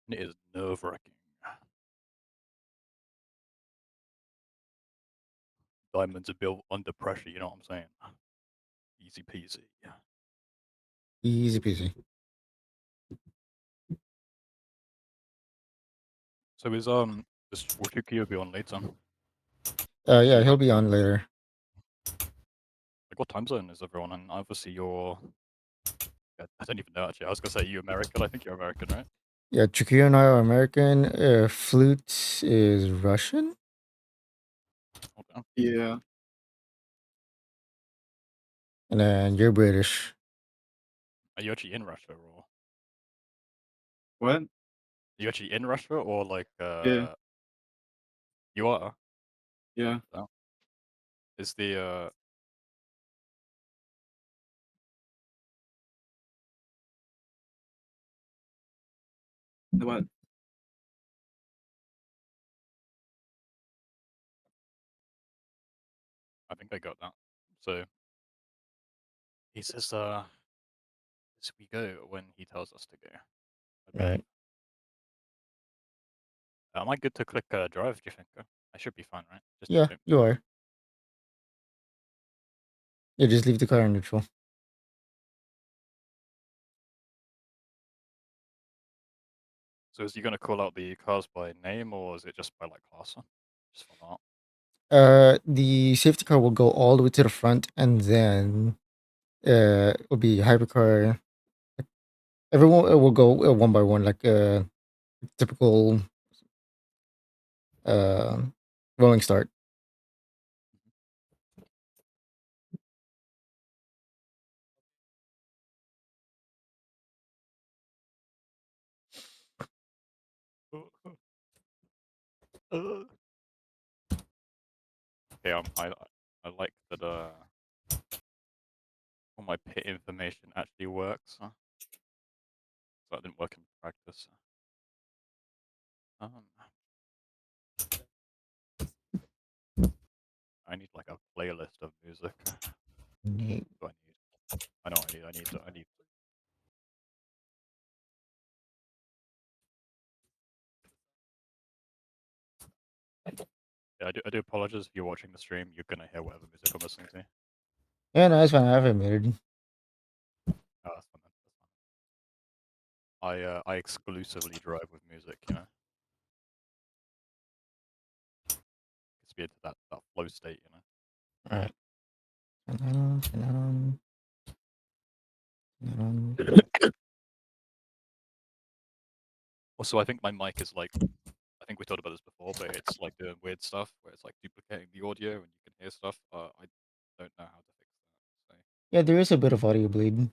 It is nerve-wracking. Diamonds are built under pressure, you know what I'm saying? Easy peasy. Easy peasy. So will Shukio be on later? Do Yeah, you he'll have be to on later. like what time zone is everyone on? Obviously you're I don't even know actually. I was gonna say you American. I think you're American, right? Yeah, Chikio and I are American. Flute is Russian, Hold on. Yeah. and then you're British. Are you actually in Russia or What? are you actually in Russia or like Yeah. you are? Yeah. Oh. Is the What? I think I got that. So he says as we go when he tells us to go, I believe. Right. Am I good to click drive, do you think? I should be fine, right? Just Yeah, don't you are. Yeah, just leave the car in neutral. So is he gonna call out the cars by name or is it just by like class? Just for that. The safety car will go all the way to the front, and then it will be hypercar. Everyone will go one by one, like typical uh, rolling start. Okay, I like that all my pit information actually works. So that didn't work in practice. Um, I need like a playlist of music. Yeah. What do I need? I know what I need. I need. Yeah, I do apologize if you're watching the stream. You're gonna hear whatever music I'm listening to. Yeah, no, it's fine. I've admitted. Oh, that's fine. That's fine. I exclusively drive with music. You know, gets me into that flow state. You know. All right. Turn that on. Turn that on. Turn that on. Also, I think my mic is like. I think we talked about this before, but it's like doing weird stuff where it's like duplicating the audio and you can hear stuff. I don't know how to fix that. So Yeah, there is a bit of audio bleed.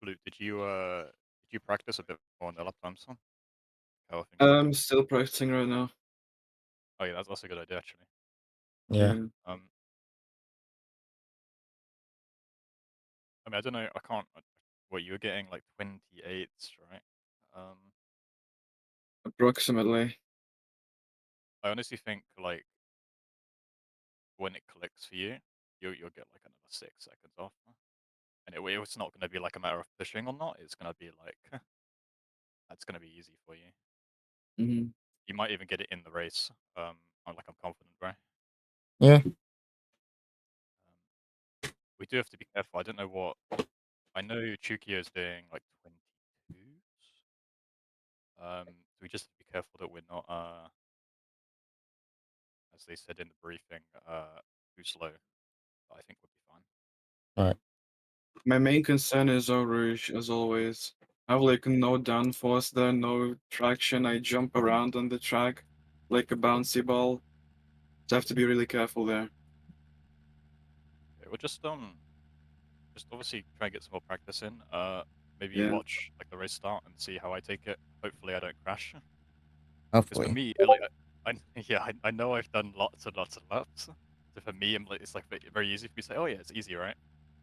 Blue, did you practice a bit more on the lap time, son? How are things I'm looking? still practicing right now. Oh yeah, that's a good idea actually. Yeah. Yeah. Um, I mean, I don't know. I can't. What you were getting like 28s, right? Approximately. I honestly think like when it clicks for you, you'll get like another 6 seconds off, and it's not going to be like a matter of pushing or not. It's going to be like that's going to be easy for you. Hmm. You might even get it in the race. I'm confident, right? Yeah. We do have to be careful. I don't know what. I know Chukio is doing like 22s. So we just have to be careful that we're not, as they said in the briefing, too slow. But I think we'll be fine. All right. My main concern is overage, as always. I have like no downforce there, no traction. I jump around on the track like a bouncy ball. So I have to be really careful there. Okay, we'll just obviously try and get some more practice in. Maybe Yeah. watch like the race start and see how I take it. Hopefully, I don't crash. Because for Hopefully. me, like, yeah, I know I've done lots and lots of laps. So for me, it's like very easy for me to say, oh yeah, it's easy, right?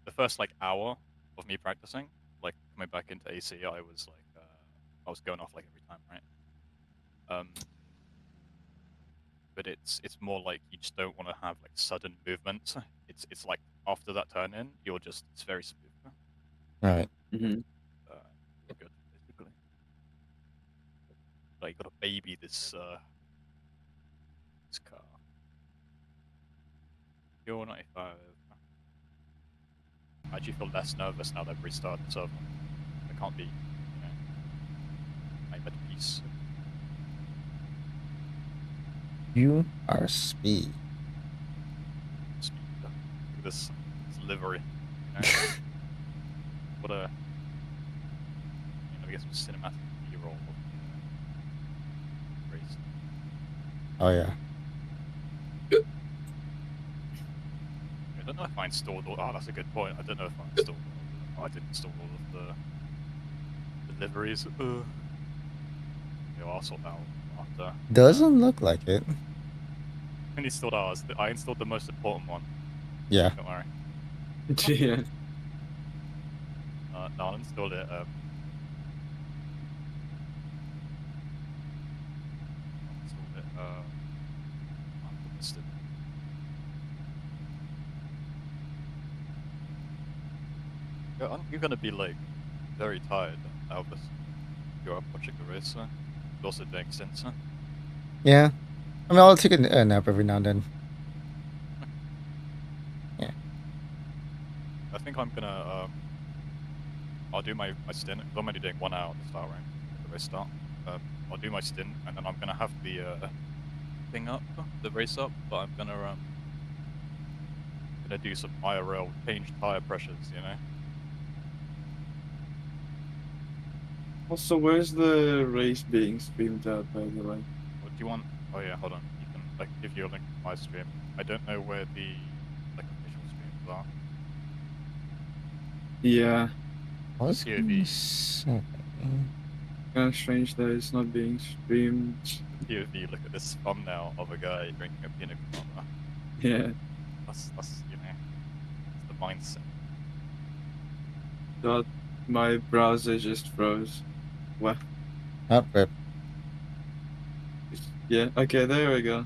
The first like hour of me practicing, like coming back into AC, I was like, I was going off like every time, right? But it's more like you just don't want to have like sudden movements. It's like after that turn in, it's very smooth. Right. Hmm. You're good basically. Like you gotta baby this car. You're 95. I actually feel less nervous now that I've restarted the server. I can't be, I'm at peace. You are speed. Speed. Look at this livery. You know, what a we get some cinematic B-roll of the race. Oh yeah. I don't know if I installed all. Oh, that's a good point. I don't know if I installed all of the. Oh, I didn't install all of the liveries. Yeah, I'll sort that out after. Doesn't look like it. I installed ours. I installed the most important one. Yeah. Don't worry. Yeah. No, I'll install it. I'll install it. After this. Aren't you gonna be like very tired now of this? You're up watching the race, also doing stints. Yeah. I mean, I'll take a nap every now and then. Yeah. I think I'm gonna I'll do my stint because I'm only doing 1 hour at the start, right? At the race start. I'll do my stint and then I'm gonna have the thing up, the race up, but I'm gonna do some IRL, change tire pressures, you know. Also, where's the race being streamed at, by the way? What do you want? Oh yeah, hold on. I can give you a link to my stream. I don't know where the like official streams are. Yeah. I The was gonna POV, say. Kind of strange that it's not being streamed. the POV. Look at this thumbnail of a guy drinking a pina colada. Yeah. That's it's the mindset. God, my browser just froze. What? Oh, rip. Yeah. Okay, there we go.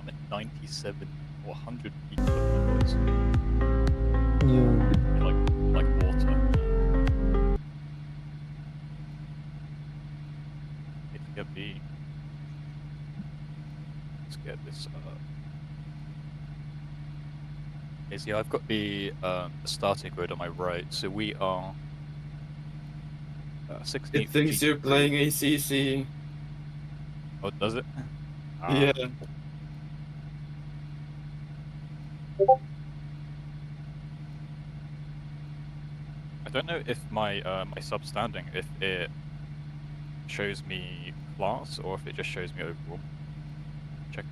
I'm at 97 or 100 peak looking boys. You. You like water. It's gonna be. Let's get this. Okay, so yeah, I've got the starting grid on my right. So we are It 16th thinks you're GT3. playing ACC. Oh, does it? Yeah. Ah, I don't know if my substanding if it shows me class or if it just shows me overall. Check.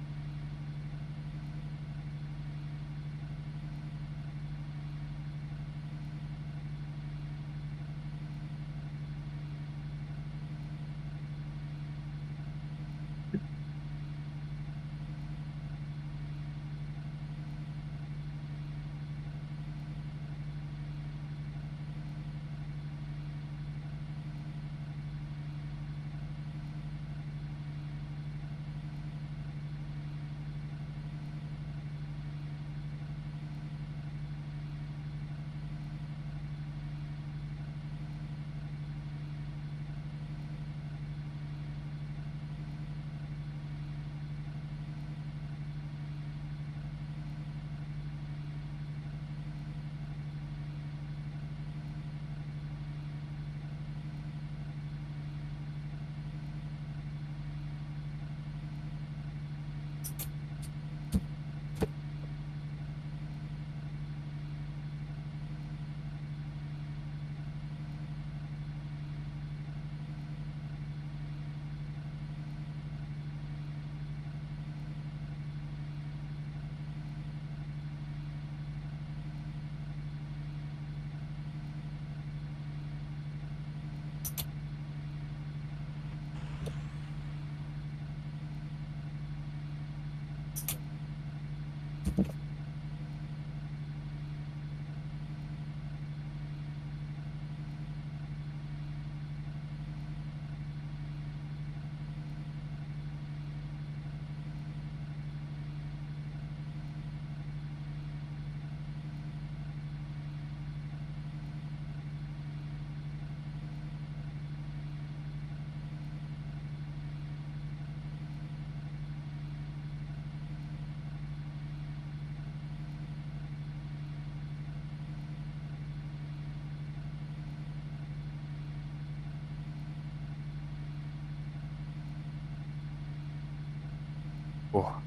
Oh,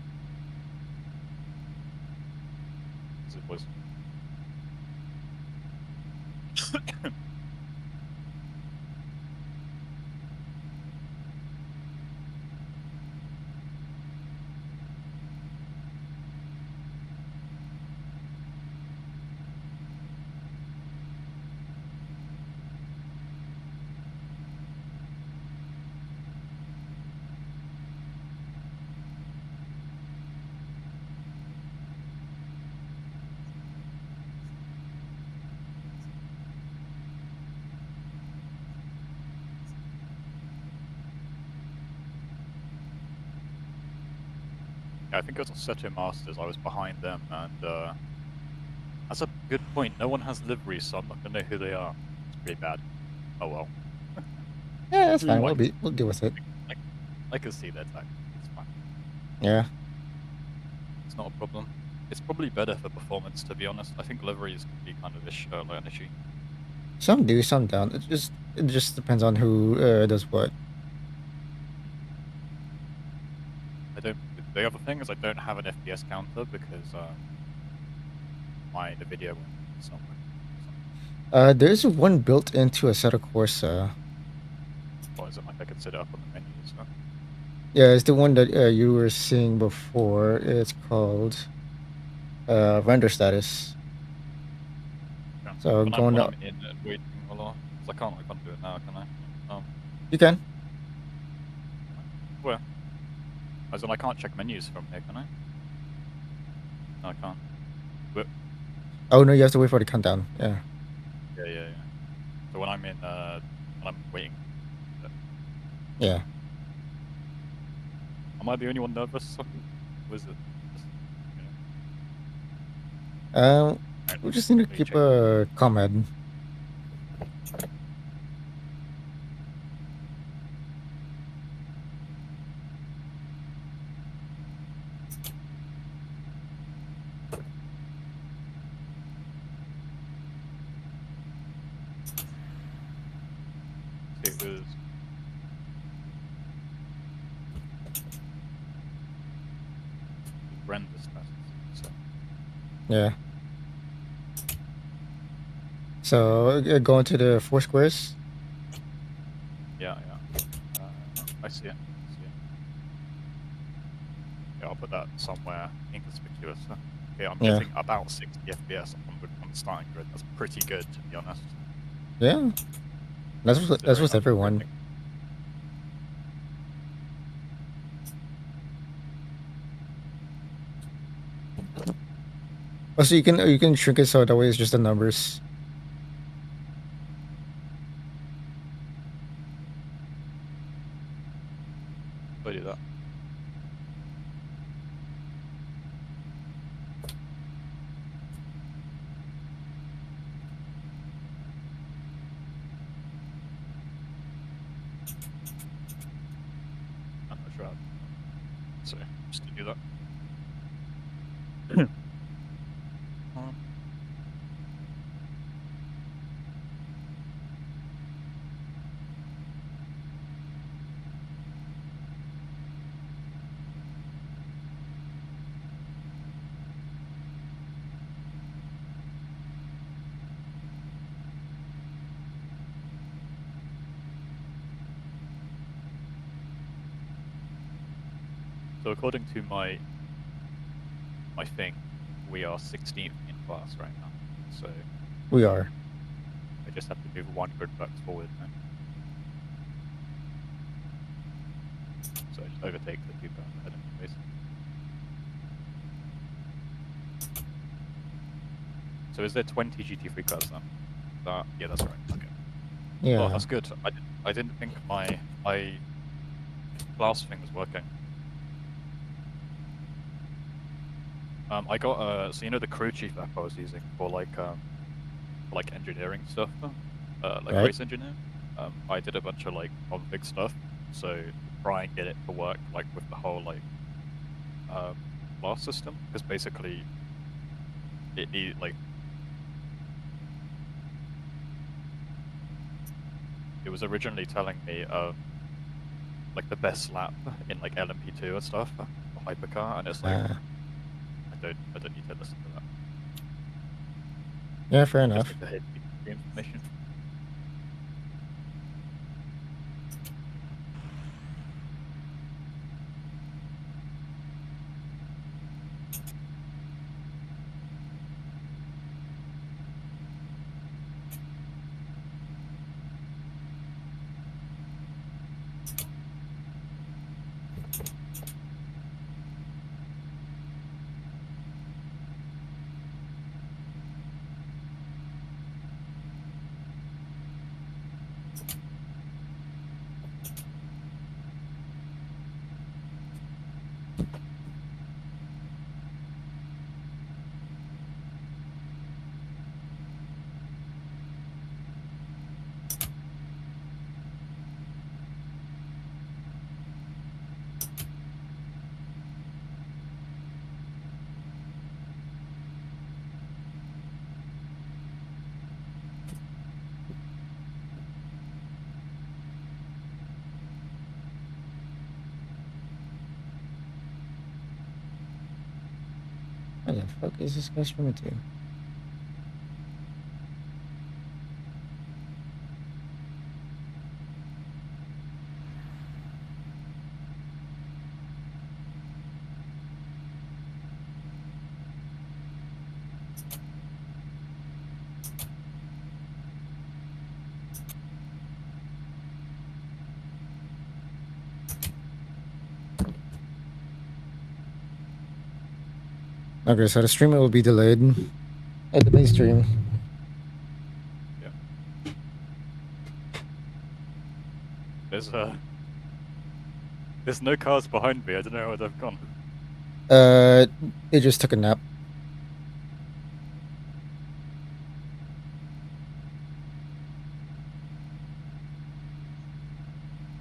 is it was. Yeah, I think it was on Seto Masters. I was behind them, and that's a good point. No one has liveries, so I'm not gonna know who they are. It's pretty bad. Oh well. Yeah, that's fine. Like, We'll deal with it. I, I can see their tactic. It's fine. Yeah. It's not a problem. It's probably better for performance, to be honest. I think liveries can be kind of like an issue. Some do, some don't. It just depends on who does what. Hmm. I don't. The other thing is I don't have an FPS counter because the video won't. It's not working for some reason. There's one built into Assetto Corsa. Or is it like I could set it up on the menus? Huh? Yeah, it's the one that you were seeing before. It's called render status. Yeah. So going When to I'm in and waiting a lot, because I can't do it now, can I? you can. Can I? Where? As in I can't check menus from here, can I? No, I can't. Where? Oh no, you have to wait for the countdown. Yeah. Yeah, yeah, yeah. So when I'm waiting, uh, Yeah. am I the only one nervous? Was it just you know? Um, Alright, we just need to let me keep check. a calm head. See, it was render status. So Yeah. So going to the four squares. yeah, yeah. I see it. I see it. Yeah, I'll put that somewhere inconspicuous. Huh? Okay, I'm Yeah. getting about 60 FPS on the starting grid. That's pretty good, to be honest, Yeah. That's considering with I've been everyone. ripping. Also, you can shrink it so that way it's just the numbers. If I do that. I'm not sure how to do that. So just to do that. um, so according to my thing, we are 16th in class right now. So We are. I just have to move one grid box forward now. So I just overtake the two cars ahead of me, basically. So is there 20 GT3 cars then? Yeah, that's right. Okay. Oh, Yeah. that's good. I didn't think my class thing was working. I got so you know the crew chief app I was using for like engineering stuff, like Right. race engineer. I did a bunch of like config stuff, so to try and get it to work like with the whole like um class system, because basically it need like it was originally telling me like the best lap in like LMP2 and stuff. Oh, hypercar, and it's like Uh, I don't need to listen to that. yeah, fair I just enough. need to hear the information. Where the fuck is this guy swimming to? Okay, so the stream will be delayed. At the main stream. Yeah. There's no cars behind me. I don't know where they've gone. They just took a nap.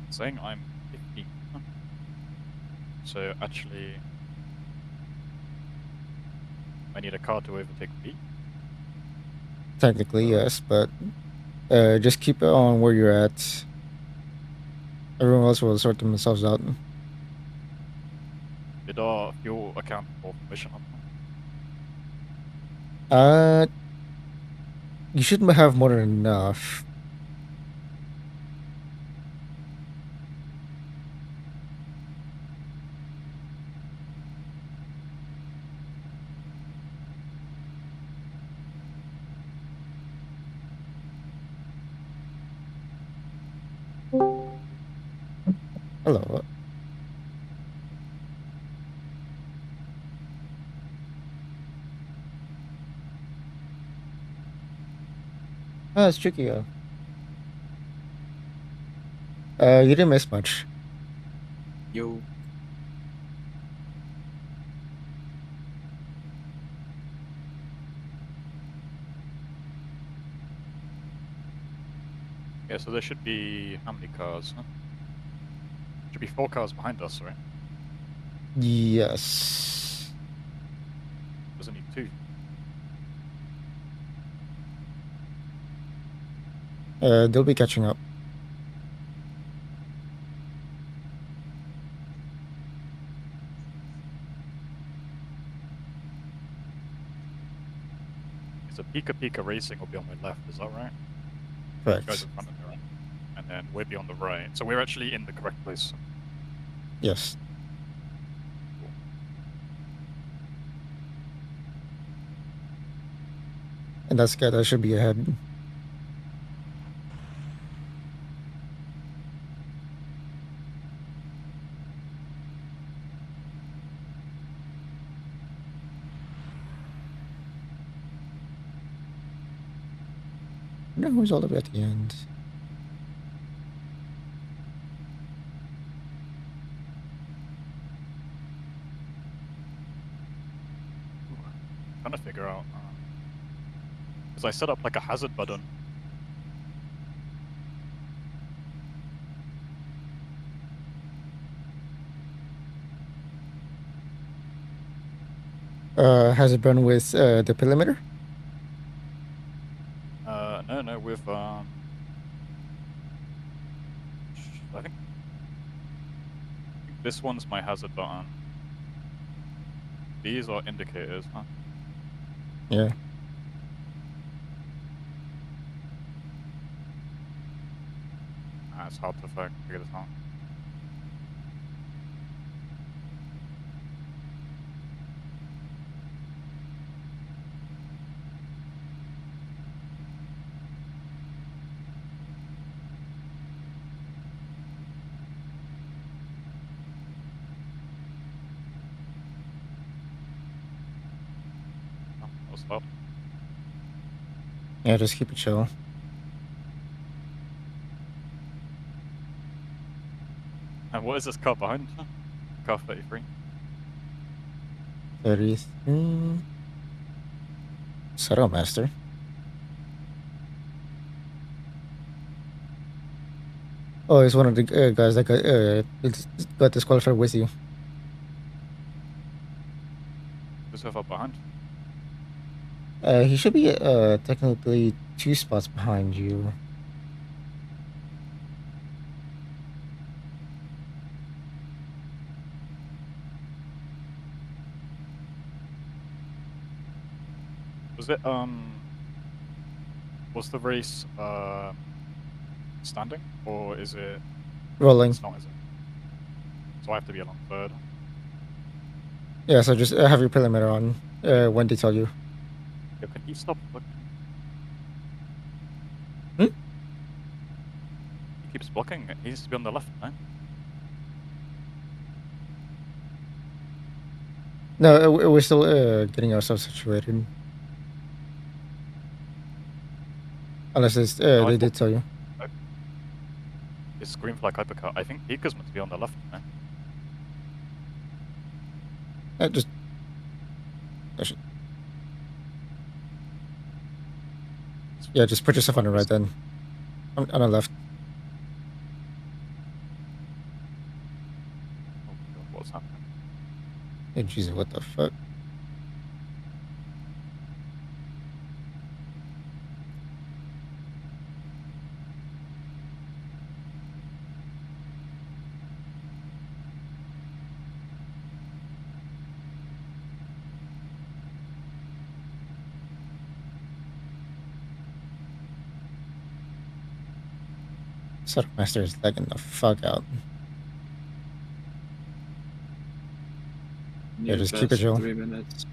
Saying I'm 15. So actually, I need a car to overtake me. Technically, Right. yes, but just keep it on where you're at. Everyone else will sort themselves out. Did our fuel account for mission up? Uh, you should have more than enough. Hello. Ah, it's tricky. You didn't miss much. Yo. Yeah, so there should be how many cars? Huh? Should be 4 cars behind us, right? Yes. There's only 2. They'll be catching up. So Pika Pika Racing will be on my left, is that right? Guys Correct. in front of me, right? And then we'll be on the right. So we're actually in the correct place. Yes. Cool. And that's good. That should be ahead. No, who's all the way at the end? Ooh. Trying to figure out because I set up like a hazard button. Has it been with the perimeter? No, with I think this one's my hazard button. These are indicators, huh? Yeah. It's hard to figure this out. Oh, that was hard. Yeah, just keep it chill. And what is this car behind? Car 33. 33. Settle, master. Oh, it's one of the guys that got disqualified with you. Who's over behind? He should be technically 2 spots behind you. Was it was the race standing or is it? Rolling. It's not, is it? So I have to be along third. Yeah, so just have your perimeter on when they tell you. Yo, can he stop looking? Hmm? He keeps blocking. He needs to be on the left, no? No, we're still getting ourselves situated. Unless it's, No, I they thought did tell you. it's green flag hypercar. I think Pika's meant to be on the left, no? Just push it. Yeah, just put yourself on the right then. On the left. Oh my god, what's happening? Hey, Jesus, what the fuck? Setup master is lagging the fuck out. Yeah, New just keep it best chill. 3 minutes.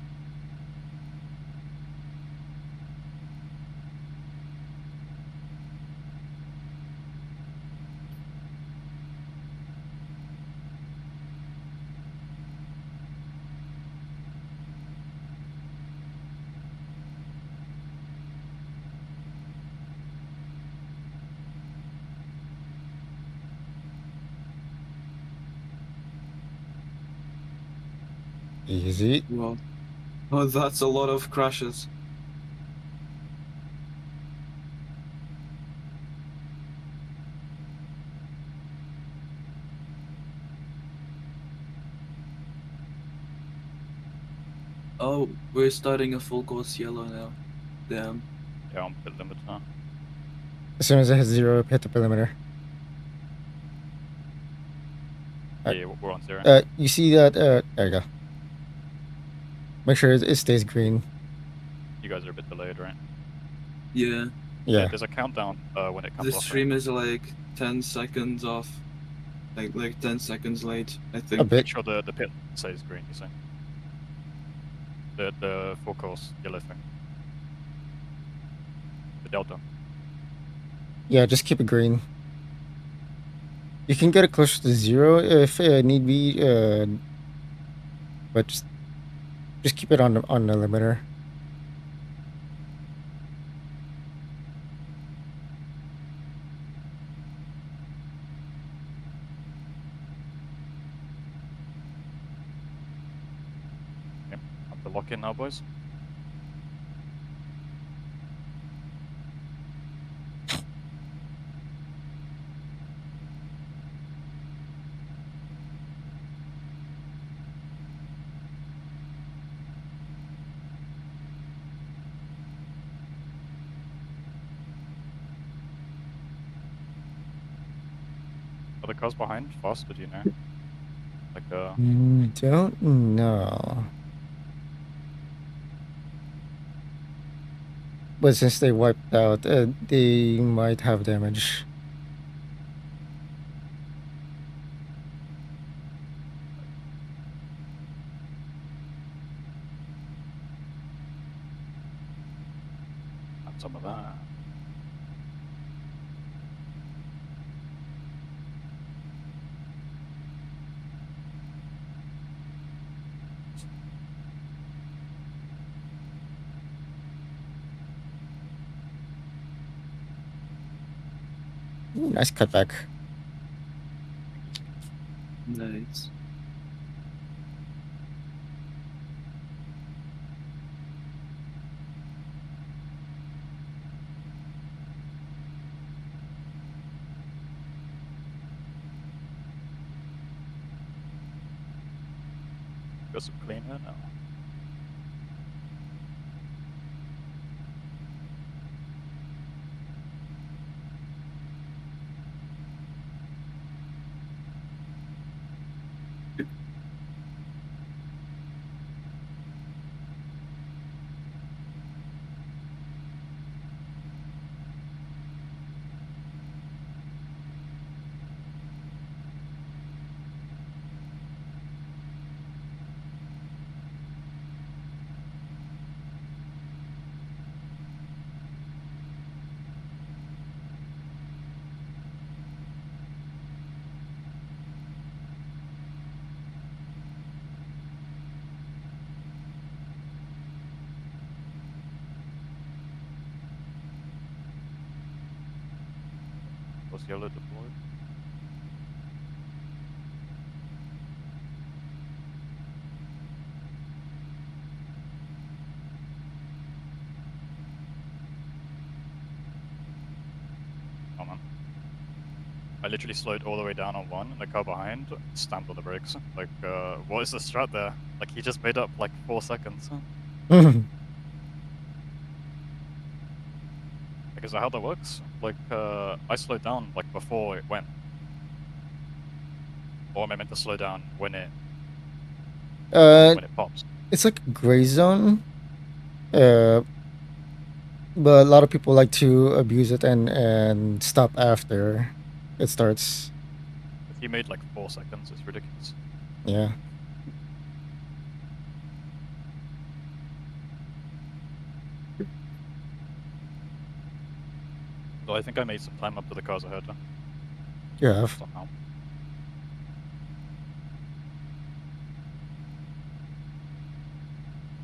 Easy. Well, oh, that's a lot of crashes. Oh, we're starting a full course yellow now. Damn. Yeah, I'm pit limiter. As soon as it hits 0, hit the perimeter. Yeah, we're on 0. You see that? There you go. Make sure it stays green. You guys are a bit delayed, right? Yeah, Yeah, Yeah, there's a countdown when it the comes off, right? stream is like 10 seconds off. Like 10 seconds late, I a think. bit. Make sure the pit says green, you say? The full course yellow thing. The delta. Yeah, just keep it green. You can get it closer to 0 if need be, but just keep it on the limiter. Okay. Time to lock in now, boys. Are the cars behind faster, do you know? Like, Don't know. but since they wiped out, they might have damage. And some of that. Ooh, nice cutback. Nice. Got some clean air now. Was yellow deployed? Oh man. I literally slowed all the way down on one, and the car behind stamped on the brakes. Like, what is the strat there? Like, he just made up like 4 seconds. Because of how that works, like, I slowed down like before it went. Or am I meant to slow down uh, when it pops? it's like a gray zone. Uh, but a lot of people like to abuse it and stop after it starts. If he made like 4 seconds, it's ridiculous. Yeah. So I think I made some time up to the cars ahead You have. somehow.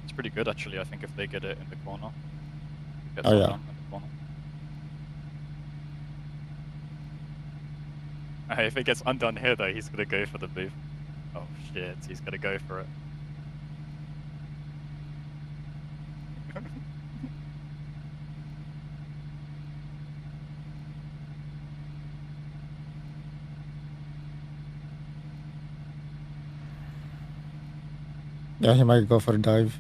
It's pretty good actually, I think, if they get it in the corner. It gets Oh yeah. undone in the corner. If it gets undone here though, he's gonna go for the move. Oh shit, he's gonna go for it. Yeah, he might go for a dive.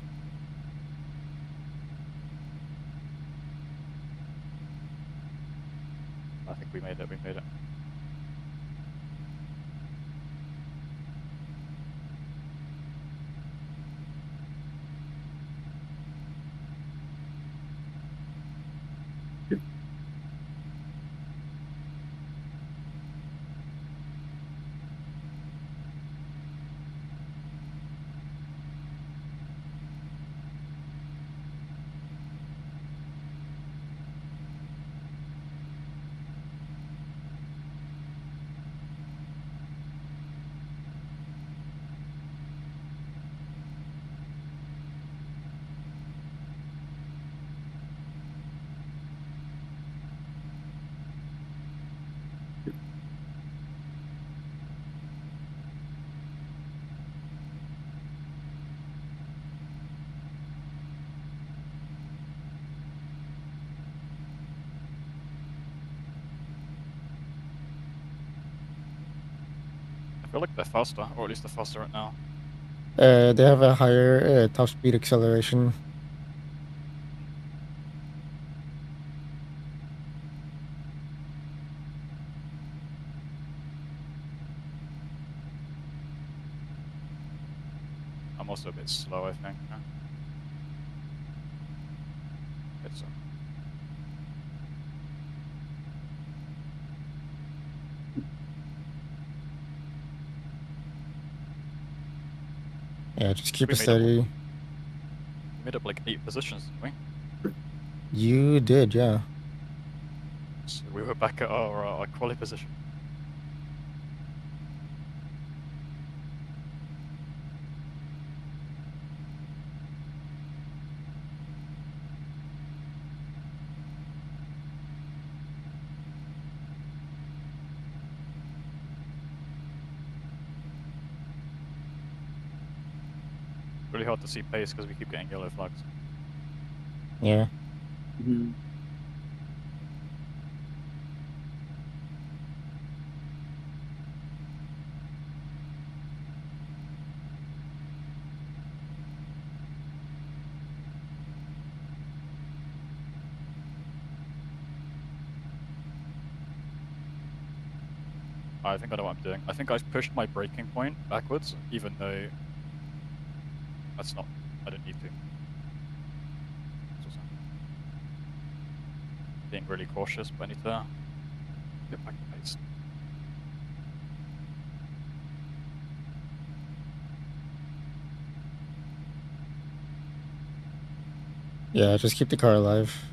I think we made it, we made it. I feel like they're faster, or at least they're faster right now. They have a higher top speed acceleration. I'm also a bit slow, I think. It's Yeah, just keep We it made up. steady. We made up like 8 positions, didn't we? You did, yeah. So we were back at our quali position. Really hard to see pace because we keep getting yellow flags. Yeah. Mhm. I think I know what I'm doing. I think I've pushed my braking point backwards, even though that's not. I don't need to. That's what's happening. Being really cautious, but I need to get back the pace. Yeah, just keep the car alive.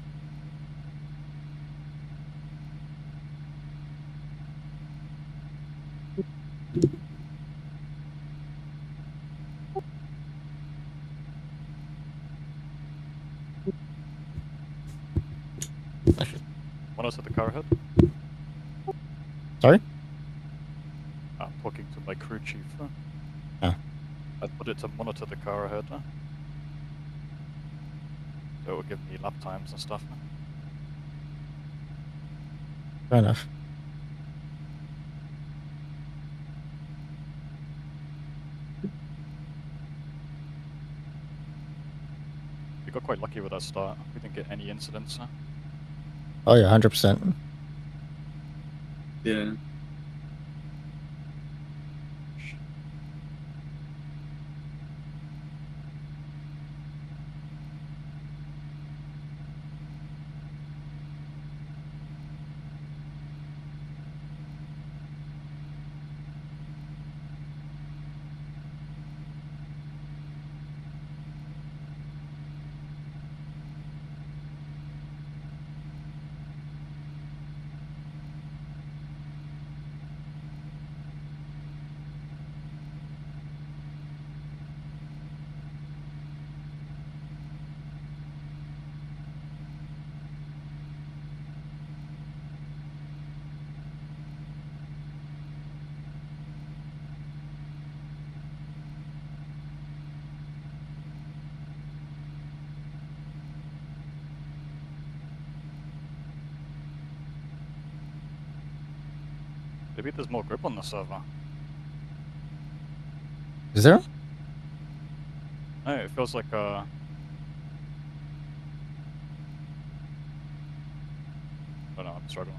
Monitor the car ahead. Sorry? I'm talking to my crew chief. Ah, I put it to monitor the car ahead. So it will give me lap times and stuff. fair enough. We got quite lucky with that start. We didn't get any incidents. Oh yeah, 100%. Yeah. Maybe there's more grip on the server. Is there? No, it feels like I don't know, I'm struggling.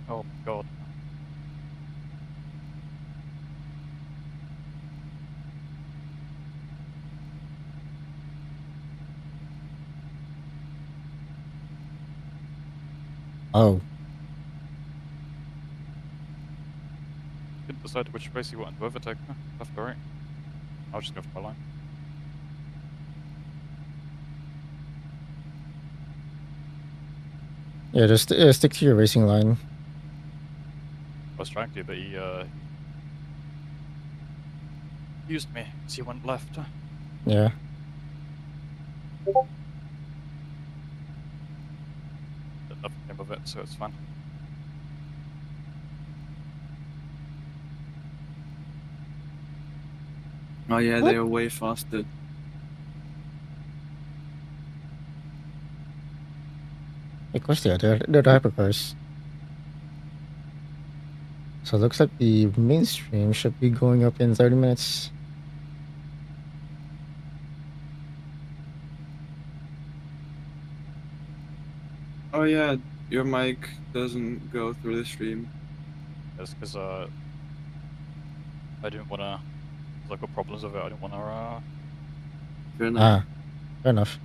Oh my god. Oh. Didn't deserve decide which race you want to overtake, left or right. I'll just go for line. Yeah, just stick to your racing line. I was trying to, but he used me because he went left. Yeah. But nothing came of it, so it's fine. Oh yeah, What? they are way faster. Of course they are. They're the hypercars. So it looks like the mainstream should be going up in 30 minutes. Oh yeah, your mic doesn't go through the stream. It's because I didn't want to. Because I got problems with it. I didn't want to. Fair enough. Ah, fair enough.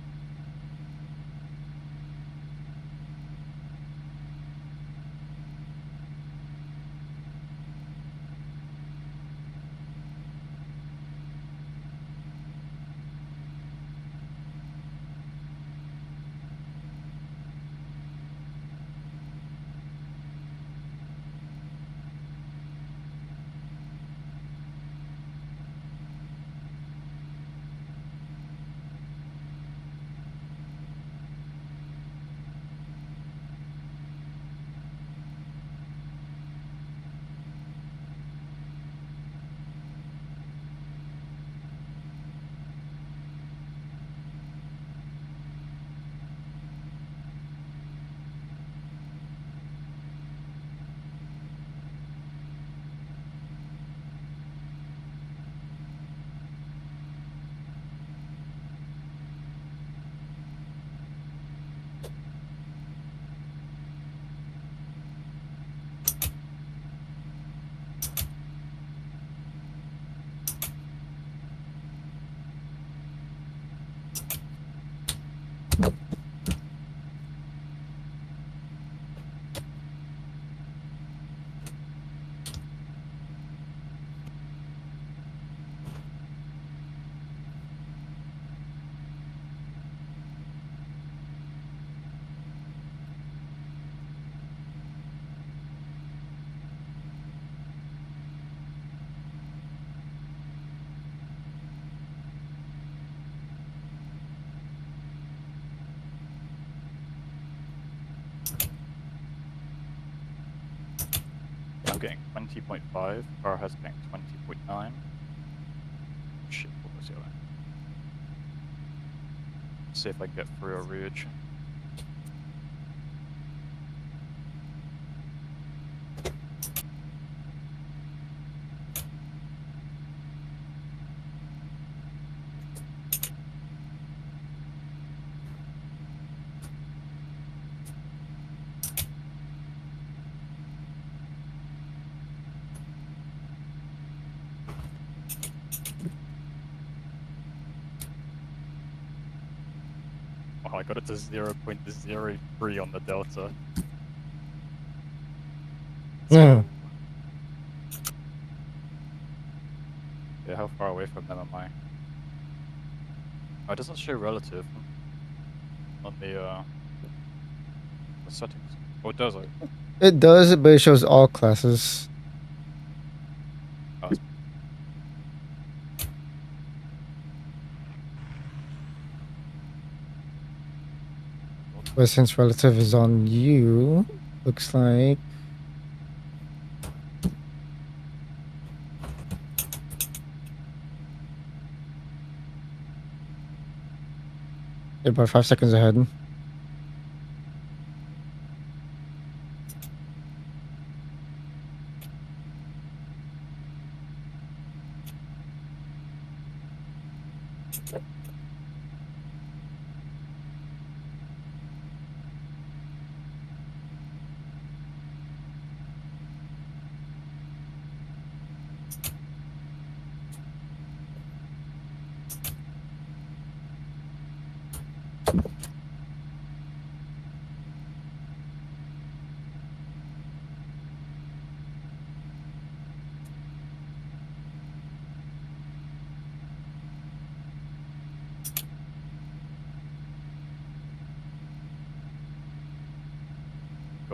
I'm getting 20.5. Car has getting 20.9. Shit, what was yelling? See if I can get through a ridge. Oh, I got it to 0.03 on the delta. Let's Mm. go. Yeah, how far away from them am I? Oh, it doesn't show relative on the settings. Oh, it does. It does, but it shows all classes. Oh, But since relative is on you, looks like you're about 5 seconds ahead.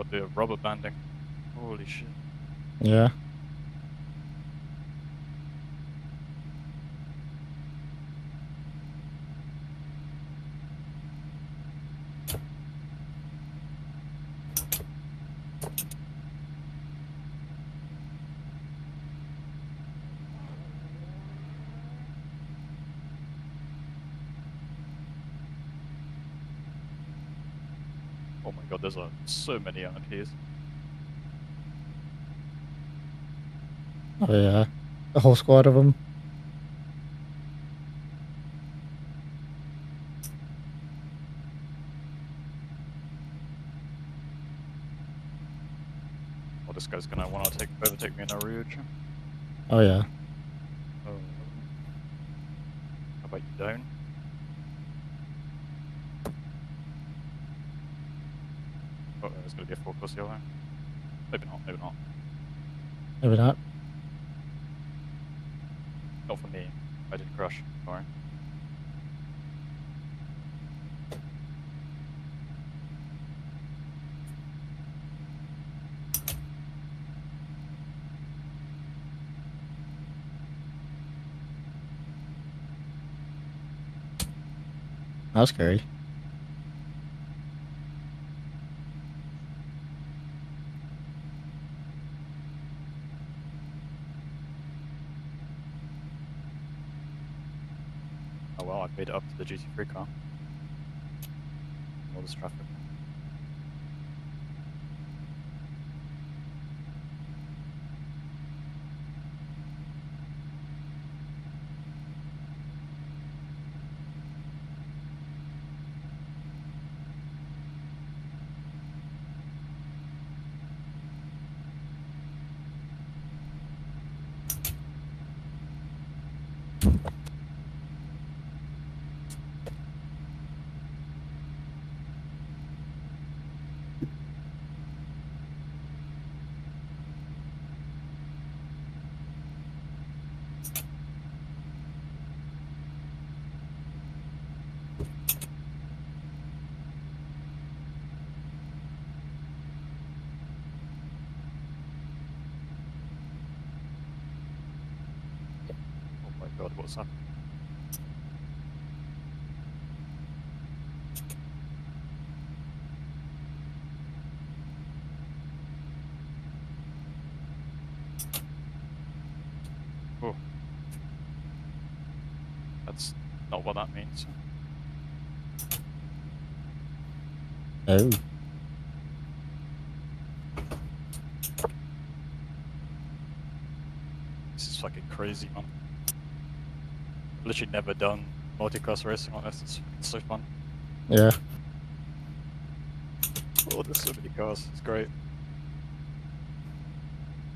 god, the rubber banding. Holy shit. Yeah. Oh my god, there's so many MPs. Oh yeah. A whole squad of them. Oh, this guy's gonna wanna overtake me in a Rouge. Oh yeah. Oh. How about you down? Oh, there's gonna be a full course yellow. Maybe not, maybe not. Maybe not. Not for me. I didn't crash. Sorry. That was scary. Oh well, I've made it up to the GT3 car. In all this traffic. Oh my god, what's happening? Oh. That's not what that means. Oh. This is fucking crazy, man. I've literally never done multi-class racing on this. It's fucking so fun. Yeah. Oh, there's so many cars. It's great.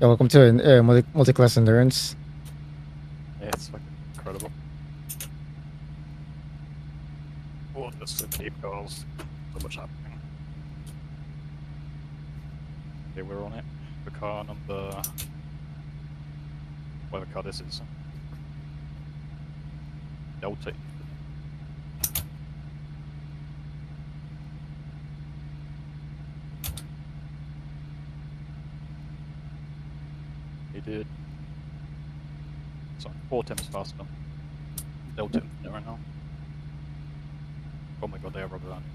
Yeah. Welcome to multi-class endurance. Yeah, it's fucking incredible. Oh, there's so many cars. So much happening. Okay, we're on it. The car number... whatever car this is. Delta Infinite. He did. So I'm 4 times faster. Delta Infinite right now. Oh my god, they are rubber banding.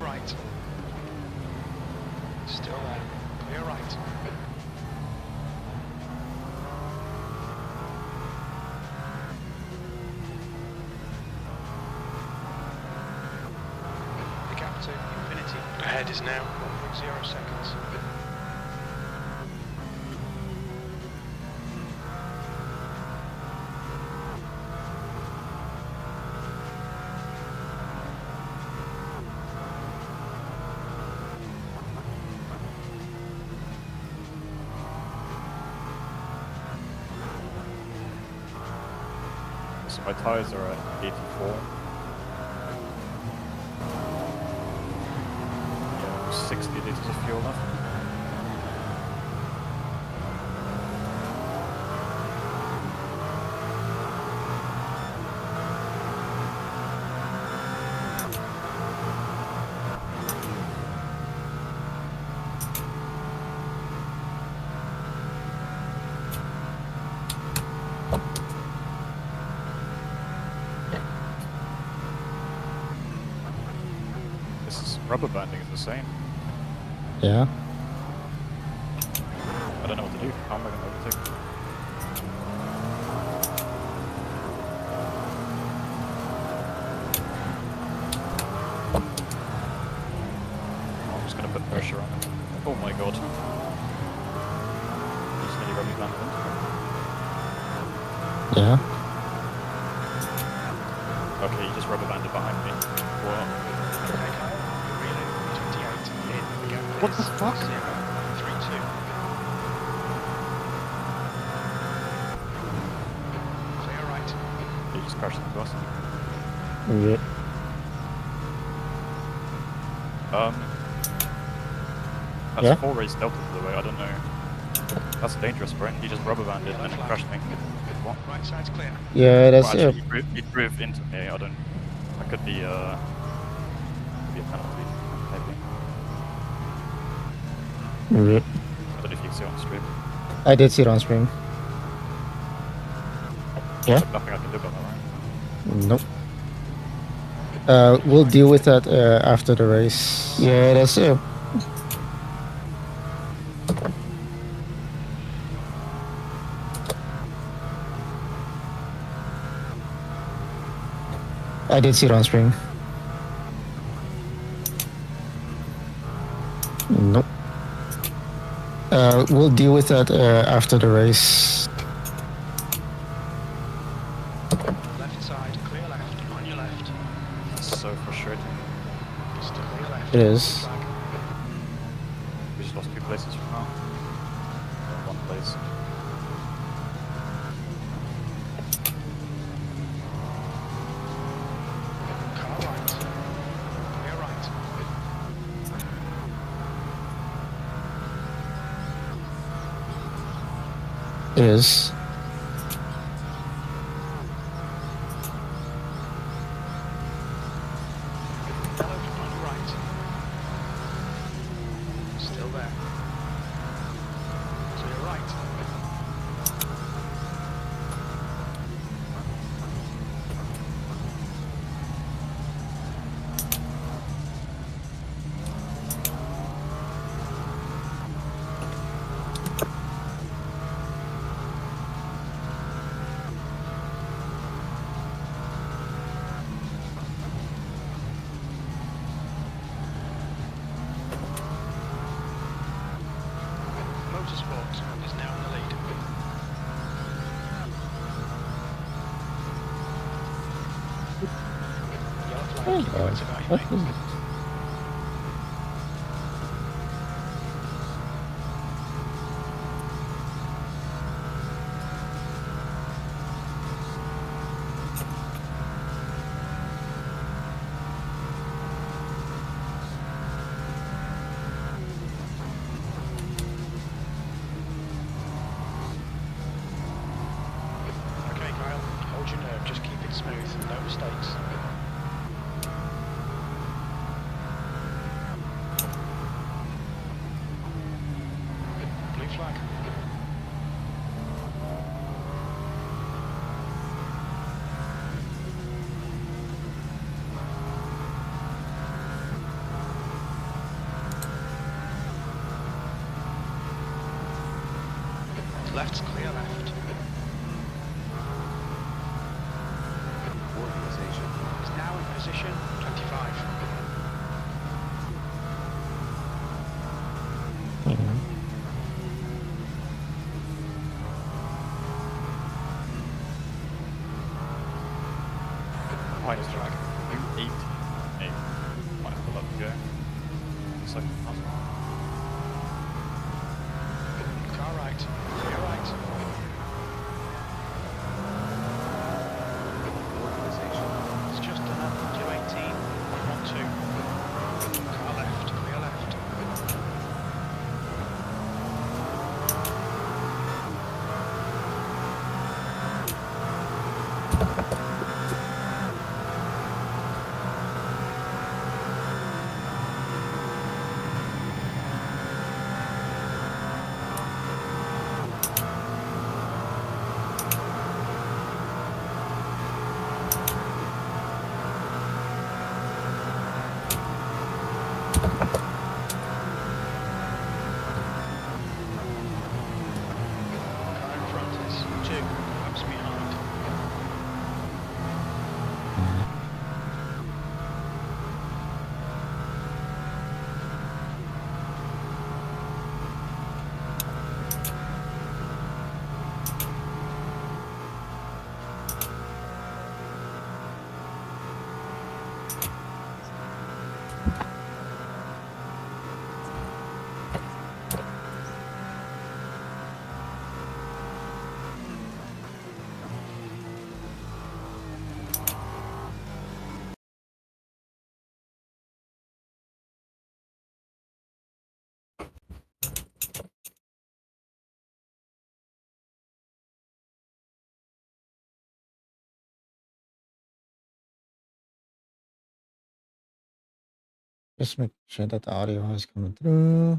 Right. Still there. Clear right. The gap to infinity ahead is now 1.0 seconds. So my tires are at 84. Yeah, 60 liters of fuel left. Rubber banding is the same. Yeah. I don't know what to do. How am I going to overtake? I'm just going to put pressure on it. Oh my god. He's nearly rubber banded into it. Yeah. Okay, he just rubber banded behind me. What? Okay, Kyle, you're reeling 28 in. The gap What is the fuck? 0.32. Clear right. He just crashed into us. Yeah. That's Yeah? 4 race delta to the way, I don't know. That's dangerous, bro. He just rubber banded and then crashed me. What? Right side's clear. Yeah, that's Well, actually, he drove into me. I don't. That could be a penalty, maybe. yeah. I don't know if you can see it on stream. I did see it on stream. Yeah? Nothing I can do about that, right? Nope. We'll deal with that after the race. Yeah, that's it. I did see it on stream. Nope. We'll deal with that after the race. Left side, clear left. On your left. It's so frustrating. Still clear left. It is. Flag. We just lost 2 places from now. Got 1 place. Car right. Clear right. It is. Yellow on your right. Still there. Clear right. Motorsport is now in the lead. Yellow flag, keep your wits about you, mate. Okay, Kyle, hold your nerve, just keep it smooth, no mistakes. Blue flag. Left's clear left. Organisation is now in position 25. Mhm. Minus drag. 280. Hey. Might have to let them go. Second pass. Car right, clear right. Just make sure that the audio is coming through.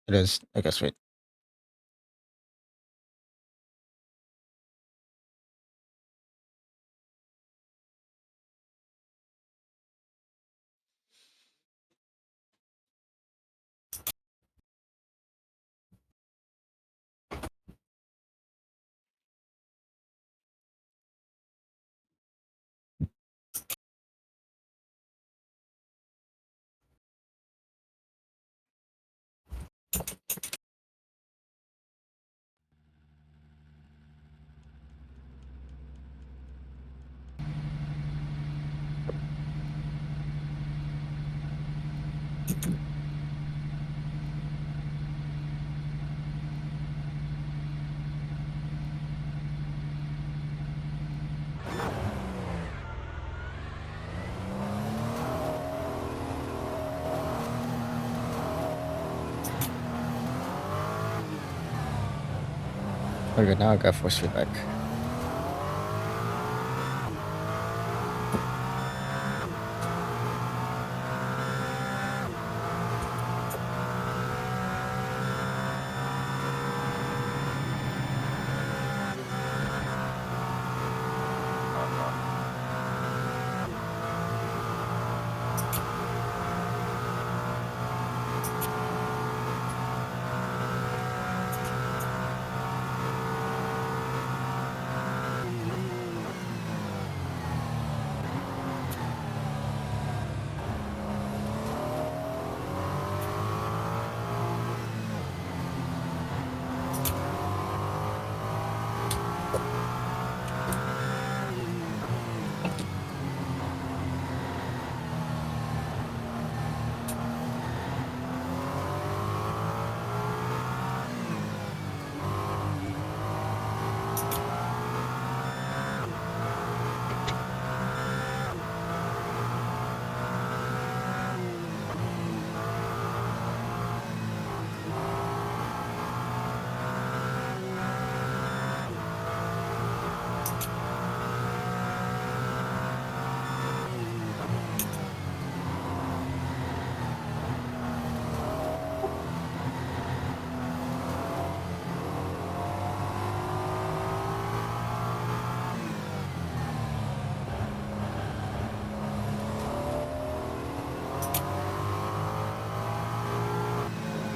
It is. I guess wait. Okay, now I got force feedback.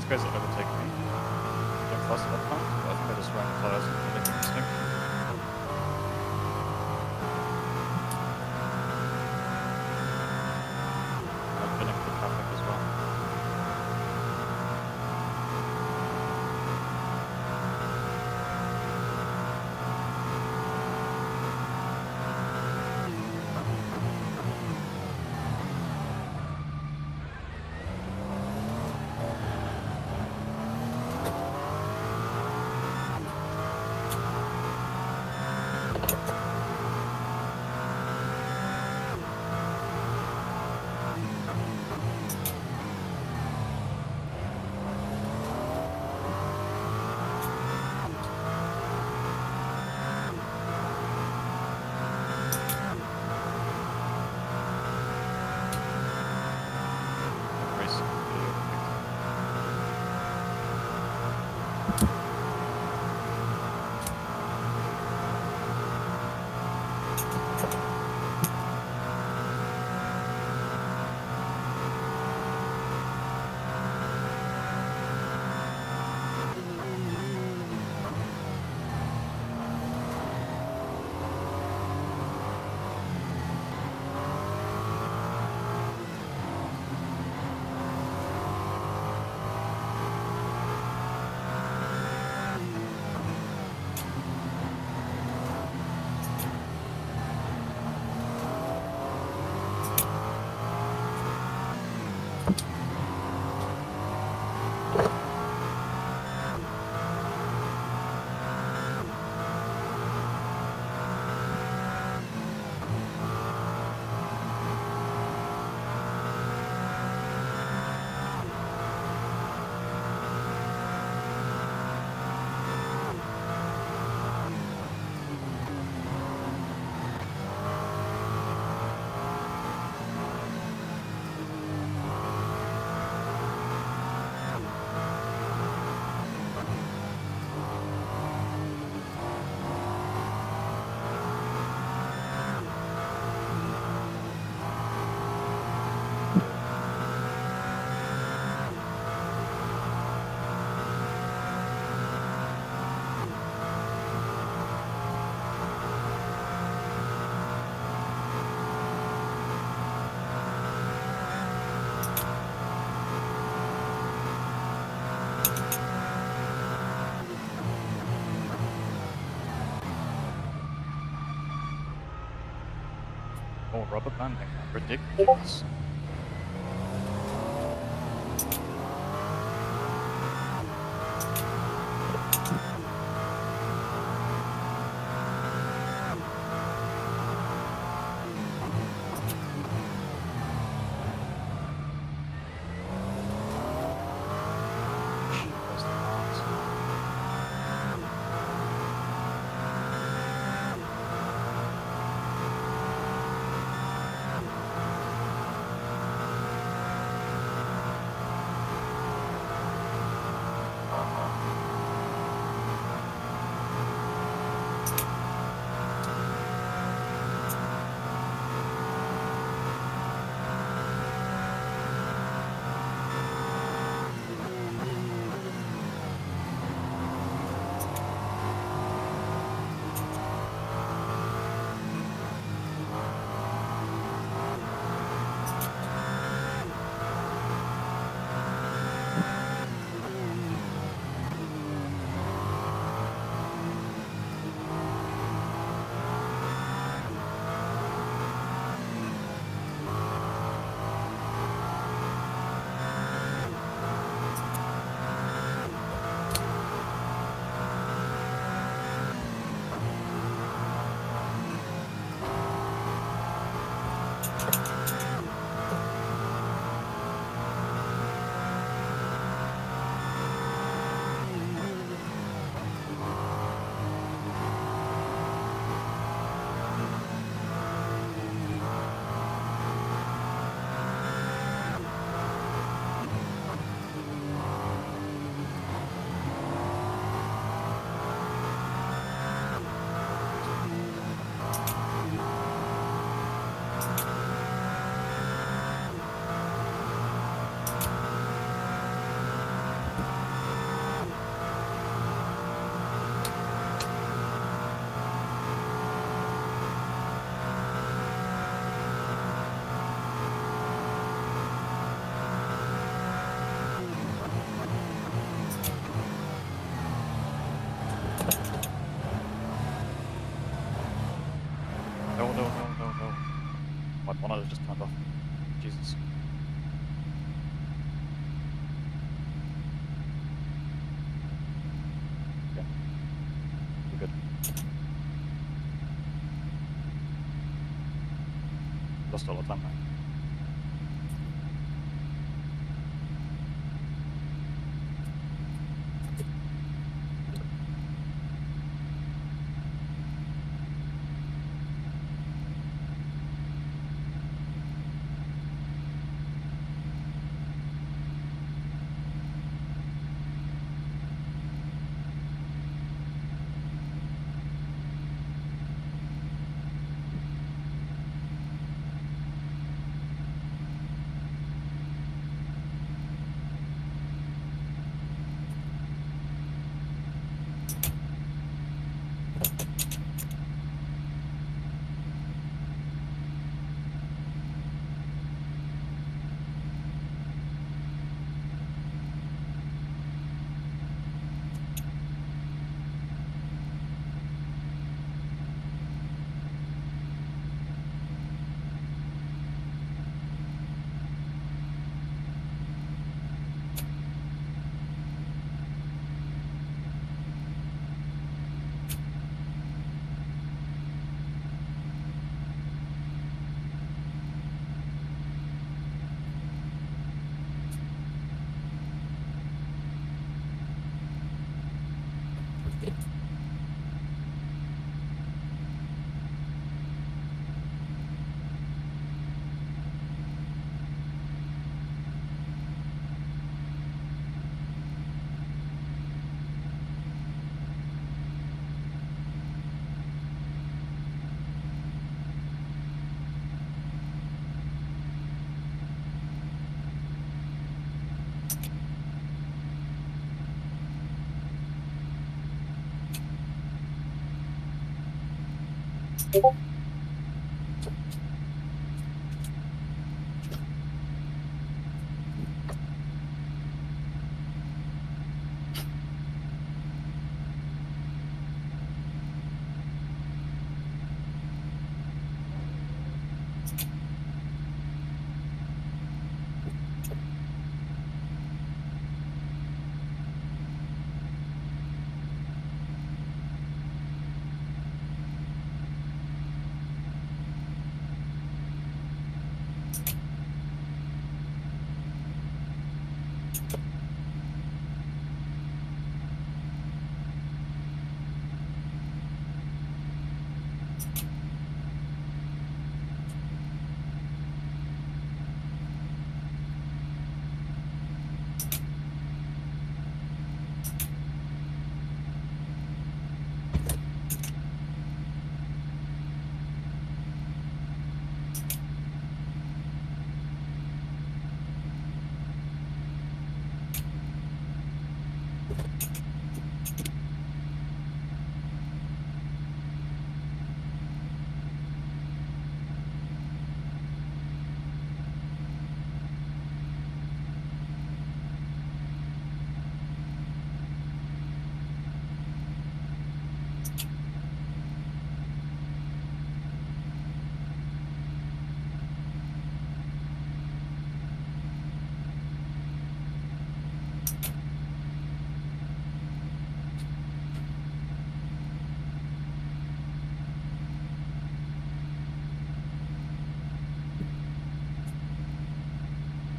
These guys are overtaking me. Getting faster than planned, but I think I just ran the tires and making a mistake. I'm filling the traffic as well. more rubber banding, man. Ridiculous. There's the cars. No, no, no, no, no. My monitor just turned off. Jesus. Yeah. We're good. Lost all the time now.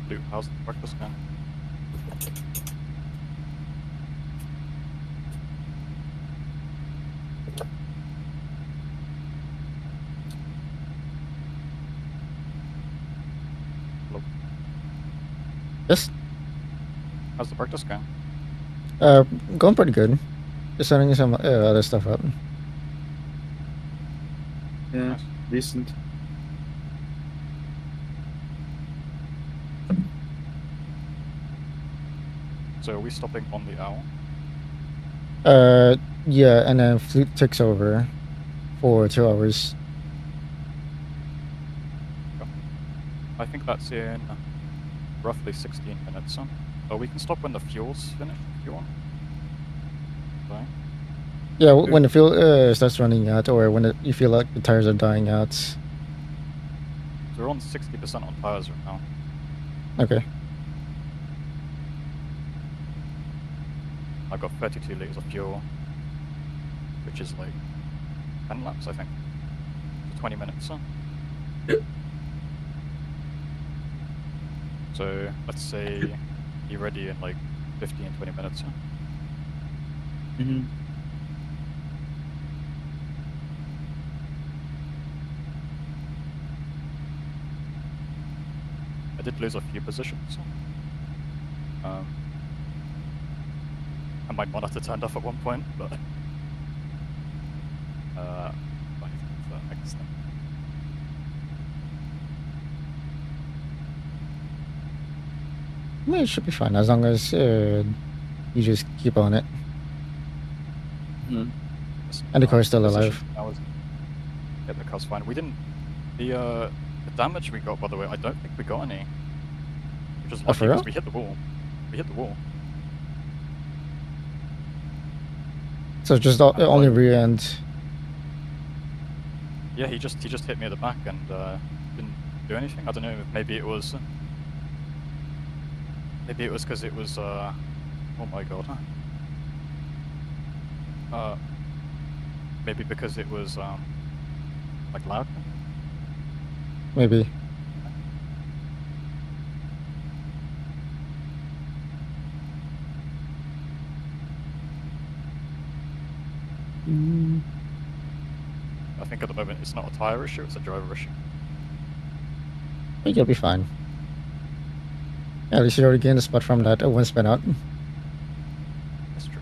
Luke, how's the practice going? Hello. Yes. How's the practice going? Going pretty good. Just setting some other stuff up. Yeah, Nice. decent. So are we stopping on the owl? Yeah, and then Flute takes over for 2 hours. I think that's in roughly 16 minutes. Oh, we can stop when the fuel's finished if you want. Okay. Yeah, when the fuel starts running out, or when you feel like the tires are dying out. So we're on 60% on tires right now. Okay. I've got 32 liters of fuel, which is like 10 laps, I think. So 20 minutes. So let's say be ready in like 15, 20 minutes. Mm-hmm. I did lose a few positions. And my monitor turned off at one point, but I guess then. I mean, it should be fine as long as you just keep on it. Mm-hmm. And the car's still Position alive. yeah, the car's fine. We didn't the damage we got, by the way, I don't think we got any, which is Oh, for lucky because real? we hit the wall. We hit the wall. So just And, only like, rear end. yeah, he just hit me at the back and didn't do anything. I don't know. Maybe it was because it was oh my god. Maybe because it was like loud. Maybe. I think at the moment it's not a tire issue; it's a driver issue. I think you'll be fine. Yeah, at least you already gained a spot from that one spin out. That's true.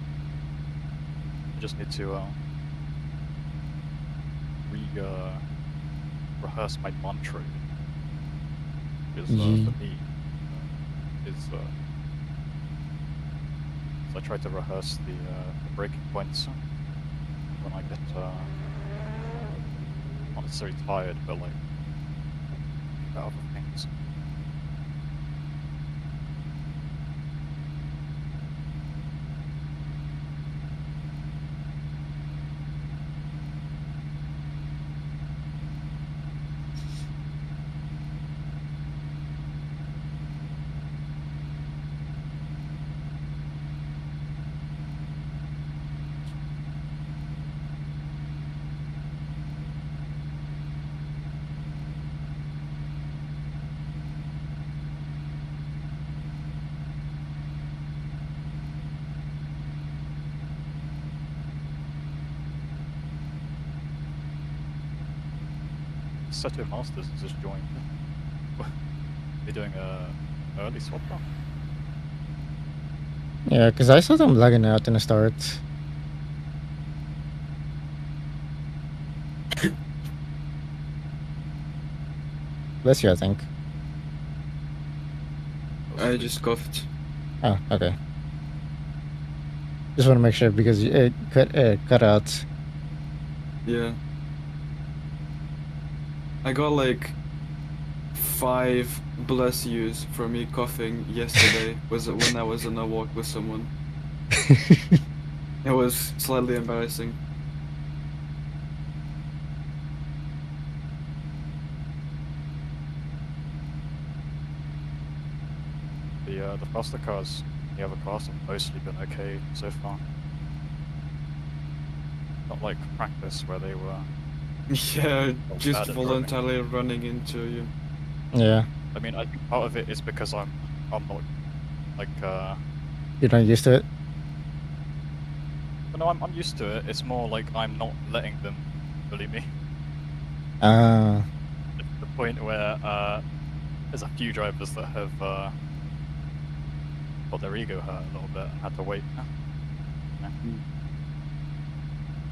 I just need to rehearse my mantra. Is for me is so I try to rehearse the breaking points when I get not necessarily tired, but like think about other things. Seto Masters has just joined. They're doing a early swap now. Yeah, because I saw them lagging out in the start. Bless you, I think. I just coughed. Oh, okay. Just want to make sure because it cut out. Yeah. I got like 5 bless yous for me coughing yesterday was when I was on a walk with someone. It was slightly embarrassing. The faster cars in the other class have mostly been okay so far. Not like practice where they were Yeah, so just bad at driving. voluntarily running into you. Yeah, I mean, I think part of it is because I'm not like you're not used to it. no, I'm used to it. It's more like I'm not letting them bully me. Ah, It's the point where there's a few drivers that have got their ego hurt a little bit and had to wait. Yeah. Mm.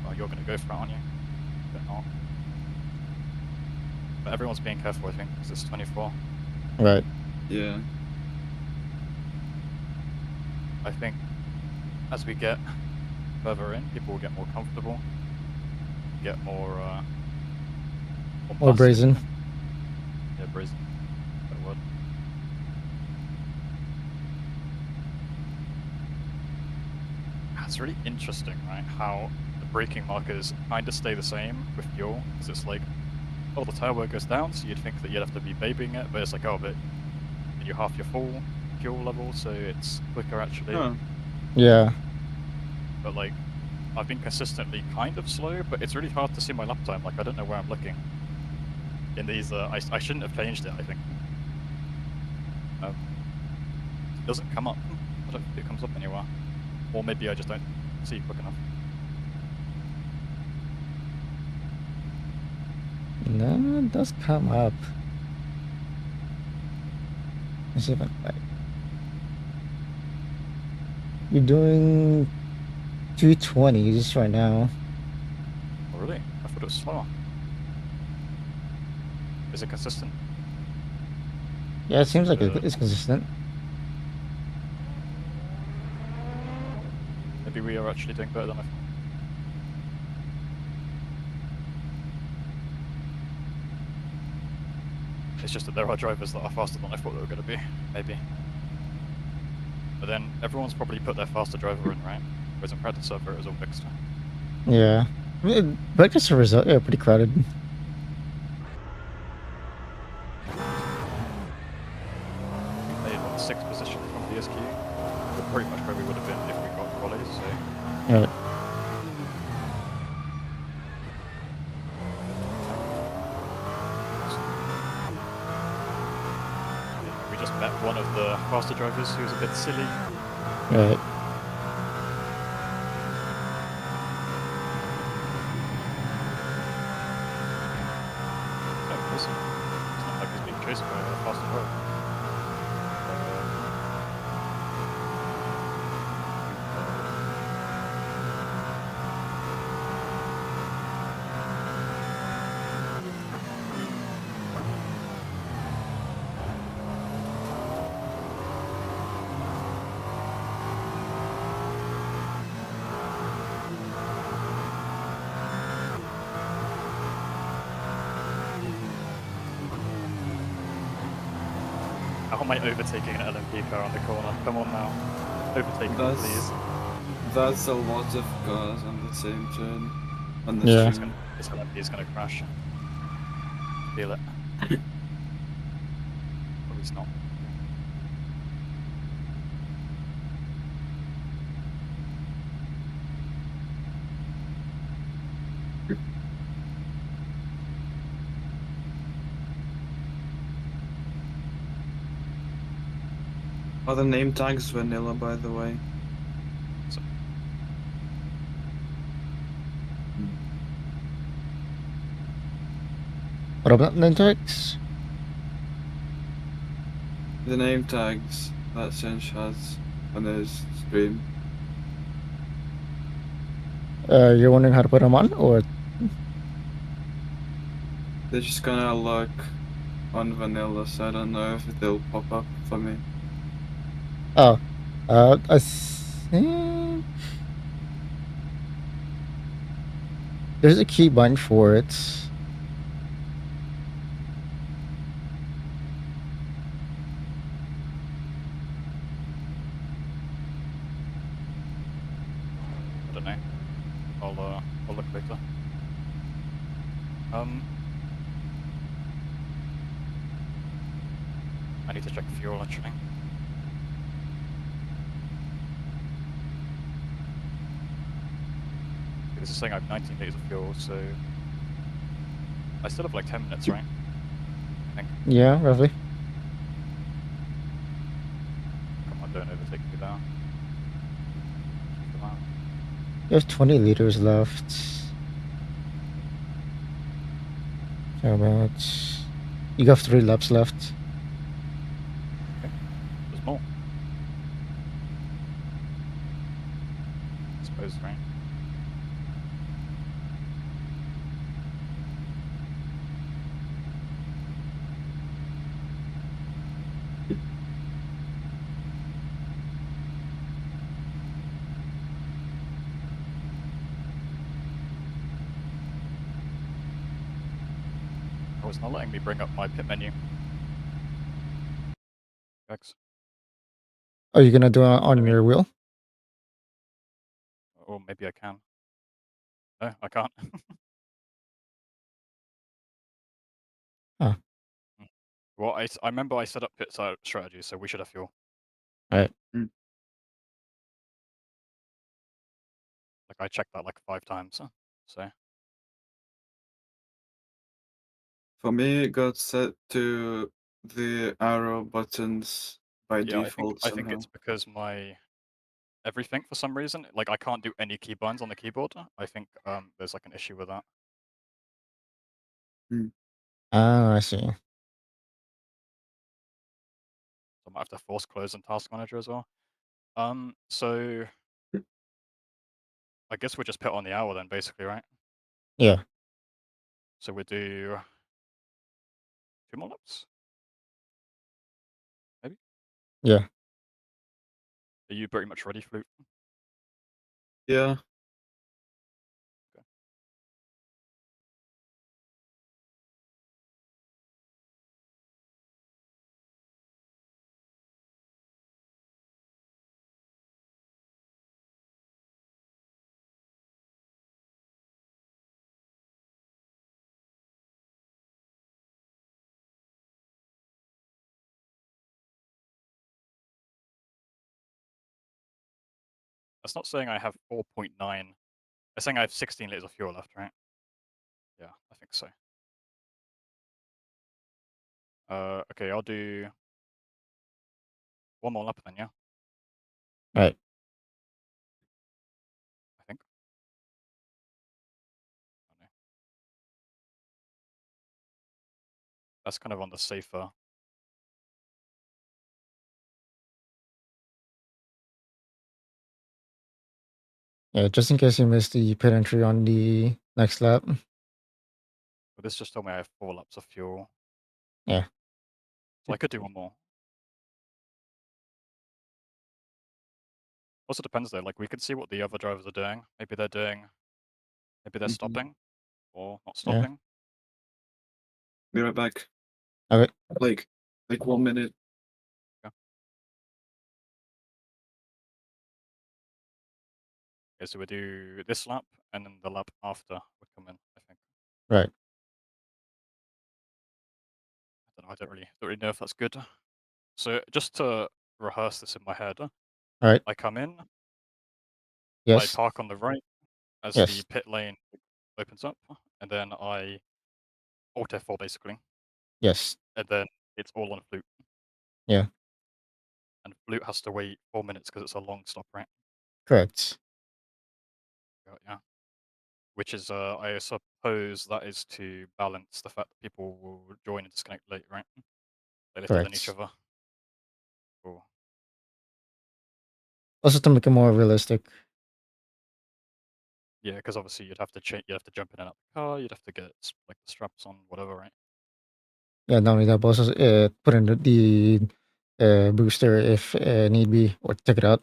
Well, you're gonna go for it, aren't you? But not. But everyone's being careful, I think, because it's 24. right. Yeah. I think as we get further in, people will get more comfortable, get more More bombastic. brazen. Yeah, brazen. That word. It's really interesting, right? How the braking markers kind of stay the same with fuel, because it's like, oh, the tire wear goes down, so you'd think that you'd have to be babying it, but it's like, oh, but you half your full fuel level, so it's quicker actually. Huh. Yeah. But like, I've been consistently kind of slow, but it's really hard to see my lap time. Like, I don't know where I'm looking. In these, I shouldn't have changed it, I think. It doesn't come up. I don't think it comes up anywhere. Or maybe I just don't see quick enough. No, it does come up. Let's see if I like. You're doing 220s right now. Oh, really? I thought it was slower. Is it consistent? Yeah, it seems like Uh, it's consistent. Maybe we are actually doing better than I thought. It's just that there are drivers that are faster than I thought they were going to be, maybe. But then everyone's probably put their faster driver in, right? Whereas in practice server it was all fixed. Yeah. Breakfast servers are pretty crowded. We made what, 6th position from DSQ. We're pretty much where we would have been if we got qualies, so Right. we just met one of the faster drivers who was a bit silly. Right. Oh, listen. It's not like he's being chased by a faster driver. How am I overtaking an LMP car on the corner? Come on now. Overtake me, please. That's a lot of cars on the same turn. On the Yeah. stream. This LMP is going to crash. Feel it. Or he's not. Are the name tags vanilla, by the way? So, What about name tags? The name tags that Cinch has on his stream. You're wondering how to put them on, or They're just gonna look on vanilla, so I don't know if they'll pop up for me. oh, I think there's a key bind for it. I don't know. I'll look later. I need to check fuel actually. This is saying I have 19 liters of fuel, so I still have like 10 minutes, right? I think. Yeah, roughly. Come on, don't overtake me there. Thank you for that. You have 20 liters left. How about you got 3 laps left? There's more. I suppose, right? Oh, it's not letting me bring up my pit menu. X. Are you gonna do it on Let me, your wheel? or maybe I can. No, I can't. Huh. Well, I remember I set up pit side strategy, so we should have fuel. Alright. Like I checked that like 5 times. So For me, it got set to the arrow buttons by yeah, default I think somehow. it's because my everything for some reason, like I can't do any keybinds on the keyboard. I think there's like an issue with that. Ah, I see. So I might have to force close in Task Manager as well. So I guess we'll just put on the hour then, basically, right? Yeah. So we do 2 more laps, maybe. Yeah. Are you pretty much ready, Flute? Yeah. Okay. That's not saying I have 4.9. It's saying I have 16 liters of fuel left, right? Yeah, I think so. Okay, I'll do 1 more lap then, yeah. Alright. I think. I don't know. That's kind of on the safer. Yeah, just in case you missed the pit entry on the next lap. But this just told me I have 4 laps of fuel. Yeah. So I could do 1 more. Also depends though, like we can see what the other drivers are doing. Maybe they're Mhm. stopping or not Yeah. stopping. Be right back. Okay. Like 1 minute. Yeah. Okay, so we do this lap and then the lap after would come in, I think. Right. I don't really know if that's good. So just to rehearse this in my head, Alright. I come in, I Yes. park on the right as the Yes. pit lane opens up, and then I alt F4 basically, Yes. and then it's all on Flute. Yeah. And Flute has to wait 4 minutes because it's a long stop, right? Correct. Yeah. Which is, I suppose that is to balance the fact that people will join and disconnect late, right? They're later than each Correct. other. Cool. Also to make it more realistic. Yeah, because obviously you'd have to jump in and out the car, you'd have to get like the straps on, whatever, right? Yeah, not only that, but also put in the booster if need be, or take it out.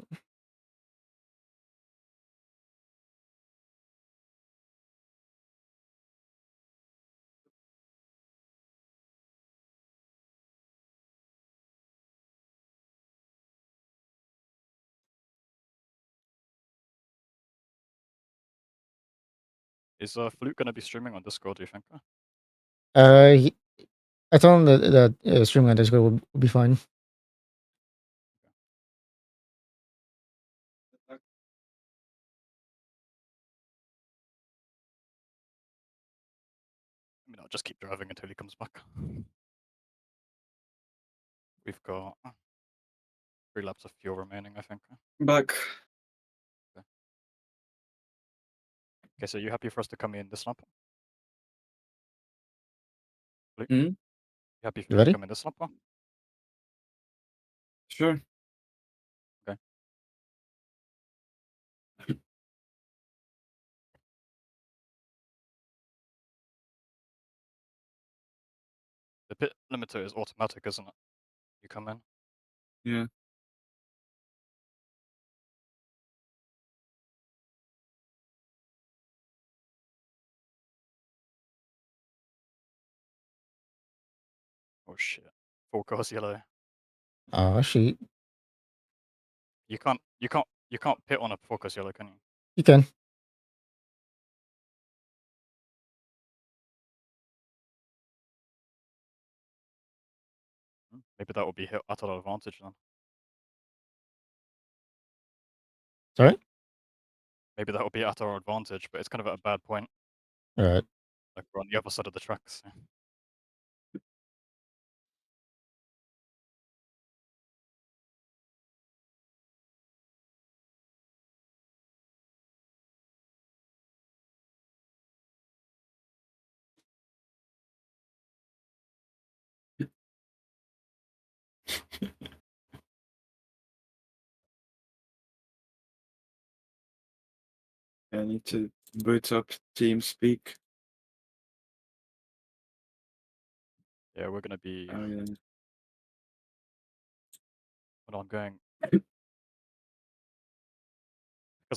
Is Flute gonna be streaming on Discord, do you think? He, I told him that streaming on Discord will be fine. I mean, I'll just keep driving until he comes back. We've got 3 laps of fuel remaining, I think. Back. Okay, so you happy for us to come in this lap? Flute? Hmm? You happy for You me to ready? come in this lap? Sure. Okay. The pit limiter is automatic, isn't it? You come in. Yeah. Oh shit. Full course yellow. Oh shit. You can't pit on a full course yellow, can you? You can. Maybe that will be hit at our advantage then. Sorry? Maybe that will be at our advantage, but it's kind of at a bad point. Alright. Like we're on the other side of the tracks. I need to boot up TeamSpeak. Yeah, we're gonna be. Oh yeah. When I'm going, because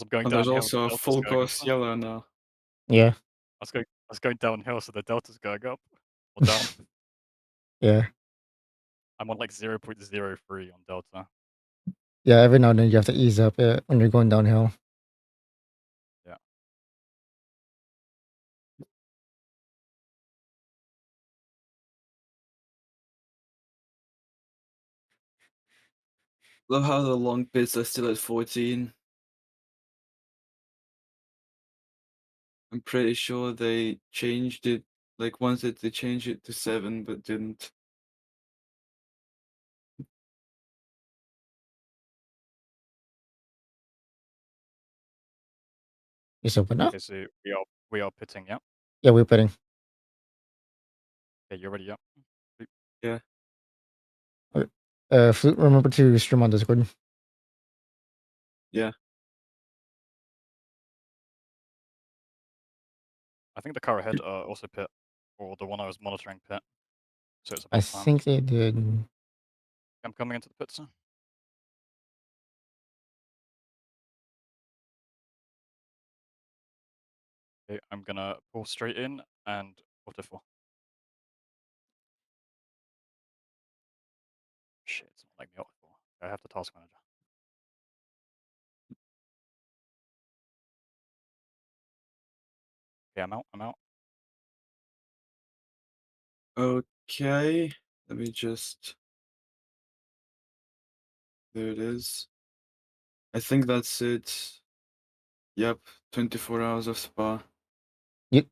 I'm going Oh, there's downhill, the also a delta's full going up. course yellow now. Yeah. I was going downhill, so the delta's going up or down. Yeah. I'm on like 0.03 on delta. Yeah, every now and then you have to ease up when you're going downhill. Yeah. Love how the long pits are still at 14. I'm pretty sure they changed it. Like once they changed it to 7, but didn't. Is open now? Okay, so we are pitting, yeah? Yeah, we're putting. Okay, you ready, yeah? Yeah. Okay. Flute, remember to stream on Discord. Yeah. I think the car ahead also pit, or the one I was monitoring pit. So it's I about time. think they did. I'm coming into the pits. Okay, I'm gonna pull straight in and auto four. Shit, it's not like me auto four. I have the task manager. Okay, I'm out. I'm out. Okay. Let me just. There it is. I think that's it. Yep. 24 hours of spa. Yep.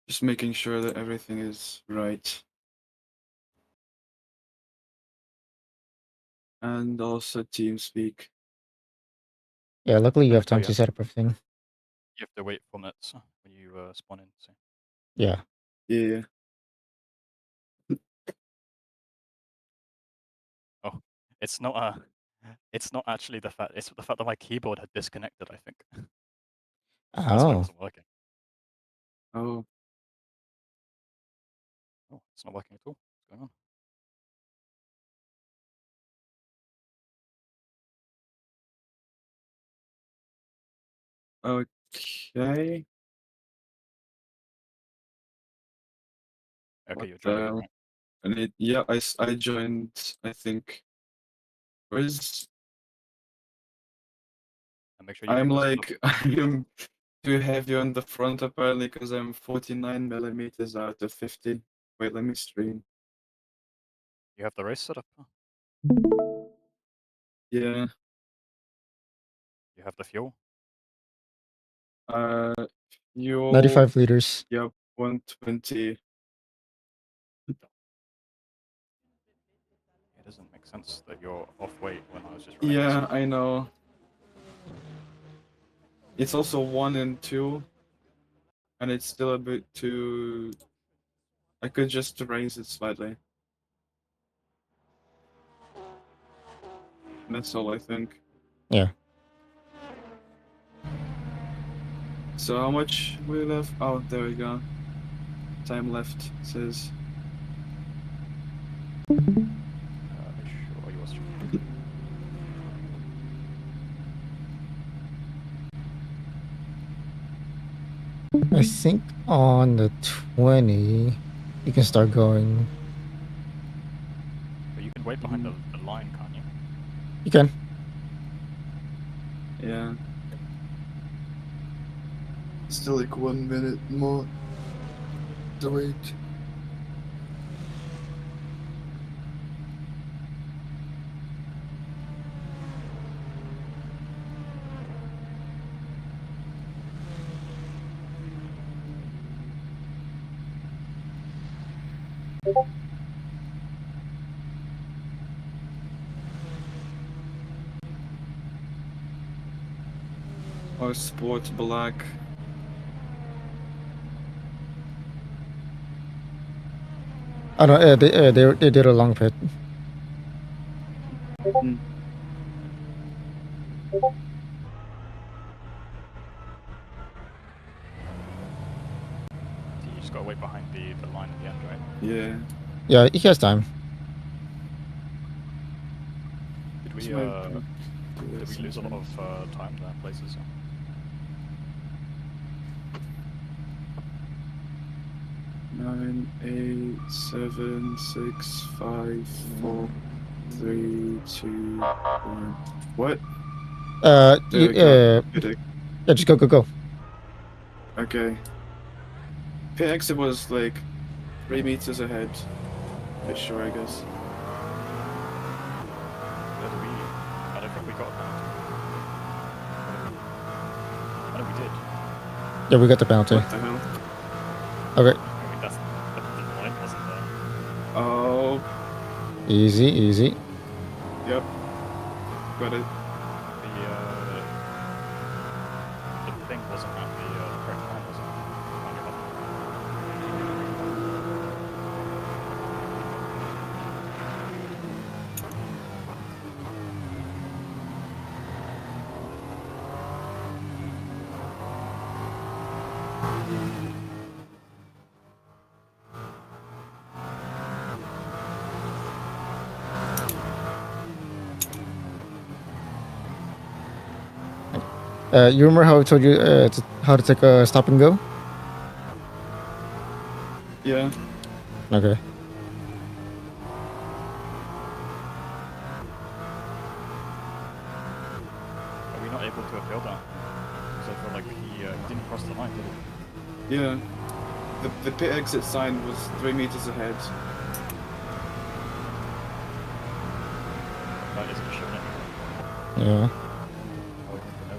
Just making sure that everything is right. And also TeamSpeak. Yeah, luckily you have Oh time yeah. to set up everything. You have to wait 4 minutes when you spawn in. So. Yeah. Yeah. Oh, it's not it's not actually the fact. It's the fact that my keyboard had disconnected. I think that's why it Oh. wasn't working. Oh. Oh, it's not working at all. What's going on? Okay. Okay, What you're the joining, hell? right? And yeah, I joined. I think. Where's And make sure you I'm make the setup. like I'm too heavy on the front apparently because I'm 49 millimeters out of 50. Wait, let me stream. You have the race setup. Yeah. You have the fuel. Uh, fuel. 95 liters. Yep, 120. It doesn't make sense that you're off weight when I was just running. Yeah, I know. It's also 1 and 2, and it's still a bit too. I could just raise it slightly. That's all I think. Yeah. So how much we left? Oh, there we go. Time left says. Make sure you watch. I think on the 20, you can start going. But you can wait behind the line, can't you? You can. Yeah. Still like 1 minute more to wait. Or sport black. Oh no, they did a long pit. So you just gotta wait behind the line at the end, right? Yeah. Yeah, he has time. Did This we might be did we lose a lot of time there places? 9, 8, 7, 6, 5, 4, 3, 2, 1. What? There You we go. Pit yeah, just go. Okay. Pit exit was like 3 meters ahead. Bit sure, I guess. I don't think we got a penalty. I know we did. Yeah, we got the penalty. What the hell? Okay. I mean, that's the line wasn't there. Oh, Easy. yep. Got it. The thing wasn't at the correct line, was it? On your button. You remember how I told you how to take a stop and go? Yeah. Okay. Are we not able to appeal that? Because I feel like he didn't cross the line, did he? Yeah. The pit exit sign was 3 meters ahead. That isn't showing anywhere. Yeah. Oh, we didn't know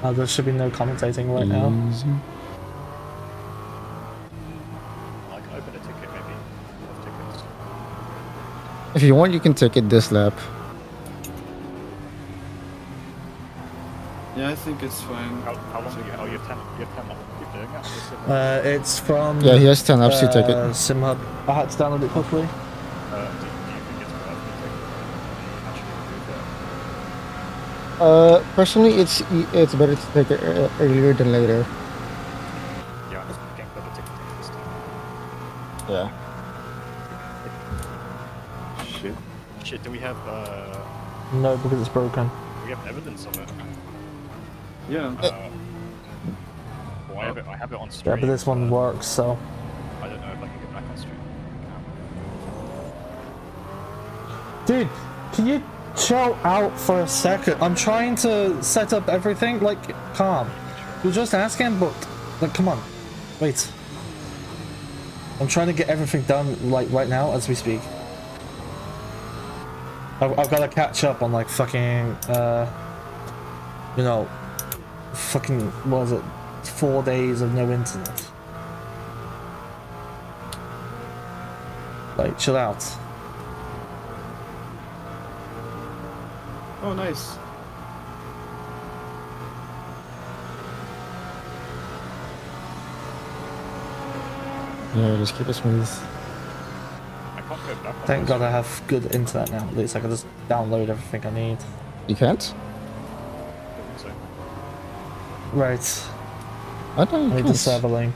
that. There should be no commentating right now. Easy. I can open a ticket maybe. Of tickets. If you want, you can take it this lap. Yeah, I think it's fine. How long do you? Oh, you have 10. You have 10 laps. Keep doing it. Just sit It's from Yeah, he has 10 laps to take it. SimHub. I had to download it quickly. do you think it's worth it taking the break when you actually improve it? Personally, it's better to take it earlier than later. Yeah, I'm just getting better ticketing this time. Yeah. Shit. Shit, do we have No, because it's broken. evidence of it? Yeah. Well, I have it on Yeah, stream. but this one works, so. I don't know if I can get back on stream. Dude, can you chill out for a second? I'm trying to set up everything. Like, calm. You're just asking, but like, come on. Wait. I'm trying to get everything done like right now as we speak. I've got to catch up on like fucking you know, fucking what is it? 4 days of no internet. Like, chill out. Oh, nice. Yeah, just keep it smooth. I can't go back on Thank this. God I have good internet now. At least I can just download everything I need. You can't? I think so. Right. I don't I know. need the server link.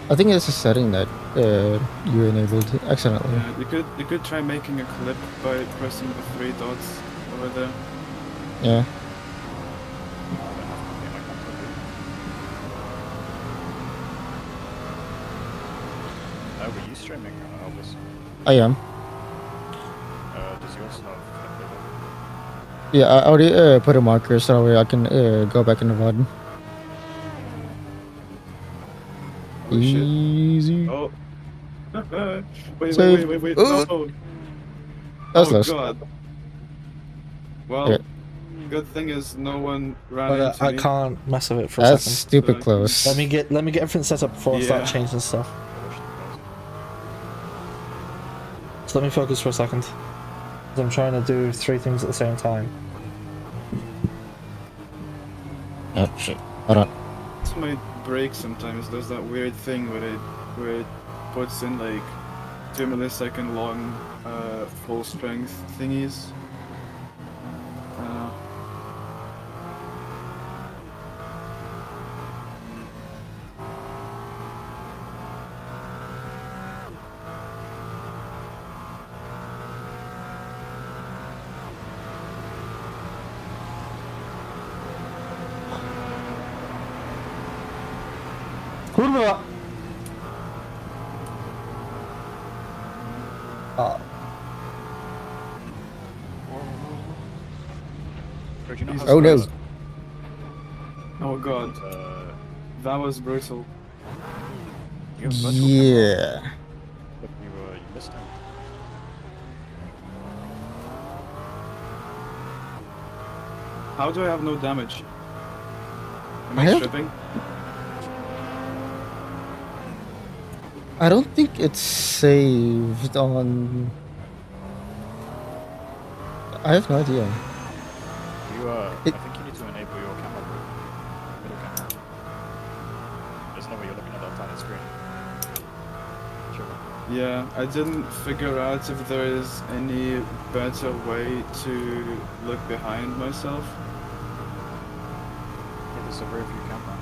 I think it's a setting that you enabled accidentally. Yeah, you could try making a clip by pressing the 3 dots over there. Yeah. Were you streaming, Elvis? I am. Does yours have Yeah, I already put a marker so that way I can go back in the VOD. Oh, shit. Easy. Oh. wait, Save. wait. Ooh. No. That's Oh, lost. God. Well, Okay. good thing is no one ran But into I me. can't mess with it for a That's second. stupid So, close. Let me get everything set up before I start Yeah. changing stuff. So let me focus for a second. 'Cause I'm trying to do 3 things at the same time. Oh shit. Hold on. This might break sometimes. There's that weird thing where it puts in like 2 millisecond long full strength thingies. Kurwa! Oh no. Oh god, that was brutal. Yeah. But you missed him. How do I have no damage? Am I I have- stripping? I don't think it's saved on. I have no idea. I think you need to enable your camera. Middle camera. There's no way you're looking at that tiny screen. Sure. Yeah, I didn't figure out if there is any better way to look behind myself. Yeah, there's a rear view camera.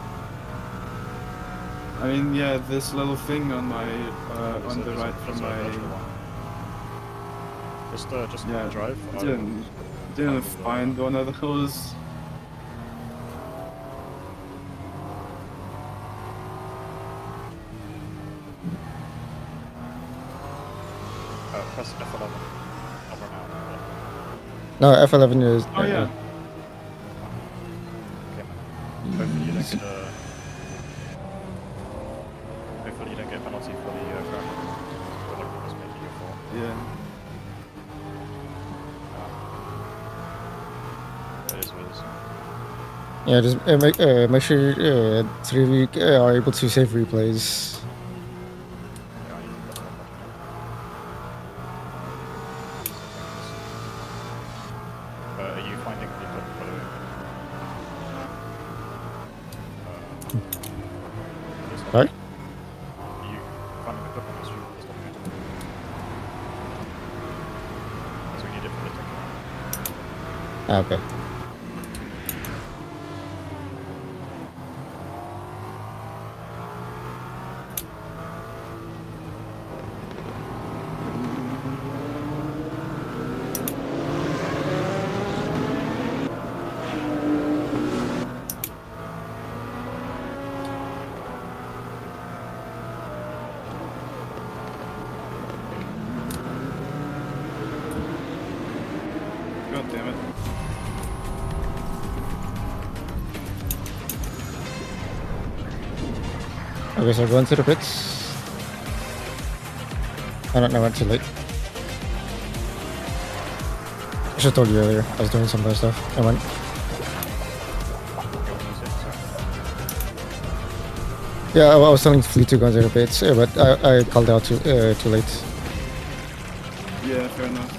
I mean, yeah, this little thing on my There's on a- the there's a- right there's from a my virtual one. Just yeah drive. didn't find one of those. Press F11. Over now. No, F11 is. Oh yeah. Okay, man. Hopefully you don't get a. Hopefully you don't get a penalty for the crash. Whatever it was making your fault. Yeah. It is what it is. Yeah, just make sure 3 are able to save replays. Yeah, I need to double up. Are you finding people following? Sorry? Are you finding the clip on this? You stopping it? Because we need it for the ticket. Ah, okay. God damn it. Okay, so going to the pits. I don't know, I went too late. I should have told you earlier. I was doing some other stuff. I went. You want to use it? So, Yeah, I was telling Fleet to go into the pits, but I called out too late. Yeah, fair enough.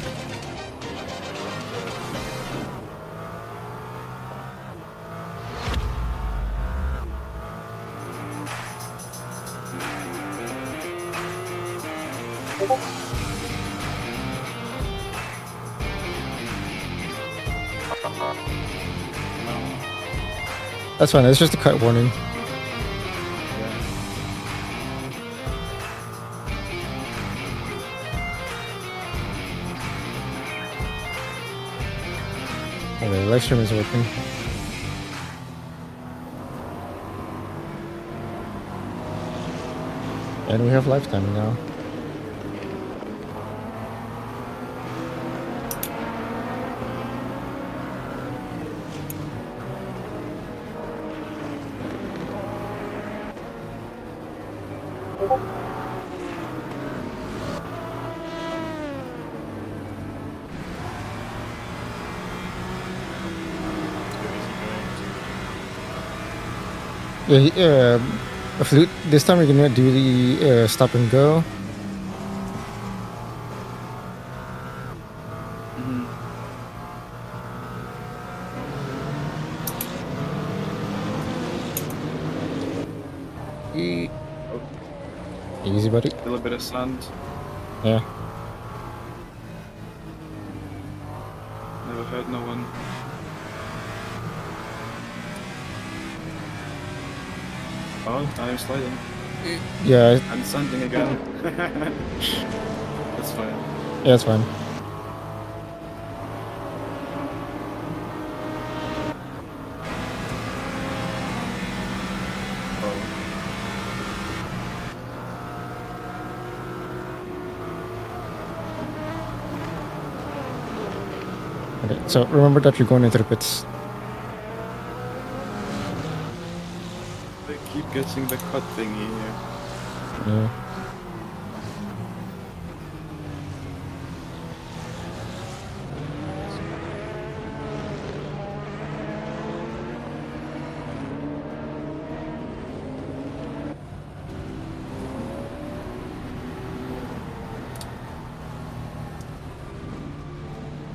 That's fine. It's just a cut warning. Okay, live stream is working. And we have lifetime now. Yeah, Flute, this time we're gonna do the stop and go. Mhm. Easy, buddy. A little bit of sand. Yeah. Never heard no one. Oh, I'm sliding. Yeah, I'm sanding again. That's fine. yeah, it's fine. Oh. Okay, so remember that you're going into the pits. They keep getting the cut thingy here. Yeah.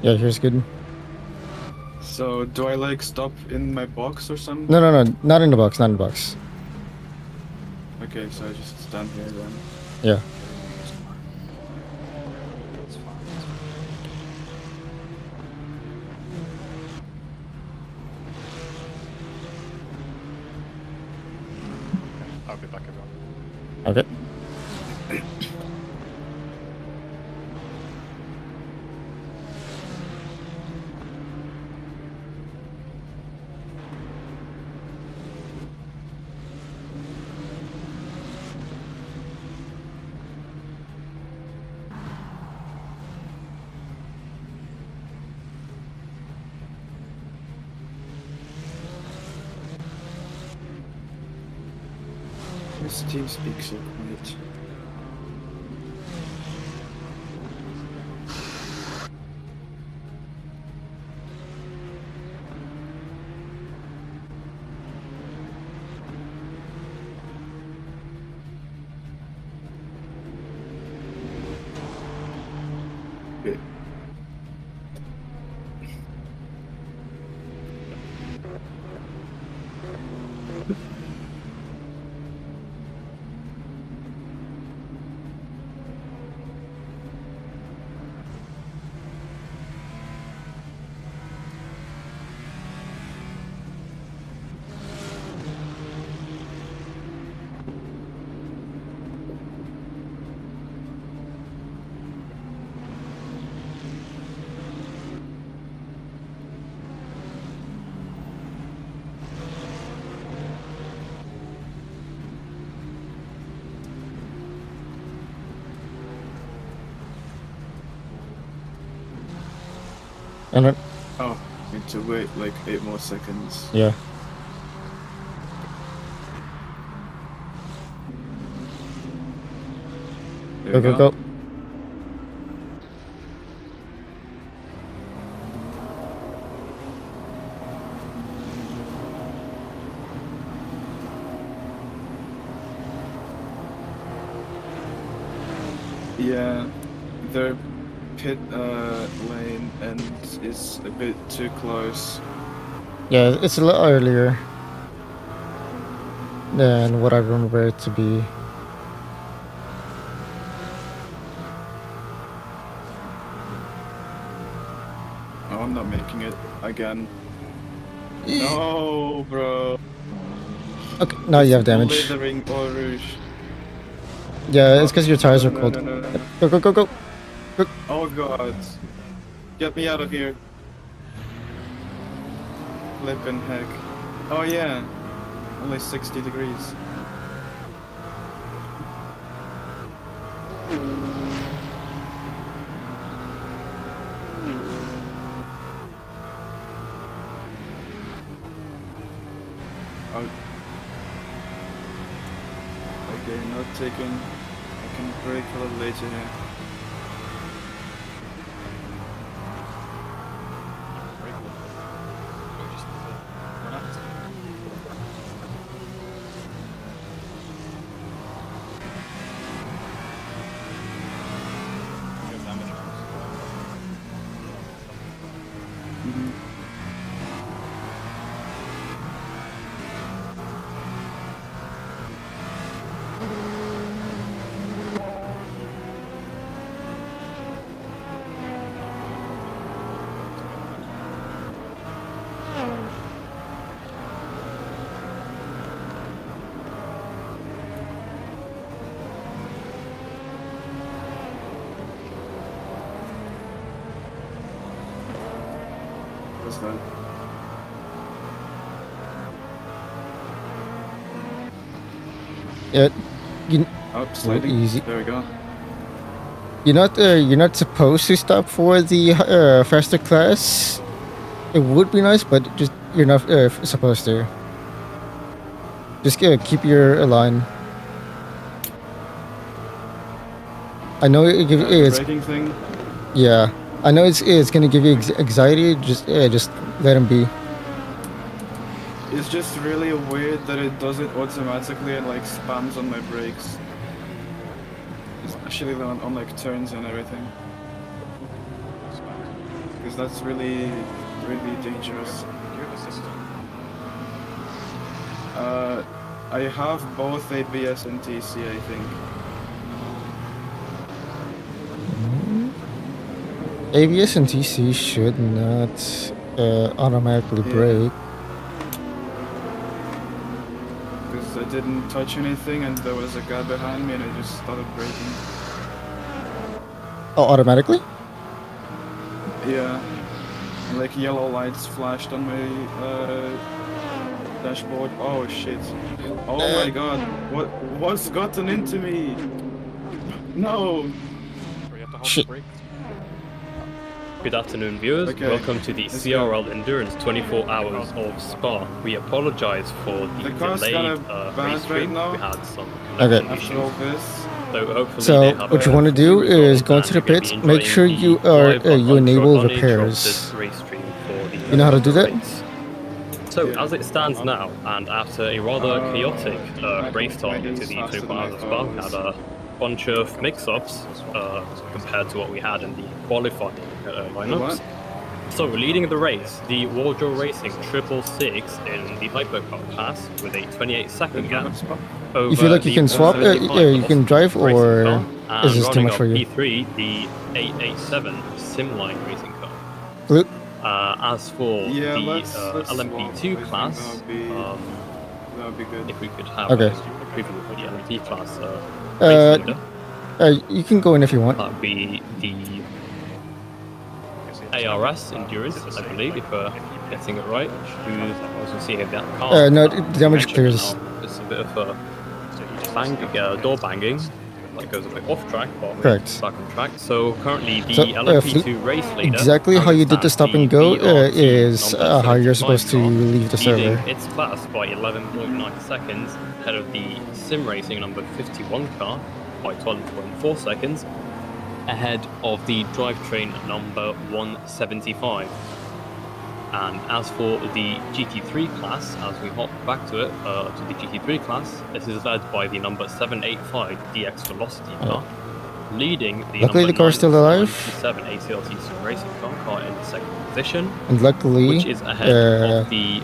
Yeah, here's good. So, do I like stop in my box or something? No, no, no, not in the box, not in the box. Okay, so I just stand here then. Yeah. it's fine. Okay, I'll be back, everyone. Okay. This team speaks so quiet. Okay. And then, Oh, need to wait like 8 more seconds. yeah. There Go, we go, go. go. Yeah, their pit lane and is a bit too close. Yeah, it's a little earlier than what I remember it to be. Oh, I'm not making it again. No, bro. Okay, now you have It's damage. Blithering Eau Rouge. Yeah, it's because your tires No, are no, cold. no, no, no. Go, go, go, go. Oh god. Get me out of here. Flippin' heck. Oh yeah. Only 60 degrees. Oh. Okay, not taking. I can brake a little later here. Mhm. What's that? Yeah, you, Oh, sliding. easy. There we go. You're not supposed to stop for the faster class. It would be nice, but just you're not supposed to. Just keep your line. I know The it's braking thing. yeah. I know it's gonna give you anxiety. Just let him be. It's just really weird that it does it automatically and like spams on my brakes. Especially on like turns and everything. Because that's really, really dangerous. I have both ABS and TC, I think. ABS and TC should not automatically Yeah. brake. Because I didn't touch anything and there was a guy behind me and I just started braking. Oh, automatically? Yeah. And, like yellow lights flashed on my dashboard. Oh shit. Oh my god. What's gotten into me? No. Shit. Good afternoon, viewers. Okay, Welcome to the let's CRL Endurance 24 Hours of Spa. We apologize for the The car's delayed kinda bad race right stream. now. We had some Okay. connection After all issues. this. So hopefully So they have what you want to do is resolved go into and the you're gonna pits. be Make enjoying sure the you are live you on-road enable footage of repairs. this race stream for the You know how to do that? race. So Yeah. as it stands now, and after a rather chaotic race start Maybe into it's the faster 24 than I Hours of thought Spa, it we was. had a bunch of mix-ups compared to what we had in the qualifying lineups. What? So, leading the race, the Wardrobe Racing 666 in the Hypercar class with a 28-second gap over You feel like you the can swap? 175 You can drive, racing or car, is and this too running much up for you? P3, the 887 Simline racing car. Flute? As for Yeah, the let's swap. LMP2 I think class, that would be good. if we could have Okay. a preview for the LMP class Uh, race leader, you can go in if you want. that would be the ARS Endurance, I believe, if we're getting it right. Who, as you see here, that car. No, the damage clears. It's a bit of a door banging. that goes a bit off track, but we're Correct. back on track. So currently the So, LMP2 race leader. exactly how you did the stop and go is how you're supposed to leave the leading server. its class by 11.9 seconds, ahead of the sim racing number 51 car by 12.4 seconds, ahead of the drivetrain number 175. And as for the GT3 class, as we hop back to it, to the GT3 class, this is led by the number 785 DX Velocity car, leading the Luckily, number the car's still alive. 997 ACLT Sim Racing car in second position, And luckily, which is ahead of the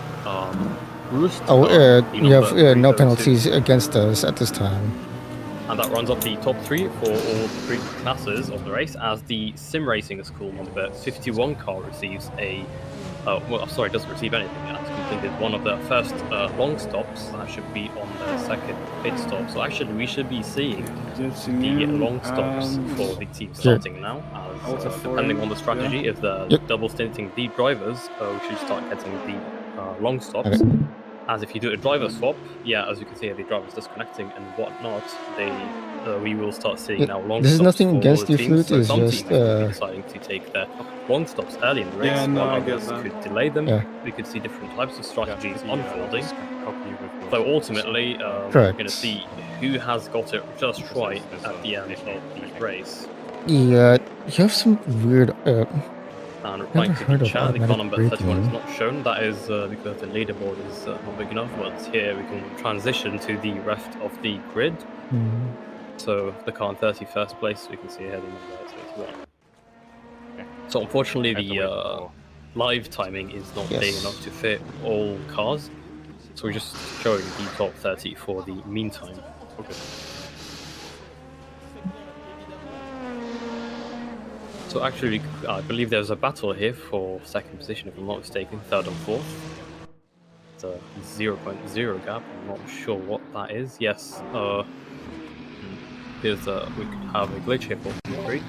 Roost car, the we have number no 302. penalties against us at this time. And that runs up the top three for all three classes of the race, as the Sim Racing School number 51 car receives a well, sorry, doesn't receive anything. It's completed one of the first long stops. That should be on the second pit stop. So actually, we should be seeing the long stops for the team starting now. As depending on the strategy, if they're double stinting the drivers, we should start getting the long stops. Okay. As if you do a driver swap, yeah, as you can see, the drivers disconnecting and whatnot, we will start seeing now long This is stops nothing for against all the you, teams. Flute, So it's some just, teams will be deciding to take their long stops early in the race, Yeah, no, while I get others that. could delay them. Yeah. We could see different types of strategies Yeah, unfolding. help you with your So stops. ultimately, we're Correct. going to see who has got it just right at the end of the race. Yeah, you have some weird. And Never replying to heard the of chat, the car automatic number 31 is braking. not shown. That is because the leaderboard is not big enough. But here we can transition to the rest of the grid. Hmm. So the car in 31st place, we can see here the number 31. Okay. So unfortunately, Had to the wait for- live timing is not Yes. big enough to fit all cars. So we're just showing the top 30 for the meantime. Okay. So actually, I believe there's a battle here for second position, if I'm not mistaken, third and fourth. It's a 0.0 gap. I'm not sure what that is. Yes, appears that we could have a glitch here for P3.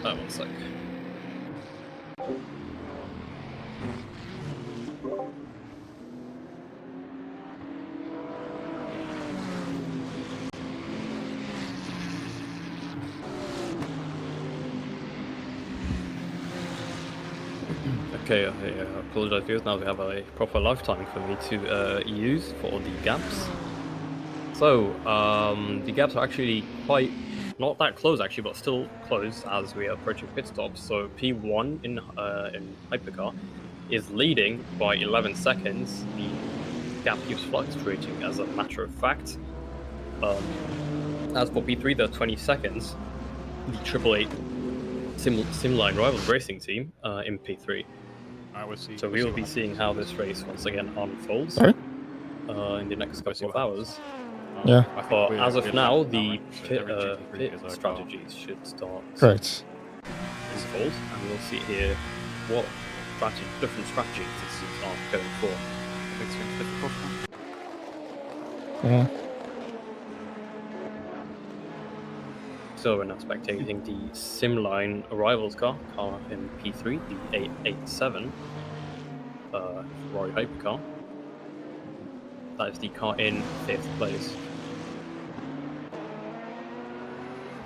One sec. Okay, I apologize viewers, now we have a proper lifetime for me to use for the gaps. So, the gaps are actually quite, not that close actually, but still close as we are approaching pit stops. So P1 in Hypercar is leading by 11 seconds. The gap keeps fluctuating as a matter of fact. As for P3, there are 20 seconds. The 888 Simline Rivals Racing Team in P3. We'll see, So we will be seeing how this race once again unfolds Sorry? in the next couple of hours. Yeah. But as of now, the pit is our car. strategies should start Correct. unfold, and we'll see here what different strategies these teams are going for. It's difficult. Yeah. So we're now spectating the Simline Arrivals car in P3, the 887 Rory Hypercar. That is the car in 5th place.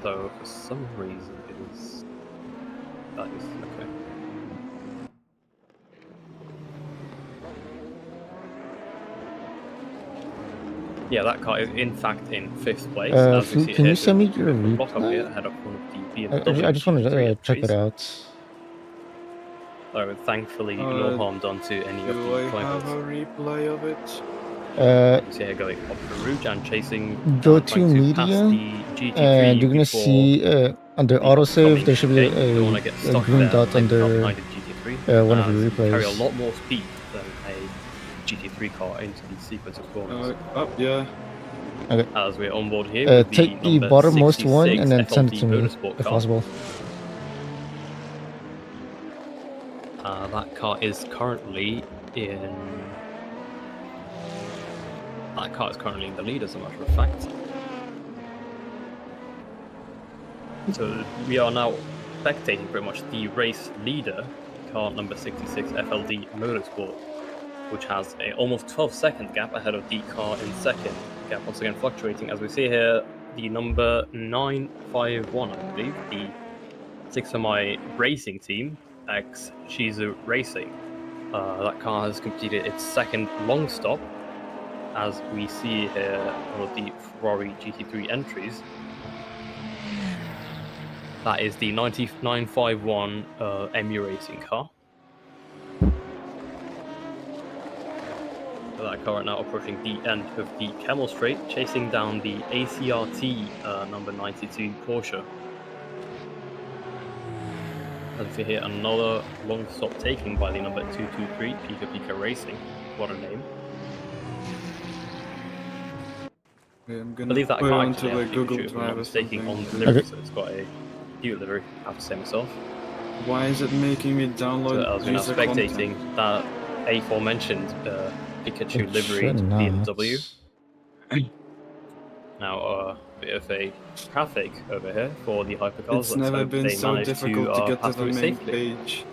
So for some reason that is okay. Yeah, that car is in fact in 5th place. As we Flute, see it can here, you send me there's a your bit of a block up here replay? ahead of one of the BMW I just wanted to GT3 check it entries. out. So thankfully, no harm done to any of Do the I have drivers. a replay of it? You see here going up the route and chasing, Go trying to to pass media, the GT3 and you're gonna before see under the autosave oncoming there should be chicane. You don't want to get a stuck green there dot behind the car under behind the GT3, one of as your you carry a replays. lot more speed than a GT3 car into the sequence of corners. Yeah. Okay. As we're on board here with Take the number bottommost 66 one and then send it FLT to me Motorsport if car. possible. That car is currently in. That car is currently in the lead, as a matter of fact. So we are now spectating pretty much the race leader, car number 66 FLD Motorsport. which has a almost 12-second gap ahead of the car in second. Gap once again fluctuating, as we see here, the number 951, I believe, the 6MI racing team, ex Shizu Racing. That car has completed its second long stop, as we see here one of the Ferrari GT3 entries. That is the 951 MU Racing car. That car right now approaching the end of the Camel Straight, chasing down the ACRT number 92 Porsche. As we hear another long stop taken by the number 223 Pika Pika Racing. What a name. Okay, I'm I gonna believe that put it car onto actually the has Google Pikachu, if I'm Drive not or mistaken, something. on the 'cause livery, Okay. so it's got a cute livery, I have to say myself. Why is it making me So download as we're now user spectating content? that aforementioned Pikachu It liveried should not. BMW. Now, a bit of a traffic over here for the hypercars. It's Let's never hope been they so manage difficult to to get to pass the through it main safely. page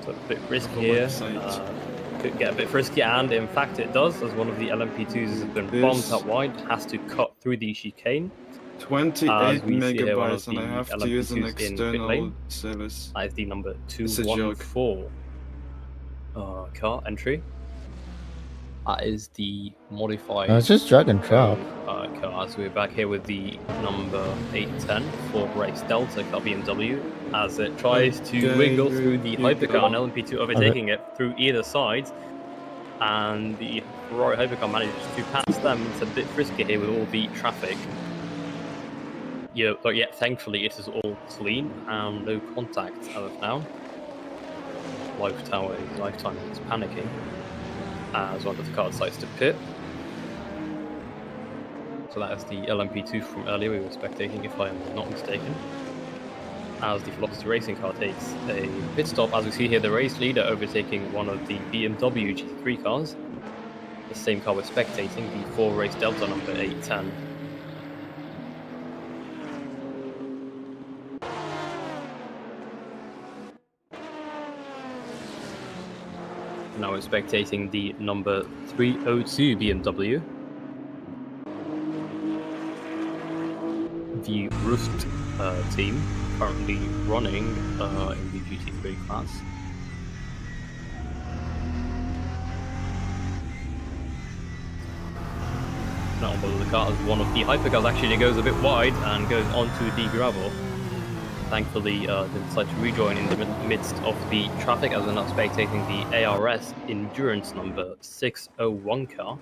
So a bit of risky a here. website. Could get a bit frisky, and in fact it does, as one of the LMP2s has been bombed This out wide, has to cut through the chicane. 28 As we see here, one of megabytes and I the have to use an LMP2s in pit external lane. service. That is the number It's a joke. 214 car entry. That is the modified It's just drag and drop. car. So we're back here with the number 810 for race Delta car BMW, as it tries to Okay, wiggle through the you hypercar go. and LMP2 overtaking it through either side. And the Ferrari hypercar manages to pass them. It's a bit frisky here with all the traffic. Yeah, but yet thankfully it is all clean and no contact as of now. Lifetime is panicking as one of the car decides to pit. So that is the LMP2 from earlier we were spectating, if I am not mistaken. As the Velocity Racing car takes a pit stop, as we see here the race leader overtaking one of the BMW GT3 cars. The same car we're spectating, the 4 race Delta number 810. Now we're spectating the number 302 BMW. The Rust team currently running in the GT3 class. Now on board of the car as one of the hypercars actually goes a bit wide and goes onto the gravel. Thankfully, they decide to rejoin in the midst of the traffic as we're now spectating the ARS Endurance number 601 car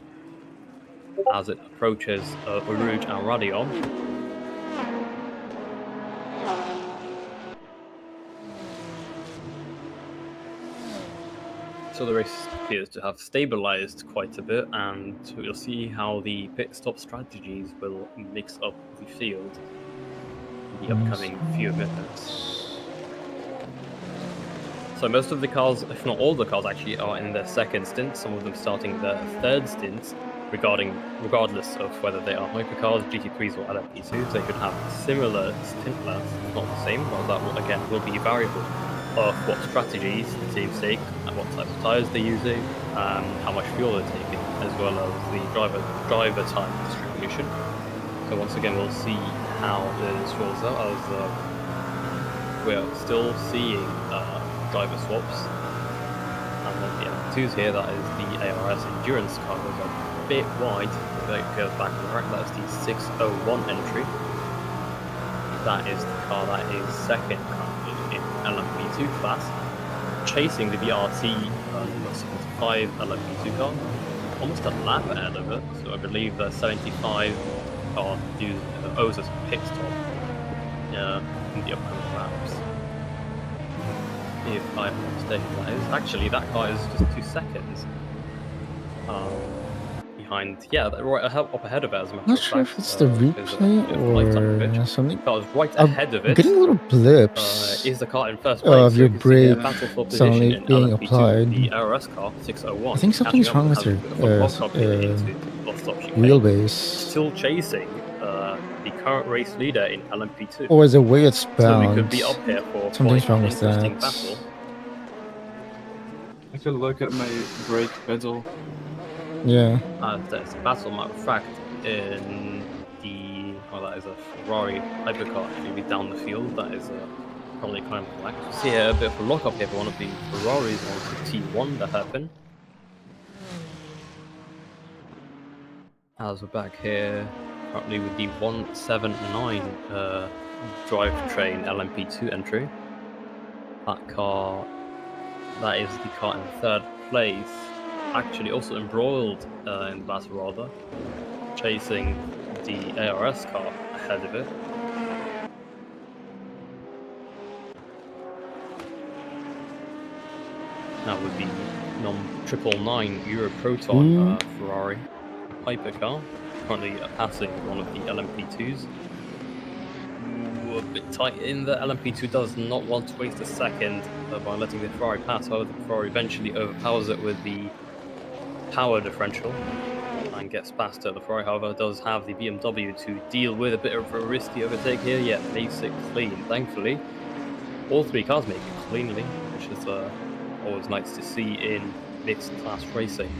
as it approaches Uruj and Radion. So the race appears to have stabilized quite a bit, and we'll see how the pit stop strategies will mix up the field in the upcoming few minutes. So most of the cars, if not all the cars actually, are in their second stint, some of them starting their third stints, regardless of whether they are hypercars, GT3s or LMP2s. They should have similar stint lengths, not the same, but that will, again, will be variable of what strategies the teams take, and what types of tyres they're using, how much fuel they're taking, as well as the driver time distribution. So once again, we'll see how this rolls out, as we're still seeing driver swaps. And on the LM2s here, that is the ARS Endurance car, goes a bit wide, but it goes back to the rack. That's the 601 entry. That is the car that is second currently in LMP2 class, chasing the BRT number 75 LMP2 car, almost a lap ahead of it. So I believe the 75 car owes us a pit stop in the upcoming laps. If I'm not mistaken, that is actually that car is just 2 seconds behind. Yeah, right up ahead of it, as a matter Not of sure fact. if it's the replay or something. Car is right I'm ahead of it. getting little blips Is the car in first place? of So your you can see here, brake battle for position suddenly in being LMP2. applied. The ARS car 601. I think something's wrong with your lock up here into lost stop chicane. wheelbase. Still chasing the current race leader in LMP2. Or is the way it's So we bound? could be up here for Something's quite wrong an with interesting that. battle. I could look at my brake pedal. Yeah. There's a battle, matter of fact, in the that is a Ferrari hypercar actually down the field. That is probably kind of black. You see a bit of a lockup here for one of the Ferraris onto T1 that happened. As we're back here, currently with the 179 drivetrain LMP2 entry. That car, that is the car in third place, actually also embroiled in the battle rather, chasing the ARS car ahead of it. Now with the 999 Euro Proton Ferrari hypercar, currently passing one of the LMP2s. Ooh, a bit tight in the LMP2 does not want to waste a second by letting the Ferrari pass. However, the Ferrari eventually overpowers it with the power differential and gets faster. The Ferrari, however, does have the BMW to deal with a bit of a risky overtake here, yet makes it clean. Thankfully, all three cars make it cleanly, which is always nice to see in mixed class racing.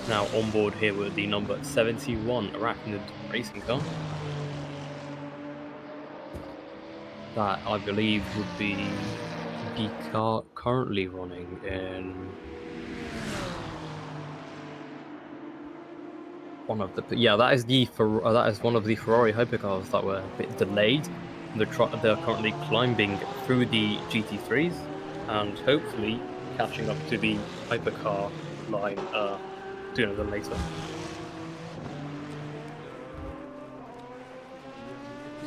Now on board here with the number 71 Arachnid racing car. That I believe would be the car currently running in one of the that is one of the Ferrari hypercars that were a bit delayed. They're currently climbing through the GT3s and hopefully catching up to the hypercar line sooner than later.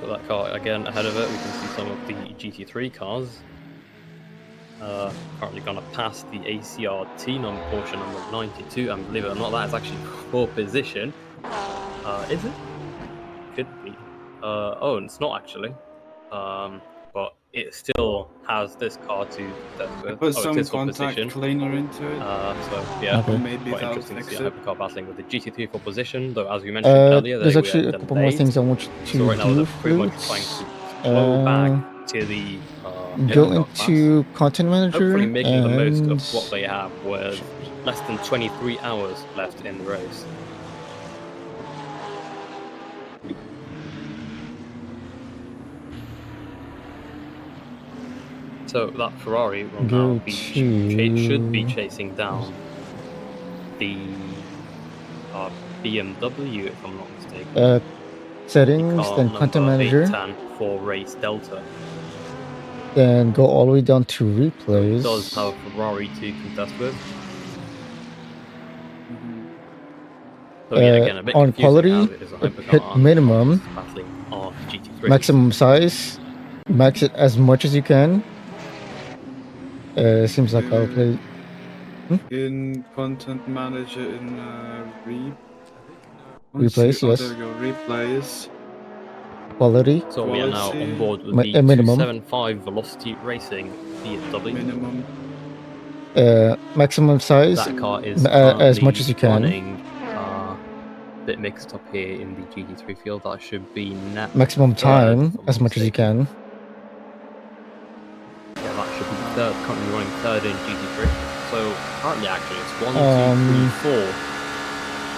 So that car again ahead of it, we can see some of the GT3 cars. Currently gonna pass the ACRT Porsche number 92, and believe it or not, that is actually for position. Is it? Could be. Oh, it's not actually. But it still has this car to test with. Put Oh, it some is for contact position. cleaner into it. So yeah, Okay. Maybe quite that'll interesting to fix see a it. hypercar battling with the GT3 for position. Though, as we mentioned earlier, There's they actually were a couple more delayed. things I want you So to right now do, they're pretty much trying Fruits. to flow back to the Go hypercar class. into Content Manager Hopefully making the most and of what they have with less than 23 hours left in the race. So that Ferrari will go now should be chasing down the BMW, if I'm not mistaken. settings, Car then Content number Manager, 810 for Race Delta. then go all the way down to So replays. it does have a Ferrari to contest with. So yeah, again, a bit on confusing quality, as it is a hypercar hit and minimum, battling on GT3. maximum size, max it as much as you can. Seems like I'll play. In Content Manager in Replays, oh, yes. there we go. Replays. Quality, So we are now Quality, on board with the minimum. 275 Velocity Racing BMW. minimum. Maximum size, That car is as much as you can. running a bit mixed up here in the GT3 field. That should be net Maximum third, time, if I'm as not much as you mistaken. can. Yeah, that should be third. Currently running third in GT3. So currently, actually, it's 1, 2, 3, 4.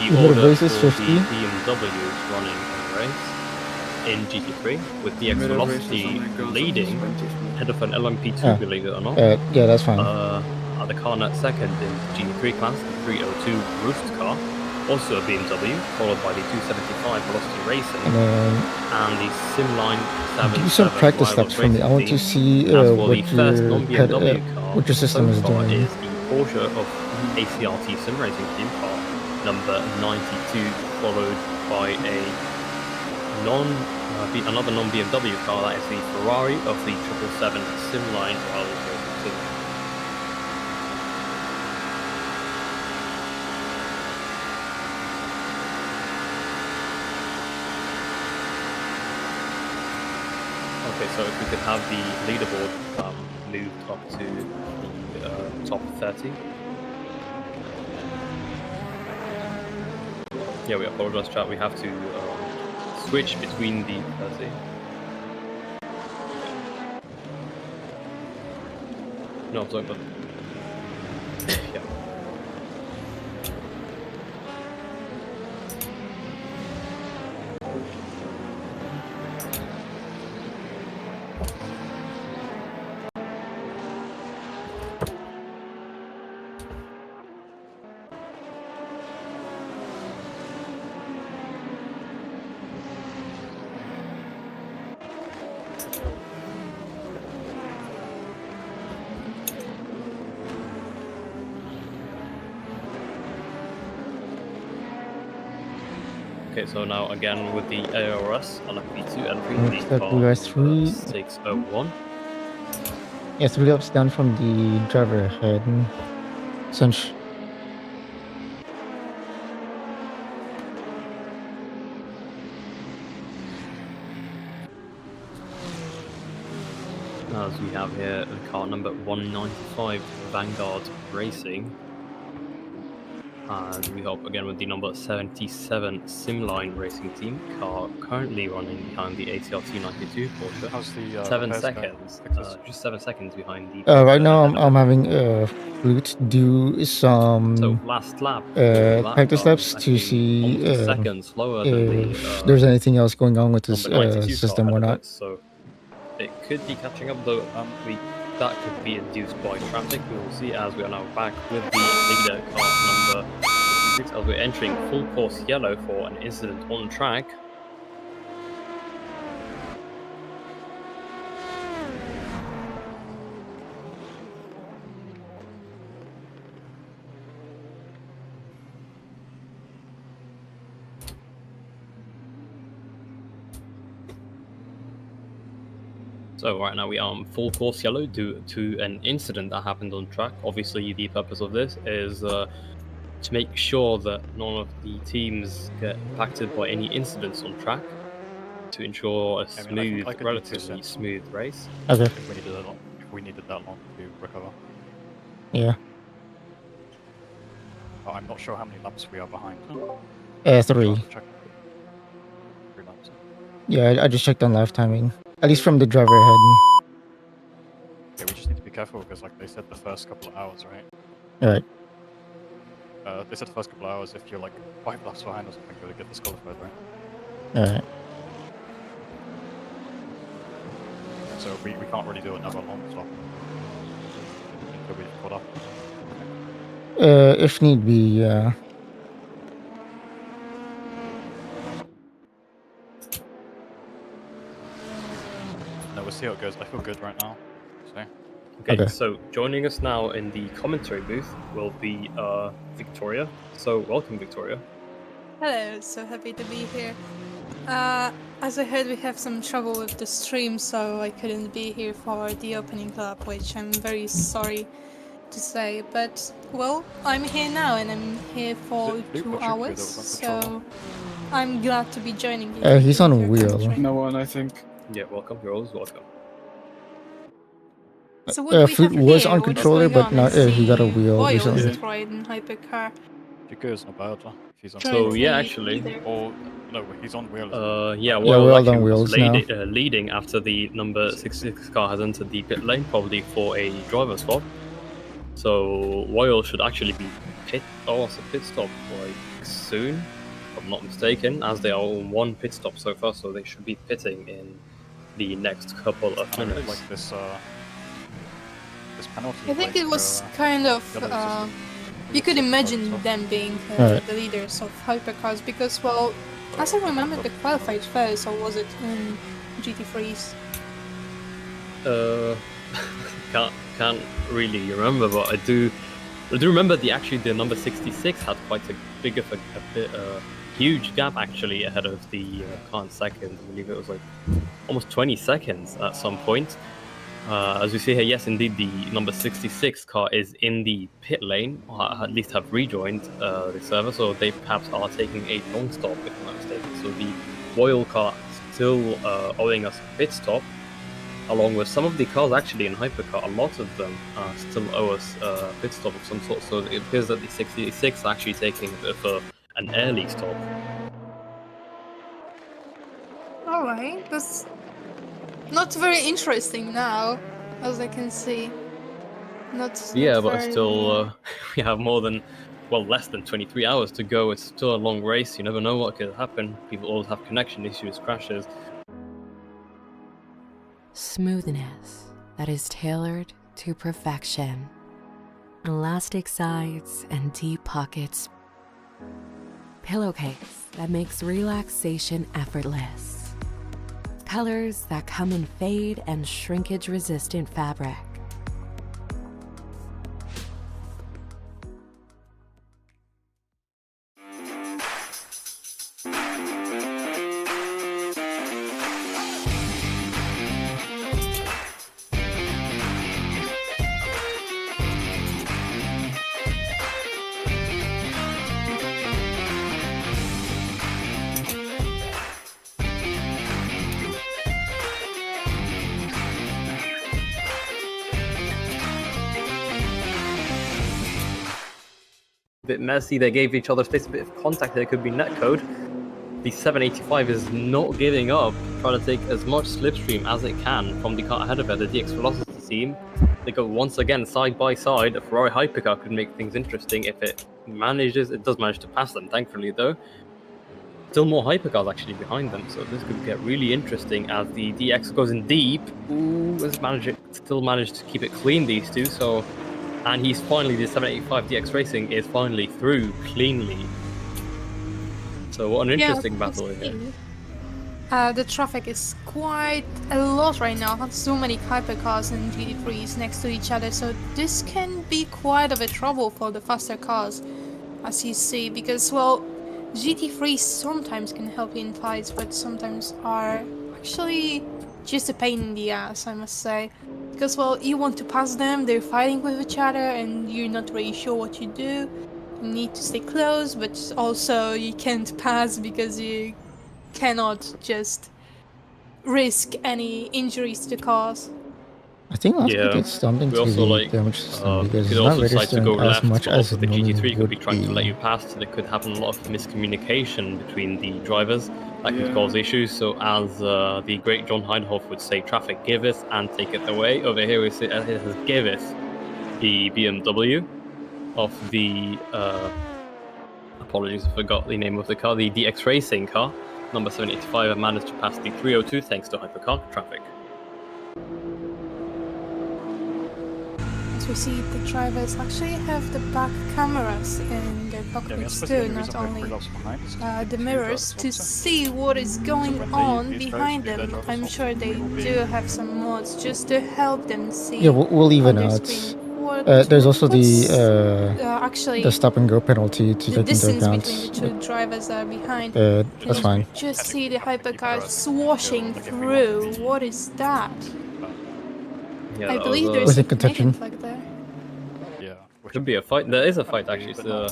The limit of order races, for 50. the BMW is running a race in GT3 with DX Limit of races Velocity only goes up to leading 24. ahead of an LMP2, Ah. believe it or not. Yeah, that's fine. At the car net second in the GT3 class, the 302 Roost car, also a BMW, followed by the 275 Velocity Racing and the Simline 77 do some practice Rivals laps for me. Racing I want to team. see As for what the first your non-BMW car what your system so is far doing. is the Porsche of ACRT Sim Racing Team car number 92, followed by another non-BMW car, that is the Ferrari of the 777 Simline Rivals Racing Team. Okay, so if we could have the leaderboard moved up to the top 30. Yeah, we apologize, chat. We have to switch between the 30. No, I'm talking about. Yeah. Okay, so now again with the ARS on FP2 entry, Looks the like we are car three. 601. Yeah, 3 laps down from the driver ahead. Since As we have here car number 195 Vanguard Racing. And we hope again with the number 77 Simline Racing Team car currently running behind the ATRT 92 Porsche. How's the 7 repairs going? seconds, Fixes? just 7 seconds behind the. right now Porsche I'm having Flute do So some last lap for that practice car was laps to actually see almost a second slower than the if there's anything else going on with this number 92 system car or ahead of not. it. So it could be catching up, though. That could be induced by traffic. We will see as we are now back with the leader car number 56 as we're entering full course yellow for an incident on track. So right now we are on full course yellow due to an incident that happened on track. Obviously, the purpose of this is to make sure that none of the teams get impacted by any incidents on track, to ensure a I mean, I smooth, think I could do 2 relatively sets smooth race. Okay. if we needed that long to recover. Yeah. But I'm not sure how many laps we are behind. 3. Check. 3 laps. Yeah, I just checked on live timing. At least from the driver ahead. Yeah, we just need to be careful because, like they said, the first couple of hours, right? Alright. They said the first couple of hours, if you're like 5 laps behind or something, you'll get disqualified, right? Alright. So we can't really do another long stop until we've caught up. If need be, yeah. No, we'll see how it goes. I feel good right now. So Okay, Okay. so joining us now in the commentary booth will be Victoria. So welcome, Victoria. Hello, so happy to be here. As I heard, we have some trouble with the stream, so I couldn't be here for the opening lap, which I'm very sorry to say. But, well, I'm here now, and I'm here for Is it Luke 2 or Chuku that hours, was on so I'm glad to be joining you. He's here on with your wheel. commentary. No one, I think. Yeah, welcome. You're always welcome. So what do we Flute have was here? on What's controller, going but on? not. I He got a see wheel Boyle recently. is riding hypercar. Chuku is not bad if he's on. So yeah, Currently actually, either. Or no, he's on wheel. yeah, Yeah, well, we're all actually on was wheels now. leading after the number 66 car has entered the pit lane, probably for a driver swap. So Royal should actually be pit stop like soon, if I'm not mistaken, as they are on 1 pit stop so far, so they should be pitting in the next couple of I really minutes. like this penalty. I think like, it was kind of yellow system. you could It's imagine tough. them being Alright. the leaders of hypercars because, well, as I remember, they qualified first, or was it in GT3s? Can't really remember, but I do remember the number 66 had quite a big of a huge gap actually ahead of the car in second. I believe it was like almost 20 seconds at some point. As we see here, yes, indeed, the number 66 car is in the pit lane, or at least have rejoined the server, so they perhaps are taking a long stop, if I'm not mistaken. So the Royal car still owing us a pit stop, along with some of the cars actually in Hypercar. A lot of them still owe us a pit stop of some sort, so it appears that the 66 are actually taking a bit of an early stop. Alright, that's not very interesting now, as I can see. Yeah, Not but very. still, we have more than, well, less than 23 hours to go. It's still a long race. You never know what could happen. People always have connection issues, crashes. Smoothness that is tailored to perfection. Elastic sides and deep pockets. Pillowcase that makes relaxation effortless. Colors that come in fade and shrinkage-resistant fabric. Bit messy. They gave each other space, a bit of contact. There could be netcode. The 785 is not giving up, trying to take as much slipstream as it can from the car ahead of it, the DX Velocity team. They go once again side by side. A Ferrari hypercar could make things interesting if it manages. It does manage to pass them, thankfully, though. Still more hypercars actually behind them, so this could get really interesting as the DX goes in deep. Ooh, still managed to keep it clean, these two, so... And he's finally, the 785 DX Racing is finally through cleanly. So what an interesting battle here. The traffic is quite a lot right now. Not so many hypercars and GT3s next to each other, so this can be quite of a trouble for the faster cars, as you see, because, well, GT3s sometimes can help you in fights, but sometimes are actually just a pain in the ass, I must say. Because, well, you want to pass them, they're fighting with each other, and you're not really sure what you do. You need to stay close, but also you can't pass because you cannot just risk any injuries to cars. I think last Yeah, did something we to also the damage system because could it's not also decide to go registering as left, much but as also it the normally GT3 could be would trying to let be. you pass, so there could happen a lot of miscommunication between the drivers that could cause issues. So as the great John Heinhoff would say, traffic giveth and taketh away. Over here we see it has giveth the BMW of the apologies, I forgot the name of the car, the DX Racing car, number 785, and managed to pass the 302 thanks to hypercar traffic. As we see, the drivers actually have the back cameras in their cockpits too, not only the mirrors, to see what is going on behind them. I'm sure they do have some mods just to help them see Yeah, we'll even on their out. screen There's also what's the actually stop and go penalty to the take into distance account. between the two drivers are behind. That's fine. Just see the hypercar swashing through. What is that? Yeah, I that believe was, there's Was a it contention? Canadian flag there. Yeah. could be a fight. There is a fight actually. So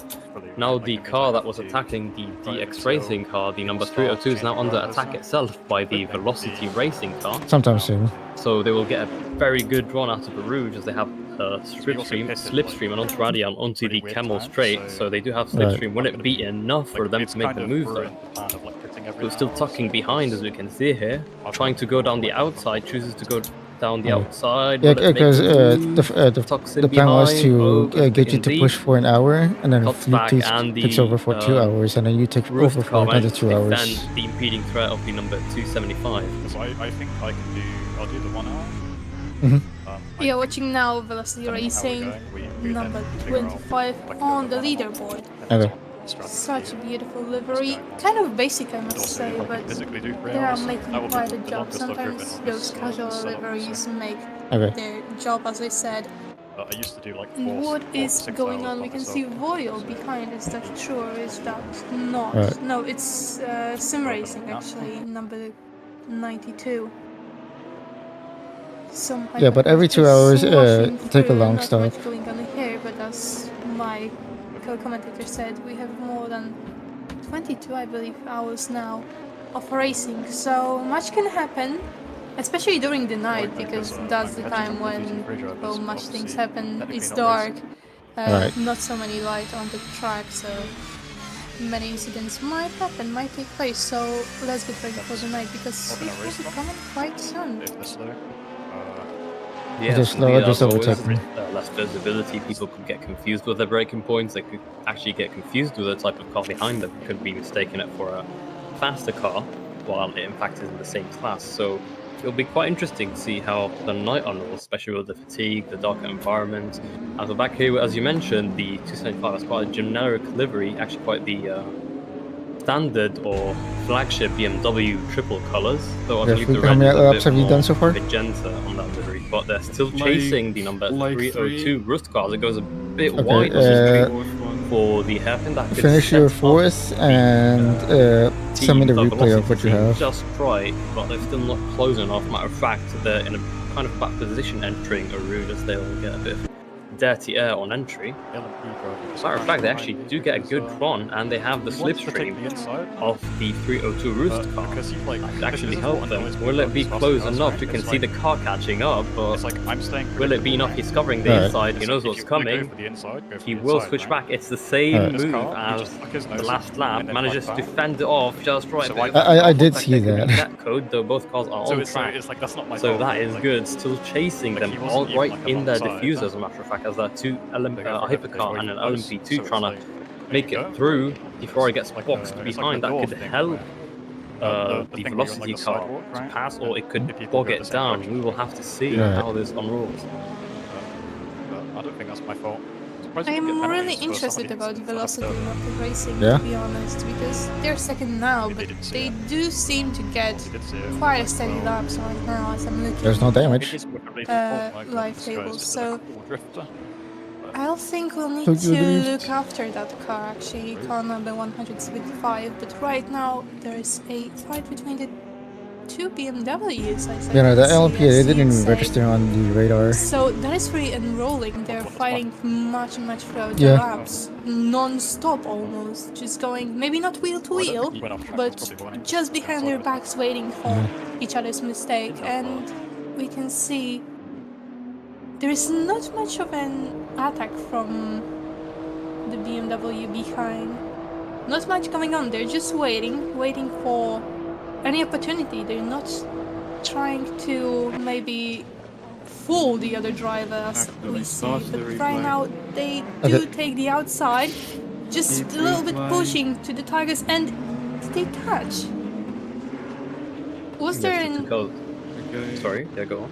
now the car that was attacking the DX Racing car, the number 302, is now under attack itself by the Velocity Racing car. Sometime soon. So they will get a very good run out of the Rouge as they have slipstream and onto Radian onto the Camel Straight. So they do have slipstream. Wouldn't it be enough for them to make the move though? So still tucking behind as we can see here, trying to go down the outside, chooses to go down the outside. Yeah, will it make because tucks in the plan was behind, to goes get big you and to deep, push for an hour, and then cuts Fleet back, and takes over for 2 hours, and then you take over roofed for car another managed 2 to hours. defend the impeding threat of the number 275. Because I think I can do. I'll do the 1 hour. Yeah, watching now Velocity Racing, number 25 on the leaderboard. Okay. Such a beautiful livery. Kind of basic, I must say, but they are making quite a job. Sometimes those casual liveries make their job, as I said. I used to do like And what is going on? We can see Voyle behind. Is that true or is that not? No, it's sim racing actually, number 92. Yeah, but every 2 hours, take a long not stop. much going on here, but as my co-commentator said, we have more than 22, I believe, hours now of racing. So much can happen, especially during the night, because that's the time when well, much things happen. It's dark, not so many light on the track, so many incidents might happen, might take place. So let's get ready for the night because We're it gonna will race be them. coming quite soon. If they're slow. Yeah, Just slow, indeed, just as always, overtake with them. less visibility, people could get confused with their braking points. They could actually get confused with the type of car behind them. Could be mistaken it for a faster car, while it in fact is in the same class. So it'll be quite interesting to see how the night unrolls, especially with the fatigue, the darker environment. As we're back here, as you mentioned, the 275 is quite a generic livery, actually quite the standard or flagship BMW triple colors, though I Okay, believe the how red many is a laps bit have you done more so far? magenta on that livery, but they're still Like- chasing the number like 302 three. Rust cars. It goes a bit Okay, wide on the street Fourth one. for the hairpin that could Finish set your up fourth the and send me team, the the replay of velocity what you team, have. just right, but they're still not close enough. Matter of fact, they're in a kind of back position entering a route as they'll get a bit of dirty air on entry. Matter of fact, they actually do get a good run, and they have the slipstream of the 302 Roost car. That could actually help them. Will it be close enough? You can see the car catching up, but It's like I'm staying. will it be enough? He's covering the Alright. inside. He knows what's coming. He will switch back. It's the same Alright. move as the last lap. Manages to fend it off just right. So Bit of I did contact see there could be that. net code, though both cars are So on it's track. like that's not my So fault. that is like, good. Still chasing like, them he all wasn't even, right like, in their alongside, diffuser, as a matter of fact, as there are two they go for a hypercar way and too an close, LMP2 so trying to it's like, make you it go for through it, before it it's gets like boxed it's behind. like the That door could thing help where, the thing where you're on, like, velocity the car sidewalk, to right? pass, or And it could the people bog go it the same down. direction We will as you. have to see Right. how this unrolls. But I don't think that's my fault. Surprised we didn't I'm get really penalties for some of interested the about incidents that Velocity happened earlier. Motor Racing, Yeah? to be honest, because they're second now, They but didn't see they it. do seem to get We did see it. quite a Like, steady well, laps right now as I'm looking There's no at the damage. it's probably default, like, live this guy is tables. just like a So cool drifter. I'll think we'll need Tokyo to Drift. look after that car, actually, car number 175. But right now there is a fight between the two BMWs, as I You know, the can see, LMP, they as didn't you'd even say. register on the radar. So that is really enrolling. They're What, fighting much throughout the Yeah. laps, non-stop almost, just going maybe not wheel to Well, I don't wheel, think he went off track, but he's probably running just like behind outside their of it. backs, waiting for Yeah. each other's mistake. Didn't have And we can see there is not much of an attack from the BMW behind. Not much going on. They're just waiting for any opportunity. They're not trying to maybe fool the other driver as we see. Start the But right replay. now they do Okay. take the outside, just Keep a little bit replaying. pushing to the targets, and did they touch? Was there an Okay. Sorry, yeah, go on.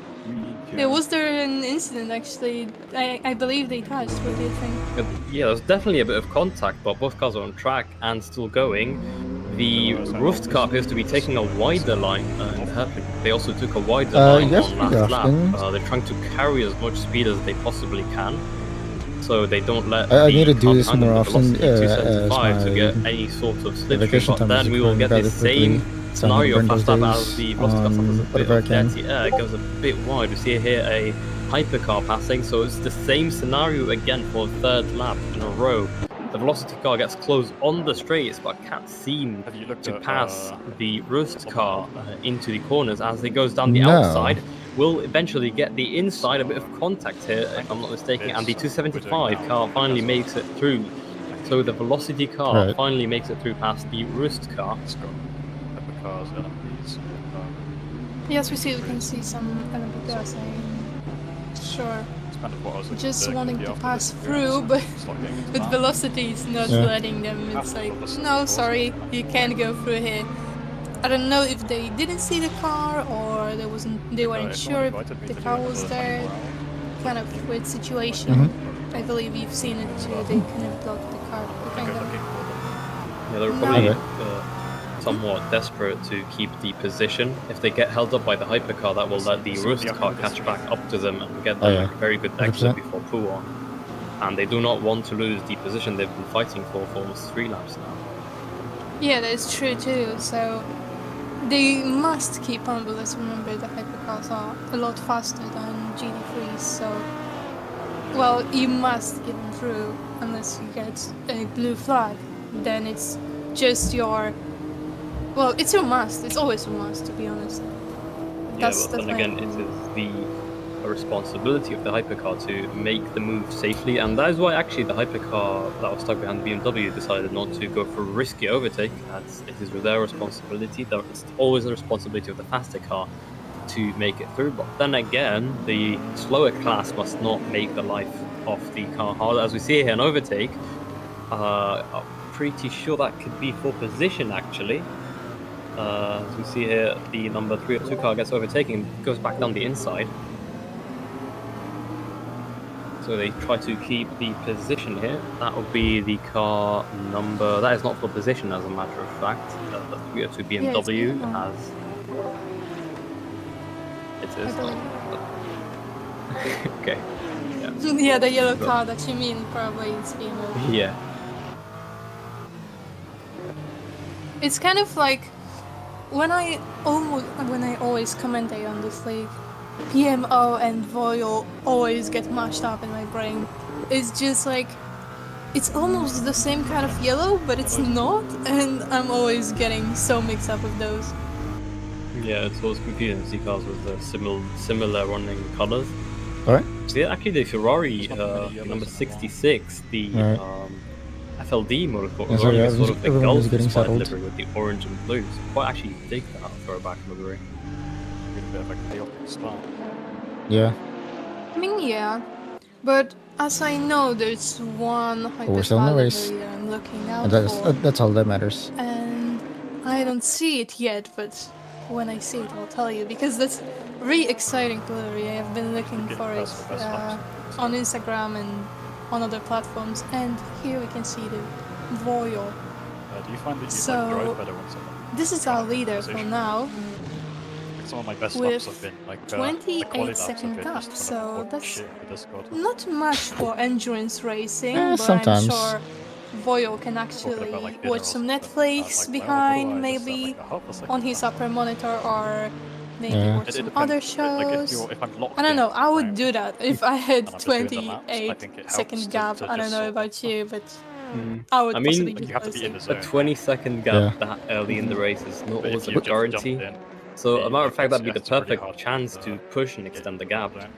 yeah, was there an incident actually? I believe they touched. What do you think? Yeah, there's definitely a bit of contact, but both cars are on track and still going. The Rust car appears to be taking a wider line in the hairpin. They also took a wider line yes, on pretty last often. lap. They're trying to carry as much speed as they possibly can, so they don't let I the need to car do this behind them, more the often Velocity as 275 to get my any sort of vacation slipstream. time But is then we will occurring get rather the quickly. same So I'm gonna scenario burn fast those lap as days the Rust car suffers a bit whatever I of can. dirty air. It goes a bit wide. We see here a hypercar passing, so it's the same scenario again for a third lap in a row. The Velocity car gets close on the straights, but can't seem Have you looked to at pass the Rust on car the into the corners as it goes down the No. outside. Will eventually get the inside, a bit of contact here, if I'm not mistaken, and the 275 car finally makes it through. So the Velocity car Right. finally makes it through past the Rust car. It's got hypercars, LMPs. Yes, we can see some LMP cars. Sure. It's kind of what I was Just wanting to after pass this through, experience, but start getting into with that. Velocity is not Yeah. letting them. It's After like, Velocity no, was sorry, like- you can't go through here. I don't know if they didn't see the car or they weren't if sure someone if invited me the to do car another was 24 there. hours, Kind of weird situation. Mhm. I believe you've seen it too. They kind of blocked the car I behind think I'm them. looking for them. Yeah, they're No. probably Okay. somewhat desperate to keep the position. If they get held up by the hypercar, that will let the Rust car catch back up to them and get them Oh, yeah. a very good 100%. exit before Puon. And they do not want to lose the position they've been fighting for almost 3 laps now. Yeah, that is true too. So they must keep on, but let's remember the hypercars are a lot faster than GT3s. So, well, you must get them through unless you get a blue flag. Then it's just your, well, it's your must. It's always a must, to be honest. Yeah, That's but the then again, thing. it is the a responsibility of the hypercar to make the move safely, and that is why actually the hypercar that was stuck behind the BMW decided not to go for a risky overtake, as it is their responsibility. It's always the responsibility of the faster car to make it through. But then again, the slower class must not make the life of the car harder. As we see here, an overtake. I'm pretty sure that could be for position actually. As we see here, the number 302 car gets overtaken and goes back down the inside. So they try to keep the position here. That will be the car number. That is not for position, as a matter of fact. The 302 BMW has. It is. Okay. Yeah. Yeah, the yellow car that you mean probably is BMW. Yeah. It's kind of like when I always commentate on this league, PMO and Voyal always get mashed up in my brain. It's just like it's almost the same kind of yellow, but it's not, and I'm always getting so mixed up with those. Yeah, it's always confusing to see cars with similar running colours. Alright. See, actually, the Ferrari number 66, the FLD motorsport, Yeah, sorry, is sort of a everyone was Gulf getting inspired settled. livery with the orange and blue. So quite actually dig that throwback livery. A bit of a chaotic start. Yeah. I mean, yeah, but as I know, there's one we're still in the hypercar race. livery I'm looking out And for, that's all that matters. and I don't see it yet, but when I see it, I'll tell you, because that's really exciting livery. I have been looking for it on Instagram and on other platforms, and here we can see the Voyal. Do you find that you So, drive better when someone... This is our leader for now, Some of my best with laps have been like 28-second gap, so that's shit with this god. not much for endurance racing, but sometimes. I'm sure Voyal can actually like, watch some Netflix behind, maybe on his upper monitor, or maybe watch some other shows. If I'm locked I don't know, in, I would right, do that if I had and I'm just doing the laps, I think it 28-second helps gap. to I don't just know sort about of- you, but I would I possibly mean, do you have to be in the those. zone. A 20-second gap Yeah. that early in the race is not But if always you a just jumped guarantee. in, So, a matter of fact, that'd be the it's pretty perfect hard chance to push and get extend the into gap. zone.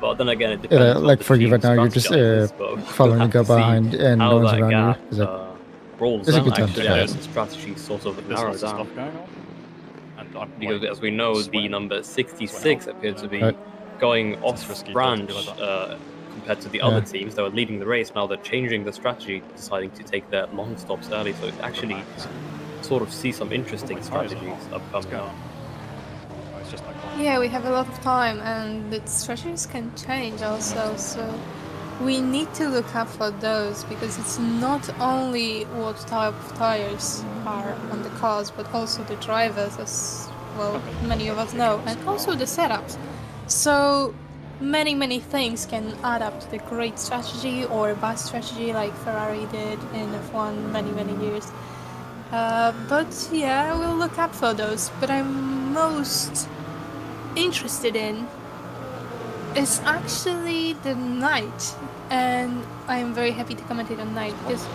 But then again, it depends like what the for you team right now, you're just strategizes, but we'll following the have to guy see behind and how no one's that around you. gap It's like, rolls it's a down. good time to Actually, try yeah, it. the strategy sort of There's narrow lots of down. stuff going on, and I'm Because like, as we know, the sweating. number 66 appeared to be Right. going It's off risky to be branch like that. compared to the Yeah. other teams that were leading the race. Now they're changing the strategy, deciding to take their long stops early. So actually, sort of see some interesting my tires are strategies hot. What's upcoming going up. on? Oh, it's just like Yeah, we have a lot of time, and the strategies can change also, so we need to look up for those, because it's not only what type of tires are on the cars, but also the drivers, as well many of us know, and also the setups. So many things can add up to the great strategy or a bad strategy, like Ferrari did in F1 many years. But yeah, we'll look up for those. But I'm most interested in is actually the night, and I am very happy to commentate on night because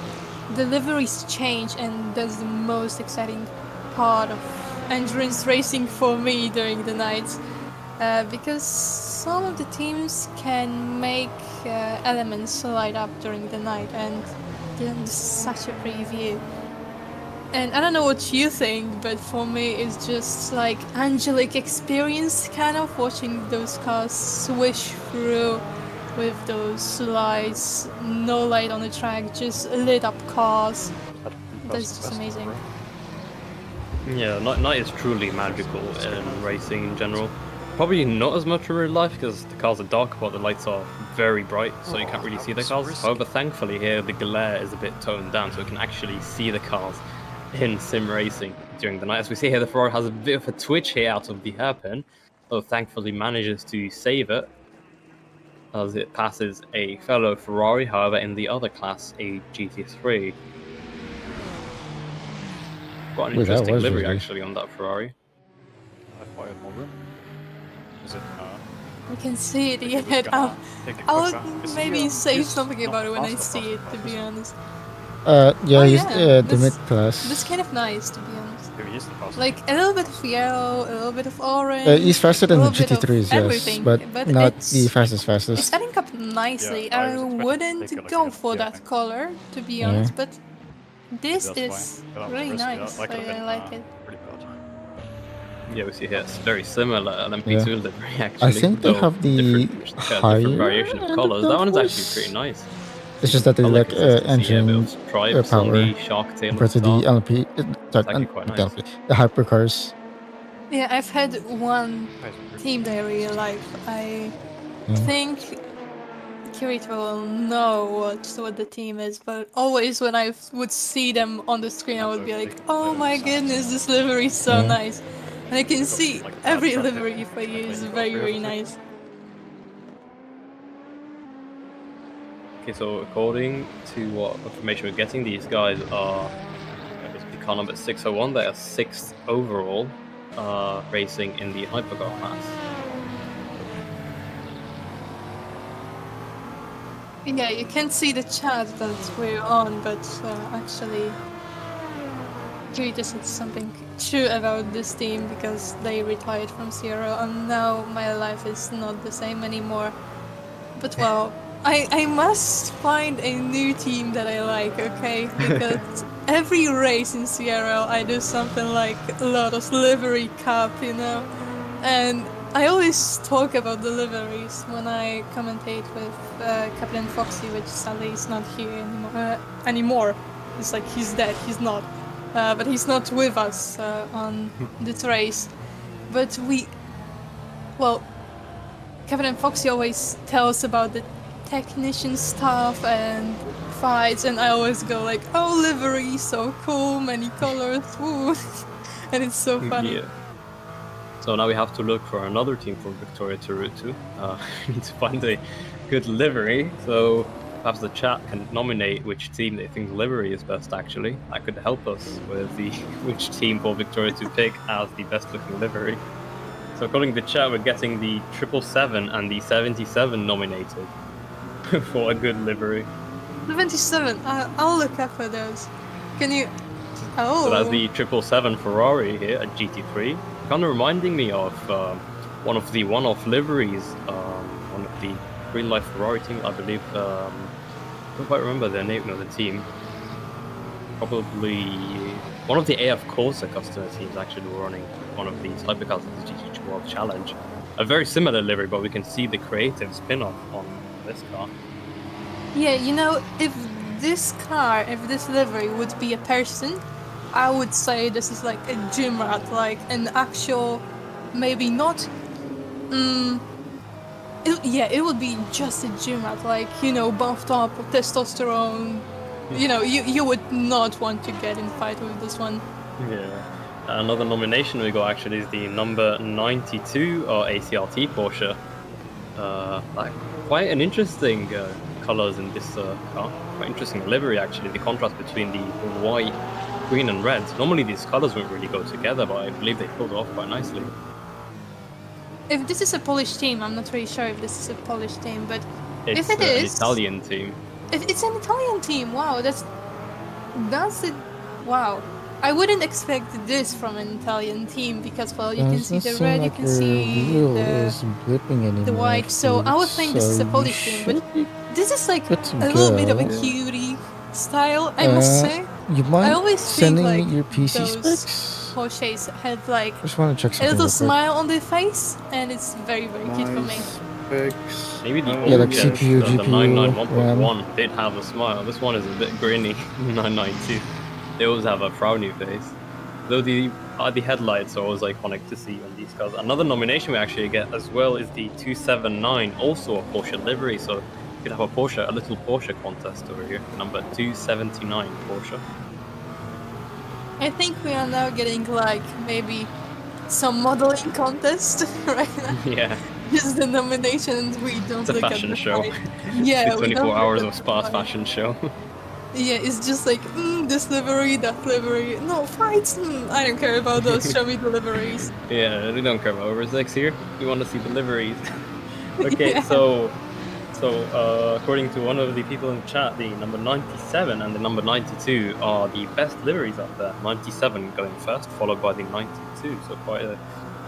the liveries change, and that's the most exciting part of endurance racing for me during the nights, because some of the teams can make elements light up during the night, and then this is such a preview. And I don't know what you think, but for me it's just like angelic experience, kind of watching those cars swish through with those lights, no light on the track, just lit up cars. That's just amazing. Yeah, night is truly magical in racing in general. Probably not as much in real life because the cars are dark, but the lights are very bright, so you can't really see the cars. However, thankfully here the glare is a bit toned down, so you can actually see the cars in sim racing during the night. As we see here, the Ferrari has a bit of a twitch here out of the hairpin, though thankfully manages to save it as it passes a fellow Ferrari, however in the other class, a GT3. Quite an Wait, that interesting was livery really- actually on that Ferrari. I thought I had more room. Is it? I can see it Think it yet. was gonna take a I'll quick round. Is he, maybe say he's something not about it when I fast see it, enough, to is be he? honest. Yeah, Oh he's yeah, the mid that's class. kind of nice to be honest. Who is the fastest? Like a little bit of yellow, a little bit of orange, He's faster a than the little bit of GT3s, yes, everything, but but not the it's fastest. adding up Yeah, nicely. I I was expecting to wouldn't take it like go an for MT, I that think. color to be Yeah. honest, but Maybe this that's why. is But that was really risky. nice. That could have I been like it. pretty bad. Yeah, we see here it's very similar an Yeah. MP2 livery I actually, think they though have the different variation higher of end of colors. That one is actually pretty downforce. nice. It's just that they I like lack consistency here, a bit of engine stripes on power the shark tail at compared the to the start. LMP. Sorry, It's actually quite not nice. the LMP, the hypercars. Yeah, I've had one Guys, I'm really team that I really like. I Yeah. think Kirito will know what the team is, but always when I would see them on the screen, I would be like, oh my goodness, this livery is so Yeah. nice. And I can They've got see some, like, bad every traffic. livery for you Like, is you've got very, three of very them. nice. Okay, so according to what information we're getting, these guys are basically car number 601. They are 6th overall, racing in the hypercar class. Yeah, you can see the chat that we're on, but actually, Kirito said something true about this team because they retired from CRL, and now my life is not the same anymore. But well, I must find a new team that I like, okay? Because every race in CRL I do something like Lotus Livery Cup, you know? And I always talk about the liveries when I commentate with Captain Foxy, which sadly is not here anymore. It's like he's dead, he's not. But he's not with us on this race. But well, Captain Foxy always tells about the technician stuff and fights, and I always go like, "Oh, livery, so cool, many colors, woo!" And it's so funny. Yeah. So now we have to look for another team for Victoria to root to. We need to find a good livery. So perhaps the chat can nominate which team they think livery is best. Actually, that could help us with the which team for Victoria to pick as the best looking livery. So according to the chat, we're getting the 777 and the 77 nominated for a good livery. 77. I'll look up for those. Can you? Oh. So that's the 777 Ferrari here at GT3. Kind of reminding me of one of the one-off liveries, one of the real-life Ferrari team, I believe. I don't quite remember their name of the team. Probably one of the AF Corsa customer teams actually were running one of these hypercars at the GT3 World Challenge. A very similar livery, but we can see the creative spin-off on this car. Yeah, you know, if this livery would be a person, I would say this is like a gym rat, like an actual, maybe not. It would be just a gym rat, like, you know, buffed up, testosterone. You know, you would not want to get in fight with this one. Yeah. Another nomination we got actually is the number 92 or ACRT Porsche. Like quite an interesting colors in this car. Quite interesting livery actually. The contrast between the white, green, and red. Normally these colors wouldn't really go together, but I believe they pulled it off quite nicely. If this is a Polish team, I'm not really sure if this is a Polish team, but It's if it is, an Italian team. It's an Italian team. Wow, that's it. Wow, I wouldn't expect this from an Italian team because, well, you can see the red, you can see the white. So I would think this is a Polish team, but this is like a little bit of a cutie style, I must say. You mind I always sending think like me your PC those specs? Porsches had like I just want to check a something little real quick. smile on their face, and it's very, very cute for me. Specs. Maybe the Yeah, like old CPU, the GPU, 991.1 did have a smile. This one is a bit grinny. 992. They always have a frowny face. Though the headlights are always iconic to see on these cars. Another nomination we actually get as well is the 279, also a Porsche livery. So you could have a little Porsche contest over here. Number 279 Porsche. I think we are now getting like maybe some modeling contest right now. Yeah. Just the nominations, we don't It's a look at fashion the show. fight. Yeah, It's we 24 don't hours look of at the Sparse fight. fashion show. Yeah, it's just like, this livery, that livery. No, fights, I don't care about those, show me the liveries. Yeah, we don't care about oversex here. We want to see the liveries. Okay, Yeah. so So, according to one of the people in the chat, the number 97 and the number 92 are the best liveries out there. 97 going first, followed by the 92. So quite an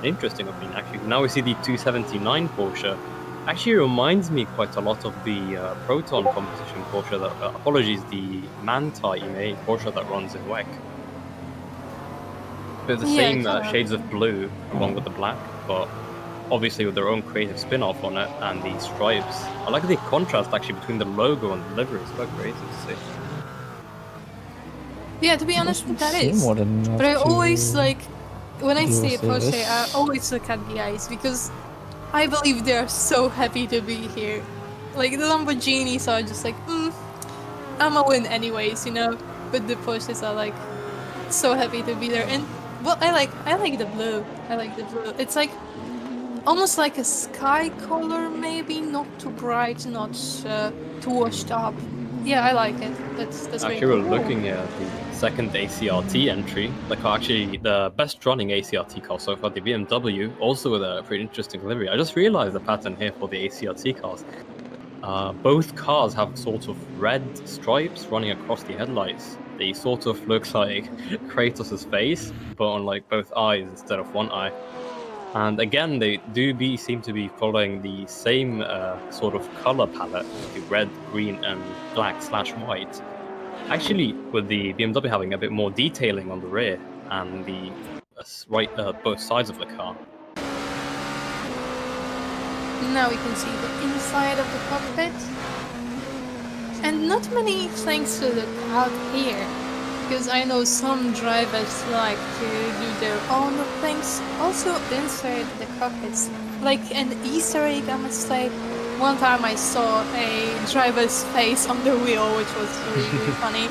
interesting opinion, actually. Now we see the 279 Porsche. Actually reminds me quite a lot of the Proton competition Porsche. Apologies, the Mantai EMA Porsche that runs in WEC. They're the same shades of blue along with the black, but obviously with their own creative spin-off on it and the stripes. I like the contrast actually between the logo and the livery. It's quite creative to see. Yeah, to be honest, that See is. more than enough But I always to like when I deal see a with Porsche, this. I always look at the eyes because I believe they're so happy to be here. Like the Lamborghinis are just like, I'm a win anyways, you know. But the Porsches are like so happy to be there. And well, I like the blue. I like the blue. It's like almost like a sky color, maybe not too bright, not too washed up. Yeah, I like it. That's very Actually, cool. we're looking at the second ACRT entry. The car, actually, the best running ACRT car so far, the BMW, also with a pretty interesting livery. I just realized the pattern here for the ACRT cars. Both cars have sort of red stripes running across the headlights. They sort of look like Kratos' face, but on like both eyes instead of one eye. And again, they seem to be following the same sort of color palette, the red, green, and black/white. Actually, with the BMW having a bit more detailing on the rear and the both sides of the car. Now we can see the inside of the cockpit. And not many things to look out here, because I know some drivers like to do their own things. Also inside the cockpits, like an Easter egg, I must say. One time I saw a driver's face on the wheel, which was really funny.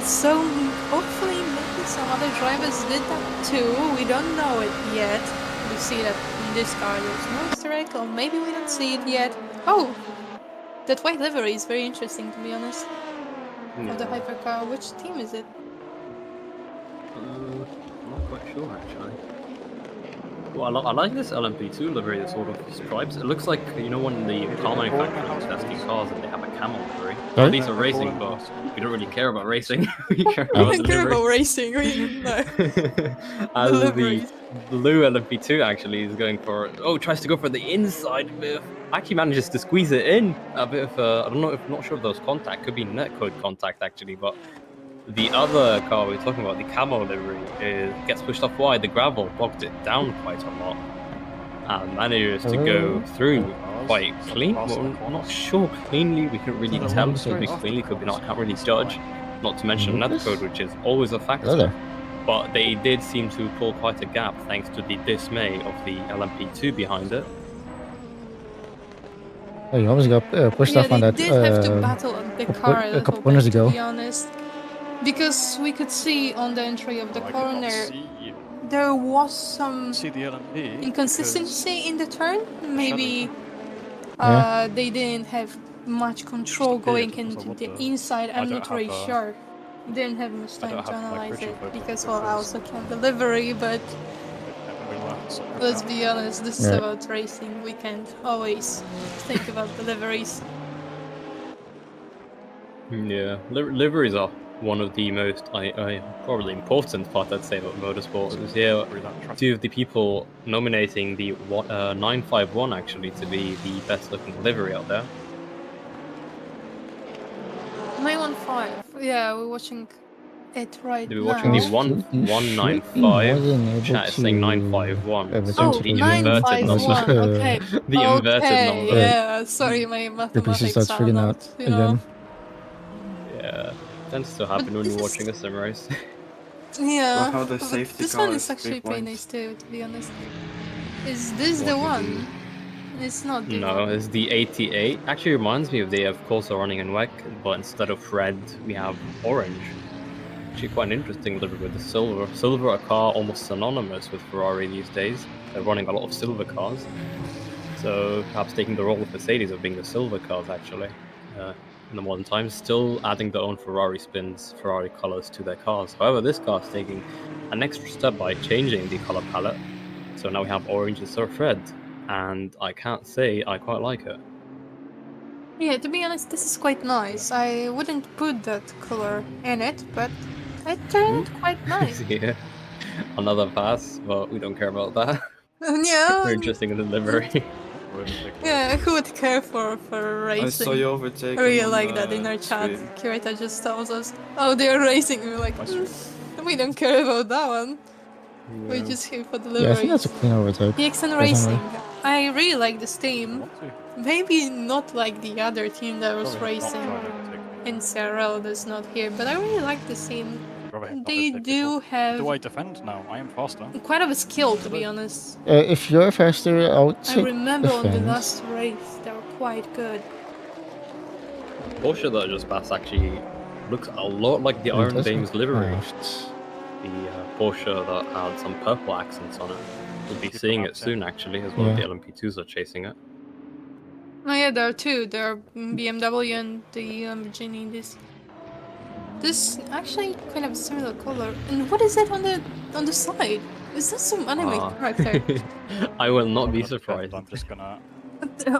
So hopefully maybe some other drivers did that too. We don't know it yet. We see that in this car there's no Easter egg, or maybe we don't see it yet. Oh! That white livery is very interesting, to be honest. Yeah. Of the hypercar. Which team is it? I'm not quite sure, actually. Well, I like this LMP2 livery, the sort of stripes. It looks like, you know, when the car manufacturers are testing cars and they have a camel livery. Sorry? These are racing, but we don't really care about racing. We care We about don't the care about livery. racing, we know. As the liveries. blue LMP2 actually is going for, tries to go for the inside bit. Actually manages to squeeze it in. A bit of, I don't know, not sure if those contact, could be netcode contact actually, but the other car we're talking about, the camo livery, gets pushed off wide. The gravel bogged it down quite a lot. And manages to go through quite clean. Well, not sure cleanly. We couldn't really tell. Could be cleanly, could be not. Can't really judge. Not to mention netcode, which is always a factor. But they did seem to pull quite a gap thanks to the dismay of the LMP2 behind it. Oh, you almost got pushed off on that They did have to battle the car a couple little corners bit, ago. to be honest. Because we could see on the entry of the corner, there was some inconsistency in the turn. Maybe they didn't have much control going into the inside. I'm not very sure. Didn't have much time to analyze it because, well, I also can't delivery, but let's be honest, this is about racing. We can't always think about deliveries. Yeah, liveries are one of the most probably important part, I'd say, about motorsport. It was here two of the people nominating the 951 actually to be the best looking livery out there. 915. Yeah, we're watching it right We're now. watching the 195. Chat is saying 951. So the inverted number. Okay. The inverted number. Yeah, sorry, my mathematics are not, you know. Yeah, tends to happen when you're watching a sim race. Yeah, how the but safety this car one is is actually 3 pretty points. nice too, to be honest. Is this the one? It's not the one. No, it's the 88. Actually reminds me of they, of course, are running in WEC, but instead of red, we have orange. Actually quite an interesting livery with the silver. Silver, a car almost synonymous with Ferrari these days. They're running a lot of silver cars. So perhaps taking the role of Mercedes of being the silver cars, actually, in the modern times, still adding their own Ferrari spins, Ferrari colors to their cars. However, this car is taking an extra step by changing the color palette. So now we have orange instead of red. And I can't say I quite like it. Yeah, to be honest, this is quite nice. I wouldn't put that color in it, but it turned quite nice. Yeah. Another pass, but we don't care about that. Yeah, They're interesting in the livery. yeah, who would care for I saw racing? you overtake I really him on like that in our chat. stream. Kirita just tells us, oh, they're racing. And we're like, we don't care about that one. We're just here for the Yeah, I think that's liveries. a clean overtake. PXN personally. Racing. I really like this team. Maybe not like the other team that was racing in CRL that's not here, but I really like this team. They do have Do I defend now? I am faster. quite of a skill, to be honest. If you're faster, I would I say remember on the defend. last race, they were quite good. Porsche that I just passed actually looks a lot like the Oh, it Iron does Dames look livery. nice. The Porsche that had some purple accents on it. We'll be Keep seeing them it out, soon, actually, as well as Yeah. the LMP2s are chasing it. Oh yeah, there are two. There are BMW and the Lamborghini. This actually kind of similar color. And what is it on the side? Is that some anime character? I will not be I'm gonna surprised. I'm just gonna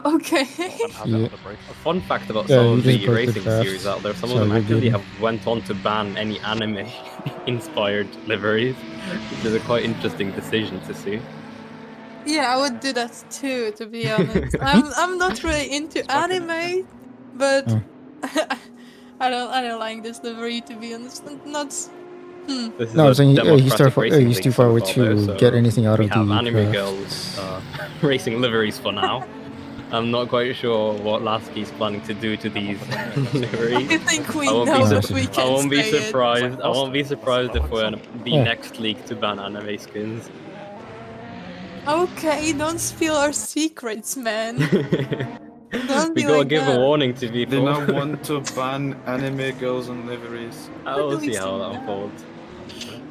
Okay. have Yeah. another break. A fun fact about Yeah, some you of just the broke the racing draft, series out there, some so of them you're actually good. have went on to ban any anime inspired liveries, which is a quite interesting decision to see. Yeah, I would do that too, to be honest. I'm not really into anime, but Oh. I don't like this livery, to be honest. Not This is No, I'm a saying democratic racing he's league too far so away far, though, to so get anything out we of have the anime draft. girls racing liveries for now. I'm not quite sure what Lasky's planning to do to these liveries. I think we I won't know be, that we I can won't be say it. surprised. I won't be surprised if we're the Yeah. next league to ban anime skins. Okay, don't spill our secrets, man. Don't We be gotta like give a that. warning to They people. now want to ban anime girls on liveries. I'll do we see how say that now? unfolds.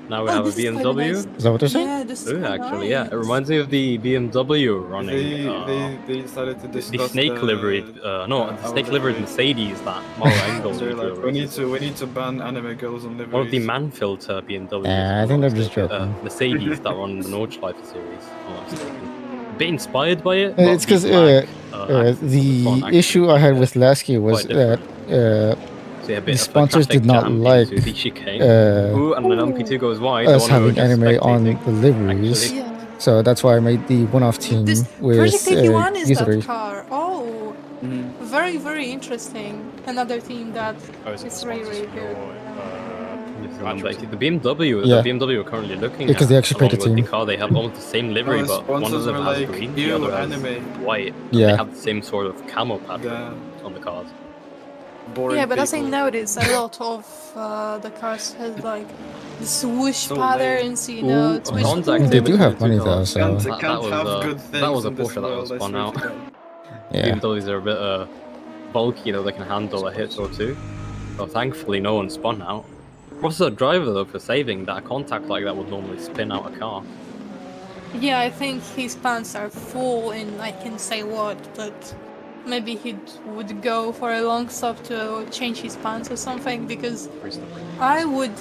Now we Oh, have a this is quite BMW. nice. Is that what they're saying? Yeah, this is Ooh, quite actually, yeah. It nice. reminds me of the BMW running. They decided to The discuss snake livery, the snake livered Mercedes that Mauro Engels They're usually like, races. we need to ban anime girls on liveries. One of the man filter BMWs. I think they're just joking. Mercedes that run the Nordschleife series. If I'm not mistaken. A bit inspired by it. It's because the issue I had with Lasky was that so yeah, a bit the of a sponsors traffic did not jam like into the chicane. uh, Ooh, and an LMP2 goes wide. us The one we were having just anime on spectating. the liveries. Actually. Yeah. So that's why I made the one-off team This with Project 81 is that G3. car. Oh, very, very interesting. Another team that is really, really good. The BMW, Yeah. the BMW we're currently looking Because at, they actually along paid a with the team. car, they have almost the same livery, the but one of sponsors them were has like, green, the "Ew, other has anime." white. Yeah. They have the same sort of camo pattern on the cars. Boring Yeah, but as I people. noticed, a lot of the cars has like the swoosh So patterns, you Ooh, know. It's which contact They do between have the two money though, cars. so Can't That was, have good that things was a in this Porsche that was world, I spun swear out. to God. yeah. BMWs are a bit bulky, though they can handle a hit or two. So thankfully, no one spun out. What's the driver though for saving that? A contact like that would normally spin out a car. yeah, I think his pants are full, and I can say what, but maybe he would go for a long stop to change his pants or something, because I would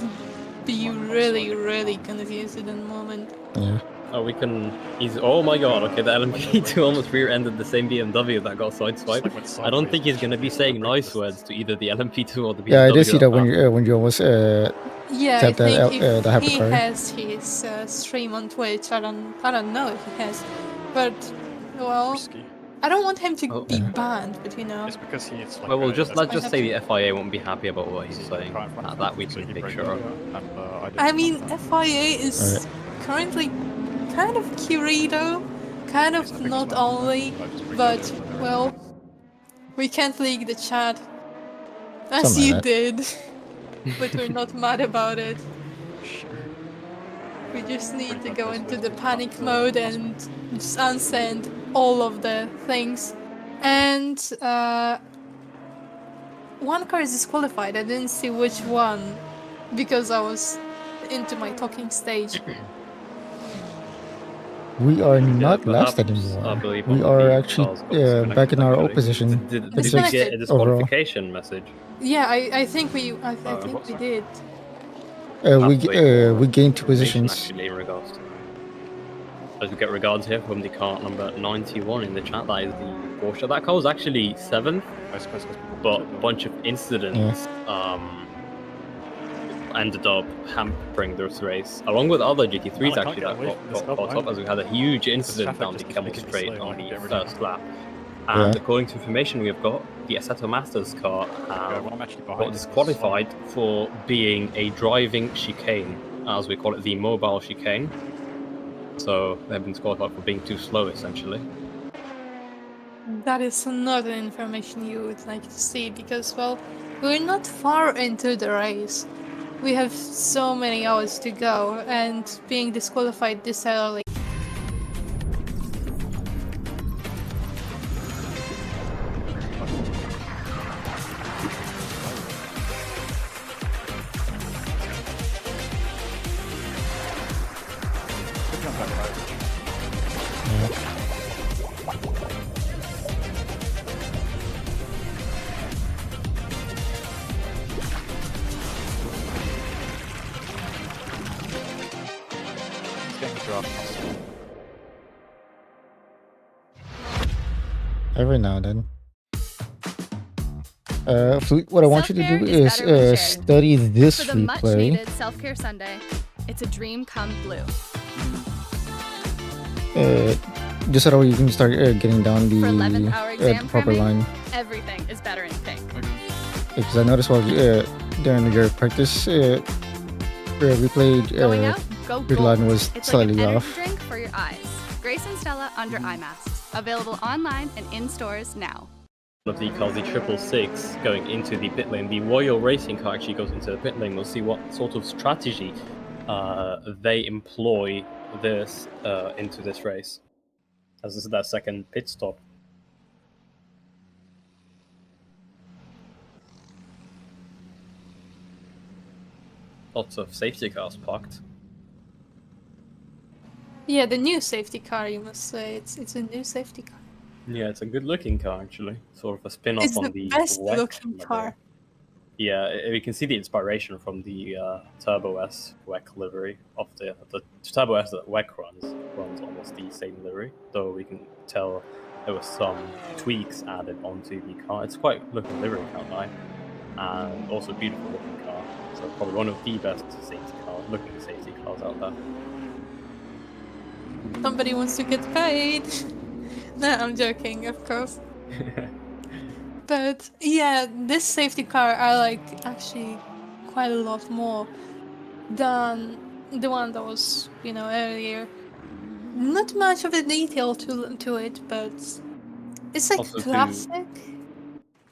be really, really confused in the moment. Yeah. Oh, we can. Oh my god! Okay, the LMP2 almost rear-ended the same BMW that got sideswiped. I don't think he's gonna be saying nice words to either the LMP2 or the BMW. Yeah, I did see that when you almost Yeah, I tapped that think if the he hypercar. has his stream on Twitch, I don't know if he has, but well, I don't want him to be banned, but you know. It's because he's like. Well, let's I just have say to- the FIA won't be happy about what he's saying. That we can make sure of. I mean, FIA is currently kind of Kirito, kind of not only, but well, we can't leak the chat, as Something you like did, but we're not mad about it. We just need to go into the panic mode and just unsend all of the things. And one car is disqualified. I didn't see which one because I was into my talking stage. We are not perhaps, last anymore. I believe We one of are the actually cars got disconnected, back in our old actually. position. Did It's we like get a overall. disqualification message? Yeah, I think we did. We gained 2 Information positions. actually in regards to As we get regards here from the car number 91 in the chat, that is the Porsche. That car was actually 7th, but a bunch of incidents ended up hampering this race, along with other GT3s actually that got caught up, as we had a huge incident down the Camel Straight on the first lap. And according to information we have got, the Assetto Masters car got disqualified for being a driving chicane, as we call it, the mobile chicane. So they've been disqualified for being too slow, essentially. That is another information you would like to see, because, well, we're not far into the race. We have so many hours to go, and being disqualified this early. Every now and then. What I want you to do is study this For the replay. much-needed Self-Care Sunday, it's a dream come blue. Just so that way you can start getting down For 11th hour exam proper cramming, line. everything is better in pink. Because I noticed while during your practice replay, Going out, go your line gold. was It's like an slightly energy off. drink for your eyes. Grace and Stella under eye masks. Available online and in stores now. One of the cars, the 666, going into the pit lane. The Royal Racing car actually goes into the pit lane. We'll see what sort of strategy they employ this into this race, as this is their second pit stop. Lots of safety cars parked. Yeah, the new safety car, you must say. It's a new safety car. Yeah, it's a good-looking car actually. Sort of a spin-off It's on the the best WEC looking model. car. Yeah, we can see the inspiration from the Turbo S WEC livery of the Turbo S that WEC runs almost the same livery, though we can tell there were some tweaks added onto the car. It's quite looking livery, can't lie, and also beautiful looking car. So probably one of the best looking safety cars out there. Somebody wants to get paid. No, I'm joking, of course. But yeah, this safety car I like actually quite a lot more than the one that was, earlier. Not much of a detail to it, but it's like Also classic.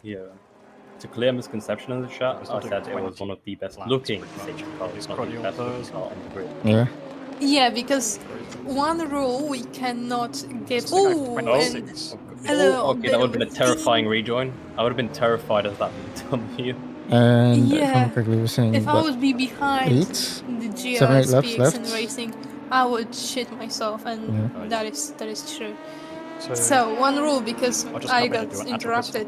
To clear misconception in the chat, I said it was one of the best looking safety cars, not the best looking car on the grid. Yeah. Yeah, because one rule we cannot give. Ooh, and hello. Okay, that would have been a terrifying rejoin. I would have been terrified if that had done to you. And if Yeah. I'm correctly, we're saying If I would be behind 8, the 7, 8 laps GRSPX left. and racing, I would shit myself, and Yeah. that is true. So one rule, because I got interrupted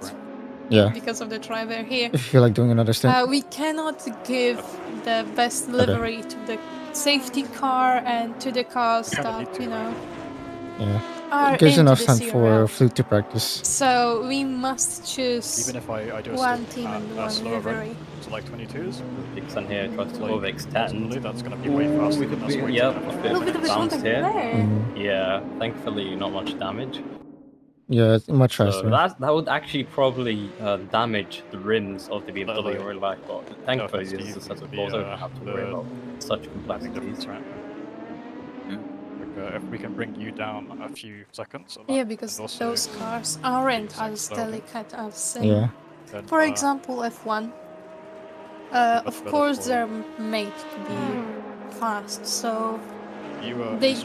Yeah. because of the driver here. If you feel like doing another stint. We cannot give the best livery to the safety car and to the cars that Yeah. are It gives into enough the time CRL. for Flute to practice. So we must choose Even if I do a one stint team at and a one slower run, livery. so like 22s. Dixon here tries to Like, overextend. ultimately, that's going to be way faster. We could That's be, way yeah, too a fast. bit Look at of the bounce contact here. there. Yeah, thankfully not much damage. Yeah, it's much So faster. that would actually probably damage the rims of the BMW or like, but thankfully this is a set of cars, I don't have to worry about such complexities. If we can bring you down a few seconds. Yeah, because those cars aren't as delicate as Yeah. for example, F1. Of course, they're made to be fast, so they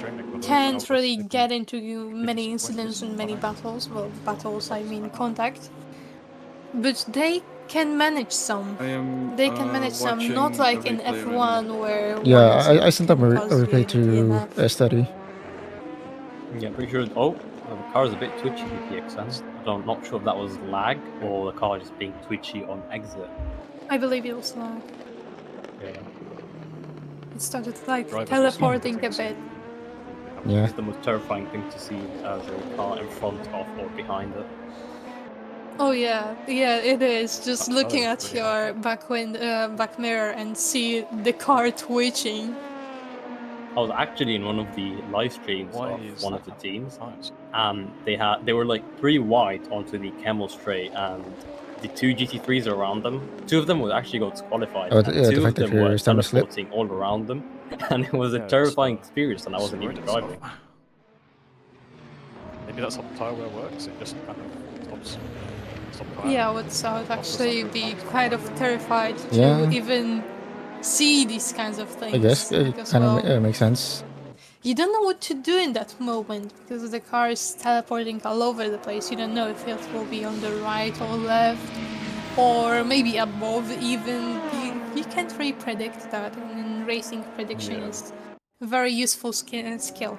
can't really get into many incidents and many battles. Well, battles, I mean contact. But they can manage some. They can manage some, not like in F1 where Yeah, I sent them a replay to study. Yeah, pretty sure. Oh, the car is a bit twitchy with the XN. I'm not sure if that was lag or the car just being twitchy on exit. I believe it was lag. Yeah. It started like teleporting a bit. Yeah. It's the most terrifying thing to see as a car in front of or behind it. Oh yeah, yeah, it is. Just That looking is at really your back mirror and see the car twitching. I was actually in one of the live streams Why of is one that of the happening teams, all the time? and they were like pretty wide onto the camel straight, and the two GT3s around them. Two of them were actually got disqualified, Oh, and the two of fact that them were your stomach slip. teleporting all around them, and it was a Yeah, it just terrifying experience, and I wasn't destroyed even itself. driving. Maybe that's how tire wear works. It just kind of stops the tire Yeah, I would after some actually period of be time. So kind of terrified to Yeah. even see these kinds of I guess things. it Because, kind well, of makes sense. you don't know what to do in that moment because the car is teleporting all over the place. You don't know if it will be on the right or left, or maybe above even. You can't really predict that, and in racing, prediction yeah. is a very useful skill.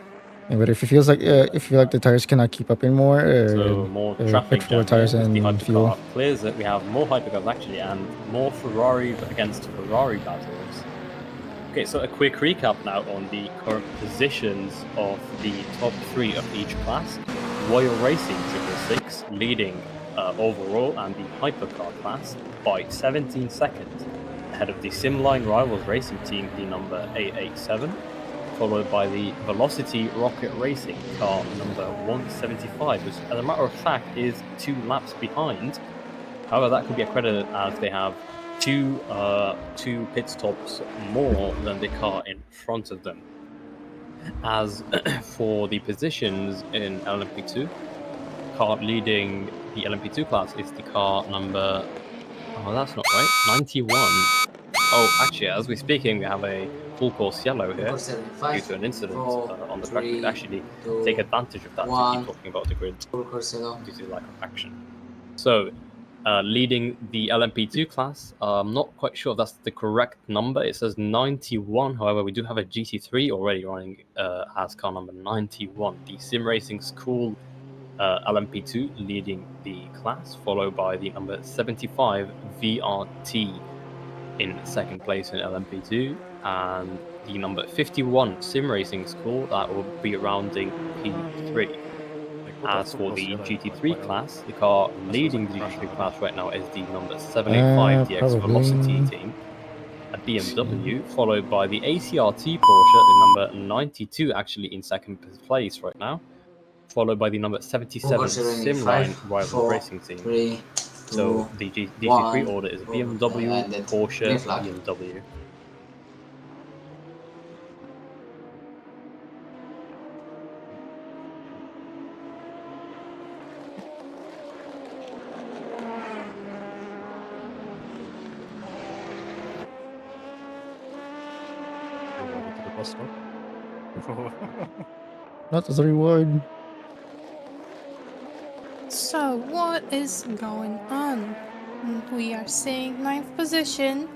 Yeah, but if it feels like if you feel like the tires cannot keep up anymore, So more traffic put four jam here tires as the and fuel. hypercar clears it. We have more hypercars actually, and more Ferrari against Ferrari battles. Okay, so a quick recap now on the current positions of the top three of each class. Royal Racing 666 leading overall and the hypercar class by 17 seconds, ahead of the Simline Rivals Racing Team, the number 887, followed by the Velocity Rocket Racing car number 175, which as a matter of fact is 2 laps behind. However, that could be accredited as they have two pit stops more than the car in front of them. As for the positions in LMP2, car leading the LMP2 class is the car number. Oh, that's not right. 91. Oh, actually, as we're speaking, we have a full course yellow here due to an incident on the track. We could actually take advantage of that to keep talking about the grid due to lack of action. So, leading the LMP2 class, I'm not quite sure if that's the correct number. It says 91. However, we do have a GT3 already running as car number 91. The Sim Racing School LMP2 leading the class, followed by the number 75 VRT in second place in LMP2, and the number 51 Sim Racing School that will be rounding P3. As for the GT3 class, the car leading the GT3 class right now is the number 785 DX Velocity Probably. team, a BMW, followed by the ACRT Porsche, the number 92 actually in second place right now, followed by the number 77 Simline Rivals Racing team. 3, 2, So the GT3 order is BMW, Porsche, BMW. Rewarded to the bus stop. Not as a reward. So, what is going on? We are seeing 9th position,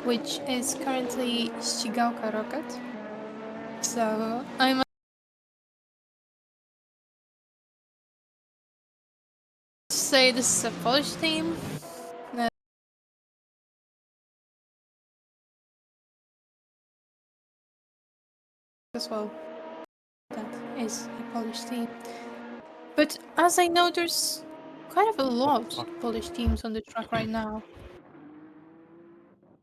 which is currently Shigaoka Rocket. So, I must say this is a Polish team. As well, that is a Polish team. But as I know, there's quite a lot of Polish teams on the track right now.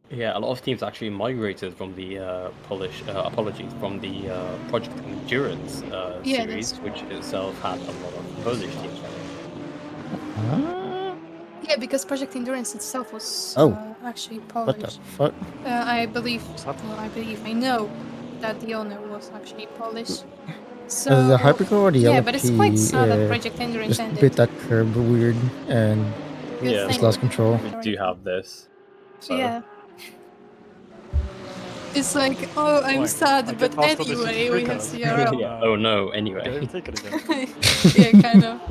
Yeah, a lot of teams actually migrated from the Polish, from the Project Endurance Yeah, series, that's which itself had a lot of Polish teams running. Yeah, because Project Endurance itself was actually What the Polish. fuck? I know that the owner was actually Polish. So The hypercar or the yeah, LFP but it's quite sad that Project Endurance just ended. bit that curb weird and Yeah, just so lost control. we do have this. So. Yeah. It's like, oh, I'm sad, but anyway, we have CRL. Yeah. Oh no, anyway. Yeah, kind of.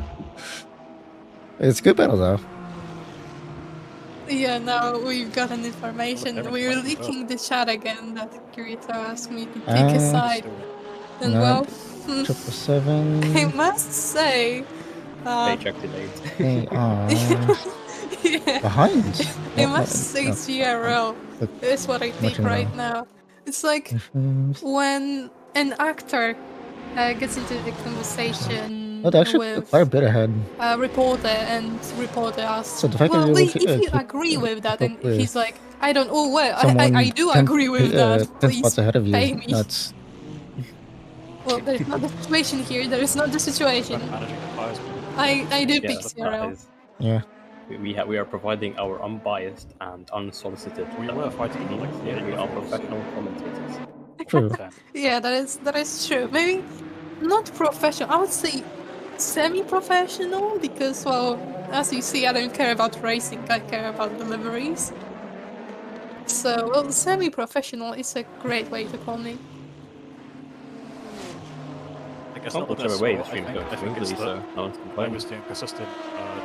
It's a good battle though. Yeah, now we've gotten information. We're leaking the chat again that Kirito asked me to pick a side. And well, 777. I must say, paycheck delayed. They are yeah. behind. I must say CRL is what I pick right now. It's like when an actor gets into the conversation Oh, they're actually with quite a bit ahead. reporter, and reporter asks, So the fact that well, you're able if to you agree with that, keep up and with he's like, I don't, oh, well, I someone do agree with that, 10 please spots ahead of you pay is me. nuts. Well, there's not the situation here, there is not the situation. Managing the tires. I do pick Yes, CRL. that is. Yeah. We are providing our unbiased and unsolicited. We were fighting for like here. We are before, so- professional commentators. True. Yeah, that is true. Maybe not professional. I would say semi-professional because, well, as you see, I don't care about racing. I care about deliveries. So, well, semi-professional is a great way to call me. I guess Well, not the whichever best way, score. the stream's I going think smoothly, it's so no one's I complaining. was doing consistent.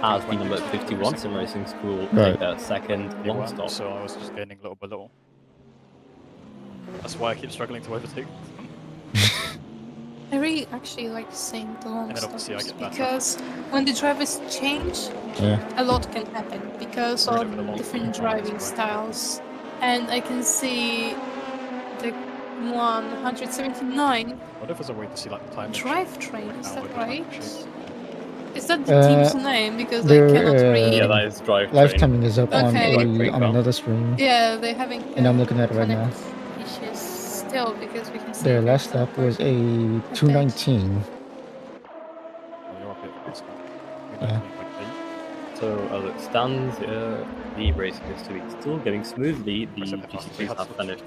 As the doing number 20s every 51 single sim racing school Right. take their second They long weren't, stop. so I was just gaining little by little. That's why I keep struggling to overtake them. I really actually like seeing the long And then obviously I stops get bad because when the drivers change, Yeah. a lot can happen because Ruin of it for the long different stop, right, driving that's styles. And I can see the 179 What if there's a way to see like the time drivetrain, like is now that with the right? timing sheet? Is that the team's name? Because I cannot read. Yeah, that is drivetrain. Live timing is up on Okay. on another stream. Yeah, they're having And I'm looking at it right now. issues still because we can see Their there's last no stop was a update. 219. Oh, you're a bit faster. Yeah. So as it stands, the racing is still going smoothly. The GT3s have finished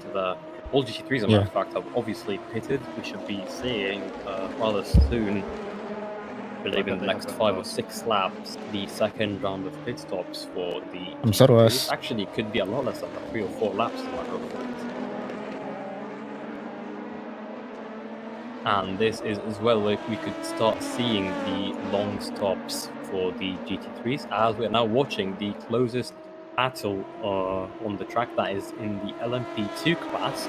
all GT3s, as a matter of fact, have obviously pitted. We should be seeing rather soon, I believe in the next 5 or 6 laps, the second round of pit stops for the GT3s. Actually, it could be a lot less than that, 3 or 4 laps, as a matter of fact. And this is as well where we could start seeing the long stops for the GT3s, as we are now watching the closest battle on the track, that is in the LMP2 class.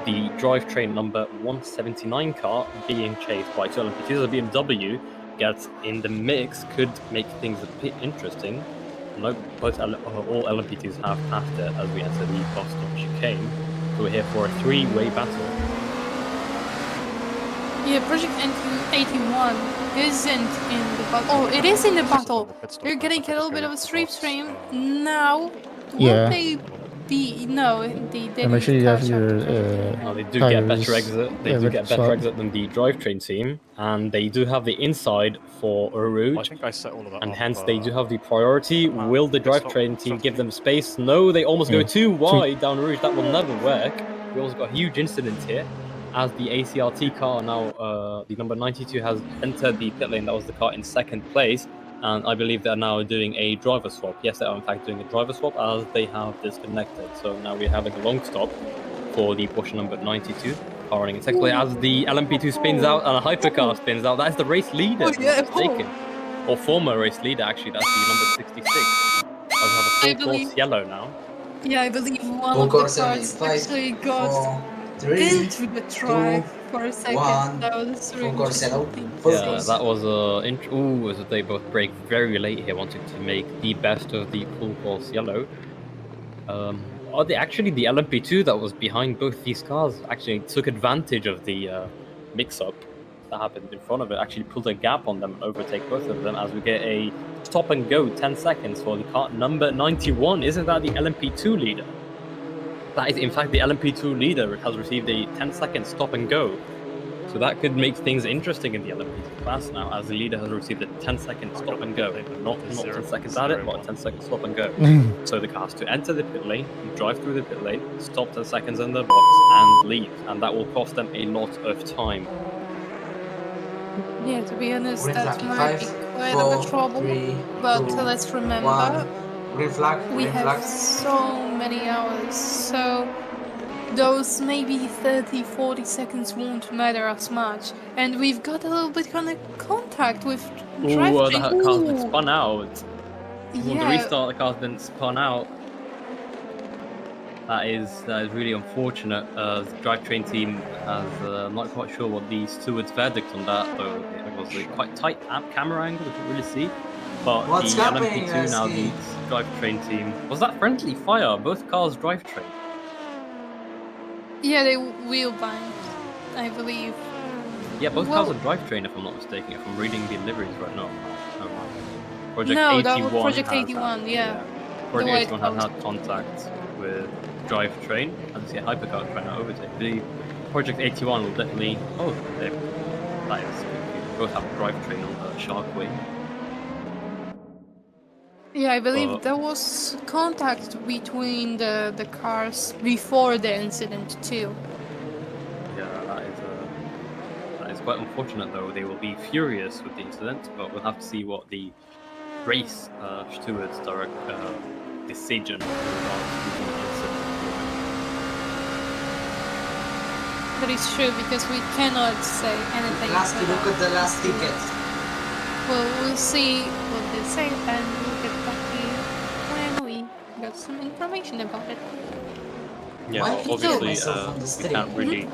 The drivetrain number 179 car being chased by 2 LMP2s. The BMW gets in the mix, could make things a bit interesting. No, both all LMP2s have passed it as we enter the bus stop chicane. So we're here for a 3-way battle. Yeah, Project 81 isn't in the battle. Oh, it is in the battle. They're getting a little bit of a stream. Now, will they be? No, they didn't. And make sure you have your they do tires, get better exit. They do get better exit than the drivetrain team, and they do have the inside for a route. I think I set all of that and up, hence they do have the priority. Will the drivetrain team give them space? No, they almost Yeah. go too wide down route. That will never work. We also got a huge incident here, as the ACRT car now, the number 92 has entered the pit lane. That was the car in second place, and I believe they're now doing a driver swap. Yes, they are in fact doing a driver swap, as they have disconnected. So now we're having a long stop for the Porsche number 92, car running in second place, as the LMP2 spins out and a hypercar spins out. That is the race leader, if I'm not mistaken. Or former race leader, actually. That's the number 66. I have a full course yellow now. Yeah, I believe one of the cars actually got into the track for a second. That was really interesting. Yeah, that was so they both break very late here, wanting to make the best of the full course yellow. Actually, the LMP2 that was behind both these cars actually took advantage of the mix-up that happened in front of it, actually pulled a gap on them and overtake both of them, as we get a stop and go 10 seconds for the car number 91. Isn't that the LMP2 leader? That is, in fact, the LMP2 leader has received a 10-second stop and go. So that could make things interesting in the LMP2 class now, as the leader has received a 10-second stop and go. Not 10 seconds at it, but a 10-second stop and go. So the car has to enter the pit lane, drive through the pit lane, stop 10 seconds in the box, and leave. And that will cost them a lot of time. Yeah, to be honest, that might be quite of a trouble. But let's remember, we have so many hours, so those maybe 30-40 seconds won't matter as much. And we've got a little bit of contact with drivetrain. The car's been spun out. When the Yeah. restart, the car's been spun out. That is really unfortunate. The drivetrain team has, I'm not quite sure what the steward's verdict on that, though it was a quite tight camera angle, you can really see. But What's the happening, LMP2 now leads drivetrain team. Was that friendly fire? Both cars drivetrain. Yeah, they wheel bind, I believe. Yeah, both Well- cars are drivetrain, if I'm not mistaken. If I'm reading the liveries right now. Project No, 81 that was Project has 81, had, yeah. Project white 81 has cars. had contact with drivetrain, as you see a hypercar trying to overtake. The Project 81 will definitely. Oh, that is confusing. Both have drivetrain on the Sharkway. Yeah, I believe But- there was contact between the cars before the incident too. Yeah, that is quite unfortunate though. They will be furious with the incident, but we'll have to see what the race stewards direct decision in regards to the incident. That is true because we cannot say anything. Last look without- at the last ticket. Well, we'll see what they say and we'll get back to you when we got some information about it. Yeah, Why well, did you kill obviously myself on the we stream? can't really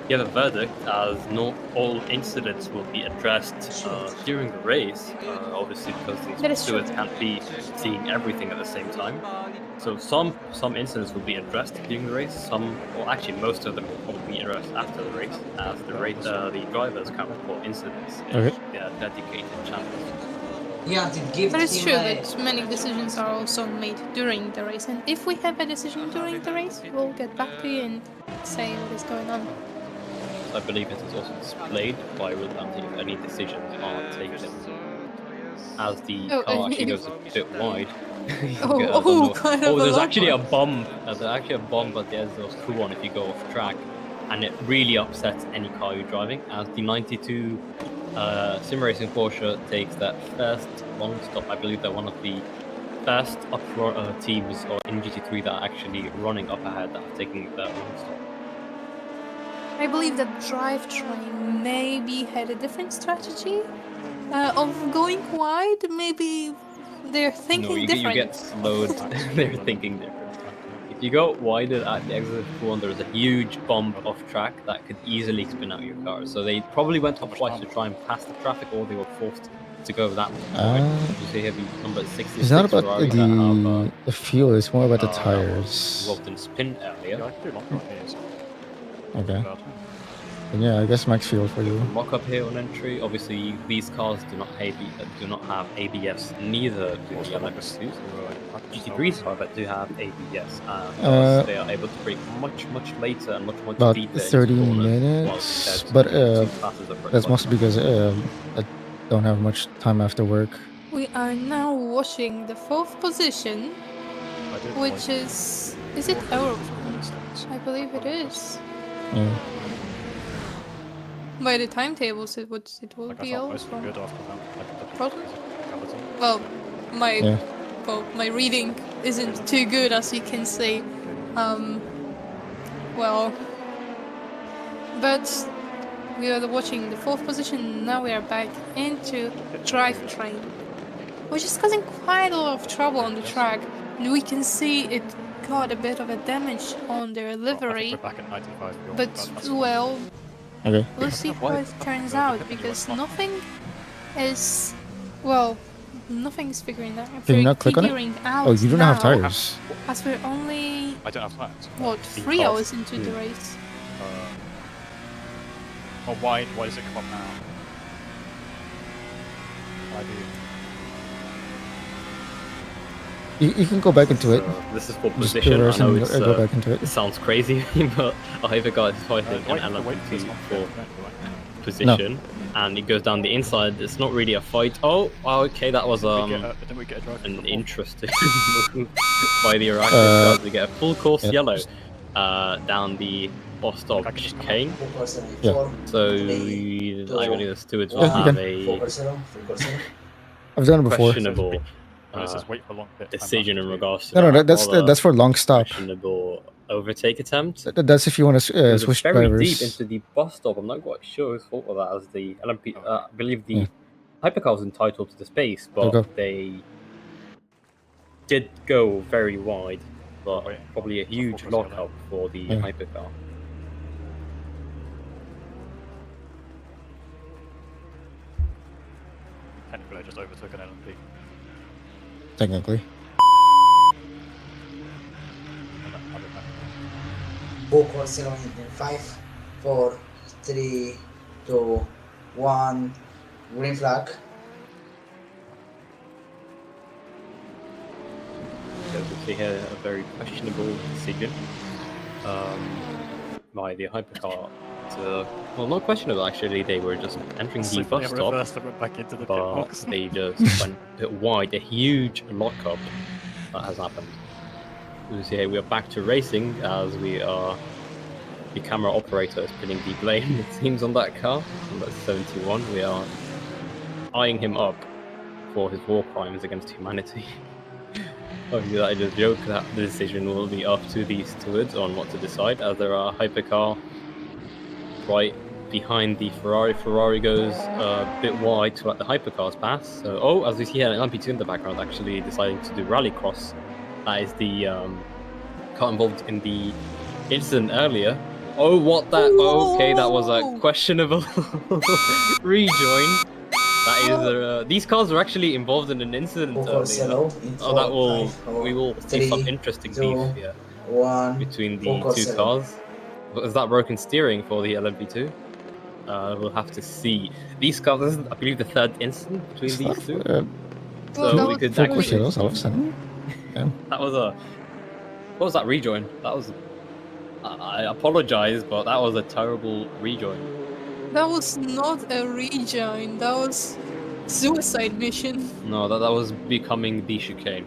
give a verdict as not all incidents will be addressed during the race. Obviously, because That these is true. stewards can't be seeing everything at the same time. So some incidents will be addressed during the race. Some, well, actually, most of them will probably be addressed after the race, as the drivers can't report incidents in Okay. their dedicated channels. Yeah, did give That is him true, a... but many decisions are also made during the race. And if we have a decision during the race, we'll get back to you and say what is going on. I believe it is also displayed by Will Bounty if any decisions are taken. As the Oh, car actually goes a bit wide. Kind of a There's lot actually a wide. bump. There's actually a bump at the end of those Kuon if you go off track, and it really upsets any car you're driving. As the 92 sim racing Porsche takes that first long stop, I believe they're one of the first teams or in GT3 that are actually running up ahead that are taking that long stop. I believe that drivetrain maybe had a different strategy of going wide. Maybe they're thinking No, you different. get slowed. They're thinking different. If you go wider at the exit of Kuon, there's a huge bump off track that could easily spin out your car. So they probably went up twice to try and pass the traffic, or they were forced to go that wide. You see here the number 66 It's not about Ferrari that have the fuel, it's more about the that was tires. involved in spin earlier. Yeah, I can do longer on these. Okay. But Then yeah, I guess max fuel for you. Mock up here on entry. Obviously, these cars do not have ABS. Neither do the Electric 2s. GT3s, however, do have ABS. Thus they are able to brake much later and much About deeper 30 into corners, minutes, while but compared to two classes of that's mostly because Volkswagen. I don't have much time after work. We are now watching the fourth position, I did which like is it Europe? I believe it is. Yeah. By the timetables, it will like, I be thought most also. were good after that. Like, the Pardon? physicality. Well, my Yeah. my reading isn't too good, as you can see. Well, but we are watching the fourth position. Now we are back into drivetrain, which is causing quite a lot of trouble on the track. And we can see it got a bit of a damage on their Well, I think livery. we're back at 95 fuel, But that's well, Okay. we'll see how it turns out because nothing is, well, nothing is figuring out. Can you not click on it? Figuring out Oh, you don't have now, tires. as we're only I don't have tires. what 3 Because- hours into the race. Well, why does it come up now? Why do you? You can go back into it. This is for Just position. I reverse know and it's, go back into it it. sounds crazy, but a hypercar is fighting an LMP2 for position, and it goes down the inside. It's not really a fight. Oh, okay, that was Didn't we get a drive an before? interesting move by the Iraqi guys to get a full course yep. yellow down the bus stop chicane. Yeah. So I believe the stewards will Yeah, you have can. a I've done it before. questionable It says wait for long bit. time decision in lapse regards to No, that. that's Rather that's for long stop. questionable overtake attempt. That's if you want to It was switch very drivers. deep into the bus stop. I'm not quite sure whose fault was that, as the LMP. I believe the Yeah. hypercar was entitled to the space, There you but go. they did go very wide. But Wait, probably a full huge course lockup for the Yeah. hypercar. Technically, I just overtook an LMP. Technically. I don't know. Full course in 5, 4, 3, 2, 1. Green flag. As we see here, a very questionable decision by the hypercar. Well, not questionable actually. They were just entering the Simply bus stop, reversed and went back into the pit but box. they just went a bit wide. A huge lockup that has happened. As we see here, we are back to racing as we are. The camera operator is putting the blame, it seems, on that car. And that's 71. We are eyeing him up for his war crimes against humanity. Obviously, that is a joke. That the decision will be up to the stewards on what to decide, as there are hypercar right behind the Ferrari. Ferrari goes a bit wide to let the hypercars pass. So, as we see here, an LMP2 in the background actually deciding to do rallycross. That is the car involved in the incident earlier. Oh, what that? Okay, that was a questionable rejoin. That is, these cars were actually involved in an incident Focus earlier. yellow in Oh, that 4, will 5, 4, we will see some 3, interesting 2, beef here 1. between the Focus two yellow. cars. Is that broken steering for the LMP2? We'll have to see. These cars, this is, I believe, the third incident between these two. So we could Focus actually. yellows all of a sudden. Yeah. That was a. What was that rejoin? That was. I apologize, but that was a terrible rejoin. That was not a rejoin. That was suicide mission. No, that was becoming the chicane.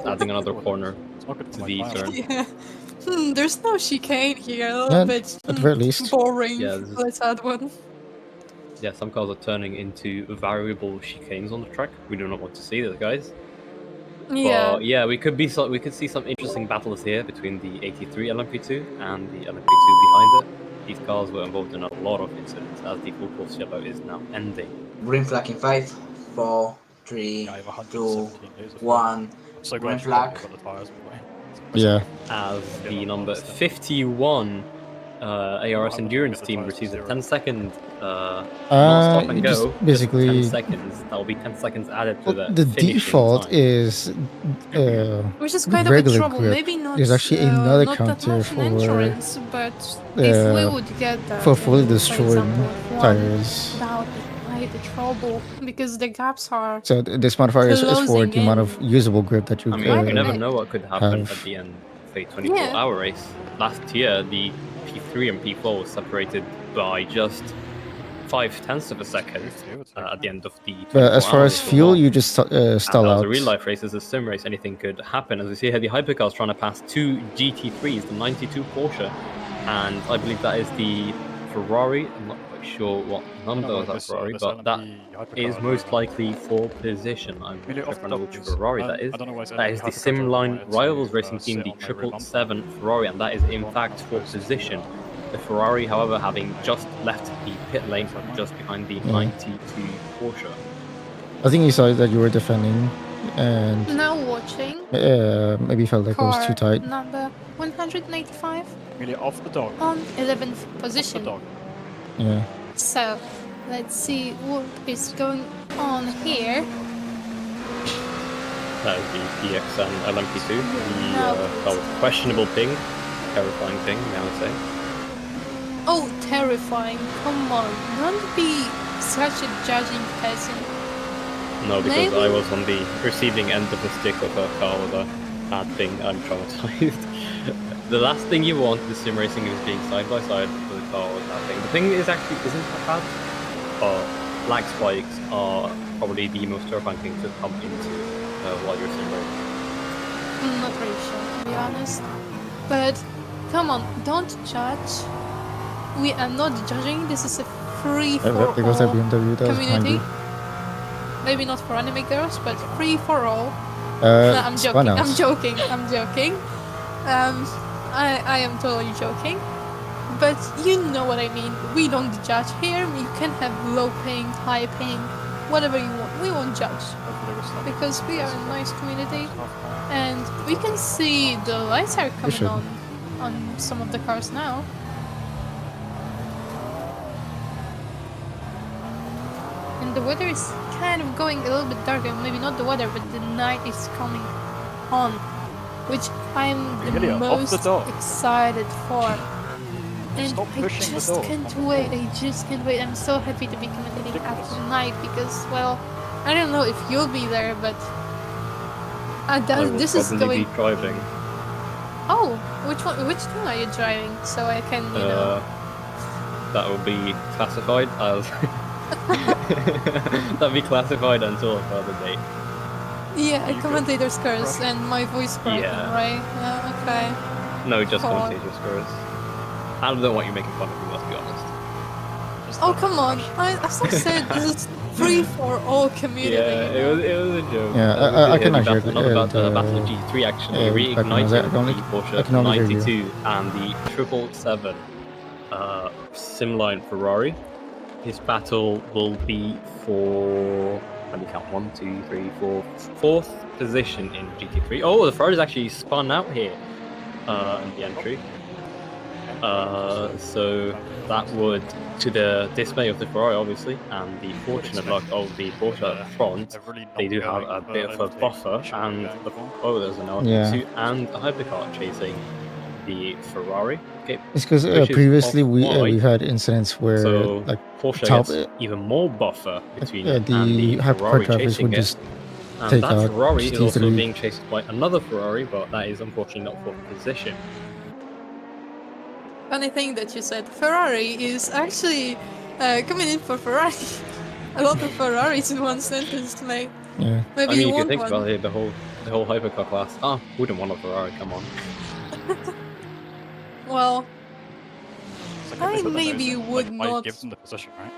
Adding another corner to the turn. Yeah. There's no chicane here. A little Yeah, bit at the very least. boring. Yeah, this is- Let's add one. Yeah, some cars are turning into variable chicanes on the track. We do not want to see those guys. Yeah. But yeah, we could see some interesting battles here between the 83 LMP2 and the LMP2 behind it. These cars were involved in a lot of incidents as the full course yellow is now ending. Green flag in 5, 4, 3, 2, 1. So Green glad you got flag. the tyres, by the way. Yeah. As the number 51 ARS Endurance team receives a 10-second not stop and just go, basically just 10 seconds. That will be 10 seconds added to well, the the finishing default time. is Which is kind of a regular trouble. grip. Maybe not. There's actually another not that counter much in for endurance, but if we would get that for fully in, destroyed for example, F1, tires. that would be quite a trouble because the gaps are. So this modifier is for closing the amount in. of usable grip that you I mean, you Right. never know what could happen have. at the end of a 24-hour race. Last year, the P3 and P4 was separated by just 0.5 of a second at the end of the 24 But as far as fuel, you just stall as out. a real-life race, as a sim race, anything could happen. As we see here, the hypercar is trying to pass two GT3s, the 92 Porsche, and I believe that is the Ferrari. I'm not quite sure what number was that Ferrari, but that is most likely for position. I'm trying to find out which Ferrari that is. That is the Simline Rivals Racing Team, the 777 Ferrari, and that is in fact for position. The Ferrari, however, having just left the pit lane, just behind the 92 Porsche. I think he saw that you were defending, and Now watching. maybe felt like it was too tight. Number 195. Off the dog. On 11th position. Yeah. So, let's see what is going on here. That is the PXN LMP2. That was questionable ping. Terrifying ping, may I say. Oh, terrifying. Come on. Don't be such a judging person. No, because I was on the receiving end of the stick of a car with a bad ping. I'm traumatized. The last thing you want in sim racing is being side by side with a car with that thing. The thing is actually isn't that bad. Lag spikes are probably the most terrifying thing to come into while you're sim racing. I'm not really sure, to be honest. But come on, don't judge. We are not judging. This is a free for all community. Maybe not for anime girls, but free for all. No, I'm joking. I'm joking. I'm joking. I am totally joking. But you know what I mean. We don't judge here. You can have low ping, high ping, whatever you want. We won't judge because we are a nice community, and we can see the lights are coming on some of the cars now. And the weather is kind of going a little bit darker. Maybe not the weather, but the night is coming on, which I'm the most excited for. And Stop I pushing the just door. can't Oh my wait. God. I just can't wait. I'm so happy to be commentating Ridiculous. after night because, well, I don't know if you'll be there, but I will this is probably going. be driving. Oh, which one? Which one are you driving? So I can, you know. That will be classified as. That'll be classified until a further date. Yeah, You commentator's curse crush? and my voice cracking, Yeah. right? Okay. No, just God. commentator's scores. I don't want you making fun of me, let's be honest. Just Oh, the come on. crush. As I said, this is free for all community. Yeah, you know? it was a joke. Yeah, I can hear Not about the Battle of the GT3 actually, background noise. reigniting the I can only Porsche hear you. 92 and the 777 Simline Ferrari. His battle will be for, let me count, 1, 2, 3, 4, fourth position in GT3. Oh, the Ferrari's actually spun out here in the entry. So that would, to the dismay of the Ferrari, obviously, and the fortunate luck of the Porsche at front, they do have a bit of a buffer, and there's an LP2 and a hypercar chasing the Ferrari. Okay, It's because which is previously we've off-wide, had incidents where so like Porsche top gets even more buffer between it and the the hypercar Ferrari drivers chasing would it. just And take that out Ferrari is also GT3. being chased by another Ferrari, but that is unfortunately not fourth position. Funny thing that you said, Ferrari is actually coming in for Ferrari. A lot of Ferraris in one sentence, mate. Yeah. Maybe I mean, you you want can think one. about it, the whole hypercar class. Ah, wouldn't want a Ferrari, come on. Well, Like I if they put their nose maybe in, would like, not gives them the position, right?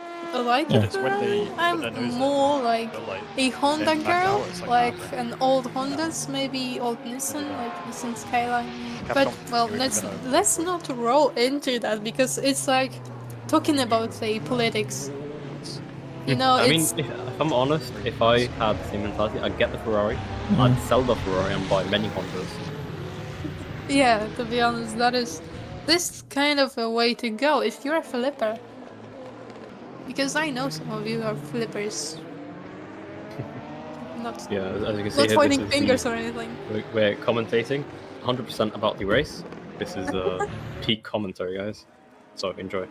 like Yeah. a It's when they Ferrari. put their nose I'm in, more like they're like, a Honda then back girl, out, it's like, like nah, bro. an old Hondas, maybe old Nissan, that. like Nissan Skyline. But Capcom, well, you're gonna let's not roll into that because it's like talking about say politics. You know, I mean, it's if I'm honest, if I had the same mentality, I'd get the Ferrari, I'd sell the Ferrari and buy many Hondas. yeah. To be honest, that is this kind of a way to go if you're a flipper. Because I know some of you are flippers. Not Yeah, as you can see not here, pointing this is fingers or anything. we're commentating 100% about the race. This is peak commentary, guys. So enjoy.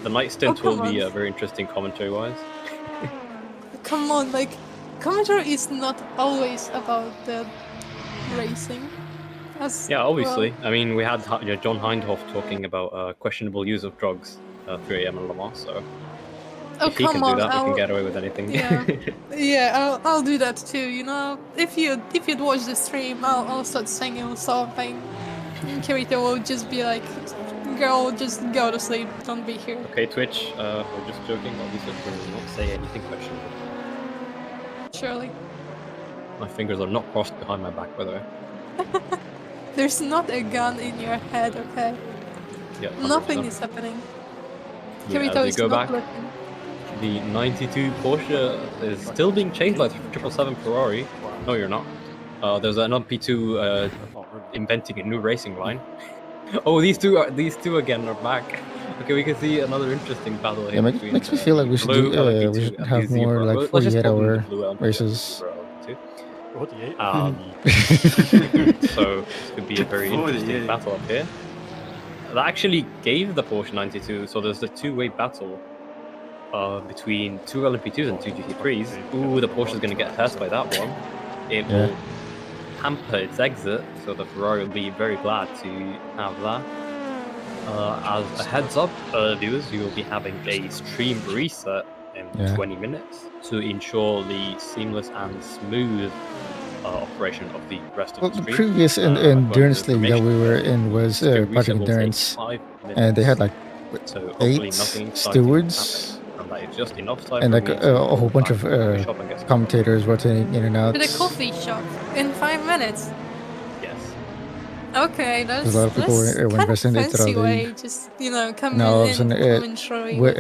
The night stint will be very interesting commentary-wise. Come on, like, commentary is not always about the racing. Yeah, obviously. Well, I mean, we had John Hindhoff talking about questionable use of drugs 3 a.m. in Le Mans, so if he can do that, we can get away with anything. Yeah, yeah, I'll do that too. You know, if you'd watch the stream, I'll start singing something. And Kirito will just be like, "Girl, just go to sleep. Don't be here." Okay, Twitch. We're just joking. Obviously, we will not say anything questionable. Surely. My fingers are not crossed behind my back, by the way. There's not a gun in your head, okay? Yeah. 100%. Nothing is happening. Yeah, Kirito is go not back, looking. The 92 Porsche is still being chased by the 777 Ferrari. No, you're not. There's an LP2 inventing a new racing line. Oh, these two again are back. Okay, we can see another interesting battle here. Yeah, between, makes me feel like we should do LMP2 we should and have the more Zebra. like Let's just call them 48-hour the blue LMP2 races. and the 48. So this could be a very interesting battle up here. That actually gave the Porsche 92. So there's a two-way battle between two LMP2s and two GT3s. Ooh, the Porsche is going to get hurt by that one. It will hamper its exit, so the Ferrari will be very glad to have that. As a heads up, viewers, you will be having a stream reset in 20 minutes to ensure the seamless and smooth operation of the rest of the stream. The previous endurance league that we were in was Project Endurance, and they had like 8 stewards, and that is just enough time and for like me to a whole bunch of commentators rotating in and out. To the coffee shop in 5 minutes. Yes. Okay, that's a lot of people were investing in fancy the way. league. Just come Now, in and commentary with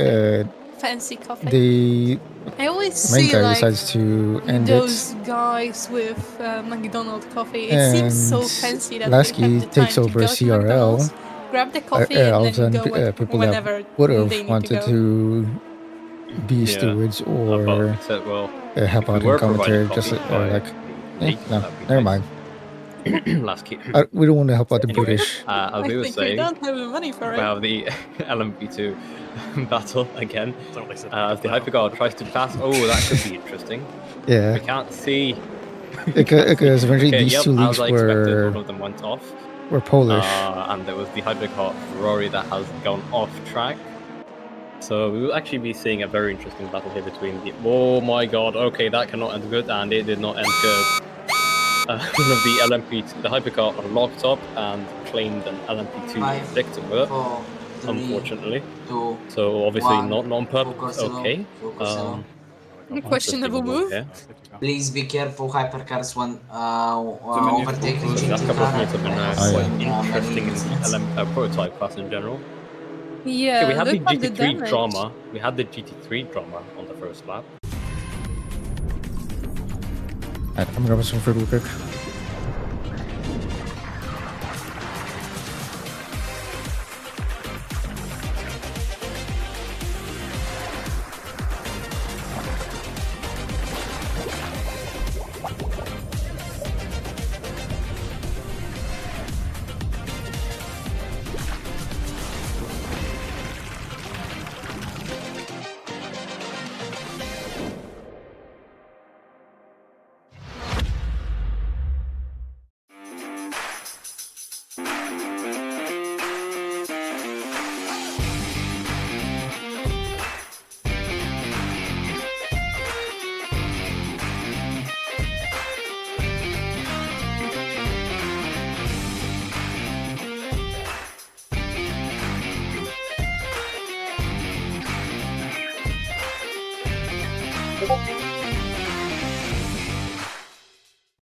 fancy coffee. The I always main see guy like decides to end those it, guys with McDonald's coffee. It and seems so fancy that Lasky they have the takes time over to go to CRL. McDonald's, grab the coffee, All and of a then sudden, go people whenever that would they have need wanted to go. to be stewards or help out in commentary, just like, no, never mind. last key. We don't want to help out the Anyway, British. as I we were think we saying, don't have the money for we it. have the LMP2 battle again. So they said As the hypercar tries to pass. Oh, that could be interesting. Yeah. We can't see. Because eventually Okay, these yep, two leagues as I expected, one of them went off. were Polish. And there was the hypercar Ferrari that has gone off track. So we will actually be seeing a very interesting battle here between the. Oh my god! Okay, that cannot end good, and it did not end good. One of the LMP2, the hypercar, locked up and claimed an LMP2 5, victim with it. 4, 3, Unfortunately. 2, So obviously 1. not on purpose. Focus alone. Okay. Focus alone. Questionable move. Here. Please be careful, hypercars when many overtaking focus. The last GT couple of car minutes have been has quite many interesting in the incidents. prototype class in general. Yeah, Okay, we had the look at the GT3 damage. drama. We had the GT3 drama on the first lap. I'm grabbing some food real quick.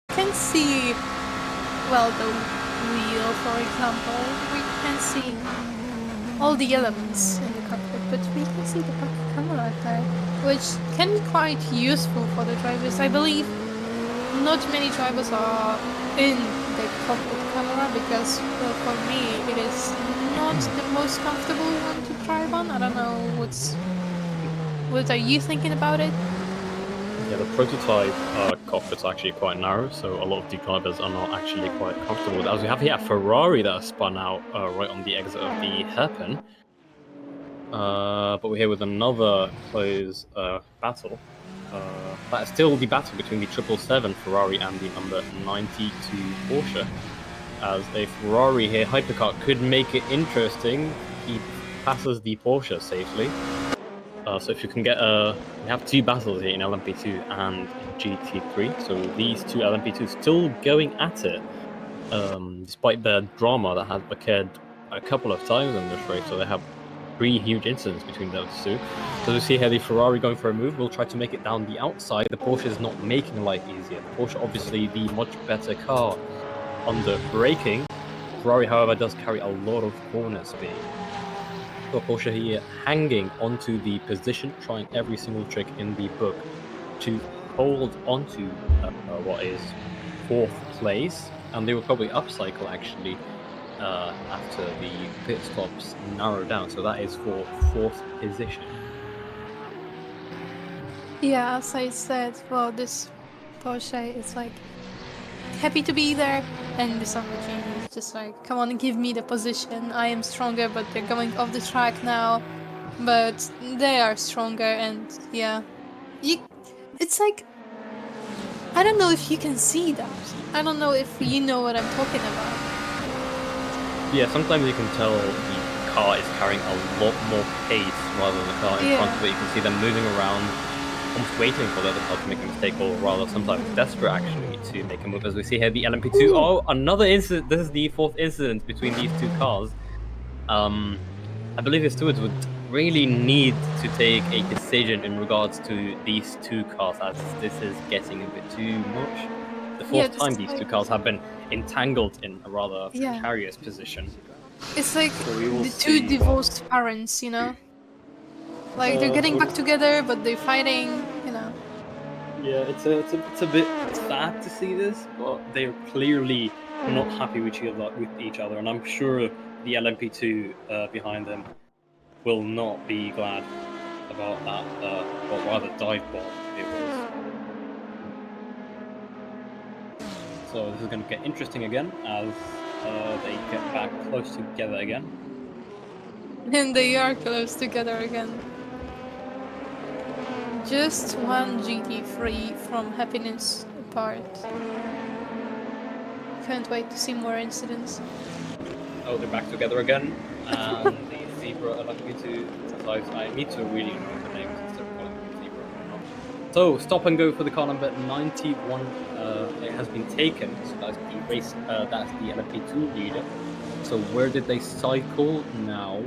Can see, well, the wheel, for example. We can see all the elements in the cockpit, but we can see the back camera there, which can be quite useful for the drivers. I believe not many drivers are in the cockpit camera because, well, for me, it is not the most comfortable one to drive on. I don't know what are you thinking about it? Yeah, the prototype cockpit's actually quite narrow, so a lot of the drivers are not actually quite comfortable with it. As we have here a Ferrari that has spun out right on the exit of the hairpin. But we're here with another close battle. That is still the battle between the 777 Ferrari and the number 92 Porsche. As a Ferrari here, hypercar could make it interesting. He passes the Porsche safely. So if you can get we have two battles here in LMP2 and GT3. So these two LMP2s still going at it, despite the drama that has occurred a couple of times in this race. So they have 3 huge incidents between those two. So we see here the Ferrari going for a move. We'll try to make it down the outside. The Porsche is not making life easier. The Porsche obviously the much better car under braking. Ferrari, however, does carry a lot of corner speed. So Porsche here hanging onto the position, trying every single trick in the book to hold onto what is 4th place, and they will probably upcycle actually after the pit stops narrow down. So that is for 4th position. Yeah, as I said, well, this Porsche is like happy to be there, and the Lamborghini is just like, come on, give me the position. I am stronger, but they're going off the track now. But they are stronger, and yeah, it's like, I don't know if you can see that. I don't know if you know what I'm talking about. Yeah, sometimes you can tell the car is carrying a lot more pace rather than the car in front of it. You can see them moving around, almost waiting for the other car to make a mistake, or rather sometimes desperate actually to make a move. As we see here, the LMP2. Ooh. Oh, another incident. This is the 4th incident between these two cars. I believe the stewards would really need to take a decision in regards to these two cars, as this is getting a bit too much. The 4th time these two cars have been entangled in a rather precarious position. It's like the two divorced parents, you know? Like they're getting back together, but they're fighting, you know. Yeah, it's a bit sad to see this, but they're clearly not happy with each other, and I'm sure the LMP2 behind them will not be glad about that, or rather dive bomb it was. So this is going to get interesting again as they get back close together again. And they are close together again. Just one GT3 from happiness apart. Can't wait to see more incidents. Oh, they're back together again, and the zebra allowed me to decide. I need to really know the names instead of calling them zebra. So stop and go for the car number 91. It has been taken. So that's the race. That's the LMP2 leader. So where did they cycle now?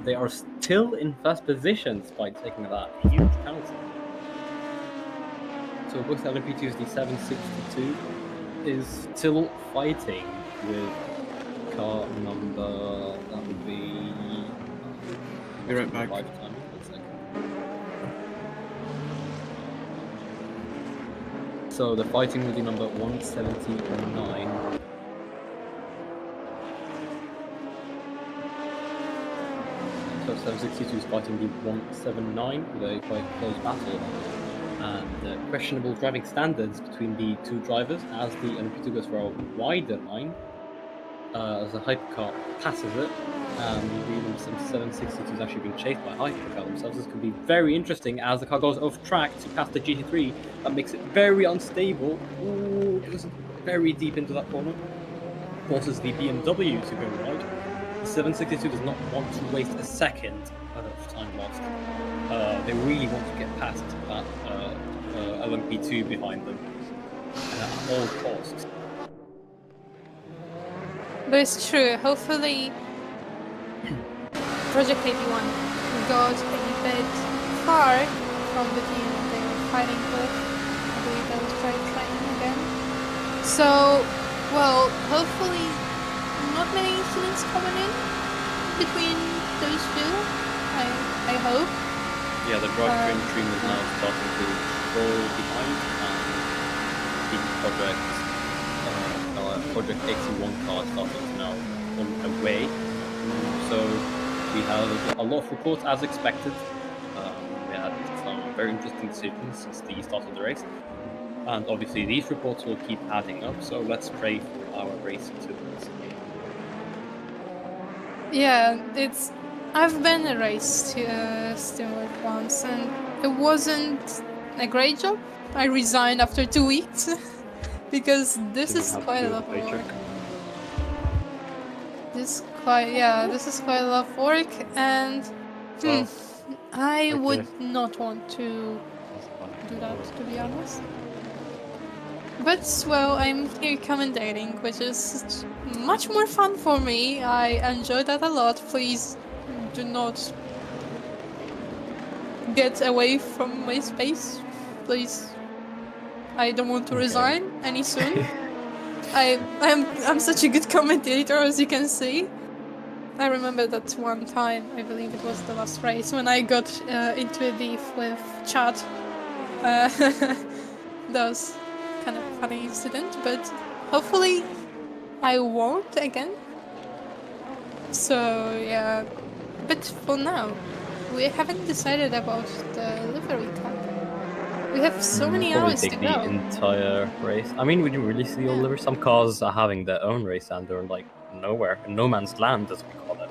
They are still in first position despite taking that huge penalty. So with LMP2's the 762 is still fighting with car number, that would be... Be right back. So they're fighting with the number 179. So 762 is fighting the 179 with a quite close battle. And questionable driving standards between the two drivers as the LMP2 goes for a wider line. As the hypercar passes it, and the 762 is actually being chased by hypercar themselves. This could be very interesting as the car goes off track to pass the GT3. That makes it very unstable. Ooh, it goes very deep into that corner. Forces the BMW to go right. The 762 does not want to waste a second of time lost. They really want to get past that LMP2 behind them at all costs. But it's true, hopefully Project 81 got a bit far from the team they were fighting with. I believe that was drivetrain again. So, well, hopefully not many incidents coming in between those two, I hope. Yeah, the drivetrain stream is now starting to fall behind, and the Project 81 car starting now on the way. So we had a lot of reports as expected. We had some very interesting decisions since the start of the race. And obviously these reports will keep adding up, so let's pray for our race to this. Yeah, I've been a race steward once, and it wasn't a great job. I resigned after 2 weeks because this is quite a lot of work. This is quite a lot of work, and I would not want to do that, to be honest. But, well, I'm here commentating, which is much more fun for me. I enjoy that a lot. Please do not get away from my space. Please. I don't want to resign any soon. I'm such a good commentator, as you can see. I remember that one time, I believe it was the last race, when I got into a beef with Chad. That was kind of funny incident, but hopefully I won't again. So yeah, but for now, we haven't decided about the livery cut. We have so many hours to go. The entire race. I mean, we didn't really see all livery. Some cars are having their own race and they're like nowhere, in no man's land, as we call it.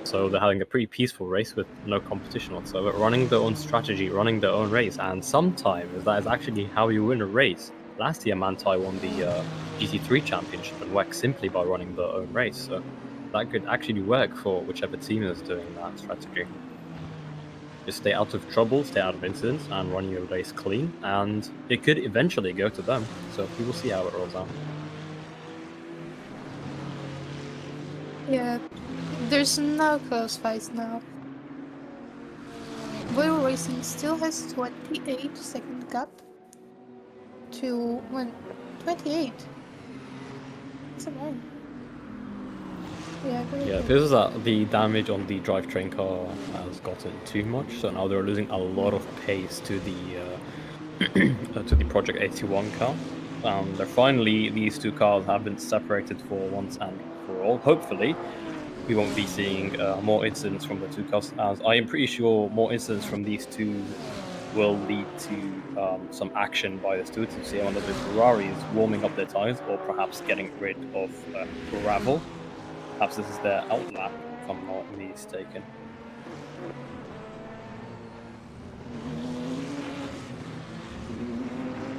So they're having a pretty peaceful race with no competition whatsoever, running their own strategy, running their own race, and sometimes that is actually how you win a race. Last year, Manthai won the GT3 championship and worked simply by running their own race, so that could actually work for whichever team is doing that strategy. Just stay out of trouble, stay out of incidents, and run your race clean, and it could eventually go to them, so we will see how it rolls out. Yeah, there's no close fights now. Whale Racing still has 28 second gap to 28. That's annoying. Yeah, it feels that the damage on the drivetrain car has gotten too much, so now they're losing a lot of pace to the Project 81 car. They're finally, these two cars have been separated for once and for all. Hopefully, we won't be seeing more incidents from the two cars, as I am pretty sure more incidents from these two will lead to some action by the stewards to see one of the Ferraris warming up their tires or perhaps getting rid of gravel. Perhaps this is their outlap, if I'm not mistaken.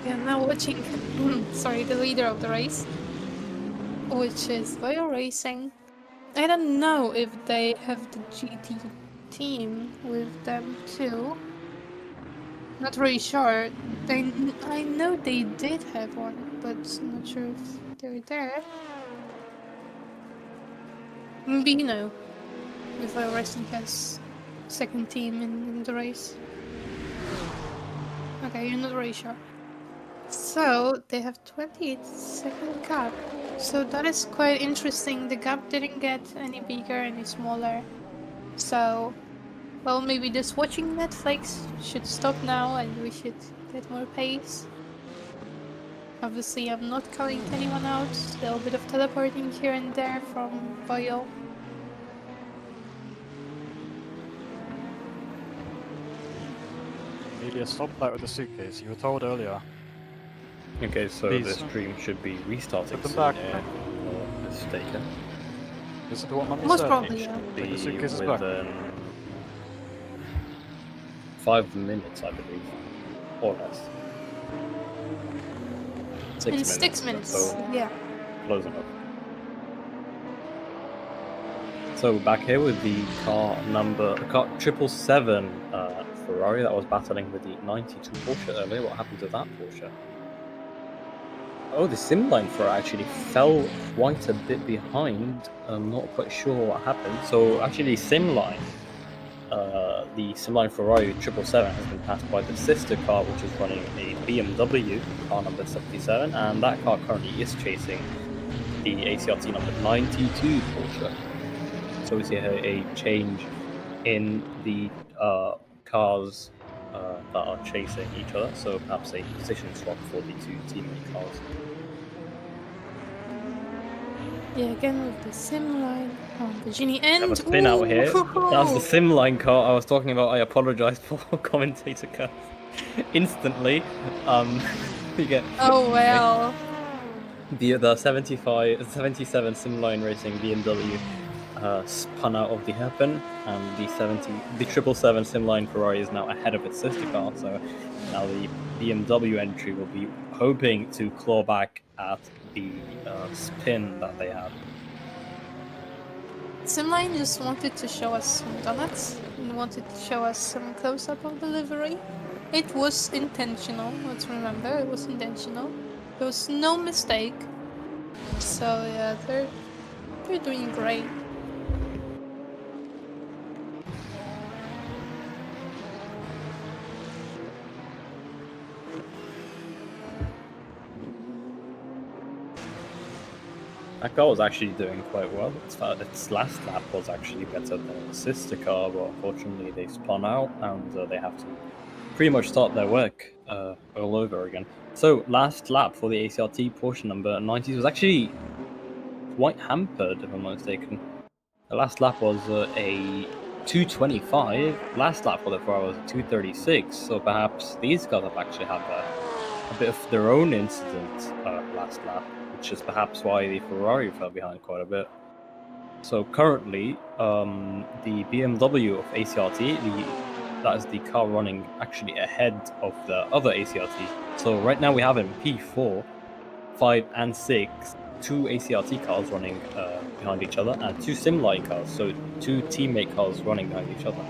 Yeah, now watching, sorry, the leader of the race, which is Bio Racing. I don't know if they have the GT team with them too. Not really sure. I know they did have one, but not sure if they're there. Maybe you know if Bio Racing has second team in the race. Okay, you're not really sure. So they have 28-second gap. So that is quite interesting. The gap didn't get any bigger, any smaller. So, well, maybe just watching Netflix should stop now and we should get more pace. Obviously, I'm not calling anyone out. A little bit of teleporting here and there from Boyle. Amelia, stop that with the suitcase. You were told earlier. Okay, so Please. the stream should be restarting Put them soon, back. if I'm not mistaken. Listen to what Mummy Most said. probably, It yeah. should Take the be suitcases back. within 5 minutes, I believe, or less. 6 In minutes. 6 minutes, So yeah. close enough. So back here with the car 777 Ferrari that was battling with the 92 Porsche earlier. What happened to that Porsche? Oh, the Simline Ferrari actually fell quite a bit behind. I'm not quite sure what happened. So actually, Simline, the Simline Ferrari 777 has been passed by the sister car, which is running a BMW car number 77, and that car currently is chasing the ACRT number 92 Porsche. So we see here a change in the cars that are chasing each other. So perhaps a position swap for the two teammate cars. Yeah, again with the sim line on the Genie end. I have a spin out here. That's the sim line car I was talking about. I apologize for commentator curse. Instantly, you get. Oh well. The 77 Simline Racing BMW spun out of the hairpin, and the 777 Simline Ferrari is now ahead of its sister car. So now the BMW entry will be hoping to claw back at the spin that they had. Simline just wanted to show us some donuts and wanted to show us some close-up of the livery. It was intentional, let's remember, it was intentional. There was no mistake. So yeah, they're doing great. That car was actually doing quite well. Its last lap was actually better than its sister car, but unfortunately they spun out and they have to pretty much start their work all over again. So last lap for the ACRT Porsche number 90 was actually quite hampered, if I'm not mistaken. The last lap was a 225. Last lap for the Ferrari was a 236. So perhaps these guys have actually had a bit of their own incident last lap, which is perhaps why the Ferrari fell behind quite a bit. So currently, the BMW of ACRT, that is the car running actually ahead of the other ACRT. So right now we have in P4, 5 and 6, 2 ACRT cars running behind each other, and 2 Simline cars, so 2 teammate cars running behind each other.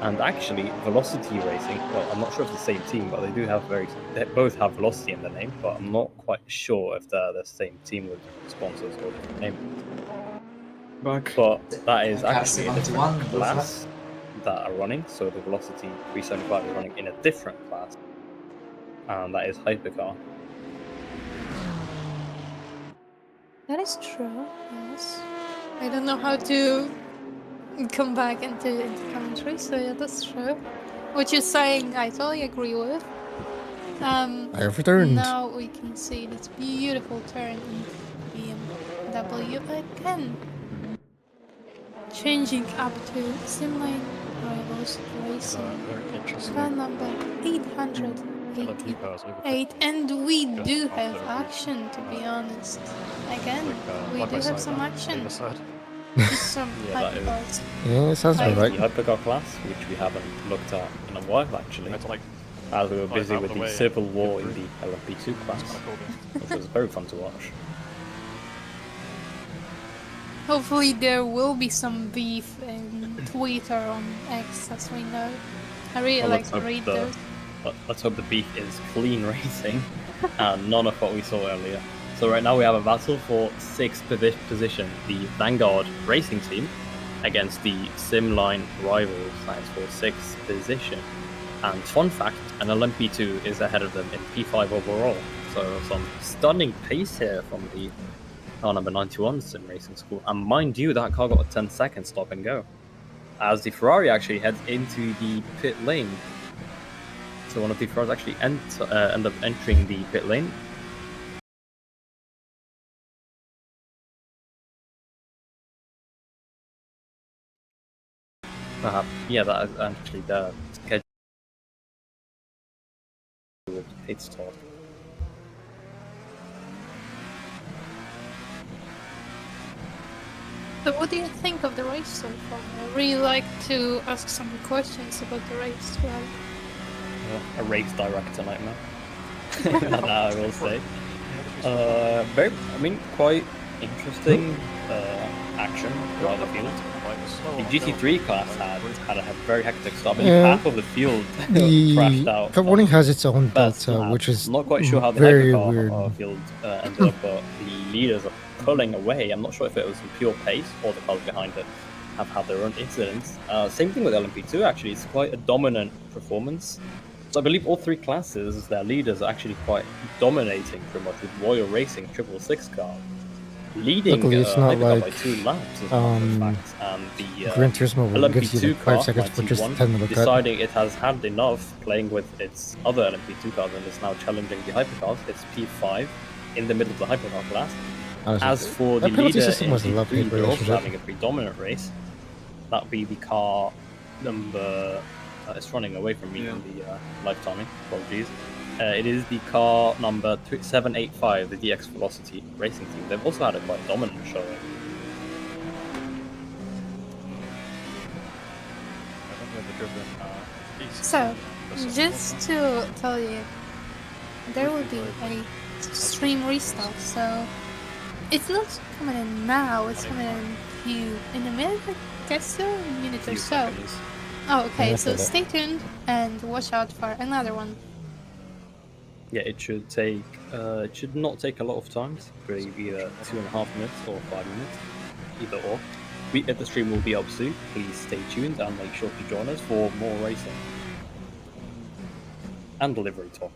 And actually, Velocity Racing, well, I'm not sure if it's the same team, but they both have Velocity in their name, but I'm not quite sure if they're the same team with sponsors or different names. Back. But that is actually a 71, different class that are running, so the Velocity 375 is running in a different class, and that is Hypercar. That is true, yes. I don't know how to come back into commentary, so yeah, that's true. What you're saying, I totally agree with. I have returned. Now we can see this beautiful turn in BMW again. Changing up to Simline Rivals Racing. very interesting. Car number 888. And we Just do after have it reached, action, to be honest. Again, we like do I have say, some like action. Taylor said. Just some Yeah, that is. hypercars. Yeah, it sounds Like- about right. The hypercar class, which we haven't looked at in a while actually, It's like, as we were drive busy out with the the way, civil war get in through. the LMP2 class, It's kinda cool, which was very fun to watch. Hopefully there will be some beef in Twitter on X, as we know. I really Well, like to read those. Let's hope the beef is clean racing and none of what we saw earlier. So right now we have a battle for 6th position, the Vanguard racing team against the Simline rivals, that is for 6th position. And fun fact, an LMP2 is ahead of them in P5 overall. So some stunning pace here from the car number 91 Sim Racing School. And mind you, that car got a 10-second stop and go, as the Ferrari actually heads into the pit lane. So one of the Ferraris actually end up entering the pit lane. Yeah, that is actually the scheduled pit stop. So what do you think of the race so far? I really like to ask some questions about the race. Well, A race director nightmare. That I will say. Quite interesting action throughout the field. The GT3 class had a very hectic start. I believe Yeah. half of the field The crashed out. cup warning has its own First delta, lap. which is I'm not quite sure how the very hypercar weird. field ended up, but the leaders are pulling away. I'm not sure if it was in pure pace or the cars behind it have had their own incidents. Same thing with LMP2 actually. It's quite a dominant performance. So I believe all three classes, their leaders are actually quite dominating pretty much with Royal Racing 666 car. Leading Luckily, it's not hypercar like by 2 laps as a matter of fact. And the Gran Turismo will gives you LMP2 like 5 car, seconds for just 91, 10 minute cut. deciding it has had enough playing with its other LMP2 cars and is now challenging the hypercars. It's P5 in the middle of the hypercar class. Honestly, As for the that penalty leader system in was a love-hate G3, they're also relationship. having a pretty dominant race. That would be the car number... it's running away from me in the live timing. Apologies. It is the car number 785, the DX Velocity racing team. They've also had a quite dominant showing. so just to tell you, there will be a stream restart. So it's not coming in now. It's coming in a minute, I guess so, a minute or so. Oh, okay. Yeah, So that. stay tuned and watch out for another one. Yeah, it should take. It should not take a lot of time. Maybe either 2.5 minutes or 5 minutes, either or. The stream will be up soon. Please stay tuned and make sure to join us for more racing and delivery talk.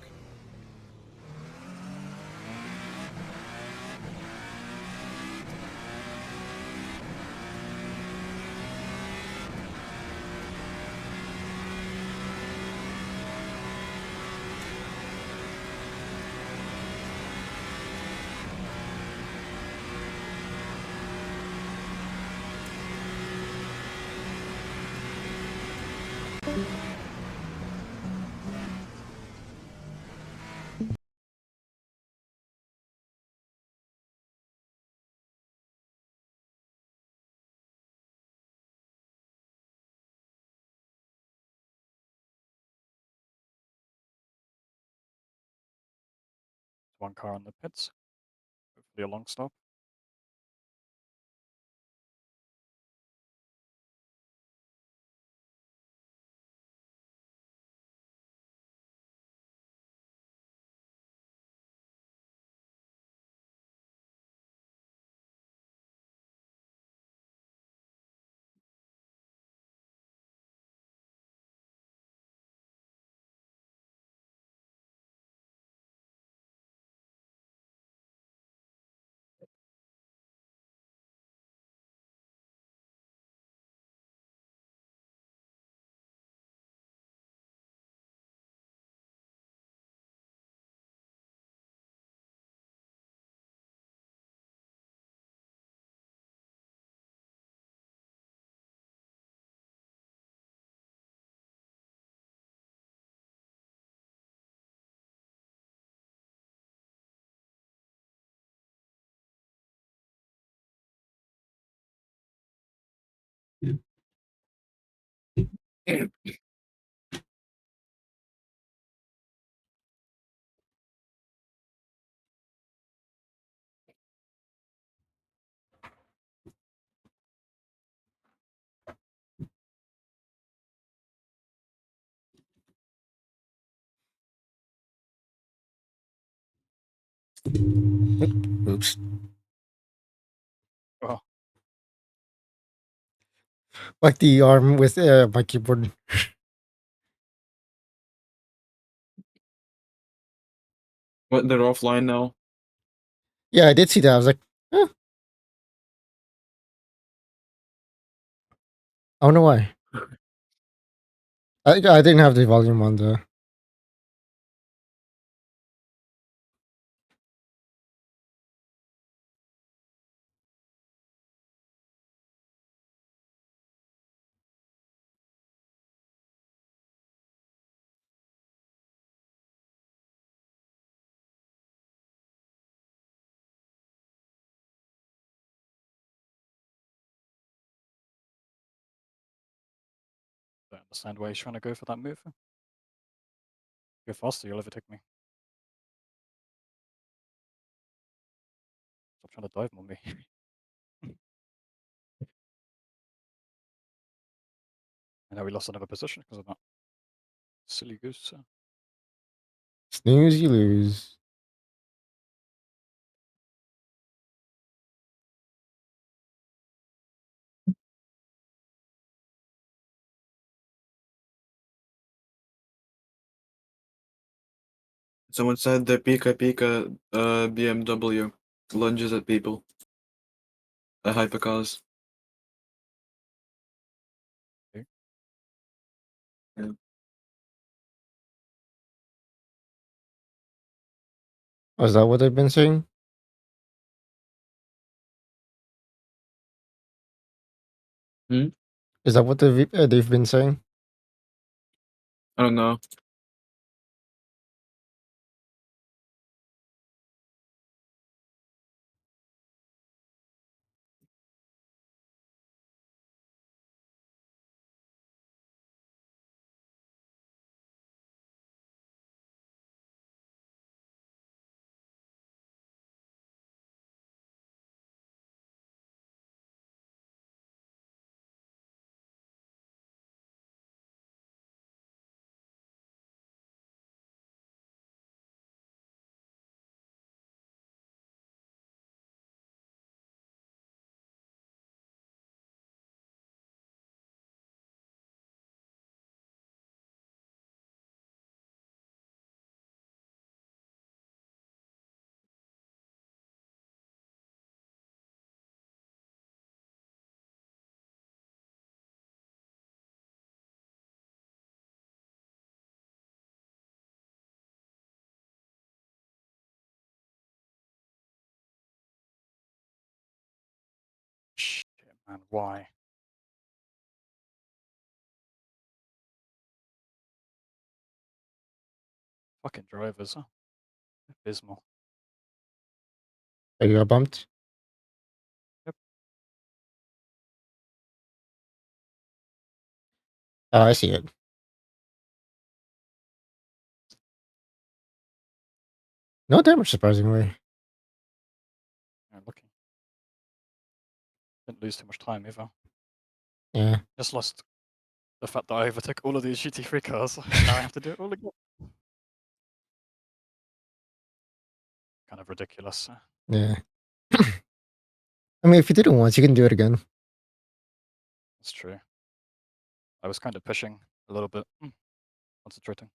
One car in the pits. Hopefully a long stop. Oops. Oh, Like the arm with my keyboard. What, they're offline now? Yeah, I did see that. I was like, huh. I don't know why. I didn't have the volume on the. don't understand why he's trying to go for that move. Go faster, you'll overtake me. Stop trying to dive on me. And now we lost another position because of that. Silly goose. Snooze, you lose. Someone said the Pika Pika BMW lunges at people. Hypercars. Okay. Yeah. Oh, is that what they've been saying? Hmm? Is that what they've been saying? I don't know. Shit, man, why? Fucking drivers, huh? Abysmal. Oh, you got bumped? Yep. Oh, I see it. No damage, surprisingly. Yeah, lucky. Didn't lose too much time either. Yeah. Just lost the fact that I overtook all of these GT3 cars. Now I have to do it all again. Kind of ridiculous. Yeah. I mean, if you did it once, you can do it again. That's true. I was kind of pushing a little bit, concentrating.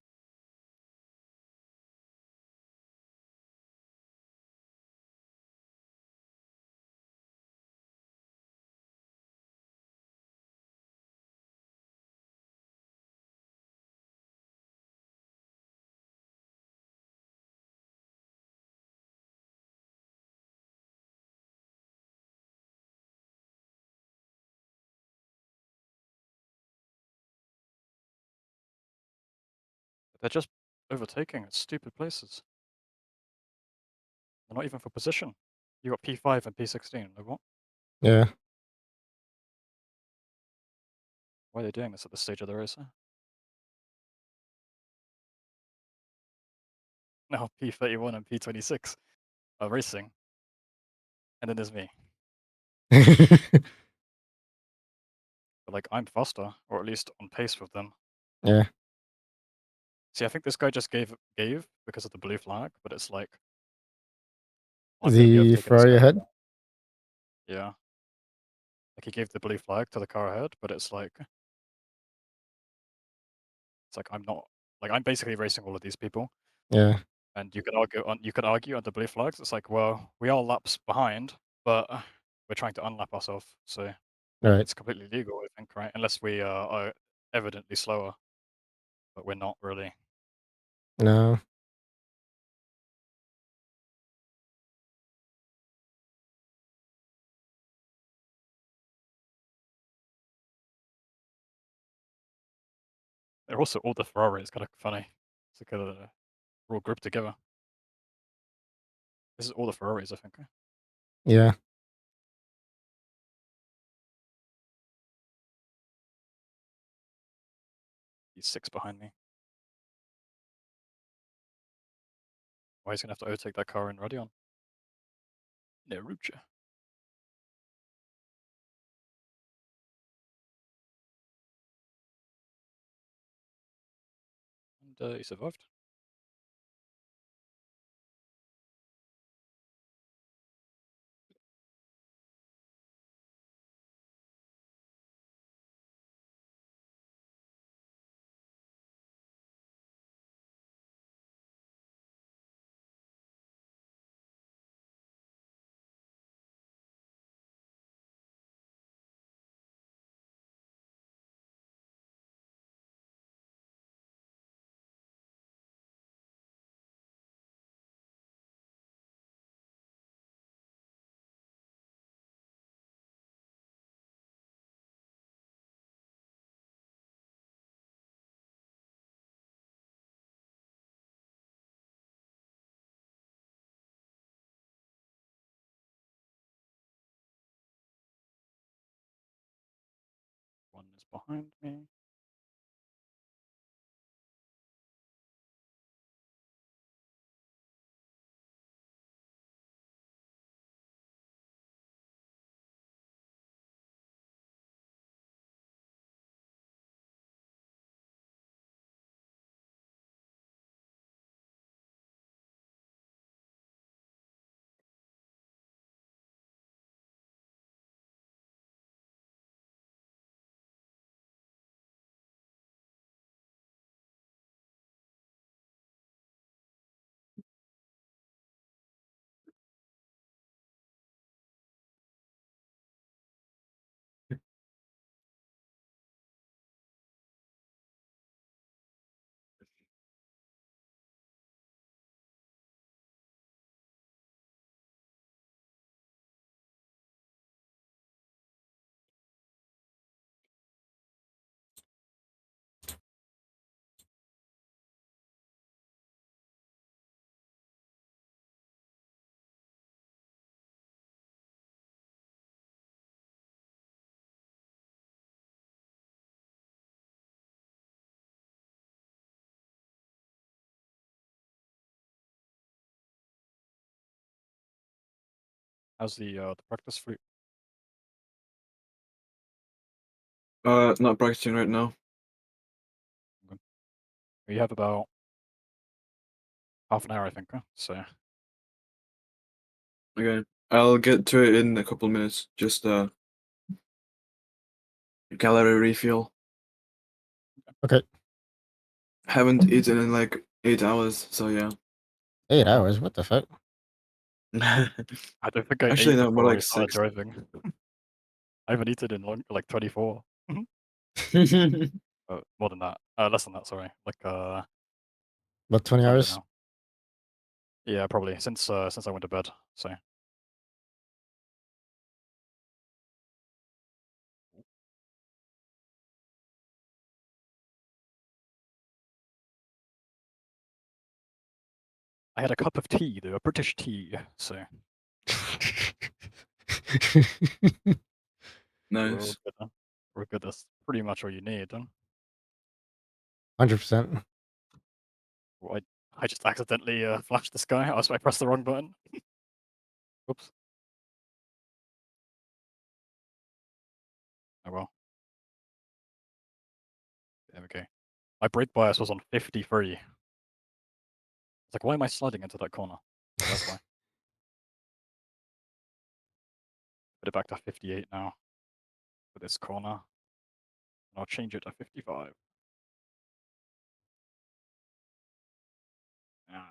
But they're just overtaking at stupid places. They're not even for position. You got P5 and P16. Like what? Yeah. Why are they doing this at this stage of the race? Now P31 and P26 are racing. And then there's me. But like, I'm faster, or at least on pace with them. Yeah. See, I think this guy just gave because of the blue flag, but it's like I'm gonna be The overtaking this Ferrari guy. ahead? Yeah. Like he gave the blue flag to the car ahead, but it's like I'm not like I'm basically racing all of these people. Yeah. And you could argue under blue flags. It's like, well, we are laps behind, but we're trying to unlap ourselves, so Right. it's completely legal, I think, right? Unless we are evidently slower, but we're not really. No. They're also all the Ferraris. Kind of funny. It's like we're all grouped together. This is all the Ferraris, I think. Yeah. He's 6 behind me. Why is he gonna have to overtake that car in Radeon? Nerucha. And he survived. One is behind me. How's the practice fleet? Not practicing right now. Okay. We have about half an hour, I think. So Okay, I'll get to it in a couple minutes. Just calorie refuel. Okay. Haven't eaten in like 8 hours, so yeah. 8 hours? What the fuck? I don't think I Actually, ate no, more before I like started 6. driving. I haven't eaten in like 24. More than that. Less than that, sorry. Like About 20 what time is it hours? now? Yeah, probably since I went to bed. So I had a cup of tea, though, a British tea. So we're all Nice. good. We're good. pretty much all you need, then. 100%. Well, I just accidentally flashed this guy. I pressed the wrong button. Oops. Oh well. There we go. My brake bias was on 53. It's like, why am I sliding into that corner? Oh, that's why. Put it back to 58 now for this corner. And I'll change it to 55. Yeah.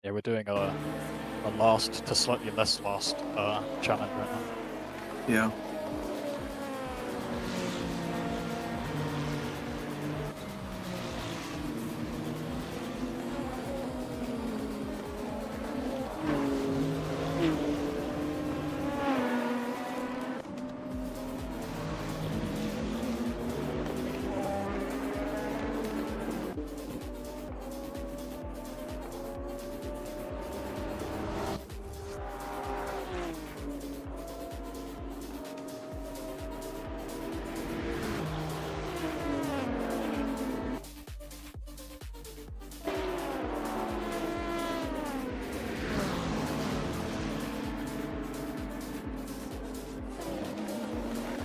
Yeah, we're doing a last to slightly less last challenge right now. Yeah.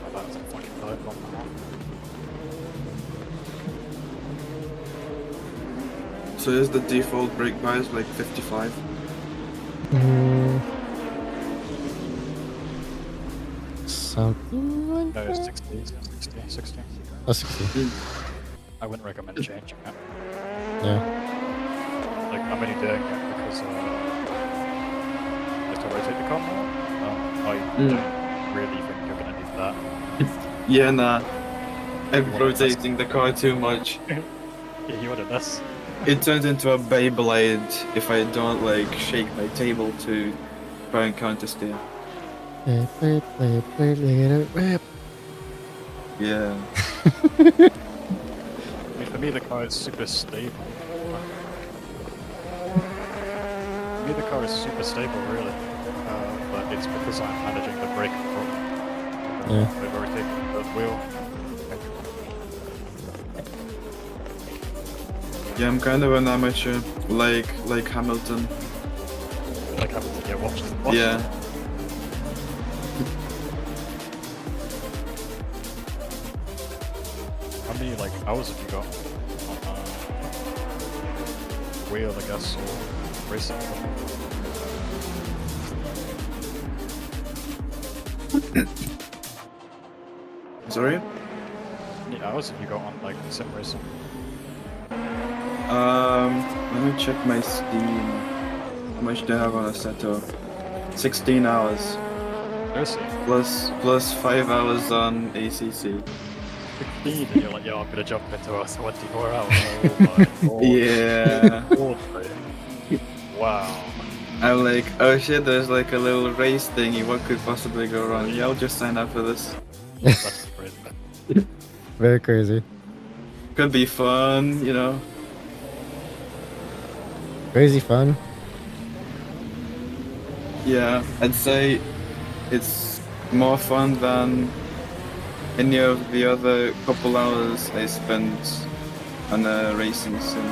Oh, that's a fucking dive bomb now. So is the default brake bias like 55? Something like No, that? 60. Oh, 60. I wouldn't recommend changing it. Yeah. Like, I'm only doing it because just to rotate the car more. I don't really think you're gonna need that. Yeah, nah. I'm rotating the car too much. Yeah, you wanted this. It turns into a Beyblade if I don't like shake my table to try and counter steer. Rip. Yeah. I mean, for me, the car is super stable. For me, the car is super stable, really. But it's because I'm managing the brake properly. Yeah. I've rotated the wheel. Yeah, I'm kind of an amateur, like Hamilton. Like Hamilton, yeah, watch them. Yeah. How many like hours have you got on wheel, I guess, or racing? Sorry? How many hours have you got on like sim racing? Let me check my Steam. How much do I have on a setup? 16 hours. Seriously? Plus 5 hours on ACC. 16, and you're like, yo, I'm gonna jump into a 24 hours. Oh my god. Yeah. Lord, wow. I'm like, oh shit, there's like a little race thingy. What could possibly go wrong? Yeah, I'll just sign up for this. That's crazy. Very crazy. Could be fun, you know. Crazy fun. Yeah, I'd say it's more fun than any of the other couple hours I spent on a racing sim.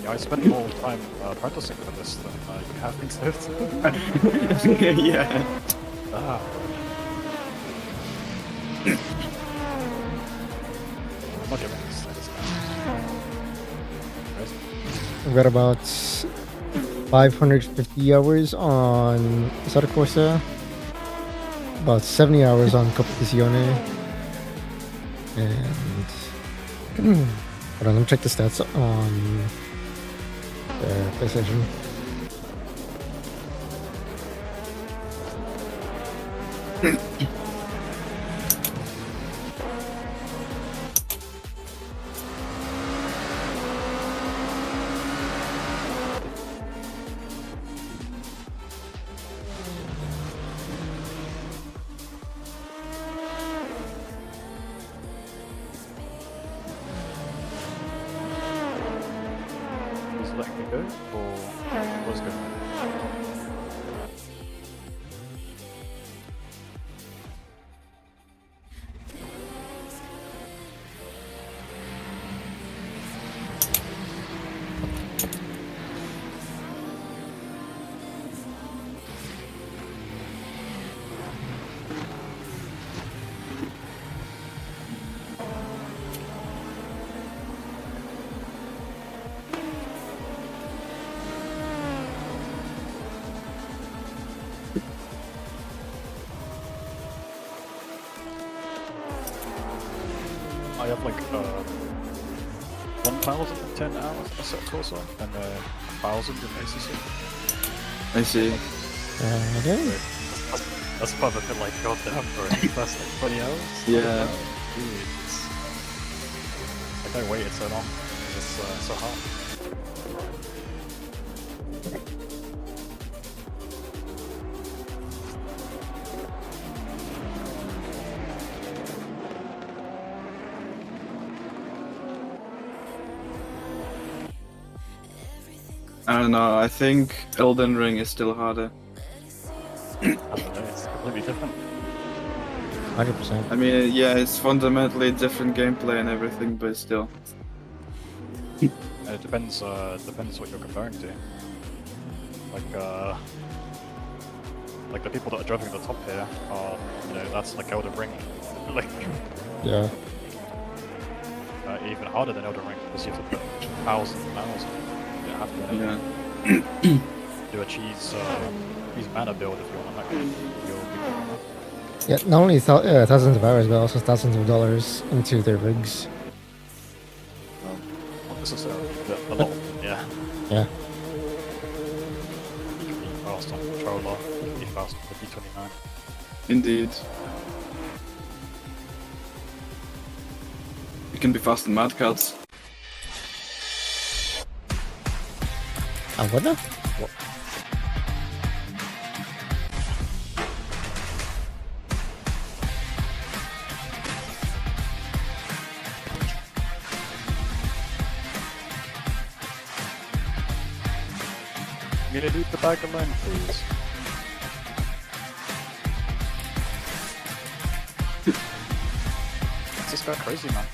Yeah, I spent more time practicing for this than you have been to. Yeah. Ah. I'm not giving this I've got about 550 hours on Assetto Corsa, about 70 hours on Competizione, and hold on, let me check the stats on the PlayStation. Is letting me go, or what's going on? I have like 1,010 hours on Assetto Corsa and 1,000 in ACC. I see. Okay. That's probably a bit like goddamn for it. That's like 20 hours. Yeah. Jeez. I don't wait it so long. It's so hard. I don't know, I think Elden Ring is still harder. I don't know, it's completely different. 100%. I mean, yeah, it's fundamentally different gameplay and everything, but still. It depends what you're comparing to. Like the people that are driving at the top here are, you know, that's like Elden Ring. Like, Yeah. even harder than Elden Ring because you have to put 1,000 hours on it. You have to do a cheese mana build if you want to make your people. Yeah, not only thousands of hours, but also thousands of dollars into their rigs. Not necessarily, but a lot. Yeah. Yeah. You can be fast on controller, you can be fast on the B29. Indeed. You can be fast in Mad Cats. What the? What? I'm gonna leave the bag alone, please. It's just going crazy, man.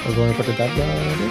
We're going to put the dab down already?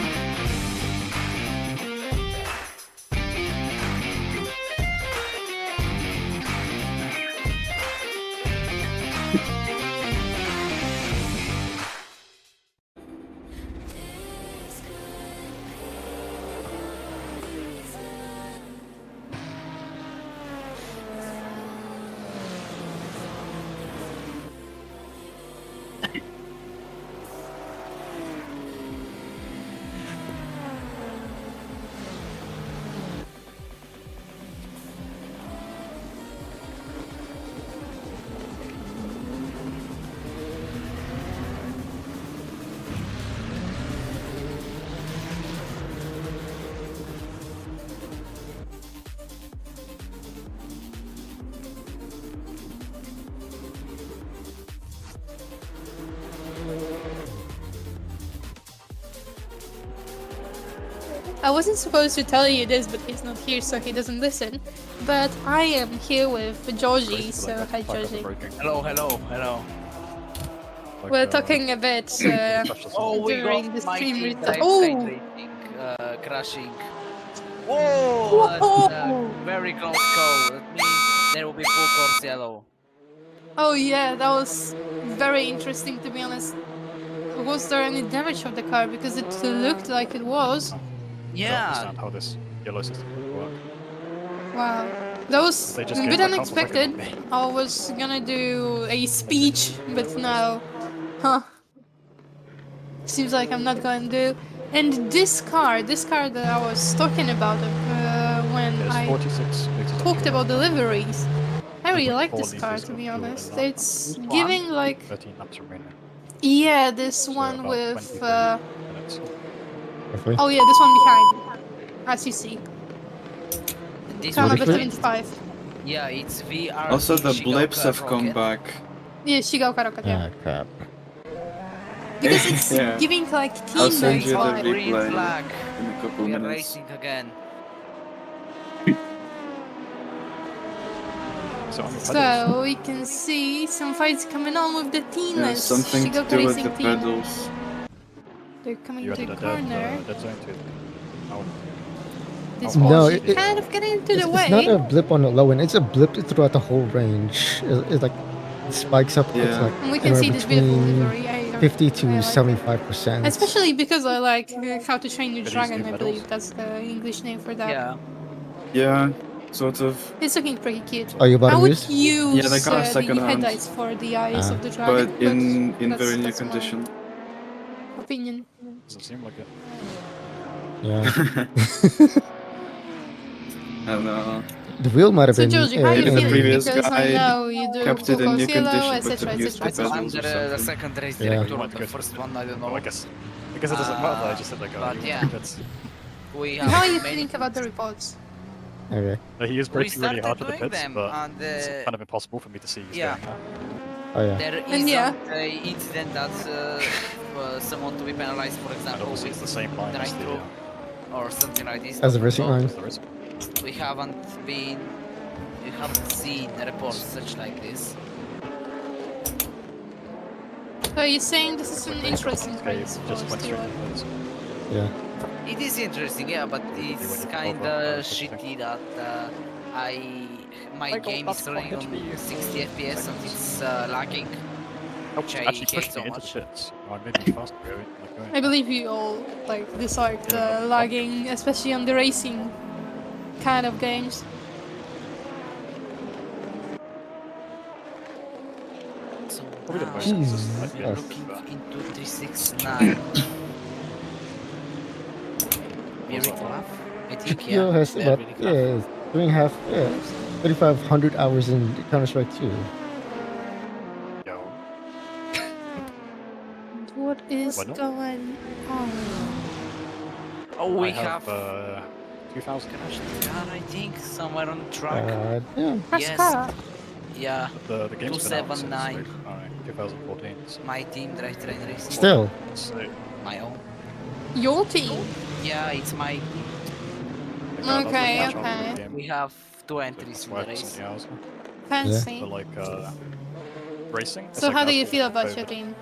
I wasn't supposed to tell you this, but he's not here, so he doesn't listen. But I am here with Georgie, so hi Georgie. Hello, hello, hello. We're talking a bit Oh, we during got the my stream team restart. drive train racing, crashing. Whoa, that's a very close call. That means there will be full course yellow. Oh yeah, that was very interesting to be honest. Was there any damage of the car? Because it looked like it was. I don't Yeah. understand how this yellow system would work. Wow. That was They a just bit gave that couple second unexpected. on me. I was gonna do a speech, but no. Huh. Seems like I'm not going to do. And this car that I was talking about when There's I 46 meters of talked fuel. about deliveries. I really like 2.4 this car, liters to of be fuel in honest. that. It's giving like 13 laps remaining. yeah, this So one about with 23 minutes. oh yeah, this one behind, as you see. This Car one number behind. 75. Yeah, it's VR. Also, the blips have come back. Yeah, Shigaoka Rocket, yeah. Ah, crap. Because it's Yeah. giving like I'll team send you the vibe. Green replay flag. in a couple We are minutes. racing again. So we can see some fights coming on with the Yeah, teamless something to Shigaoka do with Racing the team. pedals. They're coming You to added a a corner. dead zone to it. Oh. This Oh, No, was it- kind of getting into the It's way. not a blip on the low end. It's a blip throughout the whole range. It's like it spikes up. It's Yeah. like And we can anywhere see this beautiful between livery. 50 I to like it. 75%. Especially because I like How to Train Your Are these Dragon, new I medals? believe that's the English name for that. Yeah. Yeah, sort of. It's looking pretty cute. Are you about I to would use? use Yeah, they got a the second hand. headlights for the eyes Ah. of the dragon, But in that's- very new that's my condition. opinion. Doesn't seem like it. Yeah. And The wheel might have So been. Georgie, how are you the feeling? previous Because I guy know you do kept it in Focus new Yellow, condition, but etc, abused the etc. I'm pedals or the something. second race Yeah. director You of might the go first to- one, I don't know. Oh, I guess it doesn't matter. I just said like, but you yeah. want to We How are have you many feeling about the reports? Okay. He is We braking really started hard for the doing pits, them, but and it's kind of impossible for me to see you yeah. going there. Oh yeah. There And is yeah. a incident that someone to be penalized, for And example, obviously it's with the same line as the... drive-through or something like this. As a but racing no, line. There is. we haven't seen reports such like this. So you're saying this is an Quickly, interesting okay, race for just went straight Stewart? to the pits. Yeah. It is interesting, yeah, but when it's you kind cover, of what do you think? shitty that my game is running on 60 FPS and it's lagging. Oh, Which I actually hate pushed so me into much. the pits. Oh, maybe faster going. I believe you all like dislike Yeah, the lagging, especially on the racing kind of games. So Probably the now most Jesus. consistent I've we're been. looking but- into 369. Very that tough. I think, Chikio yeah. has they're about really tough. 3,500 hours in Counter-Strike 2. Yo. What is Why not? going on? Oh, we I have 2,000. car, I think, somewhere on the track. Yeah. Press Yes. car. Yeah, The game's been out since 279. like, 2014. So. my team drive train racing. Still. So, My own. Your team. Yeah, it's my. Okay, okay. We have two entries That's in why the it's race. in the hours. Fancy. But like racing. it's So like how do you actual feel about code. your team?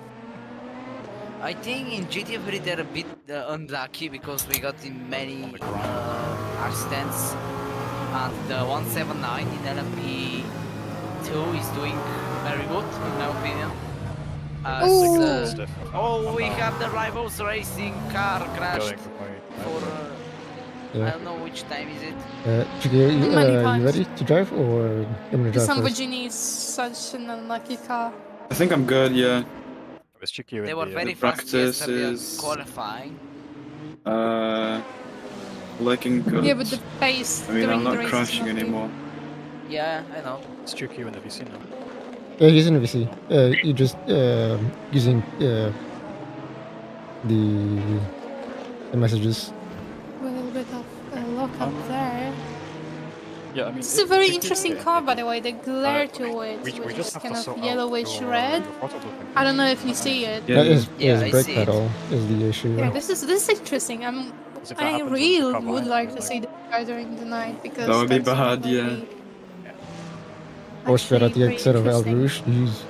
I think in GT3 they're a bit unlucky because we got in many accidents, and the 179 in LMP2 is doing very good in my opinion. Oh, we have the rivals racing car crashed for I don't know which time is it. Chikio, Many you times. ready to drive or you want me to This drive first? Lamborghini is such an unlucky car. I think I'm good, yeah. They were very the fast practice yesterday at is qualifying. looking good. Yeah, but the pace I mean, during I'm the not race crashing is not anymore. Yeah, I know. It's QQ in the VC now. Yeah, he's in the VC. You just using the messages. a little bit of a lock-up there. Yeah, I mean, It's a very interesting car, by the way. The glare to it we with just this have kind to of sort out yellowish your red. throttle I don't know if you see it. Yeah, His I brake see it. pedal is the issue. Yeah, this is interesting. I'm 'Cause if that I happens when there's a really car would behind like you, to like, see the sky during the night because That would be that's bad, yeah. really Or straight at actually the pretty exit of El interesting. Rouge. Jeez.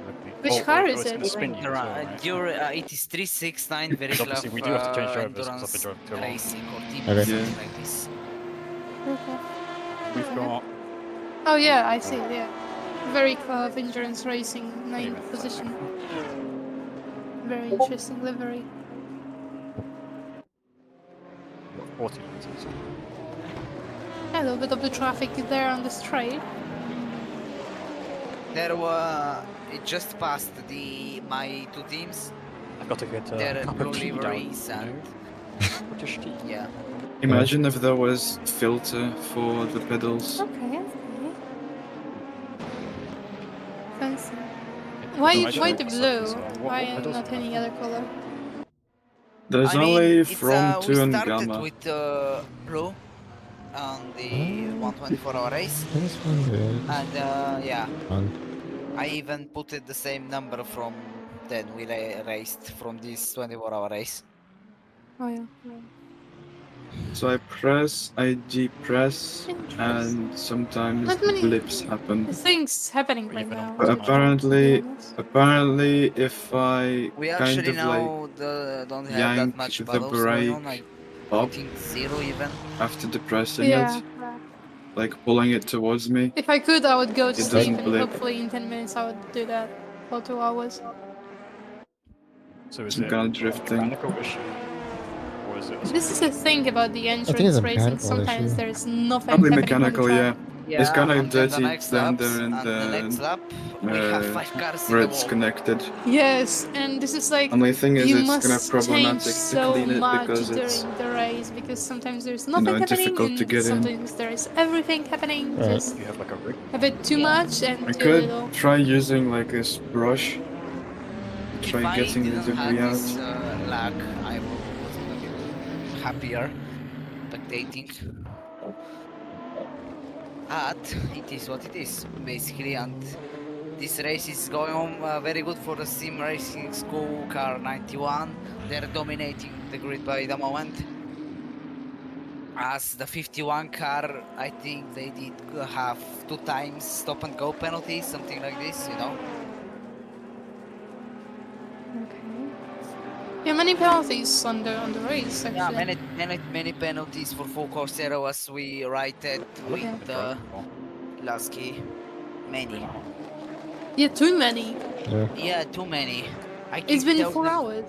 would be. Which Oh, car oh, is it's it? gonna spin you as well, right? It is 369 very Because obviously tough we do have to change drivers because I've been endurance driving too long. racing or team Okay. or something like this. Okay. We've got Oh yeah, I see. Yeah, very curve endurance racing, 20 ninth minutes, I position. think. Very interesting livery. We've got 40 liters. A little bit of the traffic there on the straight. There were it just passed my two teams. I've got to get a Their cup blue of tea down, liveries you know? and British tea. yeah. Imagine if there was filter for the pedals. Okay, okay. Fancy. No, Why I why don't the know blue? what Why pedals not do you any have? other color? There's I mean, only it's from we 2 and started gamma. with blue on the 124-hour race, This one is and yeah, fun. I even put it the same number from then we raced from this 24-hour race. Oh yeah. So I press, I depress, Interesting. and sometimes Not many blips happen. things happening Or right even on now. But tonight. apparently, if I We kind actually of like now don't have that yank much the pedals going on. brake I up think zero even. after depressing Yeah. it, like pulling it towards me, If I could, I would go to it sleep, doesn't and blip. hopefully in 10 minutes I would do that for 2 hours. So is Some it kind of a drifting. mechanical issue? Or is it a This is the thing about the I think it's entrance a racing. mechanical Sometimes issue. there's nothing Probably happening on the mechanical, track. yeah. It's kind Yeah, of and then the dirty next down laps, there and the next lap we have 5 cars in where the it's wall. connected. Yes, and this is like Only thing is, you it's kind of must change problematic to so clean it much because it's, during the race because sometimes there's you nothing know, happening difficult to and get in. sometimes there's everything happening. Right. Just You have like a rig? a bit too Yeah. much and I too could little. try using like this brush, If try I getting the didn't have debris out. this lag, I was gonna be happier spectating. But it is what it is, basically, and this race is going on very good for the sim racing school car 91. They're dominating the grid by the moment. As the 51 car, I think they did have 2 times stop and go penalties, something like this, you know. Yeah, many penalties on the race actually. Yeah, many penalties for full Corsero as we righted with Lasky. Many. Yeah, too many. Yeah, too many. It's been 4 hours.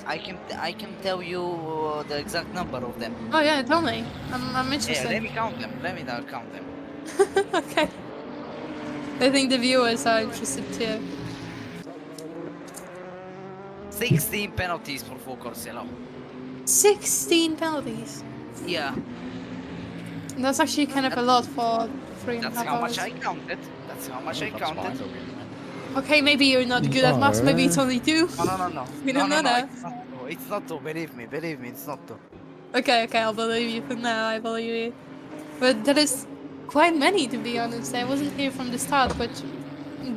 I can tell you the exact number of them. Oh yeah, tell me. I'm Yeah, interested. let me count them. Let me now count them. Okay. I think the viewers are interested too. 16 penalties for full Corsero. 16 penalties. Yeah. That's actually kind of a lot for 3.5 That's hours. how much I counted. That's how much I counted. Okay, maybe you're not good at maths. Maybe it's only 2. No. We don't know that. It's not 2. Believe me, it's not 2. Okay, I'll believe you for now. I believe you. But that is quite many, to be honest. I wasn't here from the start, but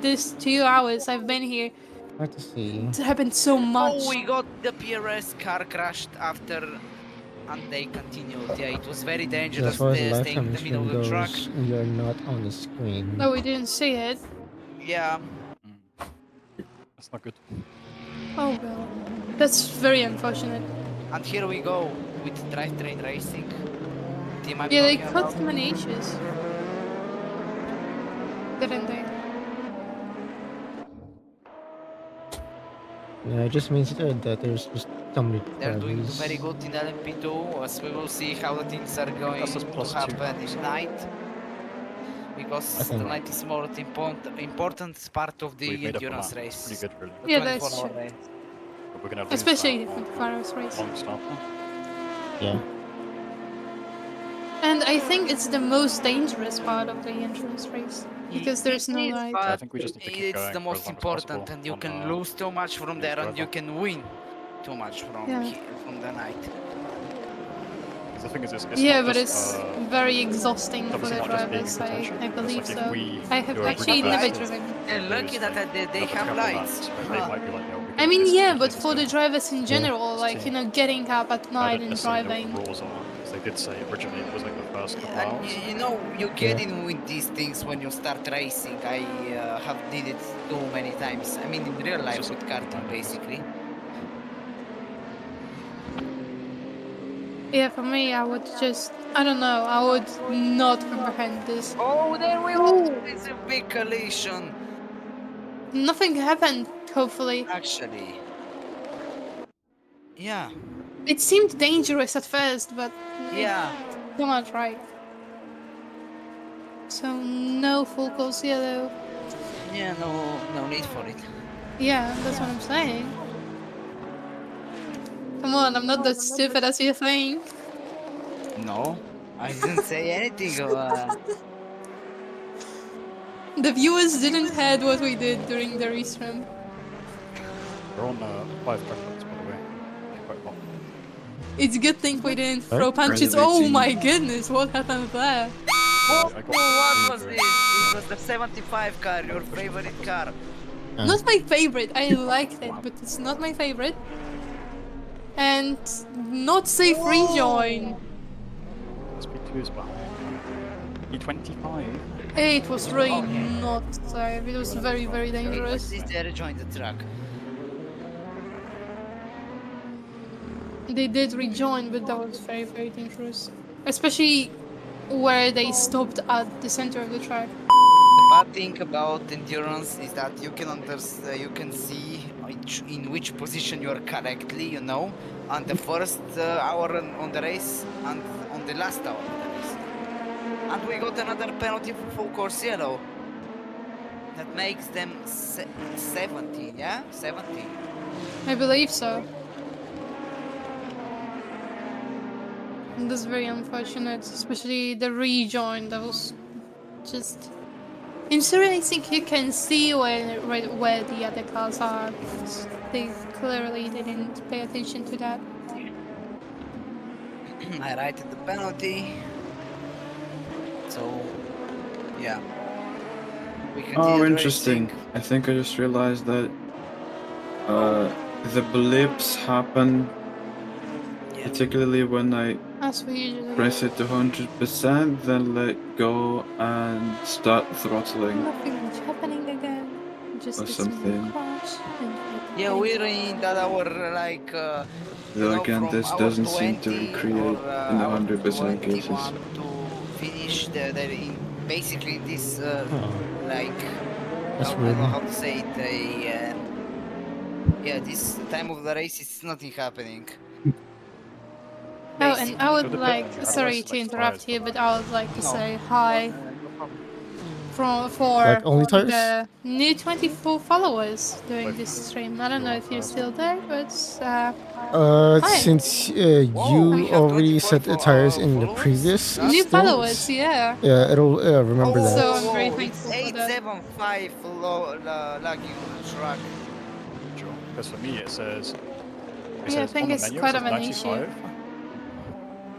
this 2 hours I've been here, Hard to see. it happened so much. Oh, we got the PRS car crashed after, and they continued. Yeah, it was very dangerous. As far as the Staying in lifetime the middle stream of the track. goes, we are not on the screen. No, we didn't see it. Yeah. That's not good. Oh well. That's very unfortunate. And here we go with drivetrain racing. Team I'm Yeah, they talking cut about. many issues. Didn't they? Yeah, it just means that there's just so many They're doing drivers. very good in LMP2, as we will see how the things are going to happen in night. Because the night is more important part of the endurance race. Pretty good, really. The Yeah, that's 24-hour true. race. But we're gonna lose Especially that the 24 hours race. long start. Yeah. And I think it's the most dangerous part of the entrance race. Because there's no light. But I think we just need to keep it's going the for most as long as important, possible and you on, can lose too much from there, and you can win too much from Yeah. from the night. The thing is, it's Yeah, not but just, it's very exhausting for obviously the not just being in drivers, contention. I It's believe like so. if we I have do a actually really never bad driven. And lucky lose, that like, they another have couple lights. laps, but they might be like, yeah, we I mean, it's yeah, completely but for the different. drivers in Yeah. general, It's like, you team. know, getting up at I night don't and necessarily know what driving. the rules are, because they did say originally it was like the first couple And hours. you know, you get in with these things when you start racing. I have did it too many times. I mean, in real life just with like karting, learning, basically. Yeah, for me, I would just, I don't know, I would not comprehend this. Oh, there we go! It's a big collision. Nothing happened, hopefully. Actually, yeah, It seemed dangerous at first, but yeah. come on, right. So, no full course yellow. Yeah, no need for it. Yeah, that's what I'm saying. Come on, I'm not that stupid as you think. No, I didn't say anything. The viewers didn't heard what we did during the restream. We're on 5 checkpoints, by the way. Quite hot. It's a good thing we didn't Right? throw punches. Reserve Oh 18. my goodness, what happened there? Oh, I got what was through this? It was the 75 car, your favorite car. Not my favorite. I liked it, but it's not my favorite. And not safe rejoin. SP2 is behind. E25. It was really Okay. not safe. It was very, very dangerous. This there joined the track. They did rejoin, but that was very, very dangerous. Especially where they stopped at the center of the track. The bad thing about endurance is that you can see in which position you are correctly, you know, on the first hour on the race and on the last hour of the race. And we got another penalty for full course yellow. That makes them 17, yeah? 17. I believe so. And that's very unfortunate, especially the rejoin. That was just. In Syria, I think you can see where the other cars are, but they clearly didn't pay attention to that. I righted the penalty. So, yeah. We Oh, continued interesting. racing. I think I just realized that the blips happen, particularly when I As we usually press do. it to 100%, then let go and start throttling Nothing much happening again. Just or a small something. crash and Yeah, we're in that hour, like, Though you know, again, from this hour doesn't seem to 20 or recreate in the hour 100% cases. 21 to finish basically this, like, That's I weird. don't know how to say it, yeah, this time of the race is nothing happening. Oh, and I would So the like, pit, how do I sorry to select interrupt tyres you, for but that? I would like to No. say hi No problem. for Like only tires? the new 24 followers doing Both this tires. stream. I don't know if you're still there, but hi. Since Whoa, we you have already 24 set the tires in the followers? previous That's New followers, stints, yeah. yeah, it'll remember that. So I'm very Whoa, it's thankful for that. 875 lagging on the track. Sure. Because for me it says Yeah, I think on the it's menu it quite says of an issue. 95.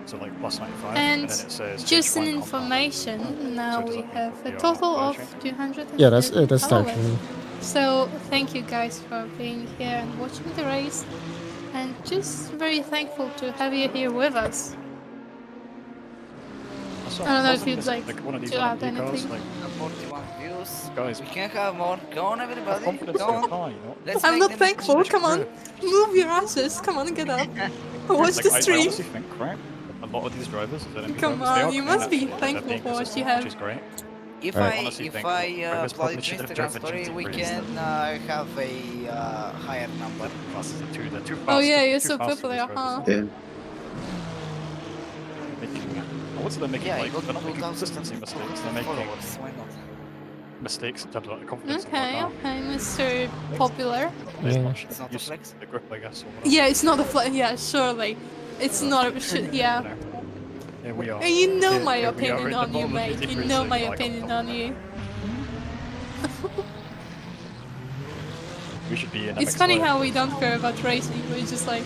So like plus 95, and then And it says just an H1 compound. information, now So does we that mean have that a we are total of merging? 230 Yeah, that's followers. actually. So thank you guys for being here and watching the race, and just very thankful to have you here with us. Also, I don't know if wasn't you'd this, like one of these to add LMP cars, anything. like 41 views. guys, We can have more. Go on, have everybody. confidence Go in your on. car, you know? Let's I'm make not them thankful, come on. Grip. Move your asses, come on, get up. Watch Like, the I stream. honestly think, right, a lot of these drivers, these LMP Come drivers, they on, are you clean, must be actually. Like, they're thankful being for what consistent, you which have. is great. If Alright. I honestly if think I drivers upload probably it to should have Instagram driven story, we GT3 can instead. have a higher number. Classes are they're too fast. Oh yeah, they're you're too so fast for these popular, huh? drivers. Yeah. What's they're making, Yeah, like, you got they're not making 2,000 consistency mistakes, they're making followers. Why not? mistakes in terms of like, confidence in Okay, the car. okay, Mr. Popular. It's Yeah. not, It's not a use flex. the grip, I guess, or whatever. Yeah, it's not a flag. Yeah, surely. It's not a yeah. You know, here we are. And you know Here- my here we are opinion in the on you, bottom of mate. You GT3, know so my like, opinion on you. We should be in It's MX5. funny how we don't care about racing. We're just like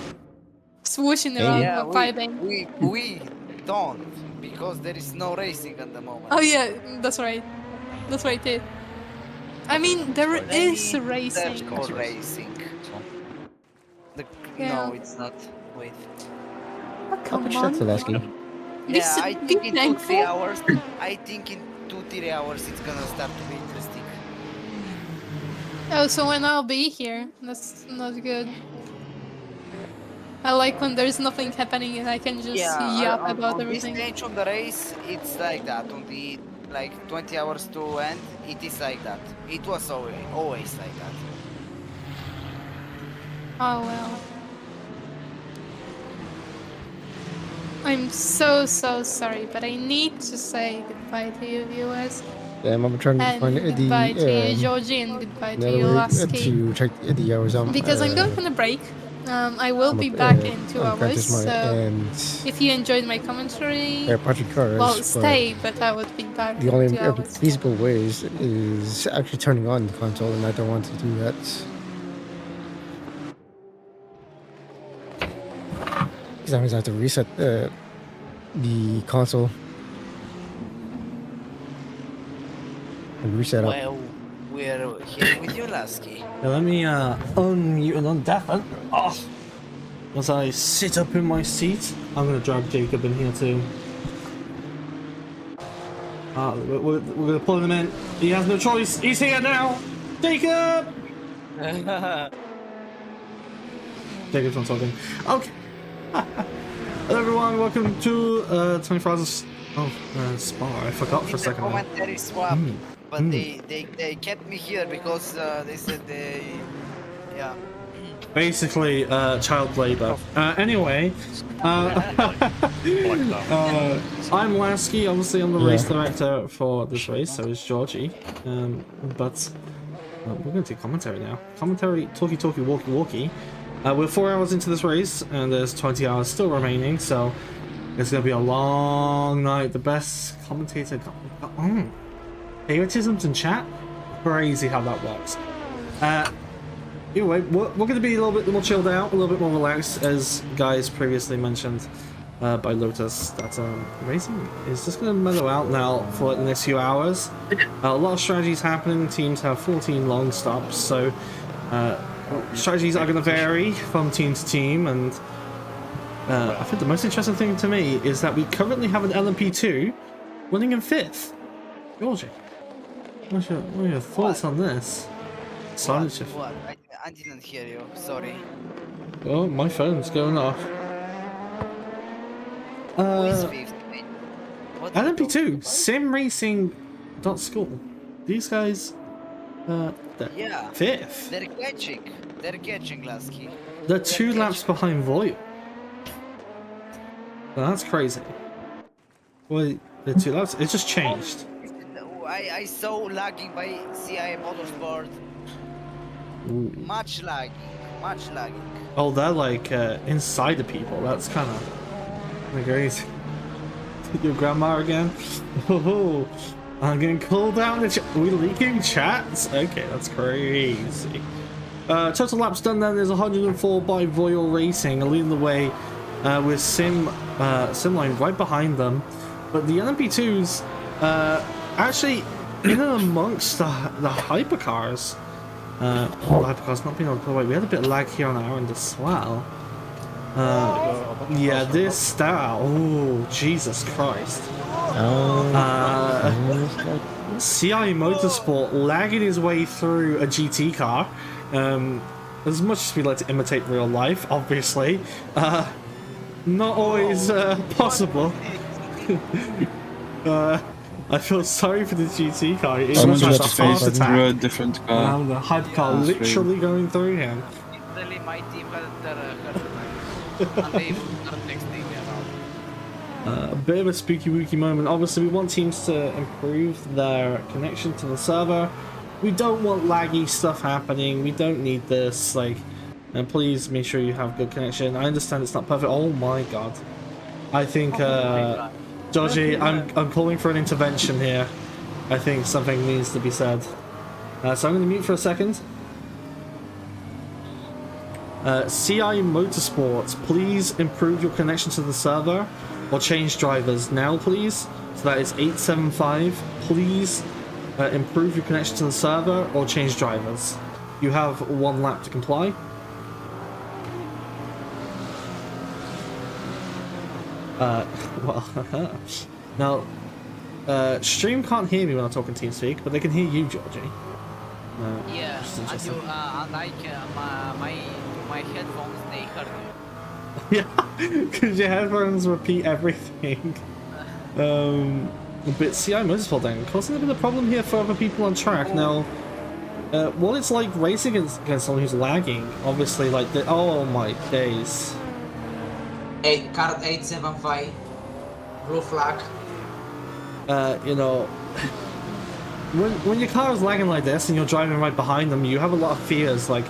swooshing Hey. around, Yeah, vibing. we don't because there is no racing at the moment. Oh yeah, that's right. That's right, too. I mean, there Right. They is need racing. search for racing. The, Yeah. No, it's not. Wait. Oh, I'll come put you that on. Zelensky. Yeah, I Be think in 2-3 thankful. hours. I think in 2-3 hours it's gonna start to be interesting. Oh, so when I'll be here, that's not good. I like when there's nothing happening and I can just Yeah, yap about on this everything. stage of the race, it's like that. On the like 20 hours to end, it is like that. It was always like that. Oh well. I'm so sorry, but I need to say goodbye to you viewers. Damn, I'm trying to And find goodbye to you, the Georgie, and goodbye to another you, way Lasky. to check the hours. Because I'm going on a break. I will be back in 2 on hours, Prentice Mine so and if you enjoyed my commentary, Patrick Cars. well, stay, but I would be back The in only 2 hours. feasible ways is actually turning on the console, and I don't want to do that. Because that means I have to reset the console and reset up. Well, we're here with you, Lasky. Now let me unmute and undeafen. Oh. As I sit up in my seat, I'm gonna drag Jacob in here too. We're gonna pull him in. He has no choice. He's here now. Jacob. Jacob's not talking. Okay. Hello everyone, welcome to 24 Hours of Spa. I forgot for a second. Commentary swap, but they kept me here because they said yeah. Basically, child labor. Anyway, I'm Lasky. Obviously, I'm the race director for this race. So is Georgie. But we're going to do commentary now. Commentary, talkie, walkie. We're 4 hours into this race, and there's 20 hours still remaining. So it's going to be a long night. The best commentator got favoritisms in chat. Crazy how that works. Anyway, we're going to be a little bit more chilled out, a little bit more relaxed, as guys previously mentioned by Lotus. That racing is just going to mellow out now for the next few hours. A lot of strategies happening. Teams have 14 long stops, so strategies are going to vary from team to team. And I think the most interesting thing to me is that we currently have an LMP2 running in 5th. Georgie, what are your thoughts on this? Silent shift. What? I didn't hear you. Sorry. Oh, my phone's going off. Who is 5th? LMP2 simracing.school. These guys, yeah, 5th. They're catching Lasky. They're 2 laps behind Voyant. That's crazy. Well, they're 2 laps. It just changed. I saw lagging by CIA Motorsport. Ooh. Much lagging. Oh, they're like insider people. That's kind of crazy. Your grandma again? Oh, I'm getting called out. Are we leaking chats? Okay, that's crazy. Total laps done then is 104 by Royal Racing, leading the way with Simline right behind them. But the LMP2s actually in and amongst the hypercars. The hypercars not being able to pull away. We had a bit of lag here on our end as well. Yeah, this style. Oh, Jesus Christ. CI Motorsport lagging his way through a GT car. As much as we like to imitate real life, obviously, not always possible. I feel sorry for the GT car. It was just a heart attack. Through a different car. The hypercar literally going through him. Literally, my team had and they started texting me about. A bit of a spooky wooky moment. Obviously, we want teams to improve their connection to the server. We don't want laggy stuff happening. We don't need this. And please make sure you have good connection. I understand it's not perfect. Oh my god. I think, Georgie, I'm calling for an intervention here. I think something needs to be said. So I'm going to mute for a second. CI Motorsports, please improve your connection to the server or change drivers now, please. So that is 875. Please improve your connection to the server or change drivers. You have 1 lap to comply. Well, now, stream can't hear me when I'm talking TeamSpeak, but they can hear you, Georgie. Yeah, just and interesting. you, unlike my headphones, they heard you. Yeah, because your headphones repeat everything. But see, I motorsport then, causing a bit of a problem here for other people on track. Now, what it's like racing against someone who's lagging, obviously, like, oh my days. Card 875, blue flag. You know, when your car is lagging like this and you're driving right behind them, you have a lot of fears. Like,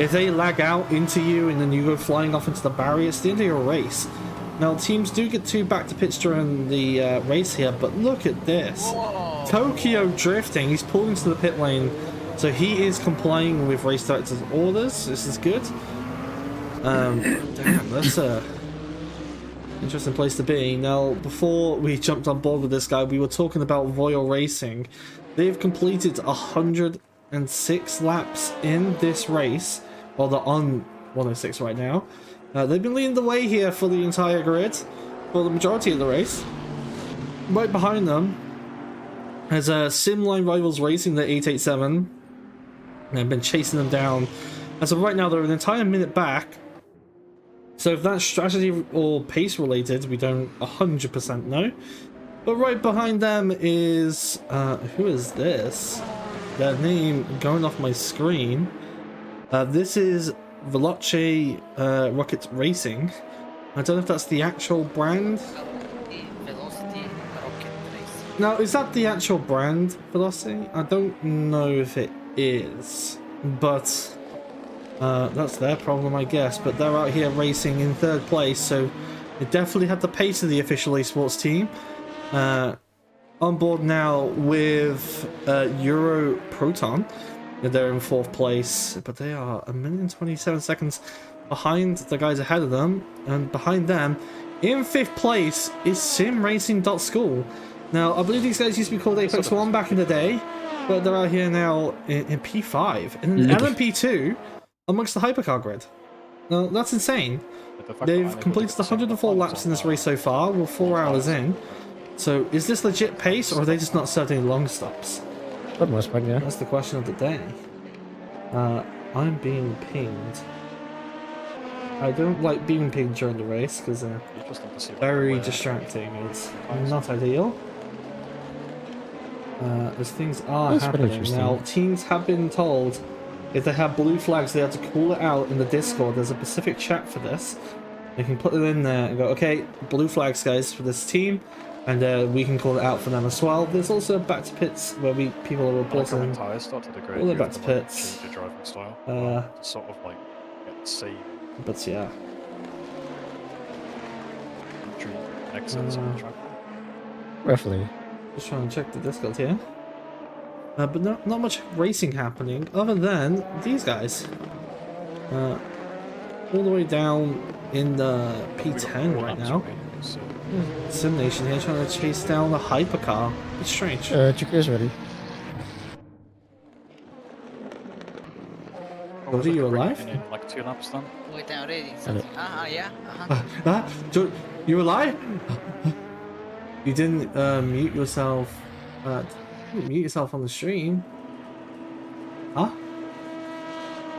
if they lag out into you and then you go flying off into the barrier, it's the end of your race. Now, teams do get 2 back to pits during the race here, but look at this. Whoa. Tokyo drifting, he's pulled into the pit lane, so he is complying with race director's orders. This is good. Damn, that's a interesting place to be. Now, before we jumped on board with this guy, we were talking about Royal Racing. They've completed 106 laps in this race. Well, they're on 106 right now. They've been leading the way here for the entire grid, for the majority of the race. Right behind them has Simline Rivals Racing, the 887. They've been chasing them down. As of right now, they're an entire minute back. So if that's strategy or pace related, we don't 100% know. But right behind them is, who is this? Their name going off my screen. This is Veloce Rocket Racing. I don't know if that's the actual brand. Velocity Rocket Racing. Now, is that the actual brand, Velocity? I don't know if it is, but that's their problem, I guess. But they're out here racing in 3rd place, so they definitely have the pace of the official esports team. On board now with Euro Proton. They're in 4th place, but they are 1 minute and 27 seconds behind the guys ahead of them, and behind them in 5th place is SimRacing.School. Now, I believe these guys used to be called Apex 1 back in the day, but they're out here now in P5 and in LMP2 amongst the hypercar grid. Now, that's insane. They've completed 104 laps in this race so far. We're 4 hours in. So, is this legit pace, or are they just not setting long stops? For the most part, yeah. That's the question of the day. I'm being pinged. I don't like being pinged during the race because very distracting. It's not ideal. As things are happening now, teams have been told if they have blue flags, they have to call it out in the Discord. There's a specific chat for this. They can put it in there and go, okay, blue flags, guys, for this team. And we can call it out for them as well. There's also back to pits where people are reporting all the back to pits. Sort of like get the same. But yeah. Roughly. Just trying to check the Discord here. But not much racing happening other than these guys. All the way down in the P10 right now. Sim Nation here trying to chase down the hypercar. It's strange. Chica is ready. Oh, are you alive? Like 2 laps done. Wait, I'm reading something. Yeah. You alive? You didn't mute yourself. Mute yourself on the stream. Huh?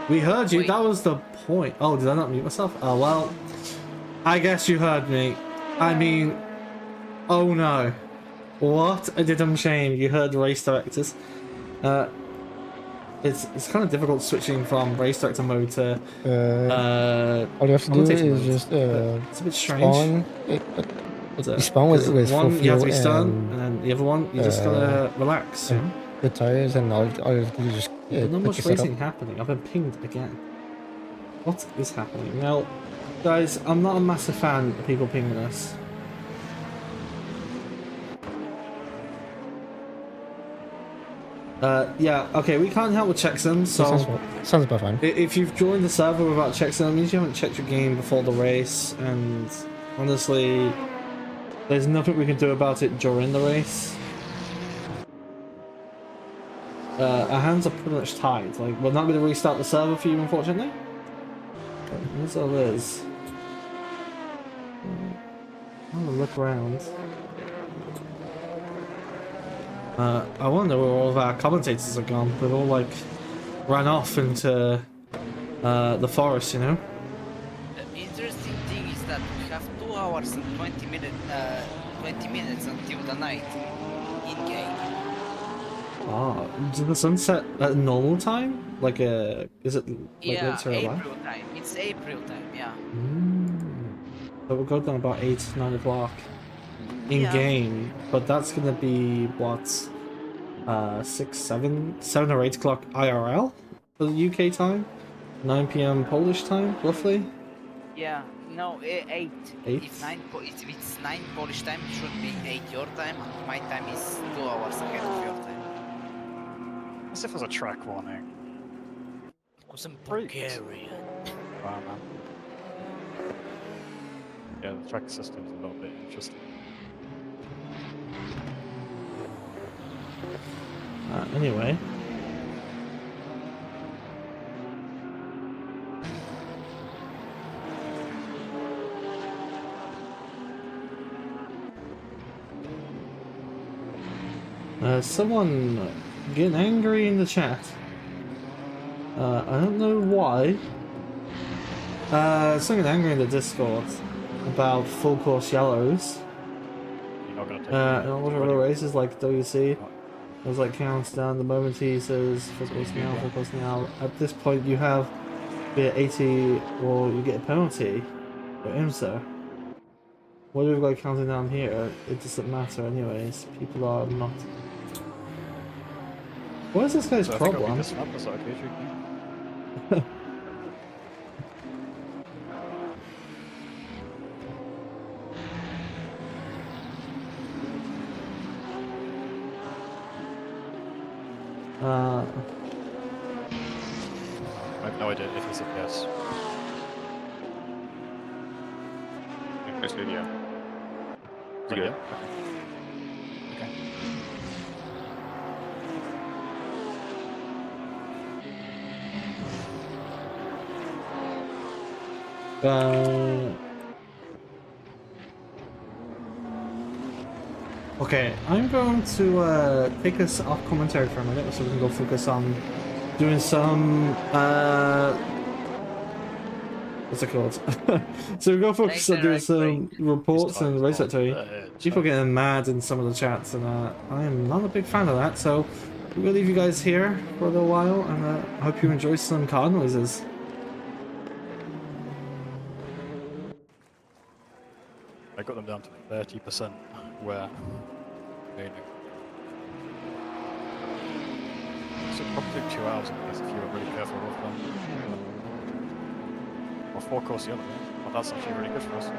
We heard you. Wait. That was the point. Oh, did I not mute myself? Oh well. I guess you heard me. I mean, oh no. What a dumb shame. You heard race directors. It's kind of difficult switching from race director mode to all you have to do is mode, just it's a bit strange. Spawn with one full you have to fuel be stunned, and and then the other one you just gotta relax. the tires, and all you have to do is just But not much racing happening. I've been pinged again. What is happening now? Guys, I'm not a massive fan of people pinging us. Yeah, okay, we can't help with checksums, so... Sounds about fine. If you've joined the server without checksum, that means you haven't checked your game before the race, and honestly, there's nothing we can do about it during the race. Our hands are pretty much tied. Like, we're not going to restart the server for you, unfortunately. That's all it is. I'm gonna look around. I wonder where all of our commentators are gone. They've all like ran off into the forest, you know. The interesting thing is that we have 2 hours and 20 minutes until the night in game. Ah, does the sunset at normal time? Like is it like Yeah, later alive? April time. It's April time, yeah. So we'll go down about 8, 9 o'clock in Yeah. game, but that's gonna be what 6, 7 or 8 o'clock IRL for the UK time, 9 p.m. Polish time, roughly. Yeah, no, 8. 8. If it's 9 Polish time, it should be 8 your time, and my time is 2 hours ahead of your time. As if there's a track warning. Because I'm Bulgarian. Wow, man. Yeah, the track system's a little bit interesting. Anyway. Someone getting angry in the chat. I don't know why. Someone angry in the Discord about full course yellows. You're not gonna take And all of the races like WC. It was like counts down the moment he says full course now. At this point you have the 80 or you get a penalty for IMSA. What do we got counting down here? It doesn't matter anyways. People are not. What is this guy's problem? I have no idea if he said yes. Yes, yeah. So, Good. yeah. Okay. Okay, I'm going to take us off commentary for a minute so we can go focus on doing some what's it called? So we go focus on doing some reports and race activity. People getting mad in some of the chats, and I am not a big fan of that. So we're gonna leave you guys here for a little while, and I hope you enjoy some car noises. I got them down to 30% where remaining. So probably 2 hours of this if you were really careful with them. Or 4 course yellow. Well, that's actually really good for us.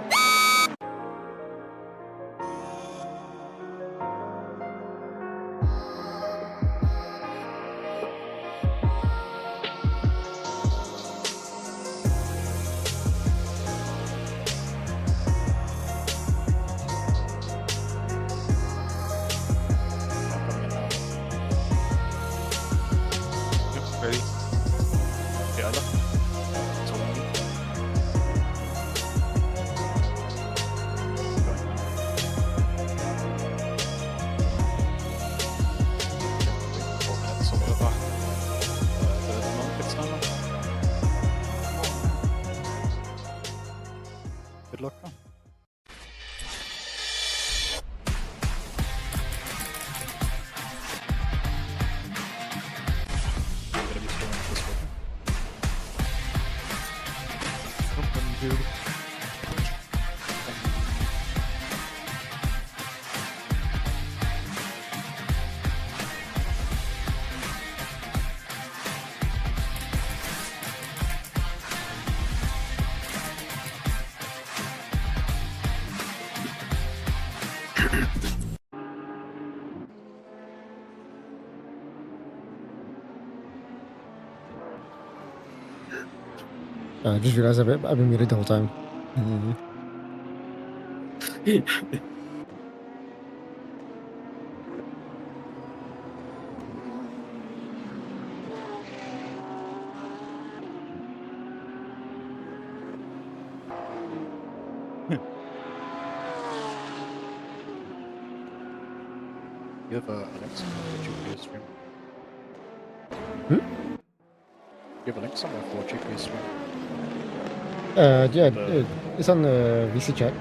Ready? Yeah, I love that's all I need. Good luck. I just realized I've been muted the whole time. You have a link somewhere for GPU stream? You have a link somewhere for GPU stream? Yeah, The it's on the VC chat.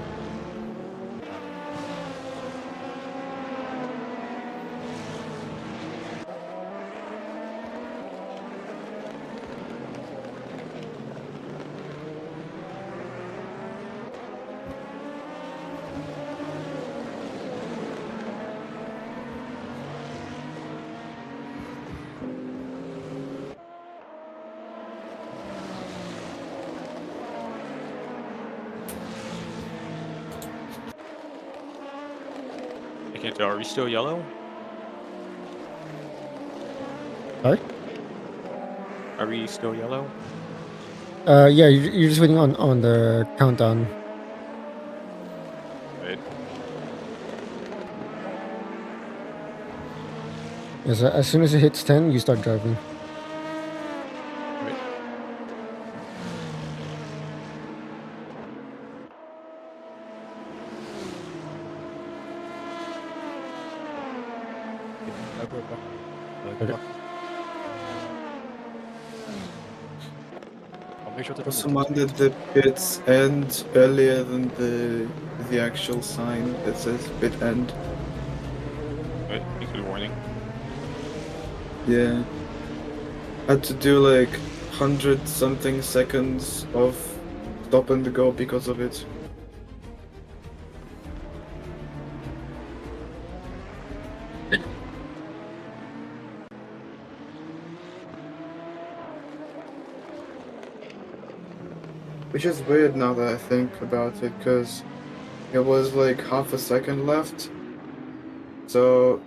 I can't tell. Are we still yellow? Sorry? Are we still yellow? Yeah, you're just waiting on the countdown. Right. Yes, as soon as it hits 10, you start driving. Right. I'll go back. Good Okay. luck. I'll make sure to Also double check. minded the pits end earlier than the actual sign that says pit end. Right. Thanks for the warning. Yeah. Had to do like 100 something seconds of stop and go because of it. Which is weird now that I think about it, because it was like half a second left. So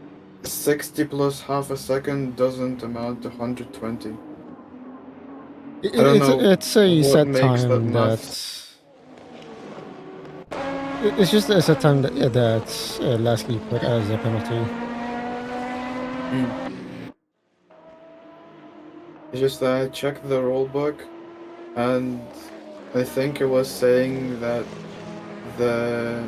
60 plus half a second doesn't amount to 120. I don't know It's a what set makes that time math. it's just a set time that's lastly put as a penalty. It's just that I checked the rulebook, and I think it was saying that the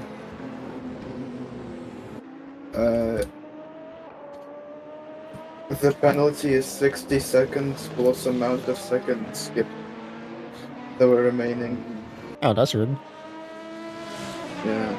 the penalty is 60 seconds plus amount of seconds skipped that were remaining. Oh, that's rude. Yeah.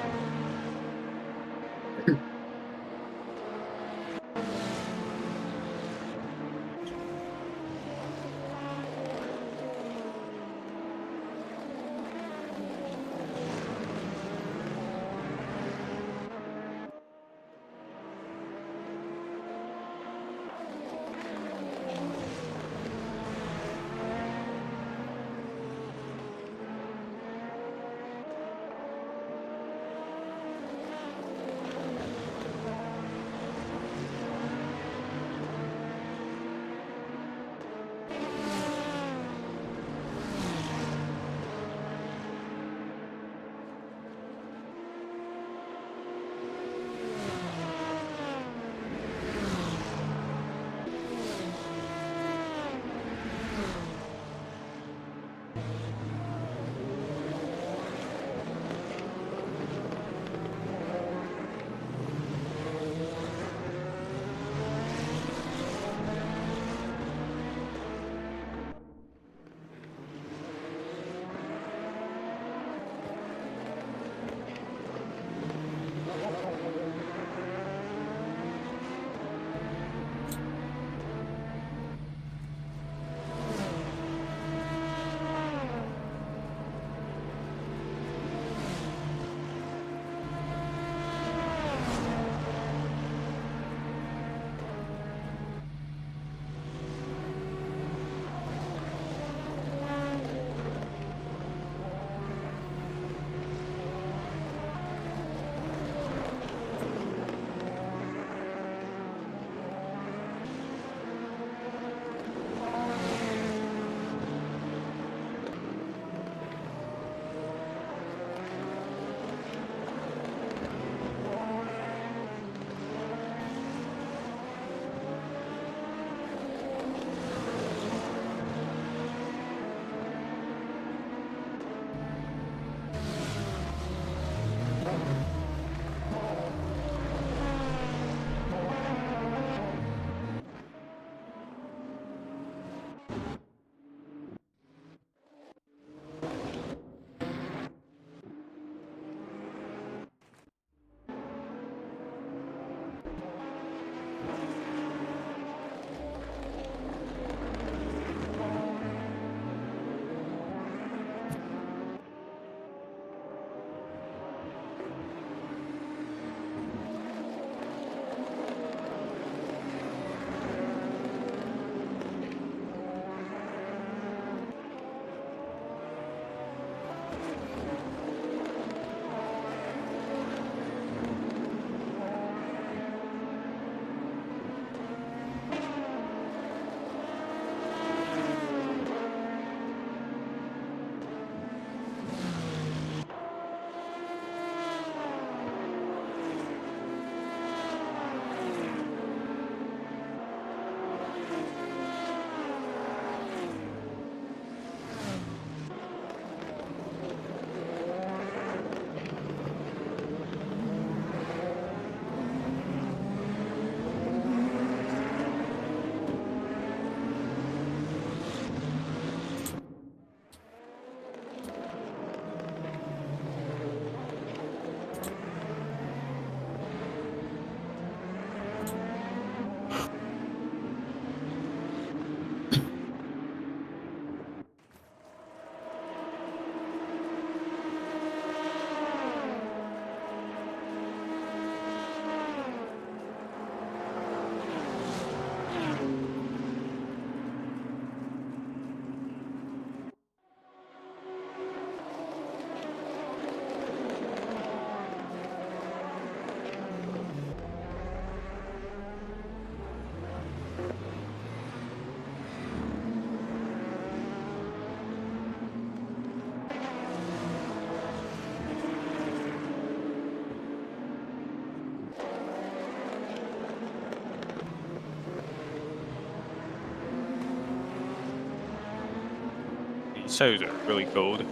These toes are really cold.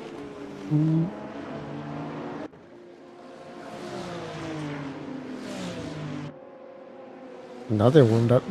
Another warmed up.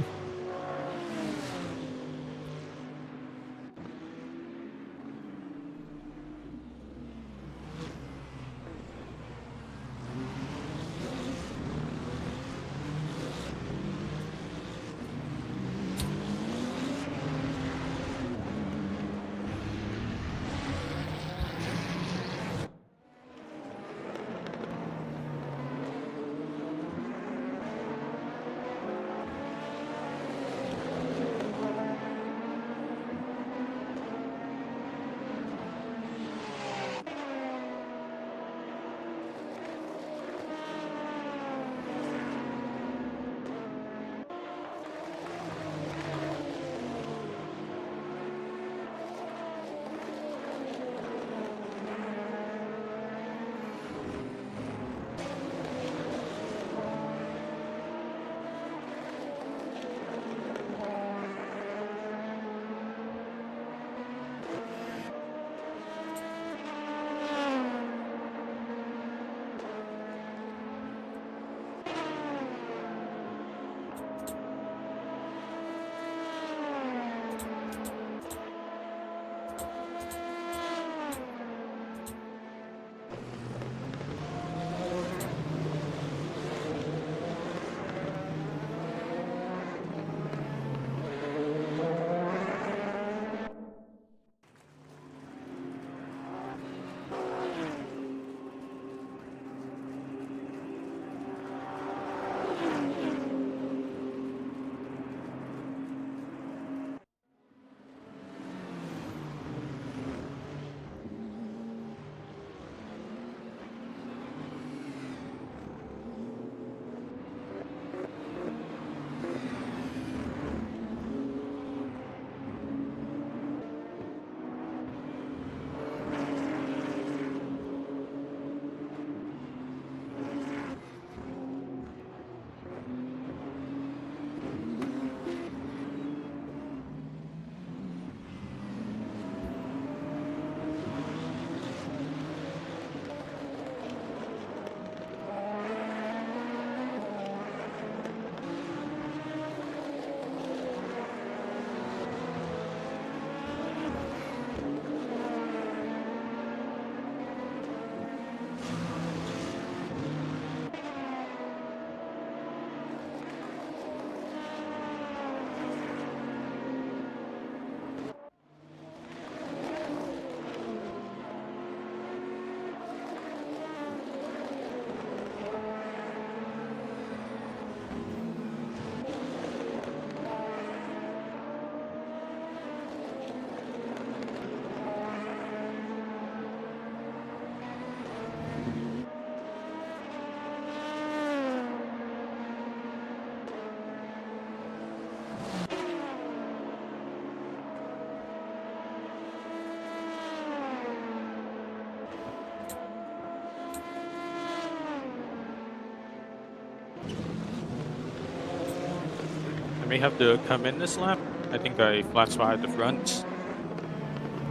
may have to come in this lap. I think I flat spotted the front.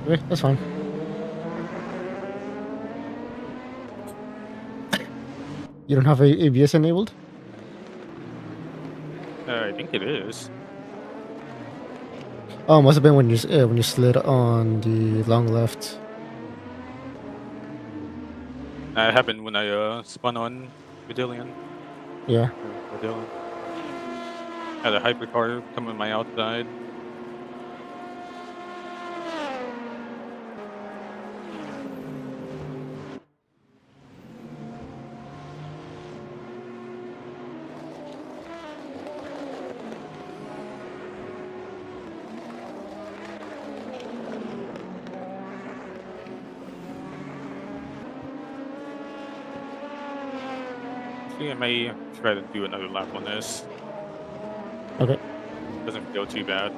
Okay, that's fine. You don't have ABS enabled? I think it is. Oh, must have been when you slid on the long left. It happened when I spun on Vidillion. Yeah. Or Dylan. Had a hypercar coming my outside. I think I may try to do another lap on this. Okay. Doesn't feel too bad.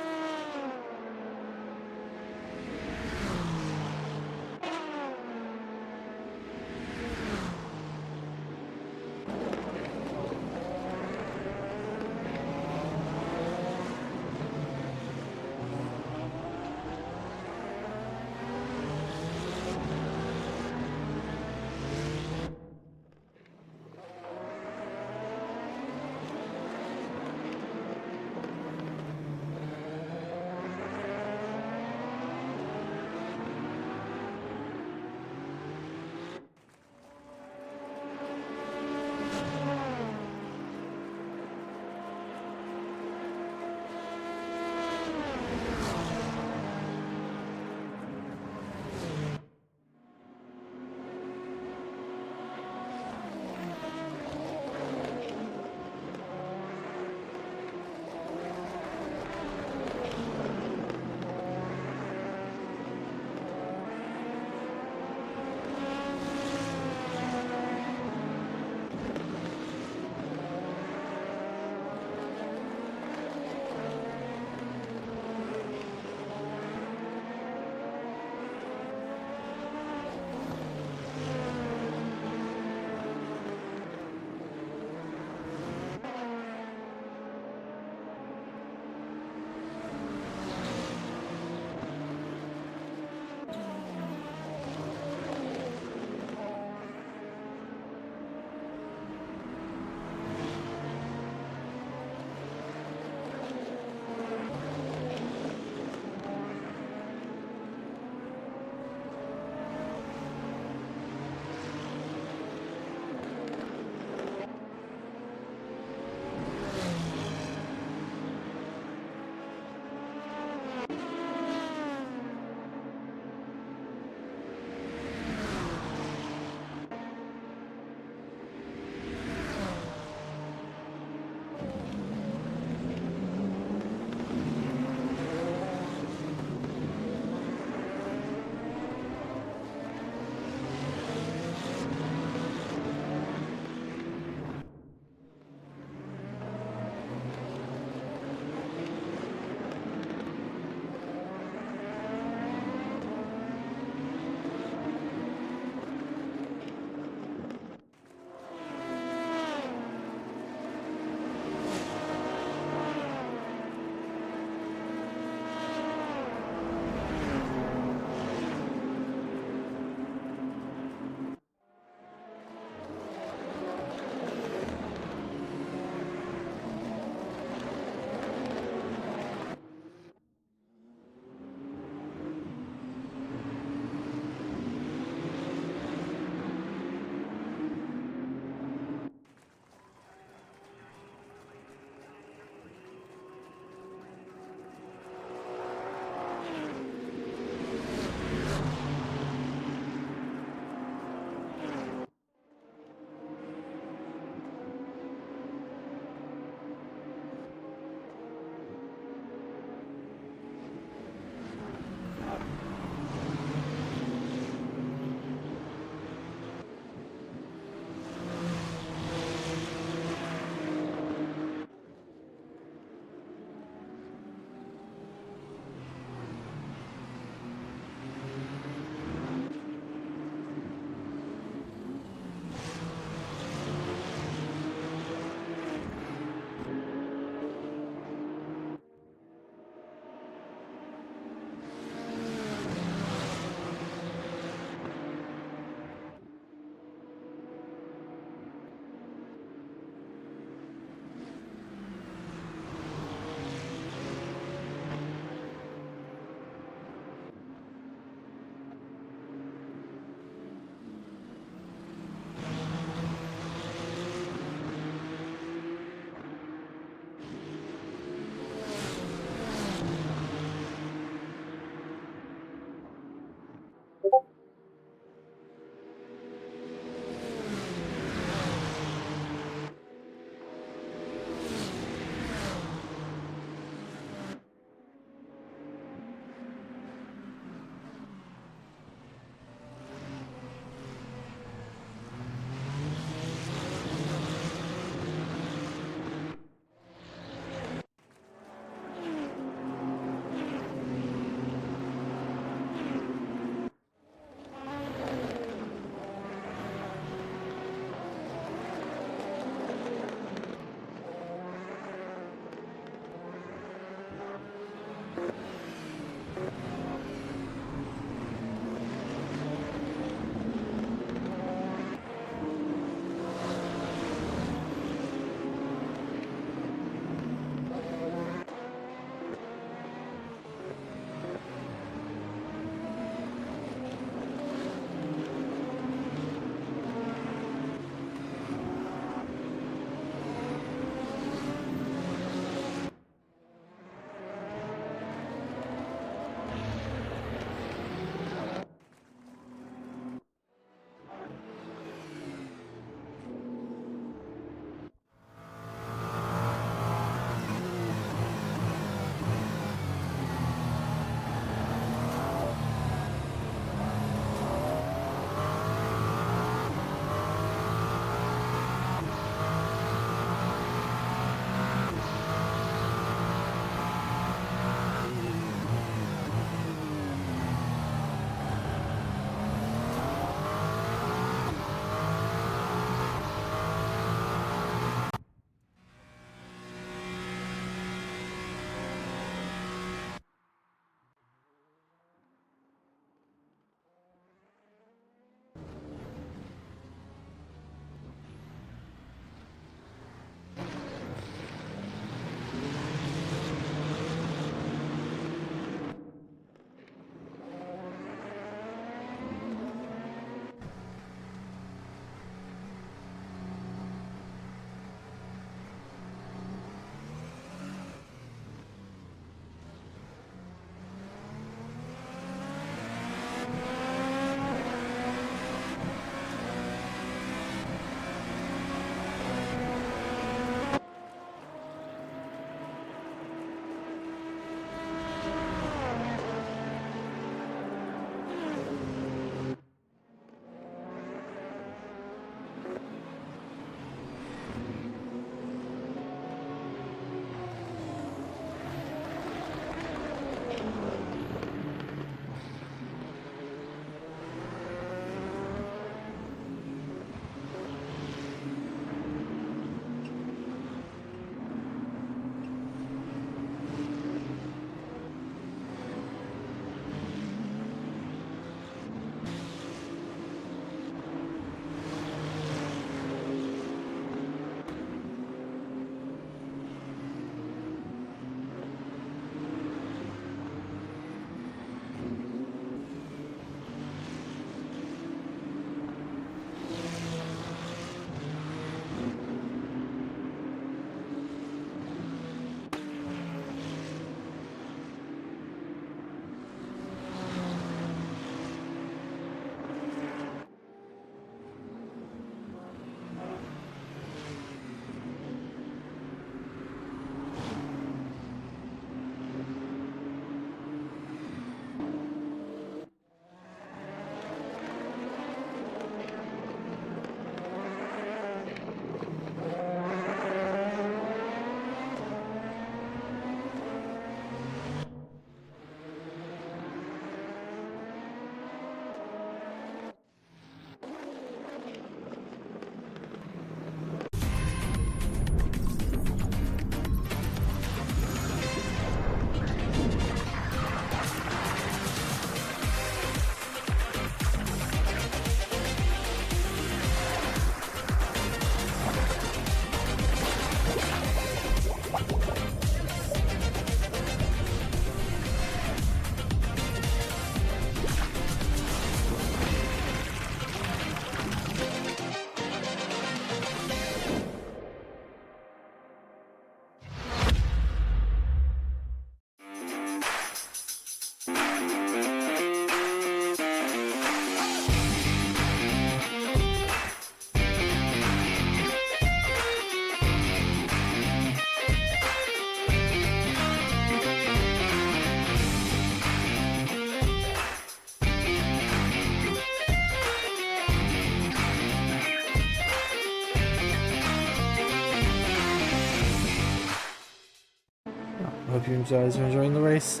hope you guys are enjoying the race.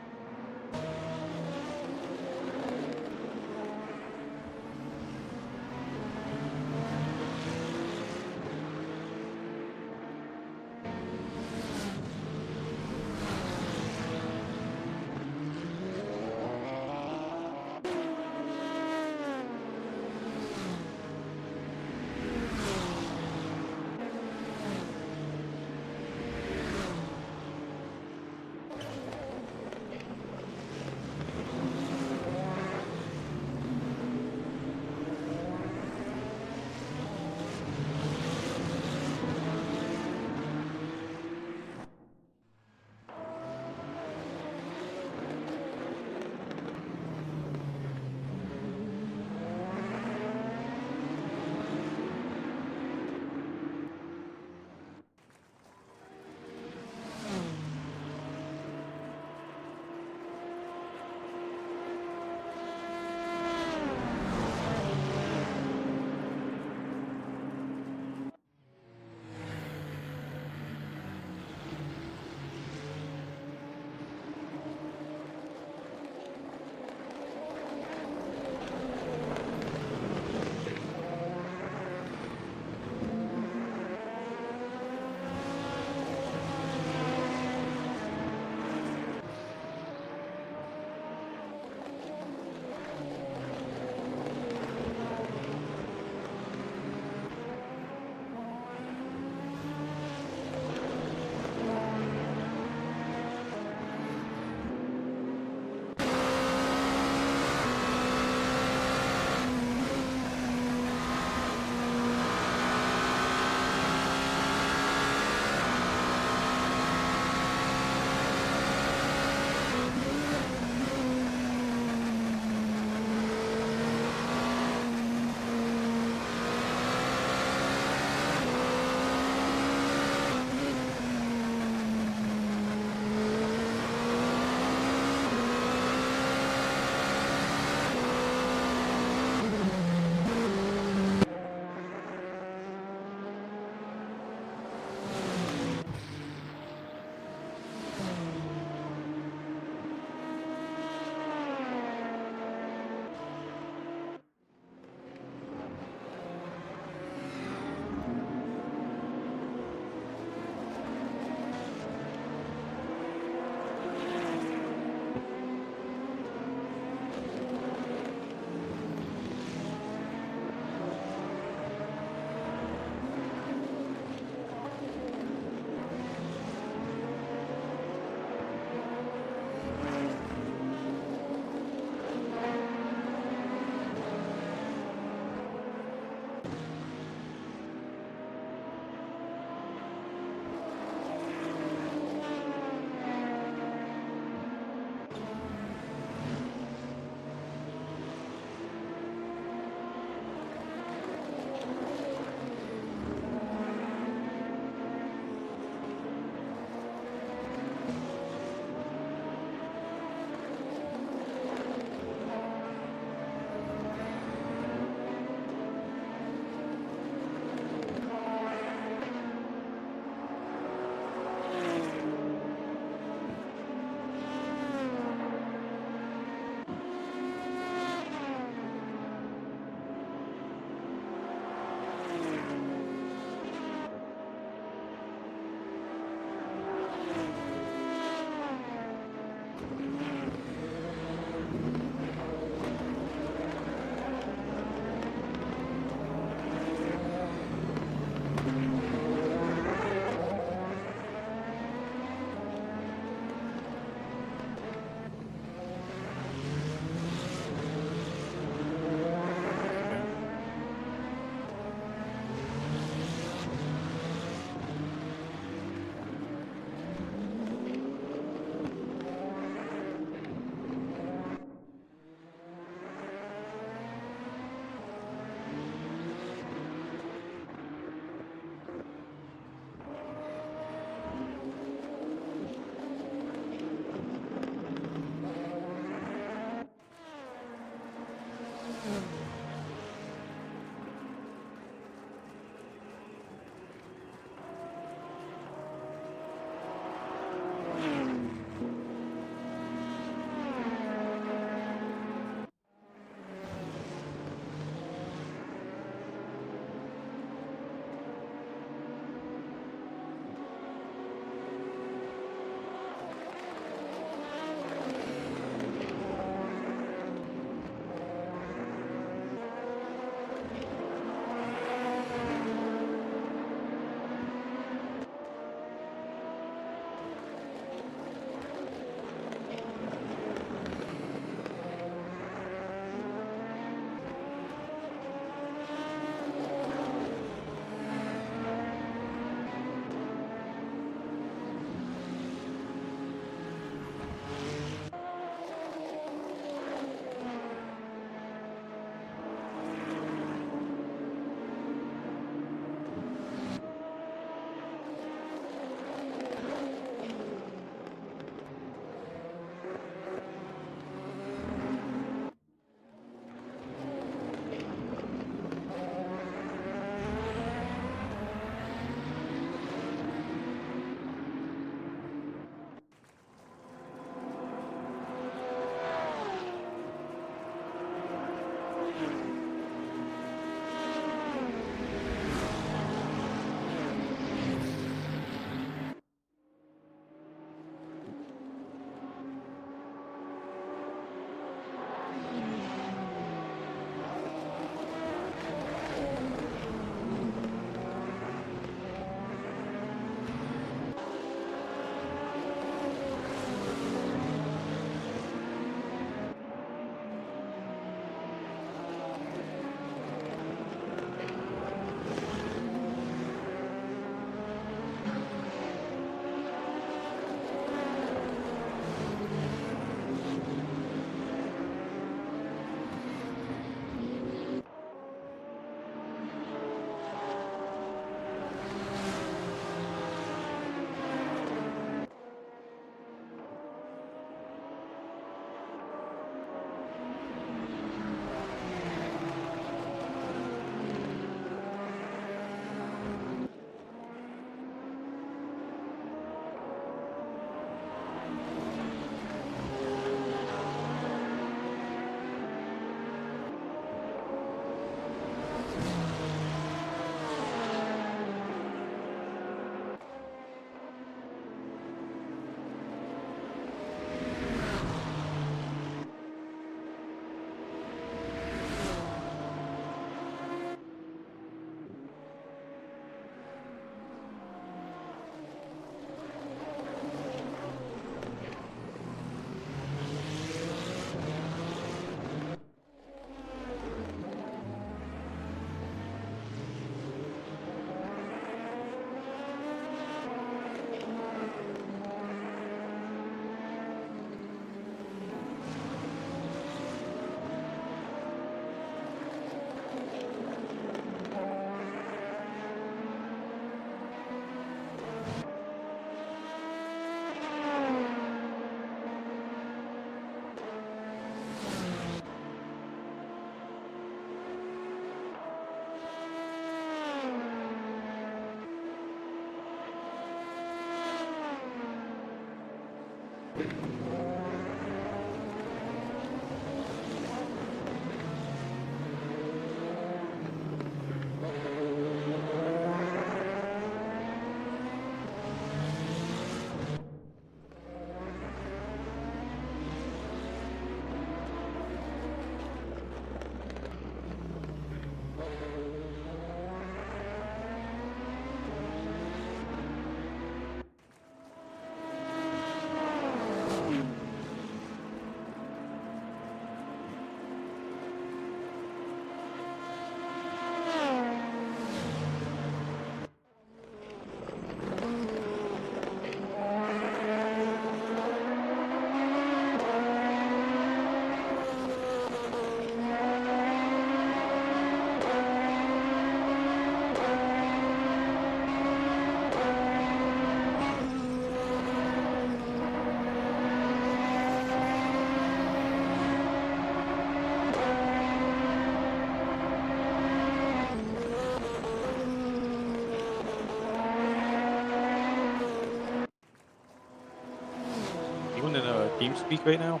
TeamSpeak right now?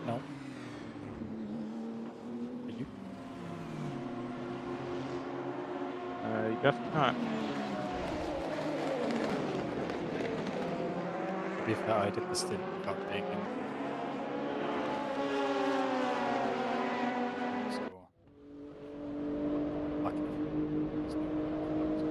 No. Are you? Definitely not. To be fair, I did the stint without being in Teams. So lucky for you, there's no overflows.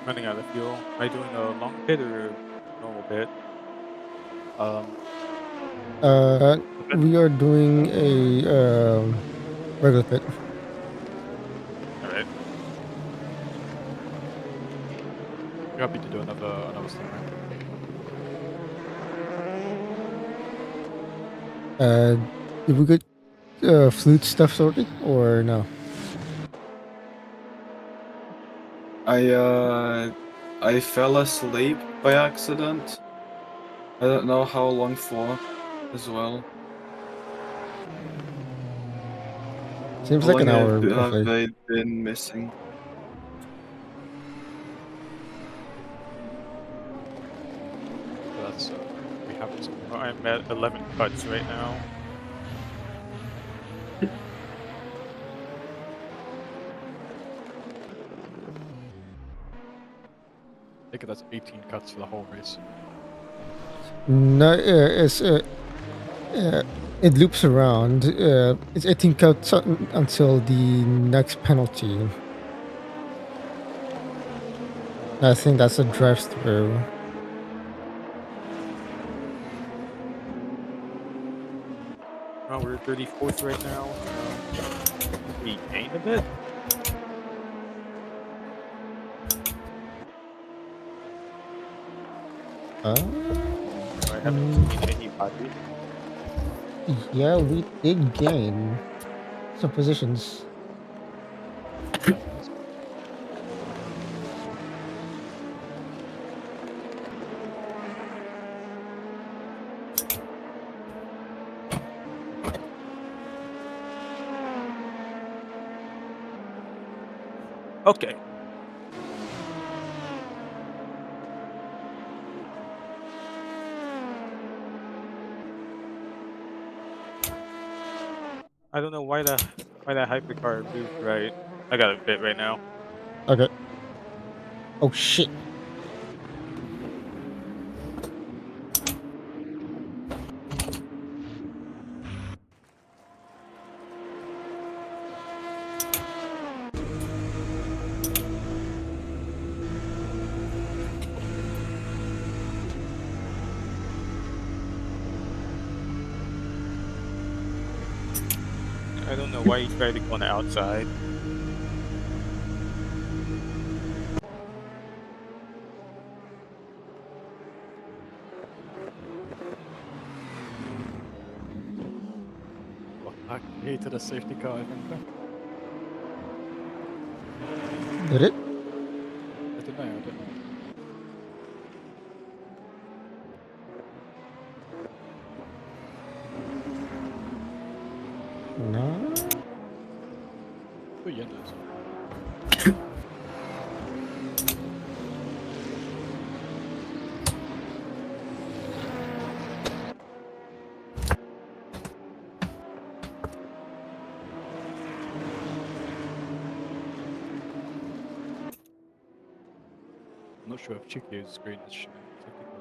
running out of fuel. Am I doing a long pit or normal pit? We are doing a regular pit. All right. You happy to do another sim, right? Did we get flute stuff sorted or no? I fell asleep by accident. I don't know how long for as well. Seems How like an long hour have roughly. I been missing? That's we have it. Well, I'm at 11 cuts right now. I think that's 18 cuts for the whole race. No, it loops around. It's 18 cuts until the next penalty. I think that's a drive through. Well, we're 34th right now. So we gained a bit. I haven't seen anybody. Yeah, we did gain some positions. Okay. I don't know why that hypercar moved right. I got a bit right now. Okay. Oh shit. I don't know why he tried to go on the outside. I hated a safety car, I think. Did it? I don't know, I don't know. No. Oh, yeah, it is. I'm not sure if Chikio's screen is showing safety cars.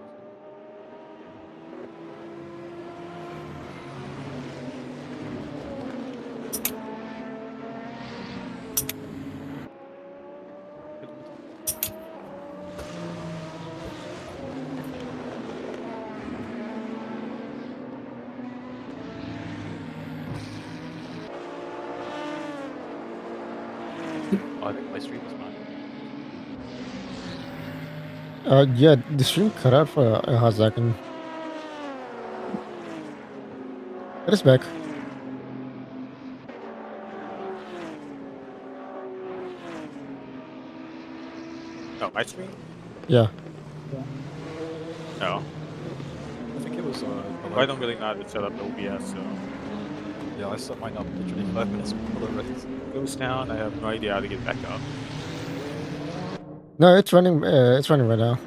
Oh, I think my stream is bad. Yeah, the stream cut out for a hot second. It is back. Oh, my screen? Yeah. No. I think it was Well, I don't really know how to set up OBS, so yeah, I set mine up literally 5 minutes before the race. if it goes down, I have no idea how to get back up. No, it's running. It's running right now.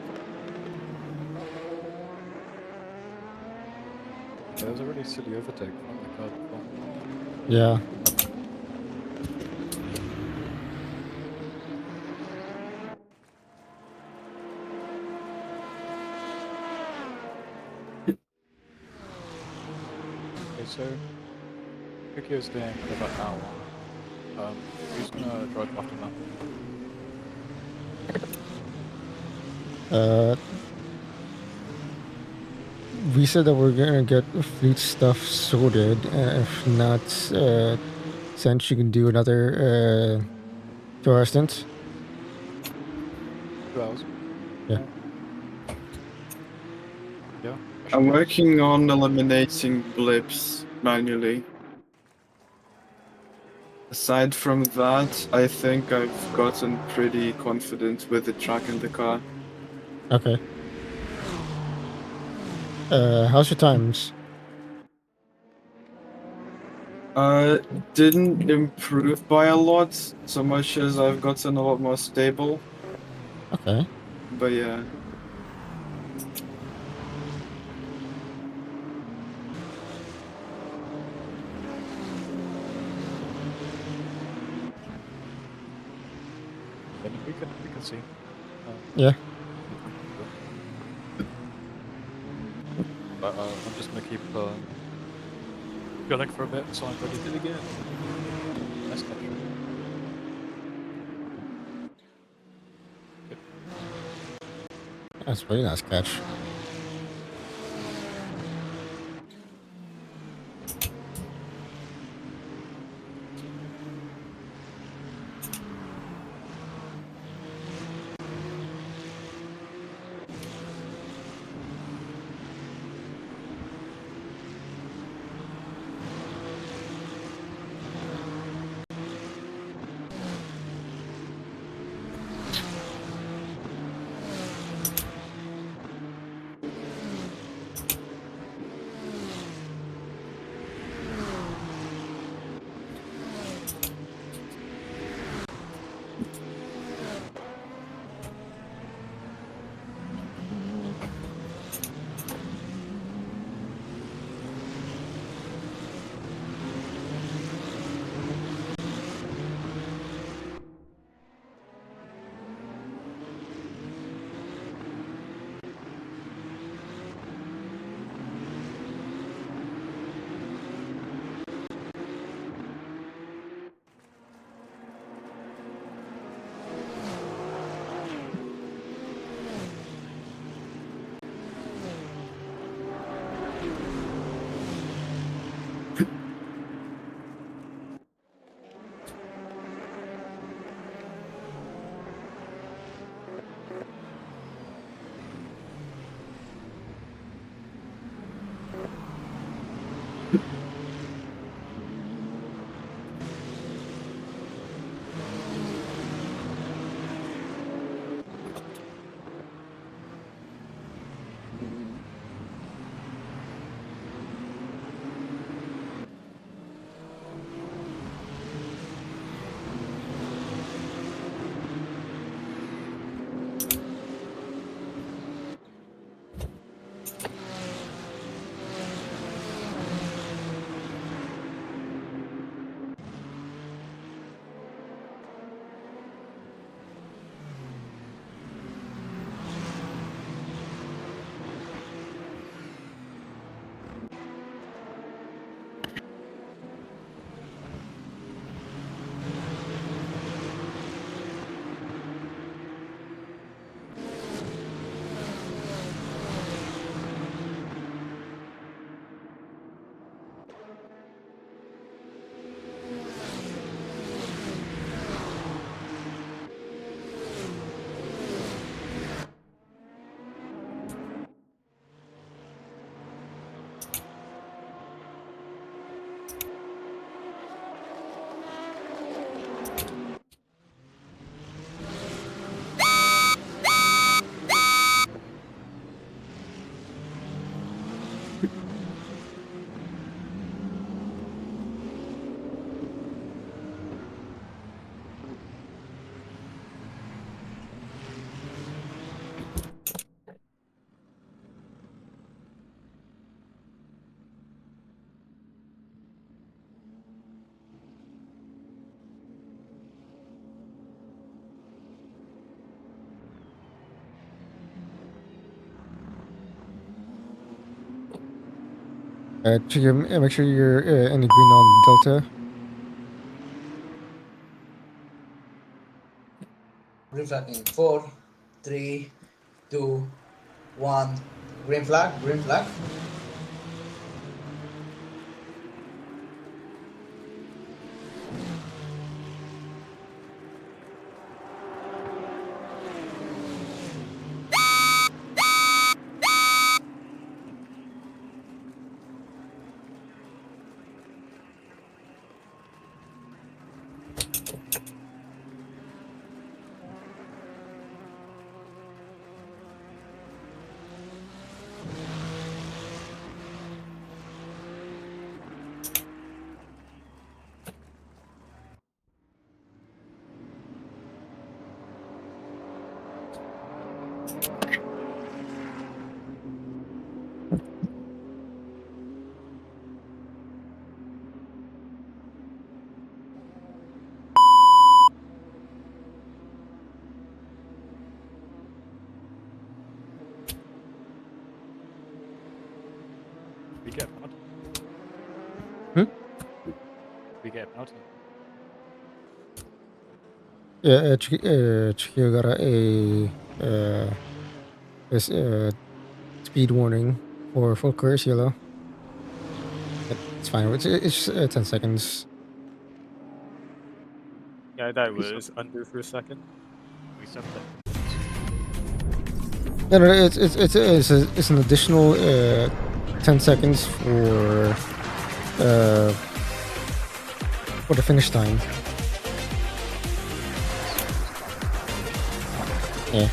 Yeah, it was a really silly overtake from the car before. Yeah. Okay, so Kikio's doing about an hour. Who's gonna drive after that? Uh, we said that we're gonna get fleet stuff sorted. If not, since you can do another 2 hour stint. 2 hours. Yeah. Yeah. I'm working on eliminating blips manually. Aside from that, I think I've gotten pretty confident with the track and the car. Okay. How's your times? Didn't improve by a lot, so much as I've gotten a lot more stable. Okay. But yeah. Then we can see. Yeah. But I'm just gonna keep going for a bit so I'm ready to begin. Nice catch. That's a pretty nice catch. Make sure you're in the green on Delta. Reflecting 4, 3, 2, 1. Green flag, green flag. We get a penalty. We get a penalty. Yeah, Chiquio got a speed warning for full course yellow. It's fine. It's 10 seconds. Yeah, that was under for a second. We said that. No, it's an additional 10 seconds for the finish time. Yeah.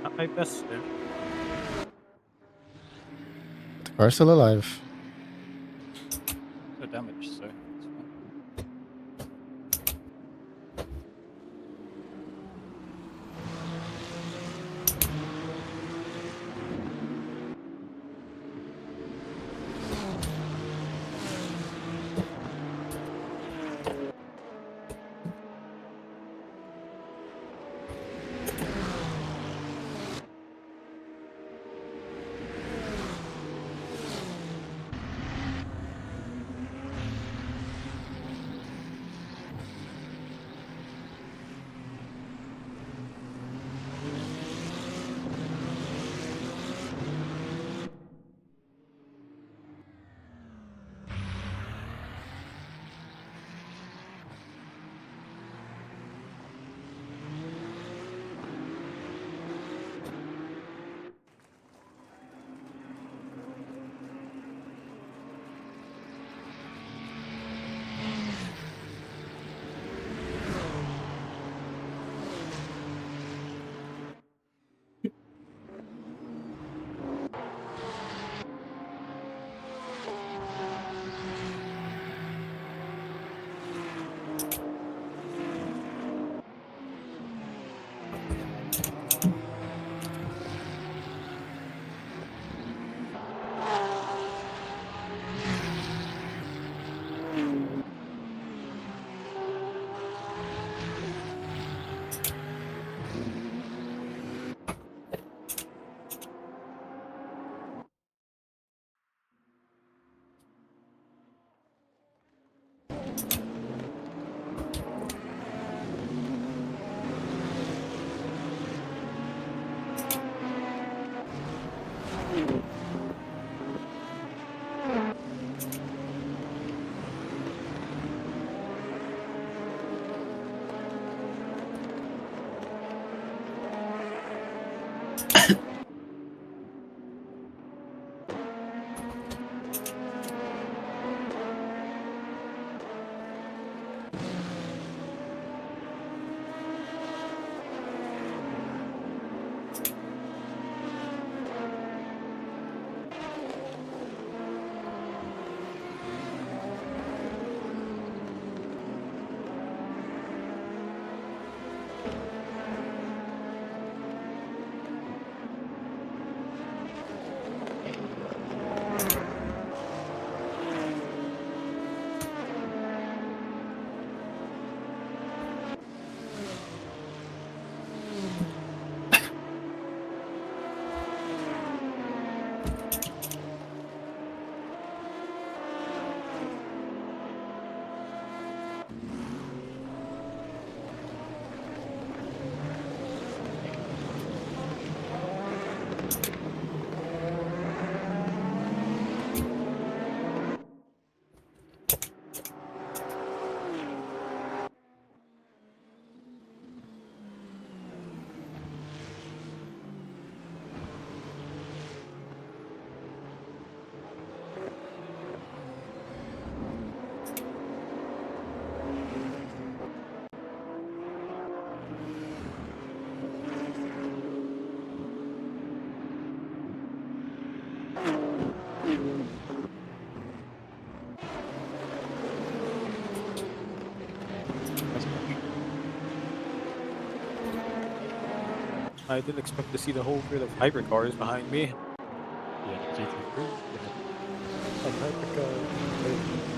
Not my best stint. The car's still alive. No damage, so it's fine. I didn't expect to see the whole grid of hypercars behind me. Yeah, the GT3. Yeah. Of hypercars.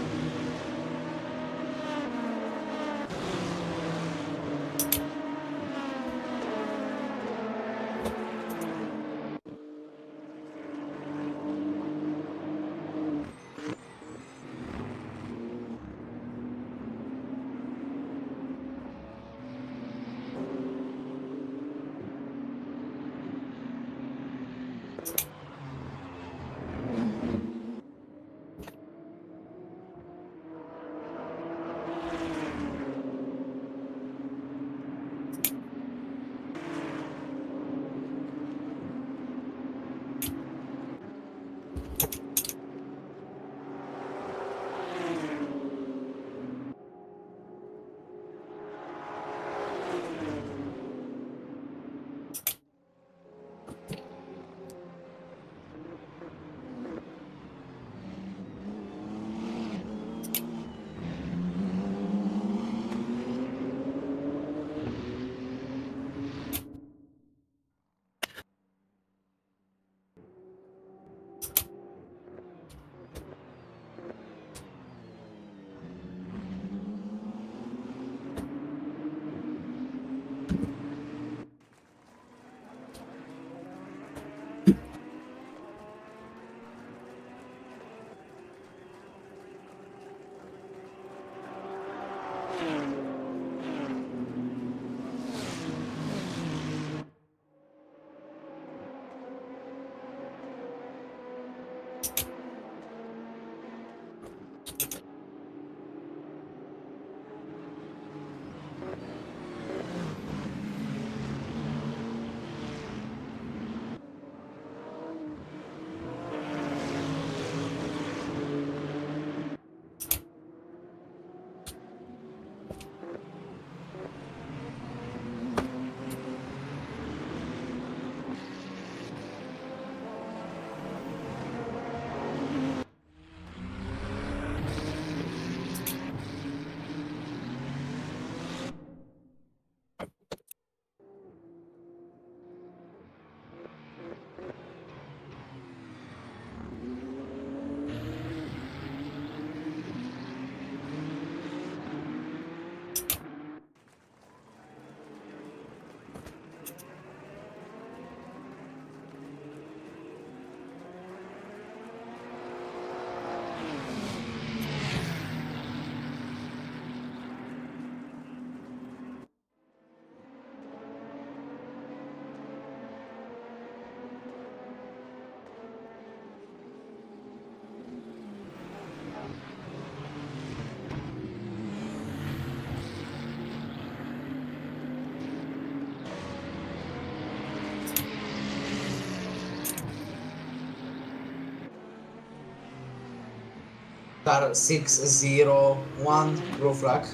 Car 601, blue flag.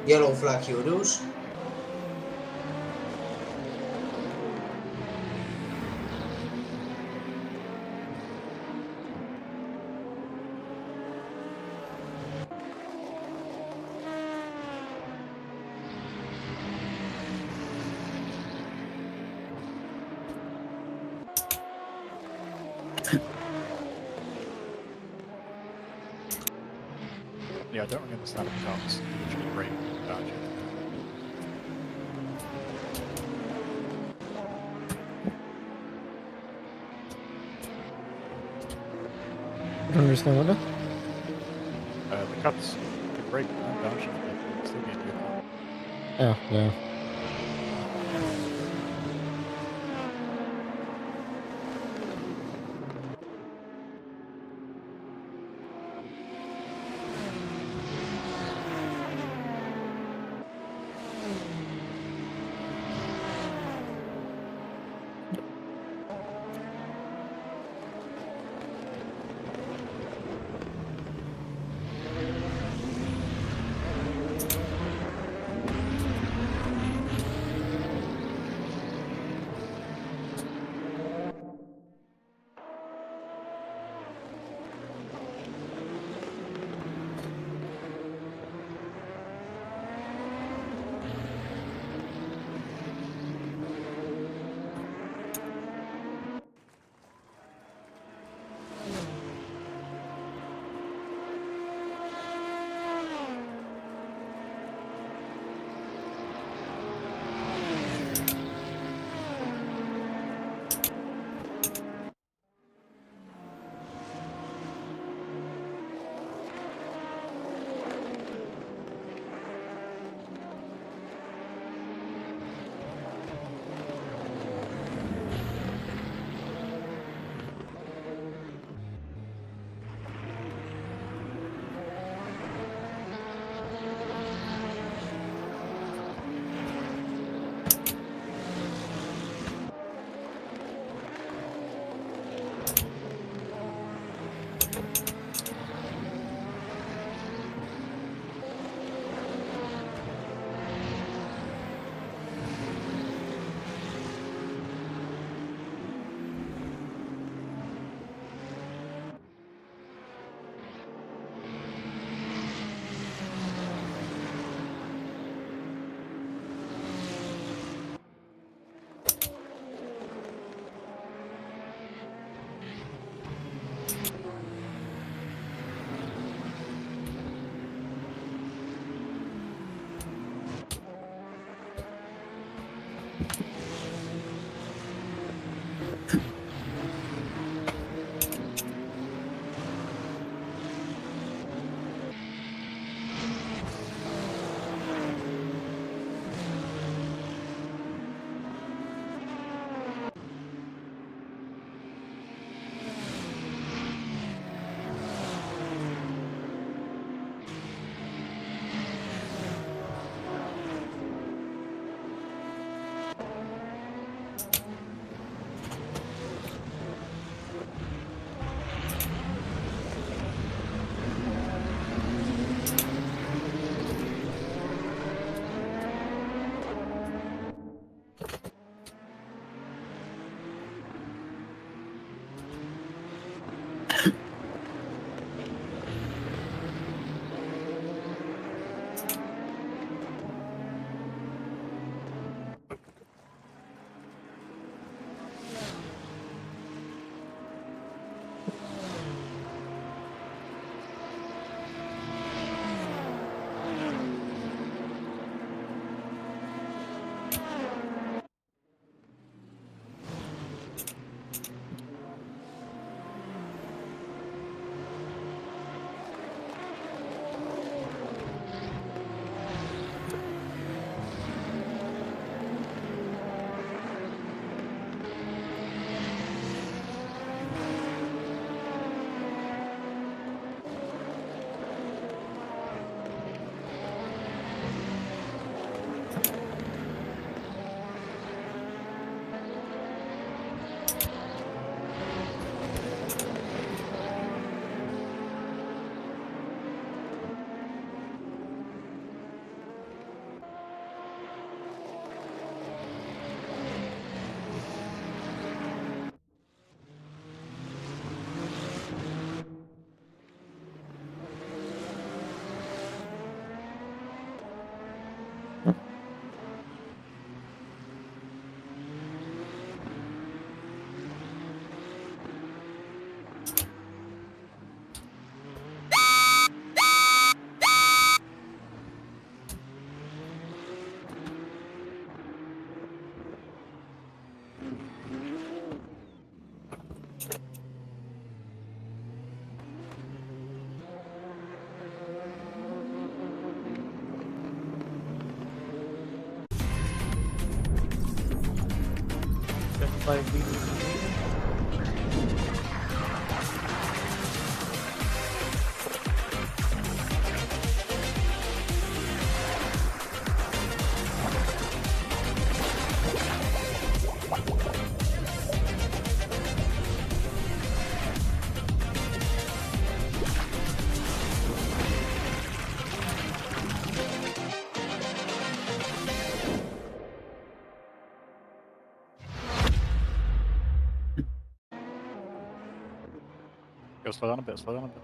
Yellow flag use. Yeah, I don't really understand the cars. Literally brake dodge. I don't understand what now? The cuts, the brake and dodge, they can still be in your car. Oh, yeah. by GT3. Go slow down a bit, slow down a bit.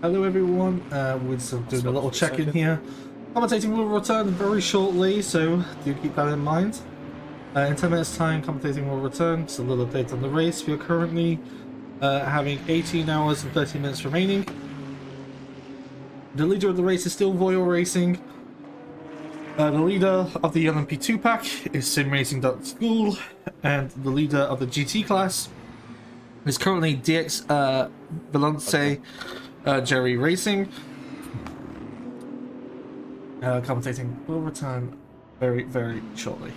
Hello everyone, we're just doing a little check-in here. Commentating will return very shortly, so do keep that in mind. In 10 minutes time, commentating will return. Just a little update on the race. We are currently having 18 hours and 30 minutes remaining. The leader of the race is still Voyal Racing. The leader of the LMP2 pack is simracing.school, and the leader of the GT class is currently DX Valence Jerry Racing. Commentating will return very, very shortly.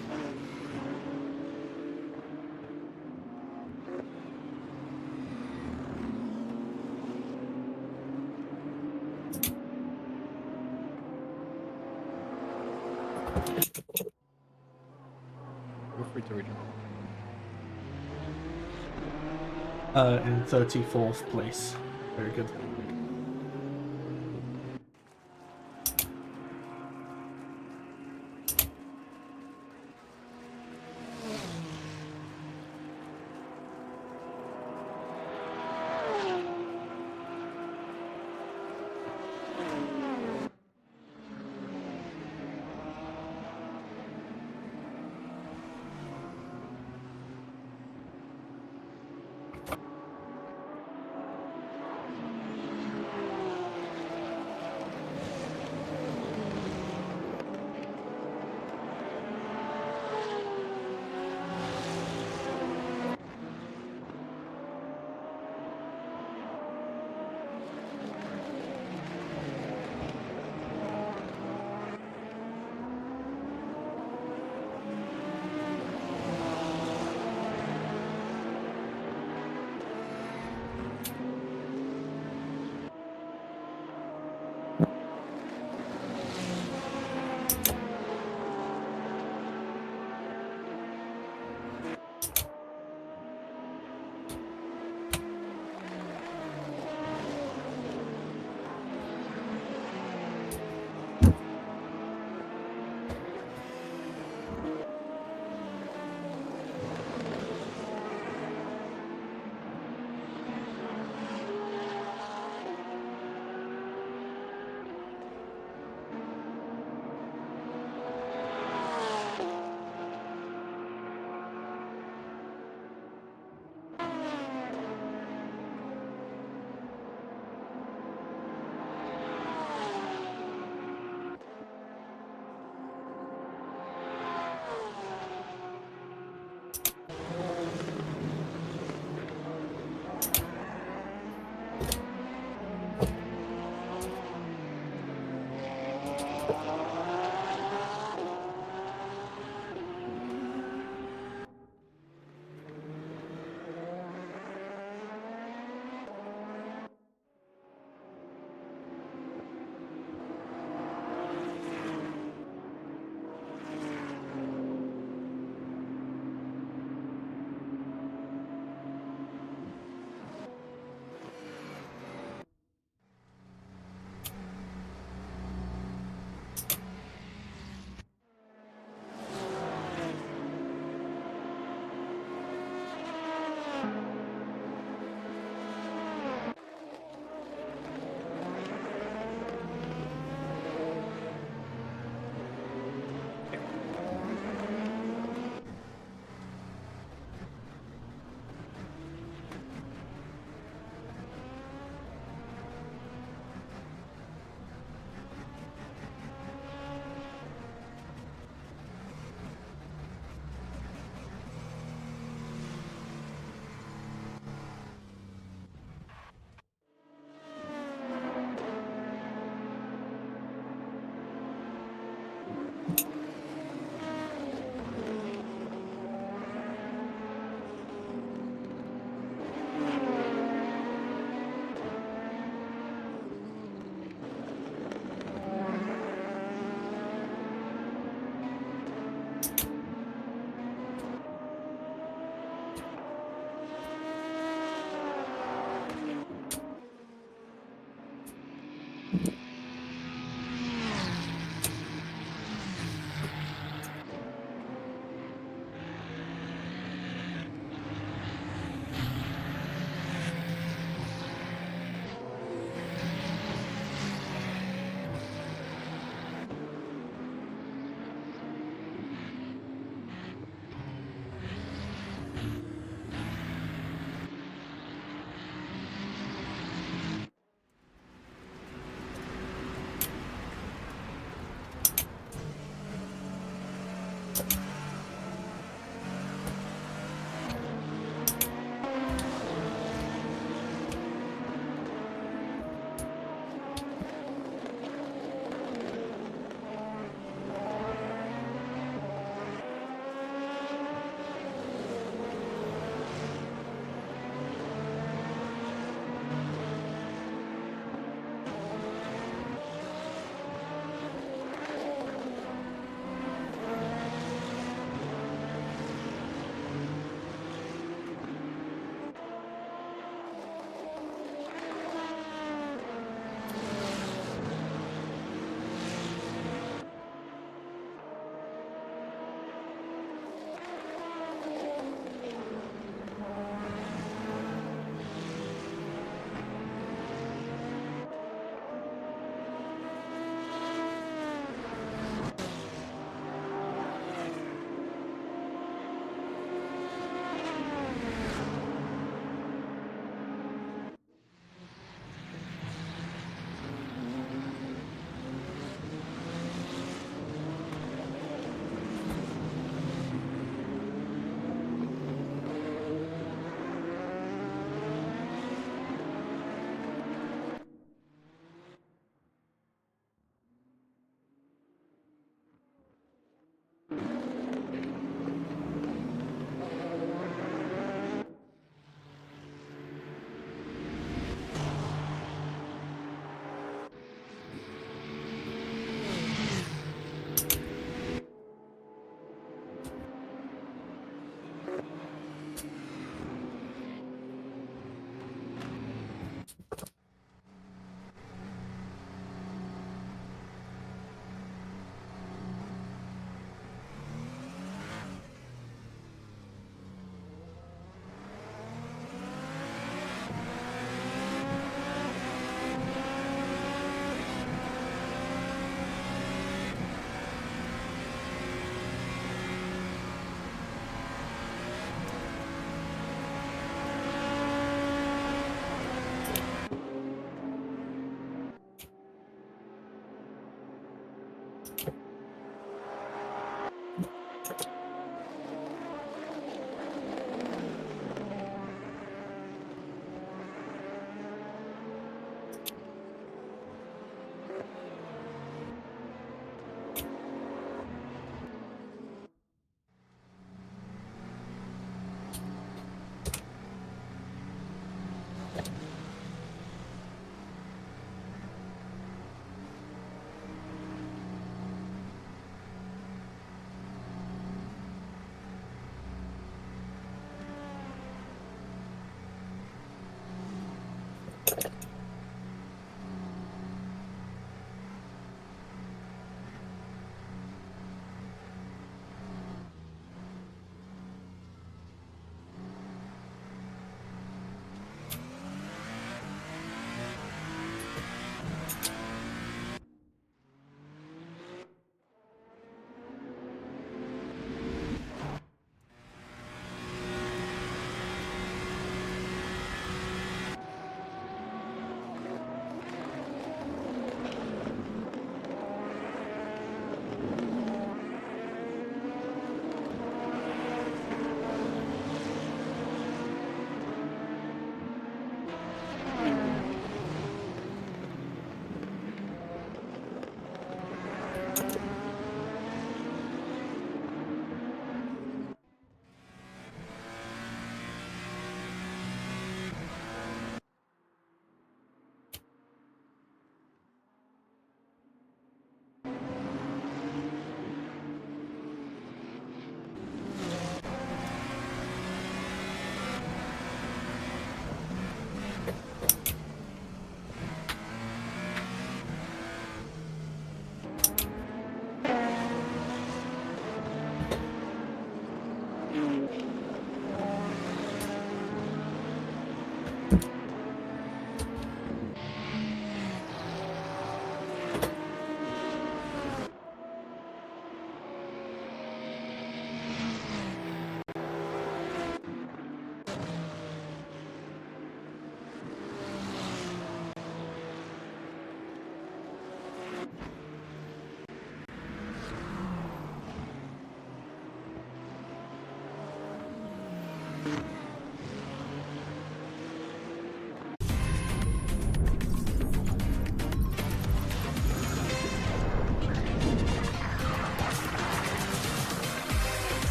Feel free to read In 34th place. Very good.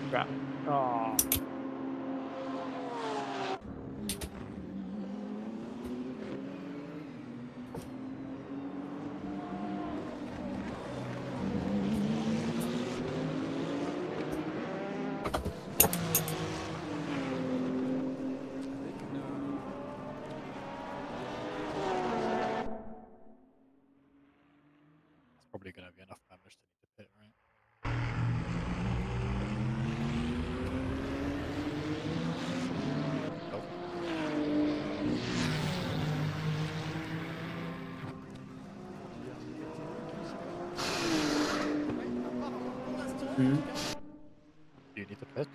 Crap. Oh. It's probably going to be enough damage to need to pit, right? Oh. Hmm? Do you need to pit?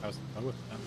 How's the car with damage?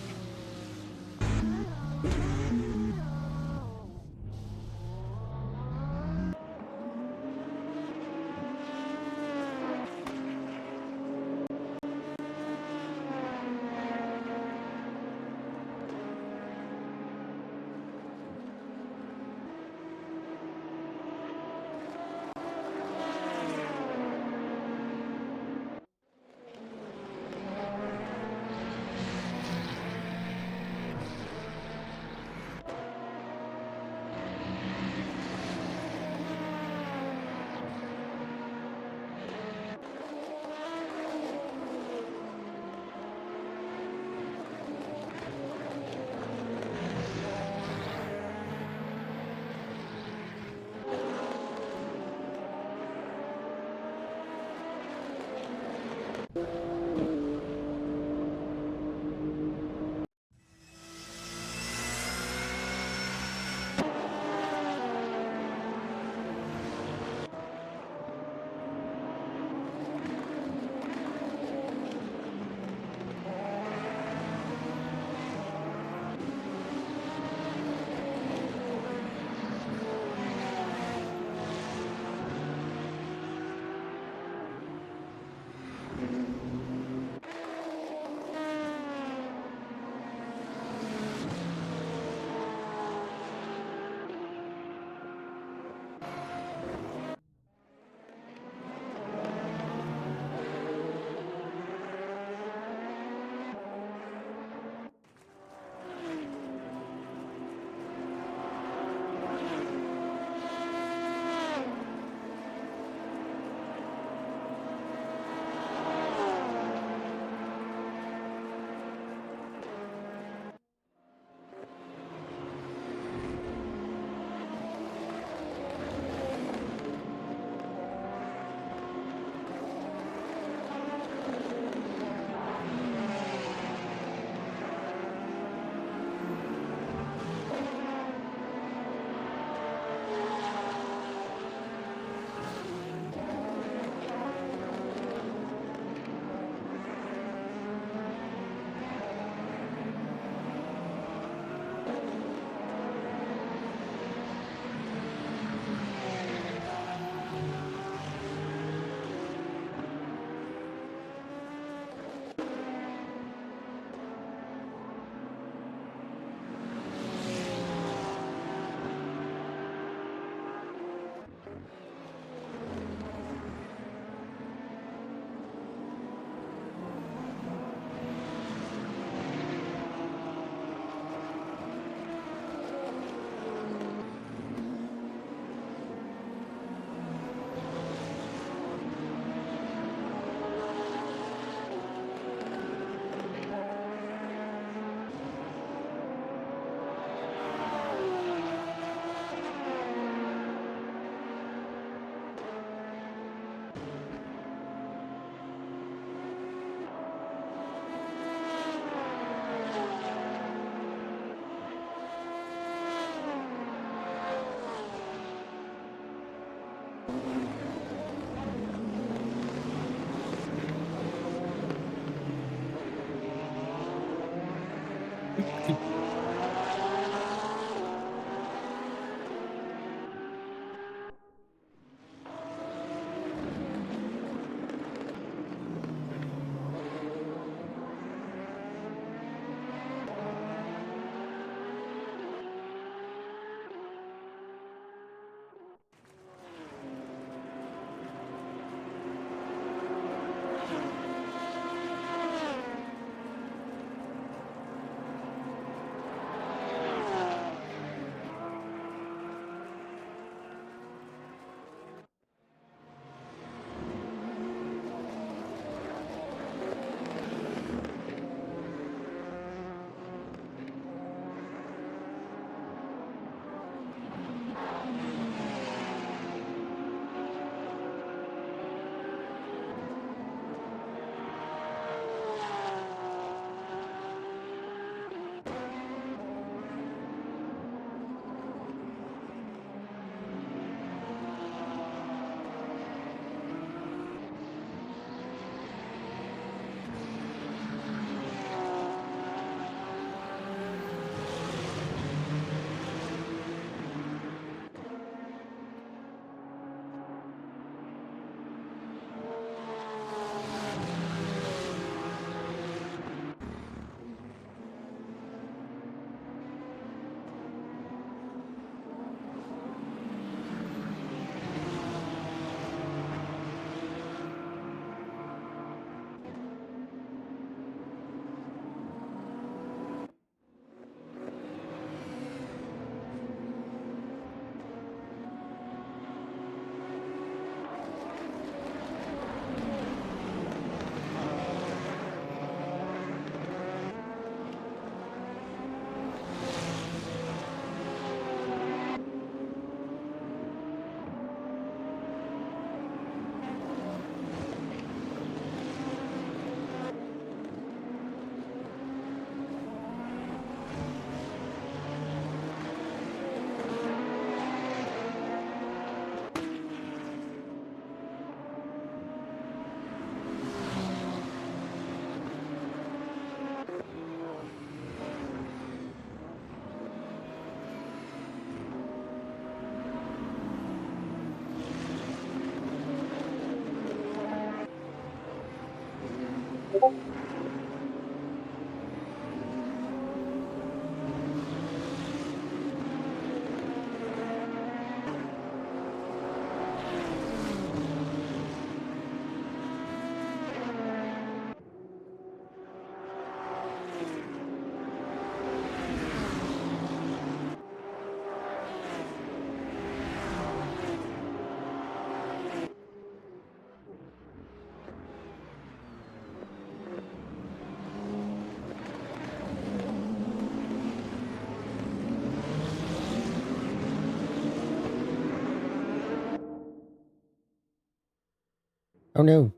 Oh no.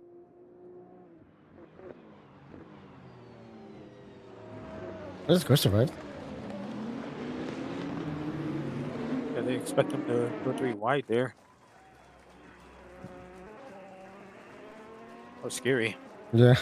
This car survived. Yeah, they expect him to go 3 wide there. Oh, scary. Yeah.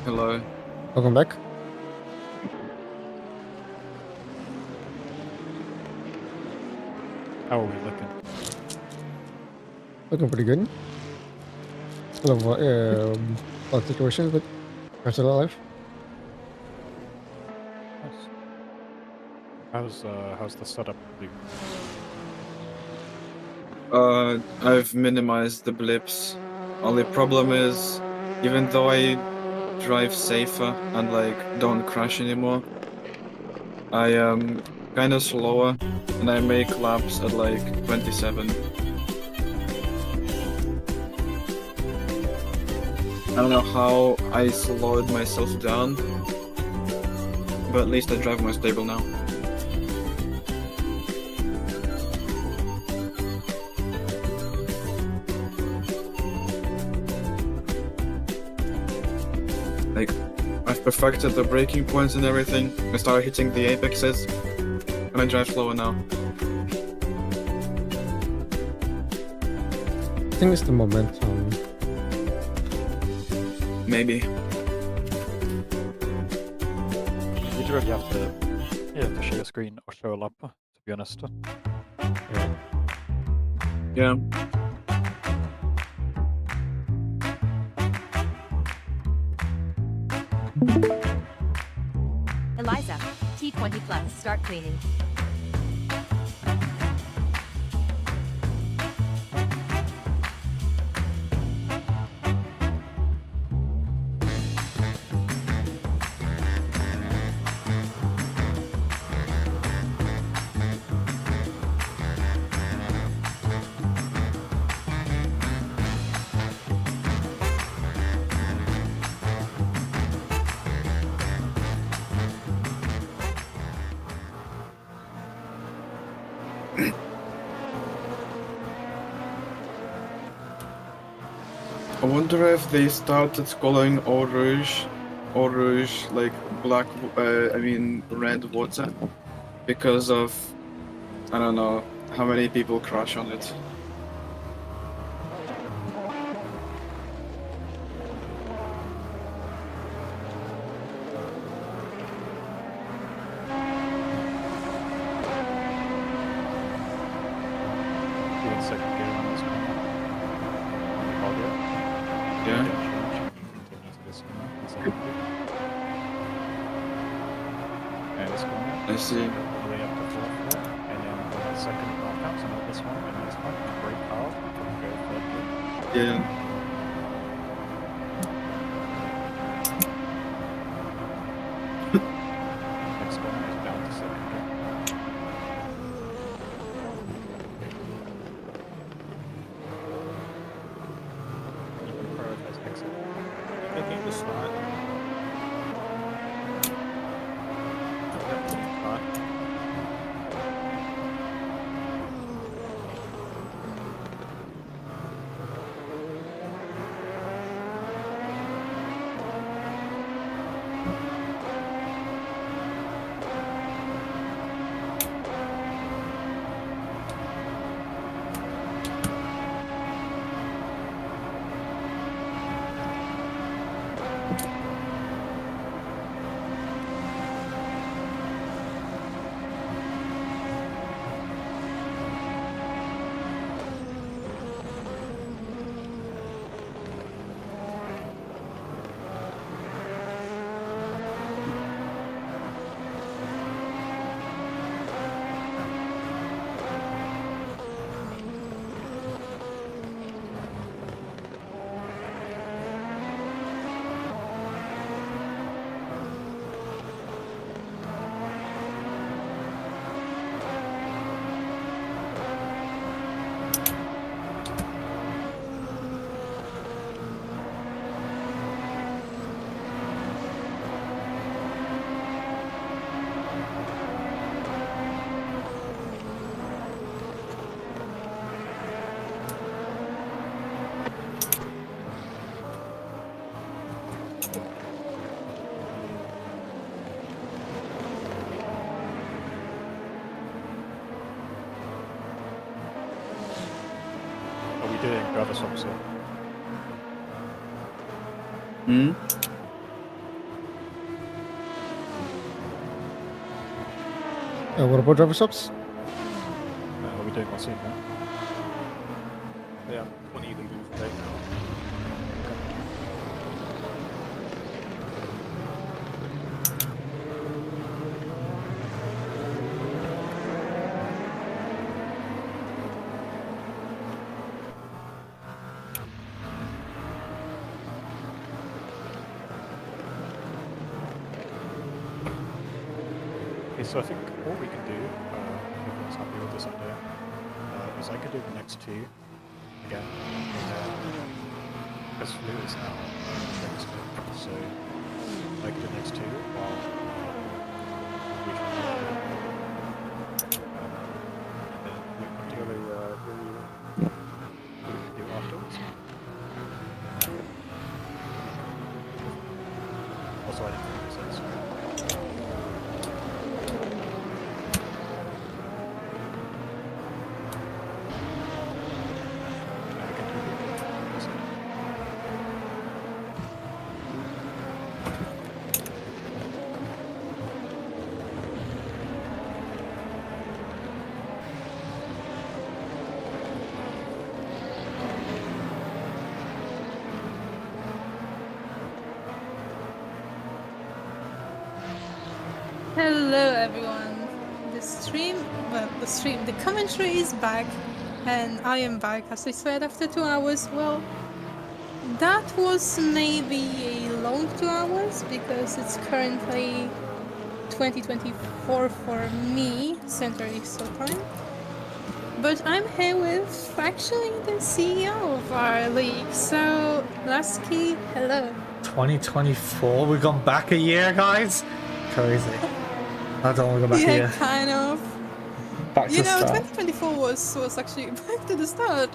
Hello. Welcome back. How are we looking? Looking pretty good. Still have a lot of situations, but I'm still alive. Nice. How's the setup for you? I've minimized the blips. Only problem is, even though I drive safer and like don't crash anymore, I am kind of slower, and I make laps at like 27. I don't know how I slowed myself down, but at least I drive more stable now. Like, I've perfected the braking points and everything. I started hitting the apexes, and I drive slower now. I think it's the momentum. Maybe. You do really have to share a screen or show a lap, to be honest. Yeah. Eliza, T20 plus, start cleaning. I wonder if they started calling Eau Rouge like black, red water, because of, I don't know, how many people crash on it. Doing second gear on this corner. Yeah. Continue to this corner. Second gear. And this corner. I see. All the way up to fourth floor. And then on the second compound, and this one, and this one, and brake hard. Go third gear. Yeah. Next corner is down to second gear. You can prioritize exit. Taking the slot. Slot. Are we doing driver's officer? Hmm? What about driver subs? Are we doing one soon, right? Yeah, 20 to lose right now. Okay, so I think what we can do, if everyone's happy with this idea, is I could do the next two again, because Flu is now registered, so I could do the next two while we try and then we put together do afterwards. Also, I didn't think this is. Hello everyone. The commentary is back, and I am back, as I said, after 2 hours. Well, that was maybe a long 2 hours, because it's currently 2024 for me, Central Eastern Time. But I'm here with, actually, the CEO of our league, so Lasky, hello. 2024? We've gone back a year, guys? Crazy. I don't want to go back a year. Kind of. Back to start. 2024 was actually back to the start.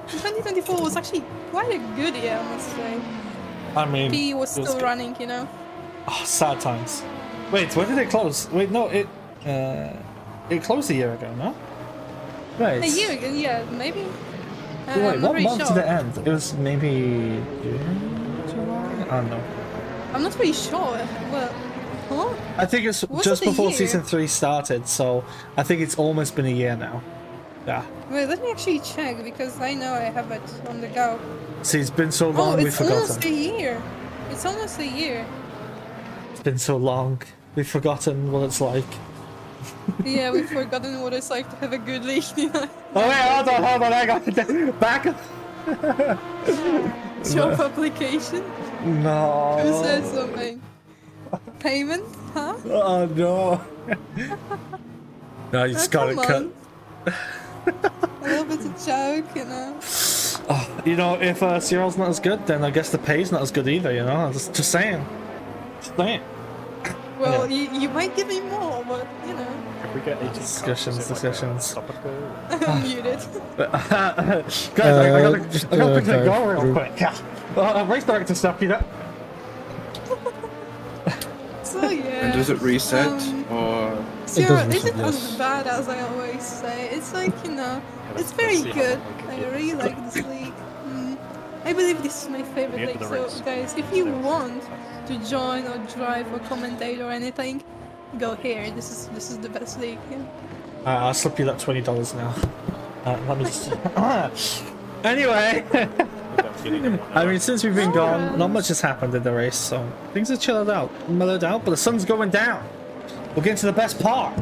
2024 was actually quite a good year, I must say. I mean, P was still running, you know. Oh, sad times. Wait, when did it close? Wait, no, it closed a year ago, no? Right. A year ago, yeah, maybe. Wait, what month sure. did it end? It was maybe June, July? I don't know. I'm not really sure. Well, huh? I think it's just before season 3 started, so I think it's almost been a year now. Yeah. Wait, let me actually check, because I know I have it on the go. See, it's been so long, we've forgotten. It's almost a year. It's almost a year. It's been so long, we've forgotten what it's like. Yeah, we've forgotten what it's like to have a good league, you know? Oh wait, hold on, I got it. Back up. Job application? No. Who said something? Payment? Huh? Oh no. No, you just got it cut. A little bit of joke, you know? Oh, you know, if CRL's not as good, then I guess the pay's not as good either, you know? Just saying. Just saying. Well, yeah. you might give me more, but, you know. If we get 18 discussions. I'm muted. Guys, I gotta quickly go real quick. Yeah. Race director stuff, you know? So, yeah. And does it reset, or...? Zero isn't as bad as I always say. It's like, you know, it's very good. I really like this league. I believe this is my favorite league. So, guys, if you want to join or drive or commentate or anything, go here. This is the best league. Yeah. I'll slip you that $20 now. Let me just... Anyway! I mean, since we've been gone, not much has happened in the race, so things are chilled out, mellowed out, but the sun's going down. We'll get into the best part.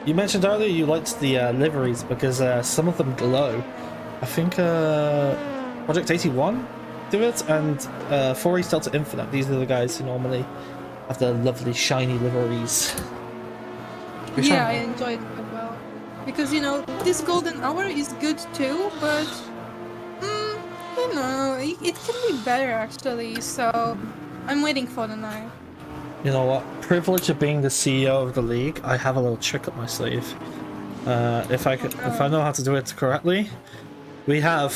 You mentioned earlier you liked the liveries because some of them glow. I think Project 81 do it, and 4Ace Delta Infinite. These are the guys who normally have the lovely shiny liveries. Yeah, I enjoyed it as well. Because, you know, this golden hour is good too, but... you know, it can be better actually, so... I'm waiting for the night. You know what? Privilege of being the CEO of the league, I have a little trick up my sleeve. If I know how to do it correctly, we have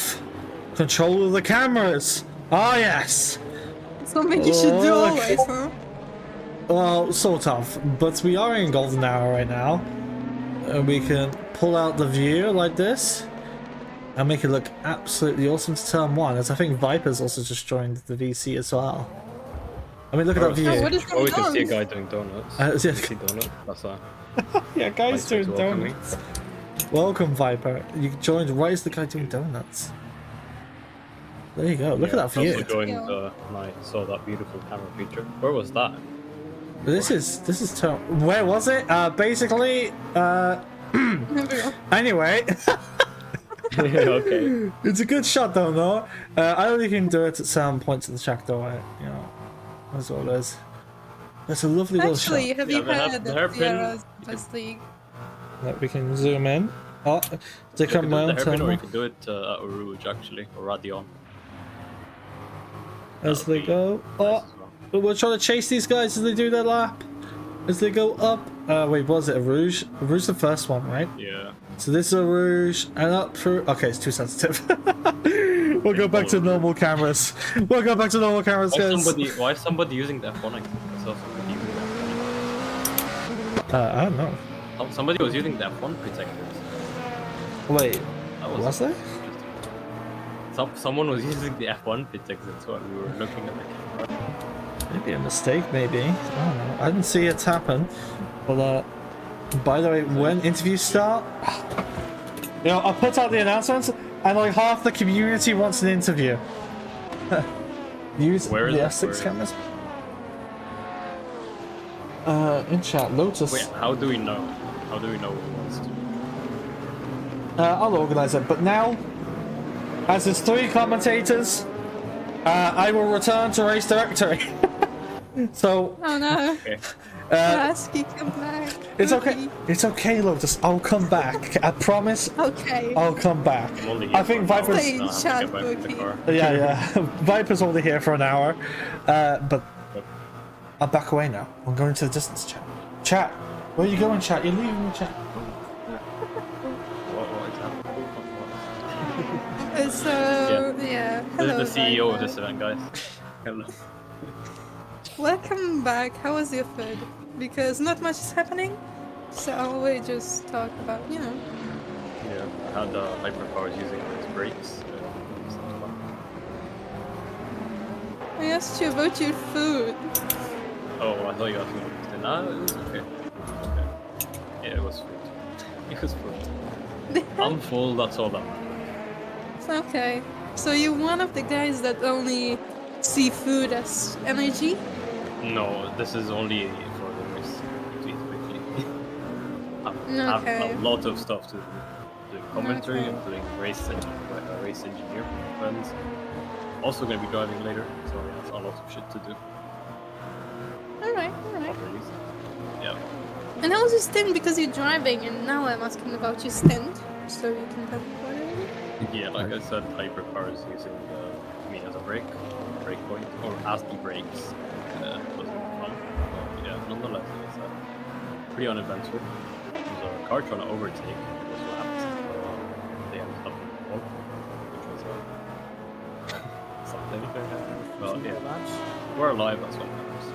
control of the cameras. Oh yes. Something you should do always, huh? Well, sort of, but we are in golden hour right now, and we can pull out the view like this and make it look absolutely awesome to turn 1. As I think Viper's also just joined the VC as well. I mean, look at that view. Oh, what is Oh, we going can see a on? guy doing donuts. Yeah. You see donut? That's Yeah, guys nice way doing to welcome me. donuts. Welcome, Viper. You joined. Why is the guy doing donuts? There you go. Look at that I view. also joined and I saw that beautiful camera feature. Where was that? This is where was it? Basically, anyway. Okay. It's a good shot though, no? I only can do it at some points of the track though, you know. That's all it is. That's a lovely little shot. Actually, have you heard that CRL's best league? That we can zoom in. Oh, they You come can do it round. at the hairpin, or you can do it at Rouge actually, or Radion. As they go. Oh, we're trying to chase these guys as they do their lap. As they go up. Wait, was it a Rouge? A Rouge the first one, right? Yeah. So this is a Rouge and up through. Okay, it's too sensitive. We'll go back to normal cameras. We'll go back to normal cameras, guys. Why is somebody using the F1 exit? I saw somebody using the F1. I don't know. Oh, somebody was using the F1 protectors. Wait, was there? Someone was using the F1 pit exits while we were looking at the camera. Maybe a mistake, maybe. I don't know. I didn't see it happen. But, by the way, when interviews start, you know, I'll put out the announcements, and like half the community wants an interview. Use the F6 cameras. In chat, Lotus. Wait, how do we know? How do we know who wants to? I'll organize it, but now, as there's 3 commentators, I will return to race directory. So. Oh no. Okay. Lasky, come back. It's okay. It's okay, Lotus. I'll come back. I promise. Okay. I'll come back. I think Viper's. Stay in chat, Bookie. Yeah. Viper's only here for an hour, but I'll back away now. I'm going to the distance chat. Chat, where are you going, chat? You're leaving the chat. What is that? So yeah. Hello. This is the CEO of this event, guys. Hello. Welcome back. How was your food? Because not much is happening, so we just talk about, you know. Yeah, I had hypercars using its brakes. I asked you about your food. Oh, I thought you asked me about it. No, it was okay. Okay. Yeah, it was food. It was food. I'm full, that's all that matters. Okay. So you're one of the guys that only see food as energy? No, this is only for the race. Quickly. I have a lot of stuff to do. Doing commentary, I'm doing race engineer friends. Also gonna be driving later, so yeah, a lot of shit to do. Alright. Yeah. And how was your stint? Because you're driving, and now I'm asking about your stint, so you can tell me what it is. Yeah, like I said, hypercars using me as a brake point, or as the brakes. Wasn't fun. But yeah, nonetheless, it was pretty uneventful. There was a car trying to overtake, it was lapped. They ended up in the wall, which was something. Well, yeah, we're alive, that's what matters.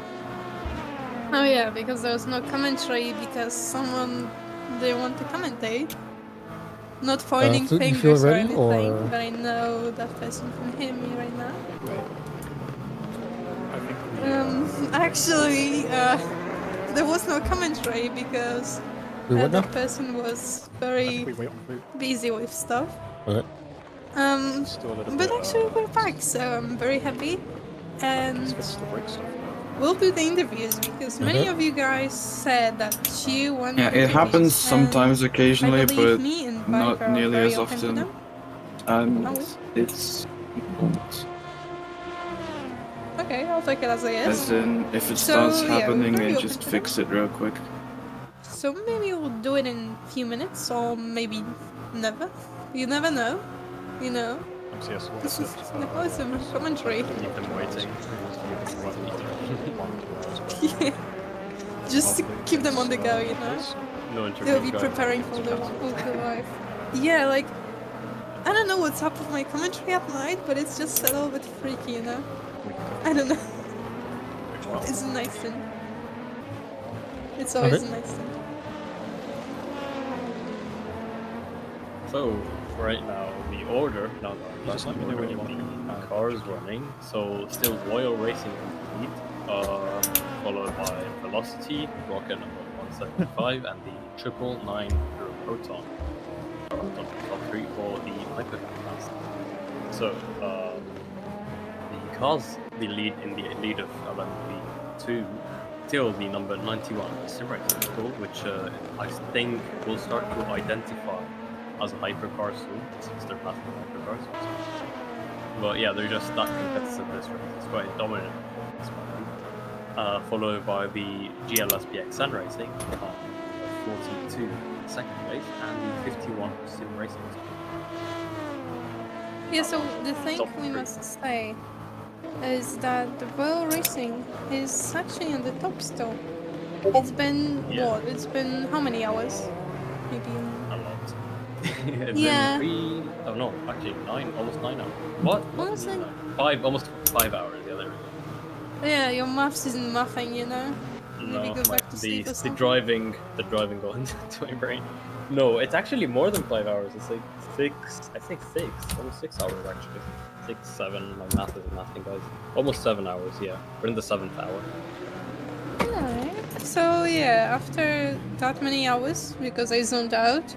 Oh yeah, because there was no commentary because someone didn't want to commentate. Not pointing so you fingers feel or ready, anything, or? but I know that person can hear me right now. Actually, there was no commentary because that person was very busy with stuff. Okay. But actually we're back, so I'm very happy. And we'll do the interviews because many of you guys said that you want. Yeah, it happens sometimes, occasionally, but me and not Viper are nearly very as open to often. them. And Oh. it's Okay, I'll take it as a yes. as in, if it So, starts yeah, we're happening, very then open just to fix it real quick. So maybe we'll do it in a few minutes, or maybe never. You never know, you know. This is awesome commentary. Keep them waiting. Yeah. Just to keep them on the go, you know. No interview. They'll be preparing for the life. Yeah, like I don't know what's up with my commentary at night, but it's just a little bit freaky, you know. I don't know. It's a nice thing. It's always a nice thing. So right now the order, now that I'm running, the cars running, so still Royal Racing complete, followed by Velocity, rocket number 175, and the 999 Proton on the top 3 for the Hypercar class. So, the cars the lead in the lead of LMP2 till the number 91 sim racing school, which I think will start to identify as a hypercar soon, since they're passing hypercars. But yeah, they're just that competitive this race. It's quite dominant. Followed by the GLSPXN racing on 42 second place and the 51 sim racing school. Yeah, so the thing we must say is that the Royal Racing is actually on the top still. It's been what? It's been how many hours? Maybe a lot. It's yeah. been actually 9 hours. What? Almost like... 5, almost 5 hours. Yeah, there we go. Yeah, your maths isn't mathing, you know. Maybe No, go back to sleep or the something. driving going into my brain. No, it's actually more than 5 hours. It's like 6. I think 6, almost 6 hours actually. 6, 7. My math isn't mathing, guys. Almost 7 hours. Yeah, we're in the 7th hour. Alright. So yeah, after that many hours, because I zoned out,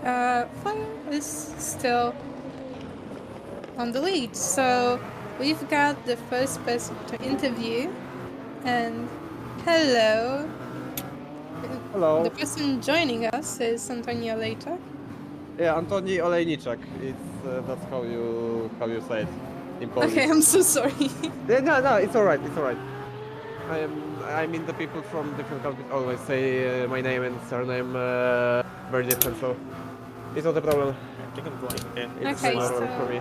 Fire is still on the lead. So we've got the first person to interview, and hello. Hello. The person joining us is Antonio later. Yeah, Antoni Olejniczak. It's that's how you say it in Polish. Okay, I'm so sorry. Yeah, no, it's alright. It's alright. I mean the people from different countries always say my name and surname very different, so it's not a problem. I think I'm going in. It's Okay, normal so for me.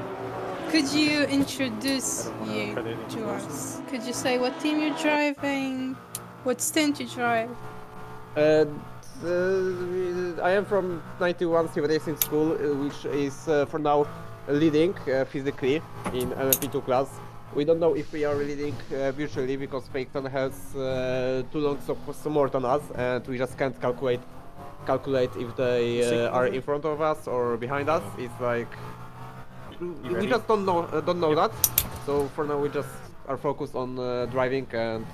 could you introduce you to us? Could you say what team you're driving, what stint you drive? I am from 91 Sim Racing School, which is for now leading physically in LMP2 class. We don't know if we are leading virtually because Peyton has 2 long stops more than us, and we just can't calculate if they are in front of us or behind us. It's like we just don't know that. So for now we just are focused on driving and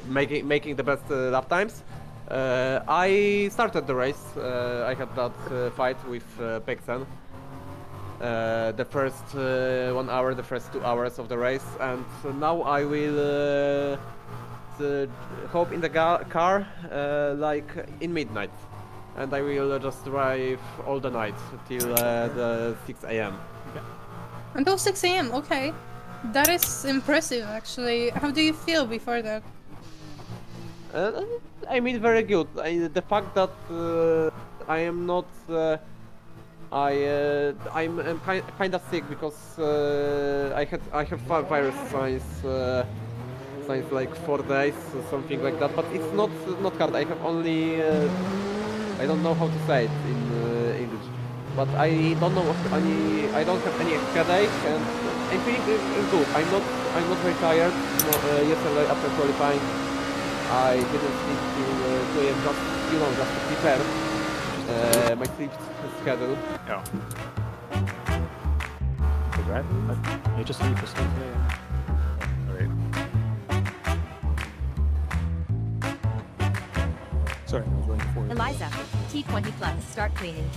making the best lap times. I started the race. I had that fight with Peksen. The first 1 hour, the first 2 hours of the race, and now I will hop in the car like in midnight, and I will just drive all the night till the 6 a.m. Until 6 a.m. Okay, that is impressive actually. How do you feel before that? I mean, very good. The fact that I am not, I'm kind of sick because I have virus since like 4 days, something like that. But it's not hard. I have only I don't know how to say it in English, but I don't I don't have any headache, and I'm feeling good. I'm not very tired. Yesterday after qualifying, I didn't sleep till 2 a.m. just to prepare my sleep schedule. Yeah. You driving? You just leave for sleep. Alright. Sorry, I was waiting for you. Eliza, T20 plus, start cleaning.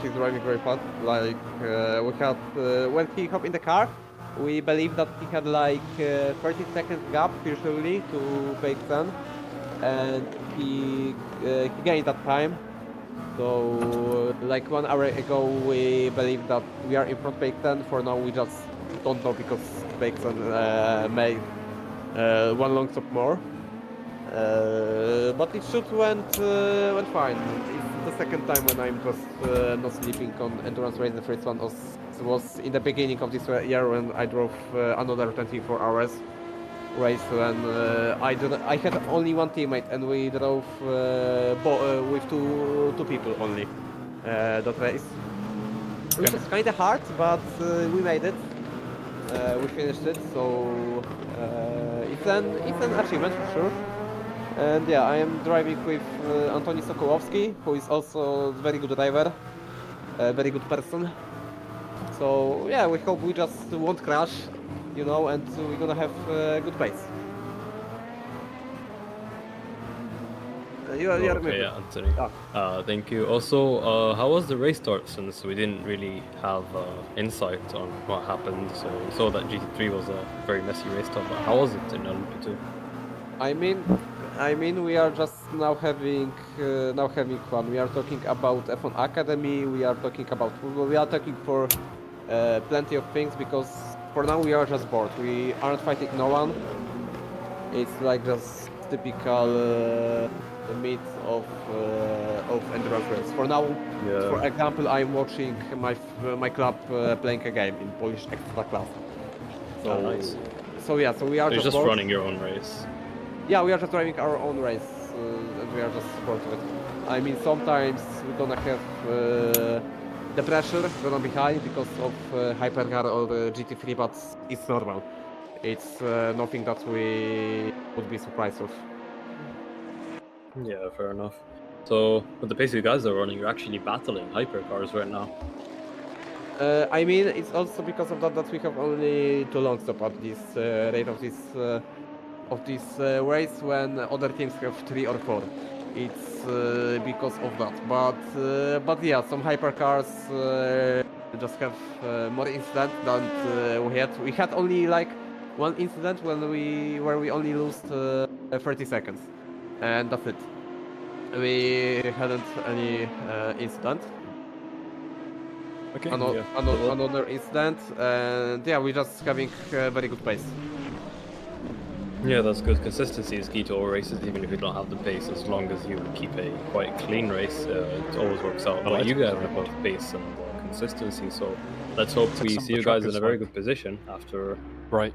He's driving very fast. Like we had when he hopped in the car, we believe that he had like 30 seconds gap usually to Peyton, and he gained that time. So like 1 hour ago, we believe that we are in front of Peyton. For now, we just don't know because Peyton made 1 long stop more. But it should went fine. It's the second time when I'm just not sleeping on endurance race. The first one was was in the beginning of this year when I drove another 24 hours race when I had only one teammate and we drove with two people only that race. Which is kind of hard, but we made it. We finished it, so it's an achievement for sure. And yeah, I am driving with Antoni Sokołowski, who is also a very good driver, a very good person. So yeah, we hope we just won't crash, you know, and we're gonna have a good pace. You're Okay, yeah, Anthony. Thank you. Also, how was the race start, since we didn't really have insight on what happened? So we saw that GT3 was a very messy race start, but how was it in LMP2? I mean, we are just now having fun. We are talking about F1 Academy. We are talking for plenty of things because for now we are just bored. We aren't fighting no one. It's like just typical meat of endurance race. For now, for example, I'm watching my club playing a game in Polish Extra Class. So nice. So yeah, so we are just bored. running your own race. Yeah, we are just driving our own race, and we are just bored of it. I mean, sometimes we're gonna have the pressure gonna be high because of hypercar or GT3, but it's normal. It's nothing that we would be surprised of. Yeah, fair enough. So, with the pace you guys are running, you're actually battling hypercars right now. I mean, it's also because of that we have only 2 long stop at this rate of this race when other teams have 3 or 4. It's because of that. But yeah, some hypercars just have more incidents than we had. We had only like 1 incident where we only lost 30 seconds, and that's it. We hadn't any incident. Okay. Another incident, and yeah, we're just having very good pace. Yeah, that's good. Consistency is key to all races, even if you don't have the pace. As long as you keep a quite clean race, it always works out. But you guys have both pace and consistency, so let's hope we see you guys in a very good position after. Right.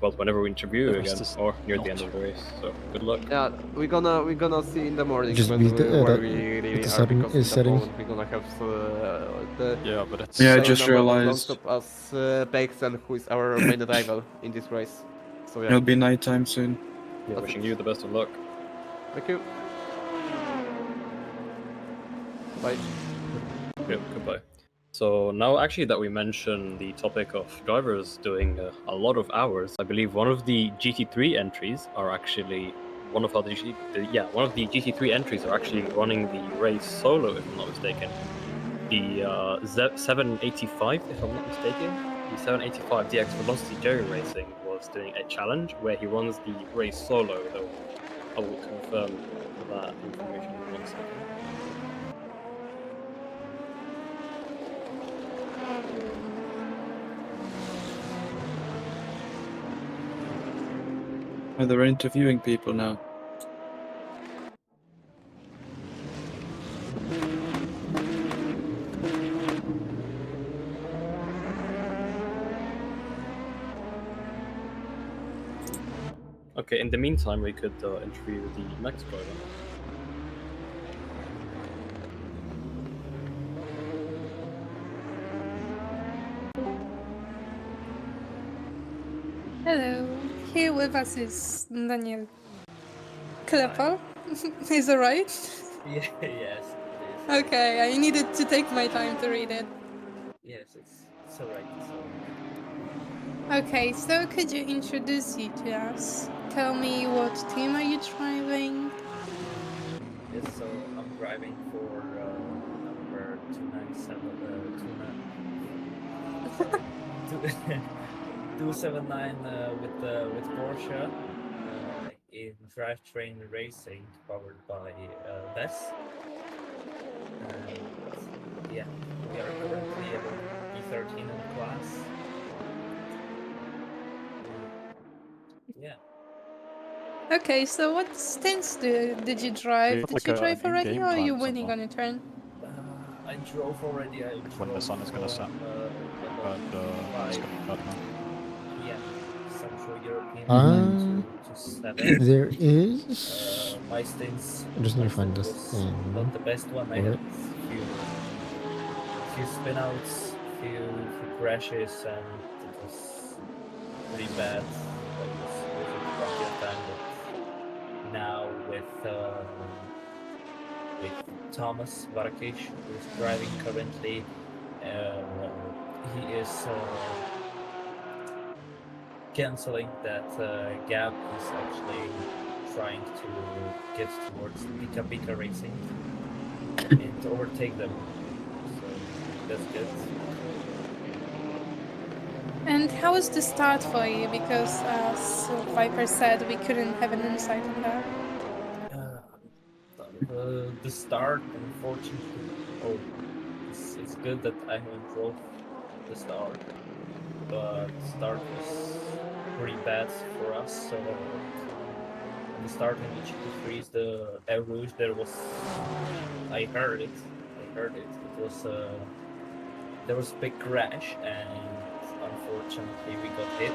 Well, whenever we interview you again, or near the end of the race. So good luck. Yeah, we're gonna see in the morning Just when be the, where we really are, because in the moment we're gonna have the but it's I just number of long realized stop as Peixen, who is our main rival in this race. So yeah, it'll be nighttime soon. Yeah, wishing you the best of luck. Thank you. Bye. Yep, goodbye. So now, actually, that we mentioned the topic of drivers doing a lot of hours, I believe one of the GT3 entries are actually one of the GT3 entries are actually running the race solo, if I'm not mistaken. The 785, if I'm not mistaken, the 785 DX Velocity Jerry Racing was doing a challenge where he runs the race solo, though I will confirm that information in 1 second. They're interviewing people now. Okay, in the meantime, we could interview the next driver. Hello. Here with us is Daniel Klepper. Is it right? Yes, it is. Okay, I needed to take my time to read it. Yes, it's alright. It's alright. Okay, so could you introduce you to us? Tell me what team are you driving? Yes, so I'm driving for number 279 with Porsche in drivetrain racing, powered by VES. And yeah, we are currently at P13 in the class. Yeah. Okay, so what stints did you drive? Like Did you drive an already, in-game or are you time winning somewhere? on your turn? I drove already. I When the drove sun is gonna set. third, it's gonna be third now. Yeah, Central European Uh, to 7. there is. My stints, I just need my to find stint this was not thing. the best one. I For had it. few spin outs, few crashes, and it was pretty bad. I was in plenty of time, but now with Thomas Varakesh, who's driving currently, he is canceling that gap. He's actually trying to get towards Pika Pika Racing and to overtake them. So that's good. And how was the start for you? Because as Viper said, we couldn't have an insight on that. The start, unfortunately, it's good that I haven't drove the start, but start was pretty bad for us. So at the start in the GT3s, the Air Rouge, I heard it. It was there was a big crash, and unfortunately we got hit.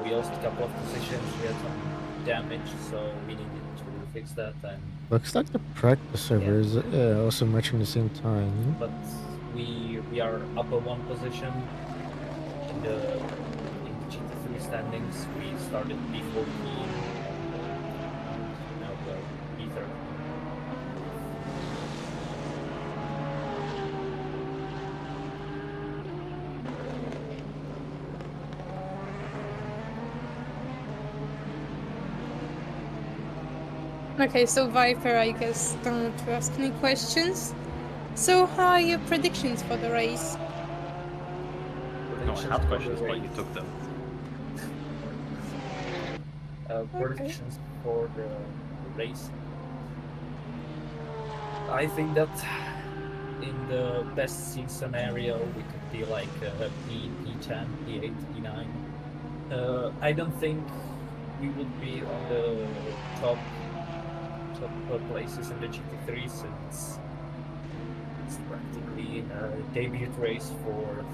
We lost a couple of positions. We had some damage, so we needed to fix that. And Looks like the practice server is also matching the same time. but we are up a one position in the GT3 standings. We started P14, now we're P13. Okay, so Viper, I guess, don't want to ask any questions. So, how are your predictions for the race? No, I had questions, but you took them. Predictions for the race. I think that in the best seat scenario, we could be like P10, P8, P9. I don't think we would be on the top places in the GT3 since it's practically a debut race for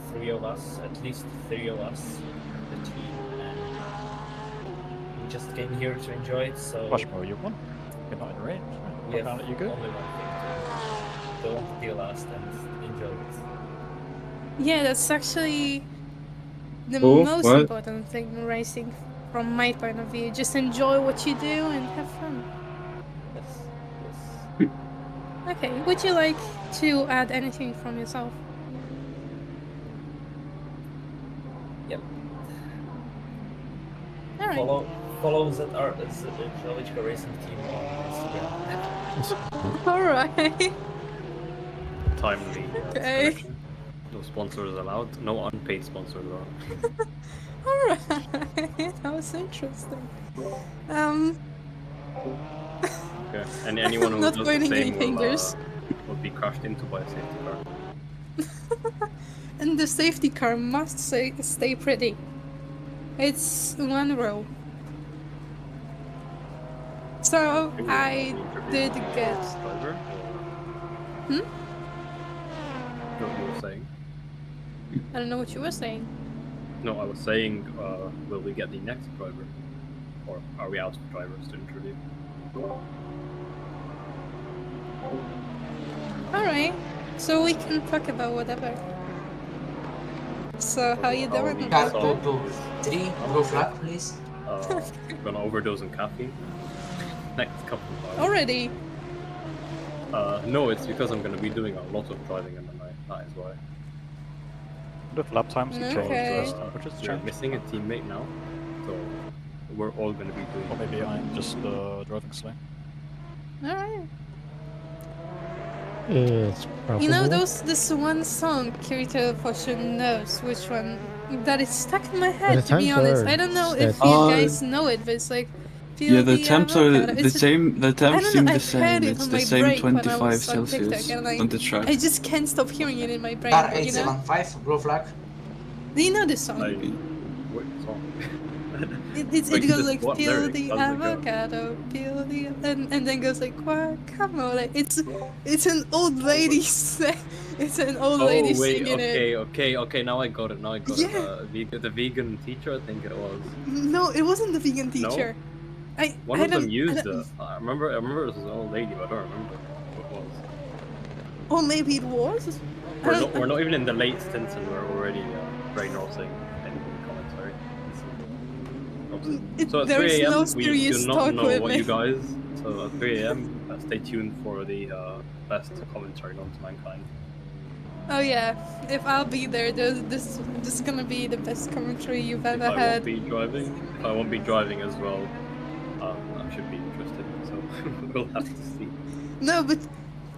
at least three of us in the team, and we just came here to enjoy it. So Rushmore, you won. You're not in range. we have Apparently you good. only one thing to don't be last and enjoy it. Yeah, that's actually the Oh, most what? important thing in racing, from my point of view. Just enjoy what you do and have fun. Yes. Okay, would you like to add anything from yourself? Yep. All right. Follow the Zoological Racing team on Instagram. All right. Timely Okay. disconnection. No sponsors allowed. No unpaid sponsors allowed. All right. That was interesting. Okay. And anyone who Not does the pointing any same fingers. will be crashed into by a safety car. And the safety car must stay pretty. It's one rule. So I did get. Driver? Hmm? What you were saying? I don't know what you were saying. No, I was saying, will we get the next driver? Or are we out of drivers to interview? Alright, so we can talk about whatever. So how you doing? Car 223, blue flag, please. Gonna overdose on caffeine. Next couple of hours. Already? No, it's because I'm gonna be doing a lot of driving in the night. That is why. With lap times, you Okay. change. We're missing a teammate now, so we're all gonna be doing. Or maybe I'm just driving slow. Alright. It's probable. You know this one song Kirito for sure knows which one that is stuck in my head, to be times honest. are I don't know if set. you guys know it, but it's like Yeah, the temps are avocado. the same. The I temps don't seem know, the I've heard same. it It's on the my same break when I 25 was on TikTok, Celsius and on the track. I just can't stop hearing it in my brain. Car You know? 875, blue flag. Do you know this song? What song? It goes like what peel lyrics the does it go? avocado, peel the and then goes like guacamole. It's an old lady It's an old lady Oh wait, singing it. okay. Now I got it. Now I got it. Yeah. The vegan teacher, I think it was. No, it wasn't the vegan No? teacher. One I of them don't. used it. I remember it was an old lady, but I don't remember who it was. Or maybe it was. We're not even in the late stints, and we're already brainwashing in commentary. So at 3 There's a.m. no we serious do not talk know with what me. you guys. So at 3 a.m. Stay tuned for the best commentary known to mankind. Oh yeah, if I'll be there, this is gonna be the best commentary you've If ever I had. won't be driving as well, that should be interesting. So we'll have to see. No, but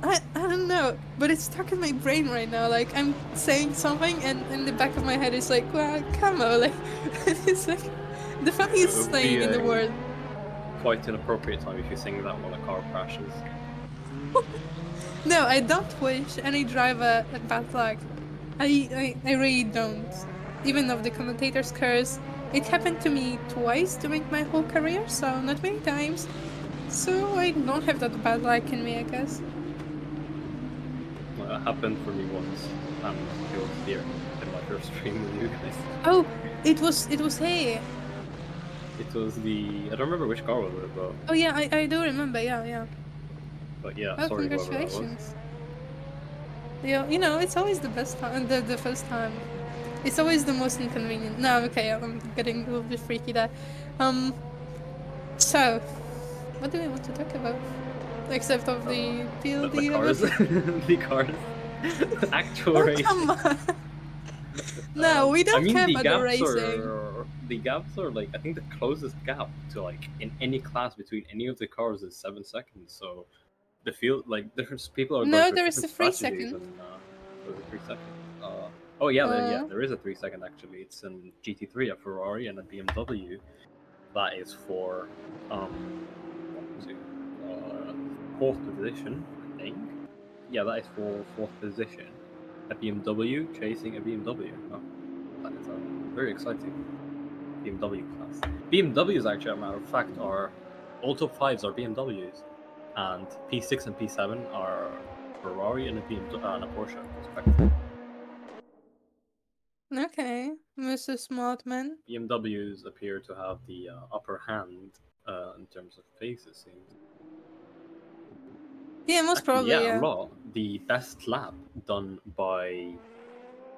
I don't know, but it's stuck in my brain right now. Like I'm saying something, and in the back of my head it's like, well, come on, like it's like the funniest thing in the world. Quite inappropriate time if you sing that while a car crashes. No, I don't wish any driver bad luck. I really don't. Even though the commentator's curse, it happened to me twice during my whole career, so not many times. So I don't have that bad luck in me, I guess. Well, it happened for me once, and it was here in my first stream with you guys. Oh, it was here. It was I don't remember which car was it, but. Oh yeah, I do remember. Yeah. But yeah, Oh, sorry, whoever that was. congratulations. You know, it's always the best time, the first time. It's always the most inconvenient. No, okay, I'm getting a little bit freaky there. So, what do we want to talk about? Except of the PLD The cars. The cars. Actual racing. Come on! No, we don't care about the racing. The gaps are like, I think the closest gap to like in any class between any of the cars is 7 seconds. So the field, like there's people are going No, for there is different a 3 strategies second. and there's a 3 second. Oh yeah, there is a 3 second actually. It's in GT3, a Ferrari, and a BMW. That is for what was it? 4th position, I think. Yeah, that is for 4th position. A BMW chasing a BMW. Oh, that is very exciting. BMW class. BMWs, actually, as a matter of fact, are all top 5s are BMWs, and P6 and P7 are Ferrari and a Porsche, respectively. Okay, Mr. Smartman. BMWs appear to have the upper hand in terms of pace, it seems. Yeah, most probably, yeah. A lot. The best lap done by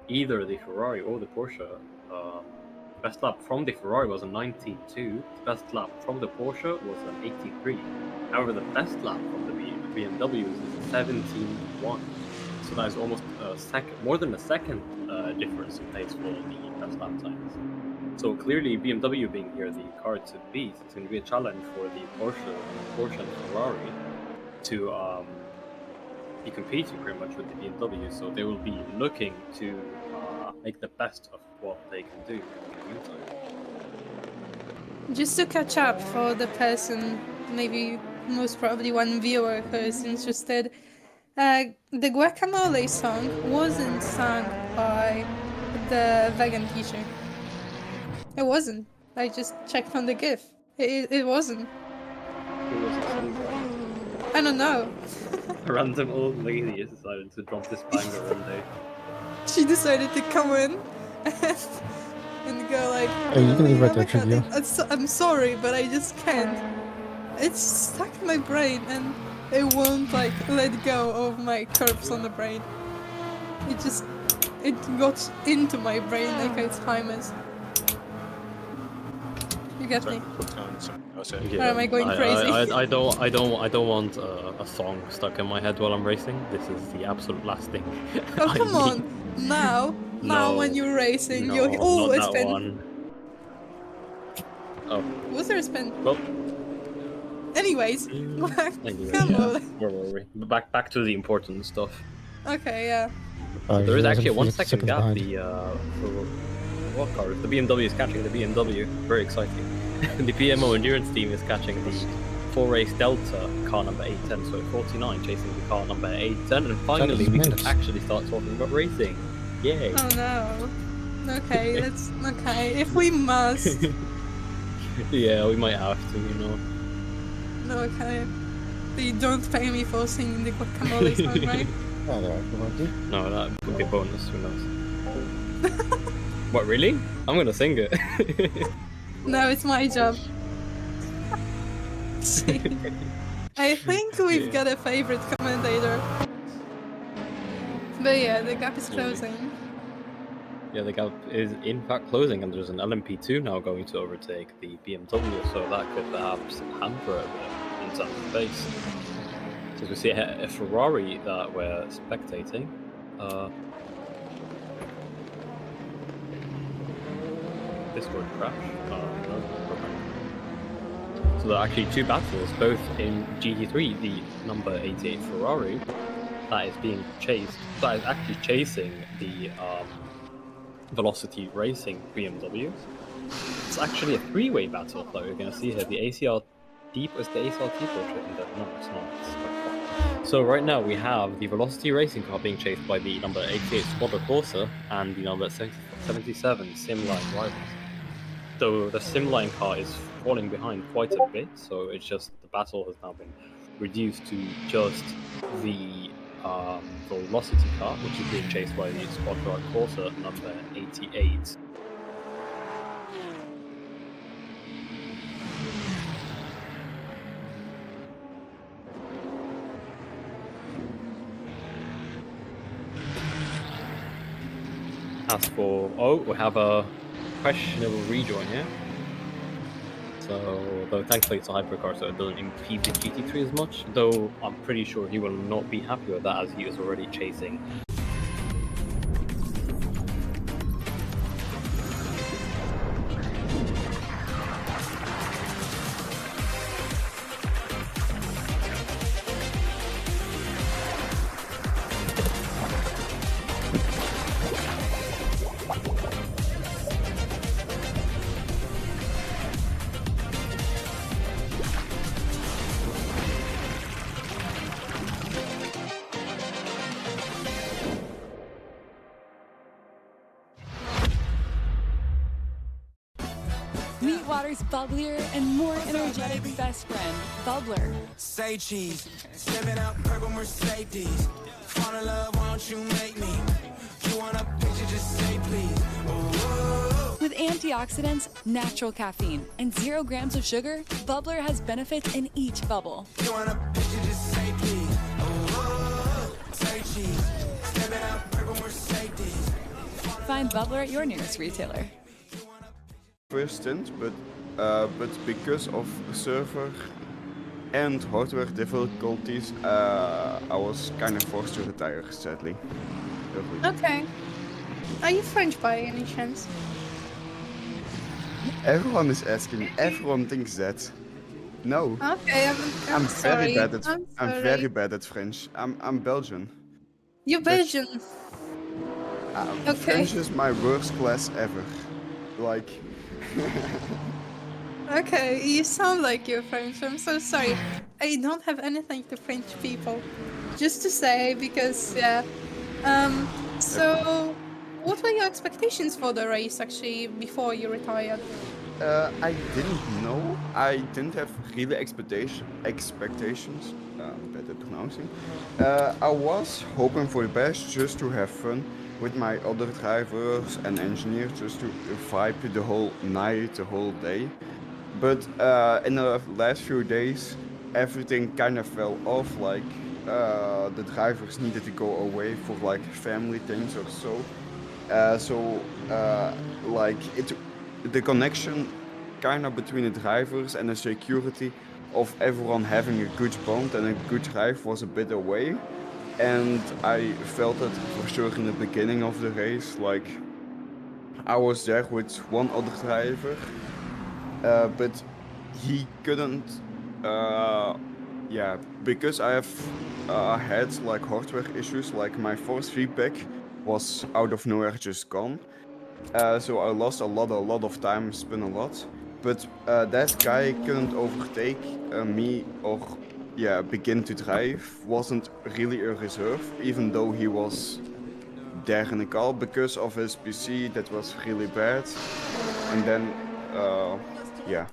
either the Ferrari or the Porsche. Best lap from the Ferrari was a 92. The best lap from the Porsche was an 83. However, the best lap from the BMW is a 17.1. So that is almost more than a second difference in pace for the best lap times. So clearly, BMW being here the car to beat, it's going to be a challenge for the Porsche and Ferrari to be competing pretty much with the BMW. So they will be looking to make the best of what they can do in the meantime. Just to catch up for the person, maybe most probably one viewer who is interested, the Guacamole song wasn't sung by the vegan teacher. It wasn't. I just checked on the GIF. It wasn't. Who was it sung by? I don't know. A random old lady has decided to drop this banger one day. She decided to come in and go like, Hey, you can leave right there, Trivia. I'm sorry, but I just can't. It's stuck in my brain and it won't like let go of my curves on the brain. It got into my brain like Alzheimer's. You get me? Yeah, Or am I going crazy? I don't want a song stuck in my head while I'm racing. This is the absolute last thing. Oh come on! Now when you're racing, you're not a that spin. one. Oh. Was there a spin? Well. Anyways, Anyway, come yeah. on. Where were we? Back to the important stuff. Okay, yeah. There is actually a 1 second seconds gap. behind. For what car? The BMW is catching the BMW. Very exciting. The PMO endurance team is catching the 4-race Delta car number 810, so 49 chasing the car number 810, and finally we can actually start talking about racing. Yay! Oh no. Okay, that's okay. If we must. Yeah, we might have to, you know. No, okay. You don't pay me for singing the Guacamole song, right? Oh, there, if you want to. No, that could be a bonus. Who knows? What, really? I'm gonna sing it. No, it's my job. See? I think we've Yeah. got a favorite commentator. But yeah, the gap is Yeah. closing. Yeah, the gap is in fact closing, and there's an LMP2 now going to overtake the BMW, so that could perhaps hamper it a bit in terms of pace. So we see a Ferrari that we're spectating. Discord crash. No, okay. So there are actually two battles, both in GT3, the number 88 Ferrari that is being chased, that is actually chasing the Velocity Racing BMW. It's actually a three-way battle that we're going to see here. The ACR Deep is the ACR T portrait in the no, it's not. It's quite far. So right now we have the Velocity Racing car being chased by the number 88 Squadra Corsa and the number 77 Simline rivals. So the Simline car is falling behind quite a bit, so it's just the battle has now been reduced to just the Velocity car, which is being chased by the Squadra Corsa number 88. As for we have a questionable rejoin here. So, though thankfully it's a hypercar, so it doesn't impede the GT3 as much. Though I'm pretty sure he will not be happy with that, as he is already chasing. Meet Water's bubblier and more energetic best friend, Bubbler. Say cheese, stepping out purple Mercedes. Fall in love, won't you make me? You want a picture, just say please. Oh, With antioxidants, natural caffeine, and 0 grams of sugar, Bubbler has benefits in each bubble. you want a picture, just say please. Oh, say cheese, stepping out purple Mercedes. Find Bubbler at your nearest retailer. First stint, but because of server and hardware difficulties, I was kind of forced to retire, sadly. Okay. Are you French by any chance? Everyone is asking. Everyone thinks that. No. Okay, I'm sorry. very bad at. I'm I'm very sorry. bad at French. I'm Belgian. You're Belgian. Okay. French is my worst class ever. Like. Okay, you sound like you're French. I'm so sorry. I don't have anything to French people. Just to say, because yeah. So, what were your expectations for the race actually before you retired? I didn't know. I didn't have really expectations. Bad at pronouncing. I was hoping for the best, just to have fun with my other drivers and engineers, just to vibe the whole night, the whole day. But in the last few days, everything kind of fell off. Like the drivers needed to go away for like family things or so. Like the connection kind of between the drivers and the security of everyone having a good bond and a good drive was a bit away. And I felt it for sure in the beginning of the race. Like I was there with one other driver, but he couldn't. Yeah, because I have had like hardware issues. Like my force feedback was out of nowhere just gone. So I lost a lot of time, spent a lot. But that guy couldn't overtake me or begin to drive. Wasn't really a reserve, even though he was there in the car because of his PC that was really bad. And then yeah,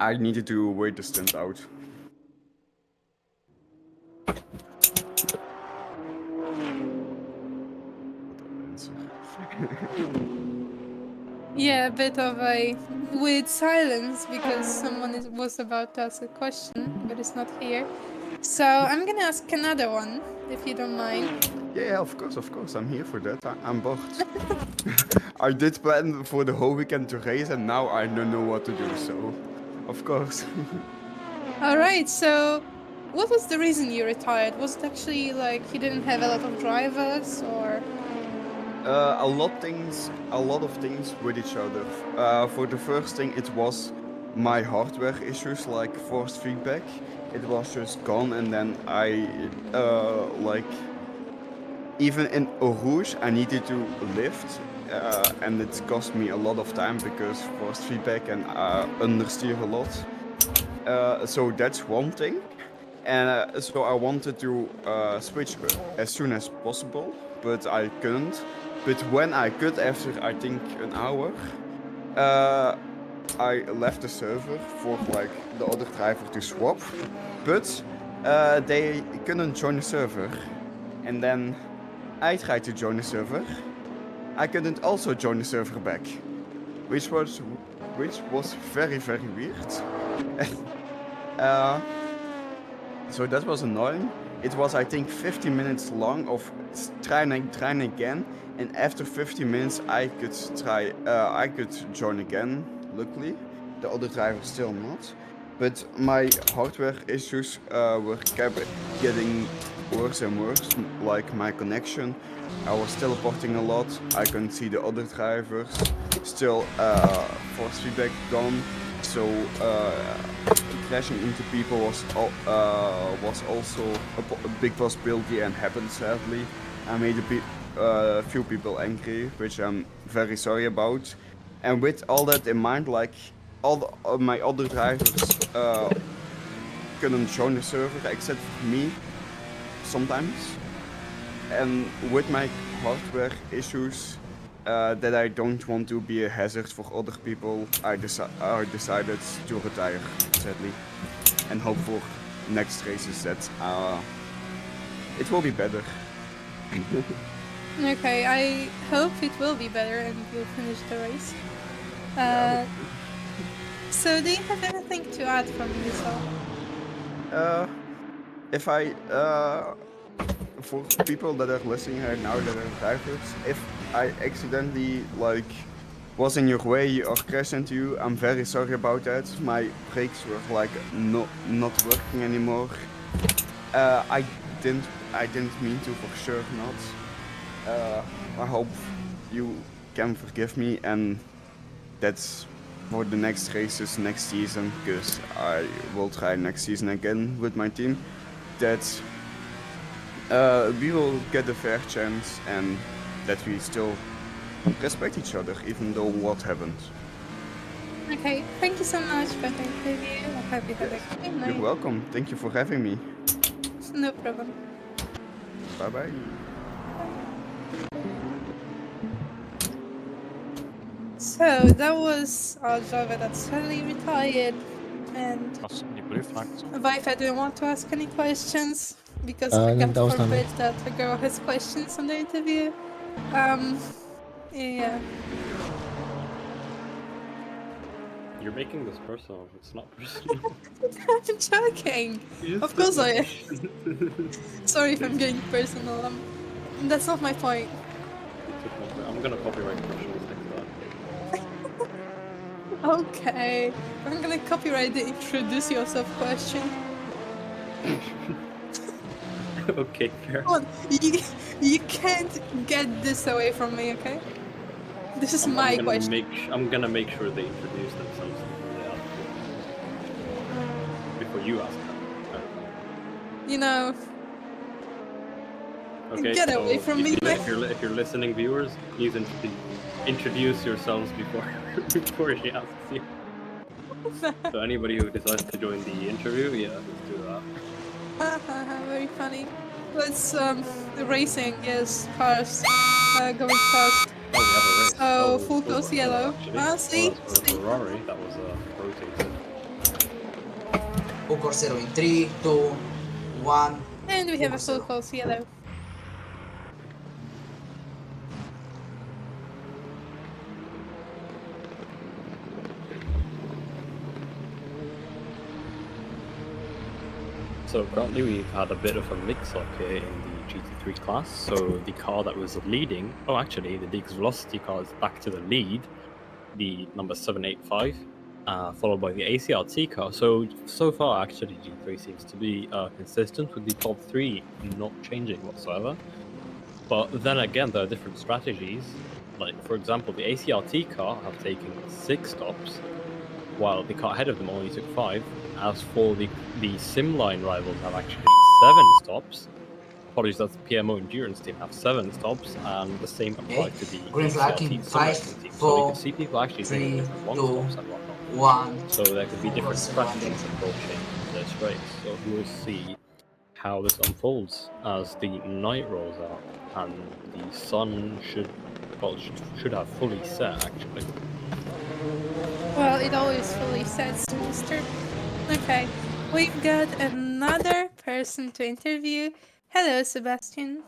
I needed to wait the stint out. a bit of a weird silence because someone was about to ask a question, but it's not here. So I'm gonna ask another one, if you don't mind. Yeah, of course. I'm here for that. I'm bored. I did plan for the whole weekend to race, and now I don't know what to do. So, of course. All right. So, what was the reason you retired? Was it actually like you didn't have a lot of drivers, or? A lot of things with each other. For the first thing, it was my hardware issues, like force feedback. It was just gone, and then I like even in Eau Rouge, I needed to lift, and it cost me a lot of time because force feedback and understeer a lot. So that's one thing. And so I wanted to switch as soon as possible, but I couldn't. But when I could, after I think an hour, I left the server for like the other driver to swap, but they couldn't join the server. And then I tried to join the server. I couldn't also join the server back, which was very weird. So that was annoying. It was, I think, 50 minutes long of trying again, and after 50 minutes, I could join again. Luckily, the other driver still not. But my hardware issues kept getting worse and worse. Like my connection, I was teleporting a lot. I couldn't see the other drivers. Still, force feedback gone. So crashing into people was also a big possibility and happened sadly. I made a few people angry, which I'm very sorry about. And with all that in mind, like all my other drivers couldn't join the server except for me sometimes. And with my hardware issues, that I don't want to be a hazard for other people, I decided to retire, sadly, and hope for next races that it will be better. Okay, I hope it will be better and you'll finish the race. So, do you have anything to add from yourself? If I for people that are listening right now that are drivers, if I accidentally was in your way or crashed into you, I'm very sorry about that. My brakes were not working anymore. I didn't mean to, for sure not. I hope you can forgive me, and that's for the next races next season, because I will try next season again with my team. That we will get a fair chance and that we still respect each other, even though what happened. Okay, thank you so much for the interview. I hope you have a great night. You're welcome. Thank you for having me. No problem. Bye bye. So that was our driver that suddenly retired, and Vife, I didn't want to ask any questions because That God was not me. forbid that a girl has questions on the interview. Yeah. You're making this personal. It's not personal. I'm joking. Of course I am. Sorry if I'm getting personal. That's not my point. I'm gonna copyright questions next time. Okay, I'm gonna copyright the introduce yourself question. Okay, fair. Come on, you can't get this away from me, okay? This is my question. I'm gonna make sure they introduce themselves before you ask them. You know. Okay, Get so away from me, if you're listening, viewers, please introduce yourselves before she asks you. So anybody who decides to join the interview, yeah, let's do that. Very funny. Let's racing, yes, cars going fast. Oh, we have a race. So full course yellow. See? That's for Ferrari. That was rotated. Full course zero in 3, 2, 1. And we have a full course yellow. So currently we've had a bit of a mix-up here in the GT3 class. So the car that was leading, oh actually the League's Velocity car is back to the lead, the number 785, followed by the ACRT car. So far actually G3 seems to be consistent with the top 3 not changing whatsoever. But then again there are different strategies. Like for example the ACRT car have taken 6 stops, while the car ahead of them only took 5. As for the Simline rivals have actually 7 stops. Apologies, that's the PMO Endurance team have 7 stops, and the same applies to the Green flag in ACRT sim 5, racing team. So we could 4, see people actually taking 3, different 1 2, stops and whatnot. 1. So there could be different Reverse one strategies approaching this race. So we'll see how this unfolds as the night rolls out, and the sun should have fully set actually. Well, it always fully sets, mister. Okay, we've got another person to interview. Hello, Sebastian.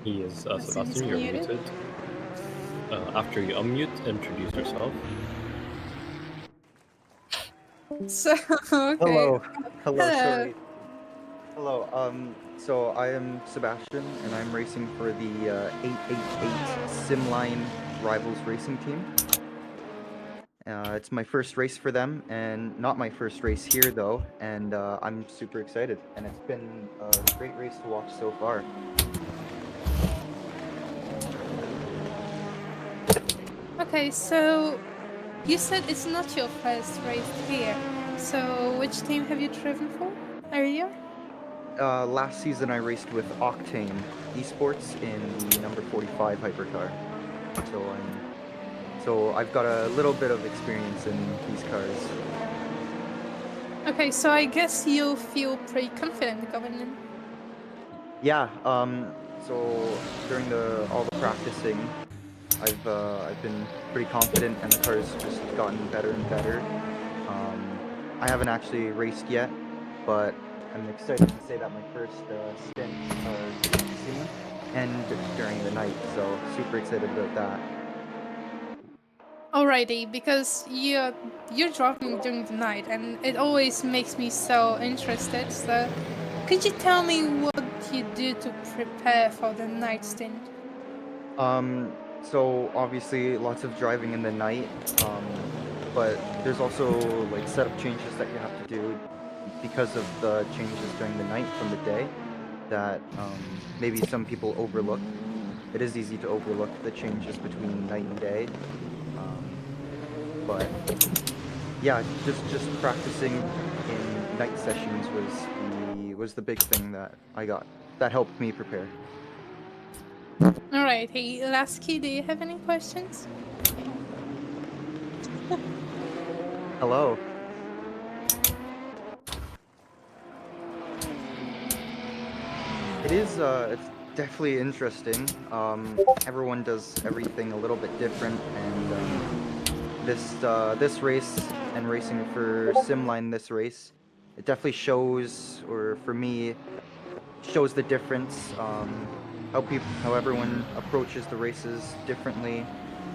He is Sebastian's Sebastian, you're muted. muted. After you unmute, introduce yourself. So, okay. Hello. Hello, Hello. sorry. Hello, so I am Sebastian, and I'm racing for the 888 Simline Rivals Racing Team. It's my first race for them, and not my first race here, though, and I'm super excited, and it's been a great race to watch so far. Okay, so you said it's not your first race here. So which team have you driven for earlier? Last season I raced with Octane Esports in the number 45 hypercar, so I've got a little bit of experience in these cars. Okay, so I guess you feel pretty confident going in. Yeah, so during all the practicing, I've been pretty confident, and the car's just gotten better and better. I haven't actually raced yet, but I'm excited to say that my first stint racing ended during the night, so super excited about that. Alrighty, because you're driving during the night, and it always makes me so interested. So, could you tell me what you do to prepare for the night stint? So obviously lots of driving in the night, but there's also like setup changes that you have to do because of the changes during the night from the day that maybe some people overlook. It is easy to overlook the changes between night and day, but yeah, just practicing in night sessions was the big thing that I got that helped me prepare. Alrighty, Lasky, do you have any questions? Hello. It is, it's definitely interesting. Everyone does everything a little bit different, and this race and racing for Simline this race, it definitely shows, or for me, shows the difference. How everyone approaches the races differently,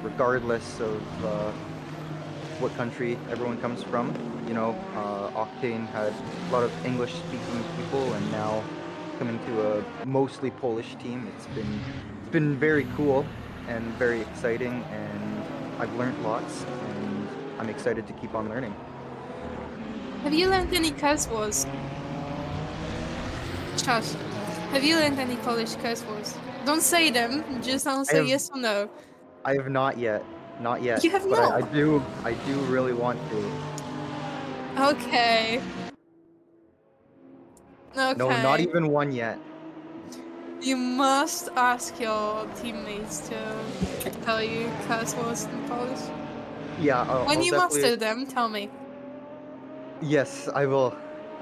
regardless of what country everyone comes from. You know, Octane had a lot of English-speaking people, and now coming to a mostly Polish team, it's been very cool and very exciting, and I've learned lots, and I'm excited to keep on learning. Have you learned any curse words? Josh, have you learned any Polish curse words? Don't say them, just answer yes or no. I have not yet. Not yet. You have but not? I do really want to. Okay. Okay. No, not even one yet. You must ask your teammates to tell you curse words in Polish. Yeah, When I'll you definitely. master them, tell me. Yes, I will.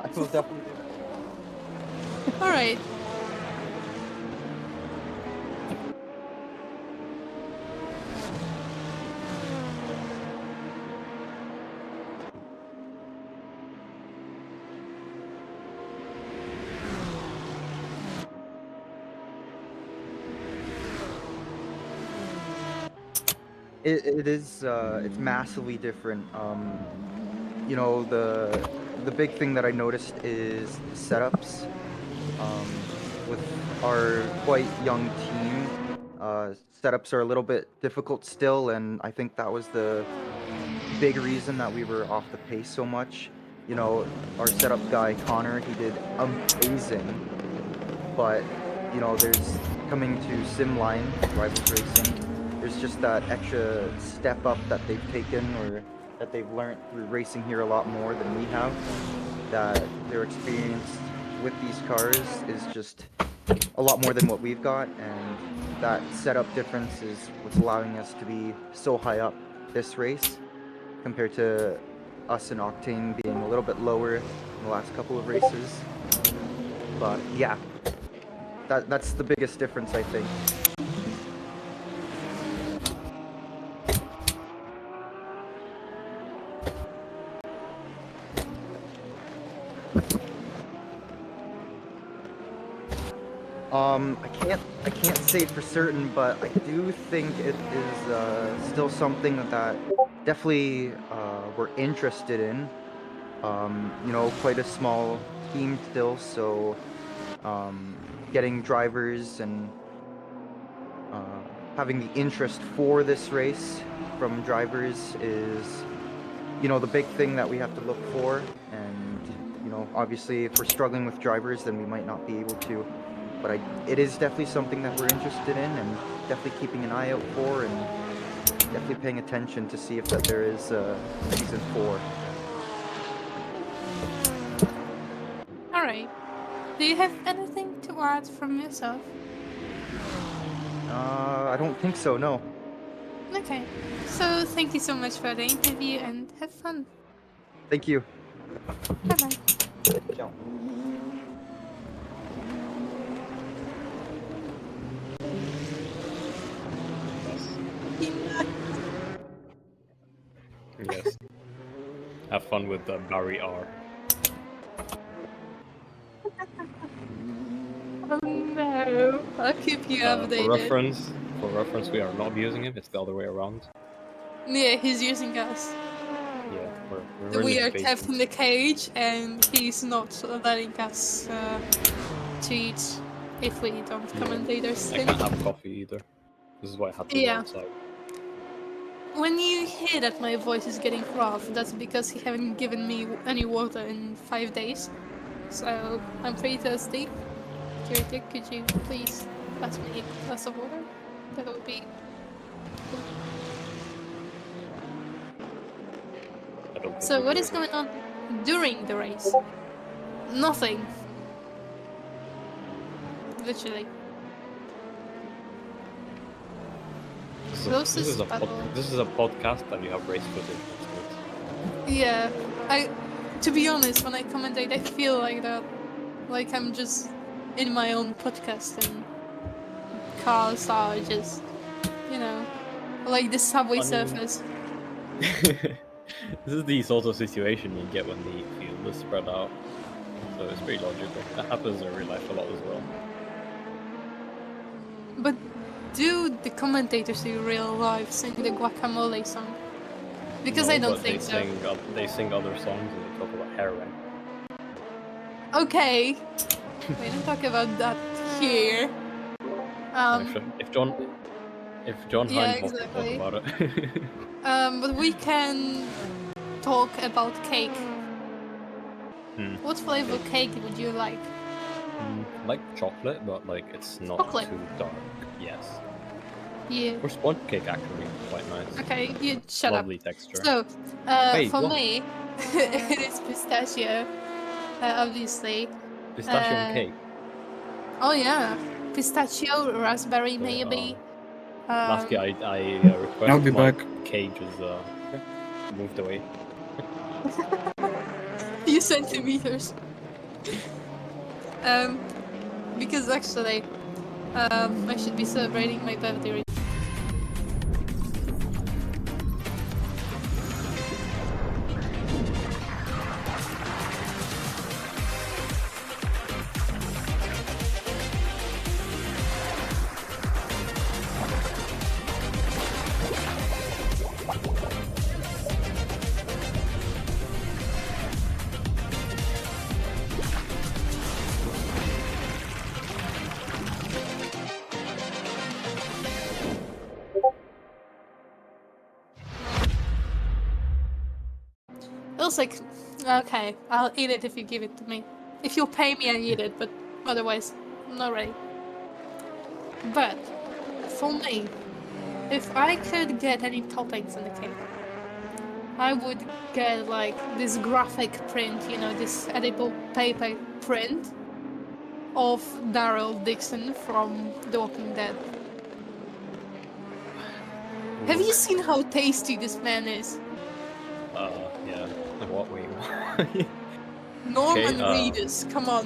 I will definitely do that. Alright. It is it's massively different. you know, the big thing that I noticed is the setups. With our quite young team, setups are a little bit difficult still, and I think that was the big reason that we were off the pace so much. You know, our setup guy Connor, he did amazing, but you know, there's coming to Simline Rivals Racing. There's just that extra step up that they've taken or that they've learned through racing here a lot more than we have. That their experience with these cars is just a lot more than what we've got, and that setup difference is what's allowing us to be so high up this race compared to us and Octane being a little bit lower in the last couple of races. But yeah, that's the biggest difference, I think. I can't say for certain, but I do think it is still something that definitely we're interested in. You know, quite a small team still, so getting drivers and having the interest for this race from drivers is, you know, the big thing that we have to look for. And, you know, obviously if we're struggling with drivers, then we might not be able to. But it is definitely something that we're interested in and definitely keeping an eye out for and definitely paying attention to see if that there is season 4. Alright. Do you have anything to add from yourself? I don't think so, no. Okay. So thank you so much for the interview and have fun. Thank you. Bye-bye. Ciao. Yes. Have fun with Barry R. Oh no. I'll keep you updated. For reference, we are not abusing him. It's the other way around. Yeah, he's using us. Yeah, we're in We his are kept in basement. the cage and he's not letting us cheat if we don't commentate or I something. can't have coffee either. This is why I had to go outside. When you hear that my voice is getting rough, that's because he haven't given me any water in 5 days. So I'm pretty thirsty. Kirita, could you please pass me a glass of water? That would be So what is going on during the race? Nothing. Literally. This is a podcast and you have race footage. Yeah, to be honest, when I commentate, I feel like that, like I'm just in my own podcast and cars are just, you know, like the subway surfers. This is the sort of situation you get when the field is spread out. So it's pretty logical. That happens in real life a lot as well. But do the commentators in real life sing the Guacamole song? Because I don't think so. They sing other songs and they talk about heroin. Okay. We don't talk about that here. If John Yeah, Heinbach can talk exactly. about it. But we can talk about cake. What flavor cake would you like? Like chocolate, but like it's not Chocolate. too dark. Yes. Yeah. Or sponge cake actually, quite nice. Okay, you shut Lovely up. texture. So, Wait, for what? me, it is pistachio, obviously. Pistachio and cake. Oh yeah, pistachio, raspberry maybe. Last year I I'll requested be my back. cage is moved away. Few centimeters. Because actually, I should be celebrating my birthday. It was like, okay, I'll eat it if you give it to me. If you pay me, I eat it, but otherwise, not really. But for me, if I could get any toppings in the cake, I would get like this graphic print, you know, this edible paper print of Daryl Dixon from The Walking Dead. Have you seen how tasty this man is? Yeah. What? Wait. Norman Okay, Reedus, come on.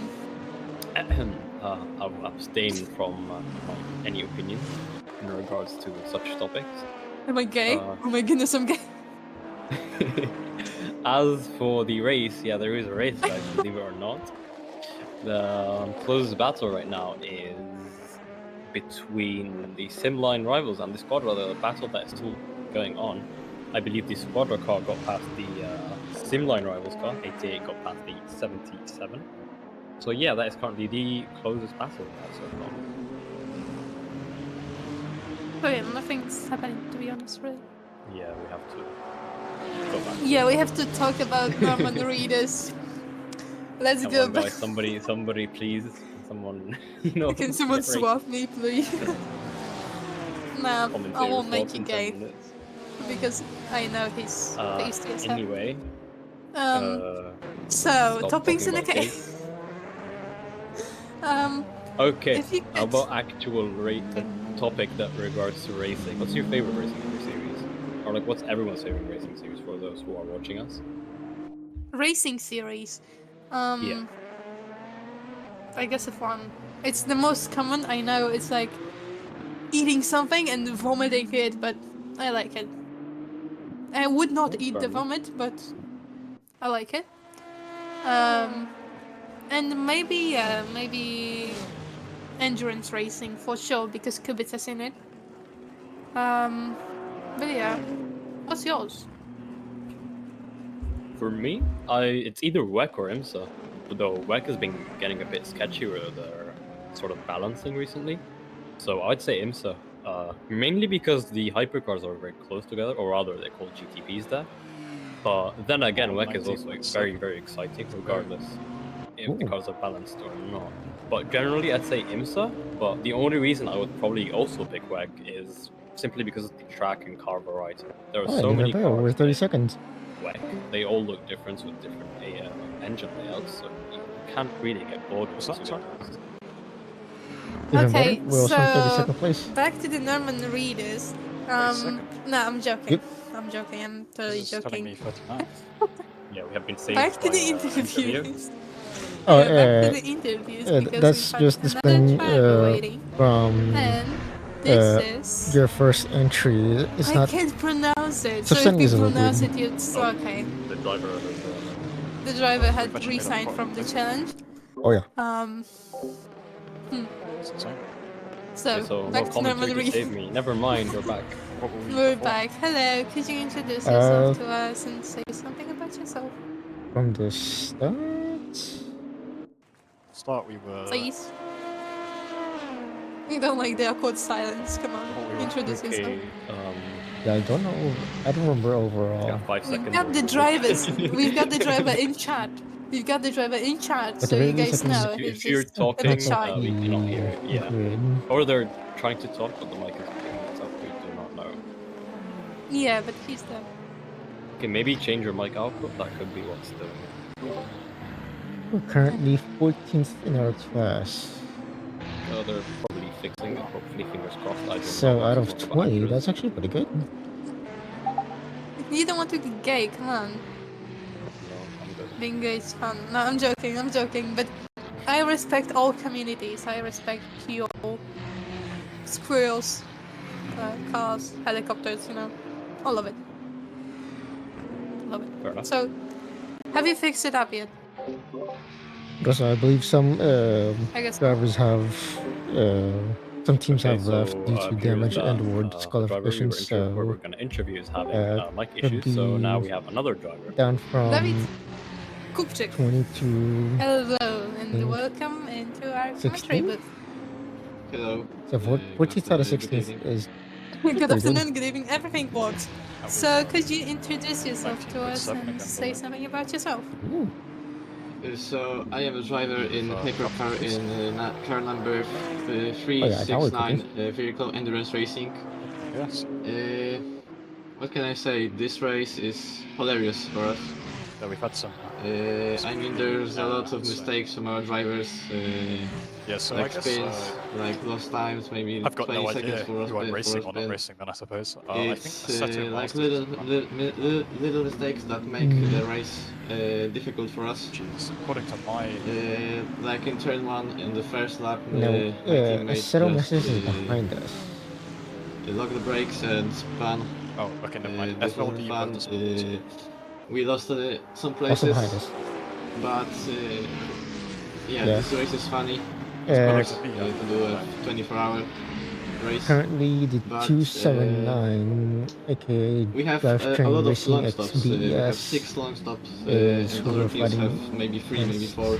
I'll abstain from any opinions in regards to such topics. Am I gay? Oh my goodness, I'm gay. As for the race, yeah, there is a race, guys, believe it or not. The closest battle right now is between the Simline rivals and the Squadra, the battle that is still going on. I believe the Squadra car got past the Simline rivals car, 88 got past the 77. So yeah, that is currently the closest battle so far. Oh yeah, nothing's happening, to be honest, really. Yeah, we have to go back. Yeah, we have to talk about Norman Reedus. Let's Come go on, back. guys, somebody, please, someone, you know. Can someone swap me, please? Nah, I won't make you gay. Because I know he's tasty as hell. Anyway. So, toppings in the cake. Okay, how about actual topic that regards to racing? What's your favorite racing series? Or like, what's everyone's favorite racing series for those who are watching us? Racing series. Yeah. I guess if one. It's the most common, I know, it's like eating something and vomiting it, but I like it. I would not eat the vomit, but I like it. And maybe endurance racing for sure because Kubita's in it. But yeah, what's yours? For me, it's either WEC or IMSA. Though WEC has been getting a bit sketchy with their sort of balancing recently. So I'd say IMSA. Mainly because the hypercars are very close together, or rather they're called GTPs there. But then again, WEC is also very, very exciting regardless if the cars are balanced or not. But generally I'd say IMSA, but the only reason I would probably also pick WEC is simply because of the track and car variety. There are so many cars. We're 30 seconds. WEC, they all look different with different engine layouts, so you can't really get bored with it. Okay, we're also in 32nd place. Back to the Norman Reedus. No, I'm joking. Yep. I'm joking. I'm totally joking. Yeah, we have been saved back to by, the interviews. Oh, back to the interviews because that's just the spin from this is your first entry. It's not. I can't pronounce it. So if you pronounce it, it's okay. The driver had resigned from the challenge. Oh yeah. So back no to Norman commentary to save me. Never mind, we're back. We're back. Hello, could you introduce yourself to us and say something about yourself? From the start? We were... Please. You don't like the awkward silence, come on. Introduce yourself. Yeah, I don't know. I don't remember overall. Yeah, 5 seconds. We've got the drivers. We've got the driver in chat. We've got the driver in chat, so you guys know. If you're talking, we cannot hear it. Yeah. Or they're trying to talk, but the mic is picking it up. We do not know. Yeah, but he's there. Okay, maybe change your mic output. That could be what's doing it. We're currently 14th in our class. They're probably fixing it. Hopefully, fingers crossed. I don't so know out of 20, that's actually pretty good. You don't want to be gay, come on. Being gay is fun. No, I'm joking, but I respect all communities. I respect you all. Squirrels, cars, helicopters, you know, all of it. Love it. So, have you fixed it up yet? Because I believe some drivers have, some teams have left due to damage and/or disqualification. So we're going to interview is having mic issues. So now we have another driver. Down from David. 22. Hello and welcome into our commentary booth. Hello. So 14th out of 16th is Good afternoon, good evening, everything works. So could you introduce yourself to us 19.7 and again, say something about yourself? So I am a driver in hypercar in car number Oh yeah, now we're 369 cooking. Vehicle Endurance Racing. Yes. What can I say? This race is hilarious for us. So we've had some. I mean, there's a lot of so- mistakes from our drivers. Yeah, so like I guess spins, like lost times, maybe I've got 20 no seconds idea for who I'm for a racing or not spin. racing. Then I suppose I think It's the Seto like Masters is little mistakes that make the race difficult for us. Jeez, according to my like in turn one in the first lap, No, my teammate Settle just Masters is behind us. locked the brakes and spun. Oh, okay, never mind. This wasn't FLD fun. Motorsport. We lost some Also places, behind us. but yeah, Yeah. this race is funny. Uh, Of course, to do a 24-hour race. Currently, the But 279, aka we have a Drivetrain lot of Racing long stops. We have XBS, 6 long stops, is and who other we're teams have fighting maybe 3, maybe against. 4.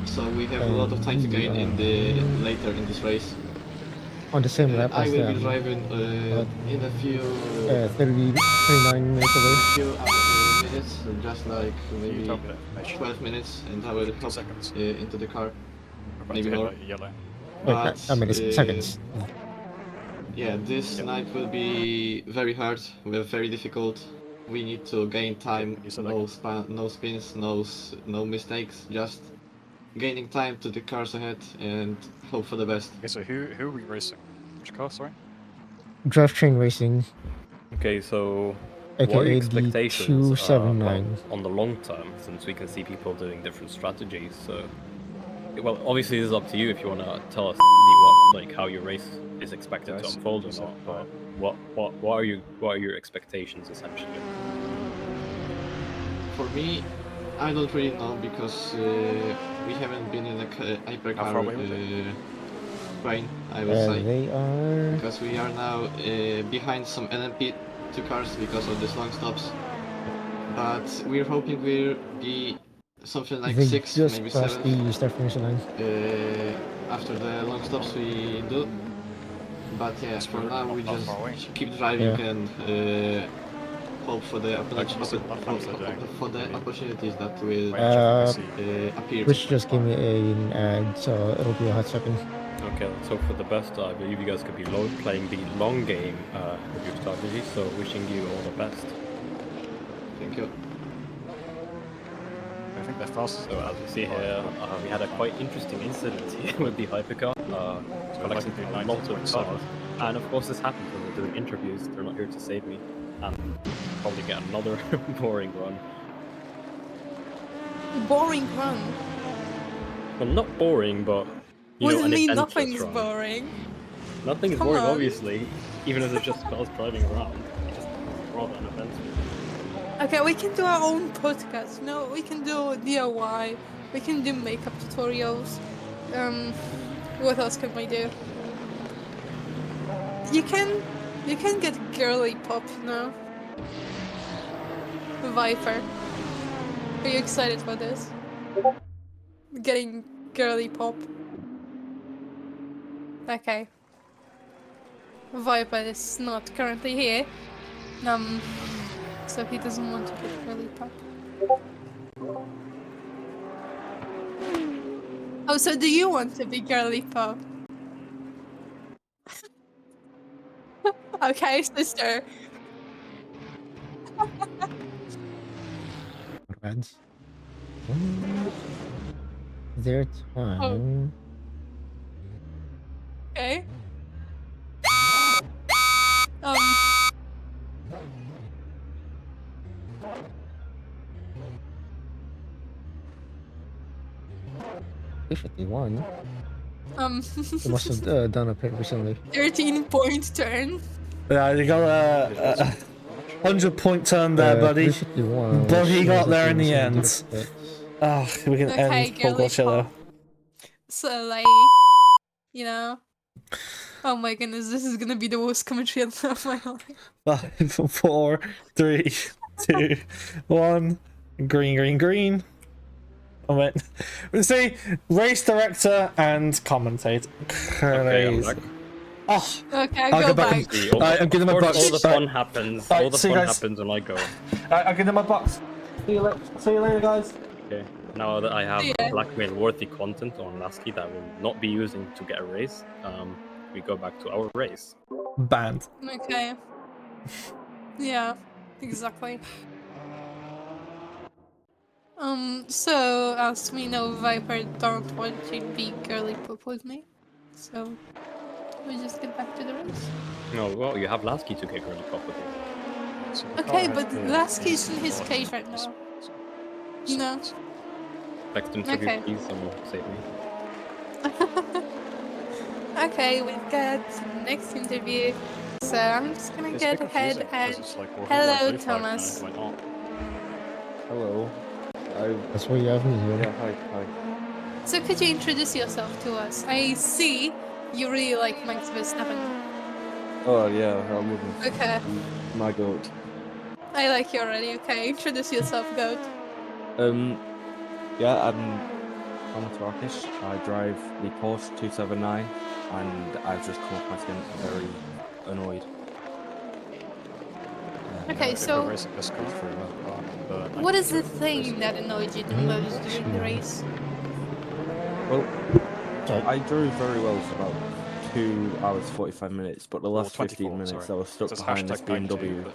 So we have a lot of time to gain in the later in this race. On the same lap I as will be them. driving in a few 39 minutes away. minutes, just like maybe 12 minutes, and I will hop into the car. Maybe more. Yellow. But I mean, it's seconds. yeah, this night will be very hard, very difficult. We need to gain time, no spins, no mistakes, just gaining time to the cars ahead and hope for the best. Okay, so who are we racing? Which car, sorry? Drivetrain Racing. Okay, so what are AKA your the expectations 279. on the long term, since we can see people doing different strategies? So, well, obviously this is up to you if you want to tell us how your race is expected to unfold or not. But what are your expectations essentially? For me, I don't really know because we haven't been in a hypercar train, I would say. They are... Because we are now behind some LMP2 cars because of these long stops. But we're hoping we'll be something like they 6, just maybe crossed 7th. the start finish line. After the long stops we do. But yeah, for now we just keep driving and hope for the opportunities that will appear. Which just gave me an ad, so it'll be a hot second. Okay, let's hope for the best. I believe you guys could be playing the long game with your strategy, so wishing you all the best. Thank you. I think they're fast. So as you see here, we had a quite interesting incident here with the hypercar, collecting a lot of cars. And of course this happens when we're doing interviews, they're not here to save me, and probably get another boring run. Boring run? Well, not boring, but you What know, do an you mean adventurous nothing's run. boring? Nothing is Come boring, on. obviously, even if it's just us driving around. It's just rather an adventure. Okay, we can do our own podcast. No, we can do DIY. We can do makeup tutorials. What else can we do? You can get girly pop, you know? Viper. Are you excited for this? Getting girly pop. Okay. Viper is not currently here. So he doesn't want to get girly pop. Oh, so do you want to be girly pop? Okay, sister. Reds. Their time. Okay. 51. They must have done a pit recently. 13-point turn. Yeah, you got a 100-point turn there, buddy. 351, But he got seems like there in the he end. was in Oh, we can Okay, end Paul girly Gorcello. So like, you know. Oh my goodness, this is gonna be the worst commentary of my life. 5, 4, 3, 2, 1. Green. I meant, see, race director and commentator. Okay, I'm Crazy. back. Oh, Okay, I'll go get back. back. See, all, I'm getting my of course, box. all the fun happens. All the see you fun guys. happens when I go. I'll get in my box. See you later, guys. Okay. Now that I have Yeah. blackmail-worthy content on Lasky that I will not be using to get a raise, we go back to our race. Banned. Okay. Yeah, exactly. So as we know, Viper don't want to be girly poop with me, so we just get back to the race. No, well, you have Lasky to get girly pop with you. So the Okay, car but here Lasky's is in his like cage right now. You know. Text him, Okay. please, someone save me. Okay, we've got next interview. So I'm just gonna It's a get bit ahead confusing and because it's like, well, who do I hello, vote for, Thomas. who do I not? Hello. That's why you have me here. Yeah, hi. So could you introduce yourself to us? I see you really like Max Verstappen. Oh yeah, I'm with Okay. my goat. I like you already. Okay, introduce yourself, goat. Yeah, I'm Thomas Markish. I drive the Porsche 279, and I've just come off my stint. Very annoyed. Okay, If so we're racing this car, what is the thing that annoyed you the most during the race? Well, I drove very well for about 2 hours 45 minutes, but the last 15 minutes I was stuck behind this BMW.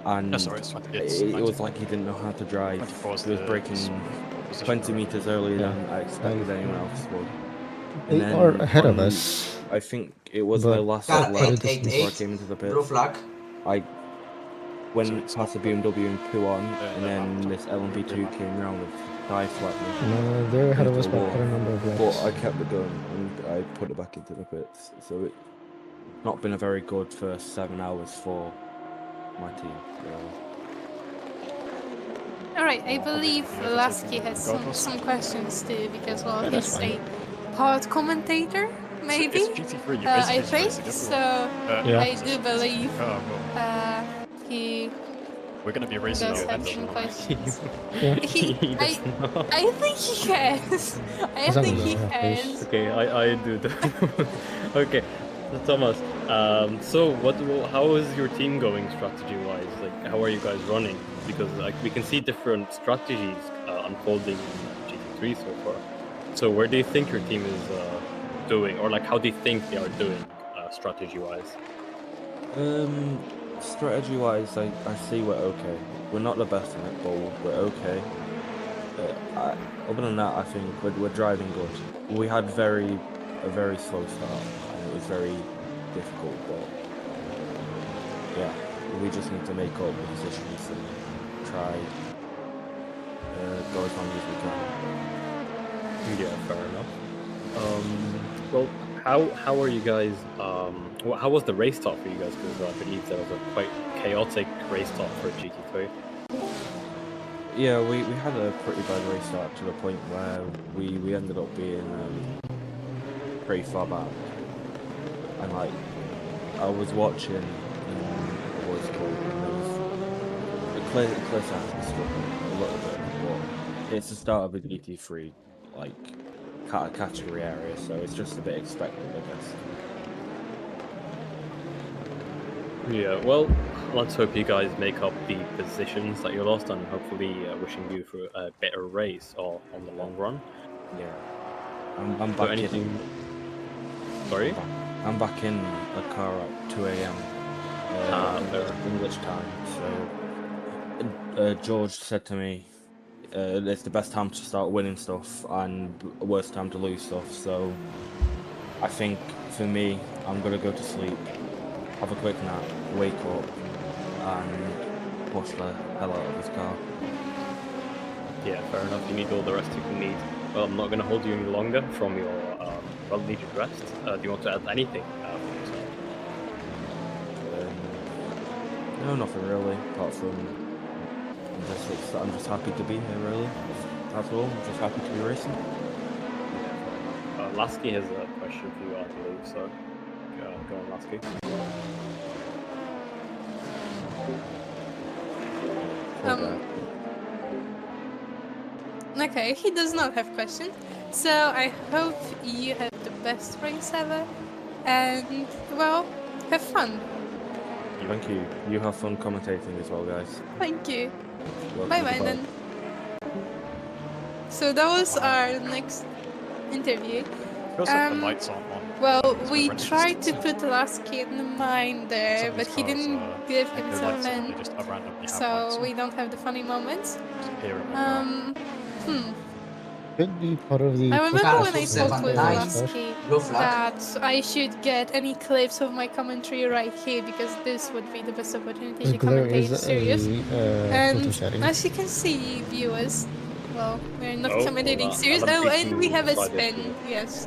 And sorry, it's it was like he didn't know how to drive. He was braking 20 meters earlier than I expected anyone else would. And They then are ahead of us. I think it was but my last Car lap 888, before I came into the pits. blue flag. I went past the BMW in P1, and then this LMP2 came round and side slapped me. No, they're ahead of into us a by wall. quite a number of laps. But I kept it going and I put it back into the pits. So it's not been a very good first 7 hours for my team. Alright, I believe Lasky has some questions too, because, well, Yeah, that's he's a part commentator, maybe? It's GT3, you I basically think, racing so everyone. I do believe he We're gonna be racing does you have and some everyone. questions. He does not. I think he has. I think he has. Okay, I do. Okay, so Thomas. So how is your team going strategy-wise? Like, how are you guys running? Because like we can see different strategies unfolding in GT3 so far. So where do you think your team is doing, or like how do you think they are doing strategy-wise? Strategy-wise, I see we're okay. We're not the best in it, but we're okay. Other than that, I think we're driving good. We had a very slow start, and it was very difficult, but yeah, we just need to make up the positions and try go as long as we can. Yeah, fair enough. Well, how are you guys? How was the race start for you guys? Because I believe there was a quite chaotic race start for GT3. Yeah, we had a pretty bad race start to the point where we ended up being pretty far back. And like, I was watching what it's called, and there was the clear signs were struggling a little bit, but it's the start of a GT3 like category area, so it's just a bit expected, I guess. Yeah, well, let's hope you guys make up the positions that you lost, and hopefully wishing you for a better race or on the long run. Yeah, I'm So back anything? in. Sorry? I'm back in a car at 2 a.m. English time. So George said to me, it's the best time to start winning stuff and worst time to lose stuff. So I think for me, I'm gonna go to sleep, have a quick nap, wake up, and push the hell out of this car. Yeah, fair enough. You need all the rest you can need. Well, I'm not going to hold you any longer from your well-needed rest. Do you want to add anything? No, nothing really, apart from I'm just happy to be here, really. That's all. I'm just happy to be racing. Lasky has a question for you, I believe, so go on, Lasky. Okay, he does not have questions. So I hope you have the best race ever. And, well, have fun. Thank you. You have fun commentating as well, guys. Thank you. Welcome, Bye-bye goodbye. then. So that was our next interview. Feels like the lights aren't on. Well, It's we when it tried just- to put the last kid in mind there, Some of but these he cars, didn't give make no himself lights on, in, they just randomly have lights so on. we don't have the funny moments. Just appear in my car. Could be part of the I remember when I post-production talked with stuff. Lasky that I should get any clips of my commentary right here because this would be the best opportunity The to glare commentate is serious. a filter And setting. as you can see, viewers, well, we're not Oh, commentating well, serious. LMP2 Oh, and we have a decided spin, to yes.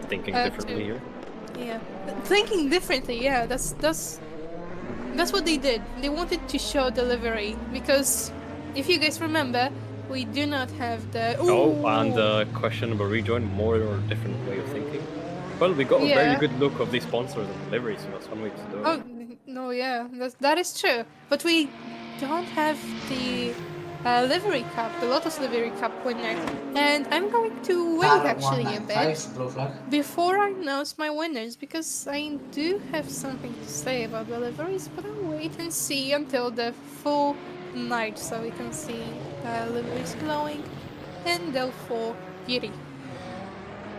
thinking to- differently here. Yeah, thinking differently. Yeah, that's what they did. They wanted to show delivery because, if you guys remember, we do not have the. Oh, Ooh. and questionable rejoin, more or different way of thinking. Well, we got a very Yeah. good look of these sponsors and deliveries, so that's one way to do it. Oh no, yeah, that is true. But we don't have the livery cup, the Lotus livery cup winner, and I'm going to wait Car actually a 195, bit blue flag. before I announce my winners because I do have something to say about the liveries, but I'll wait and see until the full night so we can see the liveries glowing and therefore beauty.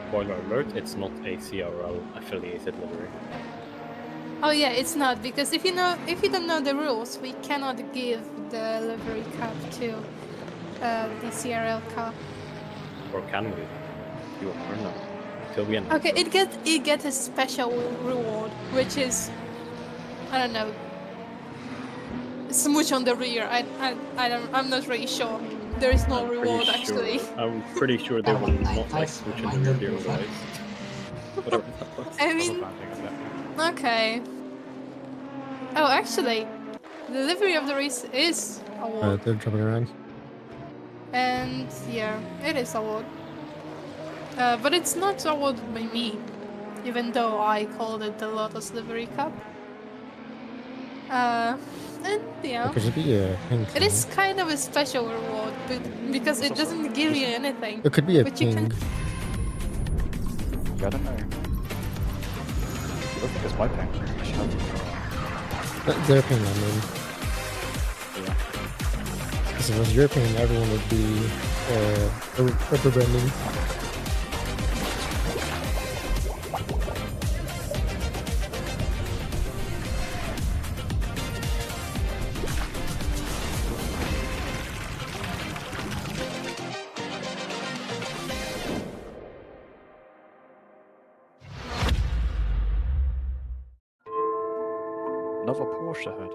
Spoiler alert, it's not a CRL affiliated livery. Oh yeah, it's not because if you don't know the rules, we cannot give the livery cup to the CRL car. Or can we? You are not. Till we end. Okay, it gets a special reward, which is I don't know, smooch on the rear. I'm not really sure. There is no reward actually. I'm pretty sure they will not like switching the rear during the race. Whatever that was. I mean, okay. Oh, actually, the livery of the race is award, They're jumping around. and yeah, it is award. But it's not awarded by me, even though I called it the Lotus Livery Cup. And yeah, Could it be a ping? it is kind of a special reward, because it doesn't give you anything. It could be a but you ping. can. I don't know. I don't think it's my ping. I should have Their ping, I mean. Yeah. Because if it was your ping, everyone would be rubber banding. Another Porsche ahead.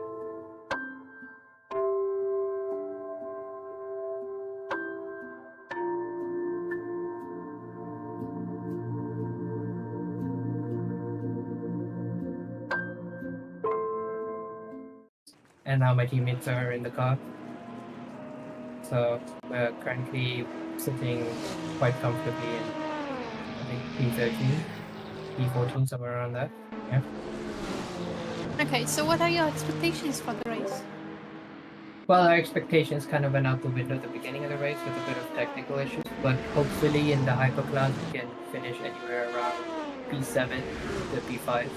And now my teammates are in the car. So we're currently sitting quite comfortably in, I think, P13, P14, somewhere around that. Yeah. Okay, so what are your expectations for the race? Well, our expectations kind of went out the window at the beginning of the race with a bit of technical issues, but hopefully in the hyperclass we can finish anywhere around P7 to P5.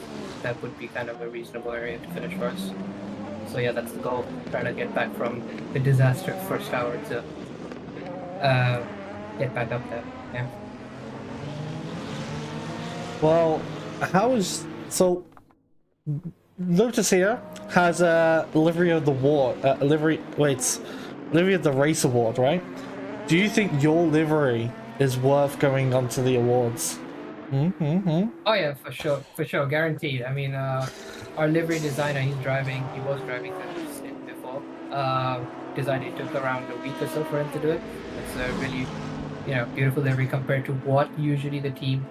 That would be kind of a reasonable area to finish for us. So yeah, that's the goal. Trying to get back from the disaster first hour to get back up there. Yeah. Well, how is so? Lotus here has a livery of the war, livery of the race award, right? Do you think your livery is worth going onto the awards? Oh yeah, for sure, guaranteed. I mean, our livery designer, he was driving this before. Design, it took around a week or so for him to do it. It's a really, beautiful livery compared to what usually the team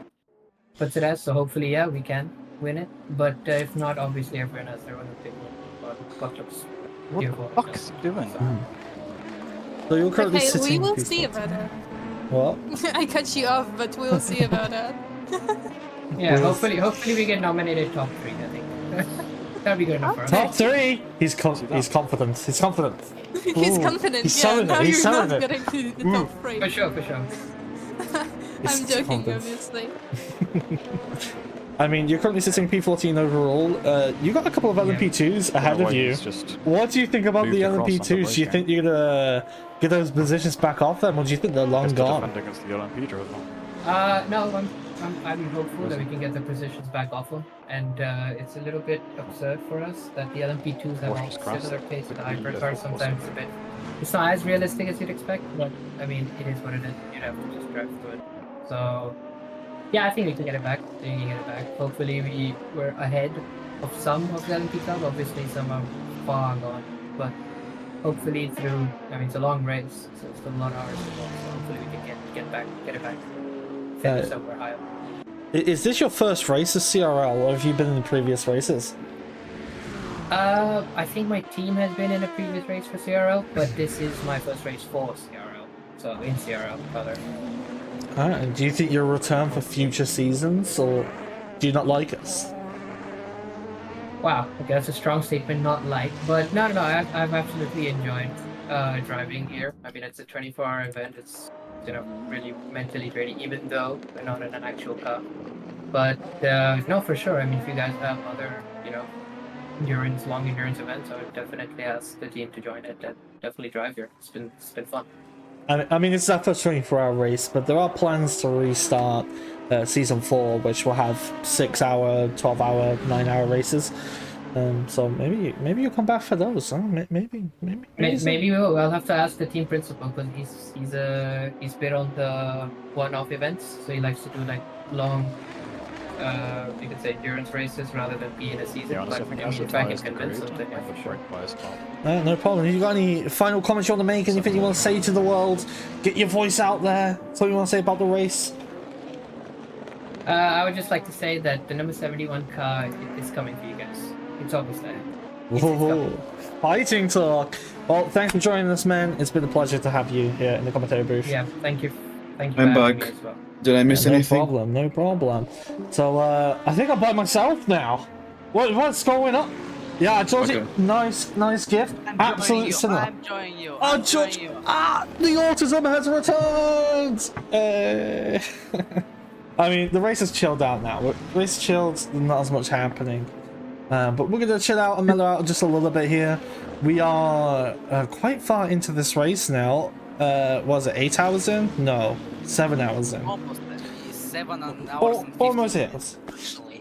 puts it as. So hopefully, yeah, we can win it. But if not, obviously everyone has their own opinion. But looks beautiful. What the fuck is he doing? So you're currently Okay, sitting. we will see about that. What? I cut you off, but we'll see about that. Yeah, hopefully we get nominated top 3. I think that'd be good enough for us. Top 3. He's confident. He's confident. He's Ooh, confident. He's Yeah, selling now it. He's you're not selling it. getting to the top 3. For sure. I'm joking, obviously. I mean, you're currently sitting P14 overall. You got a couple of LMP2s ahead of you. What do you think about the LMP2s? Do you think you're gonna get those positions back off them, or do you think they're long gone? Against the LMP driver. No, I'm hopeful that we can get the positions back off them, and it's a little bit absurd for us that the LMP2s have a similar pace to the hypercar. Sometimes it's not as realistic as you'd expect, but I mean, it is what it is. You'd have to just drive through it. So, yeah, I think we can get it back. Hopefully, we're ahead of some of the LMP club. Obviously, some are far gone, but hopefully through. I mean, it's a long race, so it's still a lot of hours to go. So hopefully, we can get it back. Finish somewhere higher. Is this your first race as CRL, or have you been in the previous races? I think my team has been in a previous race for CRL, but this is my first race for CRL. So in CRL color. And do you think you'll return for future seasons, or do you not like us? Wow, okay, that's a strong statement, not like, but no, I've absolutely enjoyed driving here. I mean, it's a 24-hour event. It's really mentally draining, even though we're not in an actual car. But no, for sure. I mean, if you guys have other, long endurance events, I would definitely ask the team to join it and definitely drive here. It's been fun. I mean, it's our first 24-hour race, but there are plans to restart Season 4, which will have 6-hour, 12-hour, 9-hour races. So maybe you'll come back for those. Huh? Maybe we will. I'll have to ask the team principal because he's been on the one-off events, so he likes to do like long, you could say endurance races rather than be in a season. Yeah, honestly, but I think if I can convince him, then yeah, for sure. no problem. You got any final comments you want to make? Anything you want to say to the world? Get your voice out there. Something you want to say about the race? I would just like to say that the number 71 car is coming for you guys. It's almost there. Fighting talk. Well, thanks for joining us, man. It's been a pleasure to have you here in the commentary booth. Yeah, thank you. Thank you I'm for having back. me as well. Did I miss anything? No problem. So, I think I'm by myself now. What's going on? Yeah, Georgie, Okay. nice gift. Absolute sinner. I'm joining you. Oh, George! The autism has returned! I mean, the race has chilled out now. Race chilled, not as much happening. But we're going to chill out and mellow out just a little bit here. We are quite far into this race now. Was it 8 hours in? No, 7 hours in. Almost 7 hours. Almost it.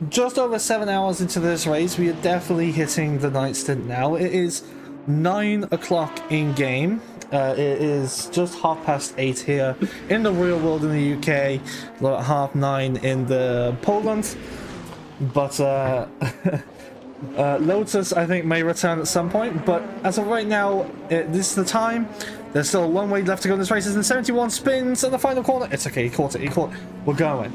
Just over 7 hours into this race, we are definitely hitting the night stint now. It is 9 o'clock in game. It is just 8:30 here in the real world in the UK, about 9:30 in the Poland. But Lotus, I think, may return at some point, but as of right now, this is the time. There's still a long way left to go in this race. It's in 71 spins in the final corner. It's okay, he caught it. We're going.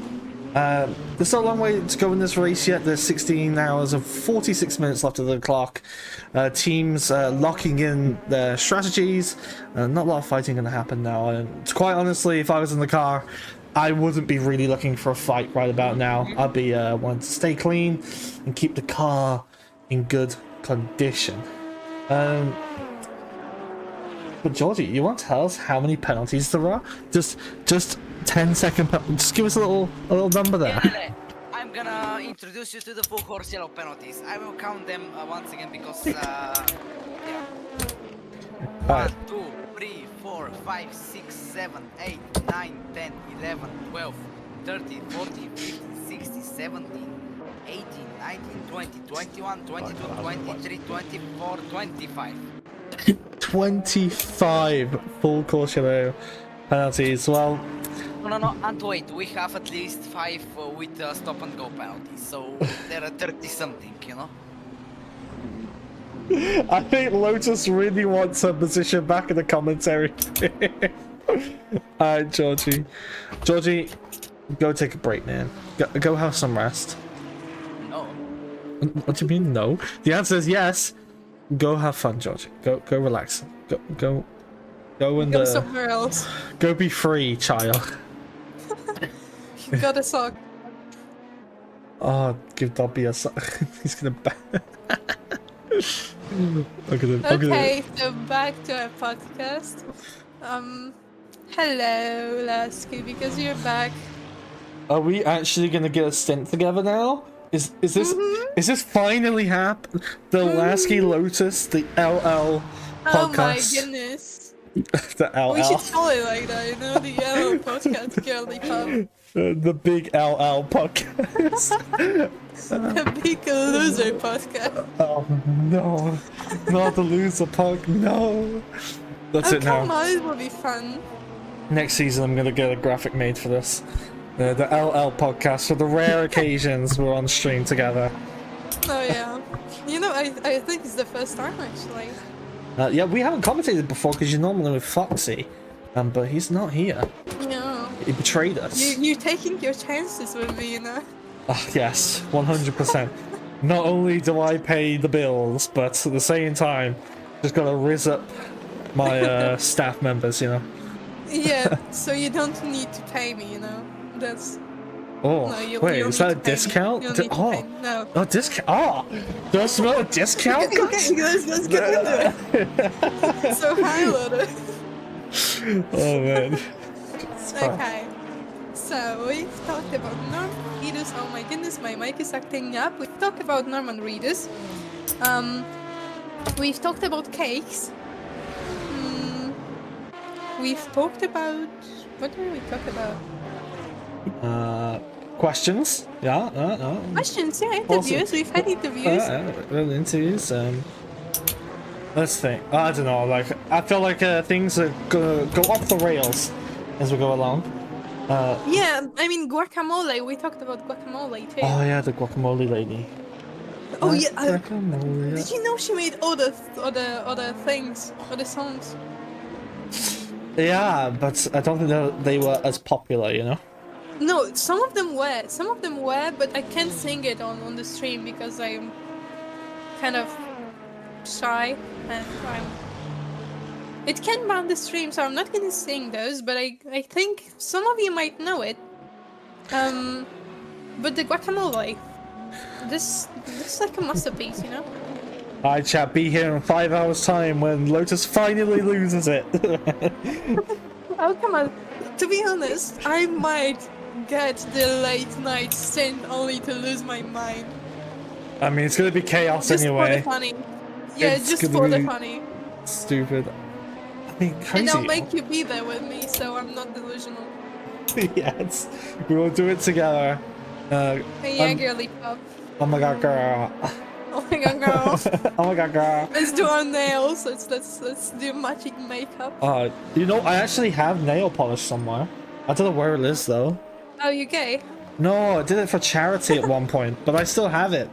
There's still a long way to go in this race yet. There's 16 hours and 46 minutes left of the clock. Teams locking in their strategies. Not a lot of fighting going to happen now. Quite honestly, if I was in the car, I wouldn't be really looking for a fight right about now. I'd be wanting to stay clean and keep the car in good condition. But Georgie, you want to tell us how many penalties there are? Just 10-second. Just give us a little number there. I'm gonna introduce you to the full course yellow penalties. I will count them once again because yeah. 1, 2, 3, 4, 5, 6, 7, 8, 9, 10, 11, 12, 13, 14, 15, 16, 17, 18, 19, 20, 21, 22, 23, 24, 25. 25 full course yellow penalties. Well, No, and wait, we have at least 5 with stop and go penalties, so there are 30 something, you know? I think Lotus really wants her position back in the commentary. Alright, Georgie. Georgie, go take a break, man. Go have some rest. No. What do you mean, no? The answer is yes. Go have fun, Georgie. Go relax. Go and Go somewhere else. Go be free, child. Got a sock. Oh, give Dobby a sock. He's gonna Okay, so back to our podcast. Hello, Lasky, because you're back. Are we actually gonna get a stint together now? Is this finally happened? The Lasky Lotus, the LL podcast. Oh my goodness. The LL. We should call it like that, you know, the LL podcast, girly pub. The big LL podcast. The big loser podcast. Oh no, not the loser punk. No. That's it now. Come on, it will be fun. Next season, I'm gonna get a graphic made for this. The LL podcast for the rare occasions we're on stream together. Oh yeah. You know, I think it's the first time actually. Yeah, we haven't commentated before because you're normally with Foxy, but he's not here. No. He betrayed us. You're taking your chances with me, you know. Oh, yes, 100%. Not only do I pay the bills, but at the same time, just gotta rizz up my staff members, you know. Yeah, so you don't need to pay me, you know. That's. Oh, No, wait, you'll is that need a to pay me. discount? You'll need to pay me. No. Oh, discount. Oh, do I smell a discount? Okay, let's get into it. So hi, Lotta. Oh man. Okay. So we've talked about Norman Reedus. Oh my goodness, my mic is acting up. We've talked about Norman Reedus. We've talked about cakes. We've talked about what did we talk about? Questions? Yeah. Questions, yeah, interviews. Also, We've had interviews. Interviews. Let's think. I don't know. Like, I feel like things are gonna go off the rails as we go along. Yeah, I mean guacamole. We talked about guacamole too. Oh yeah, the guacamole lady. Oh yeah. Guacamole. Did you know she made all the things, all the songs? Yeah, but I don't think they were as popular, you know. No, some of them were, but I can't sing it on the stream because I'm kind of shy and it can ban the stream, so I'm not gonna sing those, but I think some of you might know it. But the guacamole, this is like a masterpiece, you know. Alright, chat, be here in 5 hours time when Lotus finally loses it. Oh come on, to be honest, I might get the late night sent only to lose my mind. I mean, it's gonna be chaos Just anyway. for the funny. Yeah, It's just gonna for the be funny. Stupid. I mean, crazy. And I'll make you be there with me, so I'm not delusional. Yes, we will do it together. Yeah, girly pop. Oh my god, girl. Oh my god, girl. Oh my god, girl. Let's do our nails. Let's do matching makeup. You know, I actually have nail polish somewhere. I don't know where it is though. Oh, you gay? No, I did it for charity at one point, but I still have it.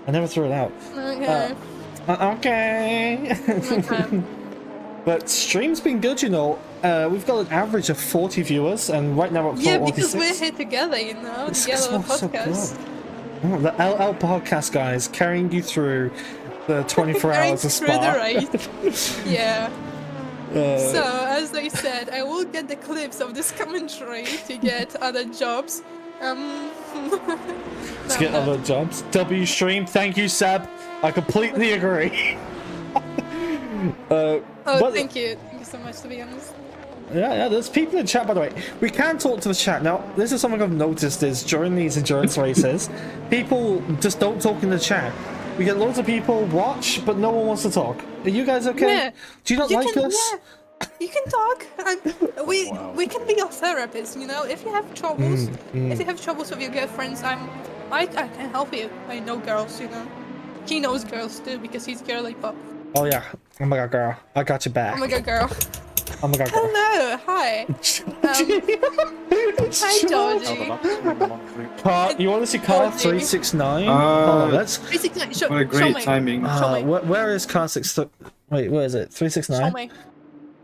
I never threw it out. Okay. Okay. Okay. But stream's been good, you know. We've got an average of 40 viewers, and right now we're at 46. Yeah, because we're here together, you know, It's together on so podcast. good. Oh, the LL podcast, guys, carrying you through the 24 hours of Through the Spa. race. Yeah. So, So, as I said, I will get the clips of this commentary to get other jobs. to get other jobs. W stream, thank you, Seb. I completely agree. Oh, but- thank you. Thank you so much, to be honest. Yeah, there's people in chat, by the way. We can talk to the chat. Now, this is something I've noticed is during these endurance races, people just don't talk in the chat. We get loads of people watch, but no one wants to talk. Are you guys okay? Yeah. Do you not like us? Yeah. You can talk. We can be your therapist, you know. If you have troubles, if you have troubles with your girlfriends, I can help you. I know girls, you know. He knows girls too because he's girly pop. Oh yeah. Oh my god, girl. I got your back. Oh my god, girl. Oh my god, girl. Hello. Hi. Hi, Georgie. You want to see car 369? Hold on, let's. 369. Show, What a show great me. timing. Show me. Where is car 6? Wait, where is it? 369? Show me.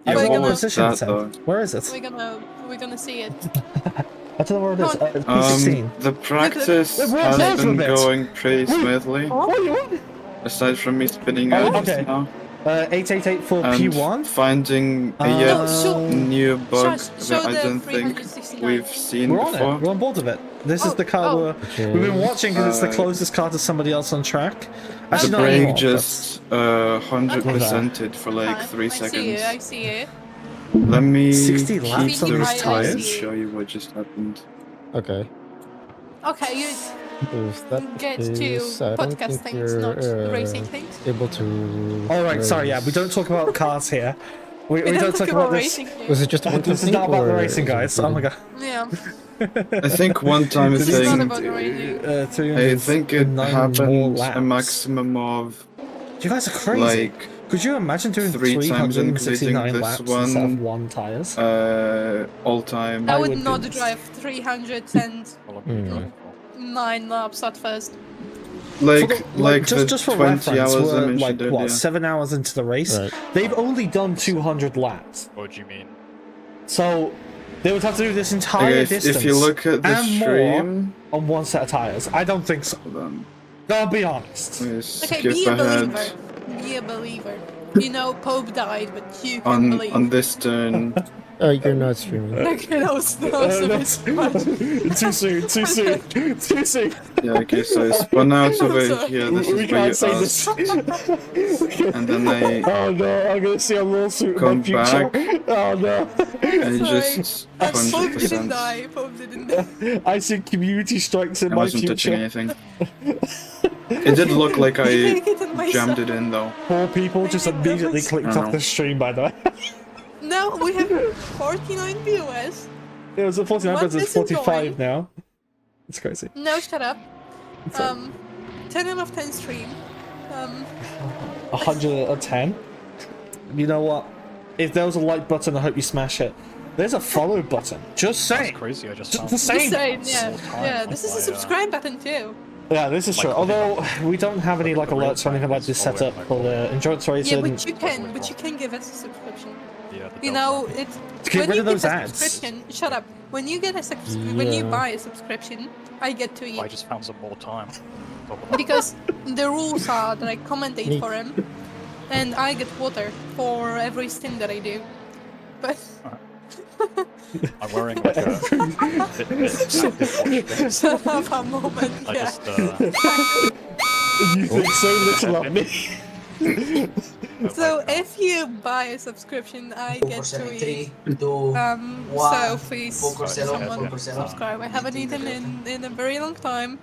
Yeah, We're what gonna- was Position that it's in. though? Where is it? We're gonna see it. I don't know where it is. P16. The practice Wait, where's has that been from it? going pretty smoothly. What? Aside from me spinning Oh, out okay. now. 888 for And P1? finding a No, yet show- new bug show that I the don't think 369. we've seen We're on before. it. We're on board with it. This is the car we've been watching because it's the closest car to somebody else on track. The Actually, not brake anymore, just 100%ed for like 3 I see you. seconds. I see you. Let me 60 keep laps the on these recording and tires? show you what just happened. Okay. Okay, you. If that get to is, I don't podcast think things, not you're racing things. able to. All right, sorry, yeah, we don't talk about cars here. We don't talk about this. racing here. Was it just a one-time This is thing, not about the or racing, is it guys. Oh my god. Yeah. I think one-time This is not thing. about racing. I think it 309 more happened laps. a maximum of. You guys are crazy. Like, could you imagine doing 3 times, including 369 this laps instead of one. one tires? All time. I would not drive 309 Hmm. laps at first. Like just for 20 reference, hours I we're mentioned like what, earlier. 7 hours into the race. Right. They've only done 200 laps, What do you mean? so they would have to do this entire Okay, distance. if you look at the and stream, more on one set of tires. I don't think so. I'll be honest. Okay, skip be a ahead believer. Be a believer. You know, Pope died, but you can believe. on this turn. You're not streaming. Okay, that was a bit much. Too soon, too soon, too soon. Yeah, okay, so I spun out over Sorry. here. This We is where you can't say this. asked. And then I Oh no, I'm gonna see a lawsuit in come my future. back. Oh no. and Sorry. just Pope didn't 100%. die. Pope didn't die. I see community strikes in I my wasn't touching future. anything. It did look like I Take it in my jammed side. it in though. Poor people just immediately clicked I off know. the stream, by the way. No, we have 49 viewers. It was at 49, What but it's is it 45 now. It's crazy. No, shut up. It's 10 out of 10 stream. 110. You know what? If there was a like button, I hope you smash it. There's a follow button. Just saying. That's crazy. I just Just found the same. Yeah, yeah. This is a subscribe button too. Yeah, this is true. Although we don't have any like alerts or anything like this set up for the endurance Yeah, racing. but you can give us a subscription. Yeah, You know, it's Get when rid you of those get a ads. subscription. Shut up. When you get a when you Yeah. buy a subscription, I get to I eat just found some more time. because the rules are that I commentate for him, and I get water for every stint that I do. But I'm wearing like a shut up a moment. I Yeah. just You think so little of me. So if you buy a subscription, I get to eat. 3, 2, So please, Focus zero, someone focus zero. subscribe. I haven't eaten in a very long time.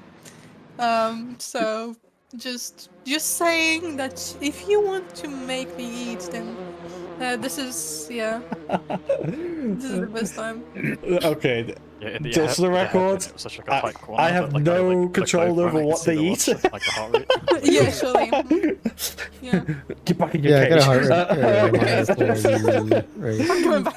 So just saying that if you want to make me eat, then this is this is the best time. Okay. Yeah, in the Just for the record, it was such like a tight corner, I have but, like, no looked control over over and I what could see they the eat. watch, like the heart rate. Yeah, surely. Yeah. Get back in your Yeah, cage. get a heart rate. Right. I'm coming back.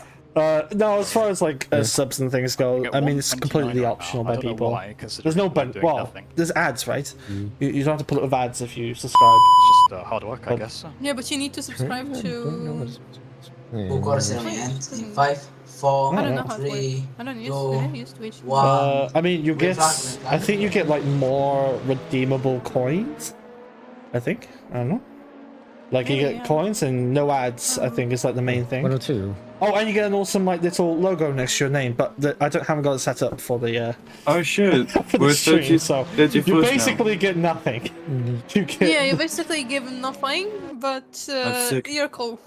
No, as far as like subs and things go, I mean it's completely optional by people. There's no well, there's ads, right? You don't have to pull it with ads if you subscribe. It's just hard work, I guess. Yeah, but you need to subscribe to. Focus zero in 5, 4, I don't know how to 3, wait. I don't use Twitch. 1. I mean, you get. Reflect. I think you get like more redeemable coins. I think. I don't know. Like you get coins and no ads. I think is like the main thing. 102. Oh, and you get an awesome like little logo next to your name, but haven't got it set up for the. Oh shit! For the We're stream, 30, so 30 you first basically get nothing. You get. Yeah, you basically give nothing, but sick. you're cool.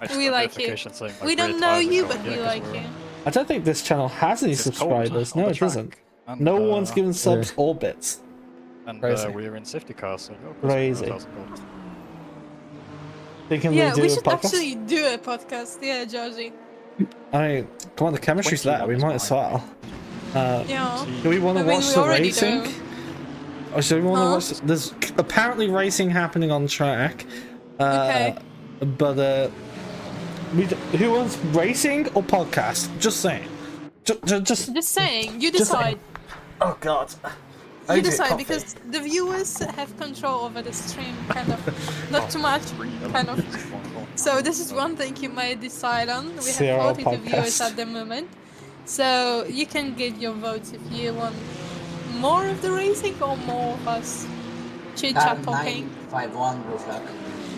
I just We got like you. notification saying, like, We don't we're know tired, you, we're but going, we yeah, 'cause like we're- you. I don't think this channel has any It's cold subscribers. on No, the it track, doesn't. and, No one's given subs Yeah. or bits. And Crazy. we're in safety cars, so Crazy. Thinking Yeah, we we do a should podcast? actually do a podcast. Yeah, Georgie. I mean, come on, the chemistry's there. We might as well. Yeah. Do we want to I mean, watch we the already racing? do. Or should we want to watch? There's apparently racing happening on track. Okay. But who wants racing or podcast? Just saying. Just saying. You just decide. Oh God. I You need decide coffee. because the viewers have control over the stream, kind of. Not too much, kind of. So this is one thing you might decide on. We have CRL 42 viewers podcast. at the moment. So you can get your votes if you want more of the racing or more of us chit-chat talking. 951 blue flag.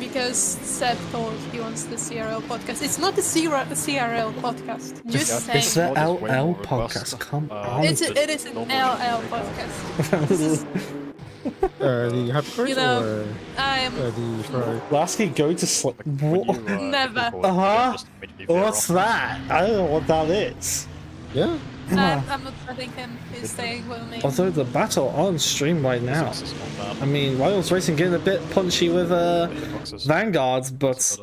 Because Seb told he wants the CRL podcast. It's not the CRL podcast. Just saying. It's the LL podcast. Come on. It is an LL podcast. The happy cars You know, or I'm the Ferrari? Lasky, go to sleep. never. What's that? I don't know what that is. Yeah. I'm not letting him. He's staying with me. Although the battle on stream right now, I mean, Wales Racing getting a bit punchy with Vanguards, but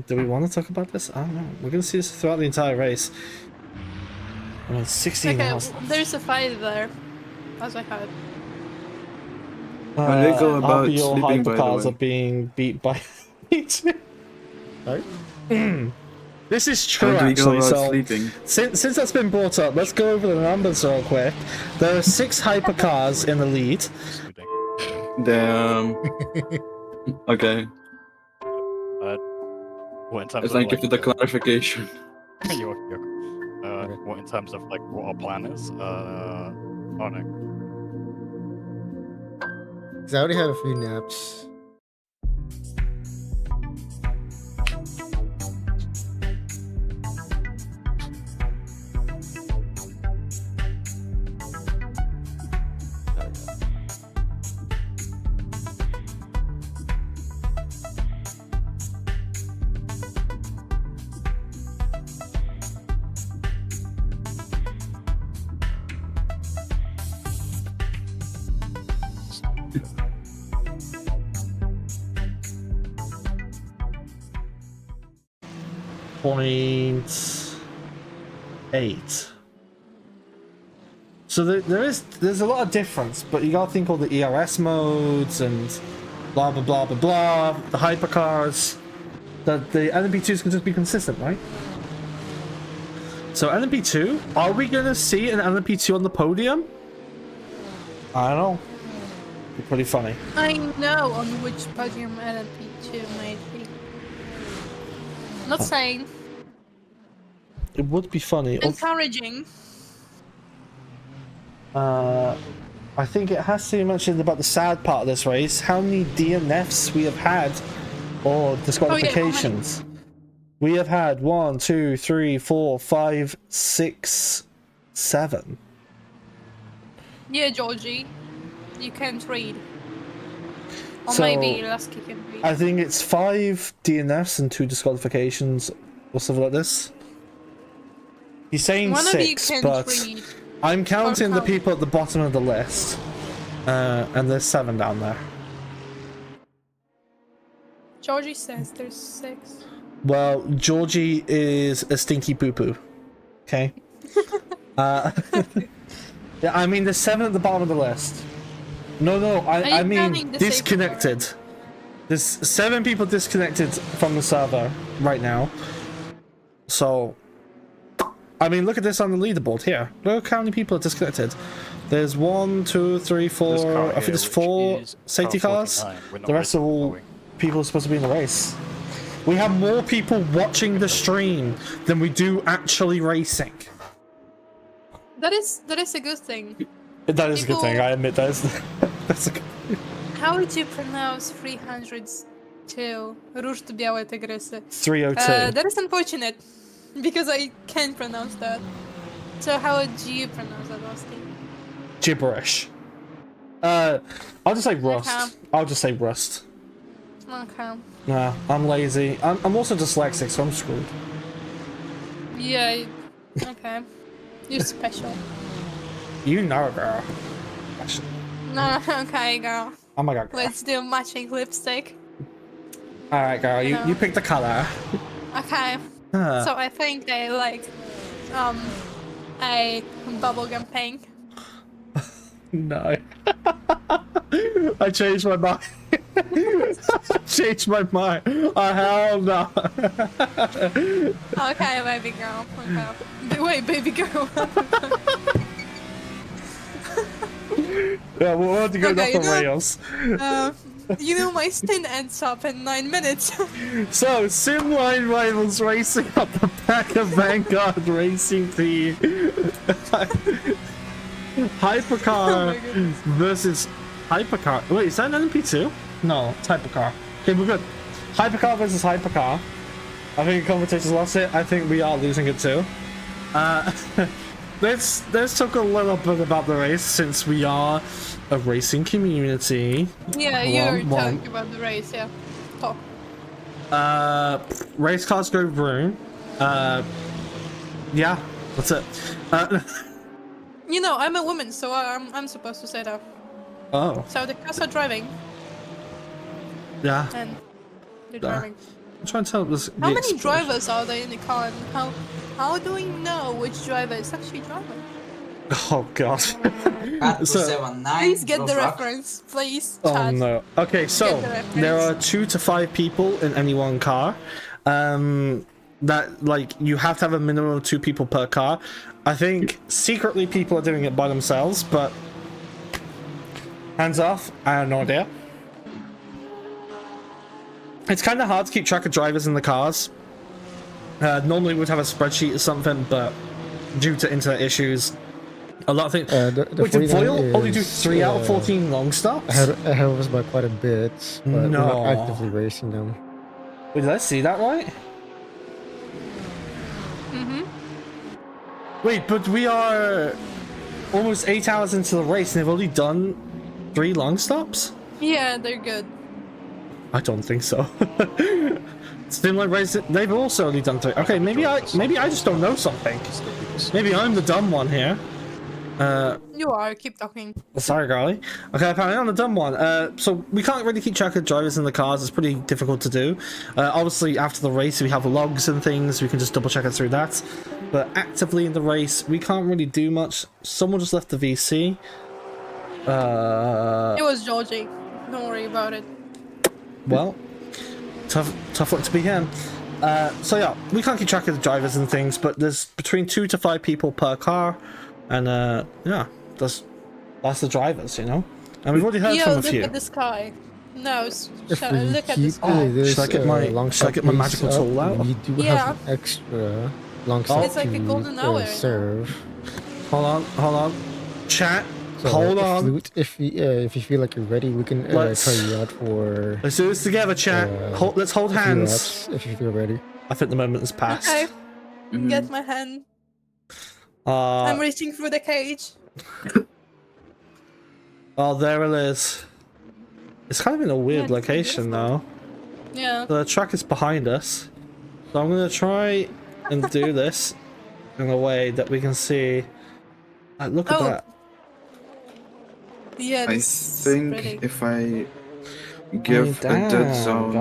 do we want to talk about this? I don't know. We're gonna see this throughout the entire race. I mean, 16 Okay, hours. there's a fight there, as I heard. How do they go about RBO sleeping, by the hypercars way? are being beat by Sorry? This is true, How do we go actually. about So, sleeping? since that's been brought up, let's go over the numbers real quick. There are 6 hypercars in the lead. Damn. Okay. What in terms of Thank you like for the clarification. what in terms of like what our plan is? Oh no. Because I already had a few naps. .8. So there's a lot of difference, but you gotta think all the ERS modes and blah blah blah blah blah, the hypercars. That the LMP2s can just be consistent, right? So LMP2, are we gonna see an LMP2 on the podium? I don't know. Be pretty funny. I know on which podium LMP2 might be. Not saying. It would be funny. Encouraging. I think it has to be mentioned about the sad part of this race. How many DNFs we have had, or disqualifications? We have had 1, 2, 3, 4, 5, 6, 7. Yeah, Georgie. You can't read. Or So, maybe Lasky can read. I think it's 5 DNFs and 2 disqualifications, or something like this. He's saying One of you 6, can't but read. I'm counting the count. people at the bottom of the list, and there's 7 down there. Georgie says there's 6. Well, Georgie is a stinky poo-poo. Okay. Yeah, I mean, there's 7 at the bottom of the list. No, I you mean counting the safety disconnected. There's 7 people disconnected from the server right now. So, I mean, look at this on the leaderboard here. Look how many people are disconnected. There's 1, 2, 3, 4. I think there's 4 safety cars. The rest are all people who are supposed to be in the race. We have more people watching the stream than we do actually racing. That is a good thing. That is a good thing. I admit that is. That's a good thing. How would you pronounce 302? Róż to białe tygrysy. 302. That is unfortunate, because I can't pronounce that. So how would you pronounce that, Rusty? Gibberish. I'll just say rust. Okay. I'll just say rust. Okay. Nah, I'm lazy. I'm also dyslexic, so I'm screwed. Yeah. Okay. You're special. You know, girl. No. Okay, girl. Oh my god. Let's do matching lipstick. Alright, girl. You pick the color. Okay. So I think I like a bubblegum pink. No. I changed my mind. I changed my mind. Oh, hell no. Okay, baby girl. Okay. Wait, baby girl. Yeah, we'll have to go off the rails. You know, my stint ends up in 9 minutes. So, Simline Rivals racing up the back of Vanguard Racing Team. Hypercar versus Hypercar. Wait, is that an LMP2? No, it's Hypercar. Okay, we're good. Hypercar versus Hypercar. I think the commentators lost it. I think we are losing it too. Let's talk a little bit about the race, since we are a racing community. Yeah, you're talking about the race, yeah. Talk. Race cars go vroom. Yeah, That's it. You know, I'm a woman, so I'm supposed to say that. Oh. So the cars are driving, Yeah. and they're driving. I'm trying to tell this. How many drivers are there in the car, and how do we know which driver is actually driving? Oh god. Please get the reference, please. Oh Chat. no. Okay, so there are 2 to 5 people in any one car. That like you have to have a minimum of 2 people per car. I think secretly people are doing it by themselves, but hands off, I have no idea. It's kind of hard to keep track of drivers in the cars. Normally we'd have a spreadsheet or something, but due to internet issues, a lot of things. Wait, did Voyle only do 3 out of 14 long stops? Ahead of us by quite a bit, but we're No. not actively racing them. Wait, did I see that right? Wait, but we are almost 8 hours into the race and they've only done 3 long stops? Yeah, they're good. I don't think so. Streamline race, they've also only done 3. Okay, maybe I just don't know something. Maybe I'm the dumb one here. You are. Keep talking. Sorry, Garly. Okay, apparently I'm the dumb one. So we can't really keep track of drivers in the cars. It's pretty difficult to do. Obviously, after the race, we have logs and things. We can just double check it through that. But actively in the race, we can't really do much. Someone just left the VC. It was Georgie. Don't worry about it. Well, tough luck to be him. So yeah, we can't keep track of the drivers and things, but there's between 2 to 5 people per car, and yeah, that's the drivers, you know. And we've already heard from a few. Look at the sky. No, If we look at the keep sky. this Should I get my magical pace tool up, out? we do have an extra long stop It's like a golden hour, you know? serve. Hold on. Chat. So Hold on. Flute, if you feel like you're ready, we can try you out for. Let's do this together, chat. Let's hold a few hands. laps if you feel ready. I think the moment has passed. Okay. Get my hand. I'm reaching through the cage. Oh, there it is. It's kind of in a weird Yeah, location now. Yeah. The track is behind us. So I'm going to try and do this in a way that we can see. Look at that. Yeah, I think if I give a dead zone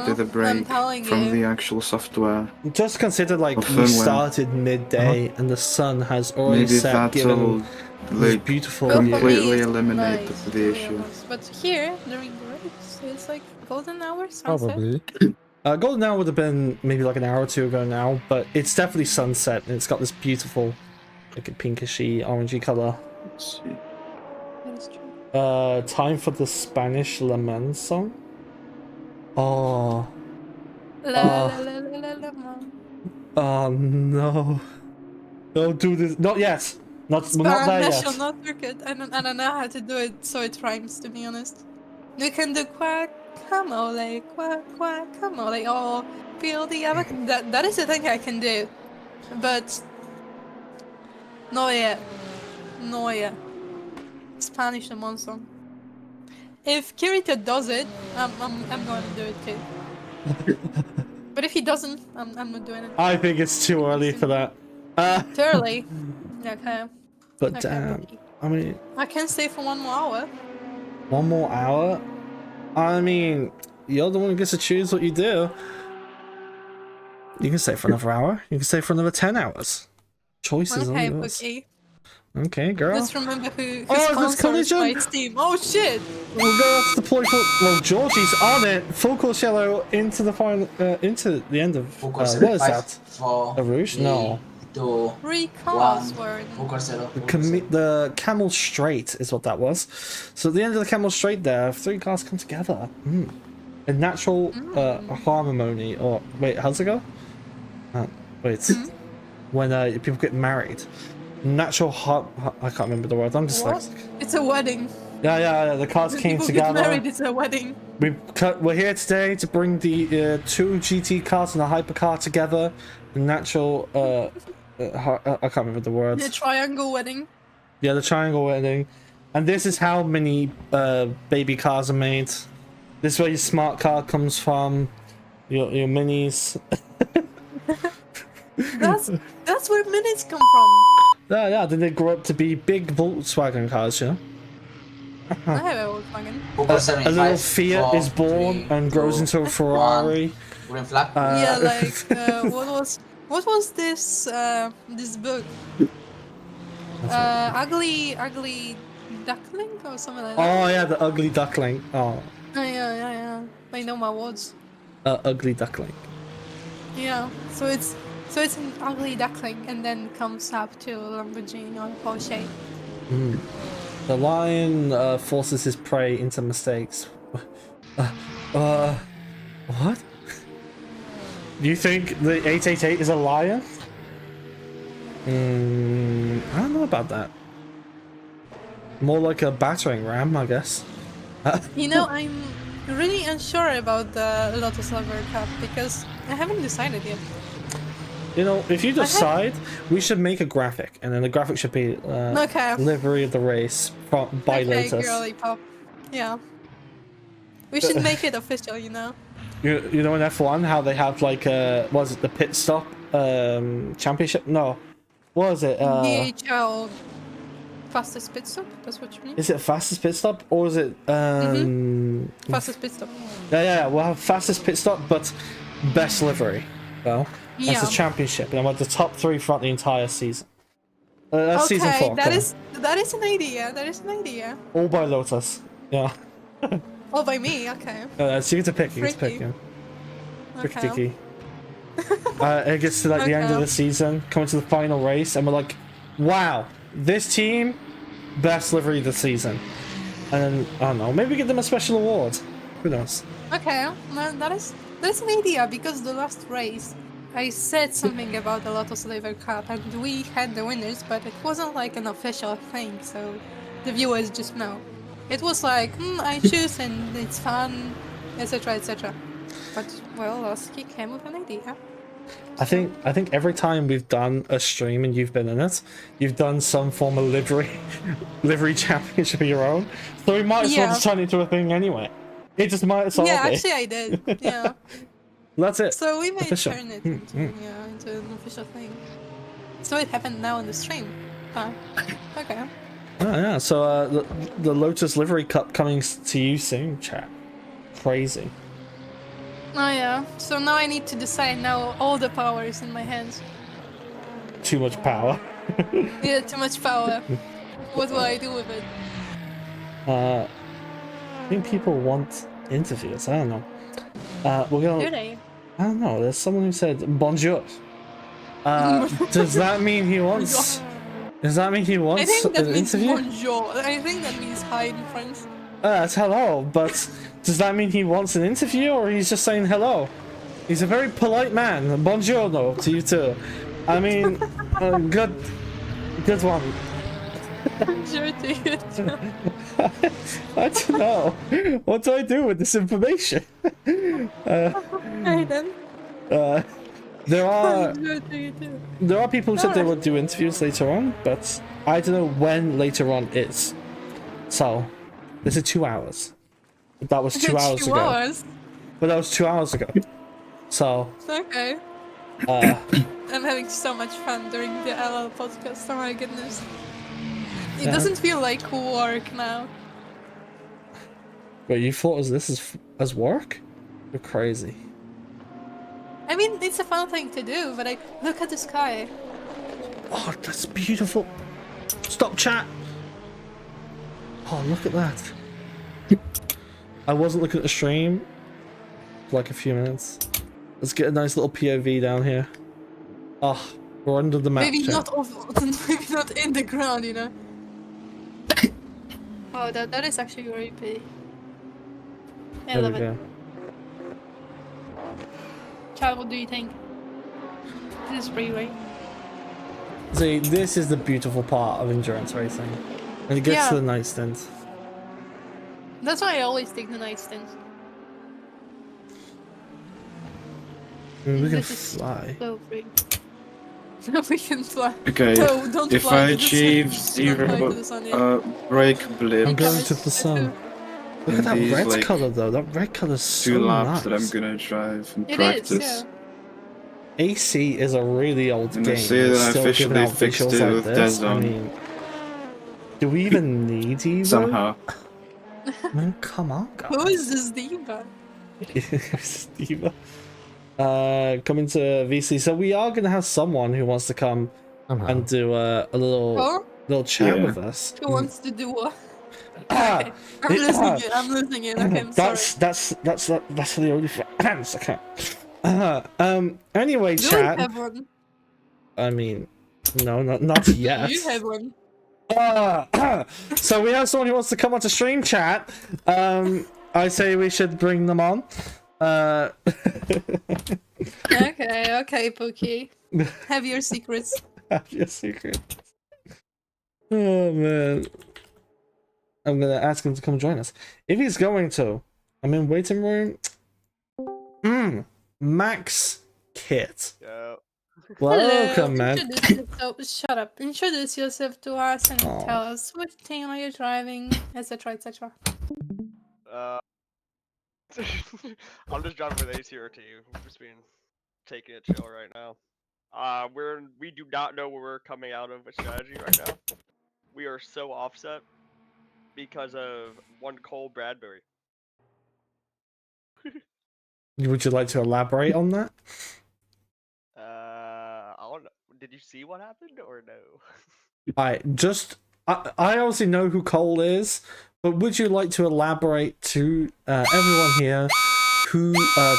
to the break from the actual software, just consider like of we firmware, started midday and the sun has already maybe set, that'll like beautiful completely eliminate the issue. But here, during the race, it's like golden hour sunset. Probably. Golden hour would have been maybe like an hour or 2 ago now, but it's definitely sunset and it's got this beautiful, like a pinkishy, orangey color. Let's see. Time for the Spanish Le Mans song. Oh. Oh no. Don't do this. Not yet. We're not there Spanish yet. will not work it. I don't know how to do it so it rhymes, to be honest. We can do guacamole, guacamole, or feel the avocado. That is the thing I can do. But no yet. No yet. Spanish Le Mans song. If Kirito does it, I'm going to do it too. But if he doesn't, I'm not doing it. I think it's too early for that. Too early. Okay. But Okay, damn, I mean, I can stay for 1 more hour. 1 more hour? I mean, you're the one who gets to choose what you do. You can stay for another hour. You can stay for another 10 hours. Choices Okay, on yours. Bookie. Okay, girl. Let's remember who Oh, sponsors there's my collision! team. Oh shit! We're going to deploy full. Well, Georgie's on it. Full course yellow into the final, into the end of. What is that? A Rouge? No. 3 cars were in. The Camel Straight is what that was. So at the end of the Camel Straight there, 3 cars come together. A natural harmony, or wait, how's it go? Wait, when people get married. Natural I can't remember the word. I'm dyslexic. It's a wedding. Yeah. The cars When came people together. get married, it's a wedding. We're here today to bring the 2 GT cars and a hypercar together. The natural. I can't remember the words. The triangle wedding. Yeah, the triangle wedding. And this is how many baby cars are made. This is where your smart car comes from. Your minis. That's where minutes come from. Yeah, then they grow up to be big Volkswagen cars, you know? I have a Volkswagen. A little Fiat is born and grows into a Ferrari. Green flag. Yeah, like what was this this book? Ugly duckling or something like that. Oh yeah, the ugly duckling. Oh, Yeah. I know my words. ugly duckling. Yeah. So it's an ugly duckling, and then comes up to Lamborghini or Porsche. Mm. The lion forces his prey into mistakes. What? You think the 888 is a lion? I don't know about that. More like a battering ram, I guess. You know, I'm really unsure about the Lotus Lover Cup because I haven't decided yet. You know, if you decide, we should make a graphic, and then the graphic should be Okay. livery of the race by Okay, Lotus. girly pop. Yeah. We should make it official, you know? You know in F1 how they have like was it the pit stop championship? No, what was it? DHL fastest pit stop. That's what you mean. Is it fastest pit stop or is it Fastest pit stop. Yeah, we'll have fastest pit stop, but best livery. Well, that's the Yeah. championship, and I want the top 3 throughout the entire season. That's season 4. that is an idea. That is an idea. All by Lotus. Yeah. All by me. Okay. So you get to pick. You get to pick. Freaky. Yeah. Okay. Tricky. It gets to like the end of the season, coming to the final race, and we're like, wow, this team, best livery of the season. And then, I don't know, maybe get them a special award. Who knows? Okay. Well, that's an idea because the last race, I said something about the Lotus Liver Cup, and we had the winners, but it wasn't like an official thing, so the viewers just know. It was like, I choose and it's fun, etc, etc. But, well, Lasky came with an idea. I think every time we've done a stream and you've been in it, you've done some form of livery championship of your own. So we might as well just turn it into a thing anyway. It just might as well Yeah, be. actually I did. Yeah. That's it. So we may Official. turn it into, into an official thing. So it happened now on the stream. Huh. Okay. Oh yeah, so the Lotus Livery Cup coming to you soon, chat. Crazy. Oh yeah. So now I need to decide now all the power is in my hands. Too much power. Yeah, too much power. What will I do with it? I think people want interviews. I don't know. We're gonna. Do they? I don't know. There's someone who said bonjour. Does that mean he wants? Does that mean he I wants think that an means interview? bonjour. I think that means hi in French. It's hello, but does that mean he wants an interview or he's just saying hello? He's a very polite man. Buongiorno to you too. I mean, good one. Bonjour to you too. I don't know. What do I do with this information? Hey then. There are Bonjour to you too. there are people who said they would do interviews later on, but I don't know when later on is. So, this is 2 hours. That was 2 hours 2 ago. hours? But that was 2 hours ago. So, Okay. I'm having so much fun during the LL podcast. Oh my goodness. It Yeah. doesn't feel like work now. wait, you thought this as work? You're crazy. I mean, it's a fun thing to do, but look at the sky. Oh, that's beautiful. Stop chat. Oh, look at that. I wasn't looking at the stream for like a few minutes. Let's get a nice little POV down here. Oh, we're under the map. Maybe chat. maybe not in the ground, you know. Oh, that is actually very pretty. I There we love it. go. Child, what do you think? This is pretty, right? See, this is the beautiful part of endurance racing. And it gets Yeah. to the night stint. That's why I always take the night stint. I mean, we can This is fly. so free. We can fly. Okay, No, don't if fly I to the sun. achieve Don't fly to the sun, yeah. break blip I'm going to the sun. Look at that these, red like, color though. That red color's so 2 laps nice. that I'm gonna drive and It practice. is, yeah. AC is a really old And game. they say It's that still giving officially out fixed visuals it like with Dead this. I Zone. mean, do we even need Evo? Somehow. I mean, come on, guys. Who is this diva? Steve. Coming to VC. So we are gonna have someone who wants to come and do a Oh? little chat Yeah. with us. Who wants to do what? Ah, Okay, I'm losing it. I'm losing it. Okay, I'm sorry. that's the only fans. Okay. Anyway, Do we chat. have one? I mean, no, not yet. Do you have one? So we have someone who wants to come on to stream chat. I say we should bring them on. Okay, Pookie. Have your secrets. Have your secrets. Oh man. I'm gonna ask him to come join us. If he's going to, I'm in waiting room. Max Kit. Yeah. Welcome, Hello. man. Shut up. Introduce yourself to us and tell us which team are you driving, etc., etc. I'm just driving with ACR team. I'm just taking it chill right now. We do not know where we're coming out of with strategy right now. We are so offset because of one Cole Bradbury. Would you like to elaborate on that? I don't know. Did you see what happened or no? I obviously know who Cole is, but would you like to elaborate to everyone here who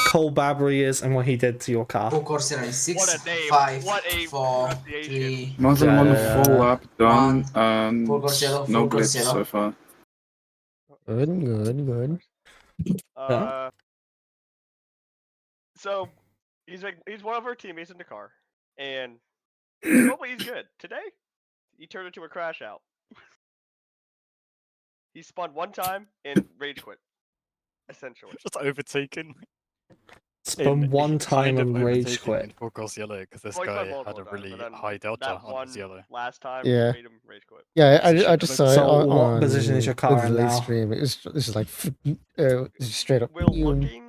Cole Bradbury is and what he did to your car? Full course in 6, What a name. 5, What a 4, 3, More than one full lap done, Full and course yellow, no full course glitch yellow. so far. Good. So he's one of our teammates in the car, and normally he's good. Today, he turned into a crash out. He spun one time and rage quit, essentially. Just overtaken. Spun one time and rage overtaking quit. in full course yellow because this Well, he spun guy had multiple a times, really but then high delta that on one his yellow. last time Yeah. made him rage quit. Yeah, Piece of I shit. just saw it So what on position is your car the in live now? stream. It's just like straight up. We're looking.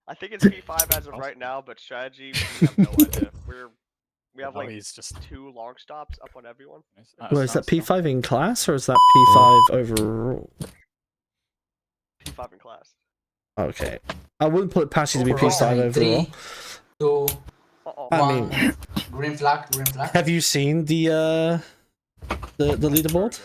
I think it's P5 as of right now, but strategy we have no idea. We have like he's just 2 long stops up on everyone. Well, is that P5 in class or is that P5 overall? P5 in class. Okay. I wouldn't put it past you to be Overall, P5 overall. 3, 2, I 1. mean, Green flag, green flag. have you seen the leaderboard?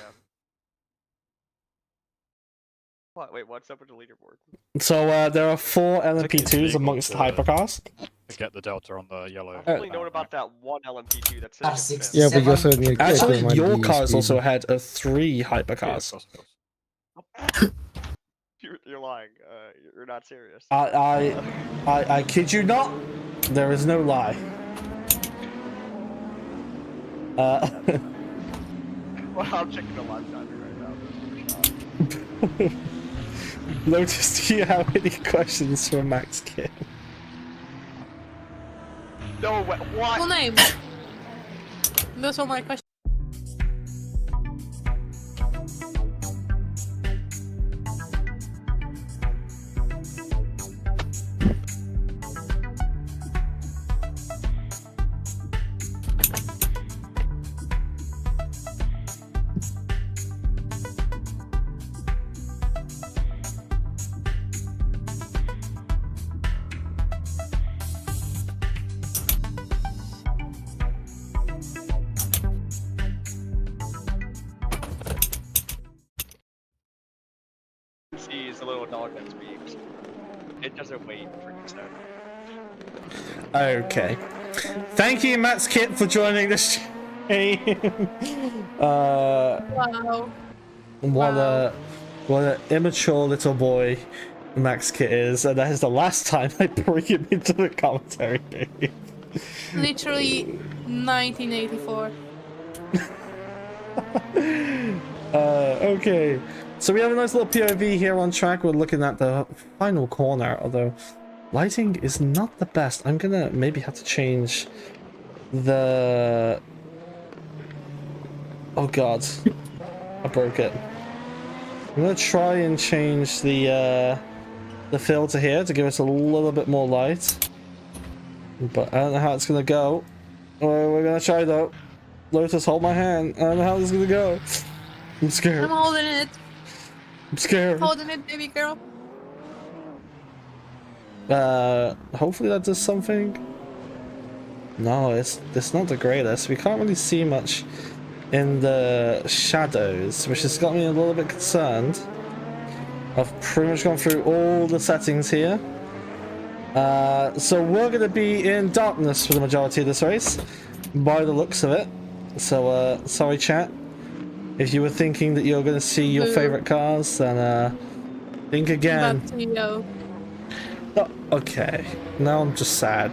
What? Wait, what's up with the leaderboard? So there are 4 I think it's LMP2s legal amongst to- hypercars. To get the delta on the yellow. I've only known about that one LMP2 that's sitting in fifth. Yeah, but you also need to Actually, mind your the car is speed. also ahead of 3 hypercars. You're lying. You're not serious. I kid you not. There is no lie. Well, I'm checking the live timer right now. Lotus, do you have any questions for Max Kid? No, what? Full name. Those are my questions. See, is the little dog that speaks. It doesn't wait for consent. Okay. Thank you, Max Kit, for joining the stream. Wow. What an immature little boy Max Kit is, and that is the last time I bring him into the commentary. Literally 1984. Okay. So we have a nice little POV here on track. We're looking at the final corner, although lighting is not the best. I'm gonna maybe have to change the... Oh god. I broke it. I'm gonna try and change the filter here to give us a little bit more light. But I don't know how it's gonna go. We're gonna try though. Lotus, hold my hand. I don't know how this is gonna go. I'm scared. I'm holding it. I'm scared. Holding it, baby girl. Hopefully that does something. No, it's not the greatest. We can't really see much in the shadows, which has got me a little bit concerned. I've pretty much gone through all the settings here. So we're gonna be in darkness for the majority of this race, by the looks of it. So, sorry chat. If you were thinking that you're gonna see your favorite cars, then, think again. Back to you. Oh, okay, now I'm just sad.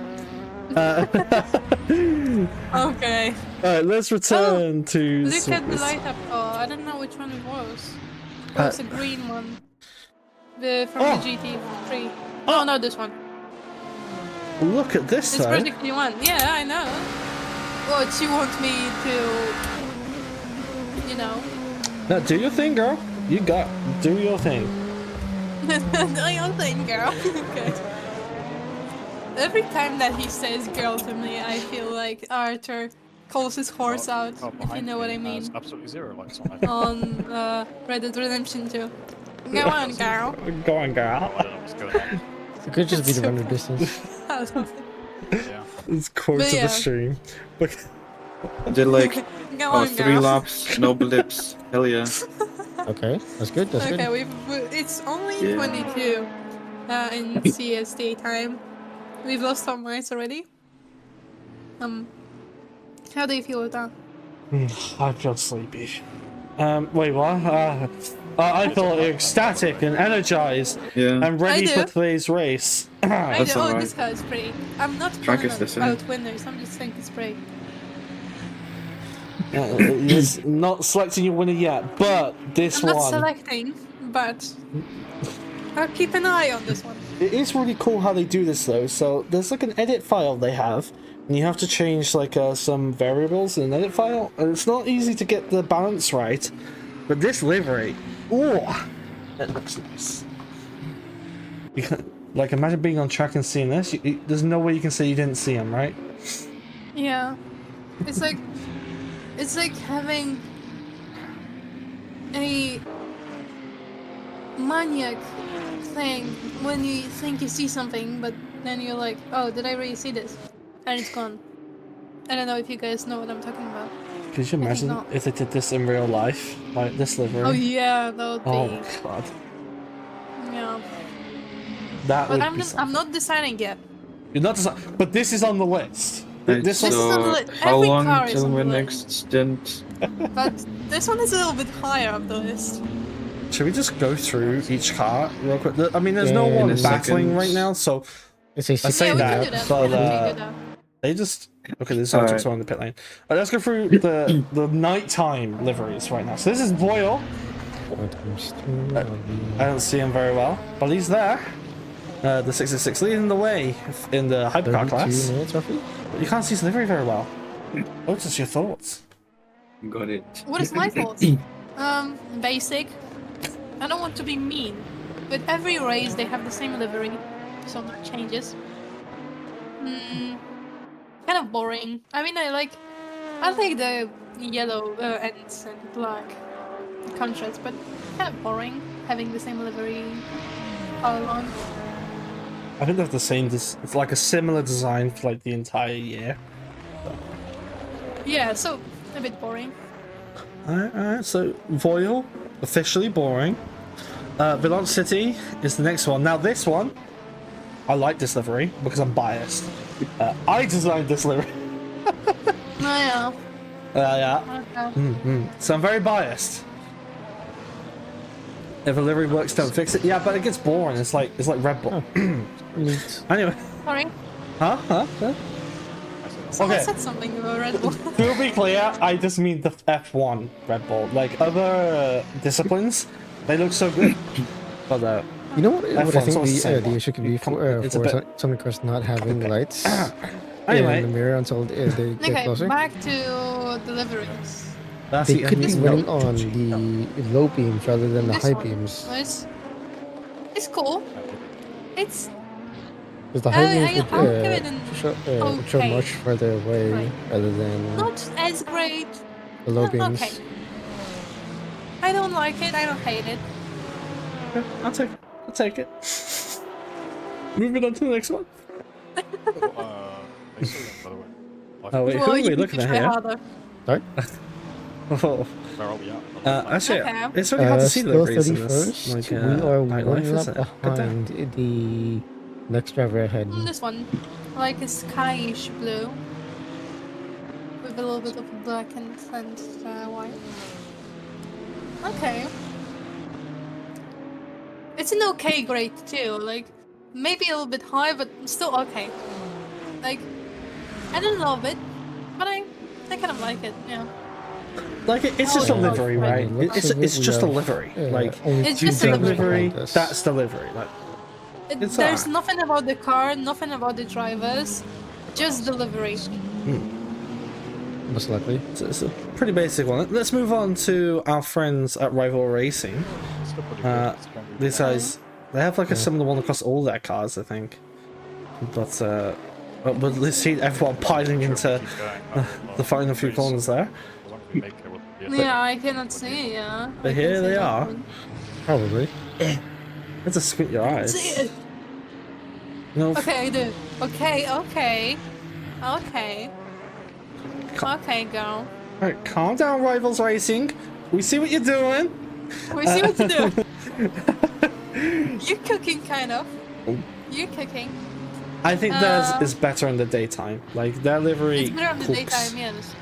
Okay. Alright, let's return to... Look at the light up car. I don't know which one it was. It was a green one. From the GT3. No, not this one. Look at this, It's though. Project one. Yeah, I know. What you want me to, you know? Now, do your thing, girl. You got... Do your thing. Do your thing, girl. Okay. Every time that he says girl to me, I feel like Arthur calls his horse out, if you know what I mean. Absolutely zero lights on it. On Red Dead Redemption 2. Go on, girl. Go on, girl. I don't know what's going on. It could just be the render distance. Yeah. It's quote of the stream. Look. I did like Go on, 3 girl. laps, no blips. Hell yeah. Okay, that's good. That's Okay, good. it's only Yeah. 22 in CST time. We've lost some miles already. How do you feel with that? I feel sleepy. Wait, what? I feel ecstatic and energized and ready for today's race. I do. Oh, this car is pretty. I'm not Track calling is this, out winners. I'm just saying it's pretty. It's not selecting your winner yet, but this I'm not one. selecting, but I'll keep an eye on this one. It is really cool how they do this though. So there's like an edit file they have, and you have to change like some variables in an edit file. And it's not easy to get the balance right, but this livery, oh, it looks nice. You can, like, imagine being on track and seeing this. There's no way you can say you didn't see him, right? Yeah, it's like having a maniac thing when you think you see something, but then you're like, oh, did I really see this? And it's gone. I don't know if you guys know what I'm talking about. Could you imagine if they did this in real life, like this livery? Oh yeah, that would be. Oh god. Yeah. That But would be I'm not deciding yet. You're not deciding, but this is on the list. This is on the list. How Every long car is till on my the next stint? But this one is a little bit higher up the list. Should we just go through each car real quick? I mean, there's no Yeah, one in a battling second. right now, so I say Yeah, we can do that. but We can do that. they just okay. There's no Alright. on the pit lane. Let's go through the nighttime liveries right now. So this is Boyle. I don't see him very well, but he's there. The 666 leading the way in the hypercar 32 class. minutes roughly. But you can't see his livery very well. What's just your thoughts? Got it. What is my thoughts? Basic. I don't want to be mean, but every race they have the same livery, so no changes. Kind of boring. I mean, I like the yellow ends and black contrast, but kind of boring having the same livery all along. I think they have the same. It's like a similar design for like the entire year. Yeah, so a bit boring. Alright, so Voyle, officially boring. Velocity is the next one. Now this one, I like this livery because I'm biased. I designed this livery. Oh yeah. Yeah. Okay. So I'm very biased. If a livery works, don't fix it. Yeah, but it gets boring. It's like Red Bull. Anyway. Sorry. Huh? Someone Okay. said something about Red Bull. To be clear, I just mean the F1 Red Bull. Like other disciplines, they look so good. But You know what I F1's think almost the same the one. issue could be for It's a bit- some cars not having lights Anyway. in the mirror until they get Okay, closer? back to deliveries. That's They the could be end. running on the low beams rather than the This high one. beams. It's cool. It's Because the high beams I'll give it an would show okay. much further away Like, rather than not as great. the low Okay. beams. I don't like it. I don't hate it. I'll take it. I'll take it. Moving on to the next one. By the way. Oh wait, Well, who are you we need looking to at try here? harder. Sorry? Oh. Where are we at? Actually, Okay. it's really hard to see the Still liveries in this. 31st. Like, We are nightlife, one lap isn't it? God damn. behind the next driver ahead. This one, like a skyish blue, with a little bit of black and white. Okay. It's an okay grade too. Like maybe a little bit high, but still okay. Like I don't love it, but I kind of like it. Yeah. Like it's just a livery, right? It's just a livery. Like It's you just a take livery. that's the livery. Like it's There's alright. nothing about the car, nothing about the drivers, just delivery. Most likely. It's a pretty basic one. Let's move on to our friends at Rival Racing. These guys, they have like a similar one across all their cars, I think. But let's see everyone piling into the final few corners there. Yeah, I cannot see. Yeah. But here they are. Probably. Let's just squint your eyes. See it. No. Okay, I do. Okay. Okay, go. Alright, calm down, Rivals Racing. We see what you're doing. We see what you do. You're cooking, kind of. You're cooking. I think theirs is better in the daytime. Like their livery. It's better on the cooks. daytime, yes.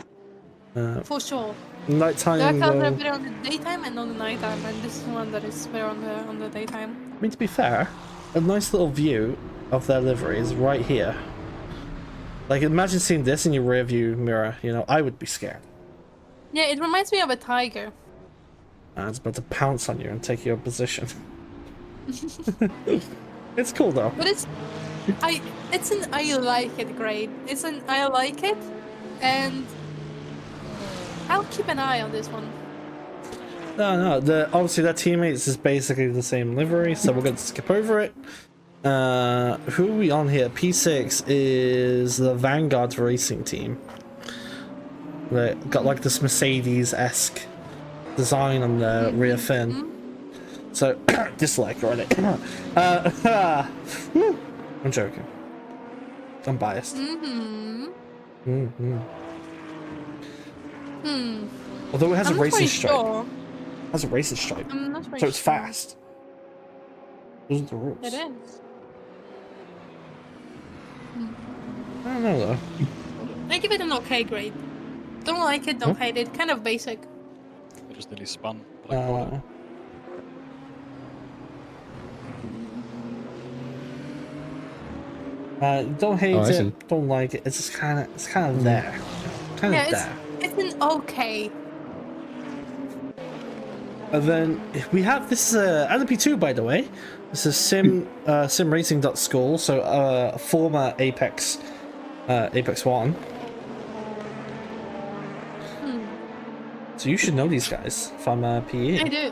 For sure. Nighttime. There are cars that are though- better on the daytime and on the nighttime, and this is one that is better on the daytime. I mean, to be fair, a nice little view of their livery is right here. Like, imagine seeing this in your rear view mirror. You know, I would be scared. Yeah, it reminds me of a tiger. It's about to pounce on you and take your position. It's cool though. But it's an I like it grade. It's an I like it, and I'll keep an eye on this one. No. Obviously their teammates is basically the same livery, so we're going to skip over it. Who are we on here? P6 is the Vanguard racing team. They got like this Mercedes-esque design on the rear fin. So dislike already. I'm joking. I'm biased. Although it has I'm a not racing very stripe. sure. It has a racing stripe. I'm not very So it's sure. fast. Those are the rules. It is. I don't know though. I give it an okay grade. Don't like it, don't hate it. Kind of basic. They just nearly spun. Don't hate I see. it, don't like it. It's just kind of there, kind of Yeah, there. it's an okay. And then we have this LMP2, by the way. This is simracing.school, so former Apex 1. So you should know these guys from PE. I do.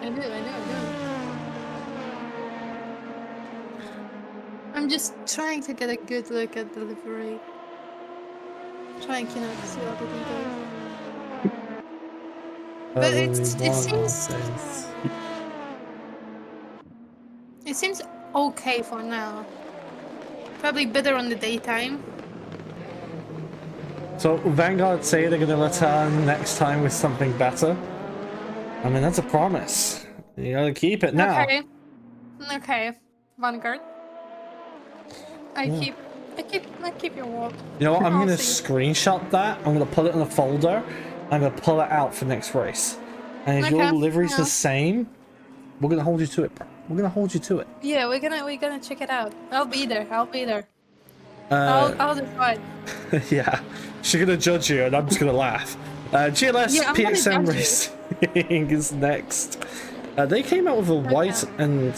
I'm just trying to get a good look at the livery. Trying to see all the details. But it seems okay for now. Probably better on the daytime. So Vanguard say they're gonna return next time with something better. I mean, that's a promise. You gotta keep it now. Okay, Vanguard. I keep your word. You know what? I'm I'll gonna see. screenshot that. I'm gonna put it in a folder. I'm gonna pull it out for next race. And if your Okay, livery's yeah. the same, we're gonna hold you to it, bro. We're gonna hold you to it. Yeah, we're gonna check it out. I'll be there. I'll Uh, decide. yeah, she's gonna judge you, and I'm just gonna laugh. GLS Yeah, I'm gonna PXM judge Racing is next. They came out with a white and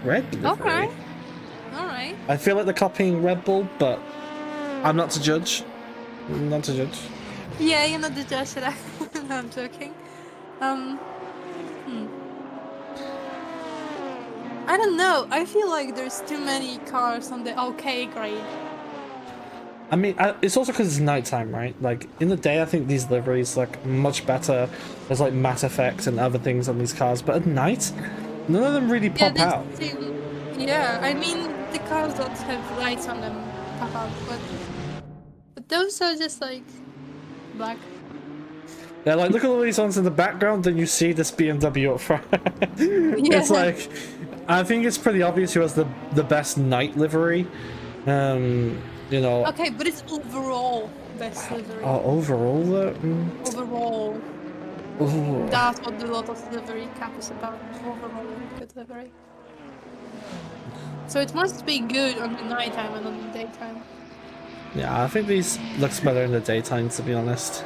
red livery. Alright. I feel like they're copying Red Bull, but I'm not to judge. Not to judge. Yeah, you're not the judge that no, I'm joking. I don't know. I feel like there's too many cars on the OK grade. I mean, it's also because it's nighttime, right? Like, in the day, I think these liveries, like, much better. There's, like, matte effects and other things on these cars. But at night, none of them really Yeah, pop they out. seem. Yeah, I mean the cars that have lights on them pop out, but those are just like black. Yeah, like, look at all these ones in the background, then you see this BMW up front. It's like, I think it's pretty obvious who has the best night livery. You know. Okay, but it's overall best livery. Overall, though? Overall. Ooh. That's what the Lotus livery cap is about. Overall good livery. So it must be good on the nighttime and on the daytime. Yeah, I think these looks better in the daytime, to be honest.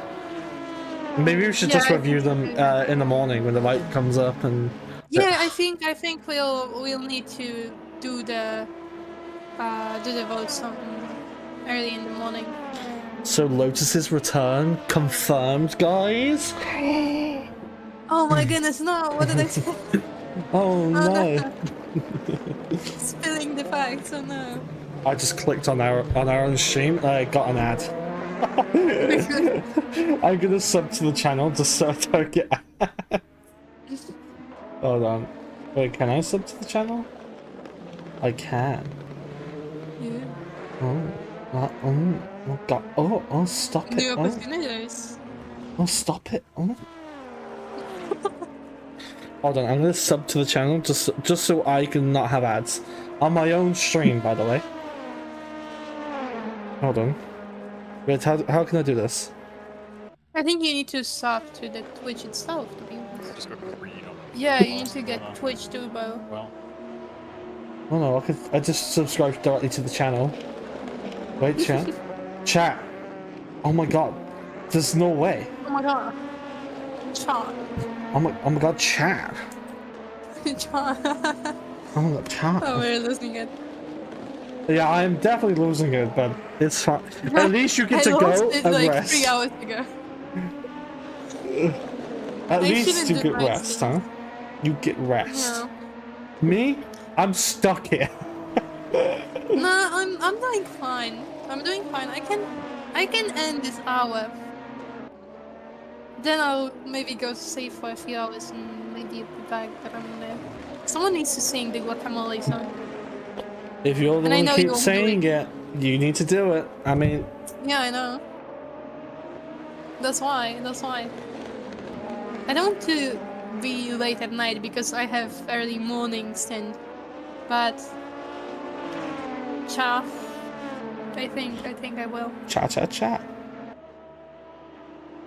Maybe we should Yeah, just I review think them in the morning when the light comes up and. Yeah, I think we'll need to do the votes on early in the morning. So Lotus's return confirmed, guys. Oh my goodness, no! What did I say? Oh no! Spilling the facts. Oh no! I just clicked on our own stream. I got an ad. I'm gonna sub to the channel just so I don't get. Hold on. Wait, can I sub to the channel? I can. Yeah. Oh god. Oh, stop it. New opportunities. Oh, stop it. Oh. Hold on, I'm gonna sub to the channel just so I can not have ads. On my own stream, by the way. Hold on. Wait, how can I do this? I think you need to sub to the Twitch itself, to be honest. Just go green on. Yeah, you need to get Twitch Turbo. Well. Oh no, I just subscribed directly to the channel. Wait, chat. Chat. Oh my god. There's no way. Oh my god. Chat. Oh my god, chat. Chat. Oh my god, chat. Oh, we're losing it. Yeah, I am definitely losing it, but it's fine. At least you get to I go lost it and like rest. 3 hours ago. At least you shouldn't get do rest, huh? You get rest. No. Me? I'm stuck here. No, I'm doing fine. I'm doing fine. I can end this hour. Then I'll maybe go to sleep for a few hours and maybe be back. But I'm gonna. Someone needs to sing the guacamole song. If you're the And I one know who you keeps won't do saying it, you need to do it. I mean, Yeah, I know. That's why. I don't want to be late at night because I have early morning stint. But cha, I think I will. Cha.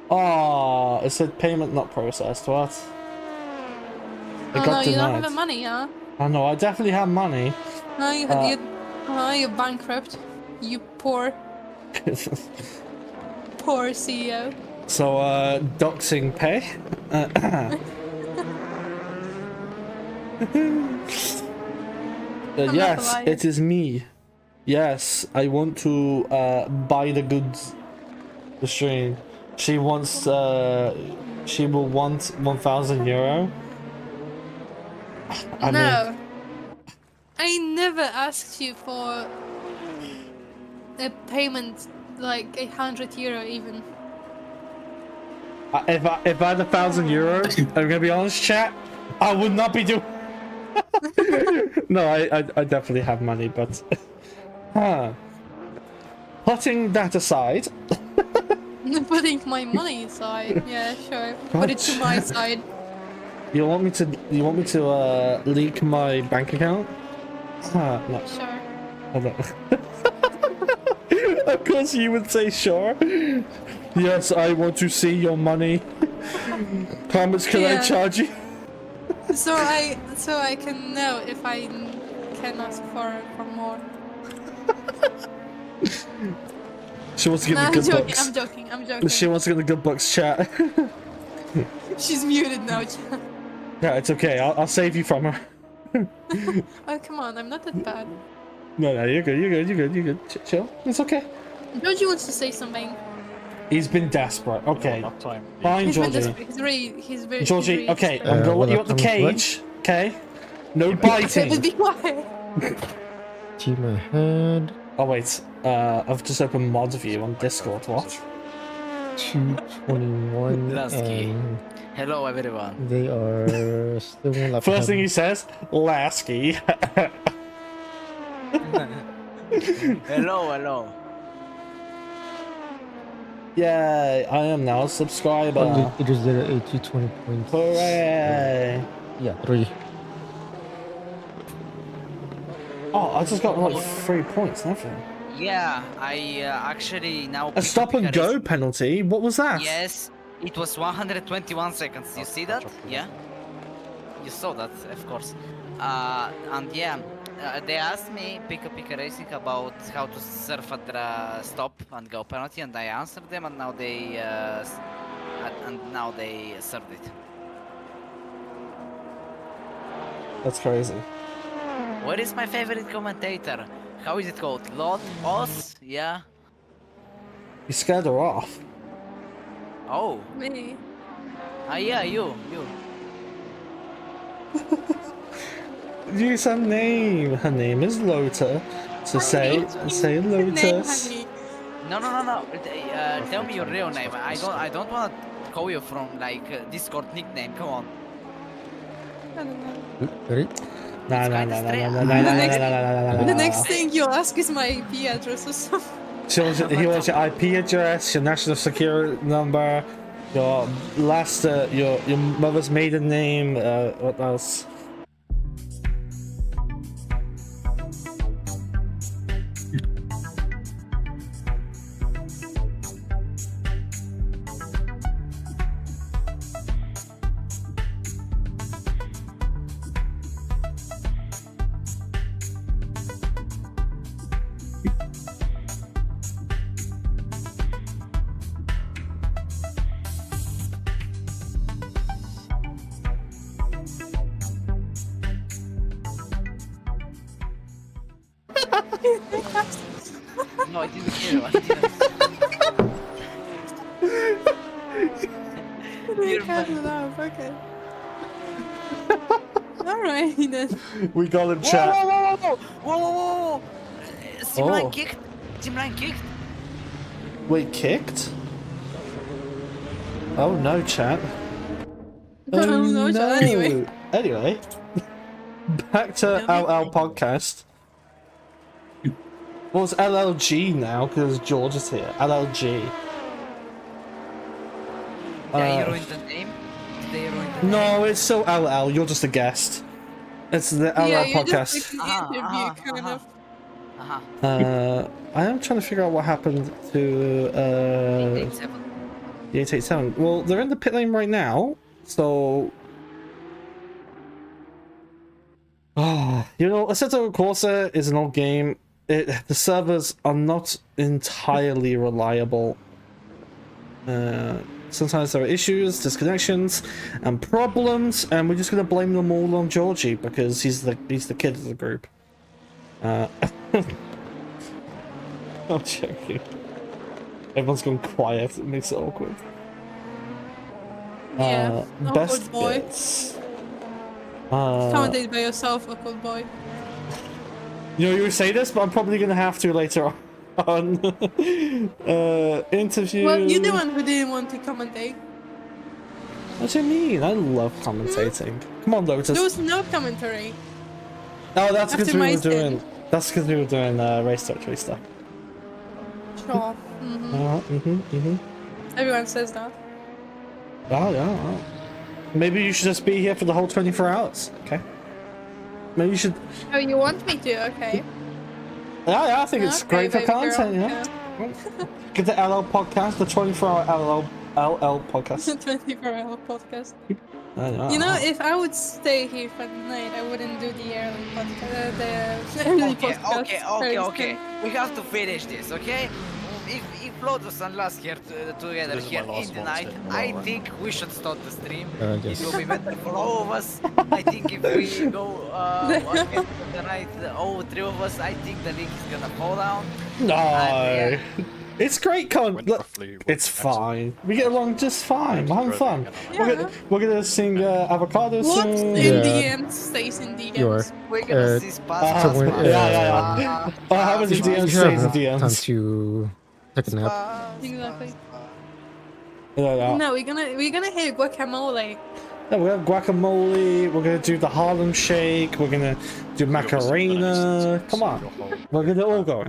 Oh, it said payment not processed. What? It Oh got no, you don't denied. have the money, huh? Oh no, I definitely have money. No, you're bankrupt. You poor CEO. So, doxing pay? Yes, it is me. Yes, I want to buy the goods. The stream. She wants. She will want €1,000. No, I never asked you for a payment like €100 even. If I had €1,000, I'm gonna be honest, chat. I would not be doing. No, I definitely have money, but putting that aside. Putting my money aside, yeah, sure. Put it to my side. You want me to leak my bank account? No. Sure. Hold on. Of course you would say sure. Yes, I want to see your money. How much can I charge you? So I can know if I can ask for more. She wants to get No, the good books. I'm joking. She wants to get the good books, chat. She's muted now. Yeah, it's okay. I'll save you from her. Oh come on, I'm not that bad. No, you're good. Chill. It's okay. Georgie wants to say something. He's been desperate. Okay. Fine, He's been Georgie. desperate. He's very. Georgie, okay, desperate. I'm gonna let you what up the happened? cage. Okay. No biting. Be quiet. Team ahead. Oh wait, I've just opened mod view on Discord. What? 221 Lasky. and Hello, everyone. they are still one lap First thing he ahead. says, Lasky. Hello, hello. Yeah, I am now a subscriber. Oh, they just did a 220 points. Hooray! Yeah, 3. Oh, I just got like 3 points and everything. Yeah, I actually now. A stop and go penalty? What was that? Yes, it was 121 seconds. You see that? Yeah. You saw that, of course. And yeah, they asked me Pika Racing about how to surf at the stop and go penalty, and I answered them, and now they served it. That's crazy. What is my favorite commentator? How is it called? Lord Oz? Yeah. You scared her off. Oh. Me. Ah, yeah, you. Use her name. Her name is Lota. So say Lotus. No. Tell me your real name. I don't want to call you from like Discord nickname. Come on. I don't know. Ready? No. The next thing you'll ask is my IP address or something. He wants your IP address, your national security number, your last, your mother's maiden name. What else? No, I didn't hear you. I didn't. You can't laugh, okay. Alright then. We got him, chat. Whoa! Simline Oh. kicked. Simline kicked. Wait, kicked? Oh no, chat. No, chat, anyway. Anyway, back to LL podcast. Well, it's LLG now because George is here. LLG. Did you ruin the name? Did they ruin the name? No, it's still LL. You're just a guest. It's the LL Yeah, you're podcast. just like an interview, kind of. I am trying to figure out what happened to the 887. Well, they're in the pit lane right now, so you know, Assetto Corsa is an old game. The servers are not entirely reliable. Sometimes there are issues, disconnections, and problems, and we're just gonna blame them all on Georgie because he's the kid of the group. I'm joking. Everyone's gone quiet. It makes it awkward. Yeah, best awkward boy. bits. Commentate by yourself, awkward boy. You know, you would say this, but I'm probably gonna have to later on. Interview. Well, you're the one who didn't want to commentate. What do you mean? I love commentating. Come on, Lotus. There was no commentary. Oh, that's because After we my were doing. That's because we were doing race directory stuff. Sure. Everyone says that. Oh yeah. Oh. Maybe you should just be here for the whole 24 hours. Okay. Maybe you should. Oh, you want me to? Okay. Yeah, I think it's great for baby girl, content. Yeah. Get the LL podcast, the 24-hour LL podcast. 24-hour podcast. Yeah. You know, if I would stay here for the night, I wouldn't do the early podcast. The early podcast. Okay. We have to finish this, okay? If Lotus and Last here together This is here my last in the one, night, so I alright. think we should stop the stream. Yes. It will be better for all of us. I think if we go again for the night, all three of us, I think the league is gonna fall down. No. And, It's great, Colin. Look, it's fine. We get along just fine. We're having fun. We're gonna sing Avocado What's soon. in the end stays in the end. We're gonna see Spas. So when, Yeah. What happens in DMs you stays in have time DMs. to take a nap. Exactly. Yeah. No, we're gonna hit guacamole. Yeah, we're gonna guacamole. We're gonna do the Harlem Shake. We're gonna do Macarena. Come on, we're gonna all go.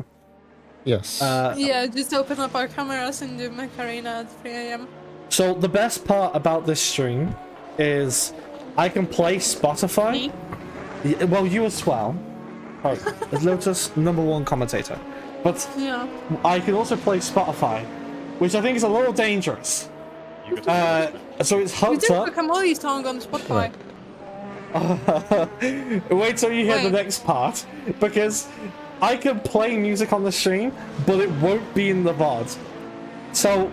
Yes. Yeah, just open up our cameras and do Macarena at 3 AM. So the best part about this stream is I can play Spotify. Well, you as well. Right, Lotus, #1 commentator. But Yeah. I can also play Spotify, which I think is a little dangerous. So it's We hooked did up. guacamole song on Spotify. Wait till you hear the Wait. next part, because I can play music on the stream, but it won't be in the VOD. So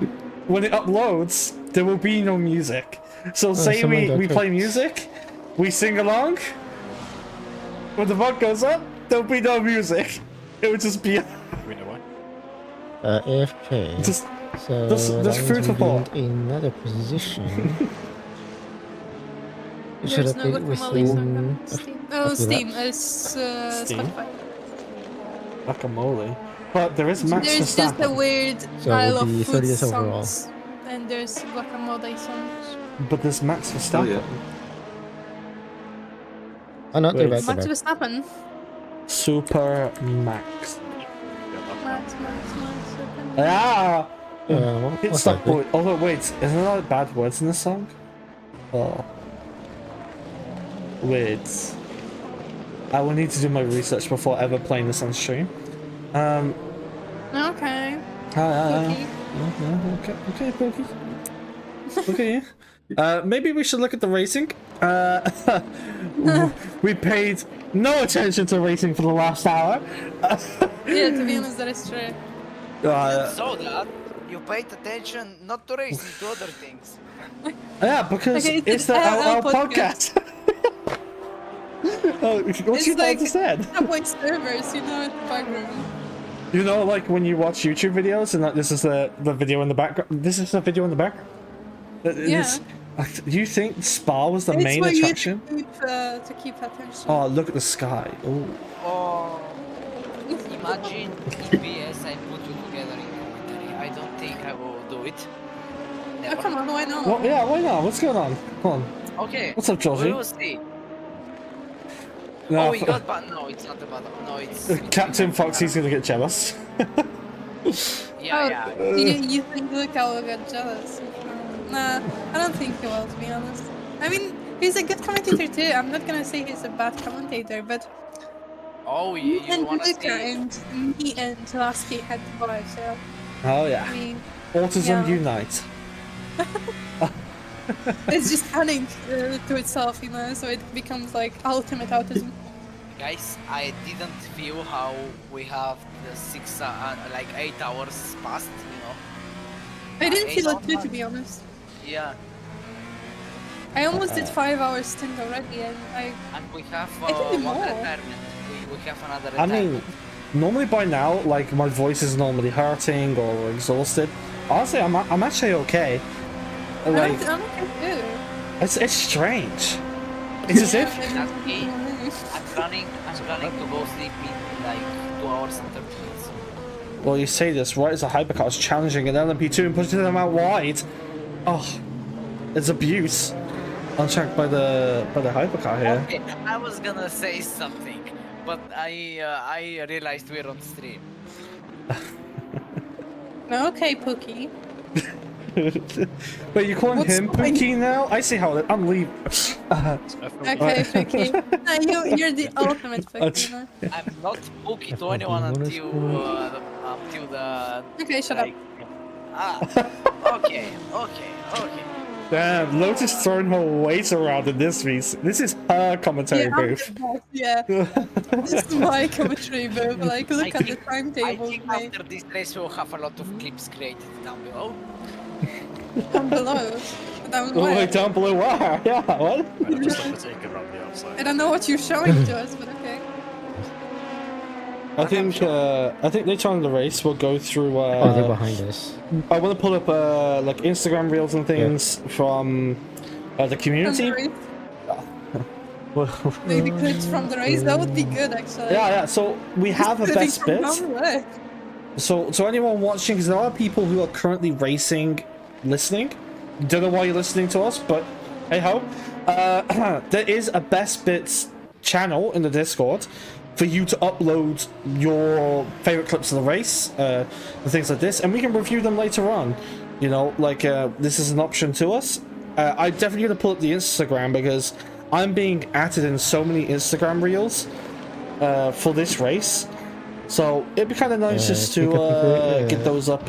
when it uploads, there will be no music. So say we play music, we sing along. When the VOD goes up, there'll be no music. It would just be. We know why. AFK. Just so food for thought. Another position. It should There's have no been guacamole song within. on Steam. Oh, Steam. It's Steam? Spotify. Guacamole. But there is Max There's just a Verstappen. weird So Isle it'll of be Food 30th overall. songs. And there's guacamole songs. But there's Max Verstappen. Oh, no, they're Wait. back. Max Verstappen. Super Max. Max. Ah! Hit what's stop that? bullet. Oh wait, isn't there like bad words in this song? Oh. Wait. I will need to do my research before ever playing this on stream. Okay. Okay, Pokey. Okay. Maybe we should look at the racing. We paid no attention to racing for the last hour. Yeah, to be honest, that is true. So that you paid attention not to racing, to other things. Yeah, because Okay, it's the LL podcast. Oh, what's It's your like dad said? Subway servers, you know, at the background. You know, like when you watch YouTube videos and like this is the video in the background. This is the video in the background. You think Spa was the It's main for you attraction? to keep attention. Oh, look at the sky. Oh. Oh, imagine EPS I put you together in commentary. I don't think I will do it. Oh, come on, why not? Well, yeah, why not? What's going on? Come on. Okay. What's up, Georgie? We will see. No, oh, we got but no, it's not about no, it's Captain Foxy's gonna get jealous. yeah. You think Luca will get jealous? Nah, I don't think he will, to be honest. I mean, he's a good commentator too. I'm not gonna say he's a bad commentator, but Oh, me you and wanna Luca see? and me and Lasky had the vibe, so Oh yeah. I mean, Autism yeah. unite. it's just adding to itself, you know, so it becomes like ultimate autism. Guys, I didn't feel how we have the 8 hours passed, you know. I didn't feel it 8 too, to hours. be honest. Yeah, I almost did 5 hours stint already, and and we have I can do one more. retirement. We have another I retirement. mean, normally by now, like my voice is normally hurting or exhausted. Honestly, I'm actually okay. Like I'm okay too. it's strange. It's as if That's me. I'm planning to go sleep in like 2 hours and 30 minutes. well, you say this right as a hypercar is challenging an LMP2 and pushing them out wide. Oh, it's abuse. Unchecked by the hypercar here. Okay, I was gonna say something, but I realized we're on stream. Okay, Pookie. Wait, you calling What's him going- Pookie now? I see how I'm leaving. Okay, Pookie. No, you're the ultimate Pookie. No? I'm not Pookie to anyone until the. Okay, shut up. Okay. Damn, Lotus throwing her weight around in this piece. This is her commentary Yeah, booth. yeah. This is my commentary booth. Like, look at the I timetable. think after this race we'll have a lot of clips created down below. Down below. Down Oh, where? wait, down below where? Yeah, what? I don't know what you're showing to us, but okay. I think later on in the race we'll go through. Oh, they're behind us. I want to pull up like Instagram reels and things from the community. Maybe clips from the race. That would be good, actually. Yeah. So we have a Clipping best from bit. down the way. So anyone watching, because there are people who are currently racing, listening. Don't know why you're listening to us, but hey ho. There is a best bits channel in the Discord for you to upload your favorite clips of the race, and things like this, and we can review them later on. You know, like this is an option to us. I'm definitely gonna pull up the Instagram because I'm being added in so many Instagram reels for this race. So it'd be kind of nice just to get those up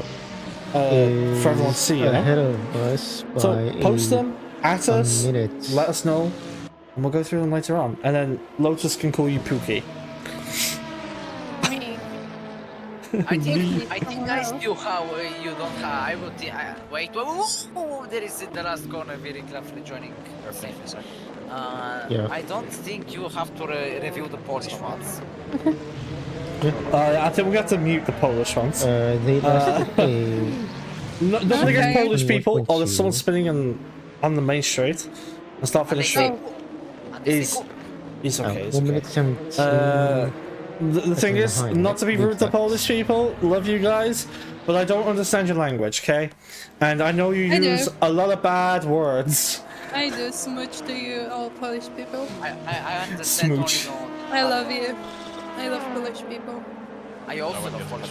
for everyone to see, you know? Ahead of us by So post them, at us, minute. let us know, and we'll go through them later on. And then Lotus can call you Pookie. I think I still have, you don't have, I would think, wait, oh, there is in the last corner, very cleverly joining. Yeah. I don't think you have to review the Polish ones. I think we have to mute the Polish ones. They lost Nothing against Polish people. 1.2. Oh, there's someone spinning on the main street. And start finishing. He's okay. He's 1 okay. minute 17. The thing is, behind, not to be big rude to facts. Polish people, love you guys, but I don't understand your language, okay? And I know you I do. use a lot of bad words. I do smooch to you, all Polish people. I understand Smooch. only no. I love you. I love Polish people. I also love Polish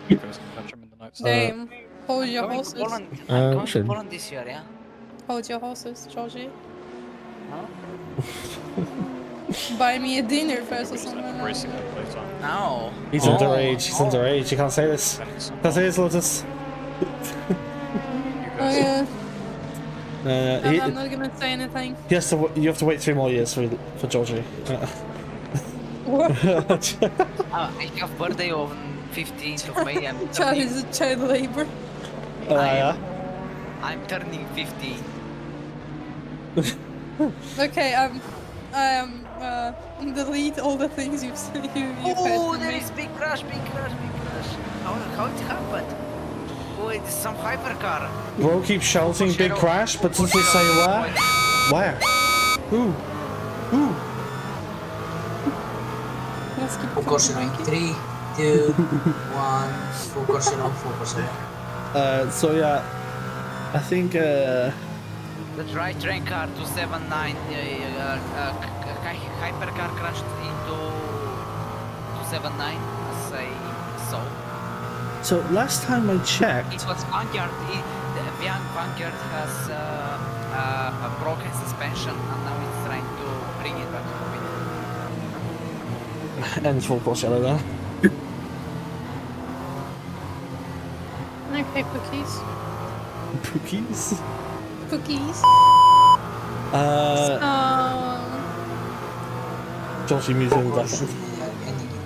people. Same. Hold your Coming to horses. Poland, I'm coming to should. Poland this year, yeah? Hold your horses, Georgie. Huh? Buy me a dinner first or something. No. He's underage. He's underage. You can't say this. Can't say this, Lotus. Oh yeah. He, I'm not gonna say anything. he has to. You have to wait 3 more years for Georgie. What? I have birthday on 15th of May. I'm Child is a child labor. Yeah. I'm turning 15. Okay, delete all the things you've said. You've Oh, had there me. is big crash, big crash, big crash. How it happened? Oh, it's some hypercar. Bro keeps shouting big crash, but doesn't say where. Where? Who? Who? Let's keep Full caution on 3, 2, 1. Full caution on, full caution on. So yeah, I think The right train car 279 hypercar crashed into 279 as I saw. so. Last time I checked, It was Vanguard. The Vanguard has a broken suspension and now it's trying to bring it back to the and full Porsche then. Okay, cookies. Cookies. Cookies. Georgie museum Caution,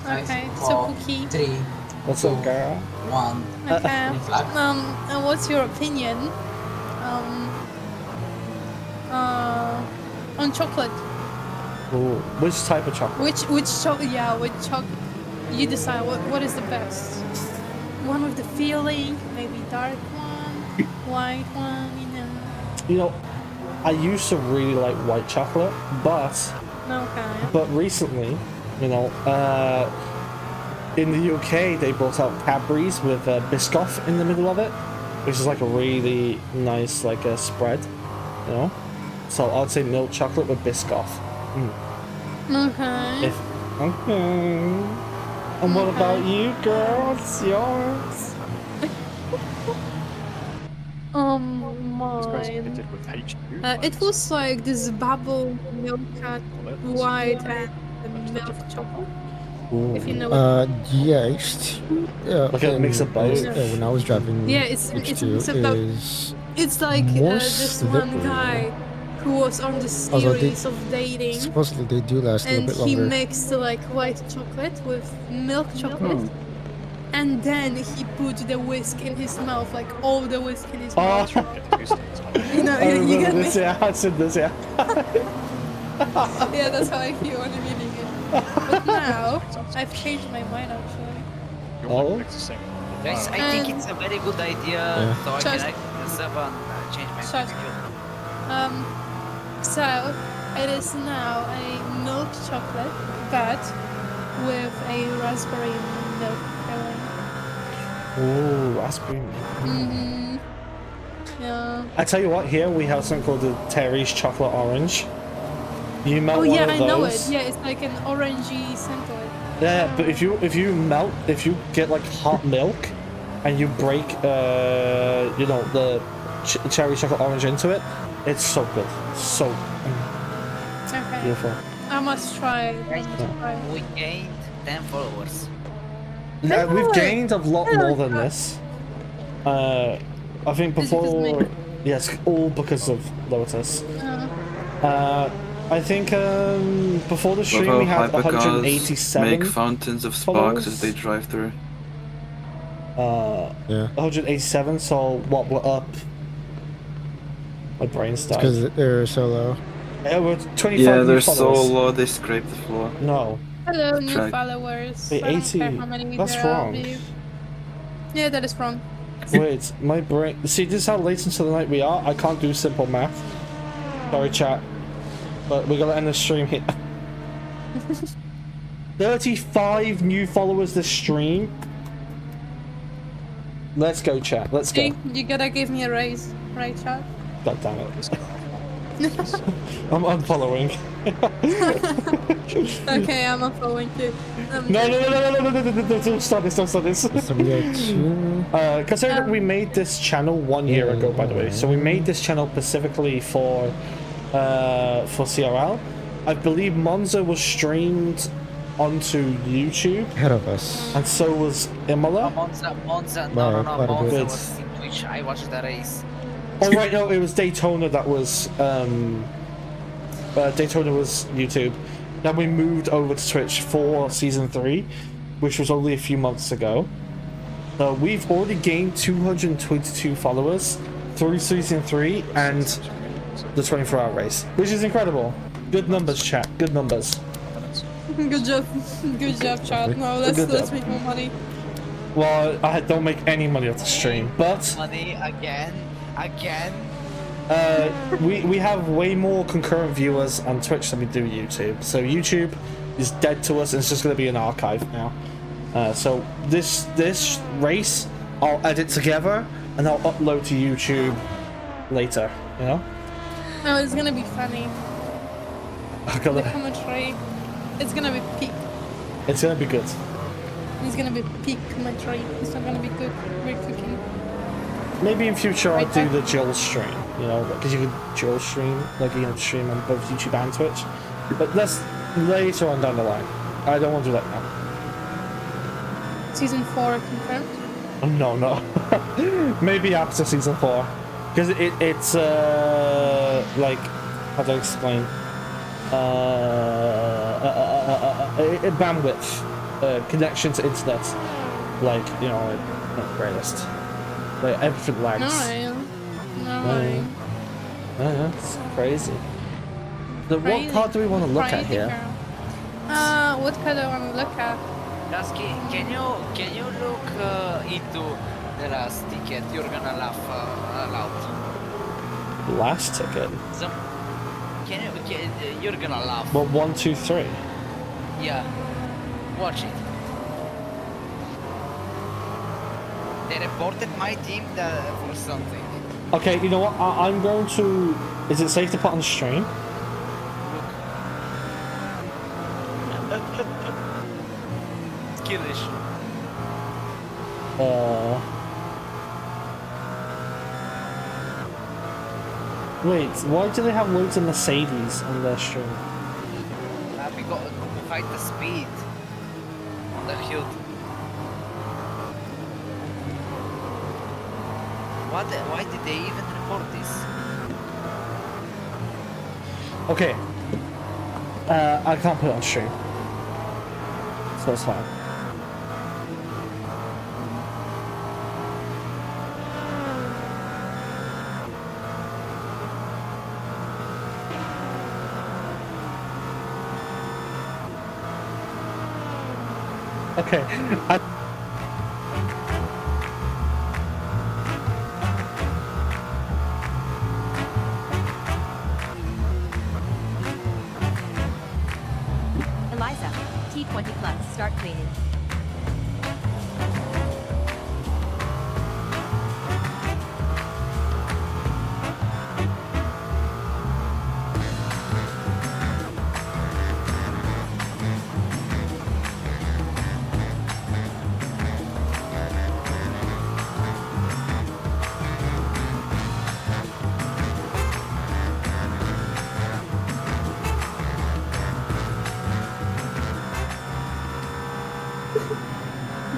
Okay, so 4, cookie. 3, What's up, girl? 1. Okay. And what's your opinion? On chocolate. Ooh, which type of chocolate? Which chocolate? Yeah, which chocolate? You decide. What is the best? One with the feeling, maybe dark one, white one. You know, I used to really like white chocolate, but Okay. recently, you know, in the UK they brought out Cadbury's with Biscoff in the middle of it, which is like a really nice like a spread, you know. So I'd say milk chocolate with Biscoff. Okay. Okay. And what about you, girl? What's yours? Mine. It was like this bubble milk cat, white and milk chocolate. If you know what. Yeah, I used to, Like a mix of both. when I was driving Yeah, it's H2 about. is It's like more this one slippery. guy who was on the Although they- series of dating, supposedly they do last a and little bit he longer. mixed like white chocolate with milk chocolate, and then he put the whisk in his mouth, like all the whisk in his mouth. You know, I you remember get me? this, yeah, I've seen this, yeah. Yeah, that's how I feel when I'm eating it. But no, now, I've changed my mind actually. You Oh? want to the same Guys, I think it's a very good idea. So I can act myself and change my schedule. So it is now a milk chocolate, but with a raspberry milk filling. Ooh, raspberry. Yeah. I tell you what, here we have something called the Terry's chocolate orange. You melt Oh one yeah, of I know it. those. Yeah, it's like an orangey scent to it. Yeah, but if you get like hot milk, and you break you know, the cherry chocolate orange into it, it's so good, so Okay. beautiful. I must try it. Guys, we gained 10 followers. We've gained a lot more than this. I think before, yes, all because of Lotus. I think before the stream we had Hypercars 187 make fountains of sparks as they drive through. Yeah. 187. So what? We're up. My brain's died. Because they're so low. Yeah, we're 25 Yeah, new they're so followers. low they scrape the floor. No. Hello, new Track. followers. Wait, I don't care 80. how many That's there are of wrong. you. Yeah, that is wrong. Wait, my brain. See, this is how late into the night we are. I can't do simple math. Sorry, chat. But we're gonna end the stream here. 35 new followers this stream. Let's go, chat. Let's go. See, you gotta give me a raise, right, chat? God damn it. I'm unfollowing. Okay, I'm unfollowing too. No, don't start this, don't start this. Considering that we made this channel 1 year ago, by the way, so we made this channel specifically for CRL. I believe Monza was streamed onto YouTube. Ahead of us. And so was Imola. Monza, Wow, no, quite a Monza bit. was in Twitch. I watched the race. Oh right, no, it was Daytona that was Daytona was YouTube. Then we moved over to Twitch for season 3, which was only a few months ago. So we've already gained 222 followers through season 3 and the 24-hour race, which is incredible. Good numbers, chat. Good numbers. Good job, chat. No, let's make more money. Well, I don't make any money off the stream, but Money again. we have way more concurrent viewers on Twitch than we do YouTube. So YouTube is dead to us, and it's just going to be an archive now. So this race, I'll edit together and I'll upload to YouTube later. You know? No, it's gonna be funny. I The gotta, commentary, it's gonna be peak. it's gonna be good. It's gonna be peak commentary. It's not gonna be good. We're cooking. Maybe in future I'll Right do back. the Jill stream. You know, because you can Jill stream, like you can stream on both YouTube and Twitch. But that's later on down the line. I don't want to do that now. Season 4 confirmed. No. Maybe after season 4, because it's like, how do I explain? Bandwidth, connection to internet, like, you know, not greatest. Like everything lags. No. Yeah, it's crazy. So what car do we want to look at here? What car do I want to look at? Lasky, can you look into the last ticket? You're gonna laugh loud. Last ticket? You're gonna laugh. Well, 1, 2, 3. Yeah. Watch it. They reported my team for something. Okay, you know what? I'm going to. Is it safe to put on the stream? Skill issue. Wait, why do they have loads of Mercedes on their stream? We got to fight the speed on the hill. Why did they even report this? Okay. I can't put it on stream. So that's fine. Okay. Eliza, T20 plus, start cleaning.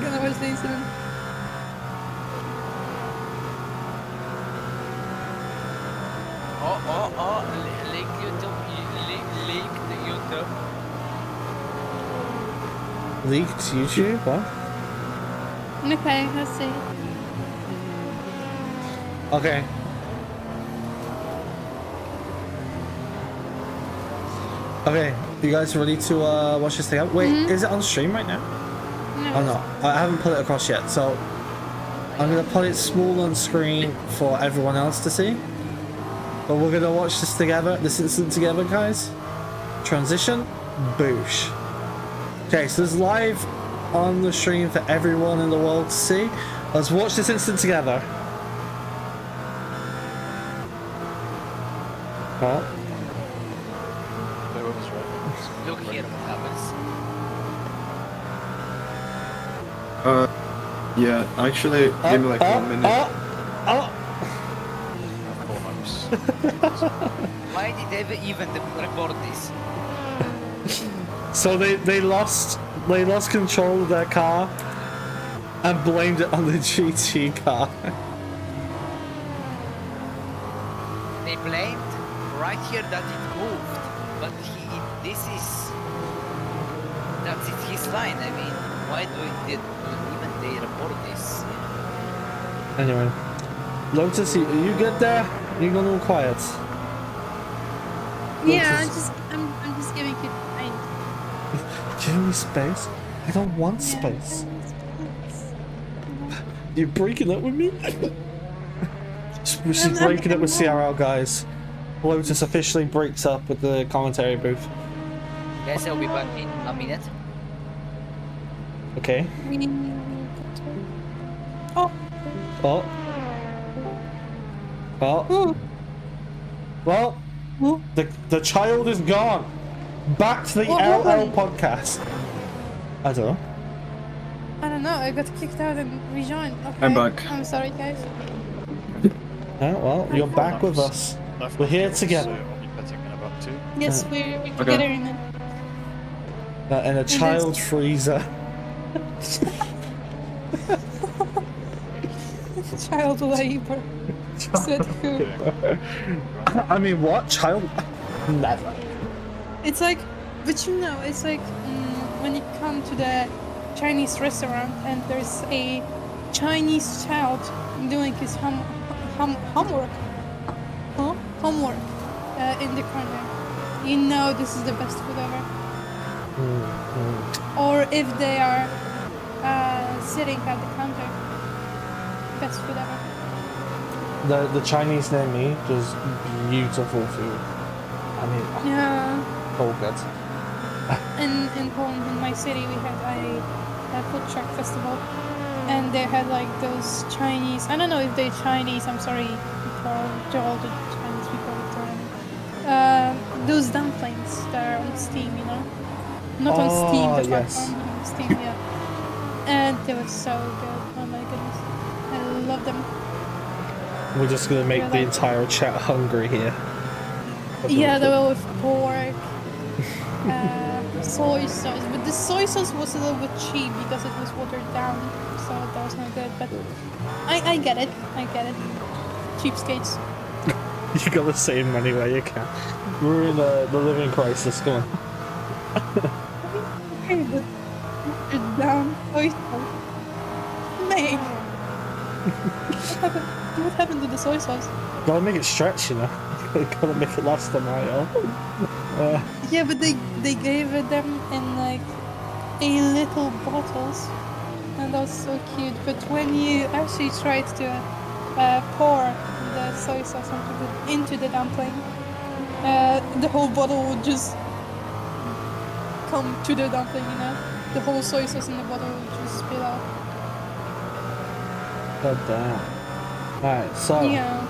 Gonna watch the incident. Link YouTube, link the YouTube. Leaked YouTube? What? Okay, let's see. Okay. Okay, you guys ready to watch this thing out? Wait, is it on stream right now? No. Oh no, I haven't put it across yet, so I'm gonna put it small on screen for everyone else to see. But we're gonna watch this together, this incident together, guys. Transition, boosh. Okay, so this is live on the stream for everyone in the world to see. Let's watch this incident together. Oh. Look here what happens. Yeah, actually, give me like 1 minute. Why did they even report this? So they lost control of their car and blamed it on the GT car. They blamed right here that it moved, but that's his line. I mean, why did even they report this? Anyway, Lotus, you get there? You're gonna be quiet. Yeah, Lotus, I'm just giving you time. give me space. I don't want space. You're breaking up with me? She's breaking up with CRL, guys. Lotus officially breaks up with the commentary booth. Guys, I'll be back in a minute. Okay. Oh. Oh. Oh. Well, the child is gone. Back to the LL podcast. I don't know. I don't know, I got kicked out and rejoined. Okay. I'm back. I'm sorry, guys. Yeah, well, you're back with us. We're here together. Yes, we're together in it. And a child freezer. Child labor. Said who? I mean, what? Child? Never. It's like, but you know, it's like when you come to the Chinese restaurant and there's a Chinese child doing his homework in the corner. You know this is the best food ever. Or if they are sitting at the counter, best food ever. The Chinese near me does beautiful food. I mean, Yeah. all good. In Poland, in my city, we had a food truck festival, and they had like those Chinese. I don't know if they're Chinese. I'm sorry to all the Chinese people. Those dumplings that are on steam, you know, not on steam, but yes. like on steam, yeah. And they were so good. Oh my goodness, I love them. We're just gonna make the entire chat hungry here. Yeah, they were with pork, soy sauce, but the soy sauce was a little bit cheap because it was watered down, so that was not good. But I get it, cheapskates. You gotta save money where you can. We're in the living crisis. Come on. Okay, but watered down soy sauce. Man, what happened to the soy sauce? Gotta make it stretch, you know. Gotta make it last a while. Yeah, but they gave it them in like a little bottles, and that was so cute. But when you actually tried to pour the soy sauce into the dumpling, the whole bottle would just come to the dumpling, you know? The whole soy sauce in the bottle would just spill out. God damn. Alright, so Yeah.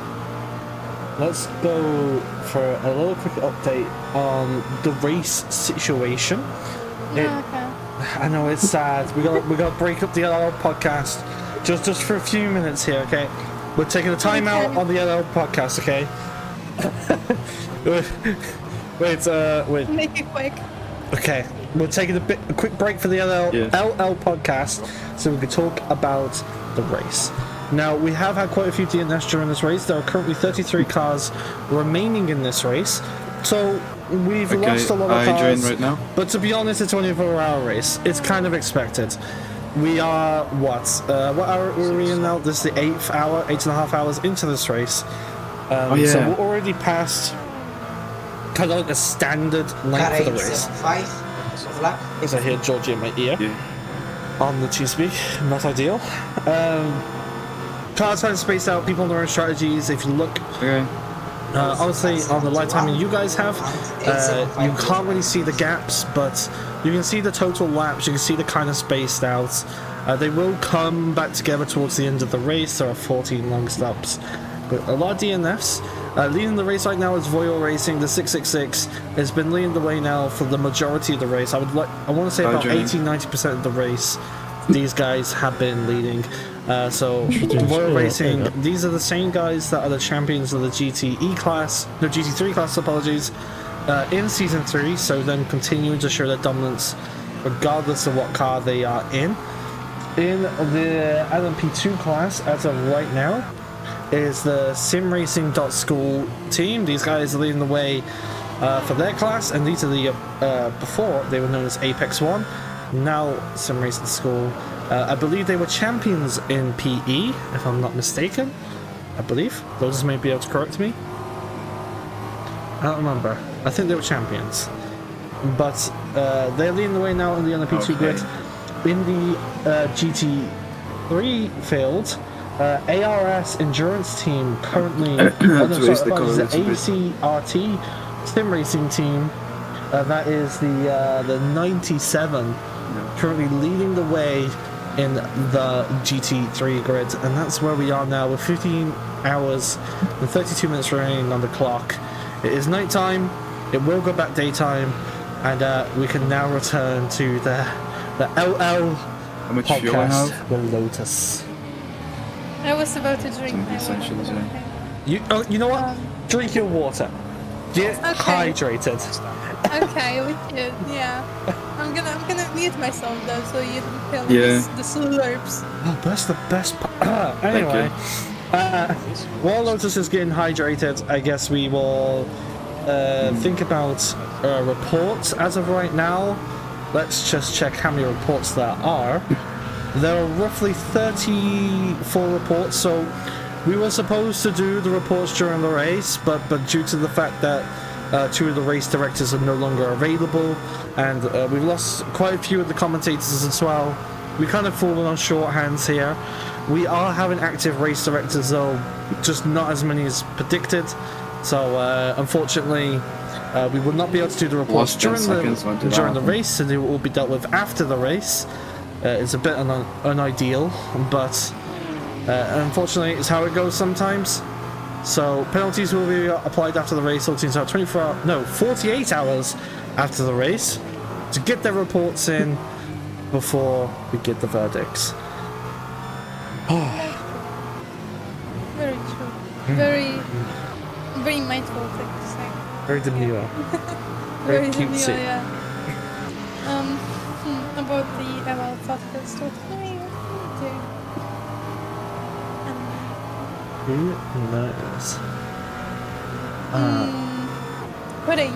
let's go for a little quick update on the race situation. Okay. I know it's sad. We got to break up the LL podcast just for a few minutes here, okay? We're taking a timeout on the LL podcast, okay? wait. Make it quick. Okay, we're taking a quick break for the LL podcast so we can talk about the race. Now, we have had quite a few DNFs during this race. There are currently 33 cars remaining in this race. So, we've lost a lot of cars. I join right now. But to be honest, it's only a 4-hour race. It's kind of expected. We are, what hour are we in now? This is the 8th hour, 8.5 hours into this race. So we're already past kind of like a standard length for the race. As I hear Georgie in my ear on the Teamspeak, not ideal. Cars trying to space out, people on their own strategies. If you look, honestly, on the live timing you guys have, you can't really see the gaps, but you can see the total laps. You can see the kind of spaced out. They will come back together towards the end of the race. There are 14 long stops, but a lot of DNFs. Leading the race right now is Royal Racing. The 666 has been leading the way now for the majority of the race. I want to say about 80-90% of the race these guys have been leading. So Royal Racing, these are the same guys that are the champions of the GT3 class, apologies, in Season 3, so then continuing to show their dominance regardless of what car they are in. In the LMP2 class, as of right now, is the SimRacing.School team. These guys are leading the way for their class, and these are the, before they were known as Apex 1, now SimRacing School. I believe they were champions in PE, if I'm not mistaken. I believe. Those may be able to correct me. I don't remember. I think they were champions. But they're leading the way now in the LMP2 grid. In the GT3 field, ARS Endurance Team currently... the ACRT Sim Racing Team. That is the 97. Currently leading the way in the GT3 grid, and that's where we are now with 15 hours and 32 minutes remaining on the clock. It is nighttime, it will go back daytime, and we can now return to the LL podcast, the Lotus. I was about to drink my water. You know what? Drink your water. Get hydrated. Okay, we should, yeah. I'm gonna mute myself though, so you don't feel the slurps. Oh, that's the best part. Anyway, while Lotus is getting hydrated, I guess we will think about reports as of right now. Let's just check how many reports there are. There are roughly 34 reports, so we were supposed to do the reports during the race, but due to the fact that 2 of the race directors are no longer available, and we've lost quite a few of the commentators as well. We kind of fallen on short hands here. We are having active race directors though, just not as many as predicted. So unfortunately, we will not be able to do the reports during the race, so they will be dealt with after the race. It's a bit unideal, but unfortunately, it's how it goes sometimes. So penalties will be applied after the race. All teams have 48 hours after the race to get their reports in before we get the verdicts. Very true. Very mindful thing to say. Very demure. Very cutesy. demure, yeah. About the ML podcast, what can we do? Who knows? Pudding.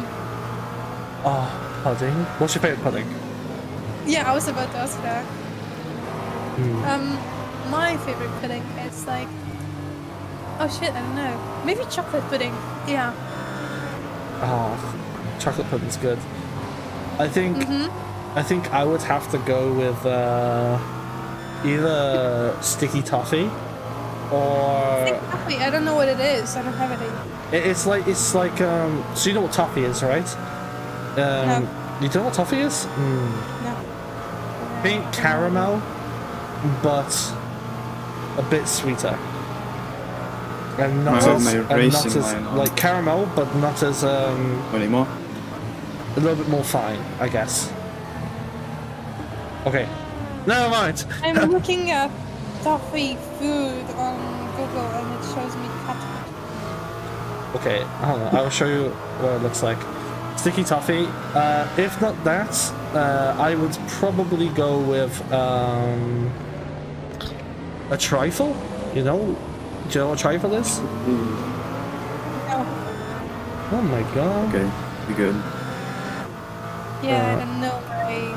Oh, pudding? What's your favourite pudding? Yeah, I was about to ask that. My favorite pudding is like... Oh shit, I don't know. Maybe chocolate pudding. Yeah. Oh, chocolate pudding's good. I think I think I would have to go with either Sticky Toffee or Toffee, I don't know what it is. I don't have it. it's like so you know what toffee is, right? No. You don't know what toffee is? No. Think caramel, but a bit sweeter. And not like caramel, but not as anymore. A little bit more fine, I guess. Okay, never mind. I'm looking at toffee food on Google and it shows me cat food. Okay, hold on. I will show you what it looks like. Sticky toffee. If not that, I would probably go with a trifle. You know what a trifle is? No. Oh my god. Okay, be good. Yeah, I don't know my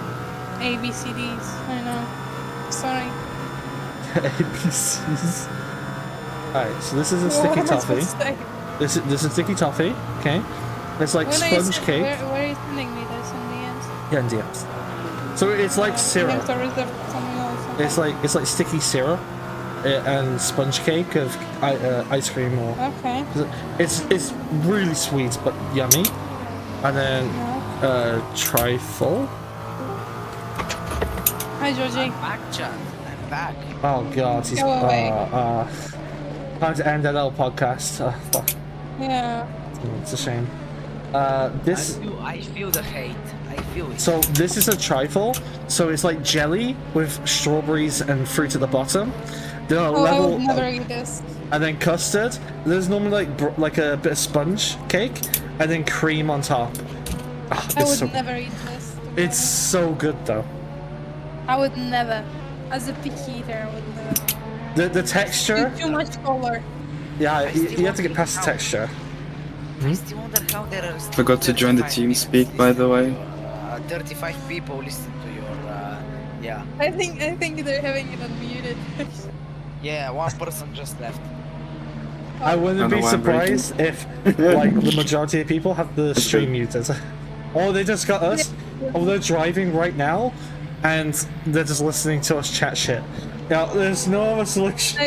ABCDs. I know. Sorry. ABCs. Alright, so this is a Well, sticky what am I supposed toffee. to say? This is sticky toffee. Okay, it's like When are you sponge sen- cake. Where are you sending me this in the end? Yeah, and DMs. So it's like syrup. It's like sticky syrup and sponge cake of ice cream or. Okay. It's really sweet but yummy, and then trifle. Hi, Georgie. I'm back, Chad. I'm back. Oh god, he's Go away. time to end that little podcast. Fuck. Yeah. It's a shame. This. I feel the hate. I feel it. So this is a trifle. So it's like jelly with strawberries and fruit at the bottom. Then a Oh, I level, would never eat this. and then custard. There's normally like a bit of sponge cake, and then cream on top. Ah, I it's would so, never eat this. it's so good though. I would never. As a picky eater, I would never. The texture. Too much color. Yeah, you have to get past the texture. I still wonder how there are still Forgot to join the 35 team speak, by the way. 35 people listen to your yeah. I think they're having it unmuted. Yeah, one person just left. I wouldn't be surprised if like the majority of people have the stream muted. Or they just got us, or they're driving right now, and they're just listening to us chat shit. Now, there's no other solution.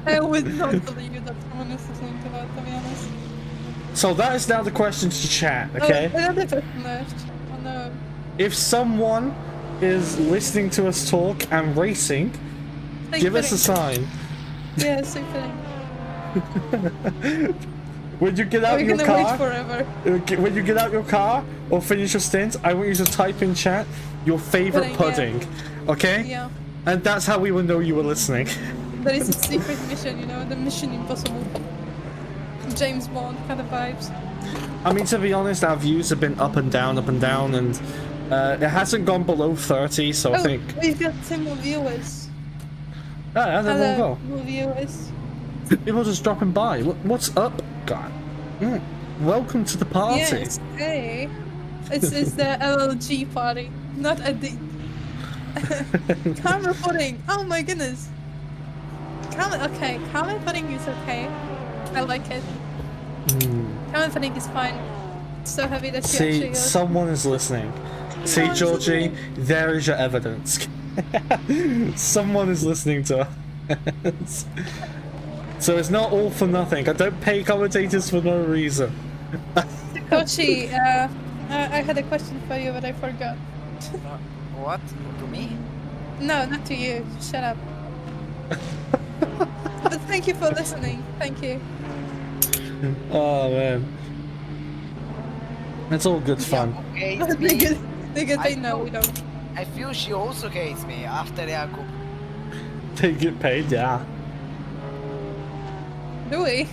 I would not believe that someone is listening to that, to be honest. So that is now the question to chat, okay? Oh, another person left. Oh no. If someone is listening to us talk and racing, give us a sign. Yeah, same thing. When you get out We're your gonna car, wait forever. when you get out your car or finish your stint, I want you to type in chat your favorite pudding, okay? Yeah. And that's how we will know you were listening. That is a secret mission, you know, the Mission Impossible. James Bond kind of vibes. I mean, to be honest, our views have been up and down, and it hasn't gone below 30, so I think. We've got 10 more viewers. Yeah, there we Hello, go. more viewers. People just dropping by. What's up, God? Welcome to the party. Yes, hey. It's the LLG party, not a the camera pudding. Oh my goodness. Camera pudding is okay. I like it. Camera pudding is fine. So happy that you actually See, got- someone is listening. See, Georgie, there is your evidence. Someone is listening to us. So it's not all for nothing. I don't pay commentators for no reason. Kochi, I had a question for you, but I forgot. What? To me? No, not to you. Shut up. But thank you for listening. Thank you. Oh man, it's all good fun. Hates They me. get they know we don't. I feel she also hates me after Jakub. They get paid, yeah. Do we?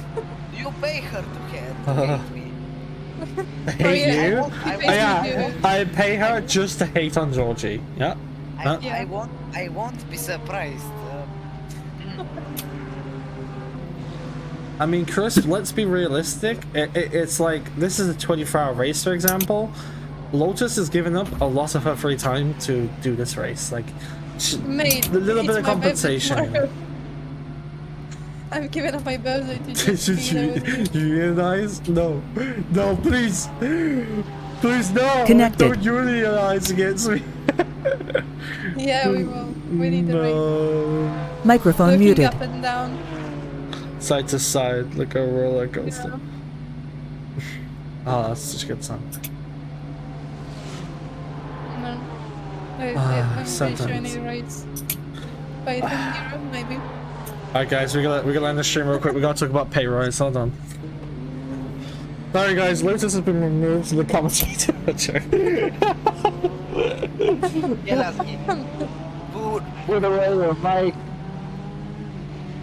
You pay her to hate me. I hate yeah, you. I won't- Yeah, I pay her just to hate on Georgie. Yeah. Huh? I won't be surprised. I mean, Chris, let's be realistic. It's like, this is a 24-hour race, for example. Lotus has given up a lot of her free time to do this race. Like, Mate, a little bit it's of my birthday compensation. tomorrow. I'm giving up my birthday to just be there with you. Unionize? No. No, please. Please, no. Connected. Don't unionize against me. Yeah, we will. We need the race. Microphone Looking muted. up and down. Side to side, like a roller coaster. Yeah. Oh, that's such a good song. No. I'm pretty sure I Sentence. need rates. Python Euro, maybe. Alright guys, we're gonna end the stream real quick. We gotta talk about pay rise. Hold on. Sorry guys, Lotus has been removed from the commentator. With a railroad, Mike.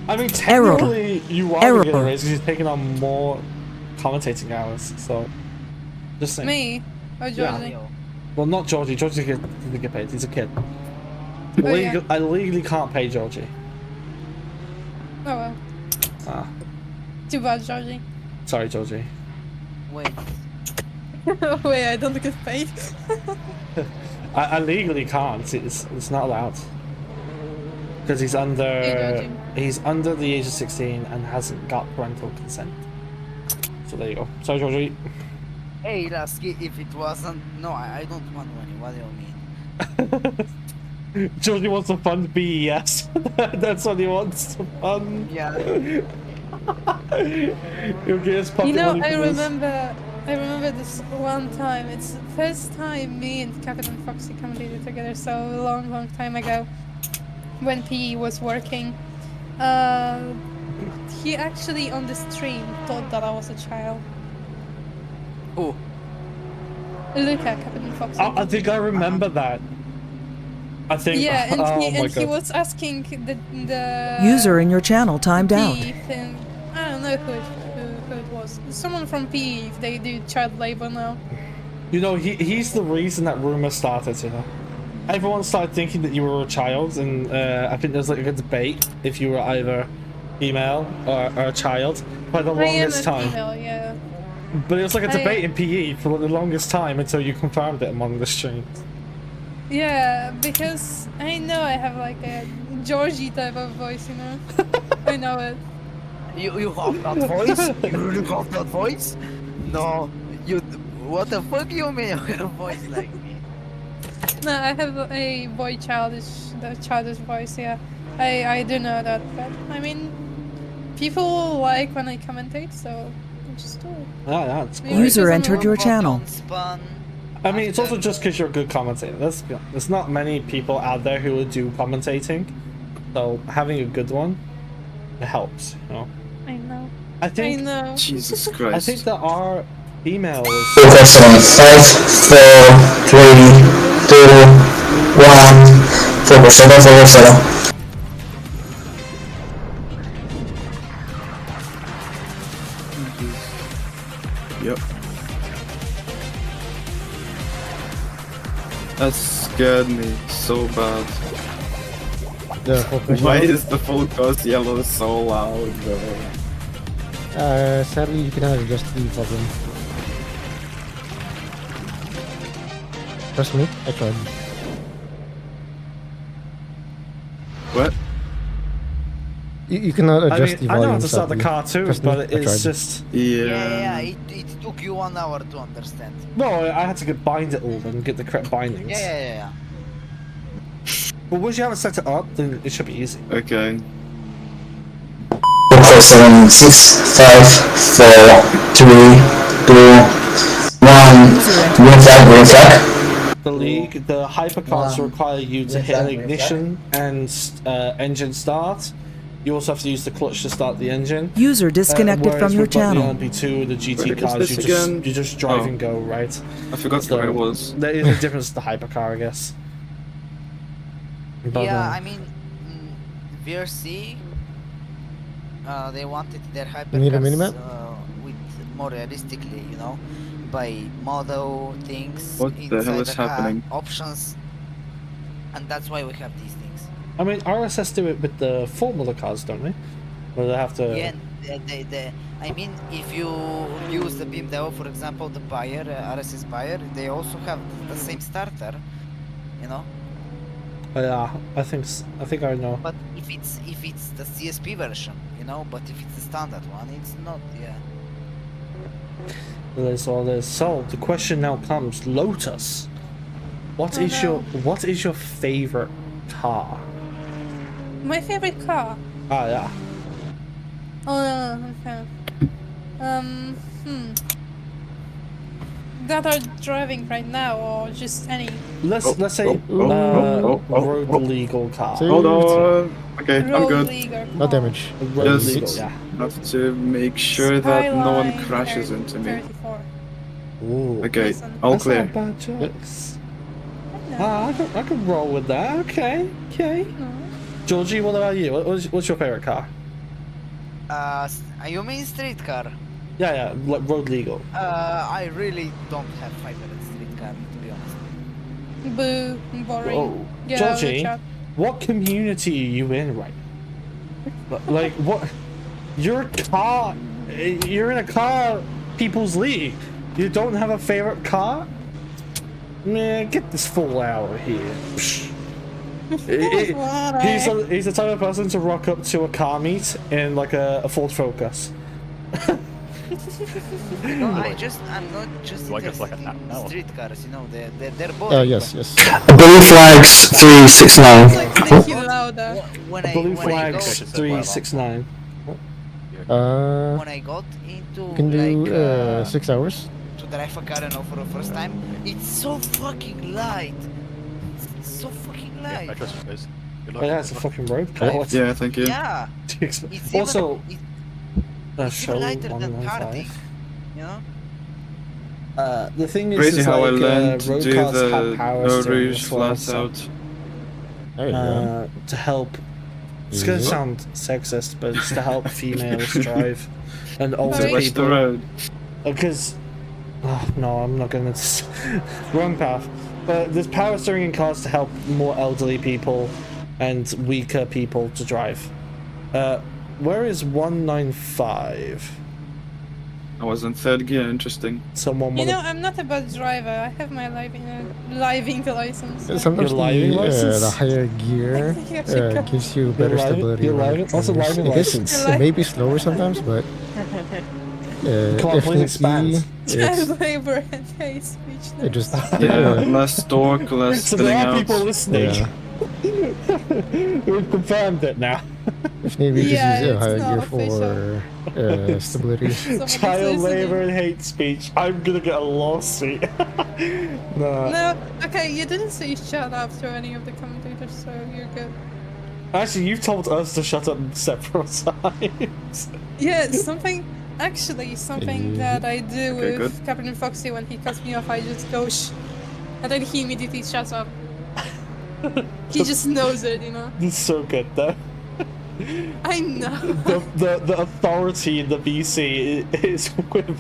I mean, technically, you are gonna get a raise because you're taking on more commentating hours. So, just saying. Me? Or Georgie? Yeah. Well, not Georgie. Georgie doesn't get paid. He's a kid. Oh, yeah. I legally can't pay Georgie. Oh well. Ah, Too bad, Georgie. sorry, Georgie. Wait. Wait, I don't get paid. I legally can't. It's not allowed because he's under the age of 16 and hasn't got parental consent. So there you go. Sorry, Georgie. Hey, Lasky, if it wasn't... No, I don't want money. What do you mean? Georgie wants to fund BES. That's what he wants to fund. Yeah. He'll get his pocket You know, money I for this. remember this one time. It's the first time me and Captain Foxy commentated together, so a long time ago, when PE was working. He actually on the stream thought that I was a child. Oh. Look at Captain Foxy. I think I remember that. I think. Yeah, and, oh he, my and he God. was asking the User in your channel timed out. PE thing. I don't know who it was. Someone from PE if they do child labor now. You know, he's the reason that rumor started. You know, everyone started thinking that you were a child, and I think there's like a debate if you were either female or a child for the longest time. Female, yeah. But it was like a debate in PE for the longest time until you confirmed it among the streams. Yeah, because I know I have like a Georgie type of voice, you know. I know it. You have that voice? You really have that voice? No. You... What the fuck you mean you have a voice like me? No, I have a childish voice. Yeah, I do know that. But I mean, people like when I commentate, so I just do it. Ah, that's Maybe great. User entered your channel. I mean, it's also just because you're a good commentator. There's not many people out there who would do commentating, so having a good one, it helps. You know. I know. I think. I know. Jesus I Christ. think there are females. Focus on 5, 4, 3, 2, 1. Focus, focus. Yep. That scared me so bad. The focus Why yellow? is the focus yellow so loud, bro? Sadly, you cannot adjust the volume. Trust me, I tried. What? You cannot adjust the I know volume. how to start the sadly. car too, Trust me, but I it's tried. just. Yeah, it took you 1 hour to understand. No, I had to bind it all and get the correct bindings. Yeah. But once you haven't set it up, then it should be easy. Okay. Focus on 6, 5, 4, 3, 2, 1. Green flag. The league, the hypercars require you to hit an ignition and engine start. You also have to use the clutch to start the engine. User disconnected whereas from your with like channel. The LMP2, the GT Where is cars, this you again? just drive Oh. and go, right? I forgot where it was. There is a difference to the hypercar, I guess. But, Yeah, I mean, VRC, they wanted their You need a hypercars minimap? with more realistically, you know, by model things What the inside hell is car, happening? options, and that's why we have these things. I mean, RSS do it with the Formula cars, don't they? Where they have to. Yeah, I mean, if you use the BMW, for example, the buyer, RSS buyer, they also have the same starter, you know. Yeah, I think I know. But if it's the CSP version, you know, but if it's the standard one, it's not. Yeah. There's all this. So the question now comes: Lotus, What Oh, is no. what is your favorite car? My favorite car. Ah, yeah. Oh, okay. That are driving right now, or just any? Let's say road legal car. Hold on. Okay, I'm Road good. legal No car. damage. Road Just legal, yeah. have to make sure that no one Skyline crashes into me. 34. Ooh. Okay, Listen. all That's clear. not bad jokes. Ah, I can roll with that. Okay, okay. Georgie, what about you? What's your favorite car? You mean street car? Yeah, like road legal. I really don't have favorite street car, to be honest. Boo, boring. Whoa. Get out of the Georgie, chat. what community are you in right now? Like, what? You're in a car people's league. You don't have a favorite car? Man, get this fool out of here. He's the type of person to rock up to a car meet in like a Ford Focus. No, I'm not just interested in street cars, you know, they're boring. Yes, yes. Blue flags 369. Make it louder. Blue flags 369. When I got into You can do like 6 hours. to drive a car, you know, for the first time, it's so fucking light. It's so fucking light. Oh yeah, it's a fucking road car. Oh, yeah, thank you. Yeah. It's Also, even show lighter than 195. karting, you know. The thing Crazy is how I like, learned to road do cars have the power no steering rouge as well, flat so, out. There you go. to help. It's gonna Yeah. sound sexist, but it's to help females drive and older Watch the people. road. Because, oh, no, I'm not gonna. Wrong path. But there's power steering in cars to help more elderly people and weaker people to drive. Where is 195? I was in third gear, interesting. Someone You wanna... know, I'm not a bad driver. I have my living license. so- Sometimes Your living the license? higher gear gives you better stability. Your over living, what's a corners. living It is- license? It may be slower sometimes, but Come on, if please need expand. be, Child it's, labor and hate speech. it just Yeah, less torque, less So there spinning are out. people listening. Yeah. We've confirmed it now. If need be, Yeah, just use it's higher gear not for stability. Somebody's Child listening. labor and hate speech. I'm gonna get a lawsuit. Nah. No, okay, you didn't say shut up to any of the commentators, so you're good. Actually, you've told us to shut up several times. Yeah, something that I do Okay, with good. Captain Foxy when he cuts me off, I just go shh. And then he immediately shuts up. He just knows it, you know? It's so good though. I know. The authority in the BC is with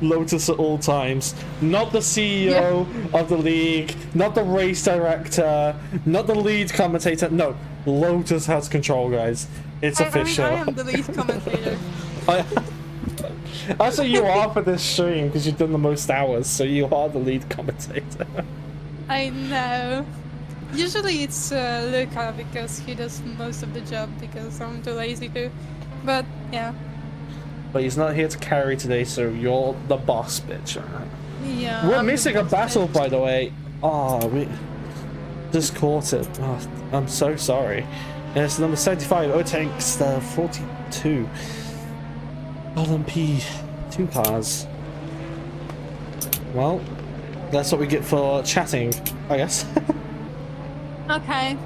Lotus at all times. Not the CEO of the league, not the race director, not the lead commentator. No, Lotus has control, guys. It's official. I am the lead commentator. Actually, you are for this stream because you've done the most hours, so you are the lead commentator. I know. Usually it's Luca because he does most of the job because I'm too lazy to. But yeah. But he's not here to carry today, so you're the boss, bitch. Yeah. We're I'm the missing a boss battle, bitch. by the way. Oh, we just caught it. Oh, I'm so sorry. And it's number 75. Oh, tanks 42. LMP 2 cars. Well, that's what we get for chatting, I guess. Okay.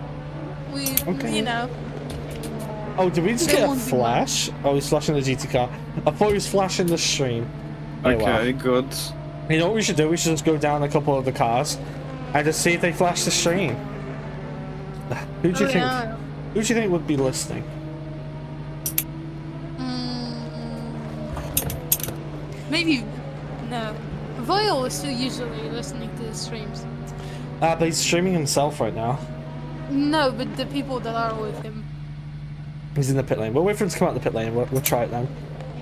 You know. Oh, did we just There get a won't be flash? Oh, he's flashing the GT car. I thought he was flashing the stream. Oh, Okay, wow. good. You know what we should do? We should just go down a couple of the cars and just see if they flash the stream. Who do you think? Yeah. Who do you think would be listening? Maybe. No. Voyle is still usually listening to the streams. But he's streaming himself right now. No, but the people that are with him. He's in the pit lane. We'll wait for him to come out the pit lane. We'll try it then.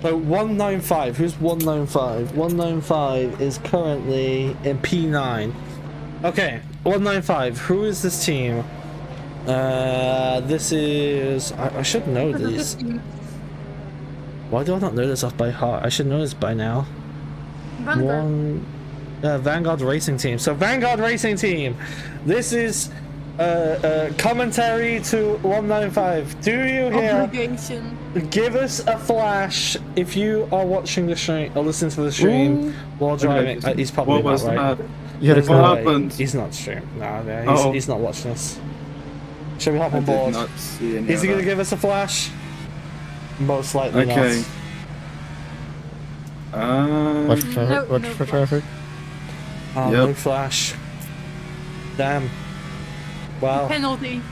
So 195. Who's 195? 195 is currently in P9. Okay, 195. Who is this team? This is. I should know these. Why do I not know this off by heart? I should know this by now. Vander. Vanguard Racing Team. So Vanguard Racing Team, this is commentary to 195. Do you hear? Obligation. Give us a flash if you are watching the stream or listening to the stream while driving. He's probably What not, was right? that? There's What no way. happened? He's not streaming. No, Oh. he's not watching us. Shall we hop I on did board? not see any Is he of going to that. give us a flash? Most likely Okay. not. Watch for traffic. Watch for traffic. Oh, Yep. no flash. Damn. Wow. Penalty.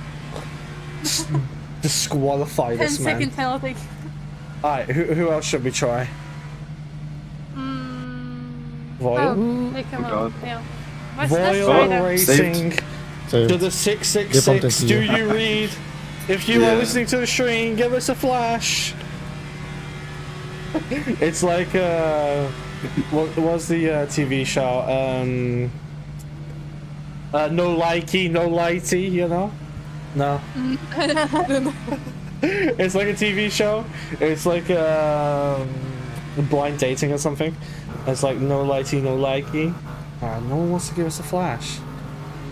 Disqualify 10 this man. second penalty. Alright, who else should we try? Voyle? Oh, they come God. up. Yeah. Let's try Voyle that. Racing Saved. to the 666. Do you. you read? If you are Yeah. listening to the stream, give us a flash. It's like what was the TV show? No likey, no lighty, you know? No. I don't know. It's like a TV show. It's like blind dating or something. It's like no lighty, no likey. No one wants to give us a flash.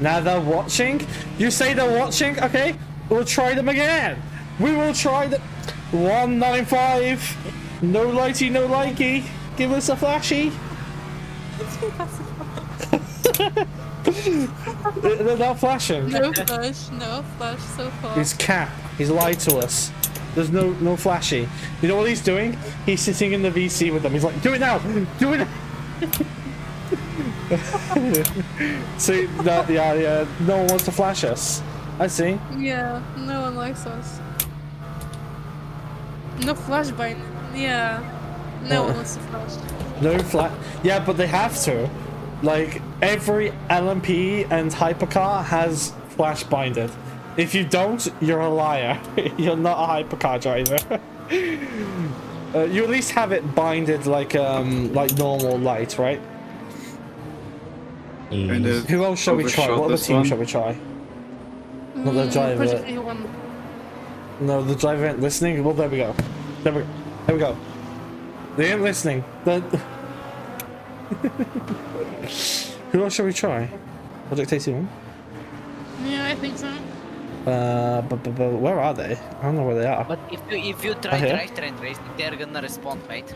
Now they're watching. You say they're watching. Okay, we'll try them again. We will try the 195. No lighty, no likey. Give us a flashy. They're not flashing. No flash so far. He's cap. He's lied to us. There's no flashy. You know what he's doing? He's sitting in the VC with them. He's like, do it now! Do it now! See, that, yeah, no one wants to flash us. I see. Yeah, no one likes us. No flash by yeah. No one wants to flash. No flash. Yeah, but they have to. Like, every LMP and hypercar has flash binded. If you don't, you're a liar. You're not a hypercar driver. You at least have it binded like normal light, right? Who else shall we try? What other team shall we try? Not the driver. No, the driver ain't listening. Well, there we go. There we go. They ain't listening. Who else shall we try? Project 81? Yeah, I think so. But where are they? I don't know where they are. But if you try here? drive train racing, they're gonna respond, mate.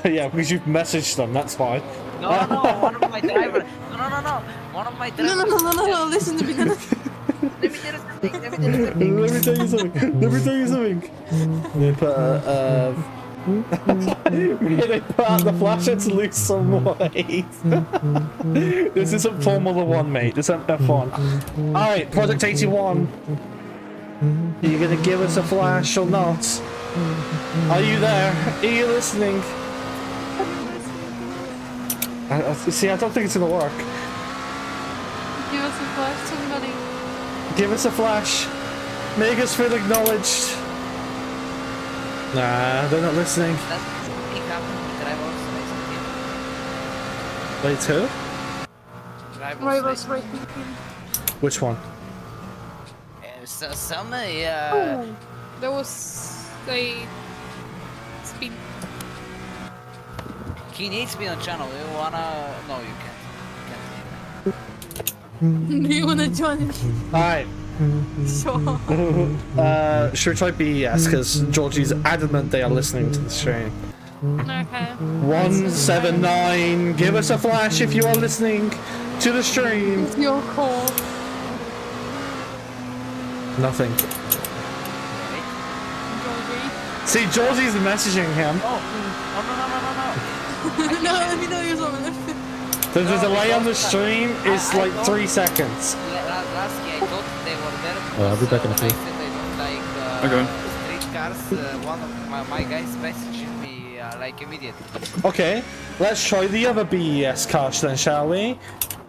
Yeah, because you've messaged them. That's why. No, one of my drivers. No. One of my drivers. No. Listen to me. Let me tell you something. They put they put out the flasher to lose some weight. This isn't Formula 1, mate. This isn't F1. Alright, Project 81. Are you gonna give us a flash or not? Are you there? Are you listening? See, I don't think it's gonna work. Give us a flash, somebody. Give us a flash. Make us feel acknowledged. Nah, they're not listening. Wait, who? Rivals racing team. Which one? Oh, there was a spin. He needs to be on channel. You wanna? No, you Do you wanna join it? Alright. Sure. Should we try BES? Because Georgie's adamant they are listening to the stream. Okay. 179. Give us a flash if you are listening to the stream. It's your call. Nothing. See, Georgie's messaging him. No, let me know you're something. The delay on the stream is like 3 seconds. Last year I thought they were there. I'll be back in a few. Street cars. One of my guys messaged me like immediately. Okay, let's try the other BES cars then, shall we?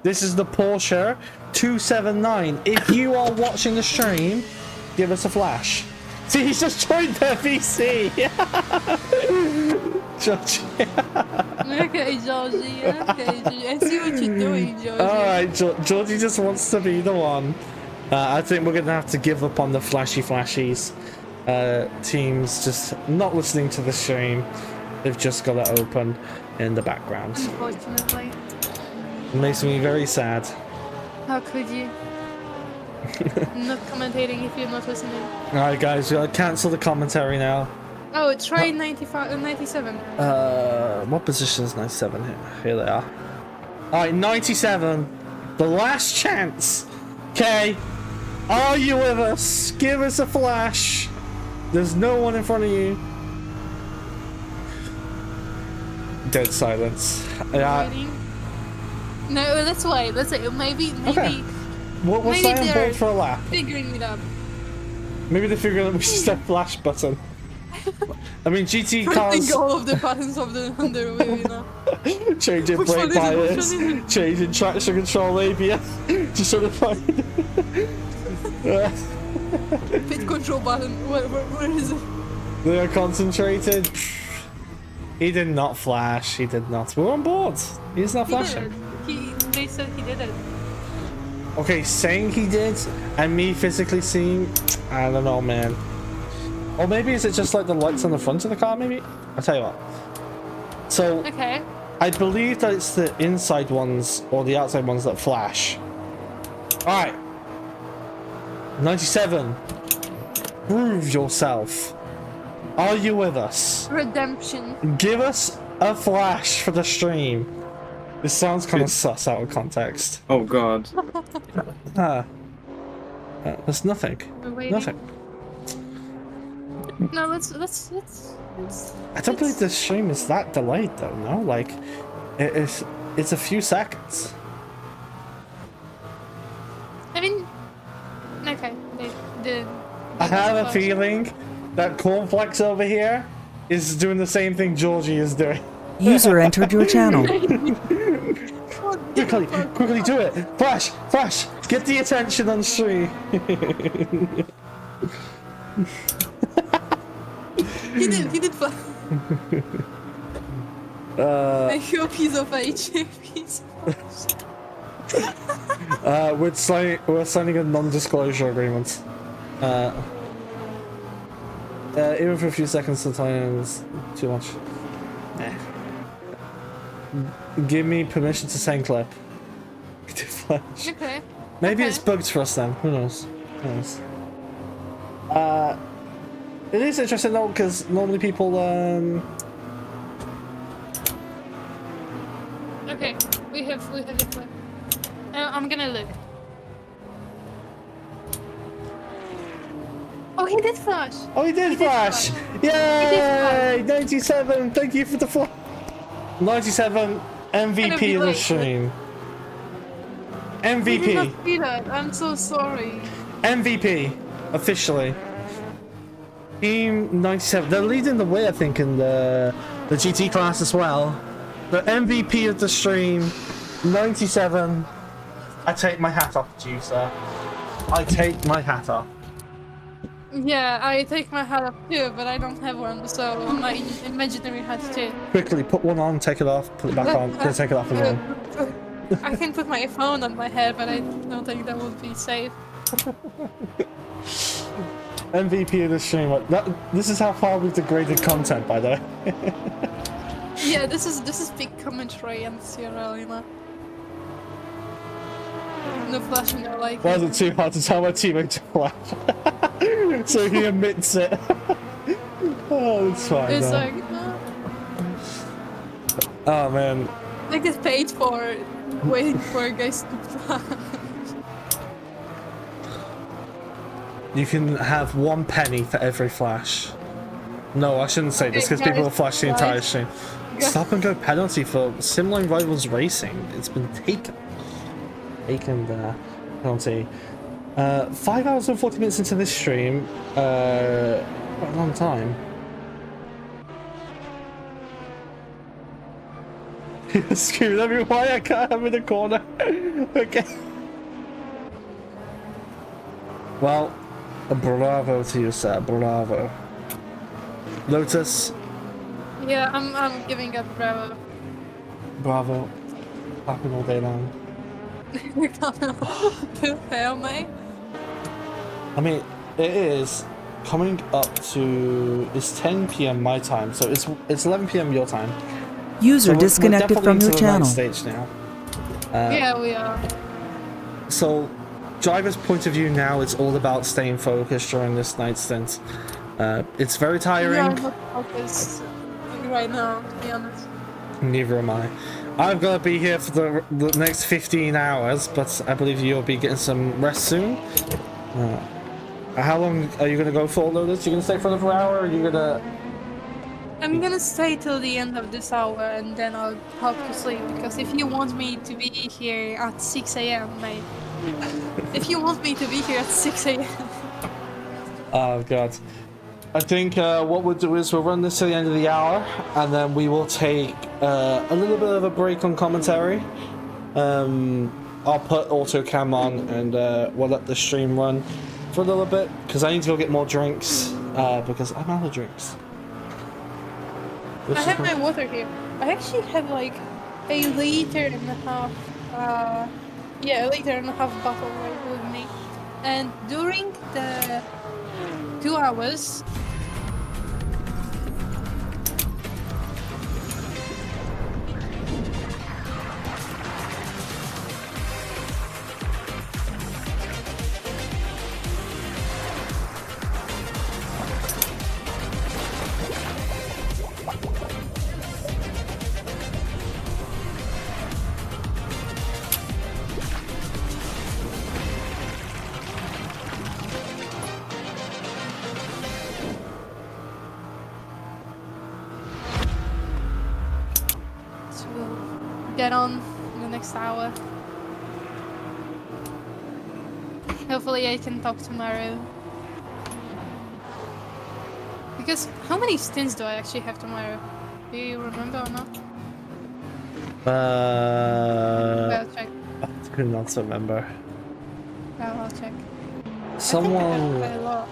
This is the Porsche 279. If you are watching the stream, give us a flash. See, he's just joined their VC. Georgie. Okay, Georgie. Okay, Georgie. I see what you're doing, Georgie. Alright, Georgie just wants to be the one. I think we're gonna have to give up on the flashies. Teams just not listening to the stream. They've just got it open in the background. Unfortunately. It makes me very sad. How could you? I'm not commentating if you're not listening. Alright guys, we gotta cancel the commentary now. Oh, try 95, 97. What position is 97 here? Here they are. Alright, 97. The last chance. Okay. Are you with us? Give us a flash. There's no one in front of you. Dead silence. Yeah. No, let's wait. Let's say maybe. Okay. We'll stay on board for a lap. Figuring it out. Maybe they figure out we should step flash button. I mean, GT Pressing cars. all of the buttons of the on the wheel, you know. Changing Which brake one is it? Which bias, one is it? changing traction control ABS, just sort of find. Pit control button. Where is it? They are concentrated. He did not flash. He did not. We're on board. He's not flashing. They said he did it. Okay, saying he did, and me physically seeing, I don't know, man. Or maybe is it just like the lights on the front of the car? Maybe. I'll tell you what. So. Okay. I believe that it's the inside ones or the outside ones that flash. Alright. 97. Prove yourself. Are you with us? Redemption. Give us a flash for the stream. This sounds kind of sus out of context. Oh god. There's nothing. We're waiting. Nothing. No, let's. I don't believe this stream is that delayed though, no? Like, it's a few seconds. I mean, okay. I have a feeling that Cornflakes over here is doing the same thing Georgie is doing. User entered your channel. Quickly do it! Flash! Flash! Get the attention on stream! He did fly. I hope he's of age. We're signing a non-disclosure agreement. Even for a few seconds sometimes too much. Give me permission to send clip. Flash. Okay. Maybe it's bugged for us then. Who knows? Who knows? It is interesting though, because normally people Okay, we have a clip. I'm gonna look. Oh, he did flash. Oh, he did flash! Yay! 97. Thank you for the flash. 97 MVP of the stream. I did MVP. not see that. I'm so sorry. MVP officially. Team 97. They're leading the way, I think, in the GT class as well. The MVP of the stream, 97. I take my hat off to you, sir. I take my hat off. Yeah, I take my hat off too, but I don't have one, so my imaginary hat too. Quickly, put one on, take it off, put it back on, then take it off again. I can put my phone on my head, but I don't think that would be safe. MVP of the stream. This is how far we've degraded content, by the way. Yeah, this is big commentary and CRL, you know. No flashing, I like Why is it too hard to tell my teammate to flash? So he admits it. Oh, it's fine. It's though. like, Oh man. I get paid for waiting for guys to flash. You can have 1 penny for every flash. No, I shouldn't say this because Okay, people will flash the entire guys. stream. Stop and go penalty for Simline Rivals Racing. It's been taken. Penalty. 5 hours and 40 minutes into this stream. Quite a long time. Screw me, why I can't have in the corner. Okay. Well, bravo to you, sir. Bravo. Lotus. Yeah, I'm giving up bravo. Bravo. Clapping all day long. The hell, mate? I mean, it is coming up to... It's 10 PM my time, so it's 11 PM your time. User So disconnected we're from definitely your into the channel. night stage now. Yeah, we are. So, driver's point of view now, it's all about staying focused during this night stint. It's very tiring. Yeah, I'm not focused right now, to be honest. Neither am I. I'm gonna be here for the next 15 hours, but I believe you'll be getting some rest soon. How long are you gonna go for, Lotus? You gonna stay for another hour, or are you gonna... I'm gonna stay till the end of this hour and then I'll hope to sleep, because if you want me to be here at 6 AM, mate. If you want me to be here at 6 AM. Oh god. I think what we'll do is we'll run this to the end of the hour, and then we will take a little bit of a break on commentary. I'll put auto cam on, and we'll let the stream run for a little bit, because I need to go get more drinks, because I'm out of drinks. I have my water here. I actually have like a liter and a half, yeah, a liter and a half bottle right with me. And during the 2 hours, so we'll get on in the next hour. Hopefully I can talk tomorrow. Because how many stints do I actually have tomorrow? Do you remember or not? I'll check. I do not remember. I'll check. Someone... Quite a lot.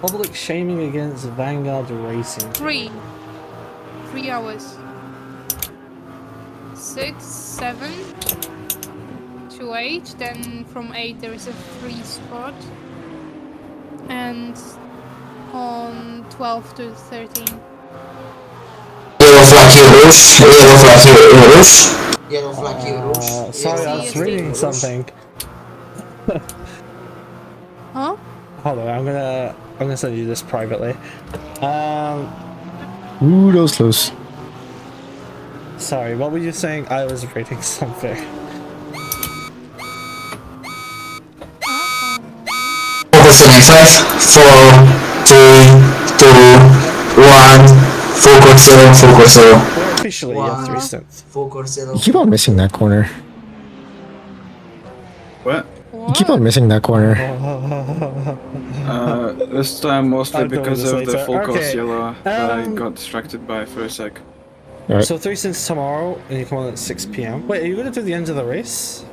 Public shaming against Vanguard Racing. 3 hours. 6, 7 to 8. Then from 8 there is a free spot. And on 12 to 13. Yellow flag Euros. Yellow flag Euros. Yellow flag Euros. Sorry, I was reading something. Huh? Hold on, I'm gonna send you this privately. Ooh, that was close. Sorry, what were you saying? I was reading something. Focusing 5, 4, 3, 2, 1. Focus 0, focus 0. Officially, you have 3 stints. Focus 0. You keep on missing that corner. What? You keep on missing that corner. This time mostly I'll go because with of this the later. full course Okay, yellow that I got distracted by for a sec. Right. So 3 stints tomorrow, and you come on at 6 PM. Wait, are you gonna do the end of the race?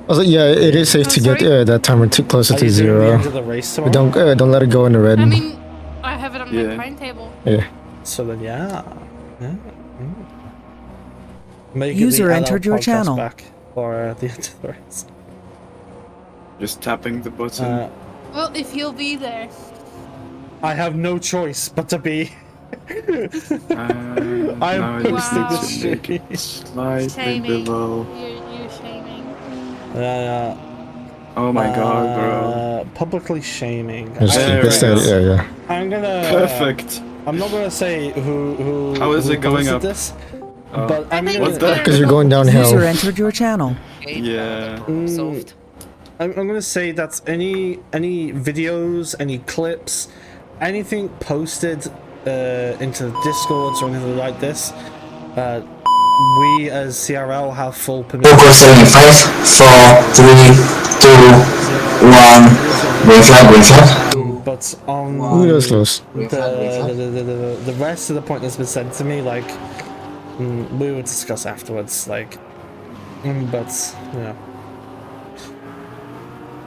Also, yeah, it is safe to get that timer too closer Are to you doing the 0. end of the race But tomorrow? don't let it go in the red. I mean, I have it on my timetable. Yeah. So then, yeah. Make User the entered LL your podcast channel. back for the end of the race. Just tapping the button. Well, if you'll be there. I have no choice but to be. I'm now I just posting need this to make shit. it slightly Shaming. below. You're shaming. Oh my god, bro. Publicly shaming. That's that, yeah. I'm gonna. Perfect. I'm not gonna say who. How is who it going posted up? This, but I'm gonna. What the? Because you're going downhill. User entered your channel. Yeah. I'm gonna say that any videos, any clips, anything posted into Discords or anything like this, we as CRL have full permission. Focus 5, 4, 3, 2, 1. Green flag. But on Ooh, that was close. the rest of the point that's been said to me, like, we will discuss afterwards, like, but, you know.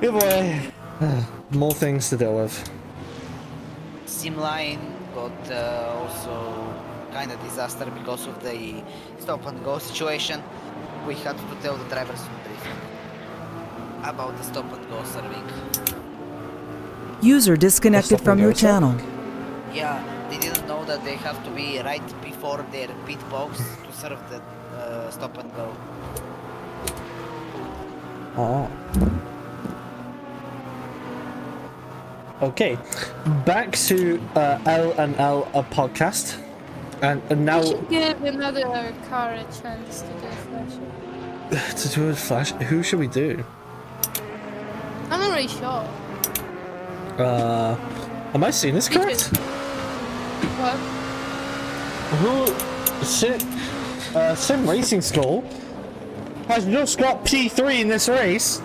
Either way, more things to deal with. Simline got also kind of disaster because of the stop and go situation. We had to tell the drivers about the stop and go serving. User disconnected from your channel. Yeah, they didn't know that they have to be right before their pit box to serve the stop and go. Oh. Okay, back to L&L podcast, and now We should give another car a chance to do a flash. to do a flash. Who should we do? I'm not really sure. Am I seeing this correct? What? Who? Sim Racing School has just got P3 in this race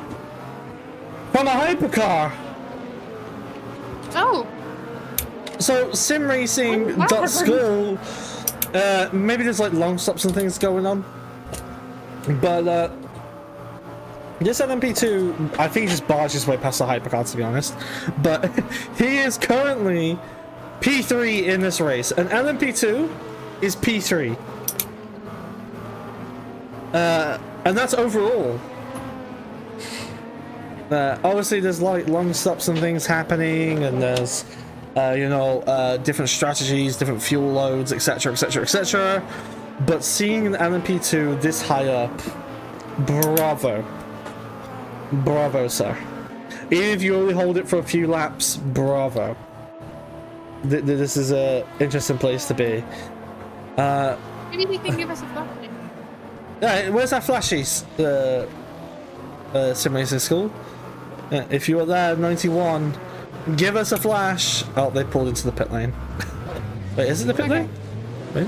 from a hypercar. Oh. So Sim Racing School. Maybe there's like long stops and things going on, but this LMP2, I think he just barged his way past the hypercar, to be honest. But he is currently P3 in this race, and LMP2 is P3. And that's overall. Obviously, there's like long stops and things happening, and there's, different strategies, different fuel loads, etc., etc., etc. But seeing an LMP2 this high up, bravo. Bravo, sir. Even if you only hold it for a few laps, bravo. This is a interesting place to be. Maybe they can give us a flash. Yeah, where's that flashies? Sim Racing School. If you were there, 91, give us a flash. Oh, they pulled into the pit lane. Wait, is it the pit lane? Wait.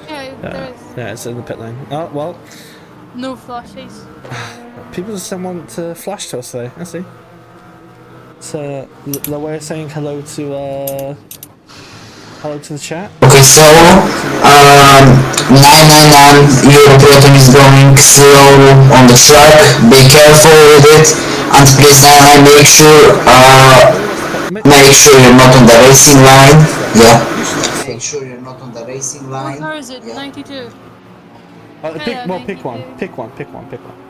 Yeah, there is. Yeah, it's in the pit lane. Oh, well. No flashes. People just don't want to flash to us today. I see. It's the way of saying hello to the chat. Okay, so 999 European is going slow on the track. Be careful with it, and please 99 make sure you're not on the racing line. Yeah. Make sure you're not on the racing What line. car is it? 92. Pick one. Pick a car.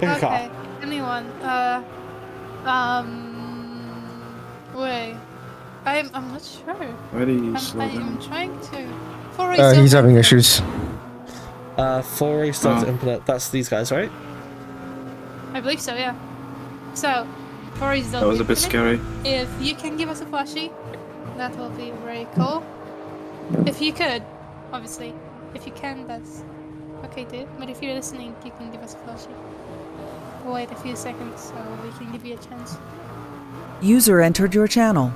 Okay, anyone. Wait. I'm not sure. I'm trying to. He's having issues. 4A start to implement. That's these guys, right? I believe so, yeah. So, for is That was a bit scary. If you can give us a flashy, that will be very cool. If you could, obviously. If you can, that's okay too. But if you're listening, you can give us a flashy. We'll wait a few seconds so we can give you a chance. User entered your channel.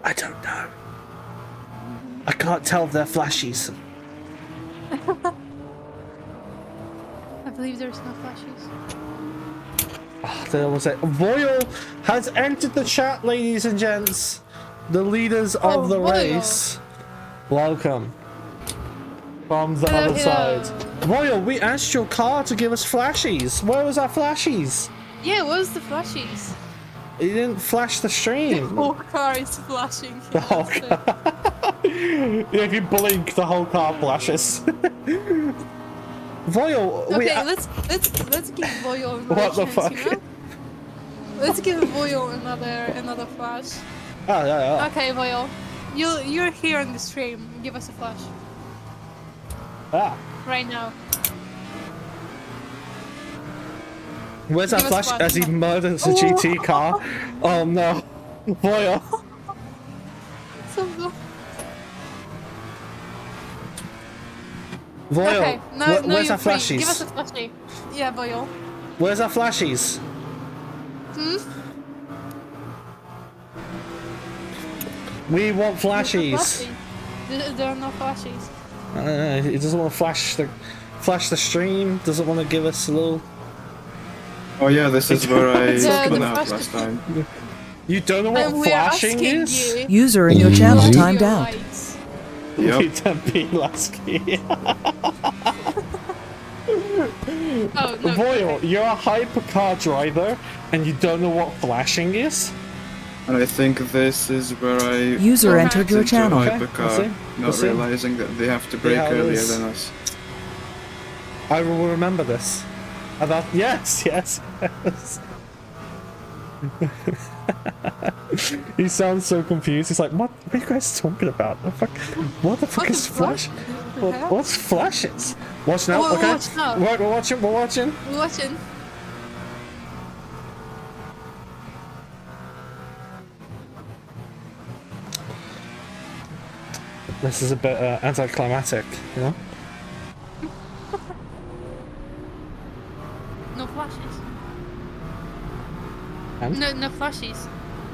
I don't know. I can't tell if they're flashies. I believe there's no flashes. Oh, they almost say Royal has entered the chat, ladies and gents. The leaders of the race. Welcome. From the other side. Royal, we asked your car to give us flashies. Where was our flashies? Yeah, where's the flashies? You didn't flash the stream. The whole car is flashing. The whole car. If you blink, the whole car flashes. Royal, okay, let's give Voyal another what the chance, fuck? you know? Let's give Voyal another flash. Oh yeah. Okay, Voyal, you're here on the stream. Give us a flash. Right now. Where's that Give us flash one. as he murders a GT car? Oh no. Voyal. Voyal, Okay, no, where's you're our free. flashies? Give us a flashy. Yeah, Voyal. Where's our flashies? We want flashies. There are no flashies. He doesn't want to flash the stream. Doesn't want to give us a little. Oh yeah, this is where I The spun out first- last time. You don't know what And we're flashing asking is? you User in your channel to timed your out. rights. Yep. Peter P. Lasky. Oh, no. Royal, you're a hypercar driver and you don't know what flashing is? And I think this is where I User entered your into channel. hypercar, We'll not see. realizing that they have to brake how it earlier is. than us. I will remember this. About yes. He sounds so confused. He's like, what are you guys talking about? What the fuck is flash? What's flashes? Watch now, okay? Watch now. We're watching, we're watching. We're watching. This is a bit anticlimactic, you know? No flashes. And? No flashes.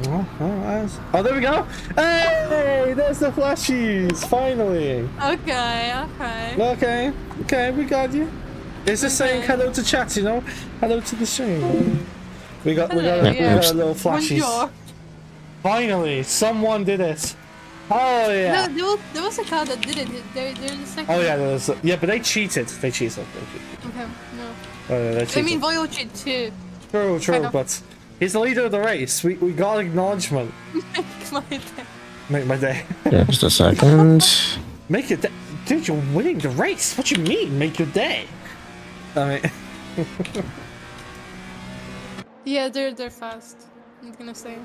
Oh, there we go! Hey! There's the flashies! Finally! Okay. Okay, we got you. It's just saying hello to chat, you know? Hello to the stream. We got a little flashies. Bonjour. Finally! Someone did it! Oh yeah! No, there was a car that did it. There's a second. Oh yeah, yeah, but they cheated. They cheated. Okay, no. They cheated. I mean, Voyo cheated too. True, kind of. but he's the leader of the race. We got acknowledgement. Make my day. Make my day. Yeah, just a second. Make your day. Dude, you're winning the race. What you mean, make your day? I mean... Yeah, they're fast. I'm gonna say.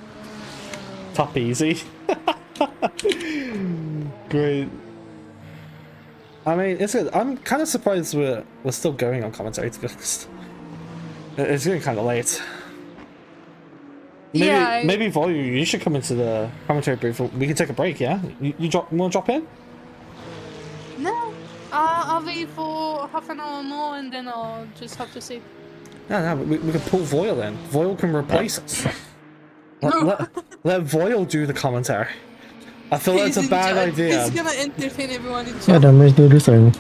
Top easy. Great. I mean, it's good. I'm kind of surprised we're still going on commentary, to be honest. It's getting kind of late. Maybe Voyu, you should come into the commentary booth. We can take a break, yeah? You want to drop in? No. I'll wait for half an hour more and then I'll just have to see. No, we can pull Voyle in. Voyle can replace us. Let Voyle do the commentary. I feel that's a bad idea. He's gonna entertain everyone in chat. Yeah, then let's do the thing.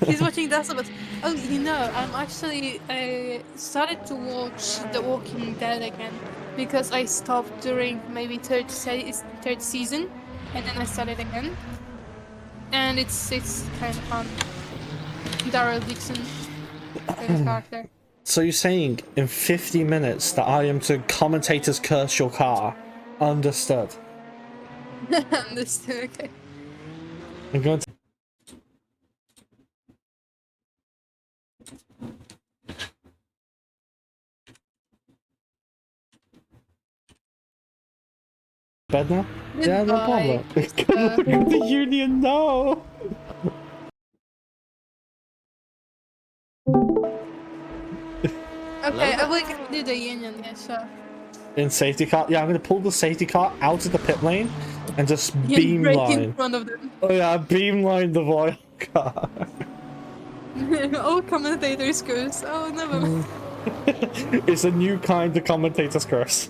He's watching that of us. Oh, you know, I'm actually started to watch The Walking Dead again because I stopped during maybe third season, and then I started again, and it's kind of fun. Daryl Dixon, favorite character. So you're saying in 50 minutes that I am to commentators curse your car? Understood. Understood. Okay. I'm going to. Bed now? Yeah, no problem. Look at the union, no! Okay, we can do the union, yeah, sure. In safety car? Yeah, I'm going to pull the safety car out of the pit lane and just Break in beamline. front of them. Oh yeah, beamline the Voyle car. All commentators curse. Oh, never mind. It's a new kind of commentator's curse.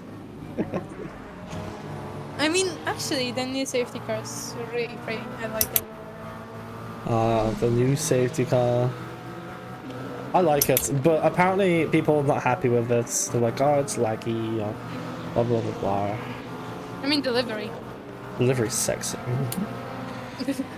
I mean, actually, the new safety car is really great. I like it. The new safety car. I like it, but apparently people are not happy with it. They're like, oh, it's laggy, or blah blah blah blah. I mean, delivery. Delivery's sexy.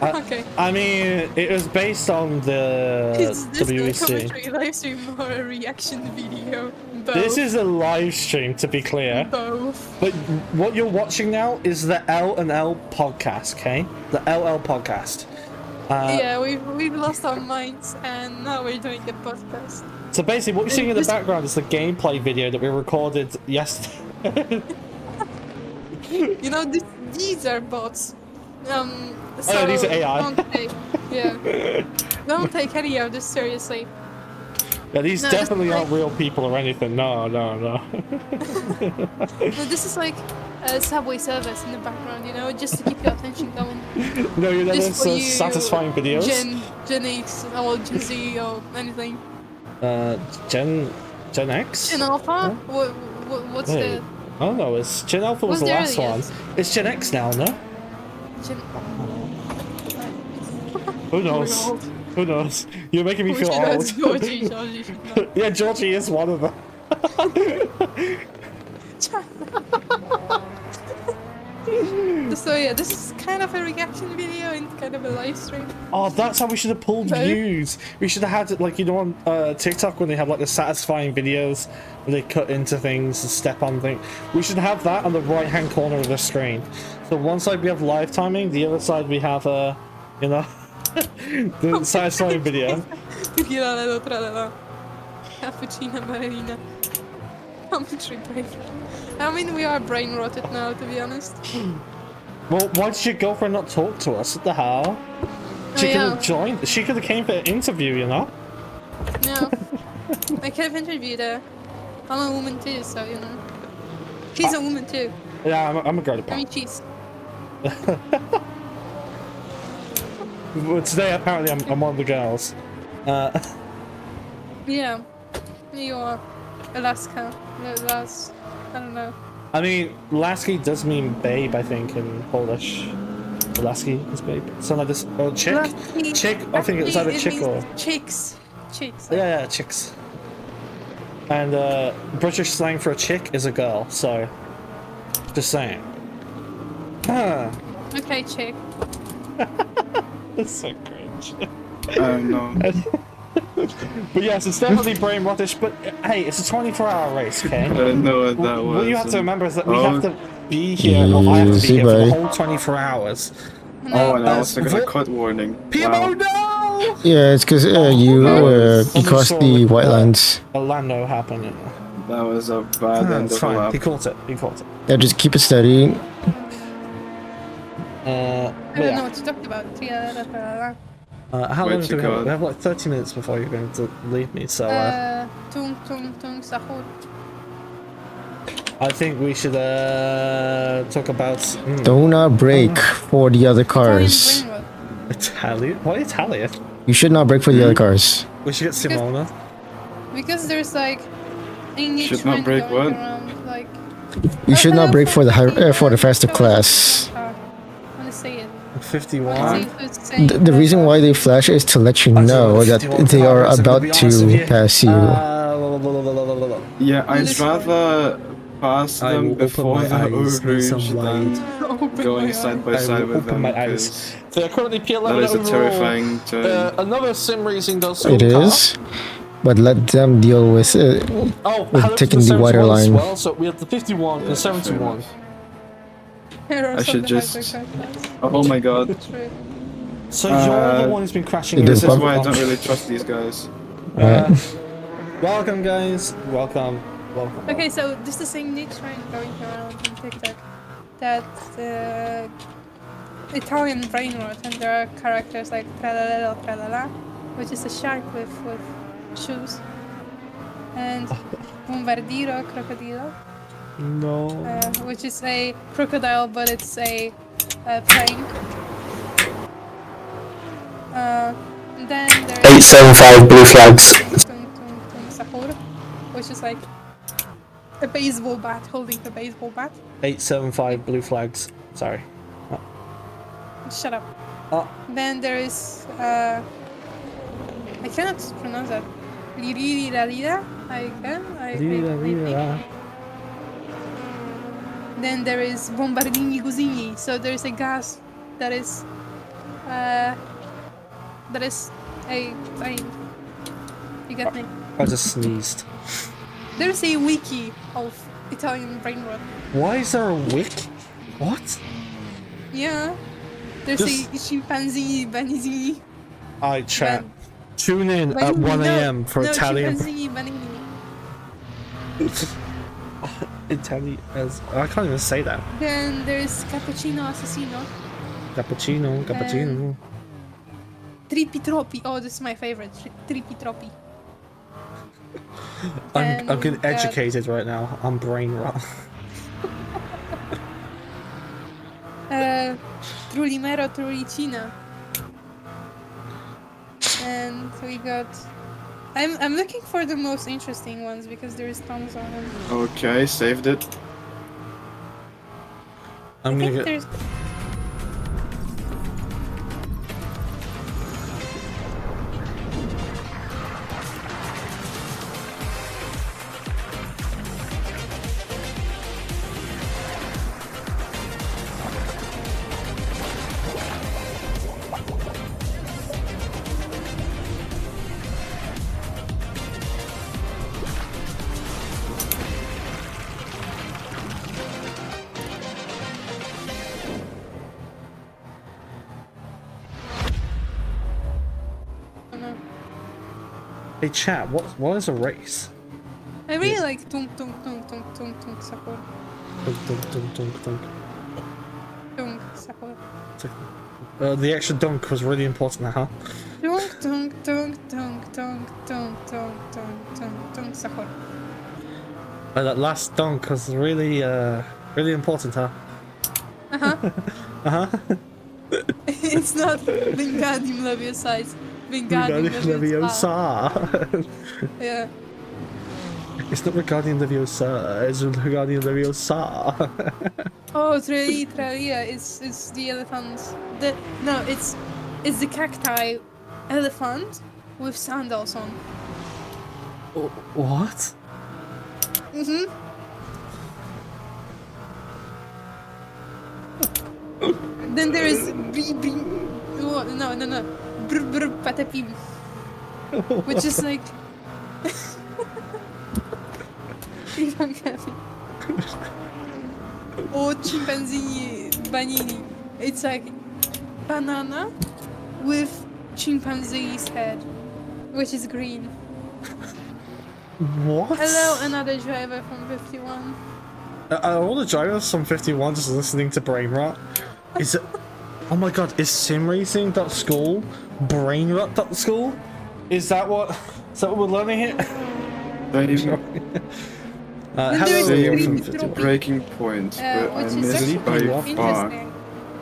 Okay. I mean, it was based on the Is this a WEC. commentary live stream or a reaction video? Both. This is a live stream, to be clear. Both. But what you're watching now is the L&L podcast, okay? The LL podcast. Yeah, we've lost our minds and now we're doing a podcast. So basically, what you're seeing in the background is the gameplay video that we recorded yesterday. You know, these are bots. So yeah, these are AI. Don't take any of this seriously. Yeah, these No, definitely this is aren't real people or anything. No. No, this is like a subway service in the background, you know, just to keep your attention going. No, you know, Just for those you, satisfying videos. Gen X or Gen Z or anything. Gen X? Gen Alpha? What's Wait, the... I don't know, Gen Alpha was What's the the last one. earliest? It's Gen X now, no? Gen... Who knows? old. Who knows? You're making me feel old. Georgie. Yeah, Georgie is one of them. So yeah, this is kind of a reaction video and kind of a live stream. Oh, that's how we should have pulled views. We should have had it like, you know, on TikTok when they have like the satisfying videos where they cut into things and step on things. We should have that on the right hand corner of the screen. So one side we have live timing, the other side we have you know, the satisfying video. Tequila dall'altra della cappuccina ballerina. Commentary break. I mean, we are brain rotted now, to be honest. Well, why did your girlfriend not talk to us? What the hell? She could yeah. have joined. She could have came for an interview, you know? No. I could have interviewed her. I'm a woman too, so you know. She's a woman too. Yeah, I'm a girl. I mean, she's. Well, today, apparently, I'm one of the girls. Yeah. You are. Alaska. I don't know. I mean, Lasky does mean babe, I think, in Polish. Lasky is babe. Something like this. Oh, chick? Lasky, Chick? I think it's either chick means or... chicks. Chicks. Yeah, chicks. And British slang for a chick is a girl, so... Just saying. Okay, chick. That's so cringe. No. But yes, it's definitely brain rottish, but hey, it's a 24-hour race, okay? I didn't know what that was. What you have to remember is that we Oh. have to be here, well, I have to be Easy, here for the buddy. whole 24 hours. Oh, and I also got a cut warning. Wow. No! Yeah, it's because you crossed the white lines. A Lando happened. That was a bad end It's of a fine. lap. He caught it. He caught it. Yeah, just keep it steady. I don't know what you talked about. How long Wait, do we you have? got- We have like 30 minutes before you're going to leave me, so Tung sahur. I think we should talk about Do not brake for the other cars. Italian. Why Italian? You should not brake for the other cars. We should get Simona. Because there's like a new Should not trend break going what? around, like You should not brake for the for the faster class. I want to say it. 51. The reason why they flash is to let you know that they are about to pass you. Yeah, I'd rather pass I them will before open the my eyes, Rouge some than going side by I side will with open them. my eyes. 'cause So currently P11 that is a overall. terrifying turn. Another sim racing does. It is, but let them deal with Oh, with taking the wider 71 as line. well. So we have the 51, the 71. I should just. Oh my god. So you're the one who's been crashing. This is into why I the don't really trust these guys. Welcome, guys. Welcome. Welcome. Okay, so there's the same new trend going around on TikTok that Italian brain rot, and there are characters like Tralalelo Tralala, which is a shark with shoes, and Bombardiro Crocodilo, No. which is a crocodile, but it's a plane. Then there's 875 blue flags. Tung Sahur, which is like a baseball bat holding the baseball bat. 875 blue flags. Sorry. Shut up. Oh. Then there is I cannot pronounce that. Lirira. I can. I think. Then there is Bombardini Gusini. So there is a gas that is a plane. You get me? I just sneezed. There's a wiki of Italian brain rot. Why is there a wiki? What? Yeah. There's a chimpanzee Banizini. I chat. Tune in at 1 a.m. for Italian. Chimpanzee Banini. Italian as I can't even say that. Then there's Cappuccino Assassino. Cappuccino. Trippi Troppi. Oh, this is my favorite. Trippi Troppi. I'm getting educated right now. I'm brain rot. Trulimero Trulicina. And we got. I'm looking for the most interesting ones because there's tons of them. Okay, saved it. I'm I gonna think get. there's. Hey chat, what is a race? I really like Tung Sahur. Tunk. Tung Sahur. The extra dunk was really important, huh? Dunk, dunk, dunk, dunk, dunk, dunk, dunk, dunk, dunk, dunk, Sahur. That last dunk was really, really important, huh? Uh-huh. Uh-huh. It's not Wingardium Leviosa, it's Wingardium Leviosa. Yeah. It's not Wingardium Leviosa, it's Wingardium Leviosa. Oh, Tralia is the elephant. It's the cacti elephant with sandals on. What? Mm-hmm. Then there is no. Brr brr patapim. Which is like I'm happy. Or chimpanzee banini. It's like banana with chimpanzee's head, which is green. What? Hello, another driver from 51. All the drivers from 51 just listening to Brain Rot. Is it? Oh my god, is simracing.school brainrot.school? Is that what we're learning here? Hello, breaking point, but I which is missed actually by far. interesting.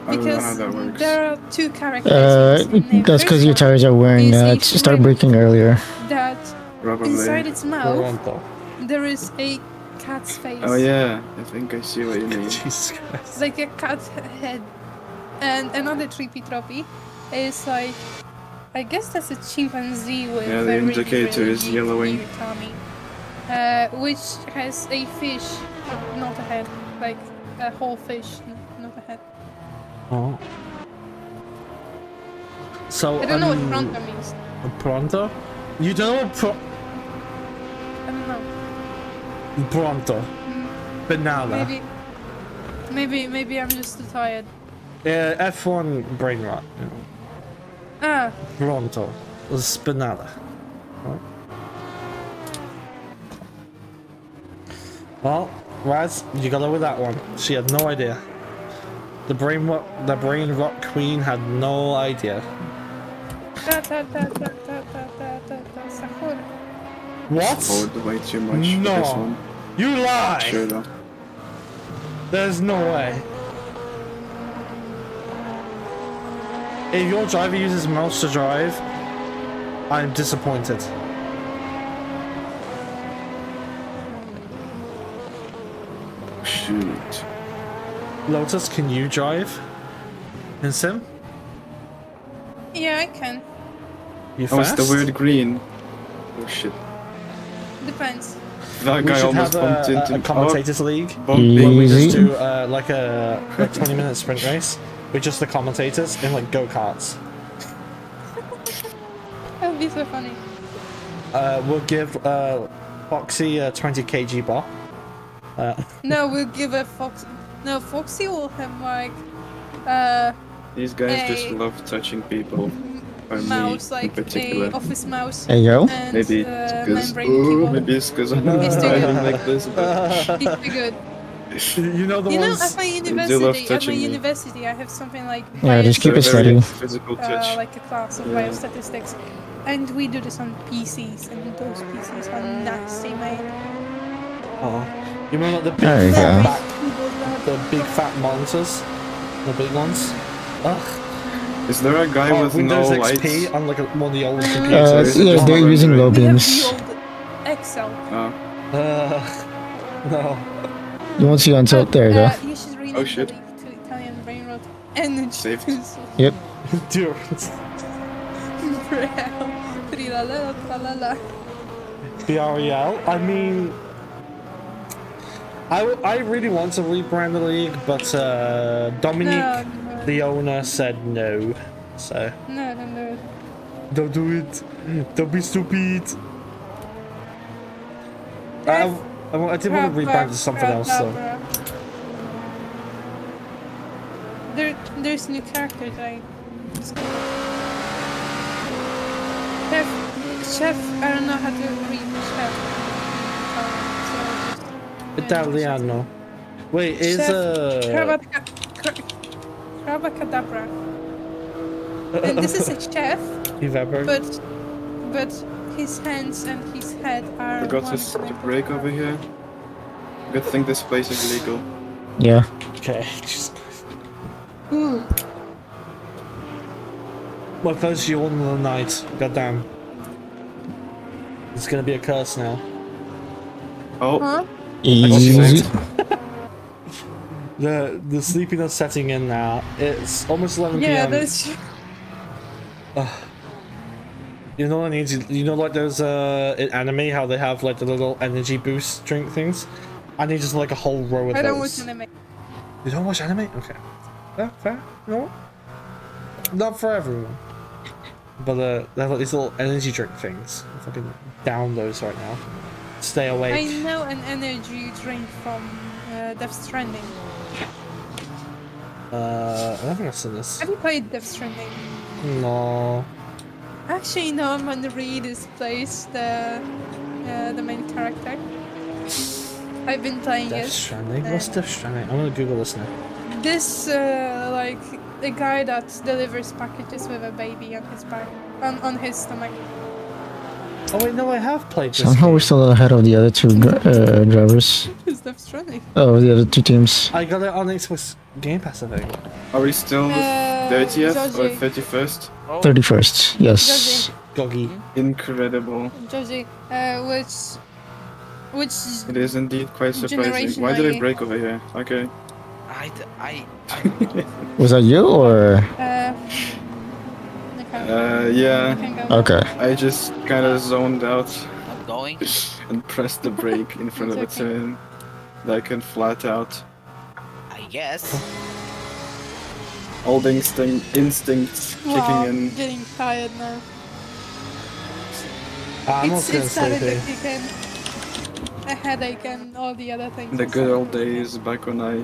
I don't know how Because that works. there are two characters. That's because your tires are wearing start breaking earlier. That Probably. inside its mouth there is a cat's face. Oh yeah, I think I see what you mean. Jesus Christ. Like a cat head. And another trippy troppy is like, I guess that's a chimpanzee with Yeah, the very, indicator really is big yellowing. ear tummy, which has a fish, not a head, like a whole fish, not a head. Oh. So I don't know what pronto means. Pronto? You don't know what I don't know. Pronto. Banana. Maybe I'm just too tired. F1 brain rot. You know. Ah. Pronto. Spinata. Right. Well, Raz, you got over that one. She had no idea. The brain rot queen had no idea. Sahur. What? Hold way too much for No. this one. You lie! Sure though. There's no way. If your driver uses mouse to drive, I'm disappointed. Shoot. Lotus, can you drive in sim? Yeah, I can. You Oh, it's fast? the word green. Oh shit. Depends. That We guy should almost have bumped into a commentators league bumped where we just Easy. do like a 20-minute sprint race with just the commentators in like go-karts. That would be so funny. We'll give Foxy a 20 kg bar. No, we'll give a Fox. No, Foxy will have like These guys just a love touching people. Or mouse, me in like particular. a office mouse. Hey, yo. And, Maybe it's because membrane keyboard. maybe it's because I'm He's too driving good. like this, but He's too good. You know the You know, ones. at my do love university, touching me. I have something like Yeah, just keep it Very steady. physical touch. like a class of Yeah. biostatistics, and we do this on PCs, and those PCs are nasty, mate. Oh, you remember the There you go. big fat monitors, the big ones? Ugh. Is there a guy with Windows no XP lights? on like one of the old computers. Yeah, they're using low beams. Excel. Oh. No. You won't see on tilt. There you go. You should read Oh it shit. to Italian brainrot energy. Saved. Yep. Dude. BREL? I mean, I really want to rebrand the league, but Dominique, No. the owner, said no. So No. don't do it. Don't be stupid. I did want to rebrand to something else. So there's new characters. Chef. I don't know how to read chef. Italiano. Wait, is Chef Crabacadabra. And this is a chef, You've ever. but his hands and his head are Forgot one to connected. break over here. Good thing this place is legal. Yeah. Okay. My first you on the night. Goddamn. It's gonna be a curse now. Oh. Huh? Easy. The sleepiness setting in now. It's almost 11 Yeah, p.m. that's. You know what I need? You know, like there's in anime how they have like the little energy boost drink things. I need just like a whole row of I don't those. watch anime. You don't watch anime? Okay. Fair. You know what? Not for everyone. But they have like these little energy drink things. I'm fucking down those right now. Stay awake. I know an energy drink from Death Stranding. I don't think I've seen this. Have you played Death Stranding? No. Actually, no. I'm gonna read this place. The main character. I've been playing Death it. Stranding? What's Death Stranding? I'm gonna Google this now. This like a guy that delivers packages with a baby on his back, on his stomach. Oh wait, no, I have played this Somehow game. we're still ahead of the other two drivers. It's Death Stranding. Oh, the other two teams. I got it on Xbox Game Pass, I think. Are we still 30th or Joji. 31st? 31st, yes. Goggy. Incredible. Joji, which It is indeed quite surprising. generation Why are did I you? break over here? Okay. I Was that you or? okay. Yeah. You can go. Okay. I just kind of zoned out I'm going. and pressed the brake in front of a It's okay. turn that I can flat out. I guess. All the instincts Wow, kicking I'm in. getting tired now. I'm It's also started to sleepy. kick in. A headache and all the other things. The good old days back when I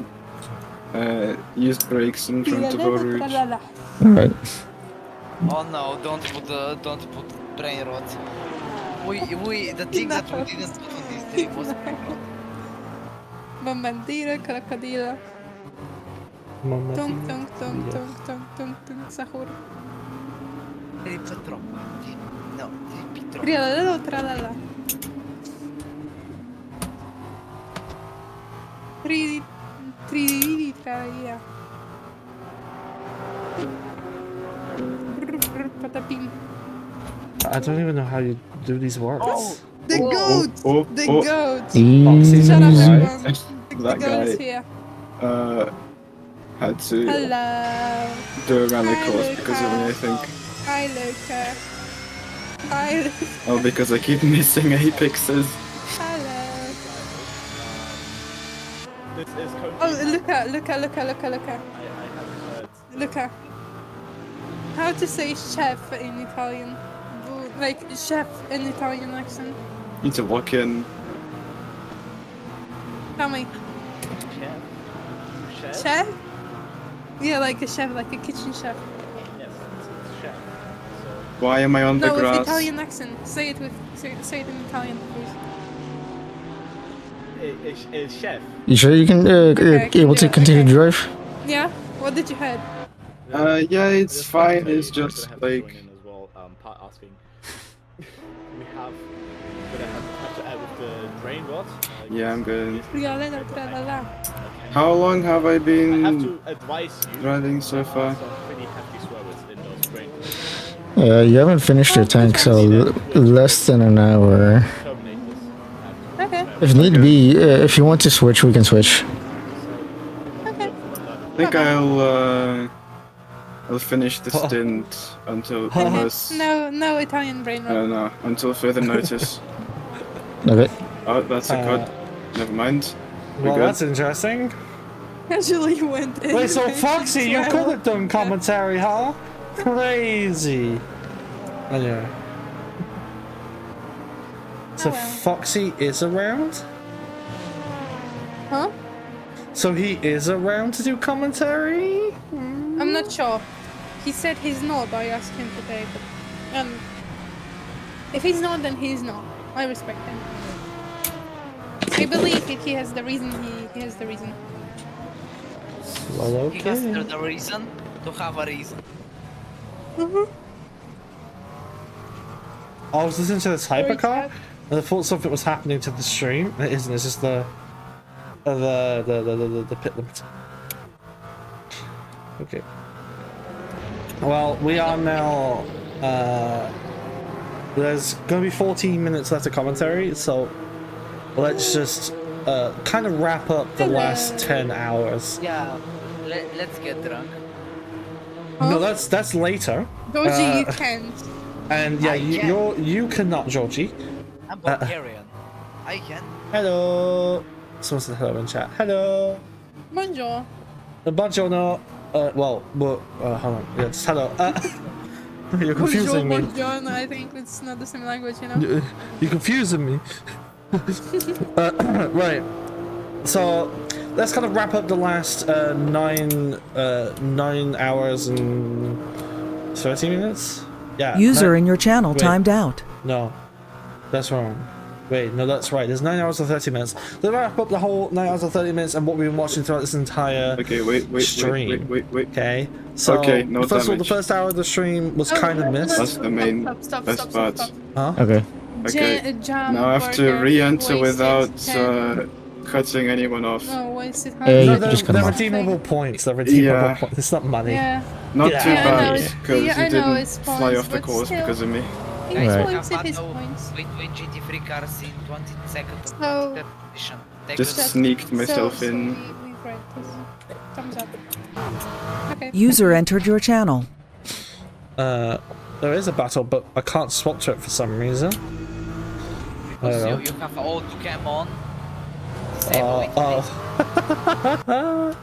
used brakes in front of Orange. Alright. Oh no! Don't put brain rot. The thing that we didn't put on this day was brain rot. Bombardira, crocodilo. Mamma Tung mia. tung tung tung tung tung tung sahur. It's troppo. No, it's troppo. Trialala o tralala? Tri tralala. Patapim. I don't even know how you do these words. The goat! The goat! Easy. Shut up, Guy, everyone. The that goat is guy here. had to Hello. do a rally Hi, course because of me, I think. Hi, Luca. Hi, Luca. Oh, because I keep missing apexes. Hello. This is Oh, Luca. Luca. How to say chef in Italian? Like chef in Italian accent. Need to walk in. Tell me. Chef? Chef? Yeah, like a chef, like a kitchen chef. Yes, it's chef. Why am I on the No, with grass? Italian accent. Say it in Italian, please. A chef. You sure you can able to continue to drive? Yeah. What did you had? Yeah, it's fine. It's just like As well, Pat asking. We have. But I have to add with the drain rod. yeah, I'm good. Trialala, tralala. How long have I I have been to advise you. driving so far? Some pretty hefty swear words in those drain rods. You haven't finished your tank, so less than an hour. Terminate this. Okay. If need be, if you want to switch, we can switch. Okay. I think I'll finish the stint until unless No Italian brain I rot. don't know until further notice. Okay. Oh, that's a cod. Never mind. We're Well, good. that's interesting. Actually went in. Wait, so Foxy, you Well, could have done commentary, huh? Crazy. Anyway. So Foxy is around? Huh? So he is around to do commentary? I'm not sure. He said he's not. I asked him today, but if he's not, then he's not. I respect him. I believe if he has the reason, he has the reason. Well, He has okay. the reason to have a reason. I was listening to this hypercar, and I thought something was happening to the stream. It isn't. It's just the pit limit. Okay. Well, we are now. There's gonna be 14 minutes left of commentary, so let's just kind of wrap up the last 10 hours. Yeah, let's get drunk. No, that's later. Georgie, you can't. And yeah, you cannot, Georgie. I'm Bulgarian. I can. Hello. Someone said hello in chat. Hello. Bonjour. Buongiorno. Well, hold on. Yeah, just hello. You're confusing me. Bonjour, I think it's not the same language, you know? You're confusing me. Right. So let's kind of wrap up the last 9 hours and 30 minutes. Yeah. User in your channel timed out. No, that's wrong. Wait, no, that's right. There's 9 hours and 30 minutes. Let's wrap up the whole 9 hours and 30 minutes and what we've been watching throughout this entire stream. Wait. Okay. So no first of all, the damage. first hour of the stream was kind of missed. That's the main best part. Huh? Okay. Okay. Jam Now I have to burger, re-enter wasted without 10. cutting anyone off. No, wasted No, 100. they're redeemable points. They're redeemable Yeah. points. It's not money. Yeah. Not Get too out of bad, here. because Yeah, I you know didn't it's fly points, off the but course still. because of me. It's Right. points if it's points. Between GT3 cars in 20 seconds of So- third position. Take Just a- sneaked myself so in. we read this. Thumbs up. Okay. User entered your channel. There is a battle, but I can't swap to it for some reason. I Because don't you have auto cam on. know.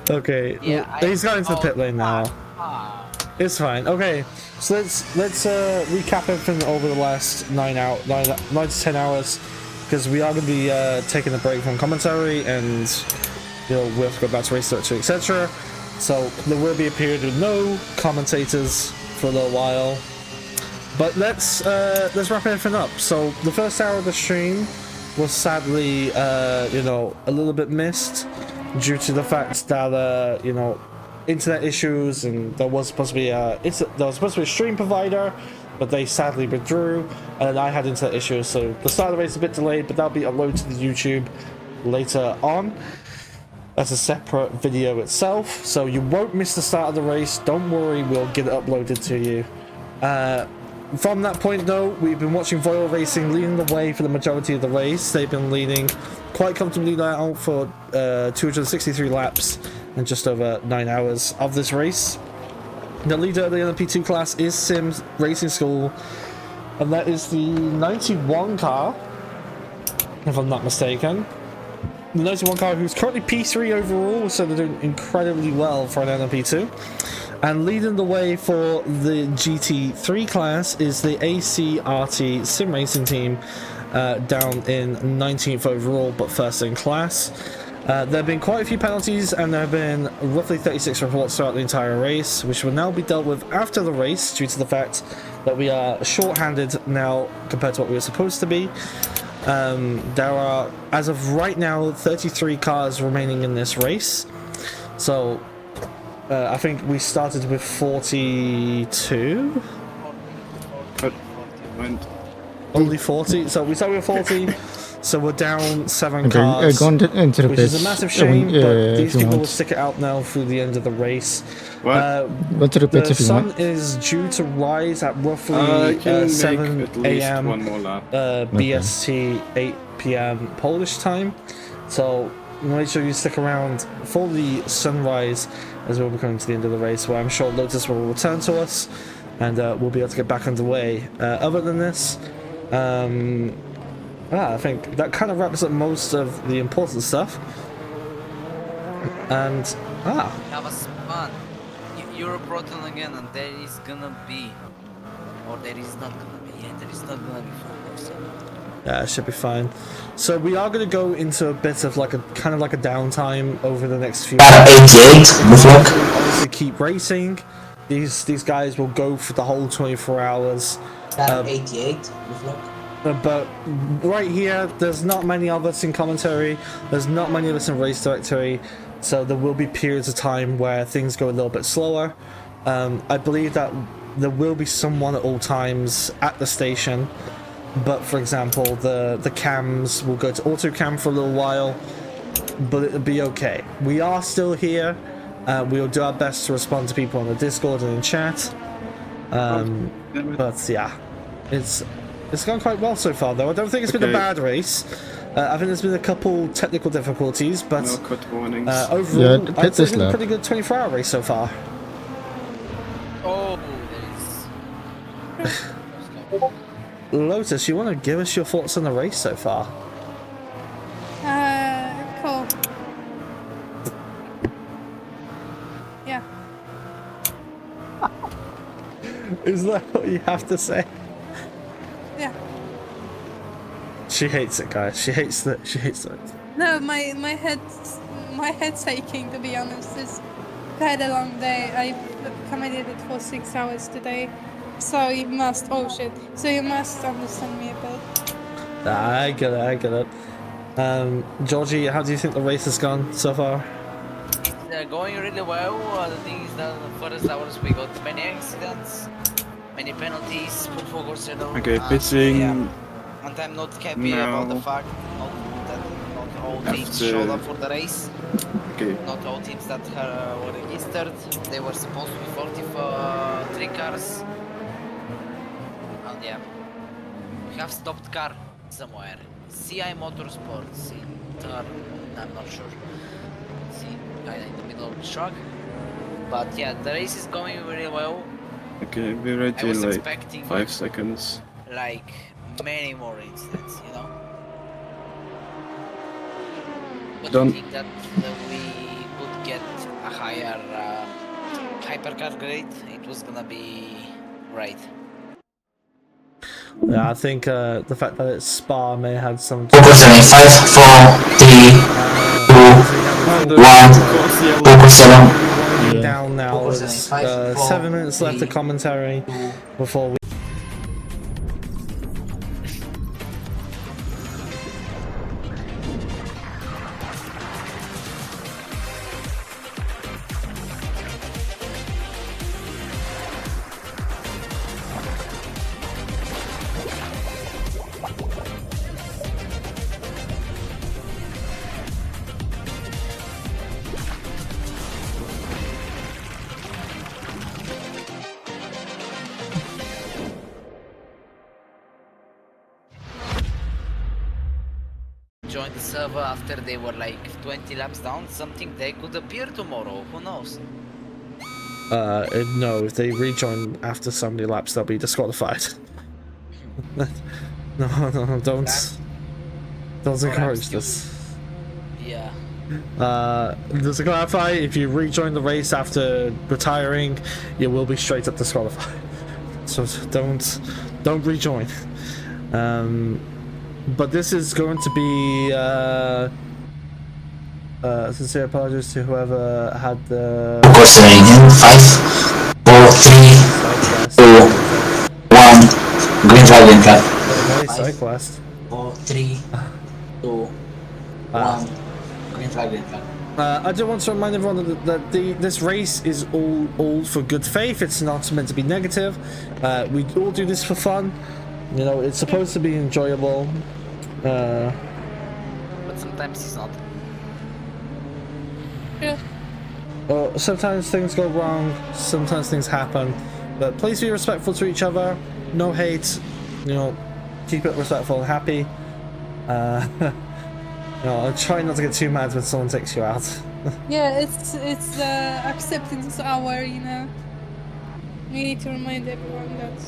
Okay. Yeah, He's going to the pit lane now. It's fine. Okay, so let's recap everything over the last 9 to 10 hours, because we are going to be taking a break from commentary, and we'll have to go back to race director, etc. So there will be a period with no commentators for a little while. But let's wrap everything up. So the first hour of the stream was sadly a little bit missed due to the fact that internet issues, and there was supposed to be a stream provider, but they sadly withdrew, and I had internet issues, so the start of the race is a bit delayed, but that'll be uploaded to the YouTube later on as a separate video itself, so you won't miss the start of the race. Don't worry, we'll get it uploaded to you. From that point though, we've been watching Voil Racing leading the way for the majority of the race. They've been leading quite comfortably now for 263 laps and just over 9 hours of this race. The leader of the LMP2 class is Sims Racing School, and that is the 91 car, if I'm not mistaken. The 91 car, who's currently P3 overall, so they're doing incredibly well for an LMP2. And leading the way for the GT3 class is the ACRT Sim Racing team, down in 19th overall, but first in class. There have been quite a few penalties, and there have been roughly 36 reports throughout the entire race, which will now be dealt with after the race due to the fact that we are short-handed now compared to what we were supposed to be. There are, as of right now, 33 cars remaining in this race. So I think we started with 42. Only 40. So we started with 40. So we're down 7 cars, go into the which is a pits, massive shame. But these if you people will want. stick it out now through the end of the race. Go to the pits The if you sun want. is due to rise at I roughly can make 7 at least a.m. one more lap. BST, 8 p.m. Polish time. So make sure you stick around for the sunrise as we'll be coming to the end of the race, where I'm sure Lotus will return to us, and we'll be able to get back underway. Other than this, I think that kind of wraps up most of the important stuff. And That was fun. You're Proton again, and there is gonna be, or there is not gonna be. Yeah, there is not gonna be focus. yeah, it should be fine. So we are going to go into a bit of like a kind of like a downtime over the next few minutes. 88, good luck. Obviously keep racing. These guys will go for the whole 24 hours. 88, good luck. But right here, there's not many of us in commentary. There's not many of us in race directory. So there will be periods of time where things go a little bit slower. I believe that there will be someone at all times at the station, but for example, the cams will go to auto cam for a little while, but it'll be okay. We are still here. We'll do our best to respond to people on the Discord and in chat. But yeah, it's gone quite well so far, though. I don't think it's been a bad race. I think there's been a couple technical difficulties, but No cut warnings. overall, Yeah, I'd say it's been a lap. pretty good 24-hour race so far. Oh, there is. Lotus, you want to give us your thoughts on the race so far? Cool. Yeah. Is that what you have to say? Yeah. She hates it, guys. She hates it. She hates it. No, my head's aching, to be honest. It's quite a long day. I accommodated for 6 hours today. So you must, oh shit. So you must understand me a bit. I get it, I get it. Georgie, how do you think the race has gone so far? Going really well. The thing is that the first hours we got many accidents, many penalties, poor focus, Okay, pitching. Yeah. And I'm not happy about the fact that not all teams showed up for the race. Okay. Not all teams that were registered. They were supposed to be 43 cars. And yeah, we have stopped car somewhere. CI Motorsports in turn, I'm not sure. See, kinda in the middle of the track. But yeah, the race is going really well. Okay, we're ready I was like expecting 5 seconds. like many more incidents, you know. But I think that we could get a higher hypercar grade. It was gonna be great. Yeah, I think the fact that it's Spa may have some. 5, 4, 3, 2, 1, focus 7. Down now. It's 7 minutes left of commentary before we. Join the server after they were like 20 laps down. Something they could appear tomorrow. Who knows? No, if they rejoin after so many laps, they'll be disqualified. no, don't encourage this. Yeah. Just to clarify, if you rejoin the race after retiring, you will be straight up disqualified. So don't rejoin. But this is going to be sincere apologies to whoever had the 5, 4, 3, 2, 1, green flag, green flag. side quest. 4, 3, 2, 1, green flag, green flag. I do want to remind everyone that this race is all for good faith. It's not meant to be negative. We all do this for fun. You know, it's supposed to be enjoyable. But sometimes it's not. Yeah. Sometimes things go wrong. Sometimes things happen. But please be respectful to each other. No hate. You know, keep it respectful and happy. You know, try not to get too mad when someone takes you out. Yeah, it's the acceptance hour, you know. We need to remind everyone that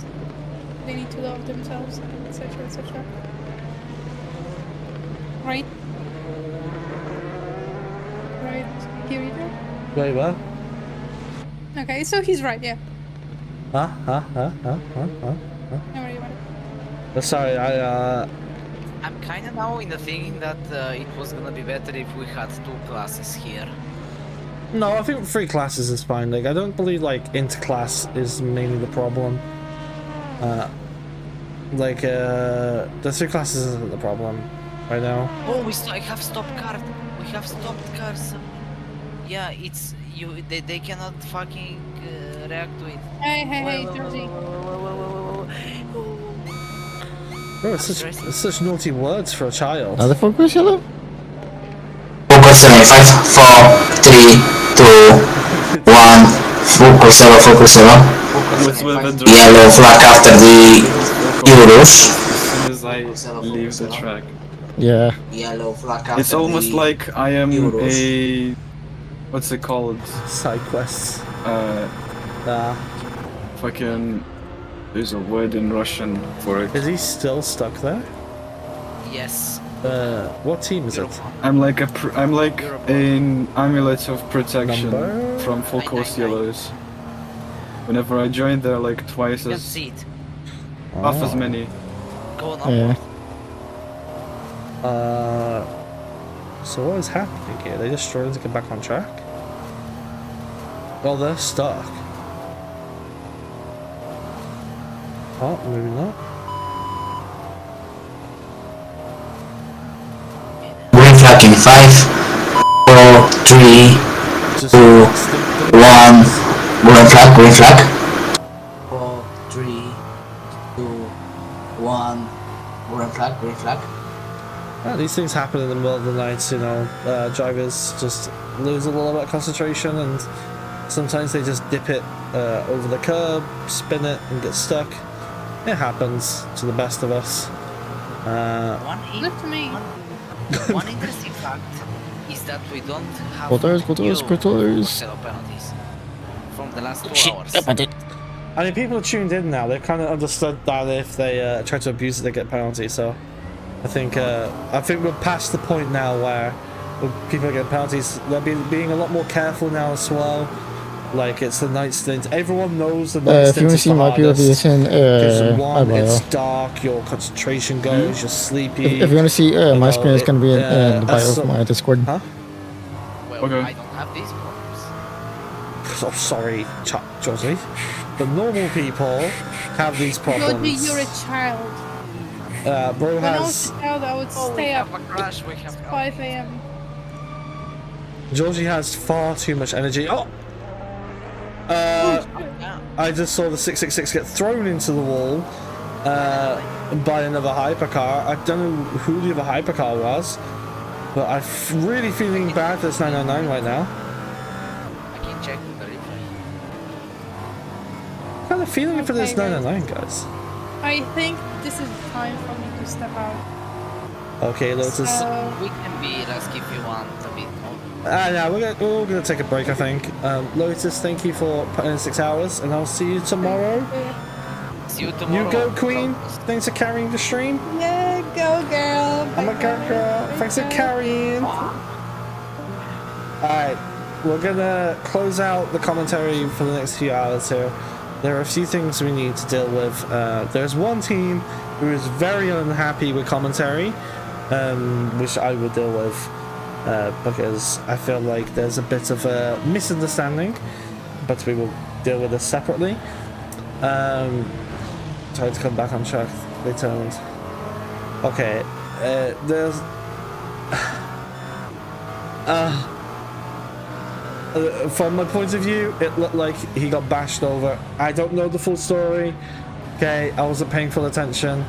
they need to love themselves, etc., etc. Right? Right, here we go. Wait, what? Okay, so he's right, yeah. Huh? Don't worry about it. Sorry, I'm kinda now in the thinking that it was gonna be better if we had 2 classes here. No, I think 3 classes is fine. Like, I don't believe, like, interclass is mainly the problem. The 3 classes isn't the problem right now. Oh, I have stopped cars. We have stopped cars. Yeah, it's they cannot fucking react to it. Hey, Georgie. Bro, it's such naughty words for a child. Another focus yellow? Focus yellow in 5, 4, 3, 2, 1. Focus yellow. Yellow flag after the Euros. As soon as I leave the track. Yeah. Yellow flag after It's almost the like I am Euros. a... What's it called? Side quests. Fucking... There's a word in Russian for it. Is he still stuck there? Yes. What team is it? I'm like an amulet of protection from full course yellows. Whenever I join, they're like twice You can as see it. half as many. Go on Yeah. So what is happening here? They just struggling to get back on track? Well, they're stuck. Oh, maybe not. Green flag in 5, 4, 3, 2, 1. Green flag. 4, 3, 2, 1. Green flag. These things happen in the middle of the night, you know. Drivers just lose a little bit of concentration, and sometimes they just dip it over the curb, spin it, and get stuck. It happens to the best of us. Look to me. One interesting fact is that we don't have Quarters. penalties from the last 2 hours. I mean, people are tuned in now. They've kind of understood that if they try to abuse it, they get penalties. So, I think we're past the point now where people are getting penalties. They're being a lot more careful now as well. Like, it's the night stint. Everyone knows the night If you stint want to is see the my POV, hardest. it's in Because one, eyebrow. it's dark, your concentration goes, you're sleepy. If you want to see my know, screen, it's gonna be in the bio so- of my Discord. Huh? Well, Okay. I don't have these problems. Oh, sorry, Josie. But normal people have these problems. Georgie, you're a child. Bro When I was has... a child, I would stay up a crash. We have 5 a.m. Georgie has far too much energy. Oh! I just saw the 666 get thrown into the wall by another hypercar. I don't know who the other hypercar was, but I'm really feeling bad for this 999 right now. I can check the replay. What kind of feeling for this Okay, 999, guys? I think this is time for me to step out. Okay, Lotus. So, We can be last if you want a bit more. Yeah, we're gonna take a break, I think. Lotus, thank you for putting in 6 hours, and I'll see you tomorrow. See you tomorrow. You go, Queen. Thanks for carrying the stream. yeah, go girl. I'm a girl. Thanks for carrying. Alright, we're gonna close out the commentary for the next few hours here. There are a few things we need to deal with. There's one team who is very unhappy with commentary, which I will deal with. Because I feel like there's a bit of a misunderstanding, but we will deal with this separately. Try to come back on track. They turned. Okay, there's. From my point of view, it looked like he got bashed over. I don't know the full story. Okay, I wasn't paying full attention.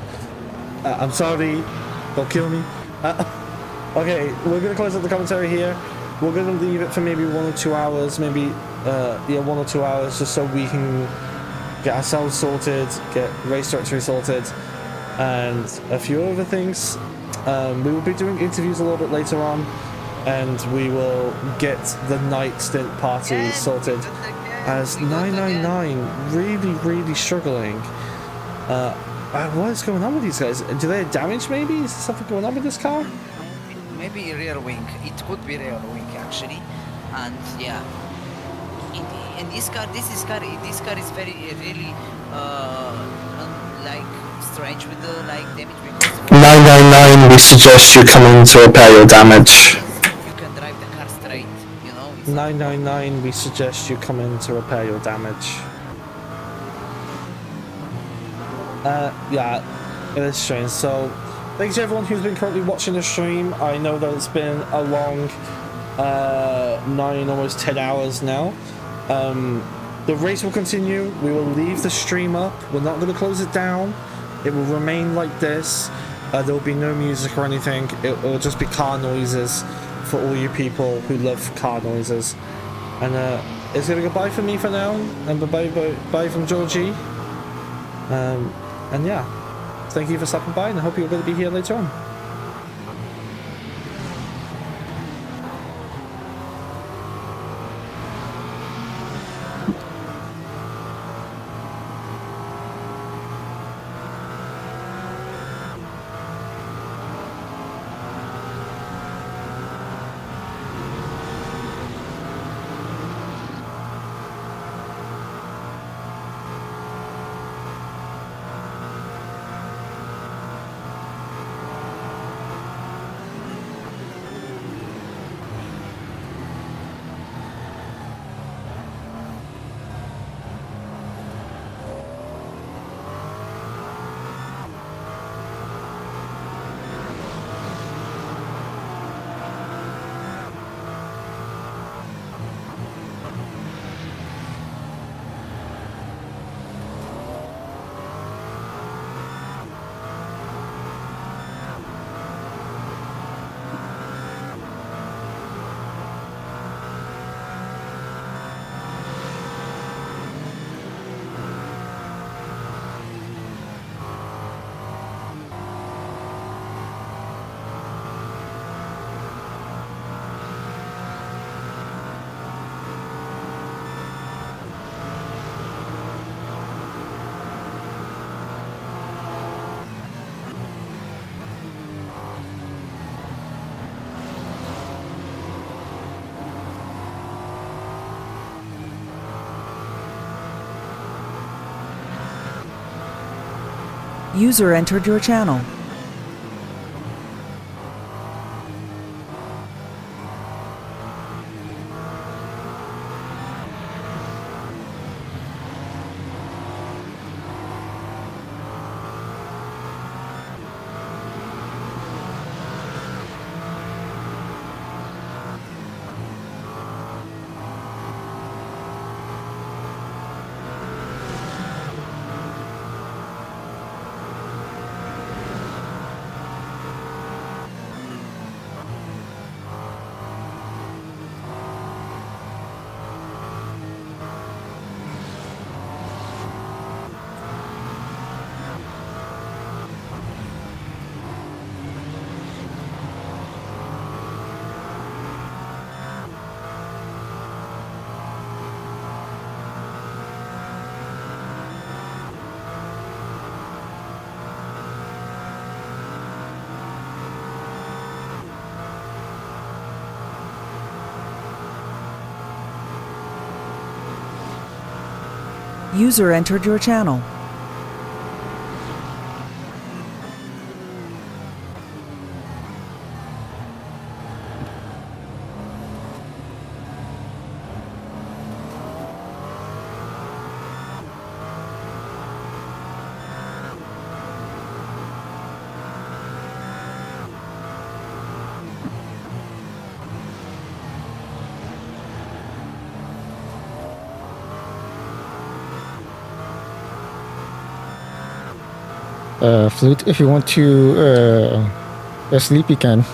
I'm sorry. Don't kill me. Okay, we're gonna close out the commentary here. We're gonna leave it for maybe 1 or 2 hours, maybe 1 or 2 hours, just so we can get ourselves sorted, get race directory sorted, and a few other things. We will be doing interviews a little bit later on, and we will get the night stint party sorted. As 999 really struggling. What is going on with these guys? Do they have damage? Maybe is there something going on with this car? Maybe rear wing. It could be rear wing actually, and yeah. In this car is very really like strange with the like damage because 999, we suggest you come in to repair your damage. you can drive the car straight. You know. 999, we suggest you come in to repair your damage. Yeah, it is strange. So, thanks to everyone who's been currently watching the stream. I know that it's been a long 9, almost 10 hours now. The race will continue. We will leave the stream up. We're not going to close it down. It will remain like this. There will be no music or anything. It will just be car noises for all you people who love car noises. And it's going to go bye for me for now. And bye from Georgie. And yeah, thank you for stopping by, and I hope you're going to be here later on. User entered your channel. User entered your channel. Flute, if you want to sleep, you can.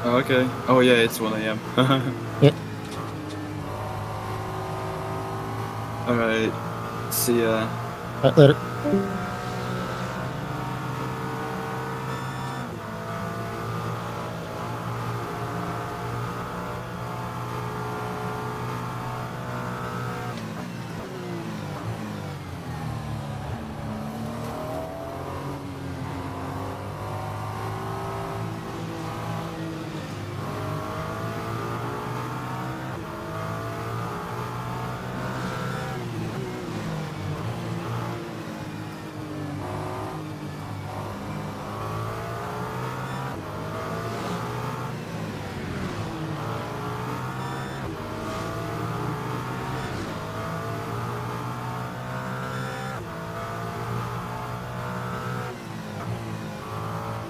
Oh, okay. Oh yeah, it's 1 AM. Yeah. Alright. See ya. Later.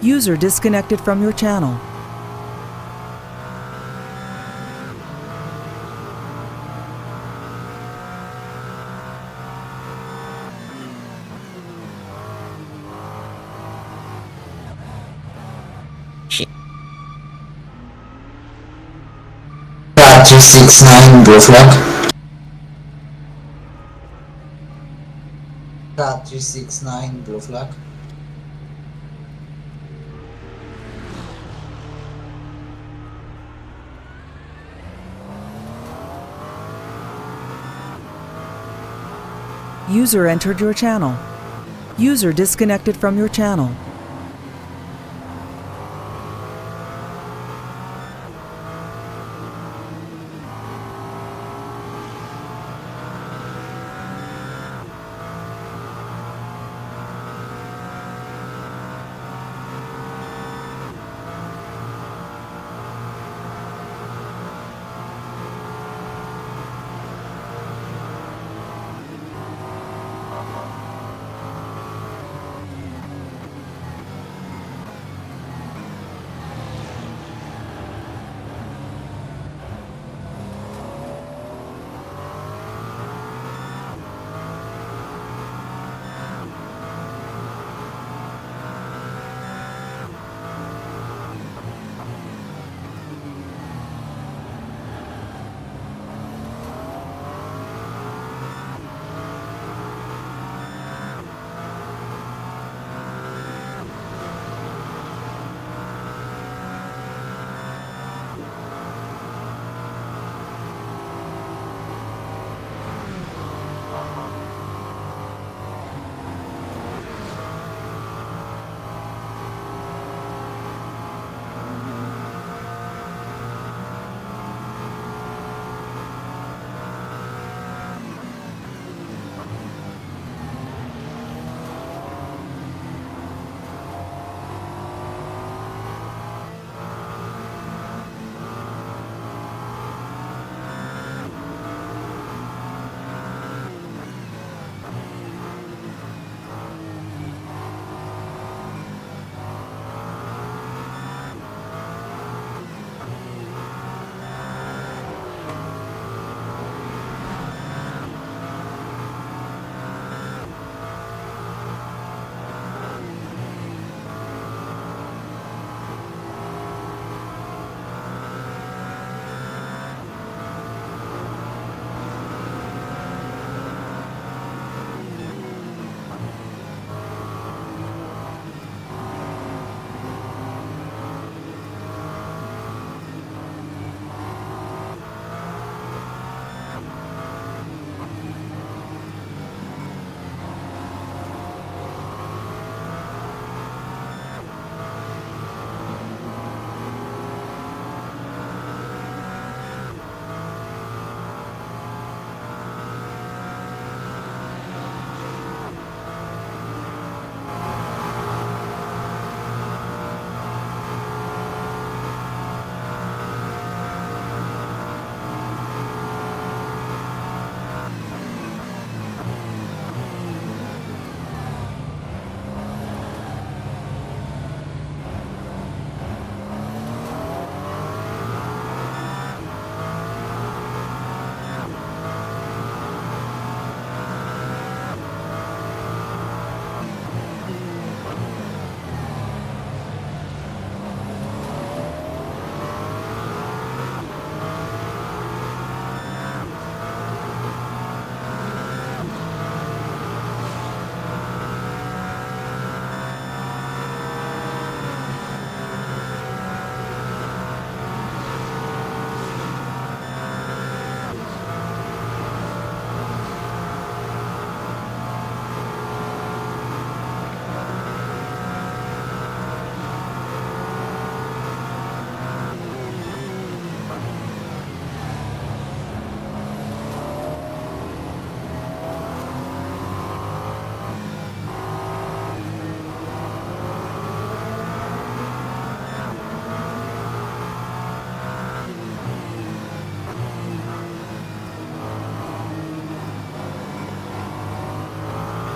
User disconnected from your channel. 369 blue flag. 369 blue flag. User entered your channel. User disconnected from your channel.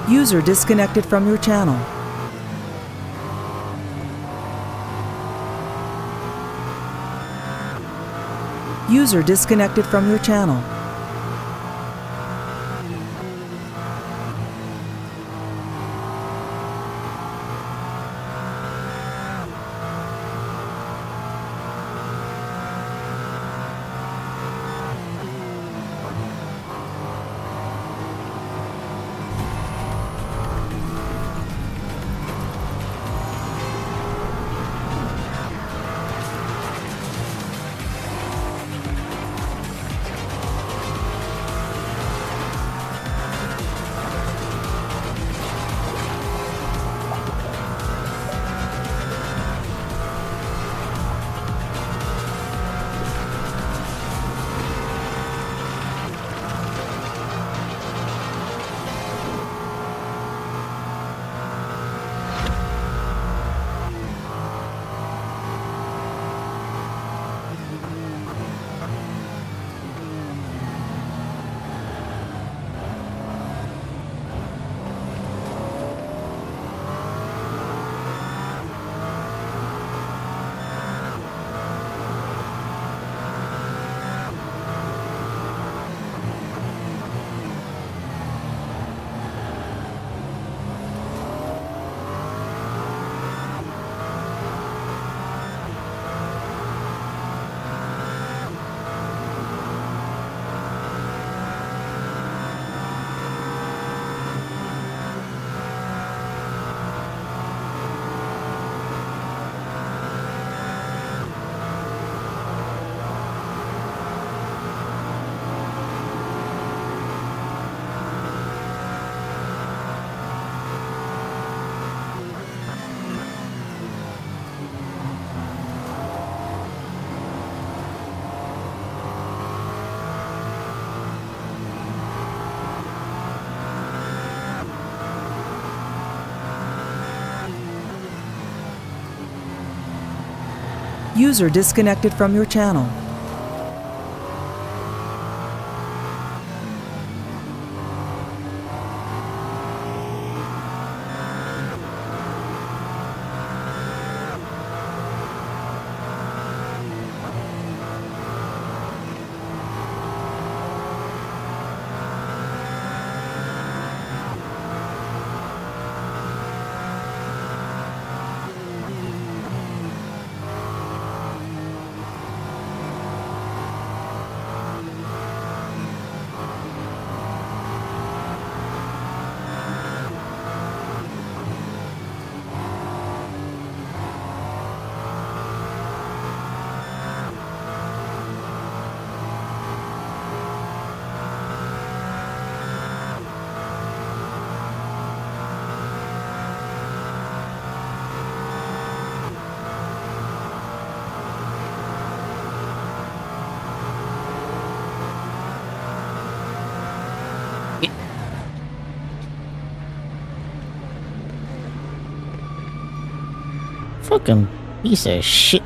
User disconnected from your channel. User disconnected from your channel. User disconnected from your channel. Fucking piece of shit.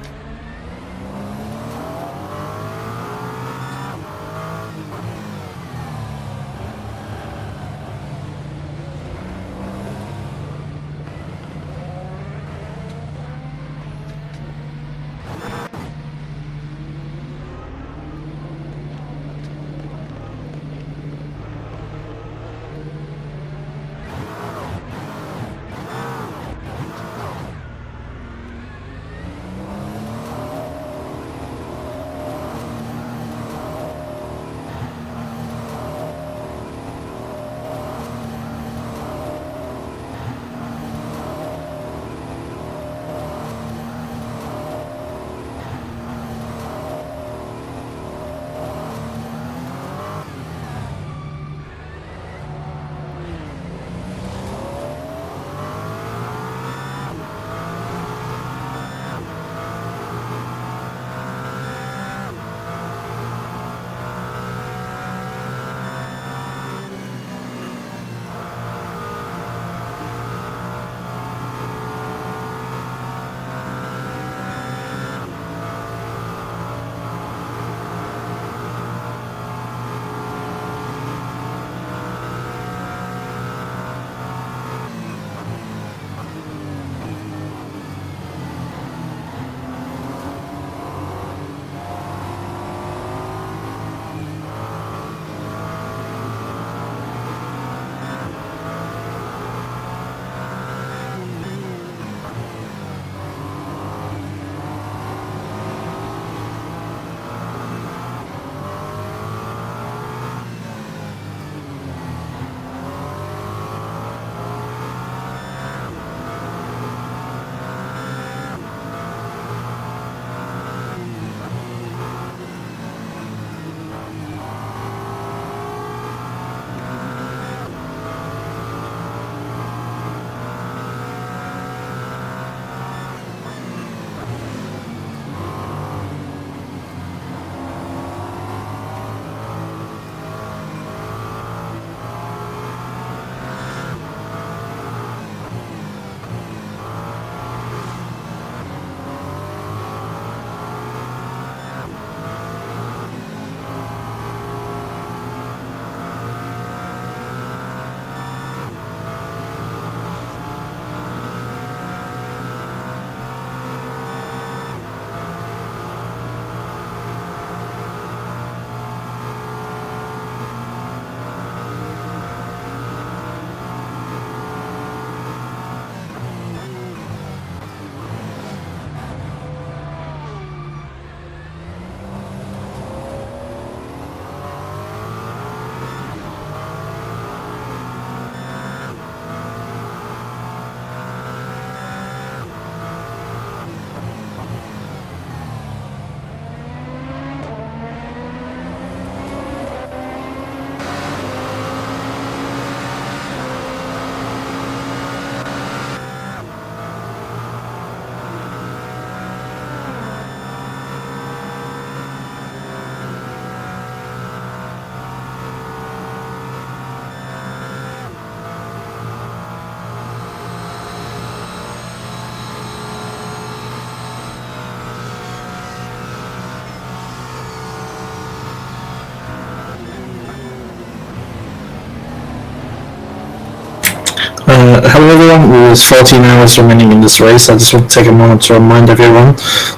Hello everyone, with 14 hours remaining in this race, I just want to take a moment to remind everyone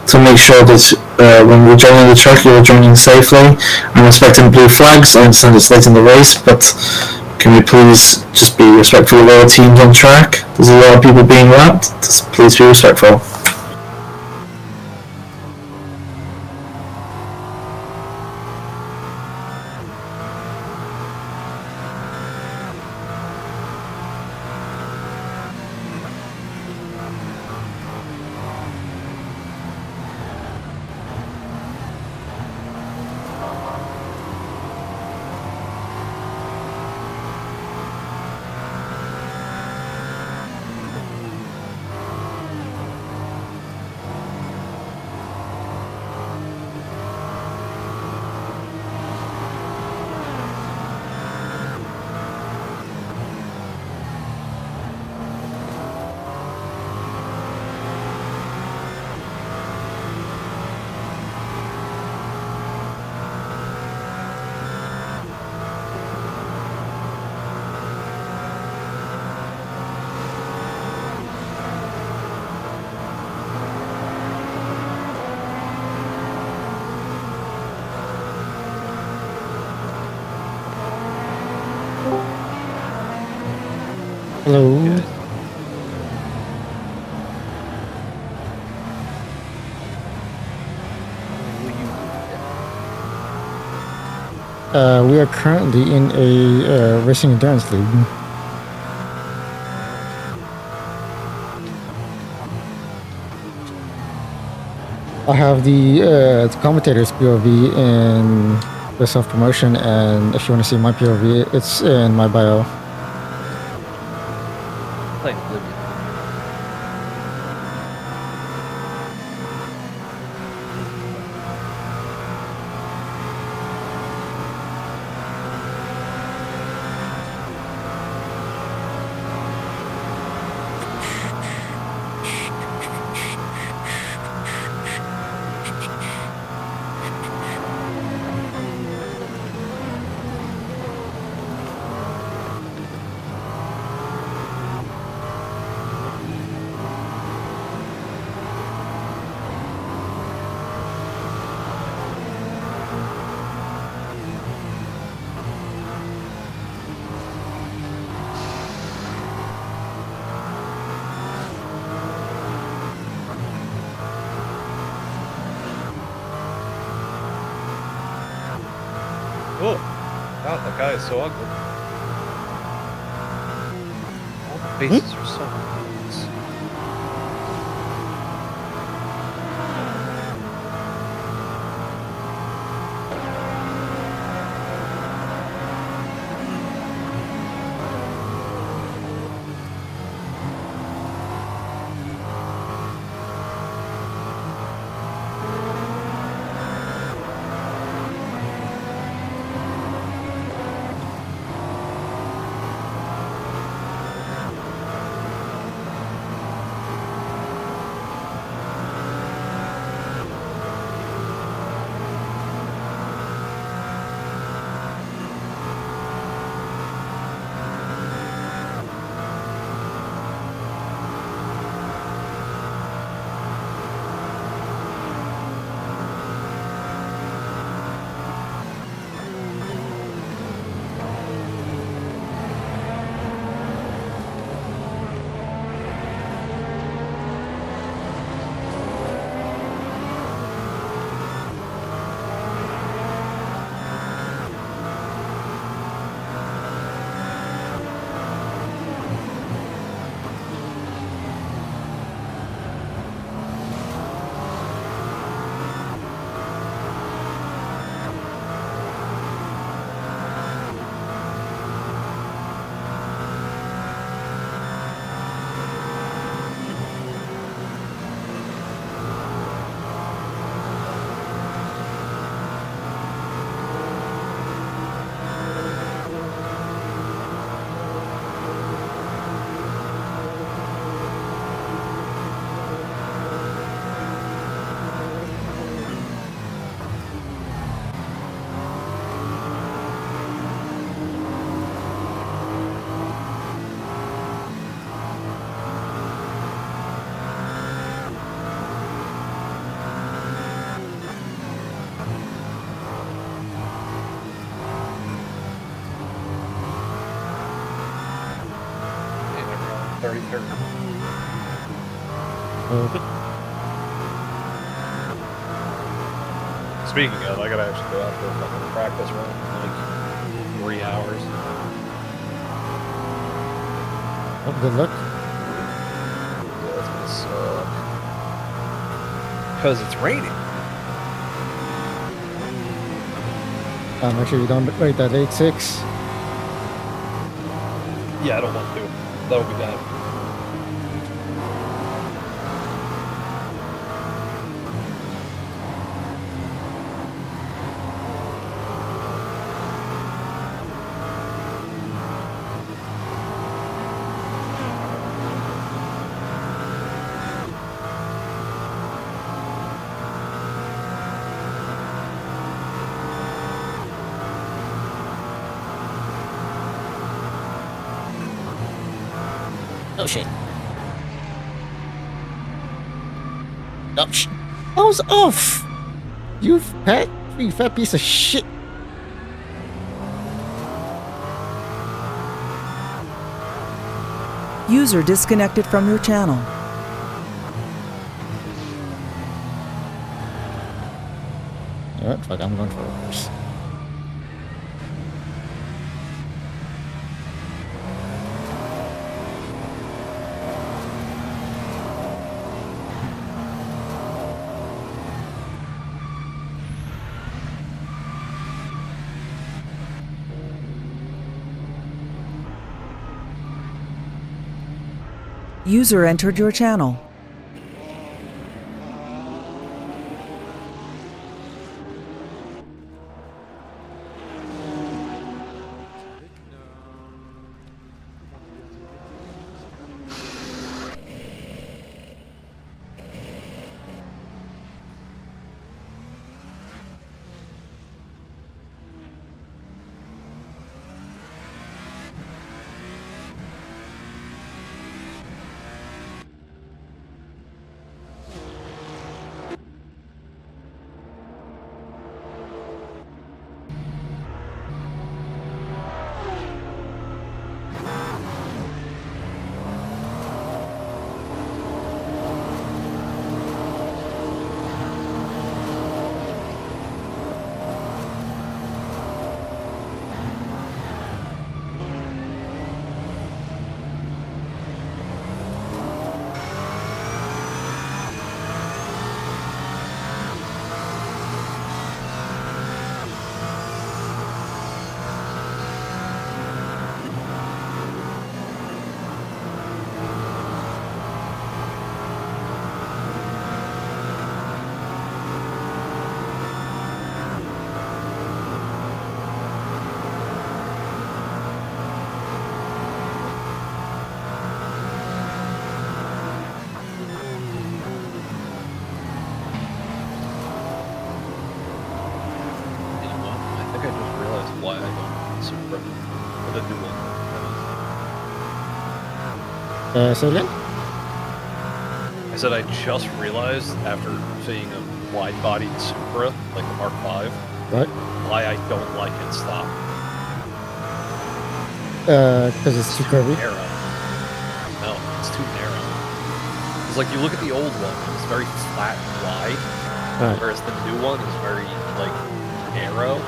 to make sure that when we're joining the track, you're joining safely. I'm respecting blue flags. I understand it's late in the race, but can we please just be respectful of other teams on track? There's a lot of people being lapped. Just please be respectful. Hello. We are currently in a racing endurance league. I have the commentator's POV in the self-promotion, and if you want to see my POV, it's in my bio. Oh, God, that guy is so ugly. All the faces are so ugly. very fair. Speaking of, I gotta actually go out for a fucking practice run in like 3 hours. Oh, good luck. Yeah, that's gonna suck. Because it's raining. Make sure you don't rate that 8-6. Yeah, I don't want to. That'll be bad. Oh shit. Oh shit. I was off! You fat piece of shit. User disconnected from your channel. Alright, fuck, I'm going for reverse. User entered your channel. Why I don't Supra for the new one. Say again? I said I just realized after seeing a wide-bodied Supra, like the Mark V, What? why I don't like its stop. Because it's too curvy. Narrow. No, it's too narrow. It's like you look at the old one, it's very flat and wide, Right. whereas the new one is very, like, narrow.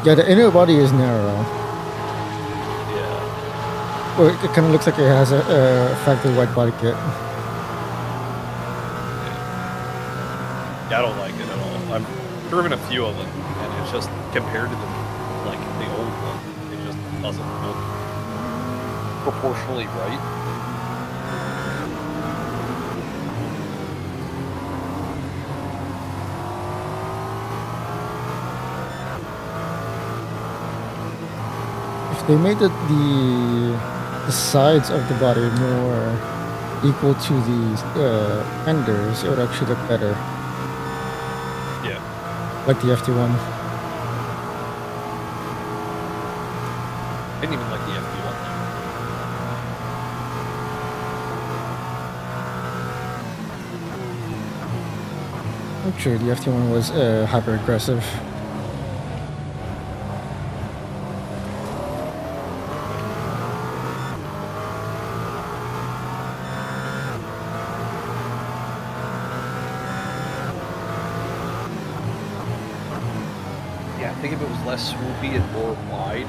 Yeah, the inner body is narrow. Yeah. Well, it kind of looks like it has a factory white body kit. Yeah, I don't like it at all. I've driven a few of them, and it's just, compared to the old one, it just doesn't look proportionally right. If they made the sides of the body more equal to the fenders, it would actually look better. Yeah. Like the FT1. I didn't even like the FD1. I'm sure the FT1 was hyper aggressive. think if it was less swoopy and more wide.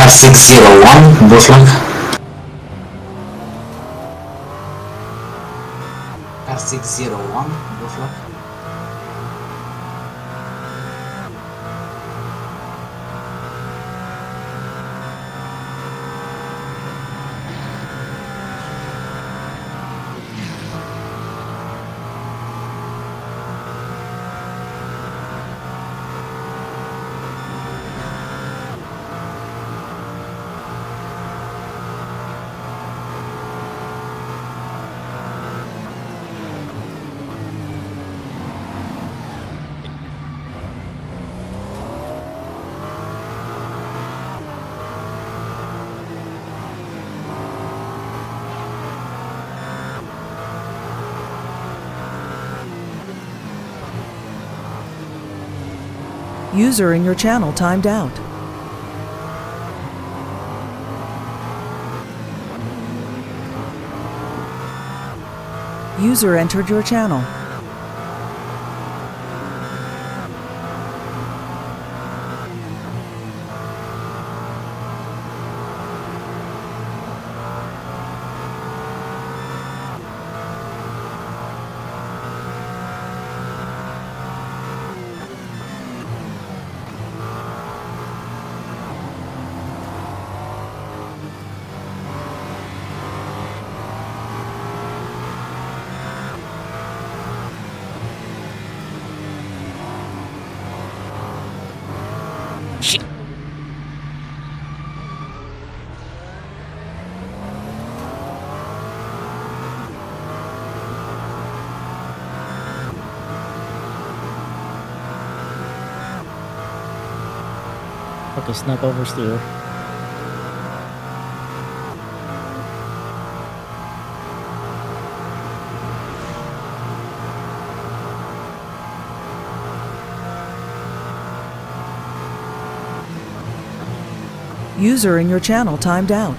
R601, good luck. R601, good luck. User in your channel timed out. User entered your channel. Okay, snap oversteer. User in your channel timed out.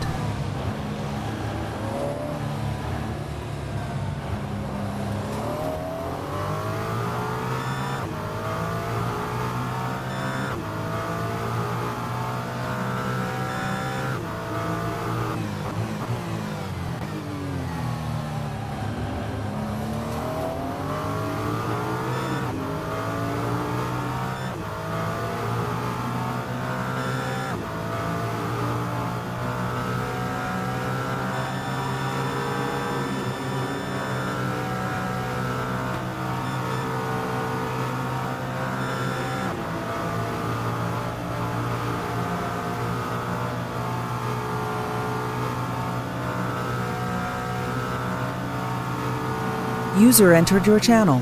User entered your channel.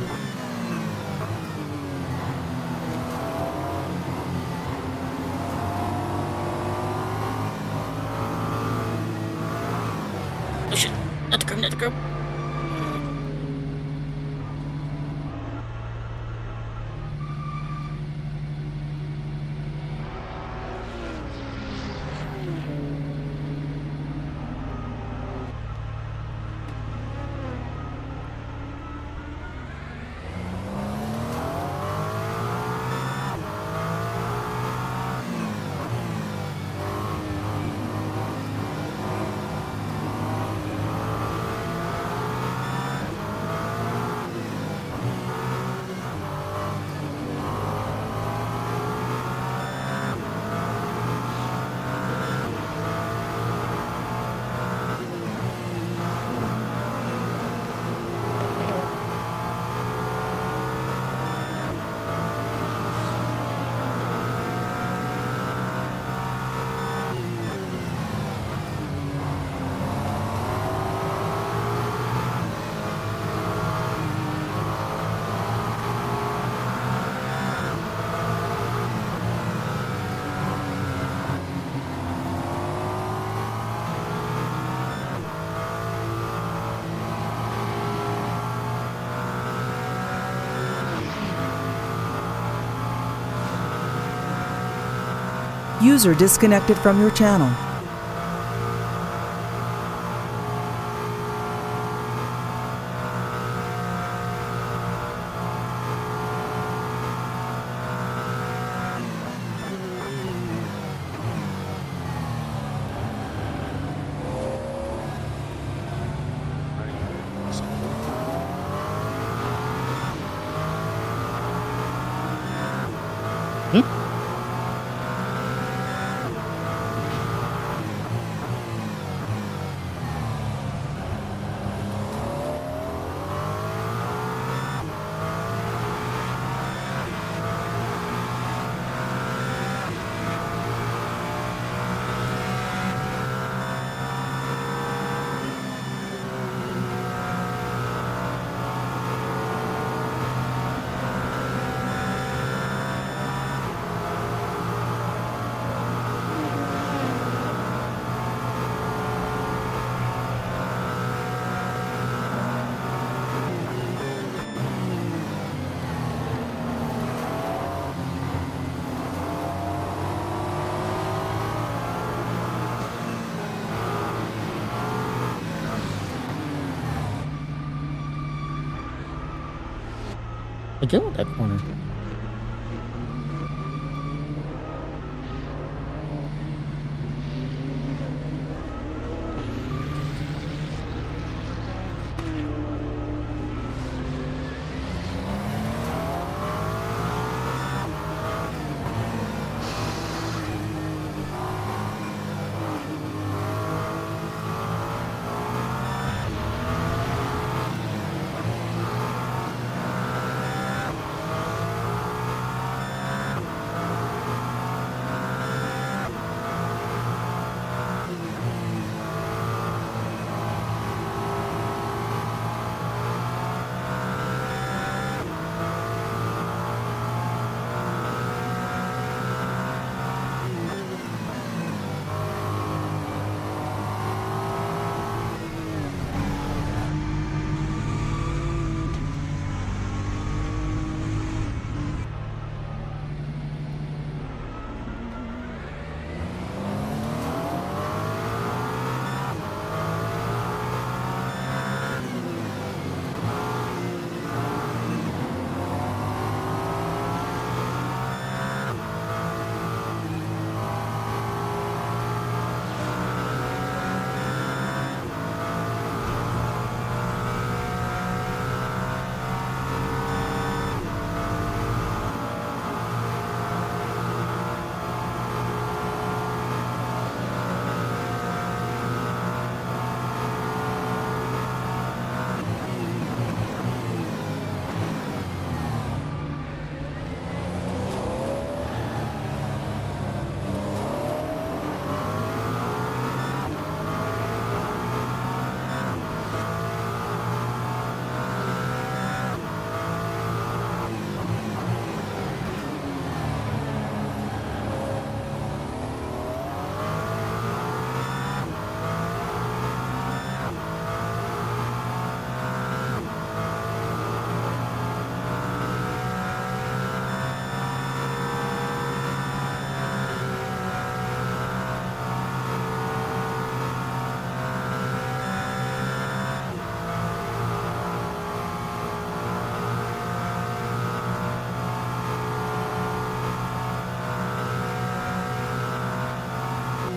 Oh shit, not to come, not to come. User disconnected from your channel. I get with that corner.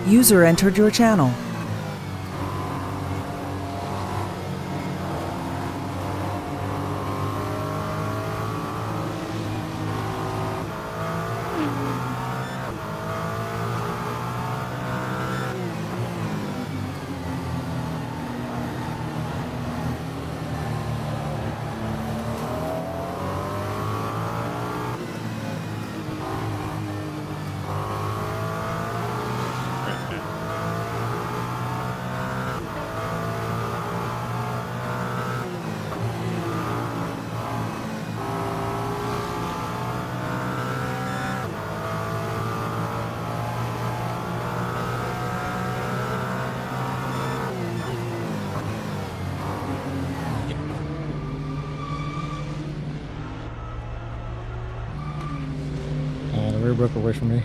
User entered your channel. The rear broke away from me.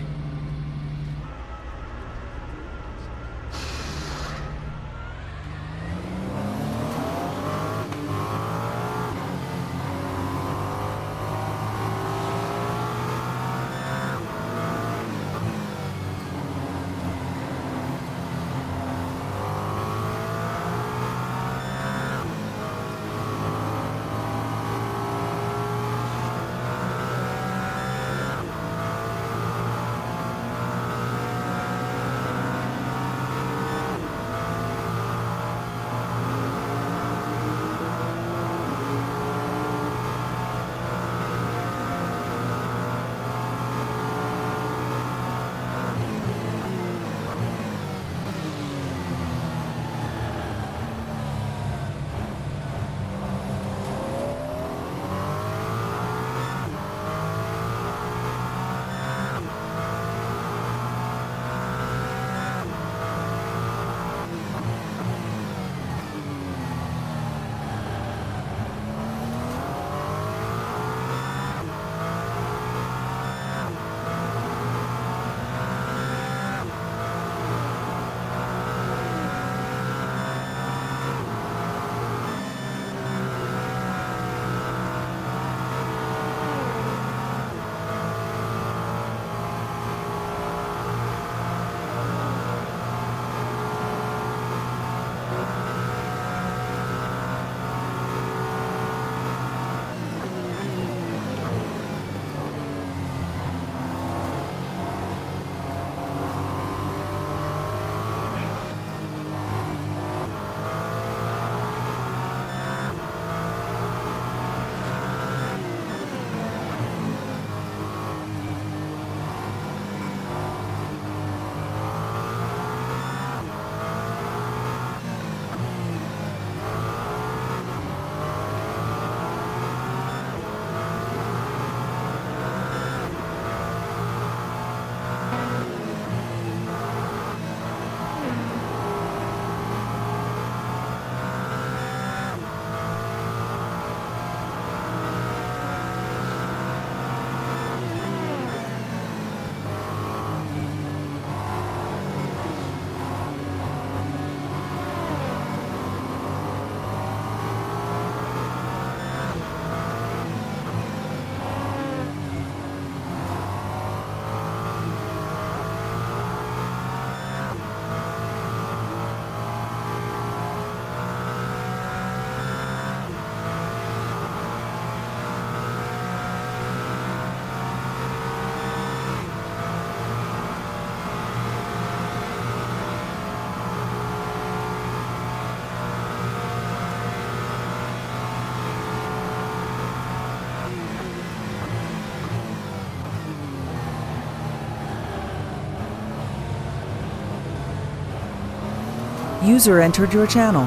User entered your channel.